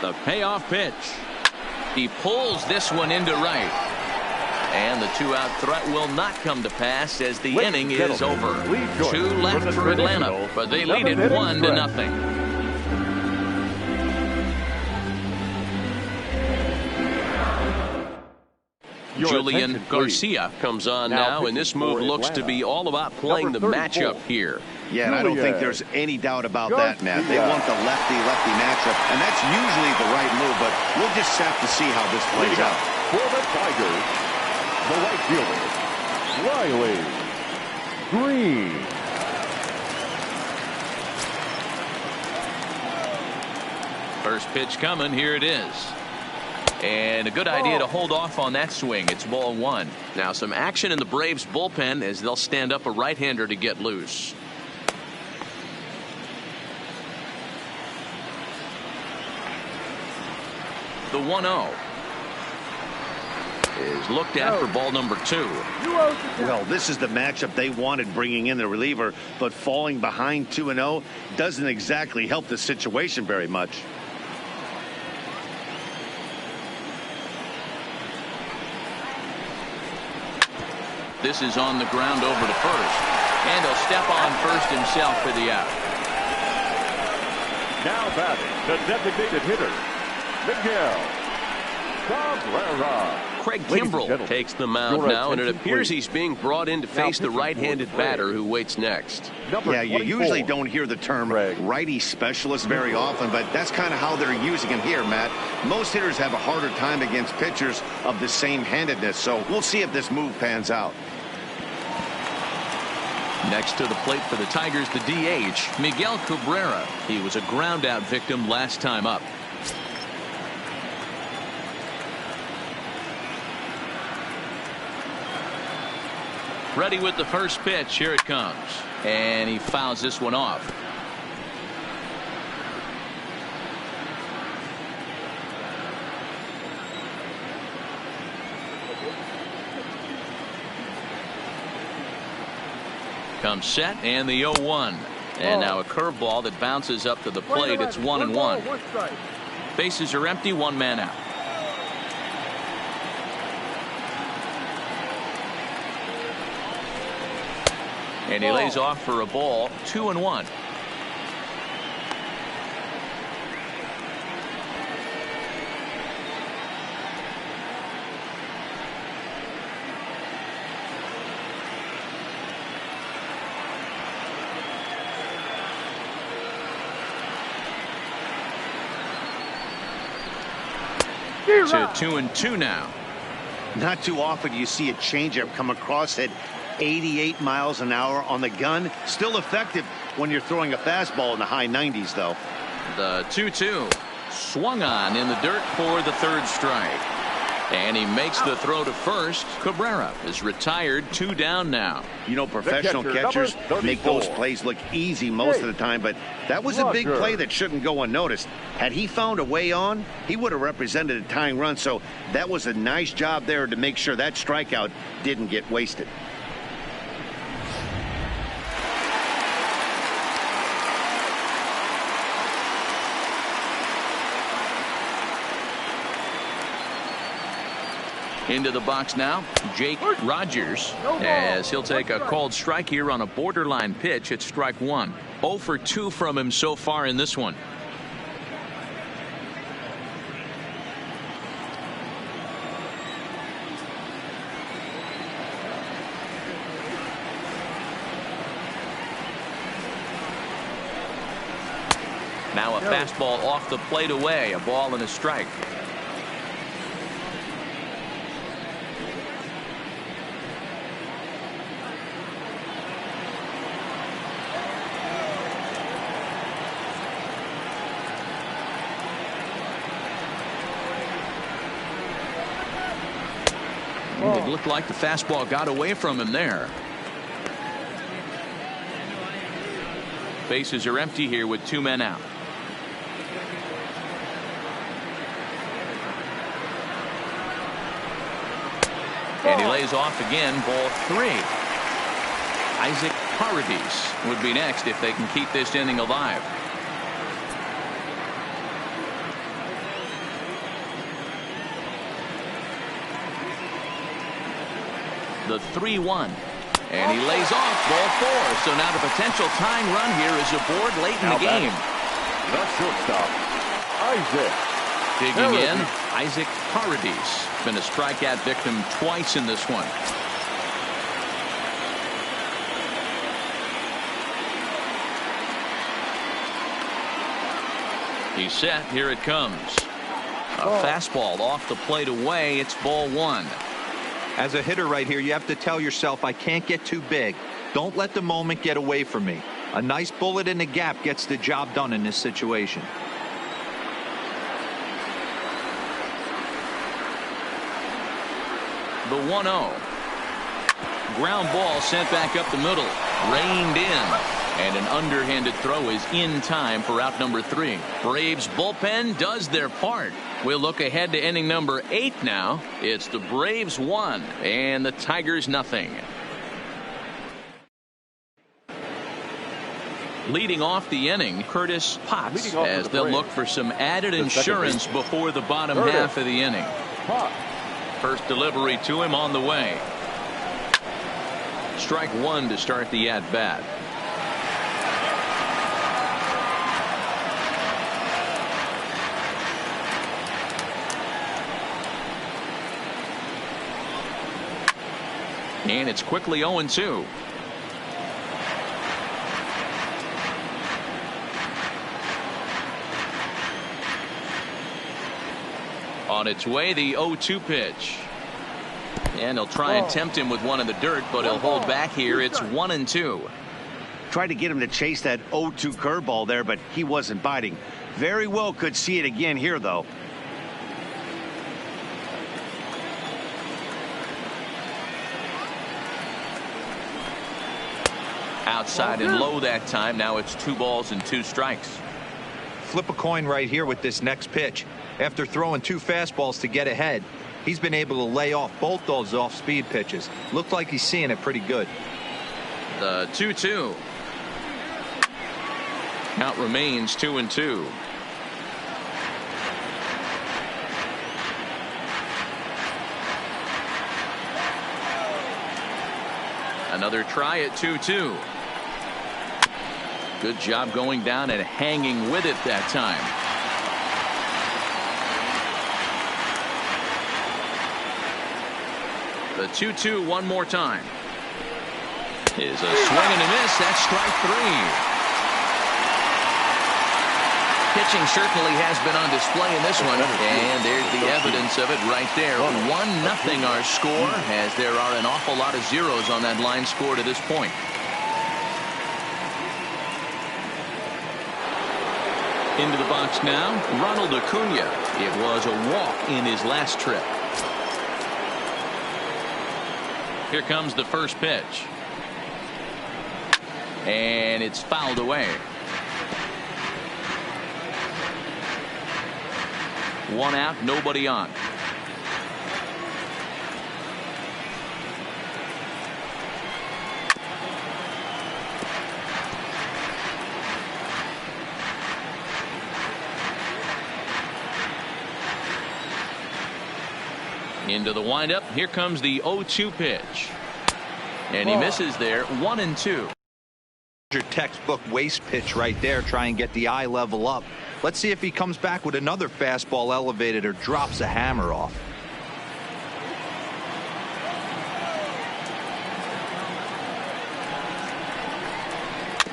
The payoff pitch. He pulls this one into right. And the 2-out threat will not come to pass as the inning is over. 2 left for Atlanta, but they lead it 1-0. Julian Garcia comes on now, and this move looks to be all about playing the matchup here. Yeah, and I don't think there's any doubt about that, Matt. They want the lefty-lefty matchup, and that's usually the right move, but we'll just have to see how this plays out. For the Tigers, the right fielder, Riley Green. First pitch coming, here it is. And a good idea to hold off on that swing. It's ball 1. Now some action in the Braves bullpen as they'll stand up a right-hander to get loose. The 1-0 is looked at for ball number 2. Well, this is the matchup they wanted, bringing in the reliever, but falling behind 2-0 doesn't exactly help the situation very much. This is on the ground over to first, and he'll step on first himself for the out. Now batting, the designated hitter, Miguel Cabrera. Craig Kimbrell takes the mound now, and it appears he's being brought in to face the right-handed batter who waits next. Yeah, you usually don't hear the term righty specialist very often, but that's kind of how they're using him here, Matt. Most hitters have a harder time against pitchers of the same handedness, so we'll see if this move pans out. Next to the plate for the Tigers, the DH, Miguel Cabrera. He was a ground-out victim last time up. Ready with the first pitch. Here it comes. And he fouls this one off. Comes set, and the 0-1. And now a curveball that bounces up to the plate. It's 1-1. Bases are empty, 1 man out. And he lays off for a ball. 2-1. To 2-2 now. Not too often you see a changeup come across at 88 miles an hour on the gun. Still effective when you're throwing a fastball in the high 90s, though. The 2-2 swung on in the dirt for the 3rd strike. And he makes the throw to first. Cabrera is retired, 2 down now. You know, professional catchers make those plays look easy most of the time, but that was a big play that shouldn't go unnoticed. Had he found a way on, he would have represented a tying run, so that was a nice job there to make sure that strikeout didn't get wasted. Into the box now, Jake Rogers, as he'll take a called strike here on a borderline pitch at strike one. 0 for 2 from him so far in this one. Now a fastball off the plate away, a ball and a strike. It looked like the fastball got away from him there. Bases are empty here with 2 men out. And he lays off again, ball 3. Isaac Paradis would be next if they can keep this inning alive. The 3-1. And he lays off, ball 4. So now the potential tying run here is aboard late in the game. The shortstop, Isaac. Digging in, Isaac Paradis. Been a strikeout victim twice in this one. He's set. Here it comes. A fastball off the plate away. It's ball 1. As a hitter right here, you have to tell yourself, I can't get too big. Don't let the moment get away from me. A nice bullet in the gap gets the job done in this situation. The 1-0. Ground ball sent back up the middle. Reined in. And an underhanded throw is in time for out number 3. Braves bullpen does their part. We'll look ahead to inning number 8 now. It's the Braves 1 and the Tigers nothing. Leading off the inning, Curtis Potts, as they'll look for some added insurance before the bottom half of the inning. First delivery to him on the way. Strike 1 to start the at-bat. And it's quickly 0-2. On its way, the 0-2 pitch. And he'll try and tempt him with one in the dirt, but he'll hold back here. It's 1-2. Tried to get him to chase that 0-2 curveball there, but he wasn't biting. Very well could see it again here, though. Outside and low that time. Now it's 2 balls and 2 strikes. Flip a coin right here with this next pitch. After throwing 2 fastballs to get ahead, he's been able to lay off both those off-speed pitches. Looks like he's seeing it pretty good. The 2-2. Count remains 2-2. Another try at 2-2. Good job going down and hanging with it that time. The 2-2 one more time. Is a swing and a miss. That's strike 3. Pitching certainly has been on display in this one, and there's the evidence of it right there. 1-0 our score, as there are an awful lot of zeros on that line score to this point. Into the box now, Ronald Acuna. It was a walk in his last trip. Here comes the first pitch. And it's fouled away. 1 out, nobody on. Into the windup. Here comes the 0-2 pitch. And he misses there. 1-2. Your textbook waste pitch right there. Try and get the eye level up. Let's see if he comes back with another fastball elevated or drops a hammer off.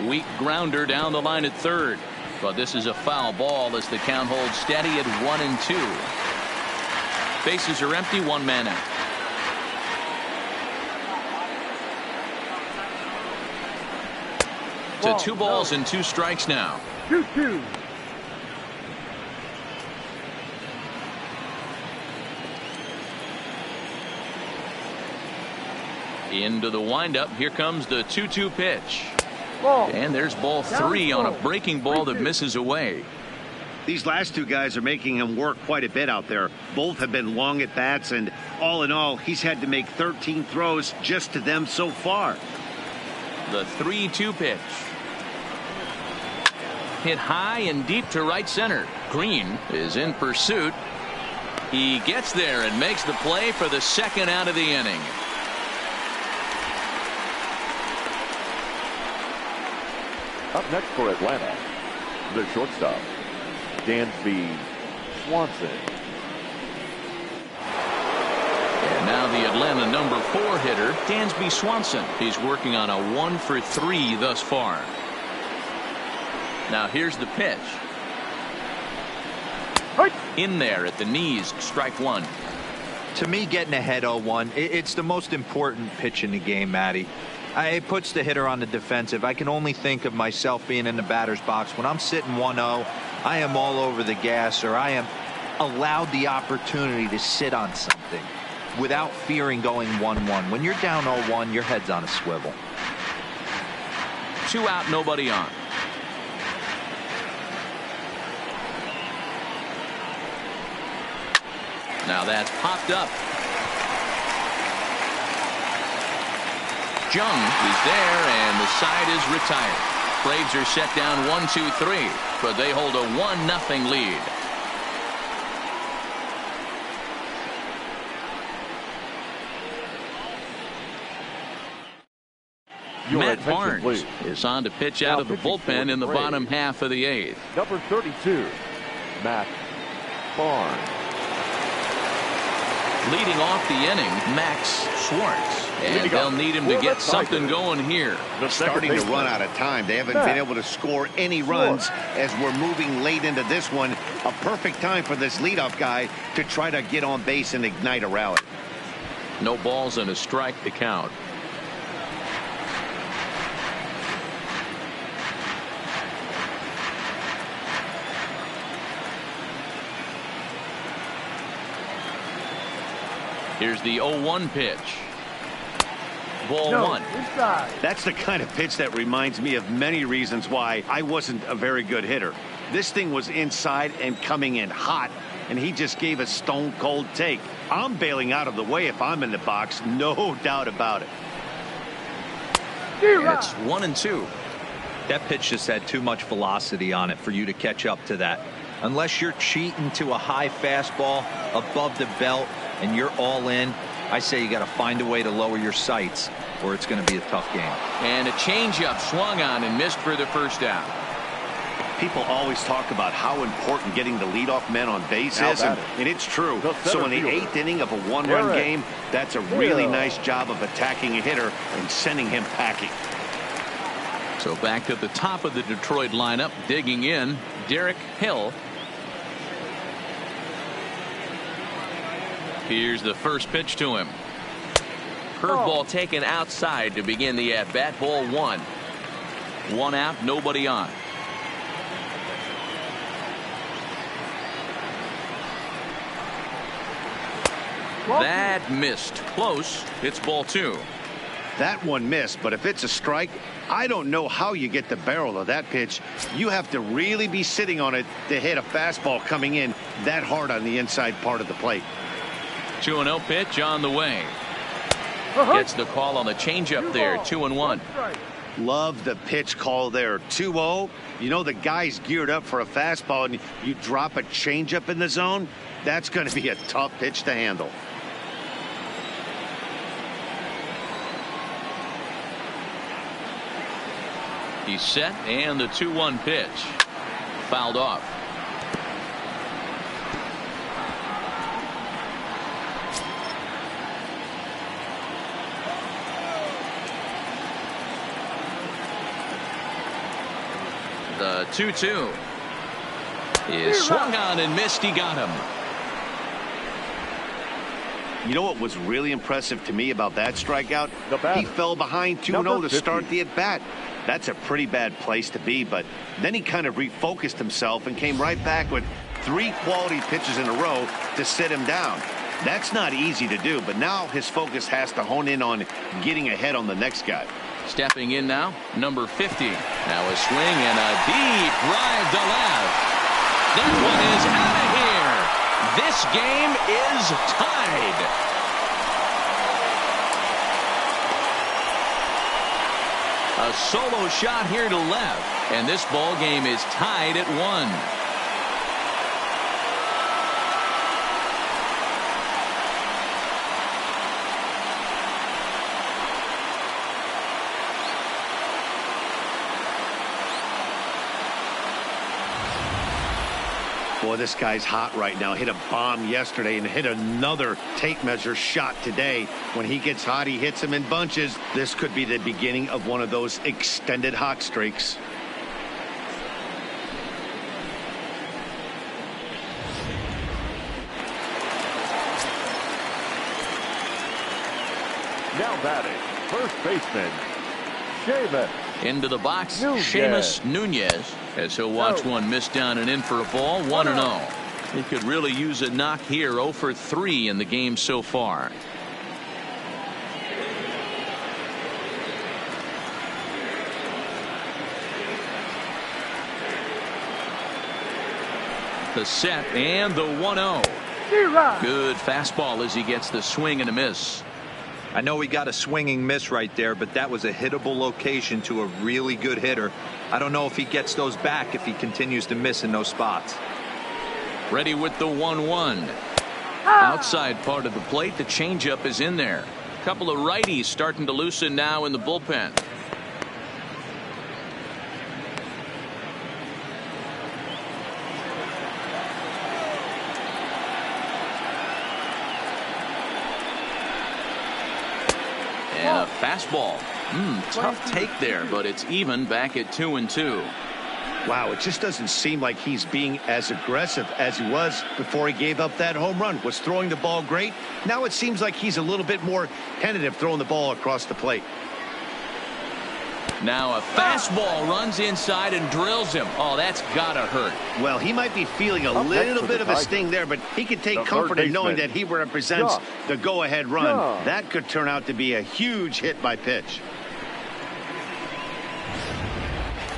Weak grounder down the line at third. But this is a foul ball as the count holds steady at 1-2. Bases are empty. One man out. To 2 balls and 2 strikes now. 2-2. Into the windup. Here comes the 2-2 pitch. Ball. And there's ball 3 on a breaking ball that misses away. These last two guys are making him work quite a bit out there. Both have been long at bats, and all in all, he's had to make 13 throws just to them so far. The 3-2 pitch. Hit high and deep to right center. Green is in pursuit. He gets there and makes the play for the second out of the inning. Up next for Atlanta, the shortstop, Dansby Swanson. And now the Atlanta number 4 hitter, Dansby Swanson. He's working on a 1-for-3 thus far. Now here's the pitch. In there at the knees, strike 1. To me, getting ahead 0-1, it's the most important pitch in the game, Matty. It puts the hitter on the defensive. I can only think of myself being in the batter's box. When I'm sitting 1-0, I am all over the gas, or I am allowed the opportunity to sit on something without fearing going 1-1. When you're down 0-1, your head's on a swivel. 2 out, nobody on. Now that's popped up. Jung is there, and the side is retired. Braves are set down 1-2-3, but they hold a 1-0 lead. Matt Barnes is on to pitch out of the bullpen in the bottom half of the 8th. Number 32, Matt Barnes. Leading off the inning, Max Schwartz. And they'll need him to get something going here. They're starting to run out of time. They haven't been able to score any runs as we're moving late into this one. A perfect time for this leadoff guy to try to get on base and ignite a rally. No balls and a strike to count. Here's the 0-1 pitch. Ball 1. That's the kind of pitch that reminds me of many reasons why I wasn't a very good hitter. This thing was inside and coming in hot, and he just gave a stone cold take. I'm bailing out of the way if I'm in the box, no doubt about it. It's 1-2. That pitch just had too much velocity on it for you to catch up to that. Unless you're cheating to a high fastball above the belt and you're all in, I say you got to find a way to lower your sights, or it's going to be a tough game. And a changeup swung on and missed for the first out. People always talk about how important getting the leadoff men on base is, and it's true. So in the 8th inning of a 1-run game, that's a really nice job of attacking a hitter and sending him packing. So back to the top of the Detroit lineup, digging in, Derek Hill. Here's the first pitch to him. Curveball taken outside to begin the at-bat. Ball 1. 1 out, nobody on. That missed. Close. It's ball 2. That one missed, but if it's a strike, I don't know how you get the barrel of that pitch. You have to really be sitting on it to hit a fastball coming in that hard on the inside part of the plate. 2-0 pitch on the way. Gets the call on the changeup there. 2-1. Love the pitch call there. 2-0. You know the guy's geared up for a fastball, and you drop a changeup in the zone. That's going to be a tough pitch to handle. He's set, and the 2-1 pitch. Fouled off. The 2-2 is swung on and missed. He got him. You know what was really impressive to me about that strikeout? He fell behind 2-0 to start the at-bat. That's a pretty bad place to be, but then he kind of refocused himself and came right back with 3 quality pitches in a row to sit him down. That's not easy to do, but now his focus has to hone in on getting ahead on the next guy. Stepping in now, number 50. Now a swing and a deep drive to left. That one is out of here. This game is tied. A solo shot here to left, and this ball game is tied at 1. Boy, this guy's hot right now. Hit a bomb yesterday and hit another tape measure shot today. When he gets hot, he hits them in bunches. This could be the beginning of one of those extended hot streaks. Now batting, first baseman, Seamus. Into the box, Seamus Nunez, as he'll watch one miss down and in for a ball. 1-0. He could really use a knock here. 0 for 3 in the game so far. The set and the 1-0. Good fastball as he gets the swing and a miss. I know he got a swinging miss right there, but that was a hittable location to a really good hitter. I don't know if he gets those back if he continues to miss in those spots. Ready with the 1-1. Outside part of the plate, the changeup is in there. A couple of righties starting to loosen now in the bullpen. And a fastball. Tough take there, but it's even back at 2-2. Wow, it just doesn't seem like he's being as aggressive as he was before he gave up that home run. Was throwing the ball great. Now it seems like he's a little bit more tentative throwing the ball across the plate. Now a fastball runs inside and drills him. Oh, that's gotta hurt. Well, he might be feeling a little bit of a sting there, but he can take comfort in knowing that he represents the go-ahead run. That could turn out to be a huge hit by pitch.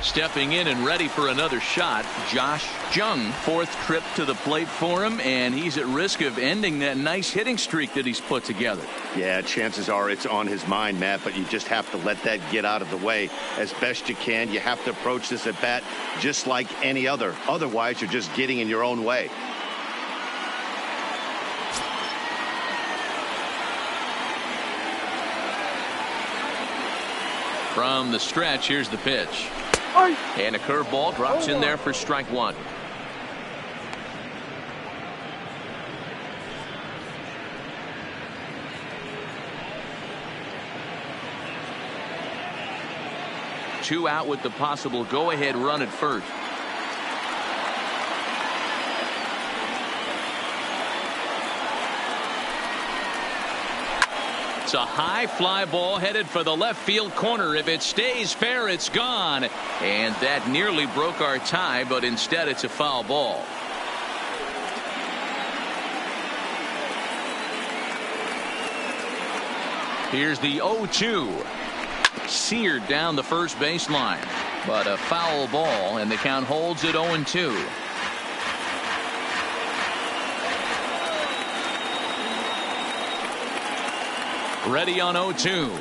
Stepping in and ready for another shot, Josh Jung. 4th trip to the plate for him, and he's at risk of ending that nice hitting streak that he's put together. Yeah, chances are it's on his mind, Matt, but you just have to let that get out of the way as best you can. You have to approach this at bat just like any other. Otherwise, you're just getting in your own way. From the stretch, here's the pitch. And a curveball drops in there for strike 1. Two out with the possible go-ahead run at first. It's a high fly ball headed for the left field corner. If it stays fair, it's gone. And that nearly broke our tie, but instead it's a foul ball. Here's the 0-2. Seared down the first baseline, but a foul ball, and the count holds at 0-2. Ready on 0-2.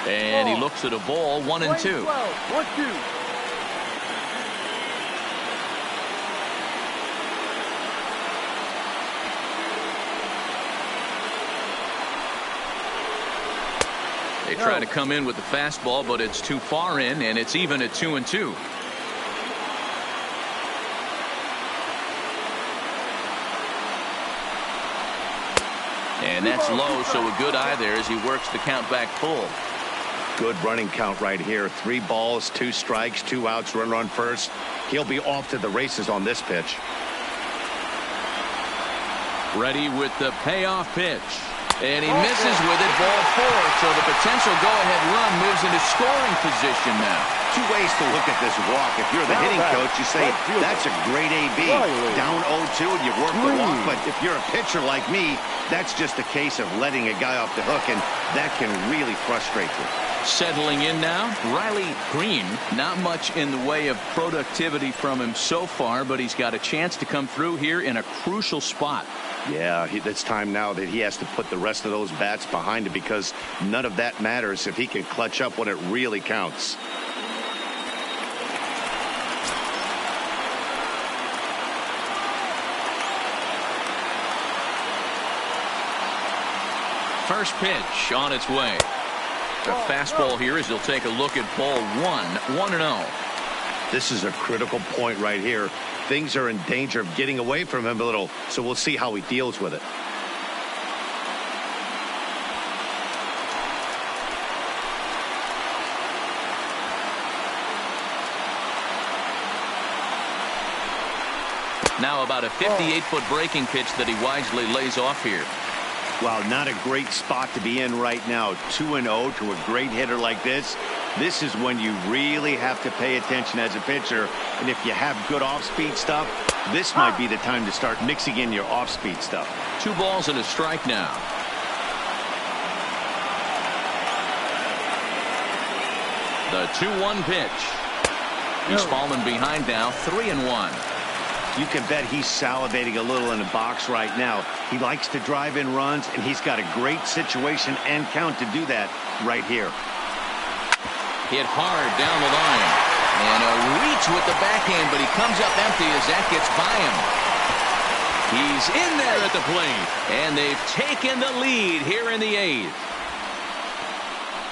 And he looks at a ball, 1-2. 1-2. They try to come in with the fastball, but it's too far in, and it's even at 2-2. And that's low, so a good eye there as he works the count back full. Good running count right here. 3 balls, 2 strikes, 2 outs, runner on first. He'll be off to the races on this pitch. Ready with the payoff pitch. And he misses with it, ball 4. So the potential go-ahead run moves into scoring position now. 2 ways to look at this walk. If you're the hitting coach, you say, that's a great AB. Down 0-2 and you work the walk. But if you're a pitcher like me, that's just a case of letting a guy off the hook, and that can really frustrate you. Settling in now, Riley Green. Not much in the way of productivity from him so far, but he's got a chance to come through here in a crucial spot. Yeah, it's time now that he has to put the rest of those bats behind him, because none of that matters if he can clutch up when it really counts. First pitch on its way. The fastball here as he'll take a look at ball 1-0. This is a critical point right here. Things are in danger of getting away from him a little, so we'll see how he deals with it. Now about a 58-foot breaking pitch that he wisely lays off here. Wow, not a great spot to be in right now. 2-0 to a great hitter like this. This is when you really have to pay attention as a pitcher. And if you have good off-speed stuff, this might be the time to start mixing in your off-speed stuff. 2 balls and a strike now. The 2-1 pitch. He's fallen behind now, 3-1. You can bet he's salivating a little in the box right now. He likes to drive in runs, and he's got a great situation and count to do that right here. Hit hard down the line. And a reach with the backhand, but he comes up empty as that gets by him. He's in there at the plate, and they've taken the lead here in the 8th.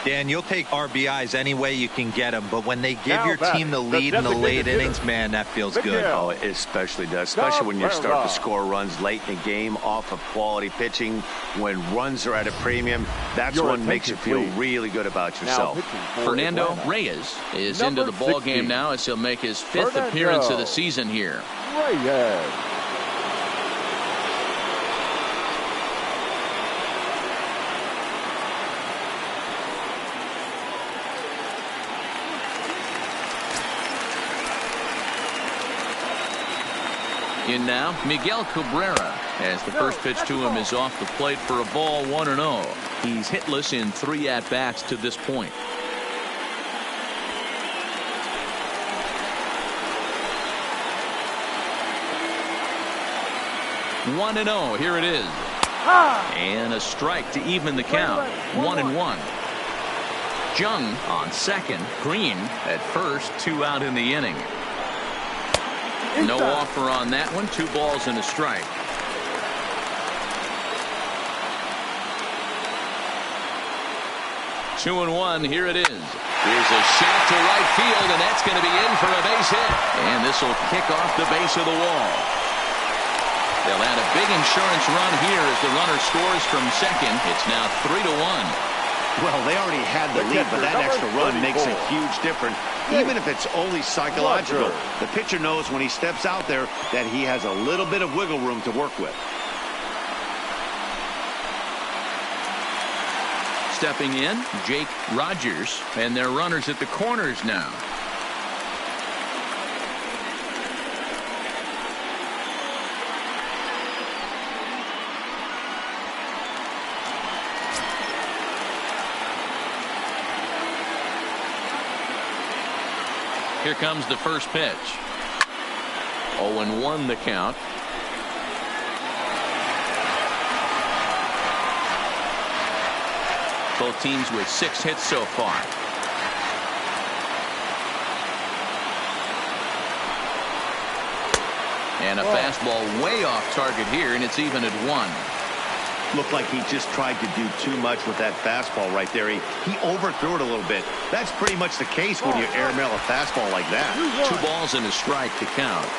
Dan, you'll take RBIs any way you can get them, but when they give your team the lead in the late innings, man, that feels good. Oh, it especially does, especially when you start to score runs late in the game off of quality pitching. When runs are at a premium, that's what makes you feel really good about yourself. Fernando Reyes is into the ball game now as he'll make his 5th appearance of the season here. Reyes. In now, Miguel Cabrera, as the first pitch to him is off the plate for a ball 1-0. He's hitless in 3 at-bats to this point. One and 0, here it is. And a strike to even the count. 1-1. Jung on second. Green at first, 2 out in the inning. No offer on that one. 2 balls and a strike. Two and 1. Here it is. Here's a shot to right field, and that's going to be in for a base hit. And this will kick off the base of the wall. They'll add a big insurance run here as the runner scores from second. It's now 3-1. Well, they already had the lead, but that extra run makes a huge difference. Even if it's only psychological, the pitcher knows when he steps out there that he has a little bit of wiggle room to work with. Stepping in, Jake Rogers, and their runners at the corners now. Here comes the first pitch. 0-1 the count. Both teams with 6 hits so far. And a fastball way off target here, and it's even at 1. 2-1 Looked like he just tried to do too much with that fastball right there. He overthrew it a little bit. That's pretty much the case when you airmail a fastball like that. 2 balls and a strike to count.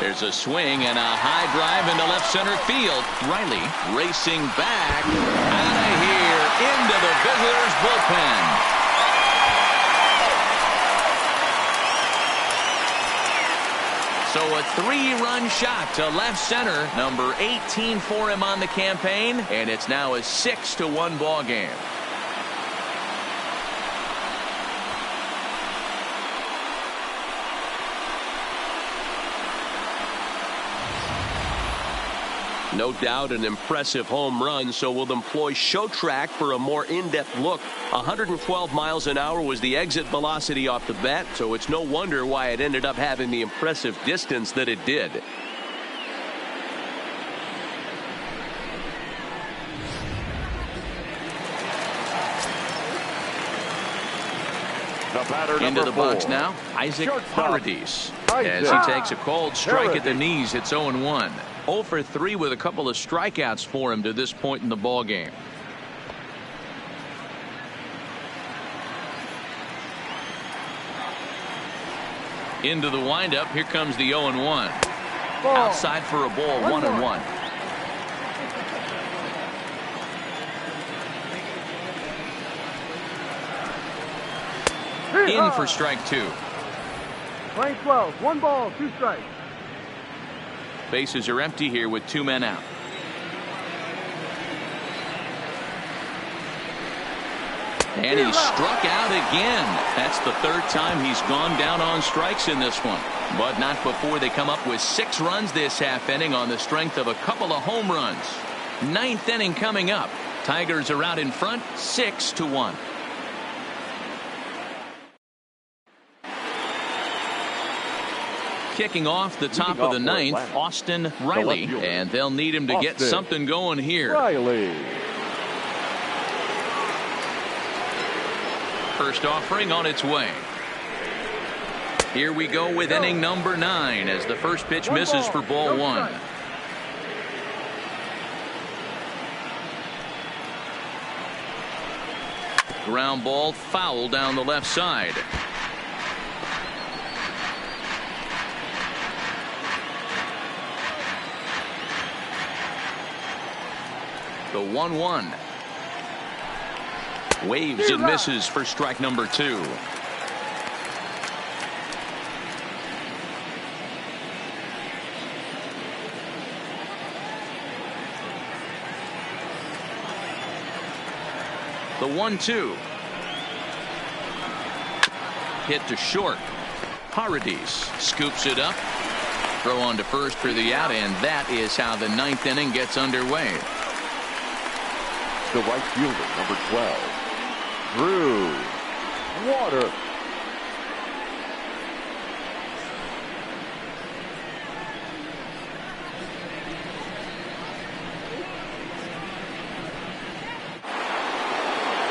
There's a swing and a high drive into left center field. Riley racing back out of here into the visitors' bullpen. So a 3-run shot to left center, number 18 for him on the campaign, and it's now a 6-1 ball game. No doubt an impressive home run, so we'll employ Show Track for a more in-depth look. 112 miles an hour was the exit velocity off the bat, so it's no wonder why it ended up having the impressive distance that it did. Into the box now, Isaac Paradis. As he takes a cold strike at the knees, it's 0-1. 0 for 3 with a couple of strikeouts for him to this point in the ball game. Into the windup, here comes the 0-1. Outside for a ball, 1-1. In for strike 2. Playing 12, 1 ball, 2 strikes. Bases are empty here with 2 men out. And he struck out again. That's the 3rd time he's gone down on strikes in this one. But not before they come up with 6 runs this half inning on the strength of a couple of home runs. 9th inning coming up. Tigers are out in front, 6-1. Kicking off the top of the 9th, Austin Riley, and they'll need him to get something going here. Riley. First offering on its way. Here we go with inning number 9 as the first pitch misses for ball 1. Ground ball foul down the left side. The 1-1. Waves and misses for strike number 2. The 1-2. Hit to short. Paradis scoops it up. Throw on to first for the out, and that is how the 9th inning gets underway. The right fielder, number 12, Drew Water.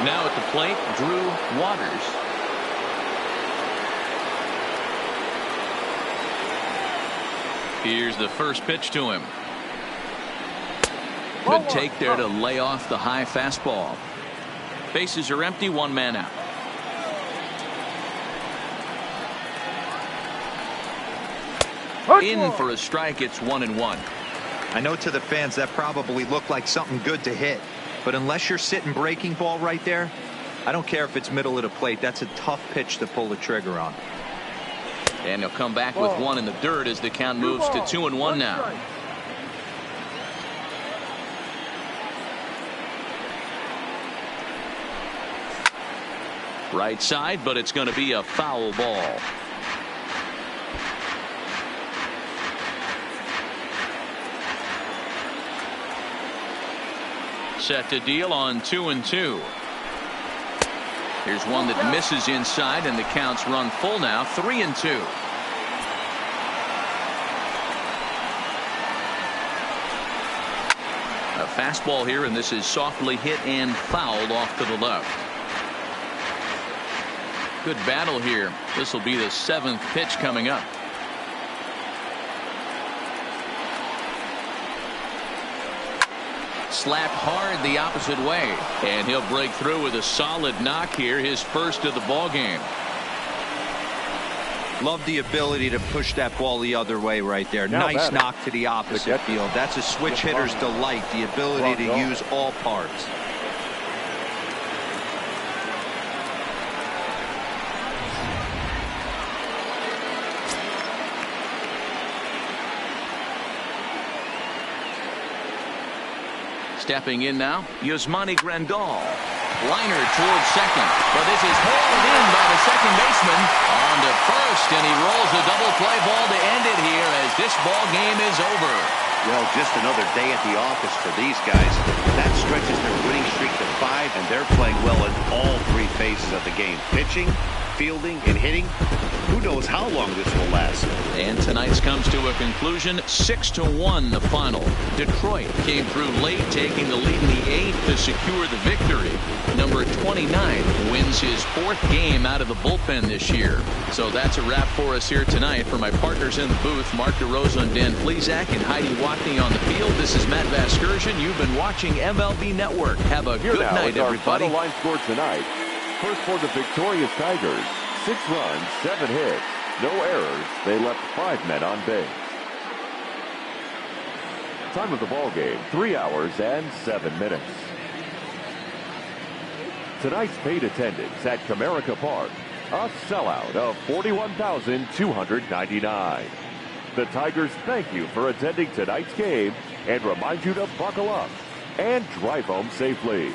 Now at the plate, Drew Waters. Here's the first pitch to him. Good take there to lay off the high fastball. Bases are empty, 1 man out. In for a strike, it's 1-1. I know to the fans that probably looked like something good to hit, but unless you're sitting breaking ball right there, I don't care if it's middle of the plate. That's a tough pitch to pull the trigger on. And he'll come back with 1 in the dirt as the count moves to 2-1 now. Right side, but it's going to be a foul ball. Set to deal on 2-2. Here's one that misses inside, and the count's run full now, 3-2. A fastball here, and this is softly hit and fouled off to the left. Good battle here. This will be the 7th pitch coming up. Slapped hard the opposite way, and he'll break through with a solid knock here, his first of the ball game. Love the ability to push that ball the other way right there. Nice knock to the opposite field. That's a switch hitter's delight, the ability to use all parts. Stepping in now, Yasmani Grandal. Liner towards second, but this is hauled in by the second baseman. On to first, and he rolls a double play ball to end it here as this ball game is over. Well, just another day at the office for these guys. That stretches their winning streak to 5, and they're playing well in all 3 phases of the game. Pitching, fielding, and hitting. Who knows how long this will last. And tonight's comes to a conclusion, 6-1 the final. Detroit came through late, taking the lead in the 8th to secure the victory. Number 29 wins his 4th game out of the bullpen this year. So that's a wrap for us here tonight. For my partners in the booth, Mark DeRosa and Dan Plesac and Heidi Watney on the field, this is Matt Vasgersian. You've been watching MLB Network. Have a good night, everybody. Final line score tonight. First for the victorious Tigers, 6 runs, 7 hits, no errors. They left 5 men on base. Time of the ball game, 3 hours and 7 minutes. Tonight's paid attendance at Comerica Park, a sellout of 41,299. The Tigers thank you for attending tonight's game and remind you to buckle up and drive home safely.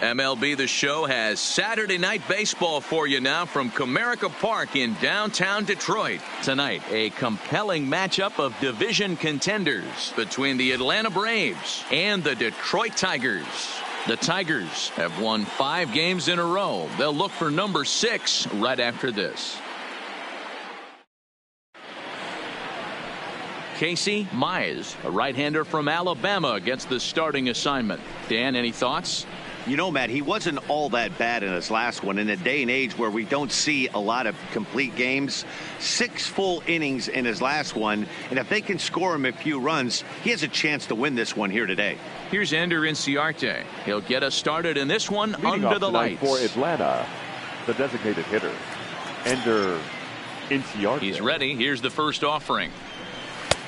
MLB The Show has Saturday Night Baseball for you now from Comerica Park in downtown Detroit. Tonight, a compelling matchup of division contenders between the Atlanta Braves and the Detroit Tigers. The Tigers have won 5 games in a row. They'll look for number 6 right after this. Casey Mize, a right-hander from Alabama, gets the starting assignment. Dan, any thoughts? You know, Matt, he wasn't all that bad in his last one. In a day and age where we don't see a lot of complete games, 6 full innings in his last one. And if they can score him a few runs, he has a chance to win this one here today. Here's Ender Inciarte. He'll get us started in this one under the lights. For Atlanta, the designated hitter, Ender Inciarte. He's ready. Here's the first offering.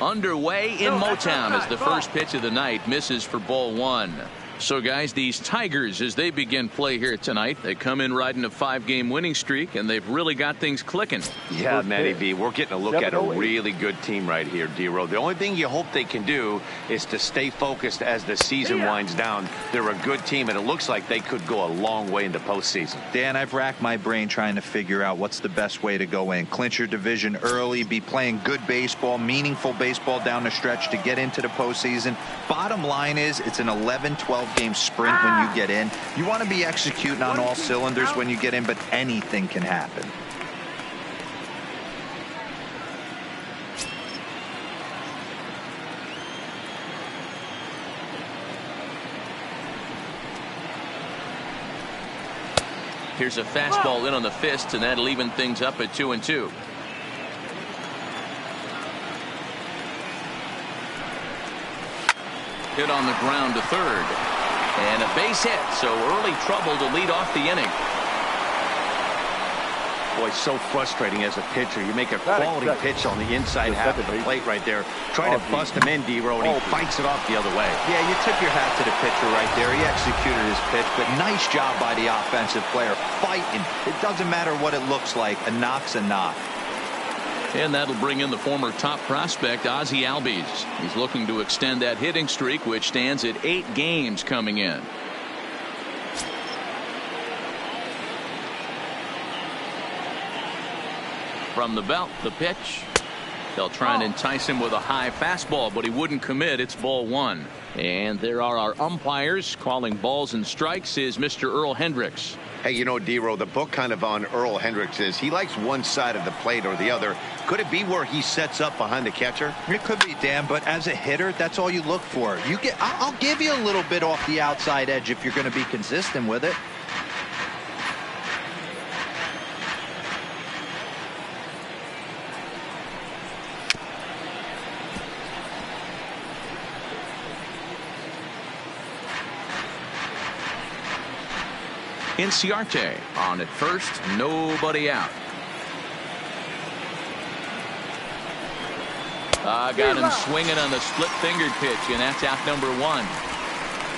Underway in Motown as the first pitch of the night misses for ball 1. So, guys, these Tigers, as they begin play here tonight, they come in riding a 5-game winning streak, and they've really got things clicking. Yeah, Matty B, we're getting a look at a really good team right here, D-Row. The only thing you hope they can do is to stay focused as the season winds down. They're a good team, and it looks like they could go a long way into postseason. Dan, I've racked my brain trying to figure out what's the best way to go in. Clinch your division early, be playing good baseball, meaningful baseball down the stretch to get into the postseason. Bottom line is it's an 11-12 game sprint when you get in. You want to be executing on all cylinders when you get in, but anything can happen. Here's a fastball in on the fist, and that'll even things up at 2-2. Hit on the ground to third. And a base hit, so early trouble to lead off the inning. Boy, so frustrating as a pitcher. You make a quality pitch on the inside half of the plate right there. Try to bust him in, D-Row, and he fights it off the other way. Yeah, you took your hat to the pitcher right there. He executed his pitch, but nice job by the offensive player. Fighting. It doesn't matter what it looks like. A knock's a knock. And that'll bring in the former top prospect, Ozzie Albies. He's looking to extend that hitting streak, which stands at 8 games coming in. From the belt, the pitch. They'll try and entice him with a high fastball, but he wouldn't commit. It's ball 1. And there are our umpires calling balls and strikes is Mr. Earl Hendricks. Hey, you know, D-Row, the book kind of on Earl Hendricks is he likes one side of the plate or the other. Could it be where he sets up behind the catcher? It could be, Dan, but as a hitter, that's all you look for. I'll give you a little bit off the outside edge if you're going to be consistent with it. Inciarte on at first, nobody out. Got him swinging on the split-fingered pitch, and that's out number 1.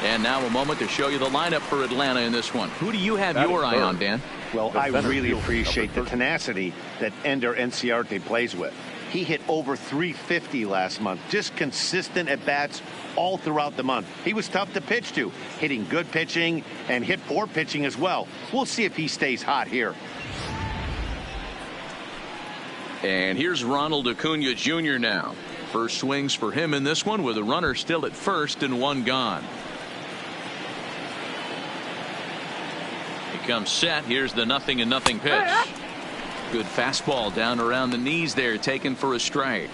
And now a moment to show you the lineup for Atlanta in this one. Who do you have your eye on, Dan? Well, I really appreciate the tenacity that Ender Inciarte plays with. He hit over 350 last month, just consistent at bats all throughout the month. He was tough to pitch to, hitting good pitching and hit poor pitching as well. We'll see if he stays hot here. And here's Ronald Acuna Jr. now. First swings for him in this one with a runner still at first and 1 gone. He comes set. Here's the 0-0 pitch. Good fastball down around the knees there, taken for a strike.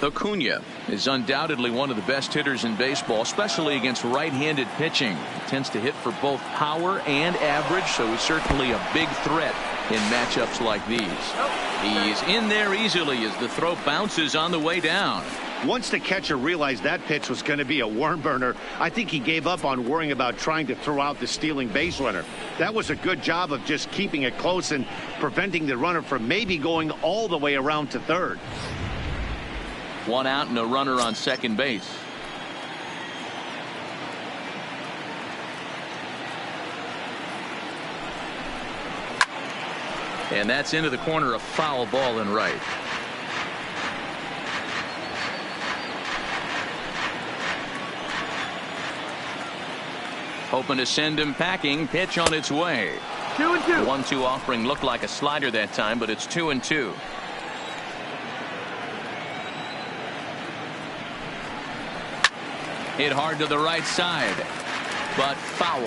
Acuna is undoubtedly one of the best hitters in baseball, especially against right-handed pitching. He tends to hit for both power and average, so he's certainly a big threat in matchups like these. He's in there easily as the throw bounces on the way down. Once the catcher realized that pitch was going to be a worm burner, I think he gave up on worrying about trying to throw out the stealing base runner. That was a good job of just keeping it close and preventing the runner from maybe going all the way around to third. 1 out and a runner on second base. And that's into the corner, a foul ball in right. Hoping to send him packing. Pitch on its way. 2-2. 1-2 offering looked like a slider that time, but it's 2-2. Hit hard to the right side, but foul.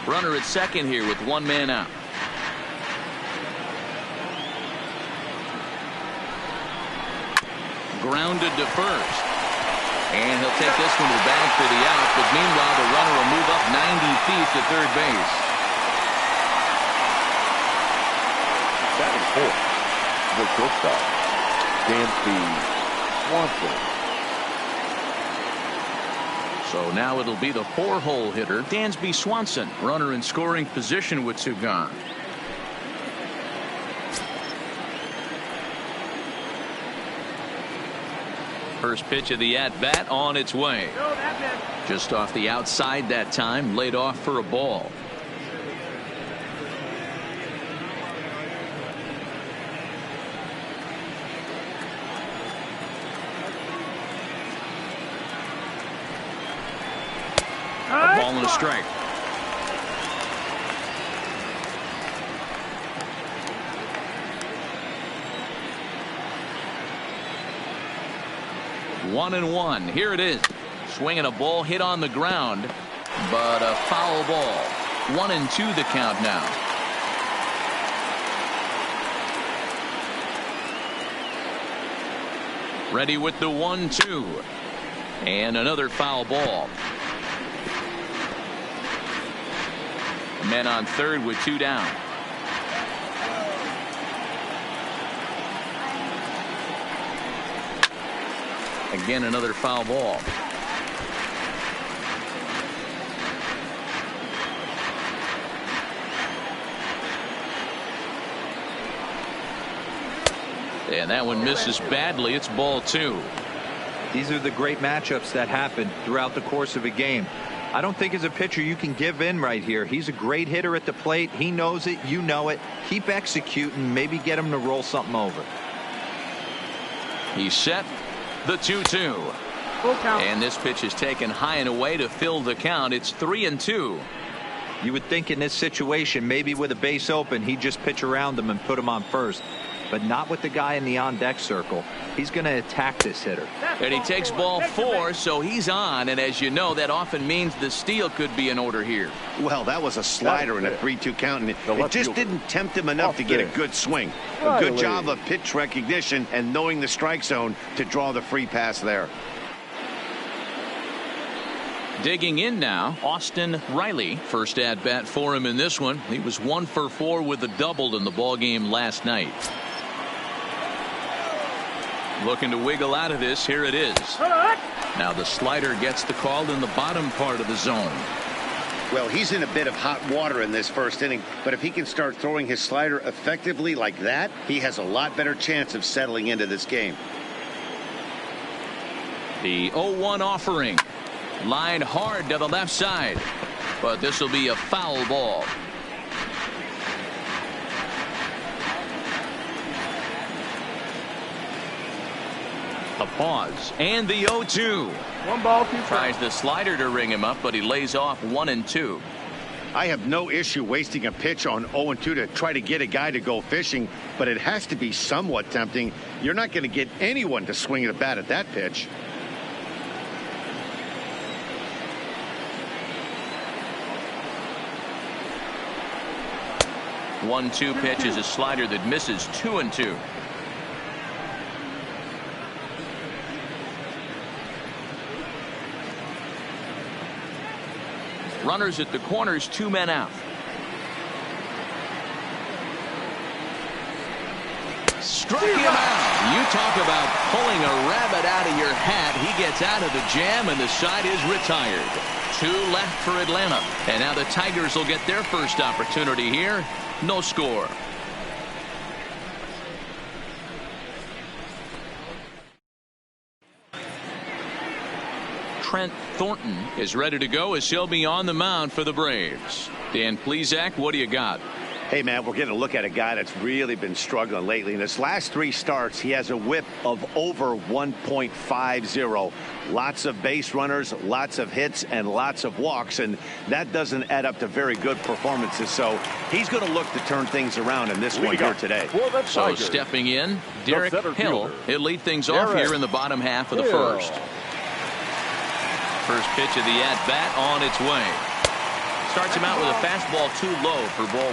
Runner at second here with one man out. Grounded to first. And he'll take this one to the bag for the out, but meanwhile the runner will move up 90 feet to third base. Batting fourth, the shortstop, Dansby Swanson. So now it'll be the 4-hole hitter, Dansby Swanson, runner in scoring position with two gone. First pitch of the at-bat on its way. Just off the outside that time, laid off for a ball. A ball and a strike. One and one. Here it is. Swinging a ball hit on the ground, but a foul ball. 1-2 the count now. Ready with the 1-2. And another foul ball. Men on third with two down. Again, another foul ball. And that one misses badly. It's ball two. These are the great matchups that happen throughout the course of a game. I don't think as a pitcher you can give in right here. He's a great hitter at the plate. He knows it. You know it. Keep executing. Maybe get him to roll something over. He's set. The 2-2. Full count. And this pitch is taken high and away to fill the count. It's 3-2. You would think in this situation, maybe with a base open, he'd just pitch around him and put him on first. But not with the guy in the on-deck circle. He's going to attack this hitter. And he takes ball four, so he's on. And as you know, that often means the steal could be in order here. Well, that was a slider in a 3-2 count, and it just didn't tempt him enough to get a good swing. A good job of pitch recognition and knowing the strike zone to draw the free pass there. Digging in now, Austin Riley. First at bat for him in this one. He was 1 for 4 with a double in the ball game last night. Looking to wiggle out of this. Here it is. Now the slider gets the call in the bottom part of the zone. Well, he's in a bit of hot water in this first inning, but if he can start throwing his slider effectively like that, he has a lot better chance of settling into this game. The 0-1 offering. Line hard to the left side, but this will be a foul ball. A pause and the 0-2. 1 ball, 2 strikes. Tries the slider to ring him up, but he lays off 1-2. I have no issue wasting a pitch on 0-2 to try to get a guy to go fishing, but it has to be somewhat tempting. You're not going to get anyone to swing at a bat at that pitch. One-two pitch is a slider that misses. 2-2. Runners at the corners, 2 men out. Struck him out. You talk about pulling a rabbit out of your hat. He gets out of the jam and the side is retired. 2 left for Atlanta. And now the Tigers will get their first opportunity here. No score. Trent Thornton is ready to go as he'll be on the mound for the Braves. Dan Plesac, what do you got? Hey, man, we're getting a look at a guy that's really been struggling lately. In his last 3 starts, he has a whip of over 1.50. Lots of base runners, lots of hits, and lots of walks, and that doesn't add up to very good performances. So he's going to look to turn things around in this one here today. So stepping in, Derek Hill. He'll lead things off here in the bottom half of the first. First pitch of the at-bat on its way. Starts him out with a fastball too low for ball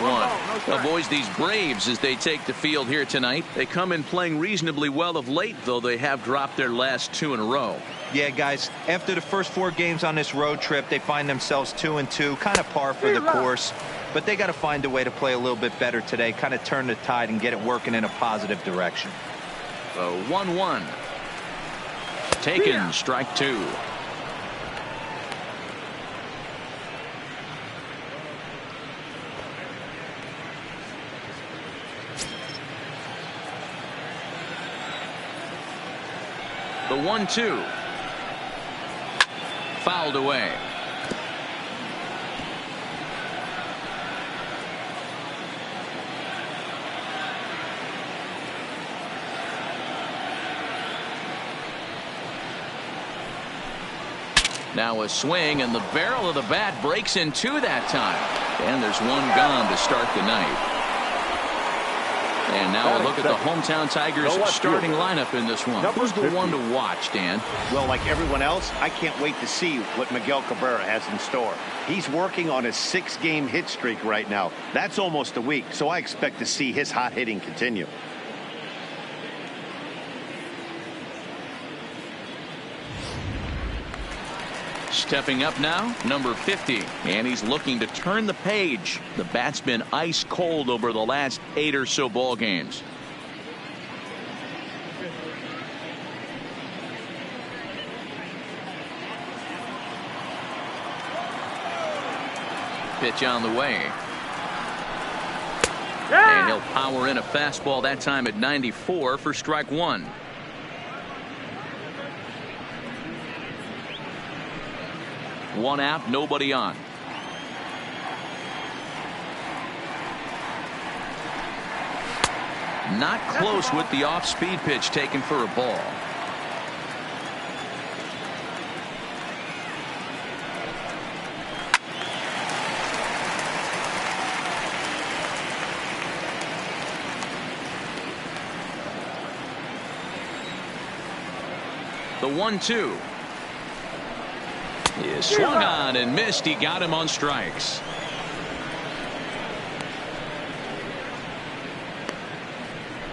1. Avoids these Braves as they take the field here tonight. They come in playing reasonably well of late, though they have dropped their last 2 in a row. Yeah, guys, after the first 4 games on this road trip, they find themselves 2-2, kind of par for the course. But they got to find a way to play a little bit better today, kind of turn the tide and get it working in a positive direction. So 1-1. Taken, strike 2. The 1-2. Fouled away. Now a swing, and the barrel of the bat breaks in 2 that time. And there's 1 gone to start the night. And now a look at the hometown Tigers starting lineup in this one. Who's the one to watch, Dan? Well, like everyone else, I can't wait to see what Miguel Cabrera has in store. He's working on a 6-game hit streak right now. That's almost a week, so I expect to see his hot hitting continue. Stepping up now, number 50, and he's looking to turn the page. The bat's been ice cold over the last 8 or so ball games. Pitch on the way. And he'll power in a fastball that time at 94 for strike 1. One out, nobody on. Not close with the off-speed pitch taken for a ball. The 1-2. He is swung on and missed. He got him on strikes.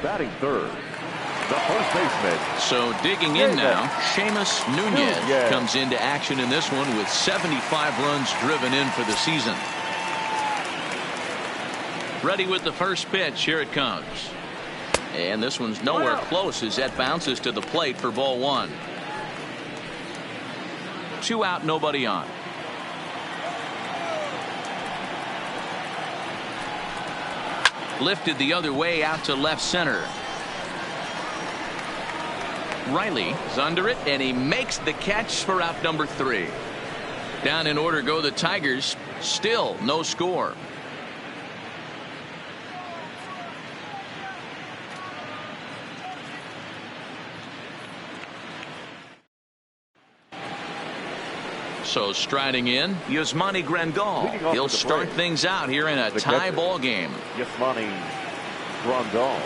Batting third, the first baseman. So digging in now, Seamus Nunez comes into action in this one with 75 runs driven in for the season. Ready with the first pitch. Here it comes. And this one's nowhere close as that bounces to the plate for ball 1. 2 out, nobody on. Lifted the other way out to left center. Riley is under it, and he makes the catch for out number 3. Down in order go the Tigers. Still no score. So striding in, Yasmani Grandal. He'll start things out here in a tie ball game. Yasmani Grandal.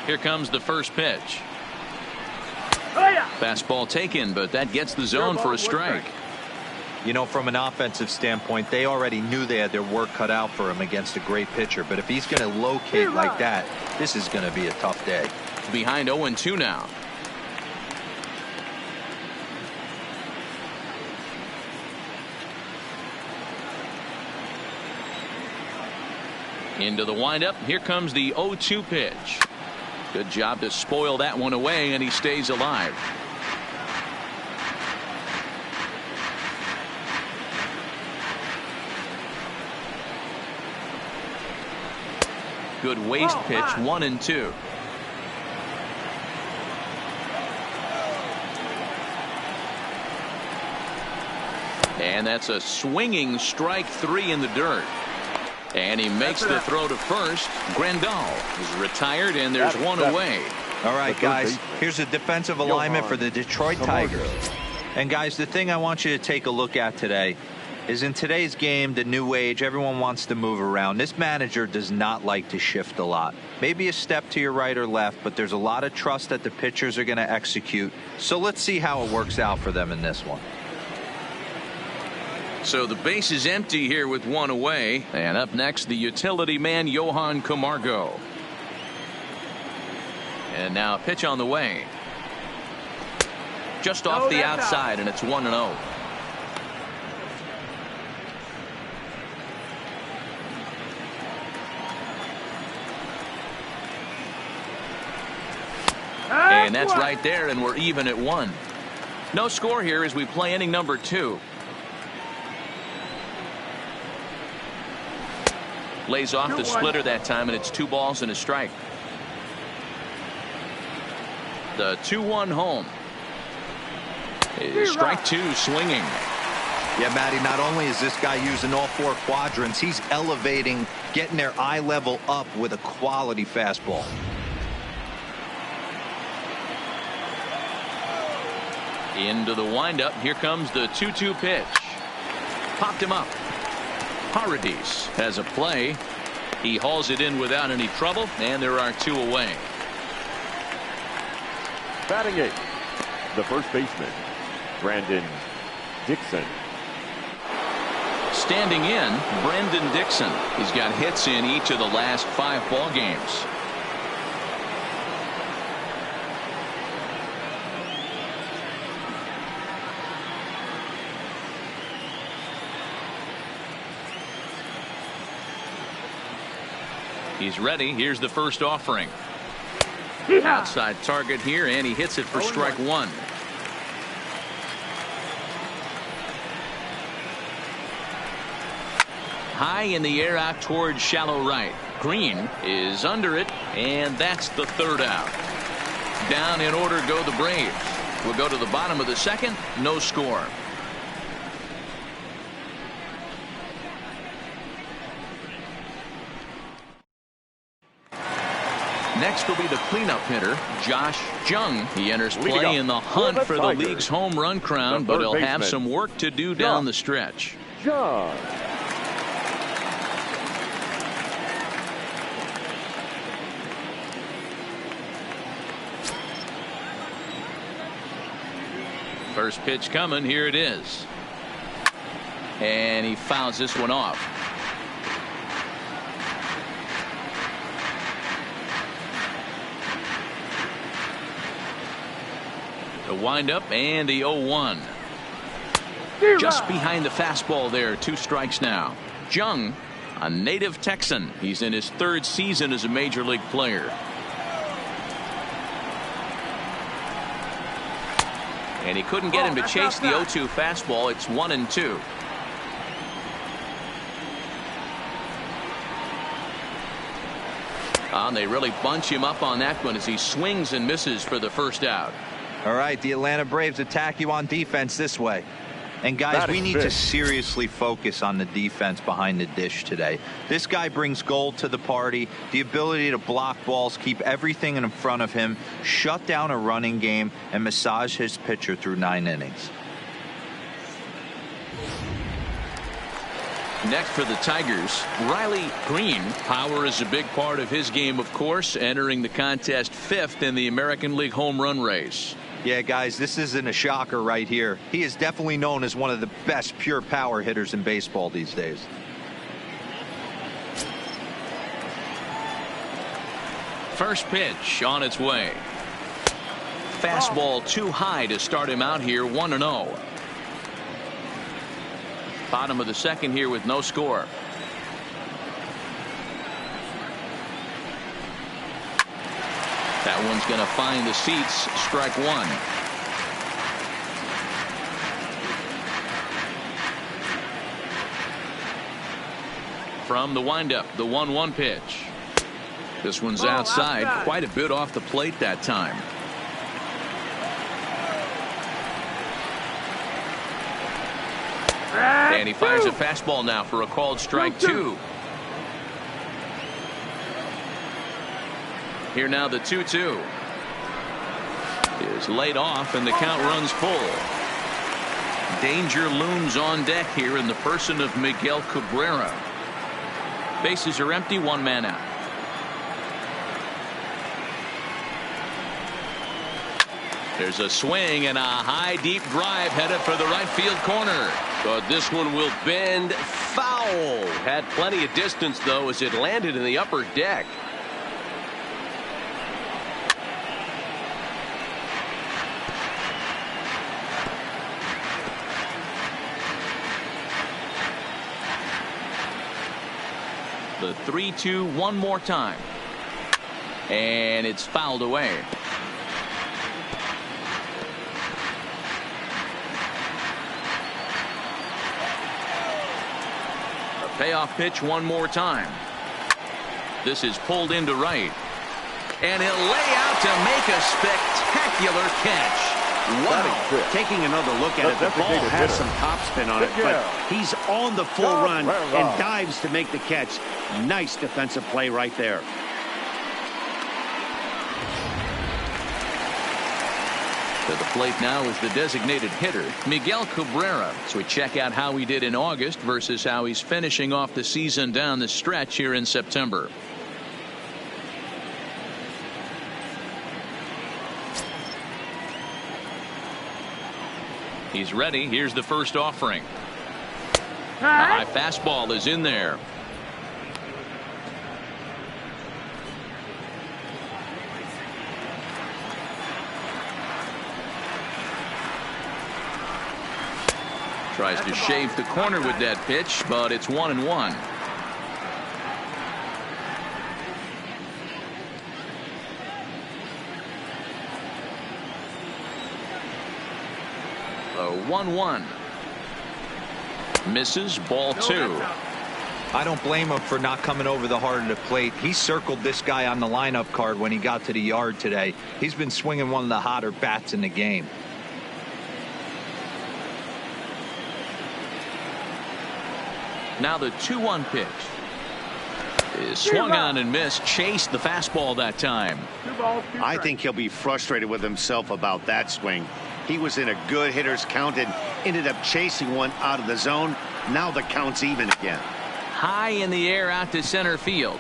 Here comes the first pitch. Fastball taken, but that gets the zone for a strike. You know, from an offensive standpoint, they already knew they had their work cut out for him against a great pitcher. But if he's going to locate like that, this is going to be a tough day. Behind 0-2 now. Into the windup. Here comes the 0-2 pitch. Good job to spoil that one away, and he stays alive. Good waist pitch, 1-2. And that's a swinging strike 3 in the dirt. And he makes the throw to first. Grandal is retired, and there's one away. All right, guys, here's a defensive alignment for the Detroit Tigers. And, guys, the thing I want you to take a look at today is in today's game, the new age, everyone wants to move around. This manager does not like to shift a lot. Maybe a step to your right or left, but there's a lot of trust that the pitchers are going to execute. So let's see how it works out for them in this one. So the base is empty here with one away. And up next, the utility man, Johan Camargo. And now a pitch on the way. Just off the outside, and it's 1-0. And that's right there, and we're even at 1. No score here as we play inning number 2. Lays off the splitter that time, and it's 2 balls and a strike. The 2-1 home. Strike 2 swinging. Yeah, Matty, not only is this guy using all 4 quadrants, he's elevating, getting their eye level up with a quality fastball. Into the windup. Here comes the 2-2 pitch. Popped him up. Paradis has a play. He hauls it in without any trouble, and there are 2 away. Batting 8, the first baseman, Brandon Dixon. Standing in, Brendan Dixon. He's got hits in each of the last 5 ball games. He's ready. Here's the first offering. Outside target here, and he hits it for strike 1. High in the air out towards shallow right. Green is under it, and that's the 3rd out. Down in order go the Braves. We'll go to the bottom of the 2nd. No score. Next will be the cleanup hitter, Josh Jung. He enters play in the hunt for the league's home run crown, but he'll have some work to do down the stretch. Jung. First pitch coming. Here it is. And he fouls this one off. The windup and the 0-1. Just behind the fastball there. 2 strikes now. Jung, a native Texan. He's in his 3rd season as a major league player. And he couldn't get him to chase the 0-2 fastball. It's 1-2. And they really bunch him up on that one as he swings and misses for the first out. All right, the Atlanta Braves attack you on defense this way. And, guys, we need to seriously focus on the defense behind the dish today. This guy brings gold to the party, the ability to block balls, keep everything in front of him, shut down a running game, and massage his pitcher through 9 innings. Next for the Tigers, Riley Green. Power is a big part of his game, of course, entering the contest 5th in the American League home run race. Yeah, guys, this isn't a shocker right here. He is definitely known as one of the best pure power hitters in baseball these days. First pitch on its way. Fastball too high to start him out here. 1-0. Bottom of the 2nd here with no score. That one's going to find the seats. Strike 1. From the windup, the 1-1 pitch. This one's outside. Quite a bit off the plate that time. And he fires a fastball now for a called strike 2. Here now the 2-2 is laid off and the count runs full. Danger looms on deck here in the person of Miguel Cabrera. Bases are empty, 1 man out. There's a swing and a high deep drive headed for the right field corner. But this one will bend foul. Had plenty of distance though as it landed in the upper deck. The 3-2 one more time. And it's fouled away. A payoff pitch one more time. This is pulled into right. And he'll lay out to make a spectacular catch. Wow. Taking another look at it, the ball has some topspin on it, but he's on the full run and dives to make the catch. Nice defensive play right there. To the plate now is the designated hitter, Miguel Cabrera. So we check out how he did in August versus how he's finishing off the season down the stretch here in September. He's ready. Here's the first offering. A high fastball is in there. Tries to shave the corner with that pitch, but it's 1-1. The 1-1. Misses, ball 2. I don't blame him for not coming over the heart of the plate. He circled this guy on the lineup card when he got to the yard today. He's been swinging one of the hotter bats in the game. Now the 2-1 pitch is swung on and missed. Chased the fastball that time. I think he'll be frustrated with himself about that swing. He was in a good hitter's count and ended up chasing one out of the zone. Now the count's even again. High in the air out to center field.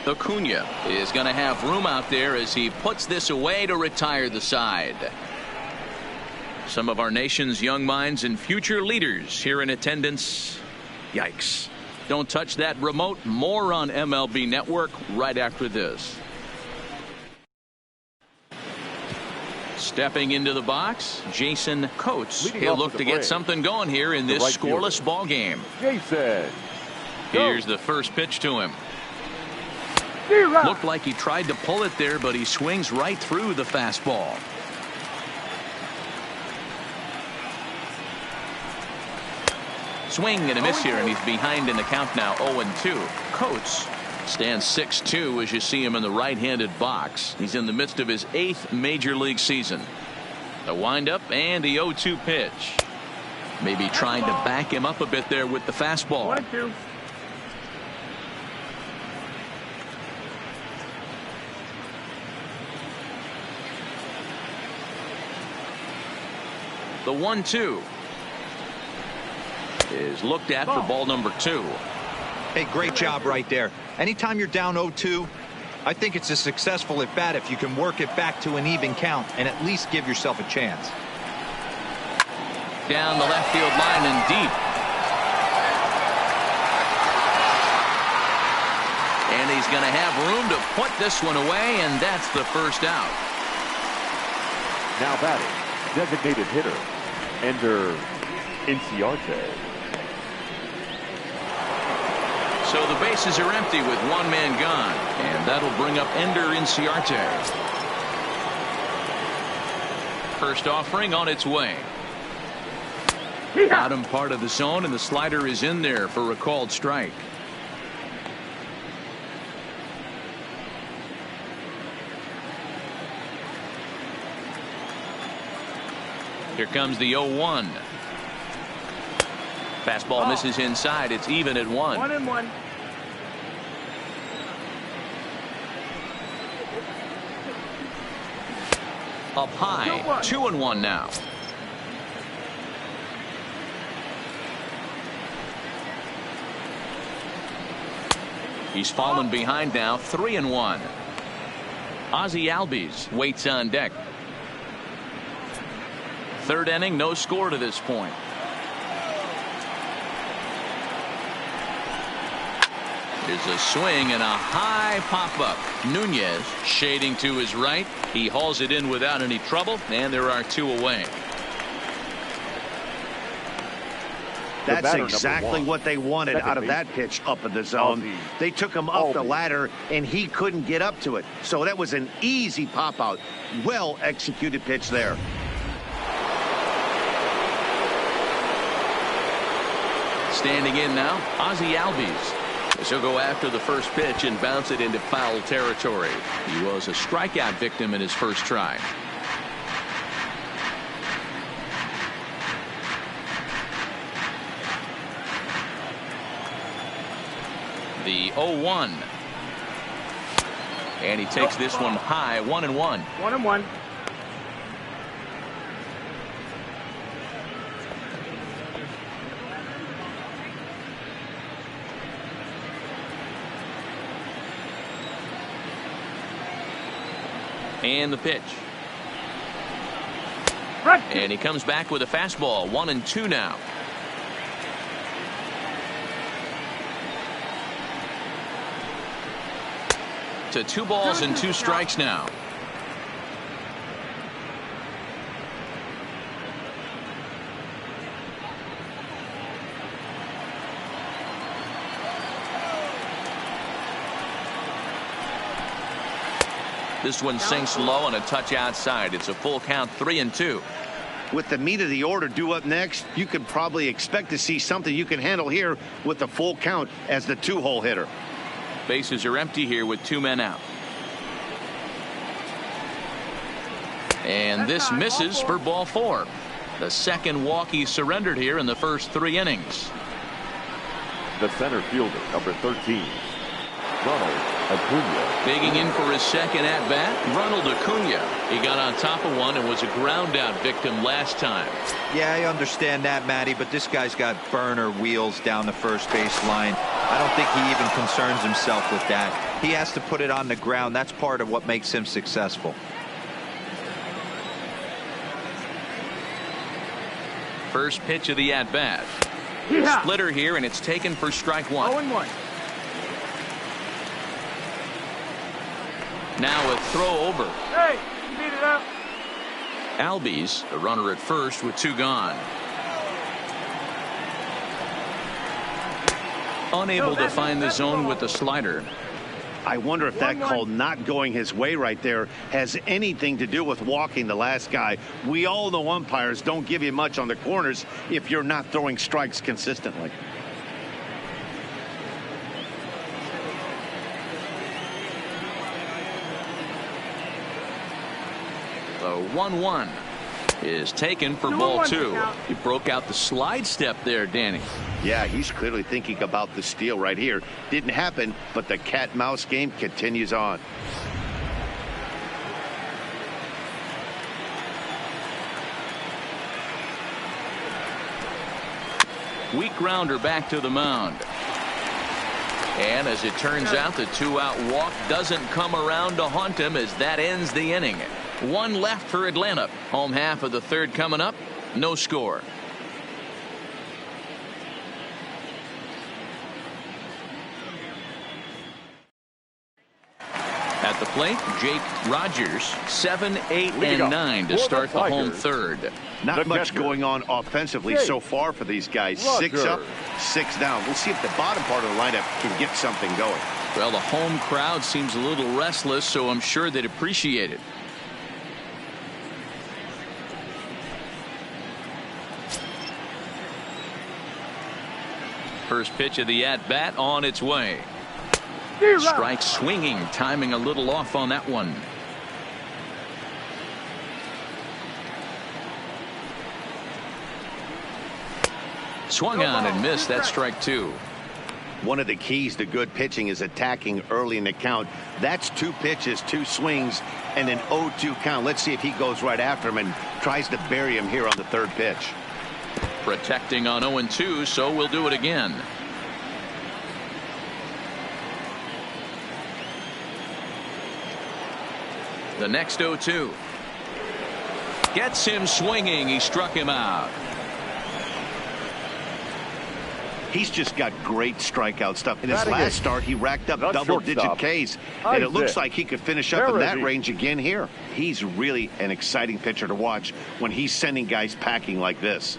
Acuna is going to have room out there as he puts this away to retire the side. Some of our nation's young minds and future leaders here in attendance. Yikes. Don't touch that remote. More on MLB Network right after this. Stepping into the box, Jason Coates. He'll look to get something going here in this scoreless ball game. Jason. Here's the first pitch to him. Looked like he tried to pull it there, but he swings right through the fastball. Swing and a miss here, and he's behind in the count now, 0-2. Coates stands 6'2" as you see him in the right-handed box. He's in the midst of his 8th major league season. The windup and the 0-2 pitch. Maybe trying to back him up a bit there with the fastball. 1-2. The 1-2 is looked at for ball number 2. Hey, great job right there. Anytime you're down 0-2, I think it's a successful at bat if you can work it back to an even count and at least give yourself a chance. Down the left field line and deep. And he's going to have room to put this one away, and that's the first out. Now batting, designated hitter, Ender Inciarte. So the bases are empty with one man gone, and that'll bring up Ender Inciarte. First offering on its way. Bottom part of the zone, and the slider is in there for a called strike. Here comes the 0-1. Fastball misses inside. It's even at 1. 1-1. Up high, 2-1 now. He's fallen behind now, 3-1. Ozzie Albies waits on deck. Third inning, no score to this point. There's a swing and a high pop-up. Nunez shading to his right. He hauls it in without any trouble, and there are 2 away. That's exactly what they wanted out of that pitch up in the zone. They took him up the ladder, and he couldn't get up to it. So that was an easy pop-out. Well-executed pitch there. Standing in now, Ozzie Albies. He'll go after the first pitch and bounce it into foul territory. He was a strikeout victim in his first try. The 0-1. And he takes this one high, 1-1. 1-1. And the pitch. And he comes back with a fastball. 1-2 now. To 2 balls and 2 strikes now. This one sinks low and a touch outside. It's a full count, 3-2. With the meat of the order due up next, you could probably expect to see something you can handle here with the full count as the 2-hole hitter. Bases are empty here with 2 men out. And this misses for ball 4. The second walk he surrendered here in the first 3 innings. The center fielder, number 13, Ronald Acuna. Digging in for his second at-bat, Ronald Acuna. He got on top of one and was a ground-out victim last time. Yeah, I understand that, Matty, but this guy's got burner wheels down the first base line. I don't think he even concerns himself with that. He has to put it on the ground. That's part of what makes him successful. First pitch of the at-bat. Splitter here, and it's taken for strike 1. 0-1. Now a throw over. Hey, you beat it up. Albies, the runner at first with 2 gone. Unable to find the zone with the slider. I wonder if that call not going his way right there has anything to do with walking the last guy. We all know umpires don't give you much on the corners if you're not throwing strikes consistently. The 1-1 is taken for ball 2. He broke out the slide step there, Danny. Yeah, he's clearly thinking about the steal right here. Didn't happen, but the cat-mouse game continues on. Weak grounder back to the mound. And as it turns out, the 2-out walk doesn't come around to haunt him as that ends the inning. 1 left for Atlanta. Home half of the 3rd coming up. No score. At the plate, Jake Rogers, 7, 8, and 9 to start the home 3rd. Not much going on offensively so far for these guys. 6 up, 6 down. We'll see if the bottom part of the lineup can get something going. Well, the home crowd seems a little restless, so I'm sure they'd appreciate it. First pitch of the at-bat on its way. Strike swinging, timing a little off on that one. Swung on and missed. That strike 2. One of the keys to good pitching is attacking early in the count. That's 2 pitches, 2 swings, and an 0-2 count. Let's see if he goes right after him and tries to bury him here on the 3rd pitch. Protecting on 0-2, so we'll do it again. The next 0-2. Gets him swinging. He struck him out. He's just got great strikeout stuff. In his last start, he racked up double-digit Ks, and it looks like he could finish up in that range again here. He's really an exciting pitcher to watch when he's sending guys packing like this.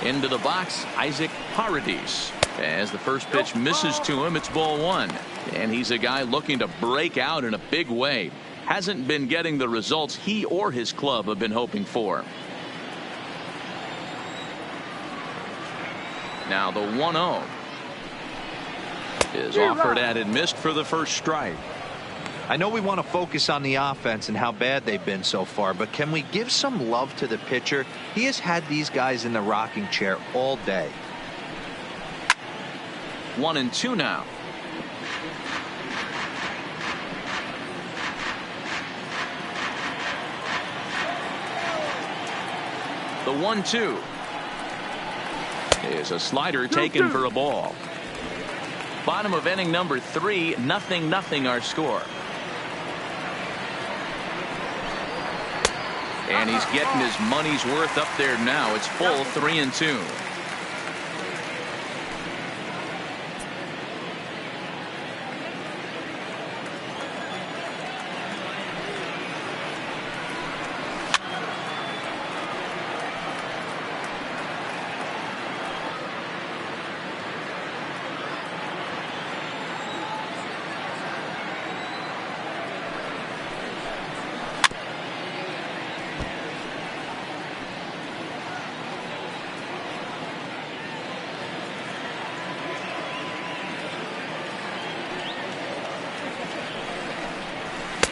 Into the box, Isaac Paradis. As the first pitch misses to him, it's ball 1. And he's a guy looking to break out in a big way. Hasn't been getting the results he or his club have been hoping for. Now the 1-0 is offered at and missed for the first strike. I know we want to focus on the offense and how bad they've been so far, but can we give some love to the pitcher? He has had these guys in the rocking chair all day. 1-2 now. The 1-2 is a slider taken for a ball. Bottom of inning number 3, 0-0 our score. And he's getting his money's worth up there now. It's full 3-2.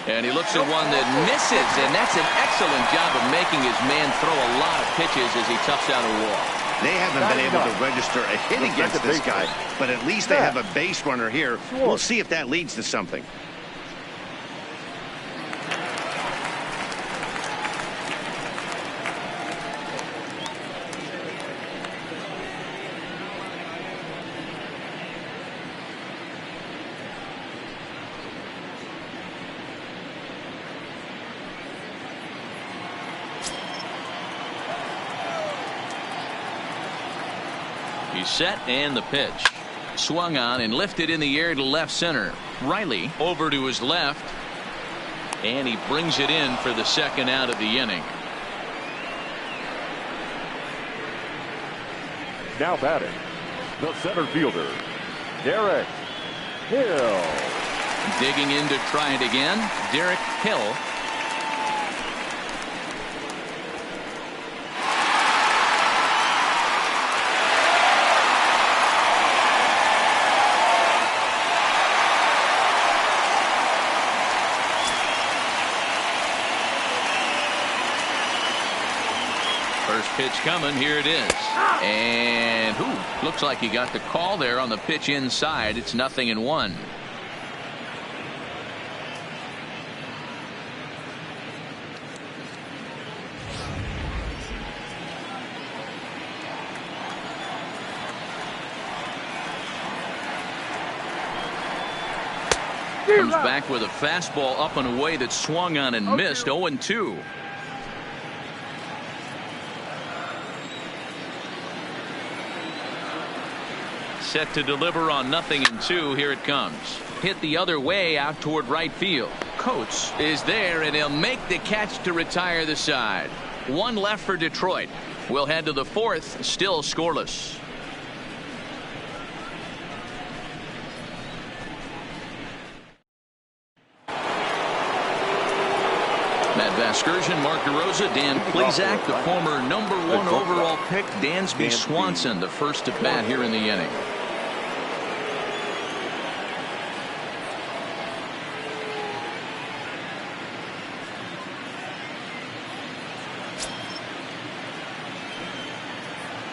And he looks at one that misses, and that's an excellent job of making his man throw a lot of pitches as he toughs out a wall. They haven't been able to register a hit against this guy, but at least they have a base runner here. We'll see if that leads to something. He's set, and the pitch. Swung on and lifted in the air to left center. Riley over to his left, and he brings it in for the second out of the inning. Now batting, the center fielder, Derek Hill. Digging in to try it again, Derek Hill. First pitch coming. Here it is. And looks like he got the call there on the pitch inside. It's 0-1. Comes back with a fastball up and away that swung on and missed. 0-2. Set to deliver on 0-2. Here it comes. Hit the other way out toward right field. Coates is there, and he'll make the catch to retire the side. One left for Detroit. We'll head to the 4th, still scoreless. Matt Vasgersian, Mark DeRosa, Dan Plesac, the former #1 overall pick, Dansby Swanson, the first at bat here in the inning.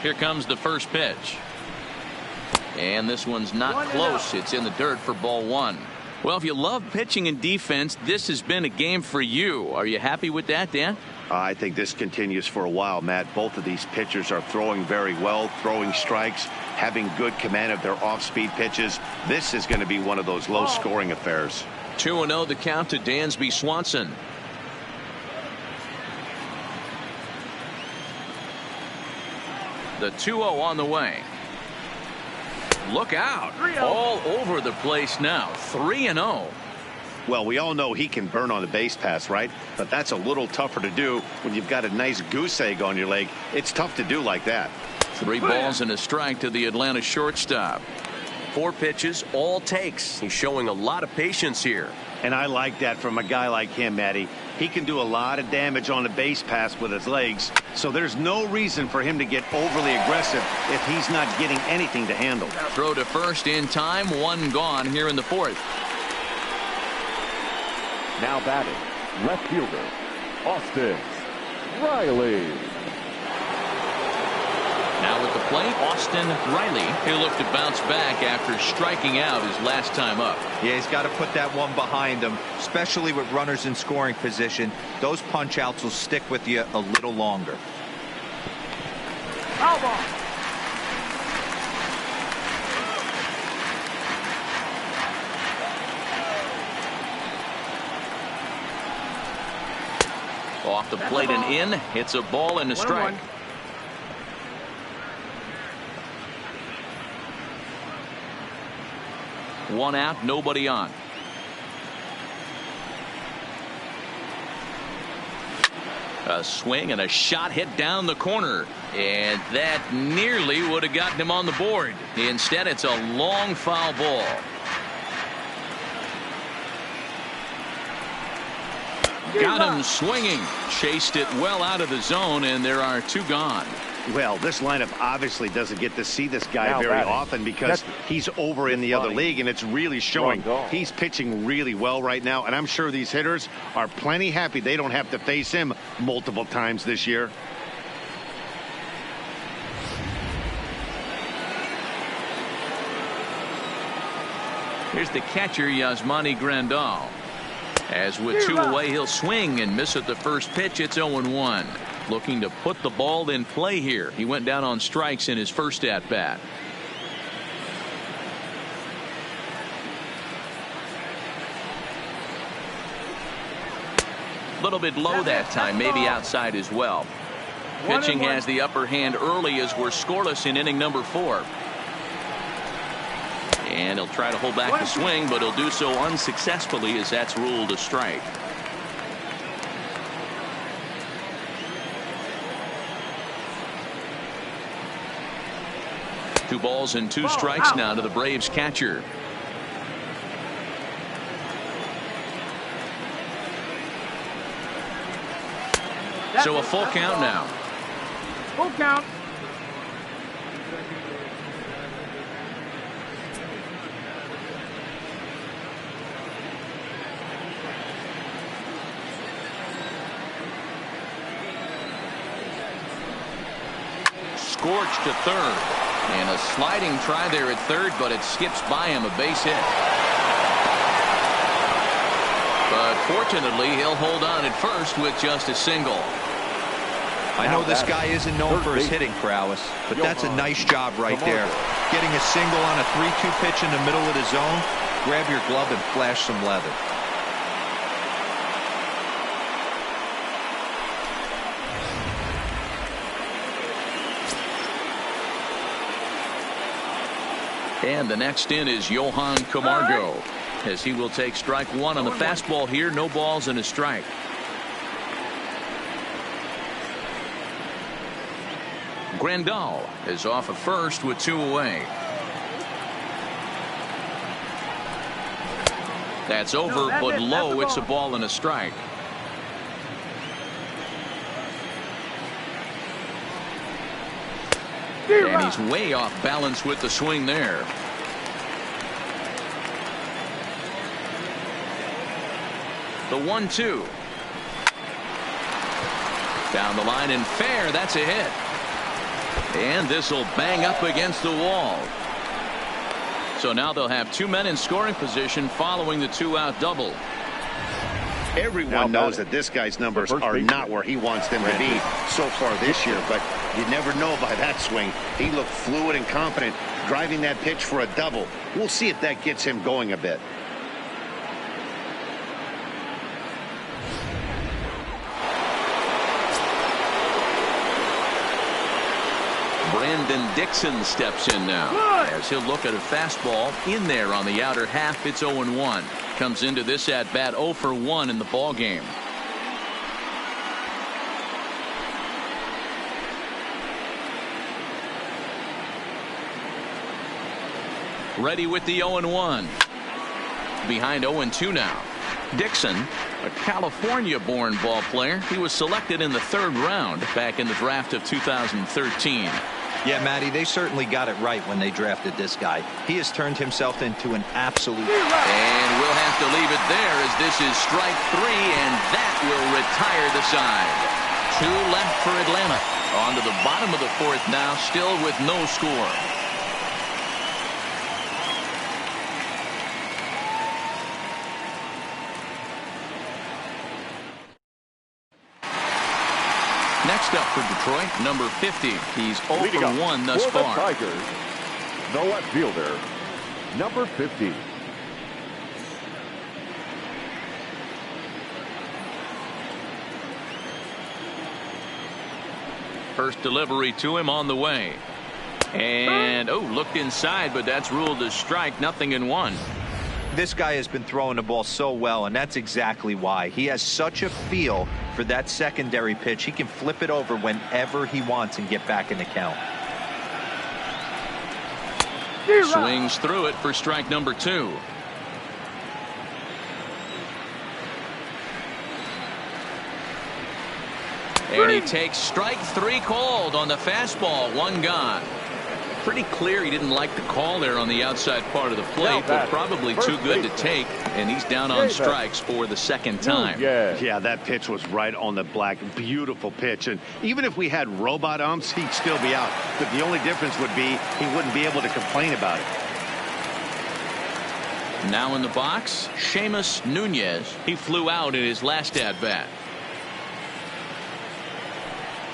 Here comes the first pitch. And this one's not close. It's in the dirt for ball one. Well, if you love pitching and defense, this has been a game for you. Are you happy with that, Dan? I think this continues for a while, Matt. Both of these pitchers are throwing very well, throwing strikes, having good command of their off-speed pitches. This is going to be one of those low-scoring affairs. 2-0 the count to Dansby Swanson. The 2-0 on the way. Look out. All over the place now. 3-0. Well, we all know he can burn on the base pass, right? But that's a little tougher to do when you've got a nice goose egg on your leg. It's tough to do like that. 3 balls and a strike to the Atlanta shortstop. 4 pitches, all takes. He's showing a lot of patience here. And I like that from a guy like him, Matty. He can do a lot of damage on the base pass with his legs, so there's no reason for him to get overly aggressive if he's not getting anything to handle. Throw to first in time, 1 gone here in the 4th. Now batting, left fielder, Austin Riley. Now at the plate, Austin Riley. He'll look to bounce back after striking out his last time up. Yeah, he's got to put that one behind him, especially with runners in scoring position. Those punch outs will stick with you a little longer. Foul ball. Off the plate and in. It's a ball and a strike. 1 out, nobody on. A swing and a shot hit down the corner, and that nearly would have gotten him on the board. Instead, it's a long foul ball. Got him swinging. Chased it well out of the zone, and there are 2 gone. Well, this lineup obviously doesn't get to see this guy very often because he's over in the other league, and it's really showing. He's pitching really well right now, and I'm sure these hitters are plenty happy they don't have to face him multiple times this year. Here's the catcher, Yasmani Grandal. As with 2 away, he'll swing and miss at the first pitch. It's 0-1. Looking to put the ball in play here. He went down on strikes in his first at bat. A little bit low that time, maybe outside as well. Pitching has the upper hand early as we're scoreless in inning number 4. And he'll try to hold back the swing, but he'll do so unsuccessfully as that's ruled a strike. Two balls and 2 strikes now to the Braves catcher. So a full count now. Full count. Scorched to third. And a sliding try there at third, but it skips by him, a base hit. But fortunately, he'll hold on at first with just a single. I know this guy isn't known for his hitting prowess, but that's a nice job right there. Getting a single on a 3-2 pitch in the middle of the zone. Grab your glove and flash some leather. And the next in is Johan Camargo, as he will take strike 1 on the fastball here. No balls and a strike. Grandal is off of first with 2 away. That's over, but low. It's a ball and a strike. And he's way off balance with the swing there. The 1-2. Down the line and fair. That's a hit. And this will bang up against the wall. So now they'll have 2 men in scoring position following the 2-out double. Everyone knows that this guy's numbers are not where he wants them to be so far this year, but you never know by that swing. He looked fluid and confident driving that pitch for a double. We'll see if that gets him going a bit. Brandon Dixon steps in now as he'll look at a fastball in there on the outer half. It's 0-1. Comes into this at bat 0 for 1 in the ball game. Ready with the 0-1. Behind 0-2 now. Dixon, a California-born ball player. He was selected in the 3rd round back in the draft of 2013. Yeah, Matty, they certainly got it right when they drafted this guy. He has turned himself into an absolute. And we'll have to leave it there as this is strike 3, and that will retire the side. 2 left for Atlanta. On to the bottom of the 4th now, still with no score. Next up for Detroit, number 50. He's 0 for 1 thus far. The Tigers, the left fielder, number 50. First delivery to him on the way. And, looked inside, but that's ruled a strike. 0-1. This guy has been throwing the ball so well, and that's exactly why. He has such a feel for that secondary pitch. He can flip it over whenever he wants and get back in the count. Swings through it for strike number 2. And he takes strike 3 called on the fastball. 1 gone. Pretty clear he didn't like the call there on the outside part of the plate, but probably too good to take, and he's down on strikes for the 2nd time. Yeah, that pitch was right on the black. Beautiful pitch, and even if we had robot umps, he'd still be out. But the only difference would be he wouldn't be able to complain about it. Now in the box, Seamus Nunez. He flew out in his last at-bat.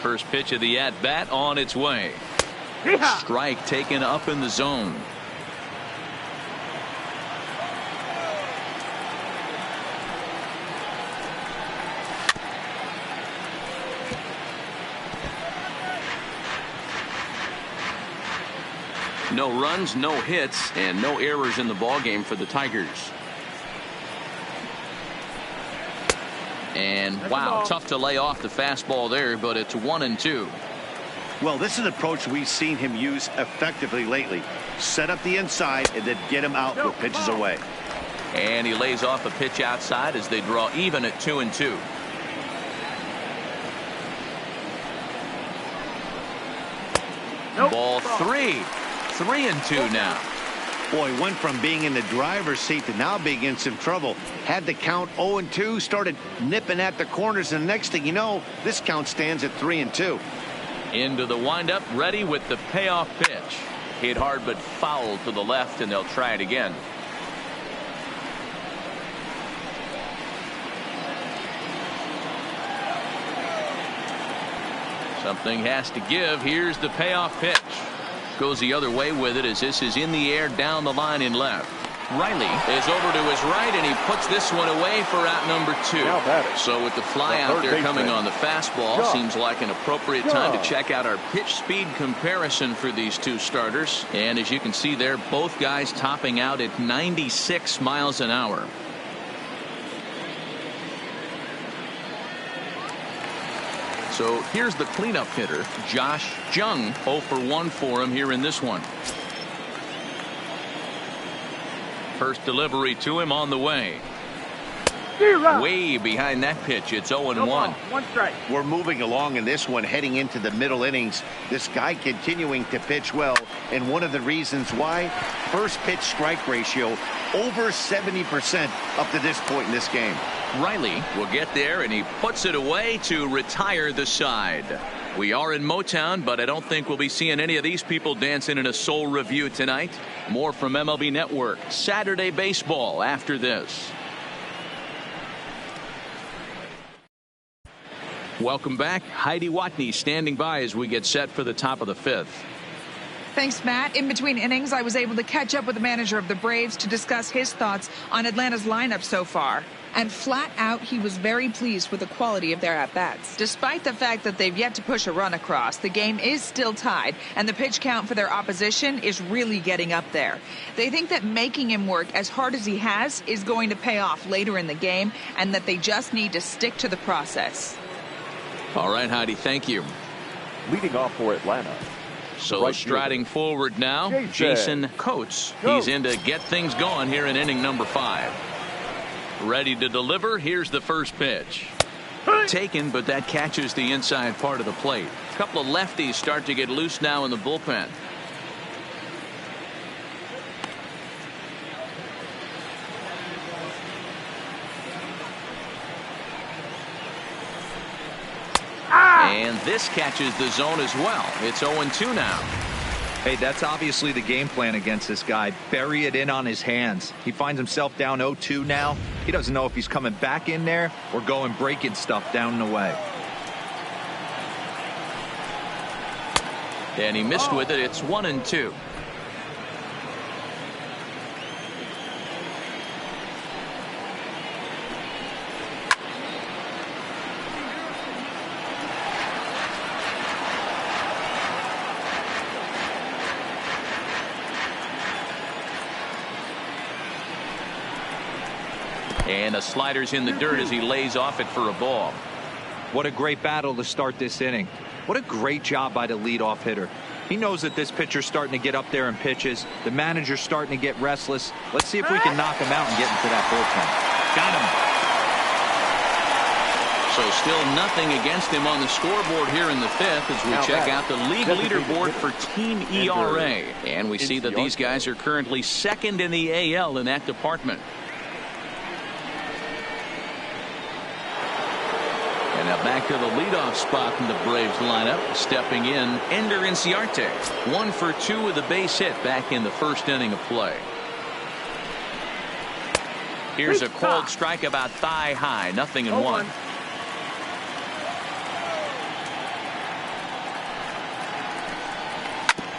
First pitch of the at-bat on its way. Strike taken up in the zone. No runs, no hits, and no errors in the ballgame for the Tigers. And wow, tough to lay off the fastball there, but it's 1-2. Well, this is an approach we've seen him use effectively lately. Set up the inside and then get him out with pitches away. And he lays off a pitch outside as they draw even at 2-2. Ball 3. 3-2 now. Boy, went from being in the driver's seat to now being in some trouble. Had the count 0-2, started nipping at the corners, and the next thing you know, this count stands at 3-2. Into the windup, ready with the payoff pitch. Hit hard but foul to the left, and they'll try it again. Something has to give. Here's the payoff pitch. Goes the other way with it as this is in the air down the line in left. Riley is over to his right, and he puts this one away for out number 2. So with the fly out there coming on the fastball, seems like an appropriate time to check out our pitch speed comparison for these 2 starters. And as you can see there, both guys topping out at 96 miles an hour. So here's the cleanup hitter, Josh Jung. 0 for 1 for him here in this one. First delivery to him on the way. Way behind that pitch. It's 0-1. 1 strike. We're moving along in this one, heading into the middle innings. This guy continuing to pitch well, and one of the reasons why, first pitch strike ratio over 70% up to this point in this game. Riley will get there, and he puts it away to retire the side. We are in Motown, but I don't think we'll be seeing any of these people dancing in a soul review tonight. More from MLB Network Saturday Baseball after this. Welcome back. Heidi Watney standing by as we get set for the top of the fifth. Thanks, Matt. In between innings, I was able to catch up with the manager of the Braves to discuss his thoughts on Atlanta's lineup so far. And flat out, he was very pleased with the quality of their at-bats. Despite the fact that they've yet to push a run across, the game is still tied, and the pitch count for their opposition is really getting up there. They think that making him work as hard as he has is going to pay off later in the game, and that they just need to stick to the process. All right, Heidi, thank you. Leading off for Atlanta. So striding forward now, Jason Coates. He's in to get things going here in inning number 5. Ready to deliver. Here's the first pitch. Taken, but that catches the inside part of the plate. A couple of lefties start to get loose now in the bullpen. And this catches the zone as well. It's 0-2 now. Hey, that's obviously the game plan against this guy. Bury it in on his hands. He finds himself down 0-2 now. He doesn't know if he's coming back in there or going breaking stuff down and away. And he missed with it. It's 1-2. And the slider's in the dirt as he lays off it for a ball. What a great battle to start this inning. What a great job by the leadoff hitter. He knows that this pitcher's starting to get up there in pitches. The manager's starting to get restless. Let's see if we can knock him out and get into that bullpen. Got him. So still nothing against him on the scoreboard here in the fifth as we check out the league leaderboard for team ERA. And we see that these guys are currently second in the AL in that department. And now back to the leadoff spot in the Braves lineup. Stepping in, Ender Inciarte. 1 for 2 with a base hit back in the first inning of play. Here's a cold strike about thigh high. 0-1.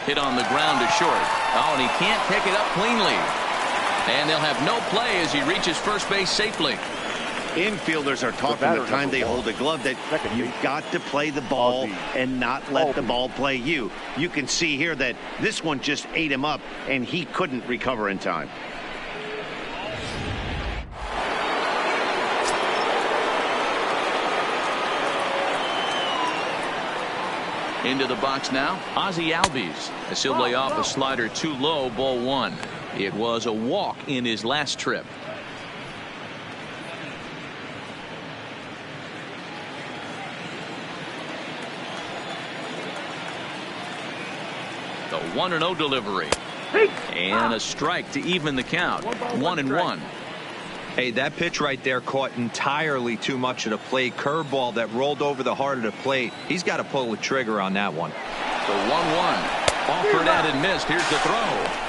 Hit on the ground to short. Oh, and he can't pick it up cleanly. And they'll have no play as he reaches first base safely. Infielders are talking the time they hold a glove that you've got to play the ball and not let the ball play you. You can see here that this one just ate him up and he couldn't recover in time. Into the box now, Ozzie Albies. As he'll lay off a slider too low, ball 1. It was a walk in his last trip. The 1-0 delivery. And a strike to even the count. 1-1. Hey, that pitch right there caught entirely too much of the plate. Curveball that rolled over the heart of the plate. He's got to pull the trigger on that one. The 1-1. Offered at and missed. Here's the throw.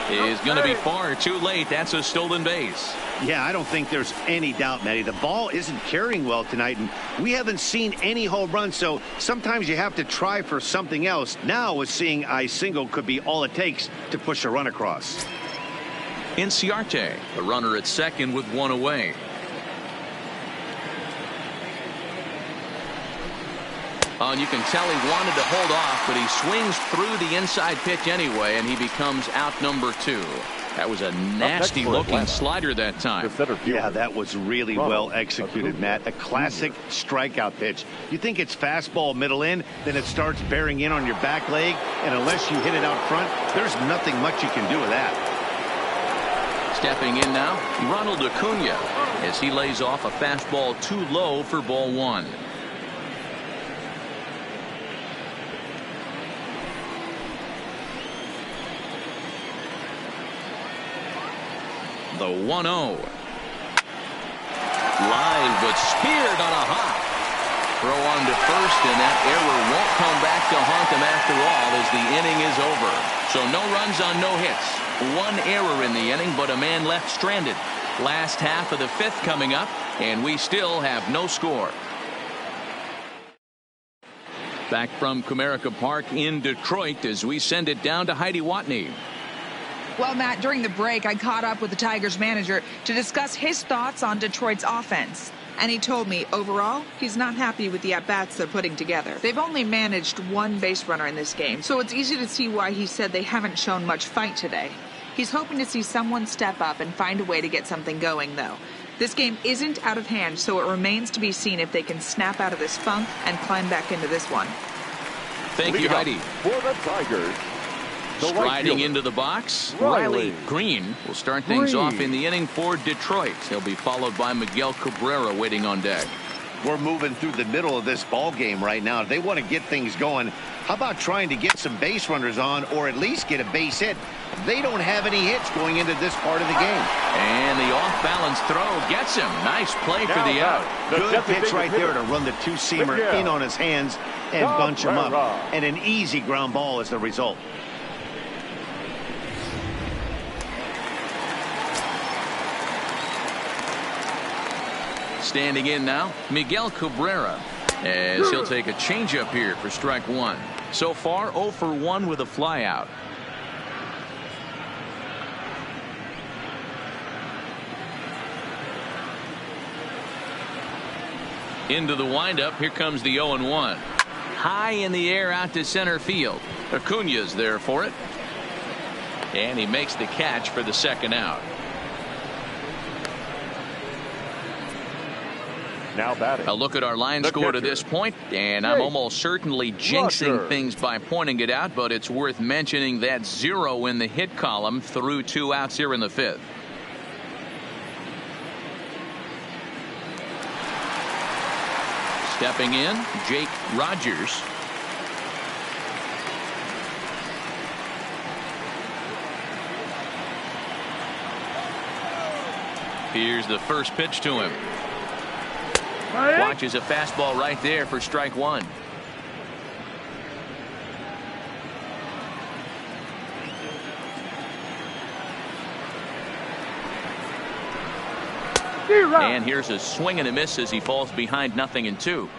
Is going to be far too late. That's a stolen base. Yeah, I don't think there's any doubt, Matty. The ball isn't carrying well tonight, and we haven't seen any home runs, so sometimes you have to try for something else. Now, with seeing I single could be all it takes to push a run across. Inciarte, the runner at second with 1 away. Oh, and you can tell he wanted to hold off, but he swings through the inside pitch anyway, and he becomes out number 2. That was a nasty looking slider that time. Yeah, that was really well executed, Matt. A classic strikeout pitch. You think it's fastball middle in, then it starts bearing in on your back leg, and unless you hit it out front, there's nothing much you can do with that. Stepping in now, Ronald Acuna, as he lays off a fastball too low for ball 1. The 1-0. Line, but speared on a hop. throw on to first, and that error won't come back to haunt them after all as the inning is over. So no runs on no hits. One error in the inning, but a man left stranded. Last half of the fifth coming up, and we still have no score. Back from Comerica Park in Detroit as we send it down to Heidi Watney. Well, Matt, during the break, I caught up with the Tigers manager to discuss his thoughts on Detroit's offense. And he told me, overall, he's not happy with the at-bats they're putting together. They've only managed one base runner in this game, so it's easy to see why he said they haven't shown much fight today. He's hoping to see someone step up and find a way to get something going, though. This game isn't out of hand, so it remains to be seen if they can snap out of this funk and climb back into this one. Thank you, Heidi. For the Tigers, striding into the box, Riley Green will start things off in the inning for Detroit. He'll be followed by Miguel Cabrera waiting on deck. We're moving through the middle of this ball game right now. If they want to get things going, how about trying to get some base runners on or at least get a base hit? They don't have any hits going into this part of the game. And the off-balance throw gets him. Nice play for the out. Good pitch right there to run the two-seamer in on his hands and bunch him up. And an easy ground ball is the result. Standing in now, Miguel Cabrera, as he'll take a changeup here for strike one. So far, 0 for 1 with a flyout. Into the windup, here comes the 0-1. High in the air out to center field. Acuña's there for it. And he makes the catch for the second out. Now batting. A look at our line score to this point, and I'm almost certainly jinxing things by pointing it out, but it's worth mentioning that 0 in the hit column through 2 outs here in the fifth. Stepping in, Jake Rogers. Here's the first pitch to him. Watches a fastball right there for strike one. And here's a swing and a miss as he falls behind 0-2.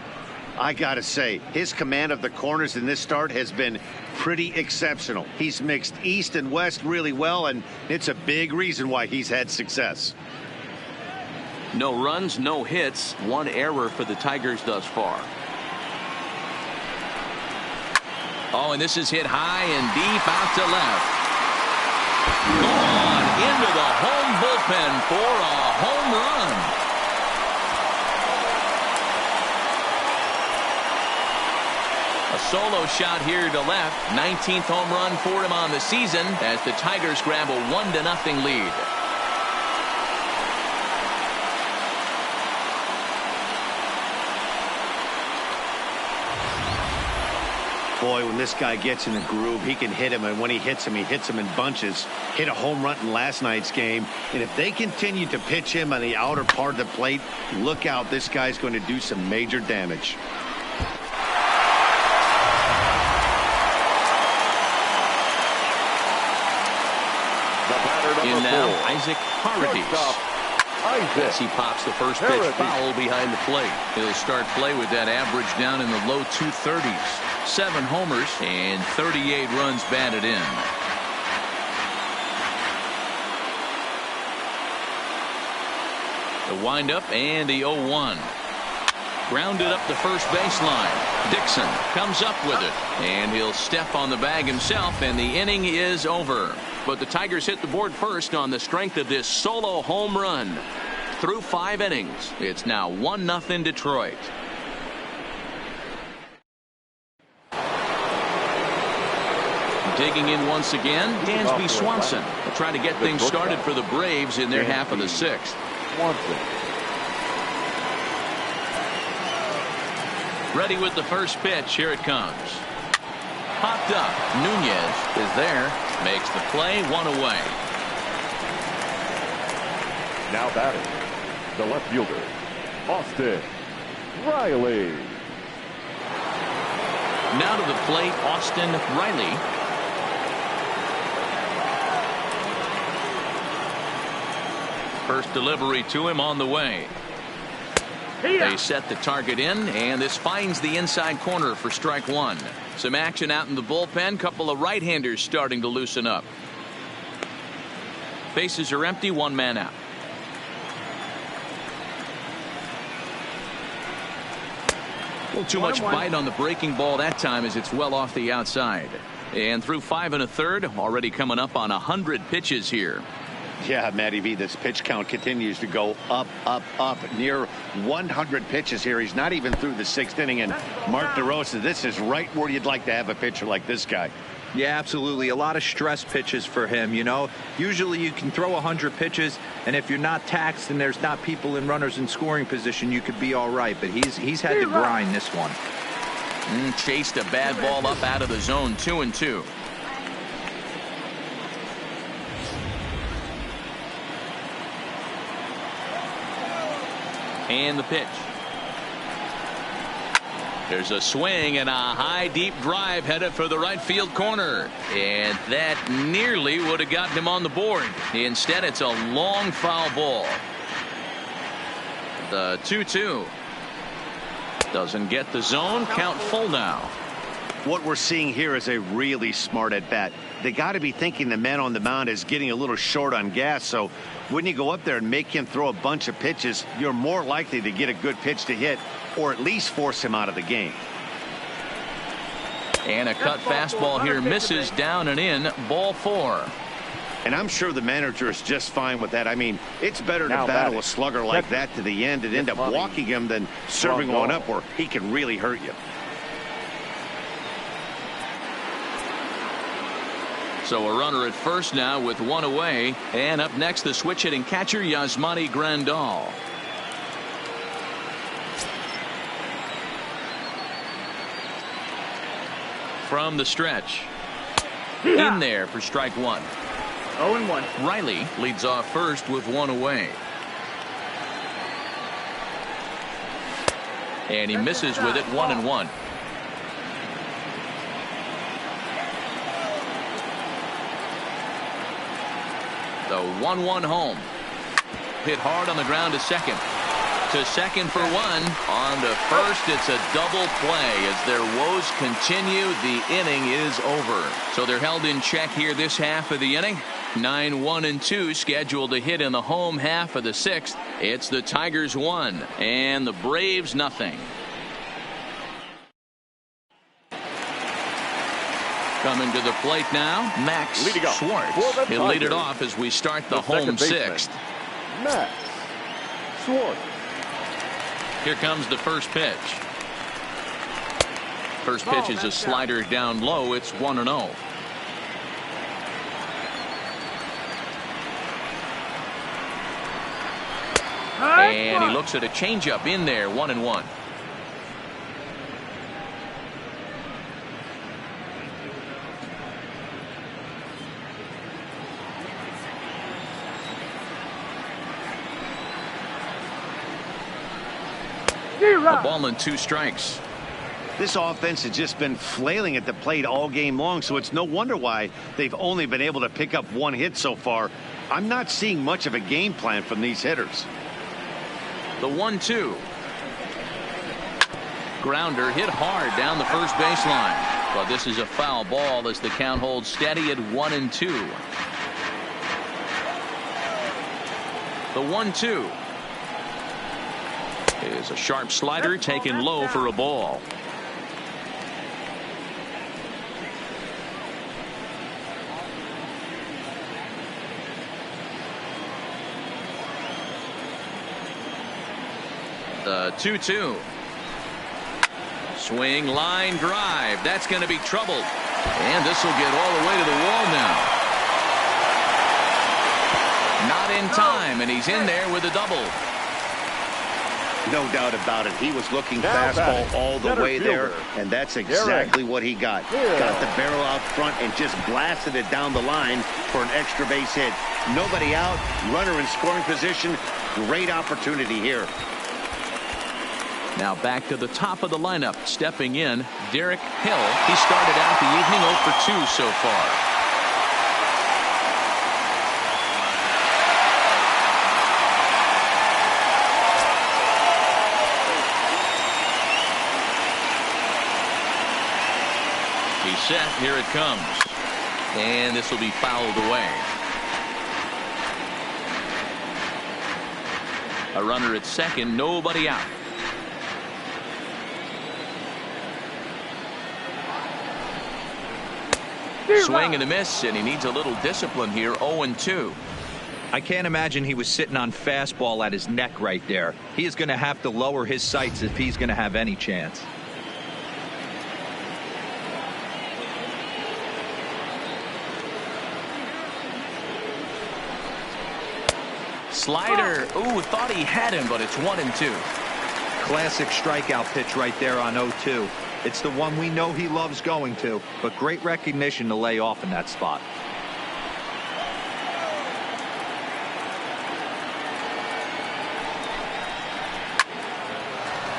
I gotta say, his command of the corners in this start has been pretty exceptional. He's mixed east and west really well, and it's a big reason why he's had success. No runs, no hits, 1 error for the Tigers thus far. Oh, and this is hit high and deep out to left. Gone into the home bullpen for a home run. A solo shot here to left. 19th home run for him on the season as the Tigers grab a 1-0 lead. Boy, when this guy gets in the groove, he can hit him, and when he hits him in bunches. Hit a home run in last night's game, and if they continue to pitch him on the outer part of the plate, look out, this guy's going to do some major damage. In now, Isaac Paredes. As he pops the first pitch foul behind the plate. He'll start play with that average down in the low 230s. 7 homers and 38 runs batted in. The windup and the 0-1. Grounded up the first baseline. Dixon comes up with it, and he'll step on the bag himself, and the inning is over. But the Tigers hit the board first on the strength of this solo home run. Through 5 innings, it's now 1-0 Detroit. Digging in once again, Dansby Swanson will try to get things started for the Braves in their half of the 6th. Ready with the first pitch. Here it comes. Popped up. Nunez is there. Makes the play. 1 away. Now batting, the left fielder, Austin Riley. Now to the plate, Austin Riley. First delivery to him on the way. They set the target in, and this finds the inside corner for strike one. Some action out in the bullpen. Couple of right-handers starting to loosen up. Bases are empty, one man out. A little too much bite on the breaking ball that time as it's well off the outside. And through 5 1/3, already coming up on 100 pitches here. Yeah, Matty V, this pitch count continues to go up, up, up. Near 100 pitches here. He's not even through the 6th inning. And Mark DeRosa, this is right where you'd like to have a pitcher like this guy. Yeah, absolutely. A lot of stress pitches for him, you know. Usually you can throw 100 pitches, and if you're not taxed and there's not people in runners in scoring position, you could be all right. But he's had to grind this one. Chased a bad ball up out of the zone, 2-2. And the pitch. There's a swing and a high deep drive headed for the right field corner, and that nearly would have gotten him on the board. Instead, it's a long foul ball. The 2-2 doesn't get the zone. Count full now. What we're seeing here is a really smart at bat. They got to be thinking the man on the mound is getting a little short on gas, so when you go up there and make him throw a bunch of pitches, you're more likely to get a good pitch to hit or at least force him out of the game. And a cut fastball here misses, down and in, ball 4. And I'm sure the manager is just fine with that. I mean, it's better to battle a slugger like that to the end and end up walking him than serving one up where he can really hurt you. So a runner at first now with one away, and up next the switch hitting catcher Yasmani Grandal. From the stretch, in there for strike one. 0-1. Riley leads off first with one away, and he misses with it, 1-1. The 1-1 home. Hit hard on the ground to second. To second for one. On to first. It's a double play. As their woes continue, the inning is over. So they're held in check here this half of the inning. 9-1-2 scheduled to hit in the home half of the 6th. It's the Tigers 1 and the Braves nothing. Coming to the plate now, Max Schwartz. He'll lead it off as we start the home 6th. Max Schwartz. Here comes the first pitch. First pitch is a slider down low. It's 1-0. And he looks at a changeup in there, 1-1. A ball and 2 strikes. This offense has just been flailing at the plate all game long, so it's no wonder why they've only been able to pick up 1 hit so far. I'm not seeing much of a game plan from these hitters. The 1-2. Grounder hit hard down the first baseline, but this is a foul ball as the count holds steady at 1-2. The 1-2 is a sharp slider taken low for a ball. The 2-2. Swing, line drive. That's going to be troubled. And this will get all the way to the wall now. Not in time, and he's in there with a double. No doubt about it. He was looking fastball all the way there, and that's exactly what he got. Got the barrel out front and just blasted it down the line for an extra base hit. Nobody out, runner in scoring position. Great opportunity here. Now back to the top of the lineup. Stepping in, Derek Hill. He started out the evening 0 for 2 so far. He's set. Here it comes. And this will be fouled away. A runner at second, nobody out. Swing and a miss, and he needs a little discipline here. 0-2. I can't imagine he was sitting on fastball at his neck right there. He is going to have to lower his sights if he's going to have any chance. Slider. Ooh, thought he had him, but it's 1-2. Classic strikeout pitch right there on 0-2. It's the one we know he loves going to, but great recognition to lay off in that spot.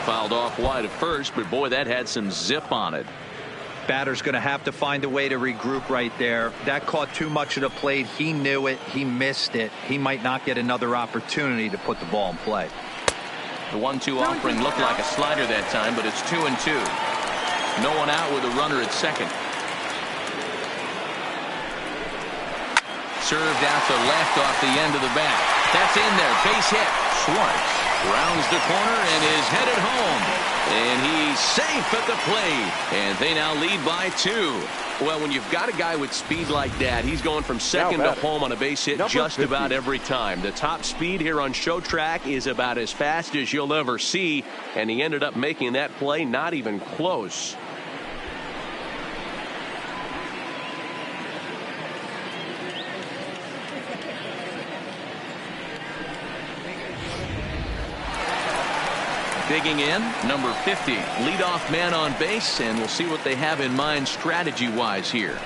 Fouled off wide at first, but boy, that had some zip on it. Batter's going to have to find a way to regroup right there. That caught too much of the plate. He knew it. He missed it. He might not get another opportunity to put the ball in play. The 1-2 offering looked like a slider that time, but it's 2-2. No one out with a runner at second. Served out to left off the end of the bat. That's in there. Base hit. Schwartz rounds the corner and is headed home. And he's safe at the plate. And they now lead by 2. Well, when you've got a guy with speed like that, he's going from second to home on a base hit just about every time. The top speed here on Show Track is about as fast as you'll ever see. And he ended up making that play not even close. Digging in, number 50, leadoff man on base, and we'll see what they have in mind strategy-wise here.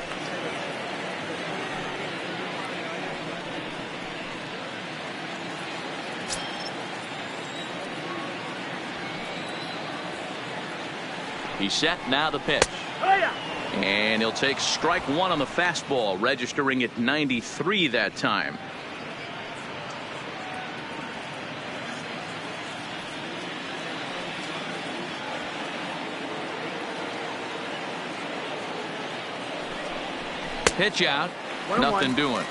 He's set. Now the pitch. And he'll take strike one on the fastball, registering at 93 that time. Pitch out. Nothing doing.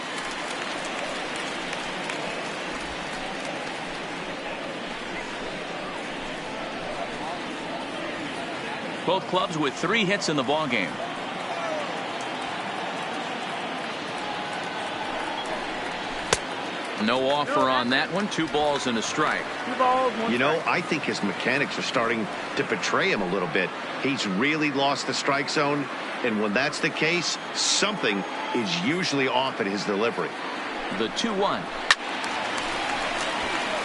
Both clubs with 3 hits in the ballgame. No offer on that one. 2 balls and a strike. You know, I think his mechanics are starting to betray him a little bit. He's really lost the strike zone. And when that's the case, something is usually off at his delivery. The 2-1.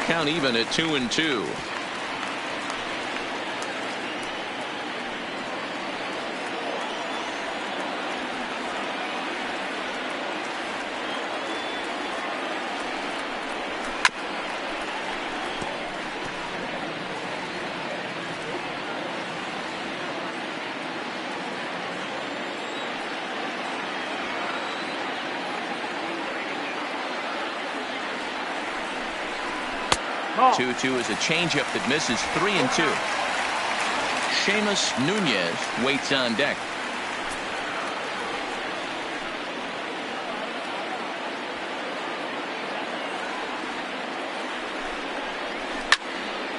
Count even at 2-2. Oh. 2-2 is a changeup that misses. 3-2. Seamus Nunez waits on deck.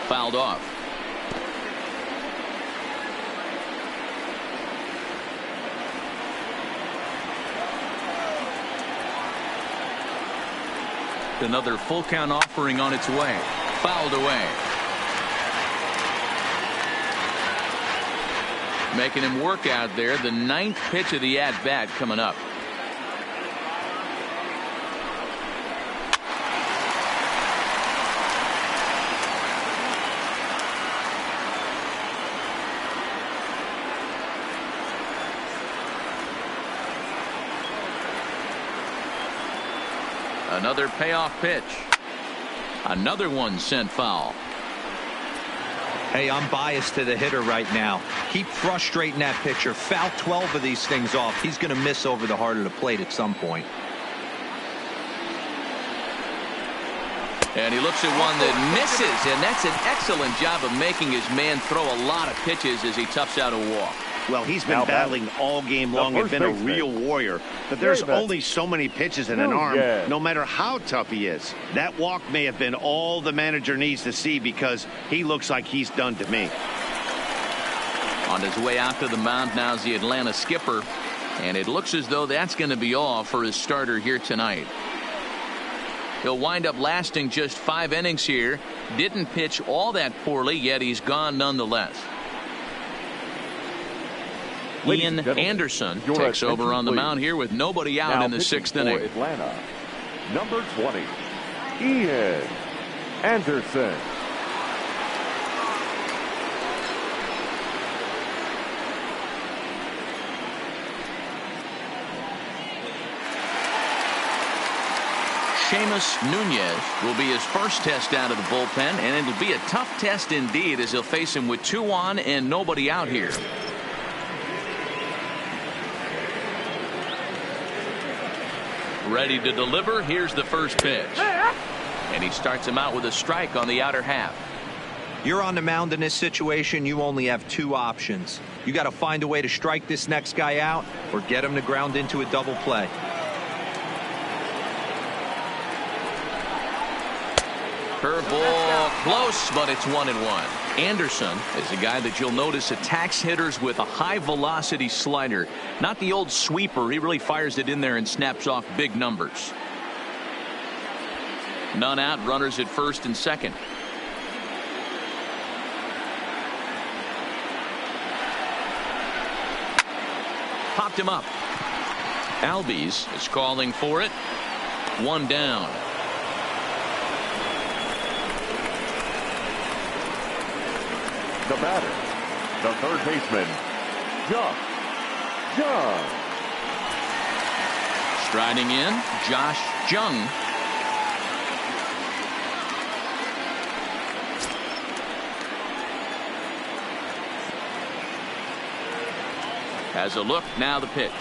Fouled off. Another full count offering on its way. Fouled away. Making him work out there. The 9th pitch of the at-bat coming up. Another payoff pitch. Another one sent foul. Hey, I'm biased to the hitter right now. Keep frustrating that pitcher. Foul 12 of these things off. He's going to miss over the heart of the plate at some point. And he looks at one that misses, and that's an excellent job of making his man throw a lot of pitches as he toughs out a walk. Well, he's been battling all game long and been a real warrior. But there's only so many pitches in an arm, no matter how tough he is. That walk may have been all the manager needs to see because he looks like he's done to me. On his way out to the mound now is the Atlanta skipper, and it looks as though that's going to be all for his starter here tonight. He'll wind up lasting just 5 innings here. Didn't pitch all that poorly, yet he's gone nonetheless. Ian Anderson takes over on the mound here with nobody out in the 6th inning. Atlanta, number 20, Ian Anderson. Seamus Nunez will be his first test out of the bullpen, and it'll be a tough test indeed as he'll face him with 2 on and nobody out here. Ready to deliver. Here's the first pitch. And he starts him out with a strike on the outer half. You're on the mound in this situation. You only have 2 options. You got to find a way to strike this next guy out or get him to ground into a double play. Curveball close, but it's 1-1. Anderson is a guy that you'll notice attacks hitters with a high velocity slider. Not the old sweeper. He really fires it in there and snaps off big numbers. None out, runners at first and second. Popped him up. Albies is calling for it. 1 down. The batter, the third baseman, Josh Jung. Striding in, Josh Jung. Has a look, now the pitch.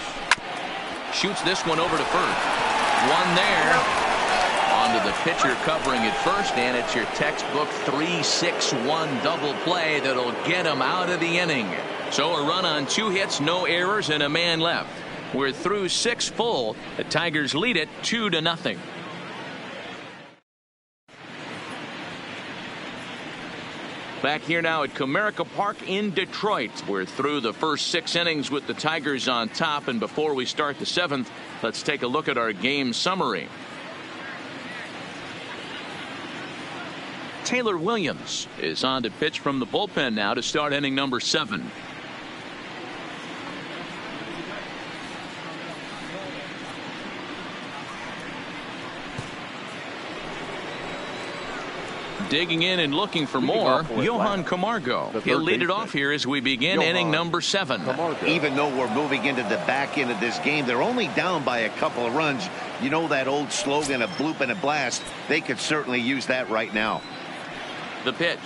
Shoots this one over to first. 1 there. Onto the pitcher covering at first, and it's your textbook 3-6-1 double play that'll get him out of the inning. So a run on 2 hits, no errors, and a man left. We're through 6 full. The Tigers lead it 2-0. Back here now at Comerica Park in Detroit. We're through the first 6 innings with the Tigers on top, and before we start the 7th, let's take a look at our game summary. Taylor Williams is on to pitch from the bullpen now to start inning number 7. Digging in and looking for more, Johan Camargo. He'll lead it off here as we begin inning number 7. Even though we're moving into the back end of this game, they're only down by a couple of runs. You know that old slogan, a bloop and a blast. They could certainly use that right now. The pitch.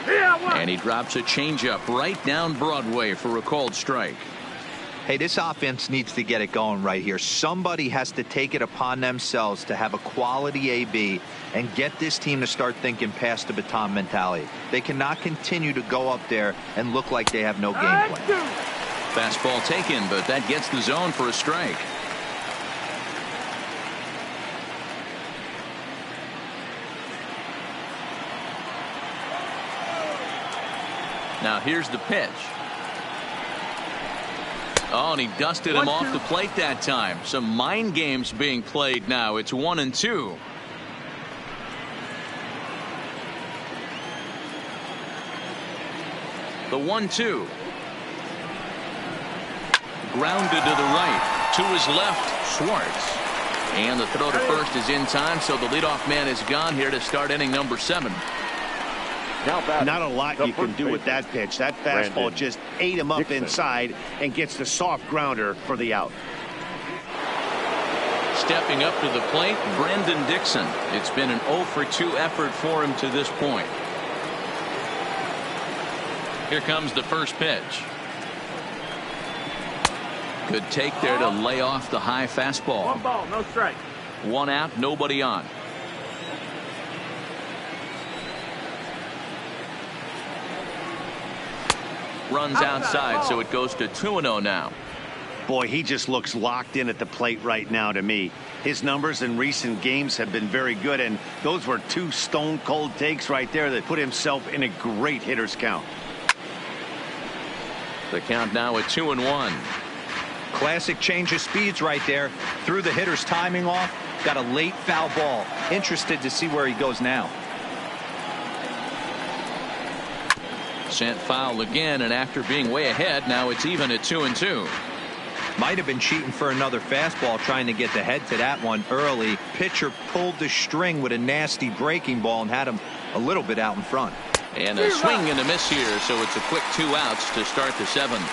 And he drops a changeup right down Broadway for a called strike. Hey, this offense needs to get it going right here. Somebody has to take it upon themselves to have a quality AB and get this team to start thinking past the baton mentality. They cannot continue to go up there and look like they have no game plan. Fastball taken, but that gets the zone for a strike. Now here's the pitch. Oh, and he dusted him off the plate that time. Some mind games being played now. It's 1-2. The 1-2. Grounded to the right. To his left, Schwartz. And the throw to first is in time, so the leadoff man is gone here to start inning number 7. Not a lot you can do with that pitch. That fastball just ate him up inside and gets the soft grounder for the out. Stepping up to the plate, Brendan Dixon. It's been an 0 for 2 effort for him to this point. Here comes the first pitch. Good take there to lay off the high fastball. 1 ball, no strike. 1 out, nobody on. Runs outside, so it goes to 2-0 now. Boy, he just looks locked in at the plate right now to me. His numbers in recent games have been very good, and those were 2 stone-cold takes right there that put himself in a great hitter's count. The count now at 2-1. Classic change of speeds right there. Threw the hitter's timing off. Got a late foul ball. Interested to see where he goes now. Sent foul again, and after being way ahead, now it's even at 2-2. Might have been cheating for another fastball, trying to get the head to that one early. Pitcher pulled the string with a nasty breaking ball and had him a little bit out in front. And a swing and a miss here, so it's a quick 2 outs to start the 7th.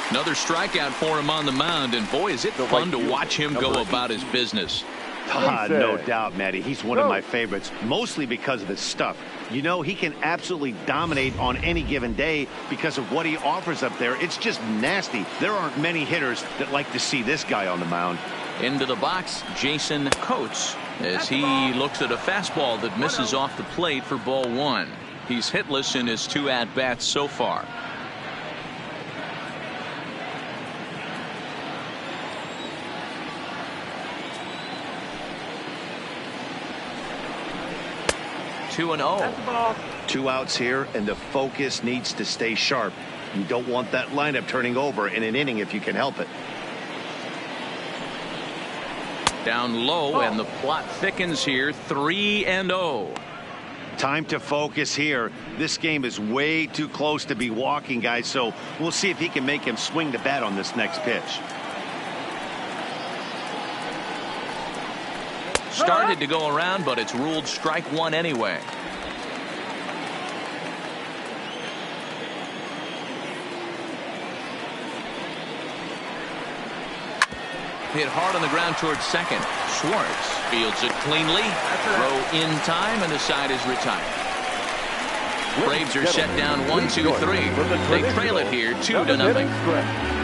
Another strikeout for him on the mound, and boy, is it fun to watch him go about his business. No doubt, Matty. He's one of my favorites, mostly because of his stuff. You know, he can absolutely dominate on any given day because of what he offers up there. It's just nasty. There aren't many hitters that like to see this guy on the mound. Into the box, Jason Coates, as he looks at a fastball that misses off the plate for ball 1. He's hitless in his 2 at-bats so far. Two and 0. 2 outs here, and the focus needs to stay sharp. You don't want that lineup turning over in an inning if you can help it. Down low, and the plot thickens here. 3-0. Time to focus here. This game is way too close to be walking, guys, so we'll see if he can make him swing the bat on this next pitch. Started to go around, but it's ruled strike 1 anyway. Hit hard on the ground towards second. Schwartz fields it cleanly. Throw in time, and the side is retired. Braves are set down 1-2-3. They trail it here 2-0.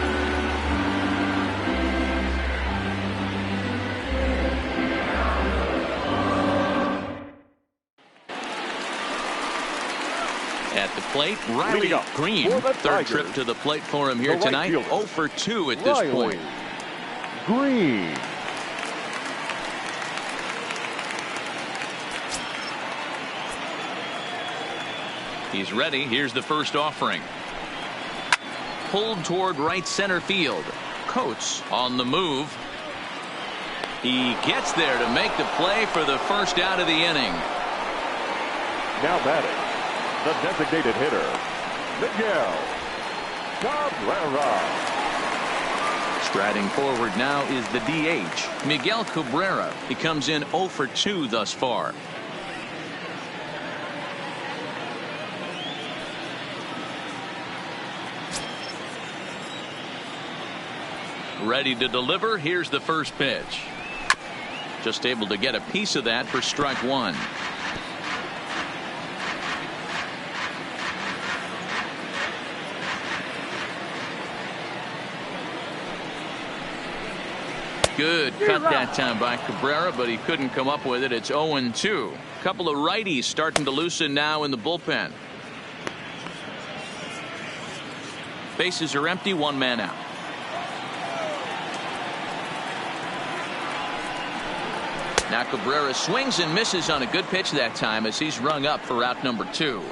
At the plate, Riley Green. Third trip to the plate for him here tonight. 0 for 2 at this point. Green. He's ready. Here's the first offering. Pulled toward right center field. Coates on the move. He gets there to make the play for the first out of the inning. Now batting, the designated hitter, Miguel Cabrera. Striding forward now is the DH, Miguel Cabrera. He comes in 0 for 2 thus far. Ready to deliver. Here's the first pitch. Just able to get a piece of that for strike 1. Good cut that time by Cabrera, but he couldn't come up with it. It's 0-2. Couple of righties starting to loosen now in the bullpen. Bases are empty, 1 man out. Now Cabrera swings and misses on a good pitch that time as he's rung up for out number 2.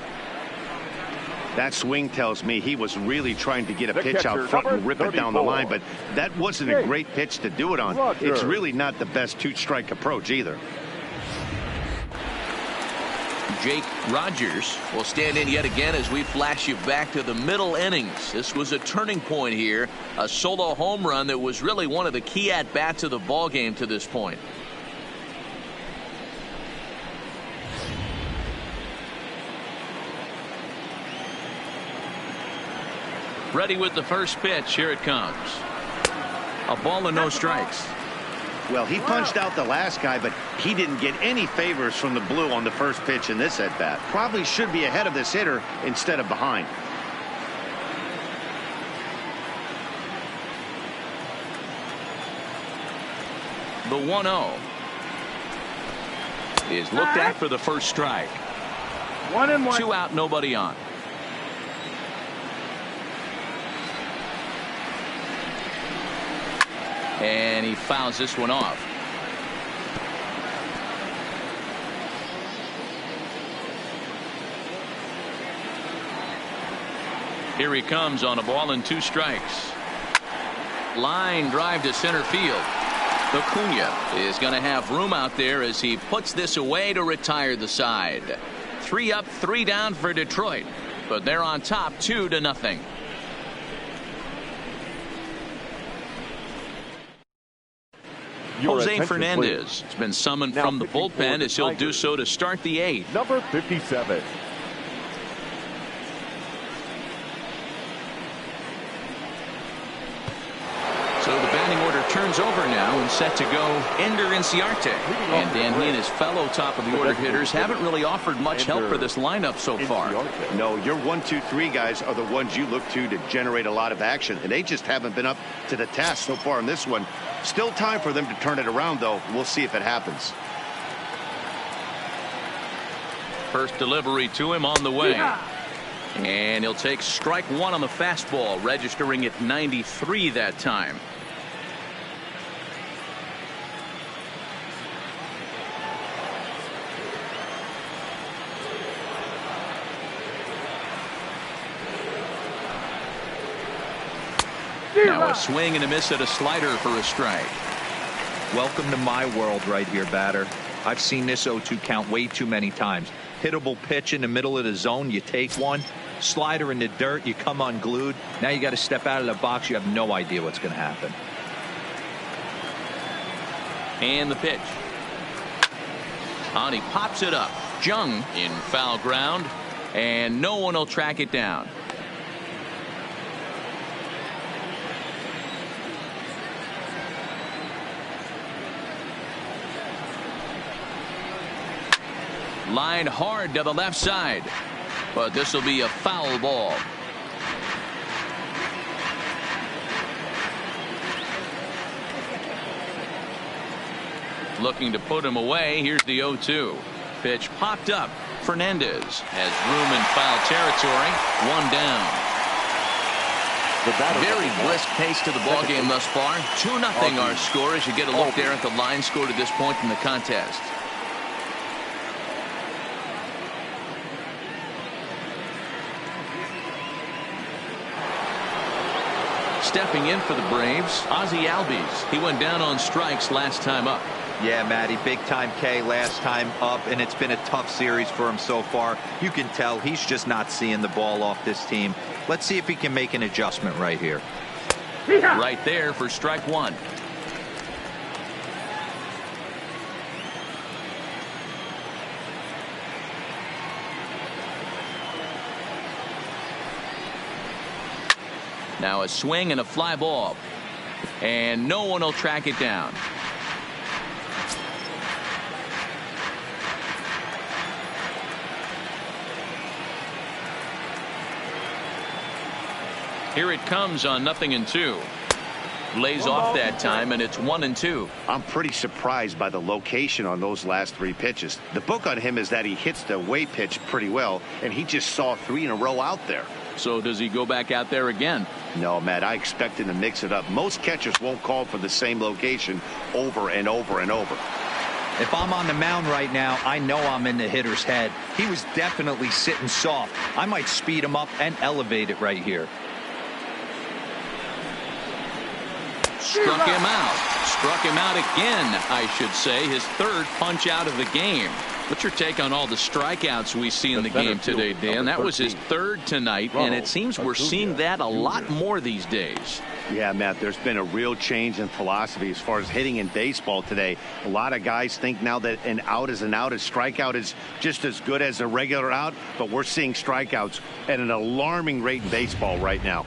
That swing tells me he was really trying to get a pitch out front and rip it down the line, but that wasn't a great pitch to do it on. It's really not the best 2-strike approach either. Jake Rogers will stand in yet again as we flash you back to the middle innings. This was a turning point here, a solo home run that was really one of the key at-bats of the ball game to this point. Ready with the first pitch. Here it comes. A ball and no strikes. Well, he punched out the last guy, but he didn't get any favors from the blue on the first pitch in this at-bat. Probably should be ahead of this hitter instead of behind. The 1-0 is looked at for the first strike. 1-1. 2 out, nobody on. And he fouls this one off. Here he comes on a ball and 2 strikes. Line drive to center field. Acuna is going to have room out there as he puts this away to retire the side. 3 up, 3 down for Detroit, but they're on top 2-0. Jose Fernandez has been summoned from the bullpen as he'll do so to start the 8th. Number 57. So the batting order turns over now and set to go Ender Inciarte. And Dan, he and his fellow top of the order hitters haven't really offered much help for this lineup so far. No, your 1, 2, 3 guys are the ones you look to generate a lot of action, and they just haven't been up to the task so far in this one. Still time for them to turn it around, though. We'll see if it happens. First delivery to him on the way. And he'll take strike 1 on the fastball, registering at 93 that time. Now a swing and a miss at a slider for a strike. Welcome to my world right here, batter. I've seen this 0-2 count way too many times. Hittable pitch in the middle of the zone, you take one. Slider in the dirt, you come unglued. Now you got to step out of the box. You have no idea what's going to happen. And the pitch. He pops it up. Jung in foul ground, and no one will track it down. Line hard to the left side, but this will be a foul ball. Looking to put him away. Here's the 0-2 pitch. Popped up. Fernandez has room in foul territory. 1 down. Very brisk pace to the ball game thus far. 2-0 our score as you get a look there at the line score to this point in the contest. Stepping in for the Braves, Ozzie Albies. He went down on strikes last time up. Yeah, Matty, big time K last time up, and it's been a tough series for him so far. You can tell he's just not seeing the ball off this team. Let's see if he can make an adjustment right here. Right there for strike 1. Now a swing and a fly ball, and no one will track it down. Here it comes on 0-2. Lays off that time, and it's 1-2. I'm pretty surprised by the location on those last 3 pitches. The book on him is that he hits the away pitch pretty well, and he just saw 3 in a row out there. So does he go back out there again? No, Matt, I expect him to mix it up. Most catchers won't call for the same location over and over and over. If I'm on the mound right now, I know I'm in the hitter's head. He was definitely sitting soft. I might speed him up and elevate it right here. Struck him out. Struck him out again, I should say. His 3rd punch out of the game. What's your take on all the strikeouts we see in the game today, Dan? That was his 3rd tonight, and it seems we're seeing that a lot more these days. Yeah, Matt, there's been a real change in philosophy as far as hitting in baseball today. A lot of guys think now that an out is an out. A strikeout is just as good as a regular out, but we're seeing strikeouts at an alarming rate in baseball right now.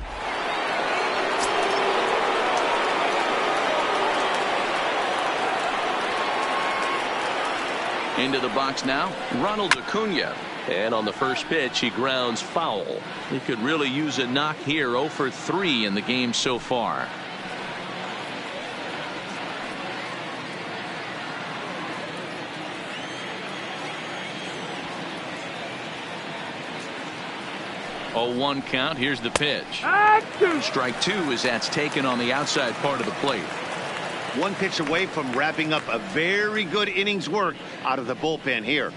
Into the box now, Ronald Acuna. And on the first pitch, he grounds foul. He could really use a knock here. 0 for 3 in the game so far. Oh, 1 count. Here's the pitch. Strike 2 as that's taken on the outside part of the plate. 1 pitch away from wrapping up a very good innings work out of the bullpen here.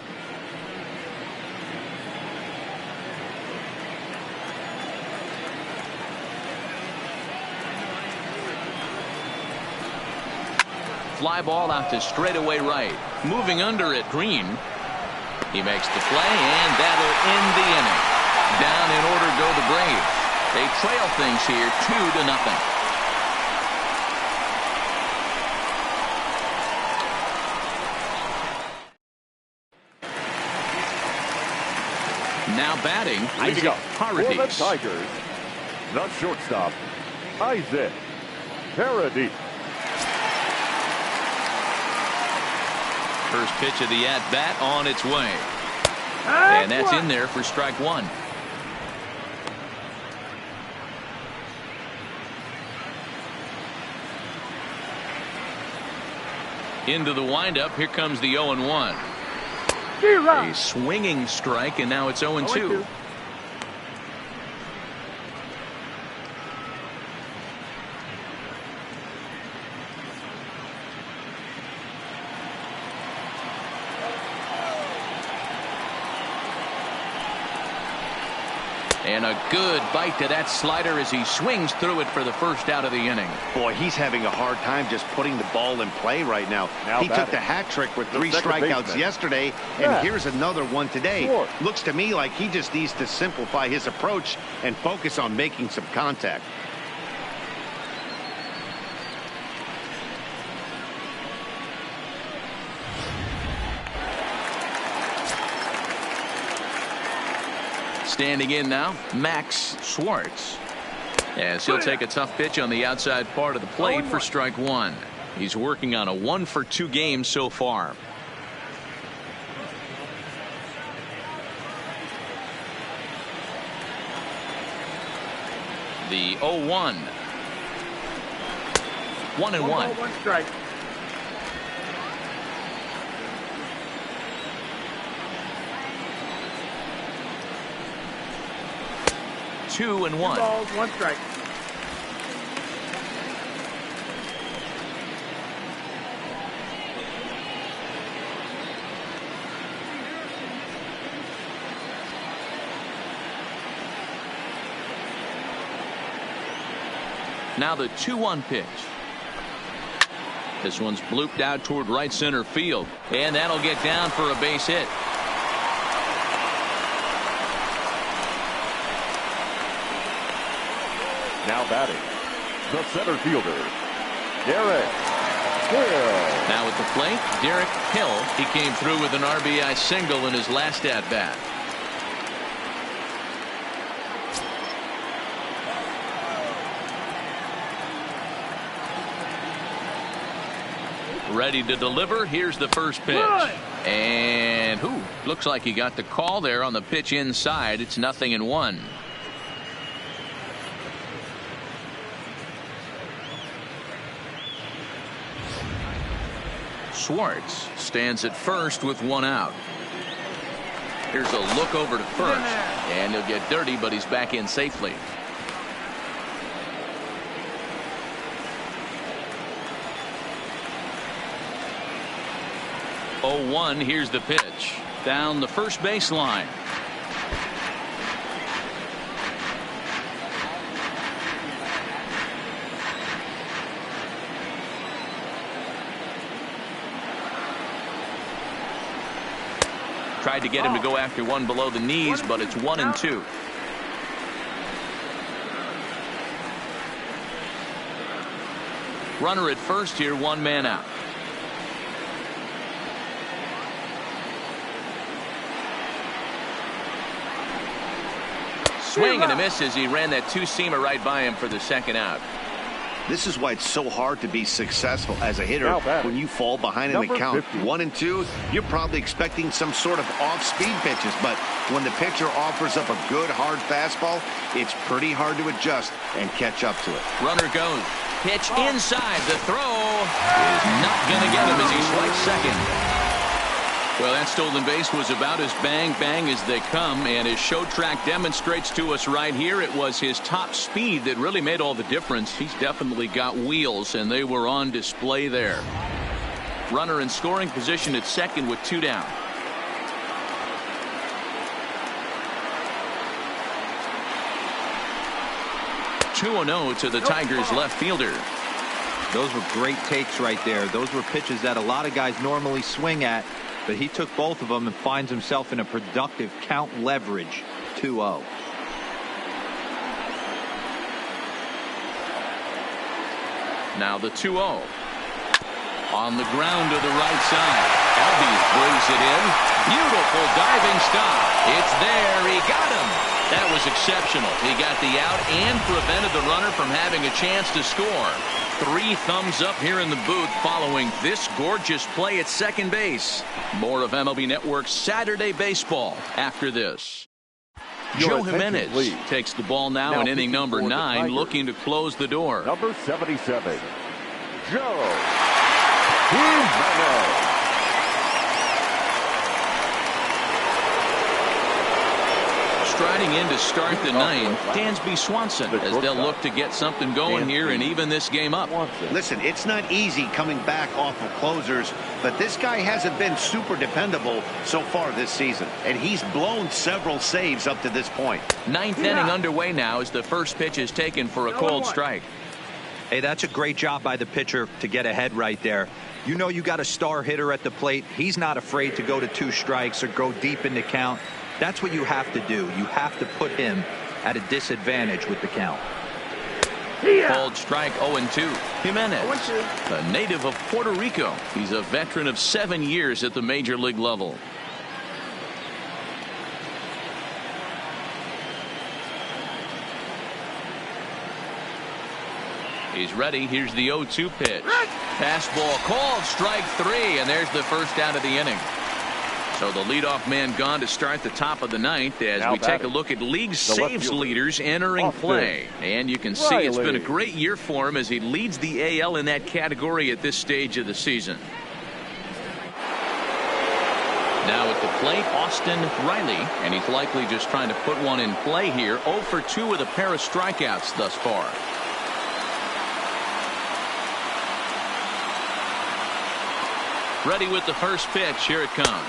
Fly ball out to straightaway right. Moving under it, Green. He makes the play, and that'll end the inning. Down in order go the Braves. They trail things here 2-0. Now batting, Leading up for the Paradis. Tigers, the shortstop, Isaac Paradis. First pitch of the at-bat on its way. And that's in there for strike 1. Into the windup. Here comes the 0-1. A swinging strike, and now it's 0-2. And a good bite to that slider as he swings through it for the first out of the inning. Boy, he's having a hard time just putting the ball in play right now. He took the hat trick with 3 strikeouts yesterday, and here's another one today. Looks to me like he just needs to simplify his approach and focus on making some contact. Standing in now, Max Schwartz. As he'll take a tough pitch on the outside part of the plate for strike 1. He's working on a 1 for 2 game so far. The 0-1. 1-1. 1 strike. Two and 1. 2 balls, 1 strike. Now the 2-1 pitch. This one's blooped out toward right center field, and that'll get down for a base hit. Now batting, the center fielder, Derek Hill. Now at the plate, Derek Hill. He came through with an RBI single in his last at-bat. Ready to deliver. Here's the first pitch. And looks like he got the call there on the pitch inside. It's 0-1. Schwartz stands at first with 1 out. Here's a look over to first, and he'll get dirty, but he's back in safely. Oh, 1. Here's the pitch down the first base line. Tried to get him to go after one below the knees, but it's 1-2. Runner at first here, 1 man out. Swing and a miss as he ran that 2-seamer right by him for the 2nd out. This is why it's so hard to be successful as a hitter when you fall behind in the count. 1 and 2, you're probably expecting some sort of off-speed pitches, but when the pitcher offers up a good, hard fastball, it's pretty hard to adjust and catch up to it. Runner goes. Pitch inside. The throw is not going to get him as he swipes second. Well, that stolen base was about as bang-bang as they come, and as Show Track demonstrates to us right here, it was his top speed that really made all the difference. He's definitely got wheels, and they were on display there. Runner in scoring position at second with 2 down. (2-0) to the Tigers left fielder. Those were great takes right there. Those were pitches that a lot of guys normally swing at, but he took both of them and finds himself in a productive count leverage. 2-0. Now the 2-0. On the ground to the right side. Albies brings it in. Beautiful diving stop. It's there. He got him. That was exceptional. He got the out and prevented the runner from having a chance to score. 3 thumbs up here in the booth following this gorgeous play at second base. More of MLB Network's Saturday Baseball after this. Joe Jimenez takes the ball now in inning number 9, looking to close the door. Number 77, Joe Jimenez. Striding in to start the 9th, Dansby Swanson, as they'll look to get something going here and even this game up. Listen, it's not easy coming back off of closers, but this guy hasn't been super dependable so far this season, and he's blown several saves up to this point. 9th inning underway now as the first pitch is taken for a cold strike. Hey, that's a great job by the pitcher to get ahead right there. You know you got a star hitter at the plate. He's not afraid to go to 2 strikes or go deep in the count. That's what you have to do. You have to put him at a disadvantage with the count. Cold strike 0-2. Jimenez, a native of Puerto Rico. He's a veteran of 7 years at the major league level. He's ready. Here's the 0-2 pitch. Fastball called, strike 3, and there's the first out of the inning. So the leadoff man gone to start the top of the 9th as we take a look at league saves leaders entering play. And you can see it's been a great year for him as he leads the AL in that category at this stage of the season. Now at the plate, Austin Riley, and he's likely just trying to put one in play here. 0 for 2 with a pair of strikeouts thus far. Ready with the first pitch. Here it comes.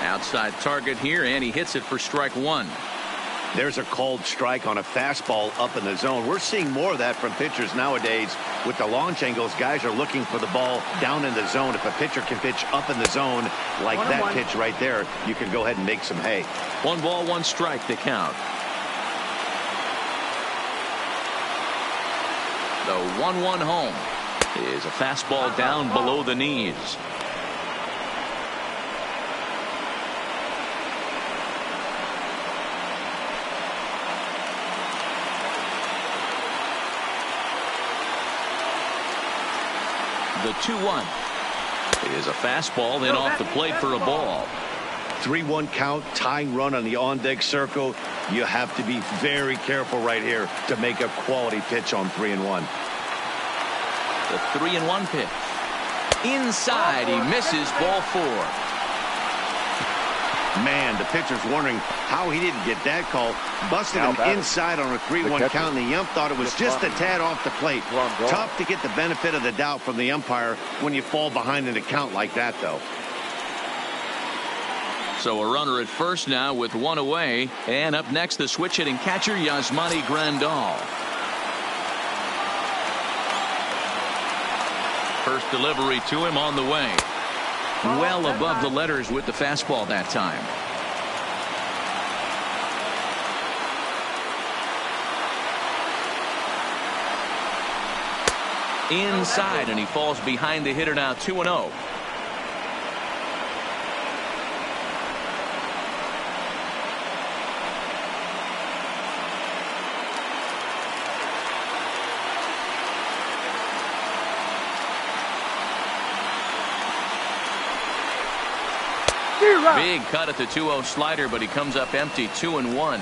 Outside target here, and he hits it for strike 1. There's a called strike on a fastball up in the zone. We're seeing more of that from pitchers nowadays. With the launch angles, guys are looking for the ball down in the zone. If a pitcher can pitch up in the zone like that pitch right there, you can go ahead and make some hay. 1 ball, 1 strike to count. The 1-1 home is a fastball down below the knees. The 2-1 is a fastball then off the plate for a ball. 3-1 count, tying run on the on-deck circle. You have to be very careful right here to make a quality pitch on 3-1. The 3-1 pitch. Inside, he misses, ball 4. Man, the pitcher's wondering how he didn't get that call. Busted him inside on a 3-1 count, and the ump thought it was just a tad off the plate. Tough to get the benefit of the doubt from the umpire when you fall behind in a count like that, though. So a runner at first now with 1 away. And up next, the switch-hitting catcher, Yasmani Grandal. First delivery to him on the way. Well above the letters with the fastball that time. Inside, and he falls behind the hitter now. 2-0. Big cut at the 2-0 slider, but he comes up empty, 2-1.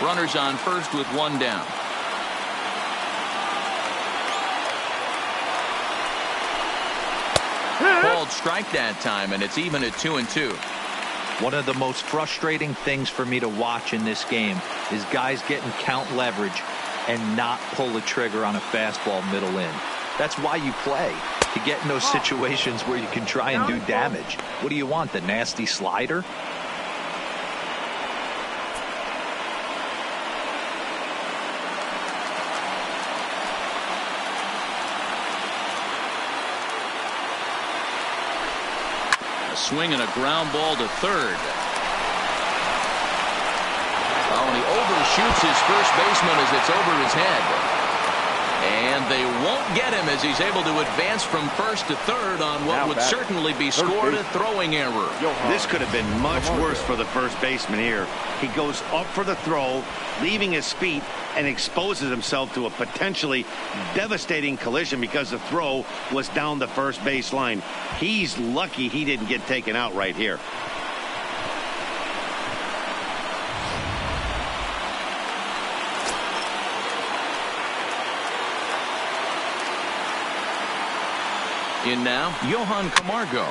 Runners on first with one down. Called strike that time, and it's even at 2-2. One of the most frustrating things for me to watch in this game is guys getting count leverage and not pull the trigger on a fastball middle in. That's why you play, to get in those situations where you can try and do damage. What do you want, the nasty slider? A swing and a ground ball to third. Oh, and he overshoots his first baseman as it's over his head. And they won't get him as he's able to advance from first to third on what would certainly be scored a throwing error. This could have been much worse for the first baseman here. He goes up for the throw, leaving his feet, and exposes himself to a potentially devastating collision because the throw was down the first base line. He's lucky he didn't get taken out right here. In now, Johan Camargo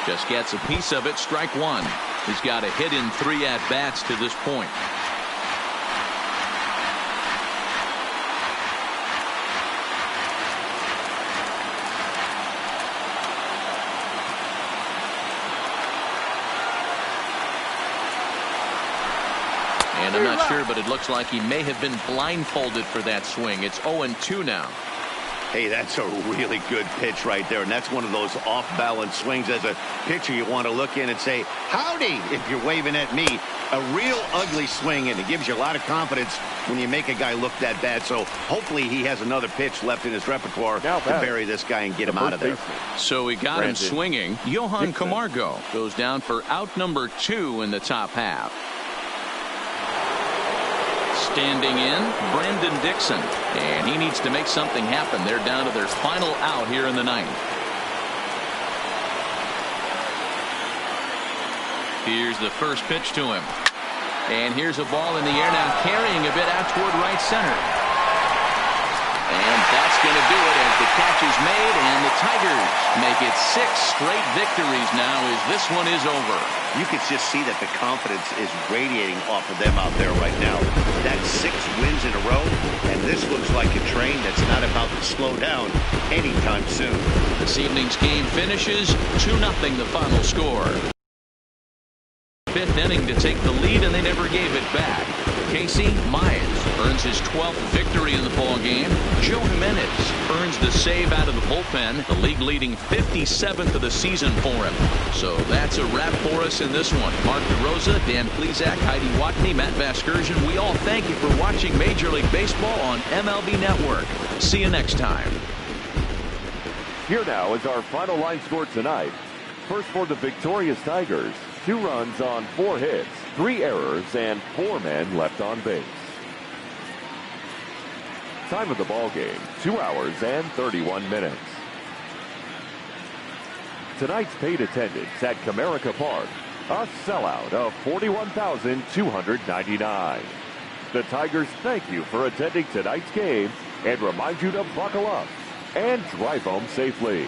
just gets a piece of it, strike one. He's got a hit in 3 at-bats to this point. And I'm not sure, but it looks like he may have been blindfolded for that swing. It's 0-2 now. Hey, that's a really good pitch right there, and that's one of those off-balance swings. As a pitcher, you want to look in and say, howdy, if you're waving at me. A real ugly swing, and it gives you a lot of confidence when you make a guy look that bad. So hopefully he has another pitch left in his repertoire to bury this guy and get him out of there. So he got him swinging. Johan Camargo goes down for out number 2 in the top half. Standing in, Brandon Dixon. And he needs to make something happen. They're down to their final out here in the 9th. Here's the first pitch to him. And here's a ball in the air now, carrying a bit out toward right center. And that's going to do it as the catch is made, and the Tigers make it 6 straight victories now as this one is over. You can just see that the confidence is radiating off of them out there right now. That's 6 wins in a row, and this looks like a train that's not about to slow down anytime soon. This evening's game finishes 2-0 the final score. 5th inning to take the lead, and they never gave it back. Casey Mize earns his 12th victory in the ball game. Joe Jimenez earns the save out of the bullpen, the league-leading 57th of the season for him. So that's a wrap for us in this one. Mark DeRosa, Dan Plesac, Heidi Watney, Matt Vasgersian, we all thank you for watching Major League Baseball on MLB Network. See you next time. Here now is our final line score tonight. First for the victorious Tigers, 2 runs on 4 hits, 3 errors, and 4 men left on base. Time of the ball game, 2 hours and 31 minutes. Tonight's paid attendance at Comerica Park, a sellout of 41,299. The Tigers thank you for attending tonight's game and remind you to buckle up and drive home safely.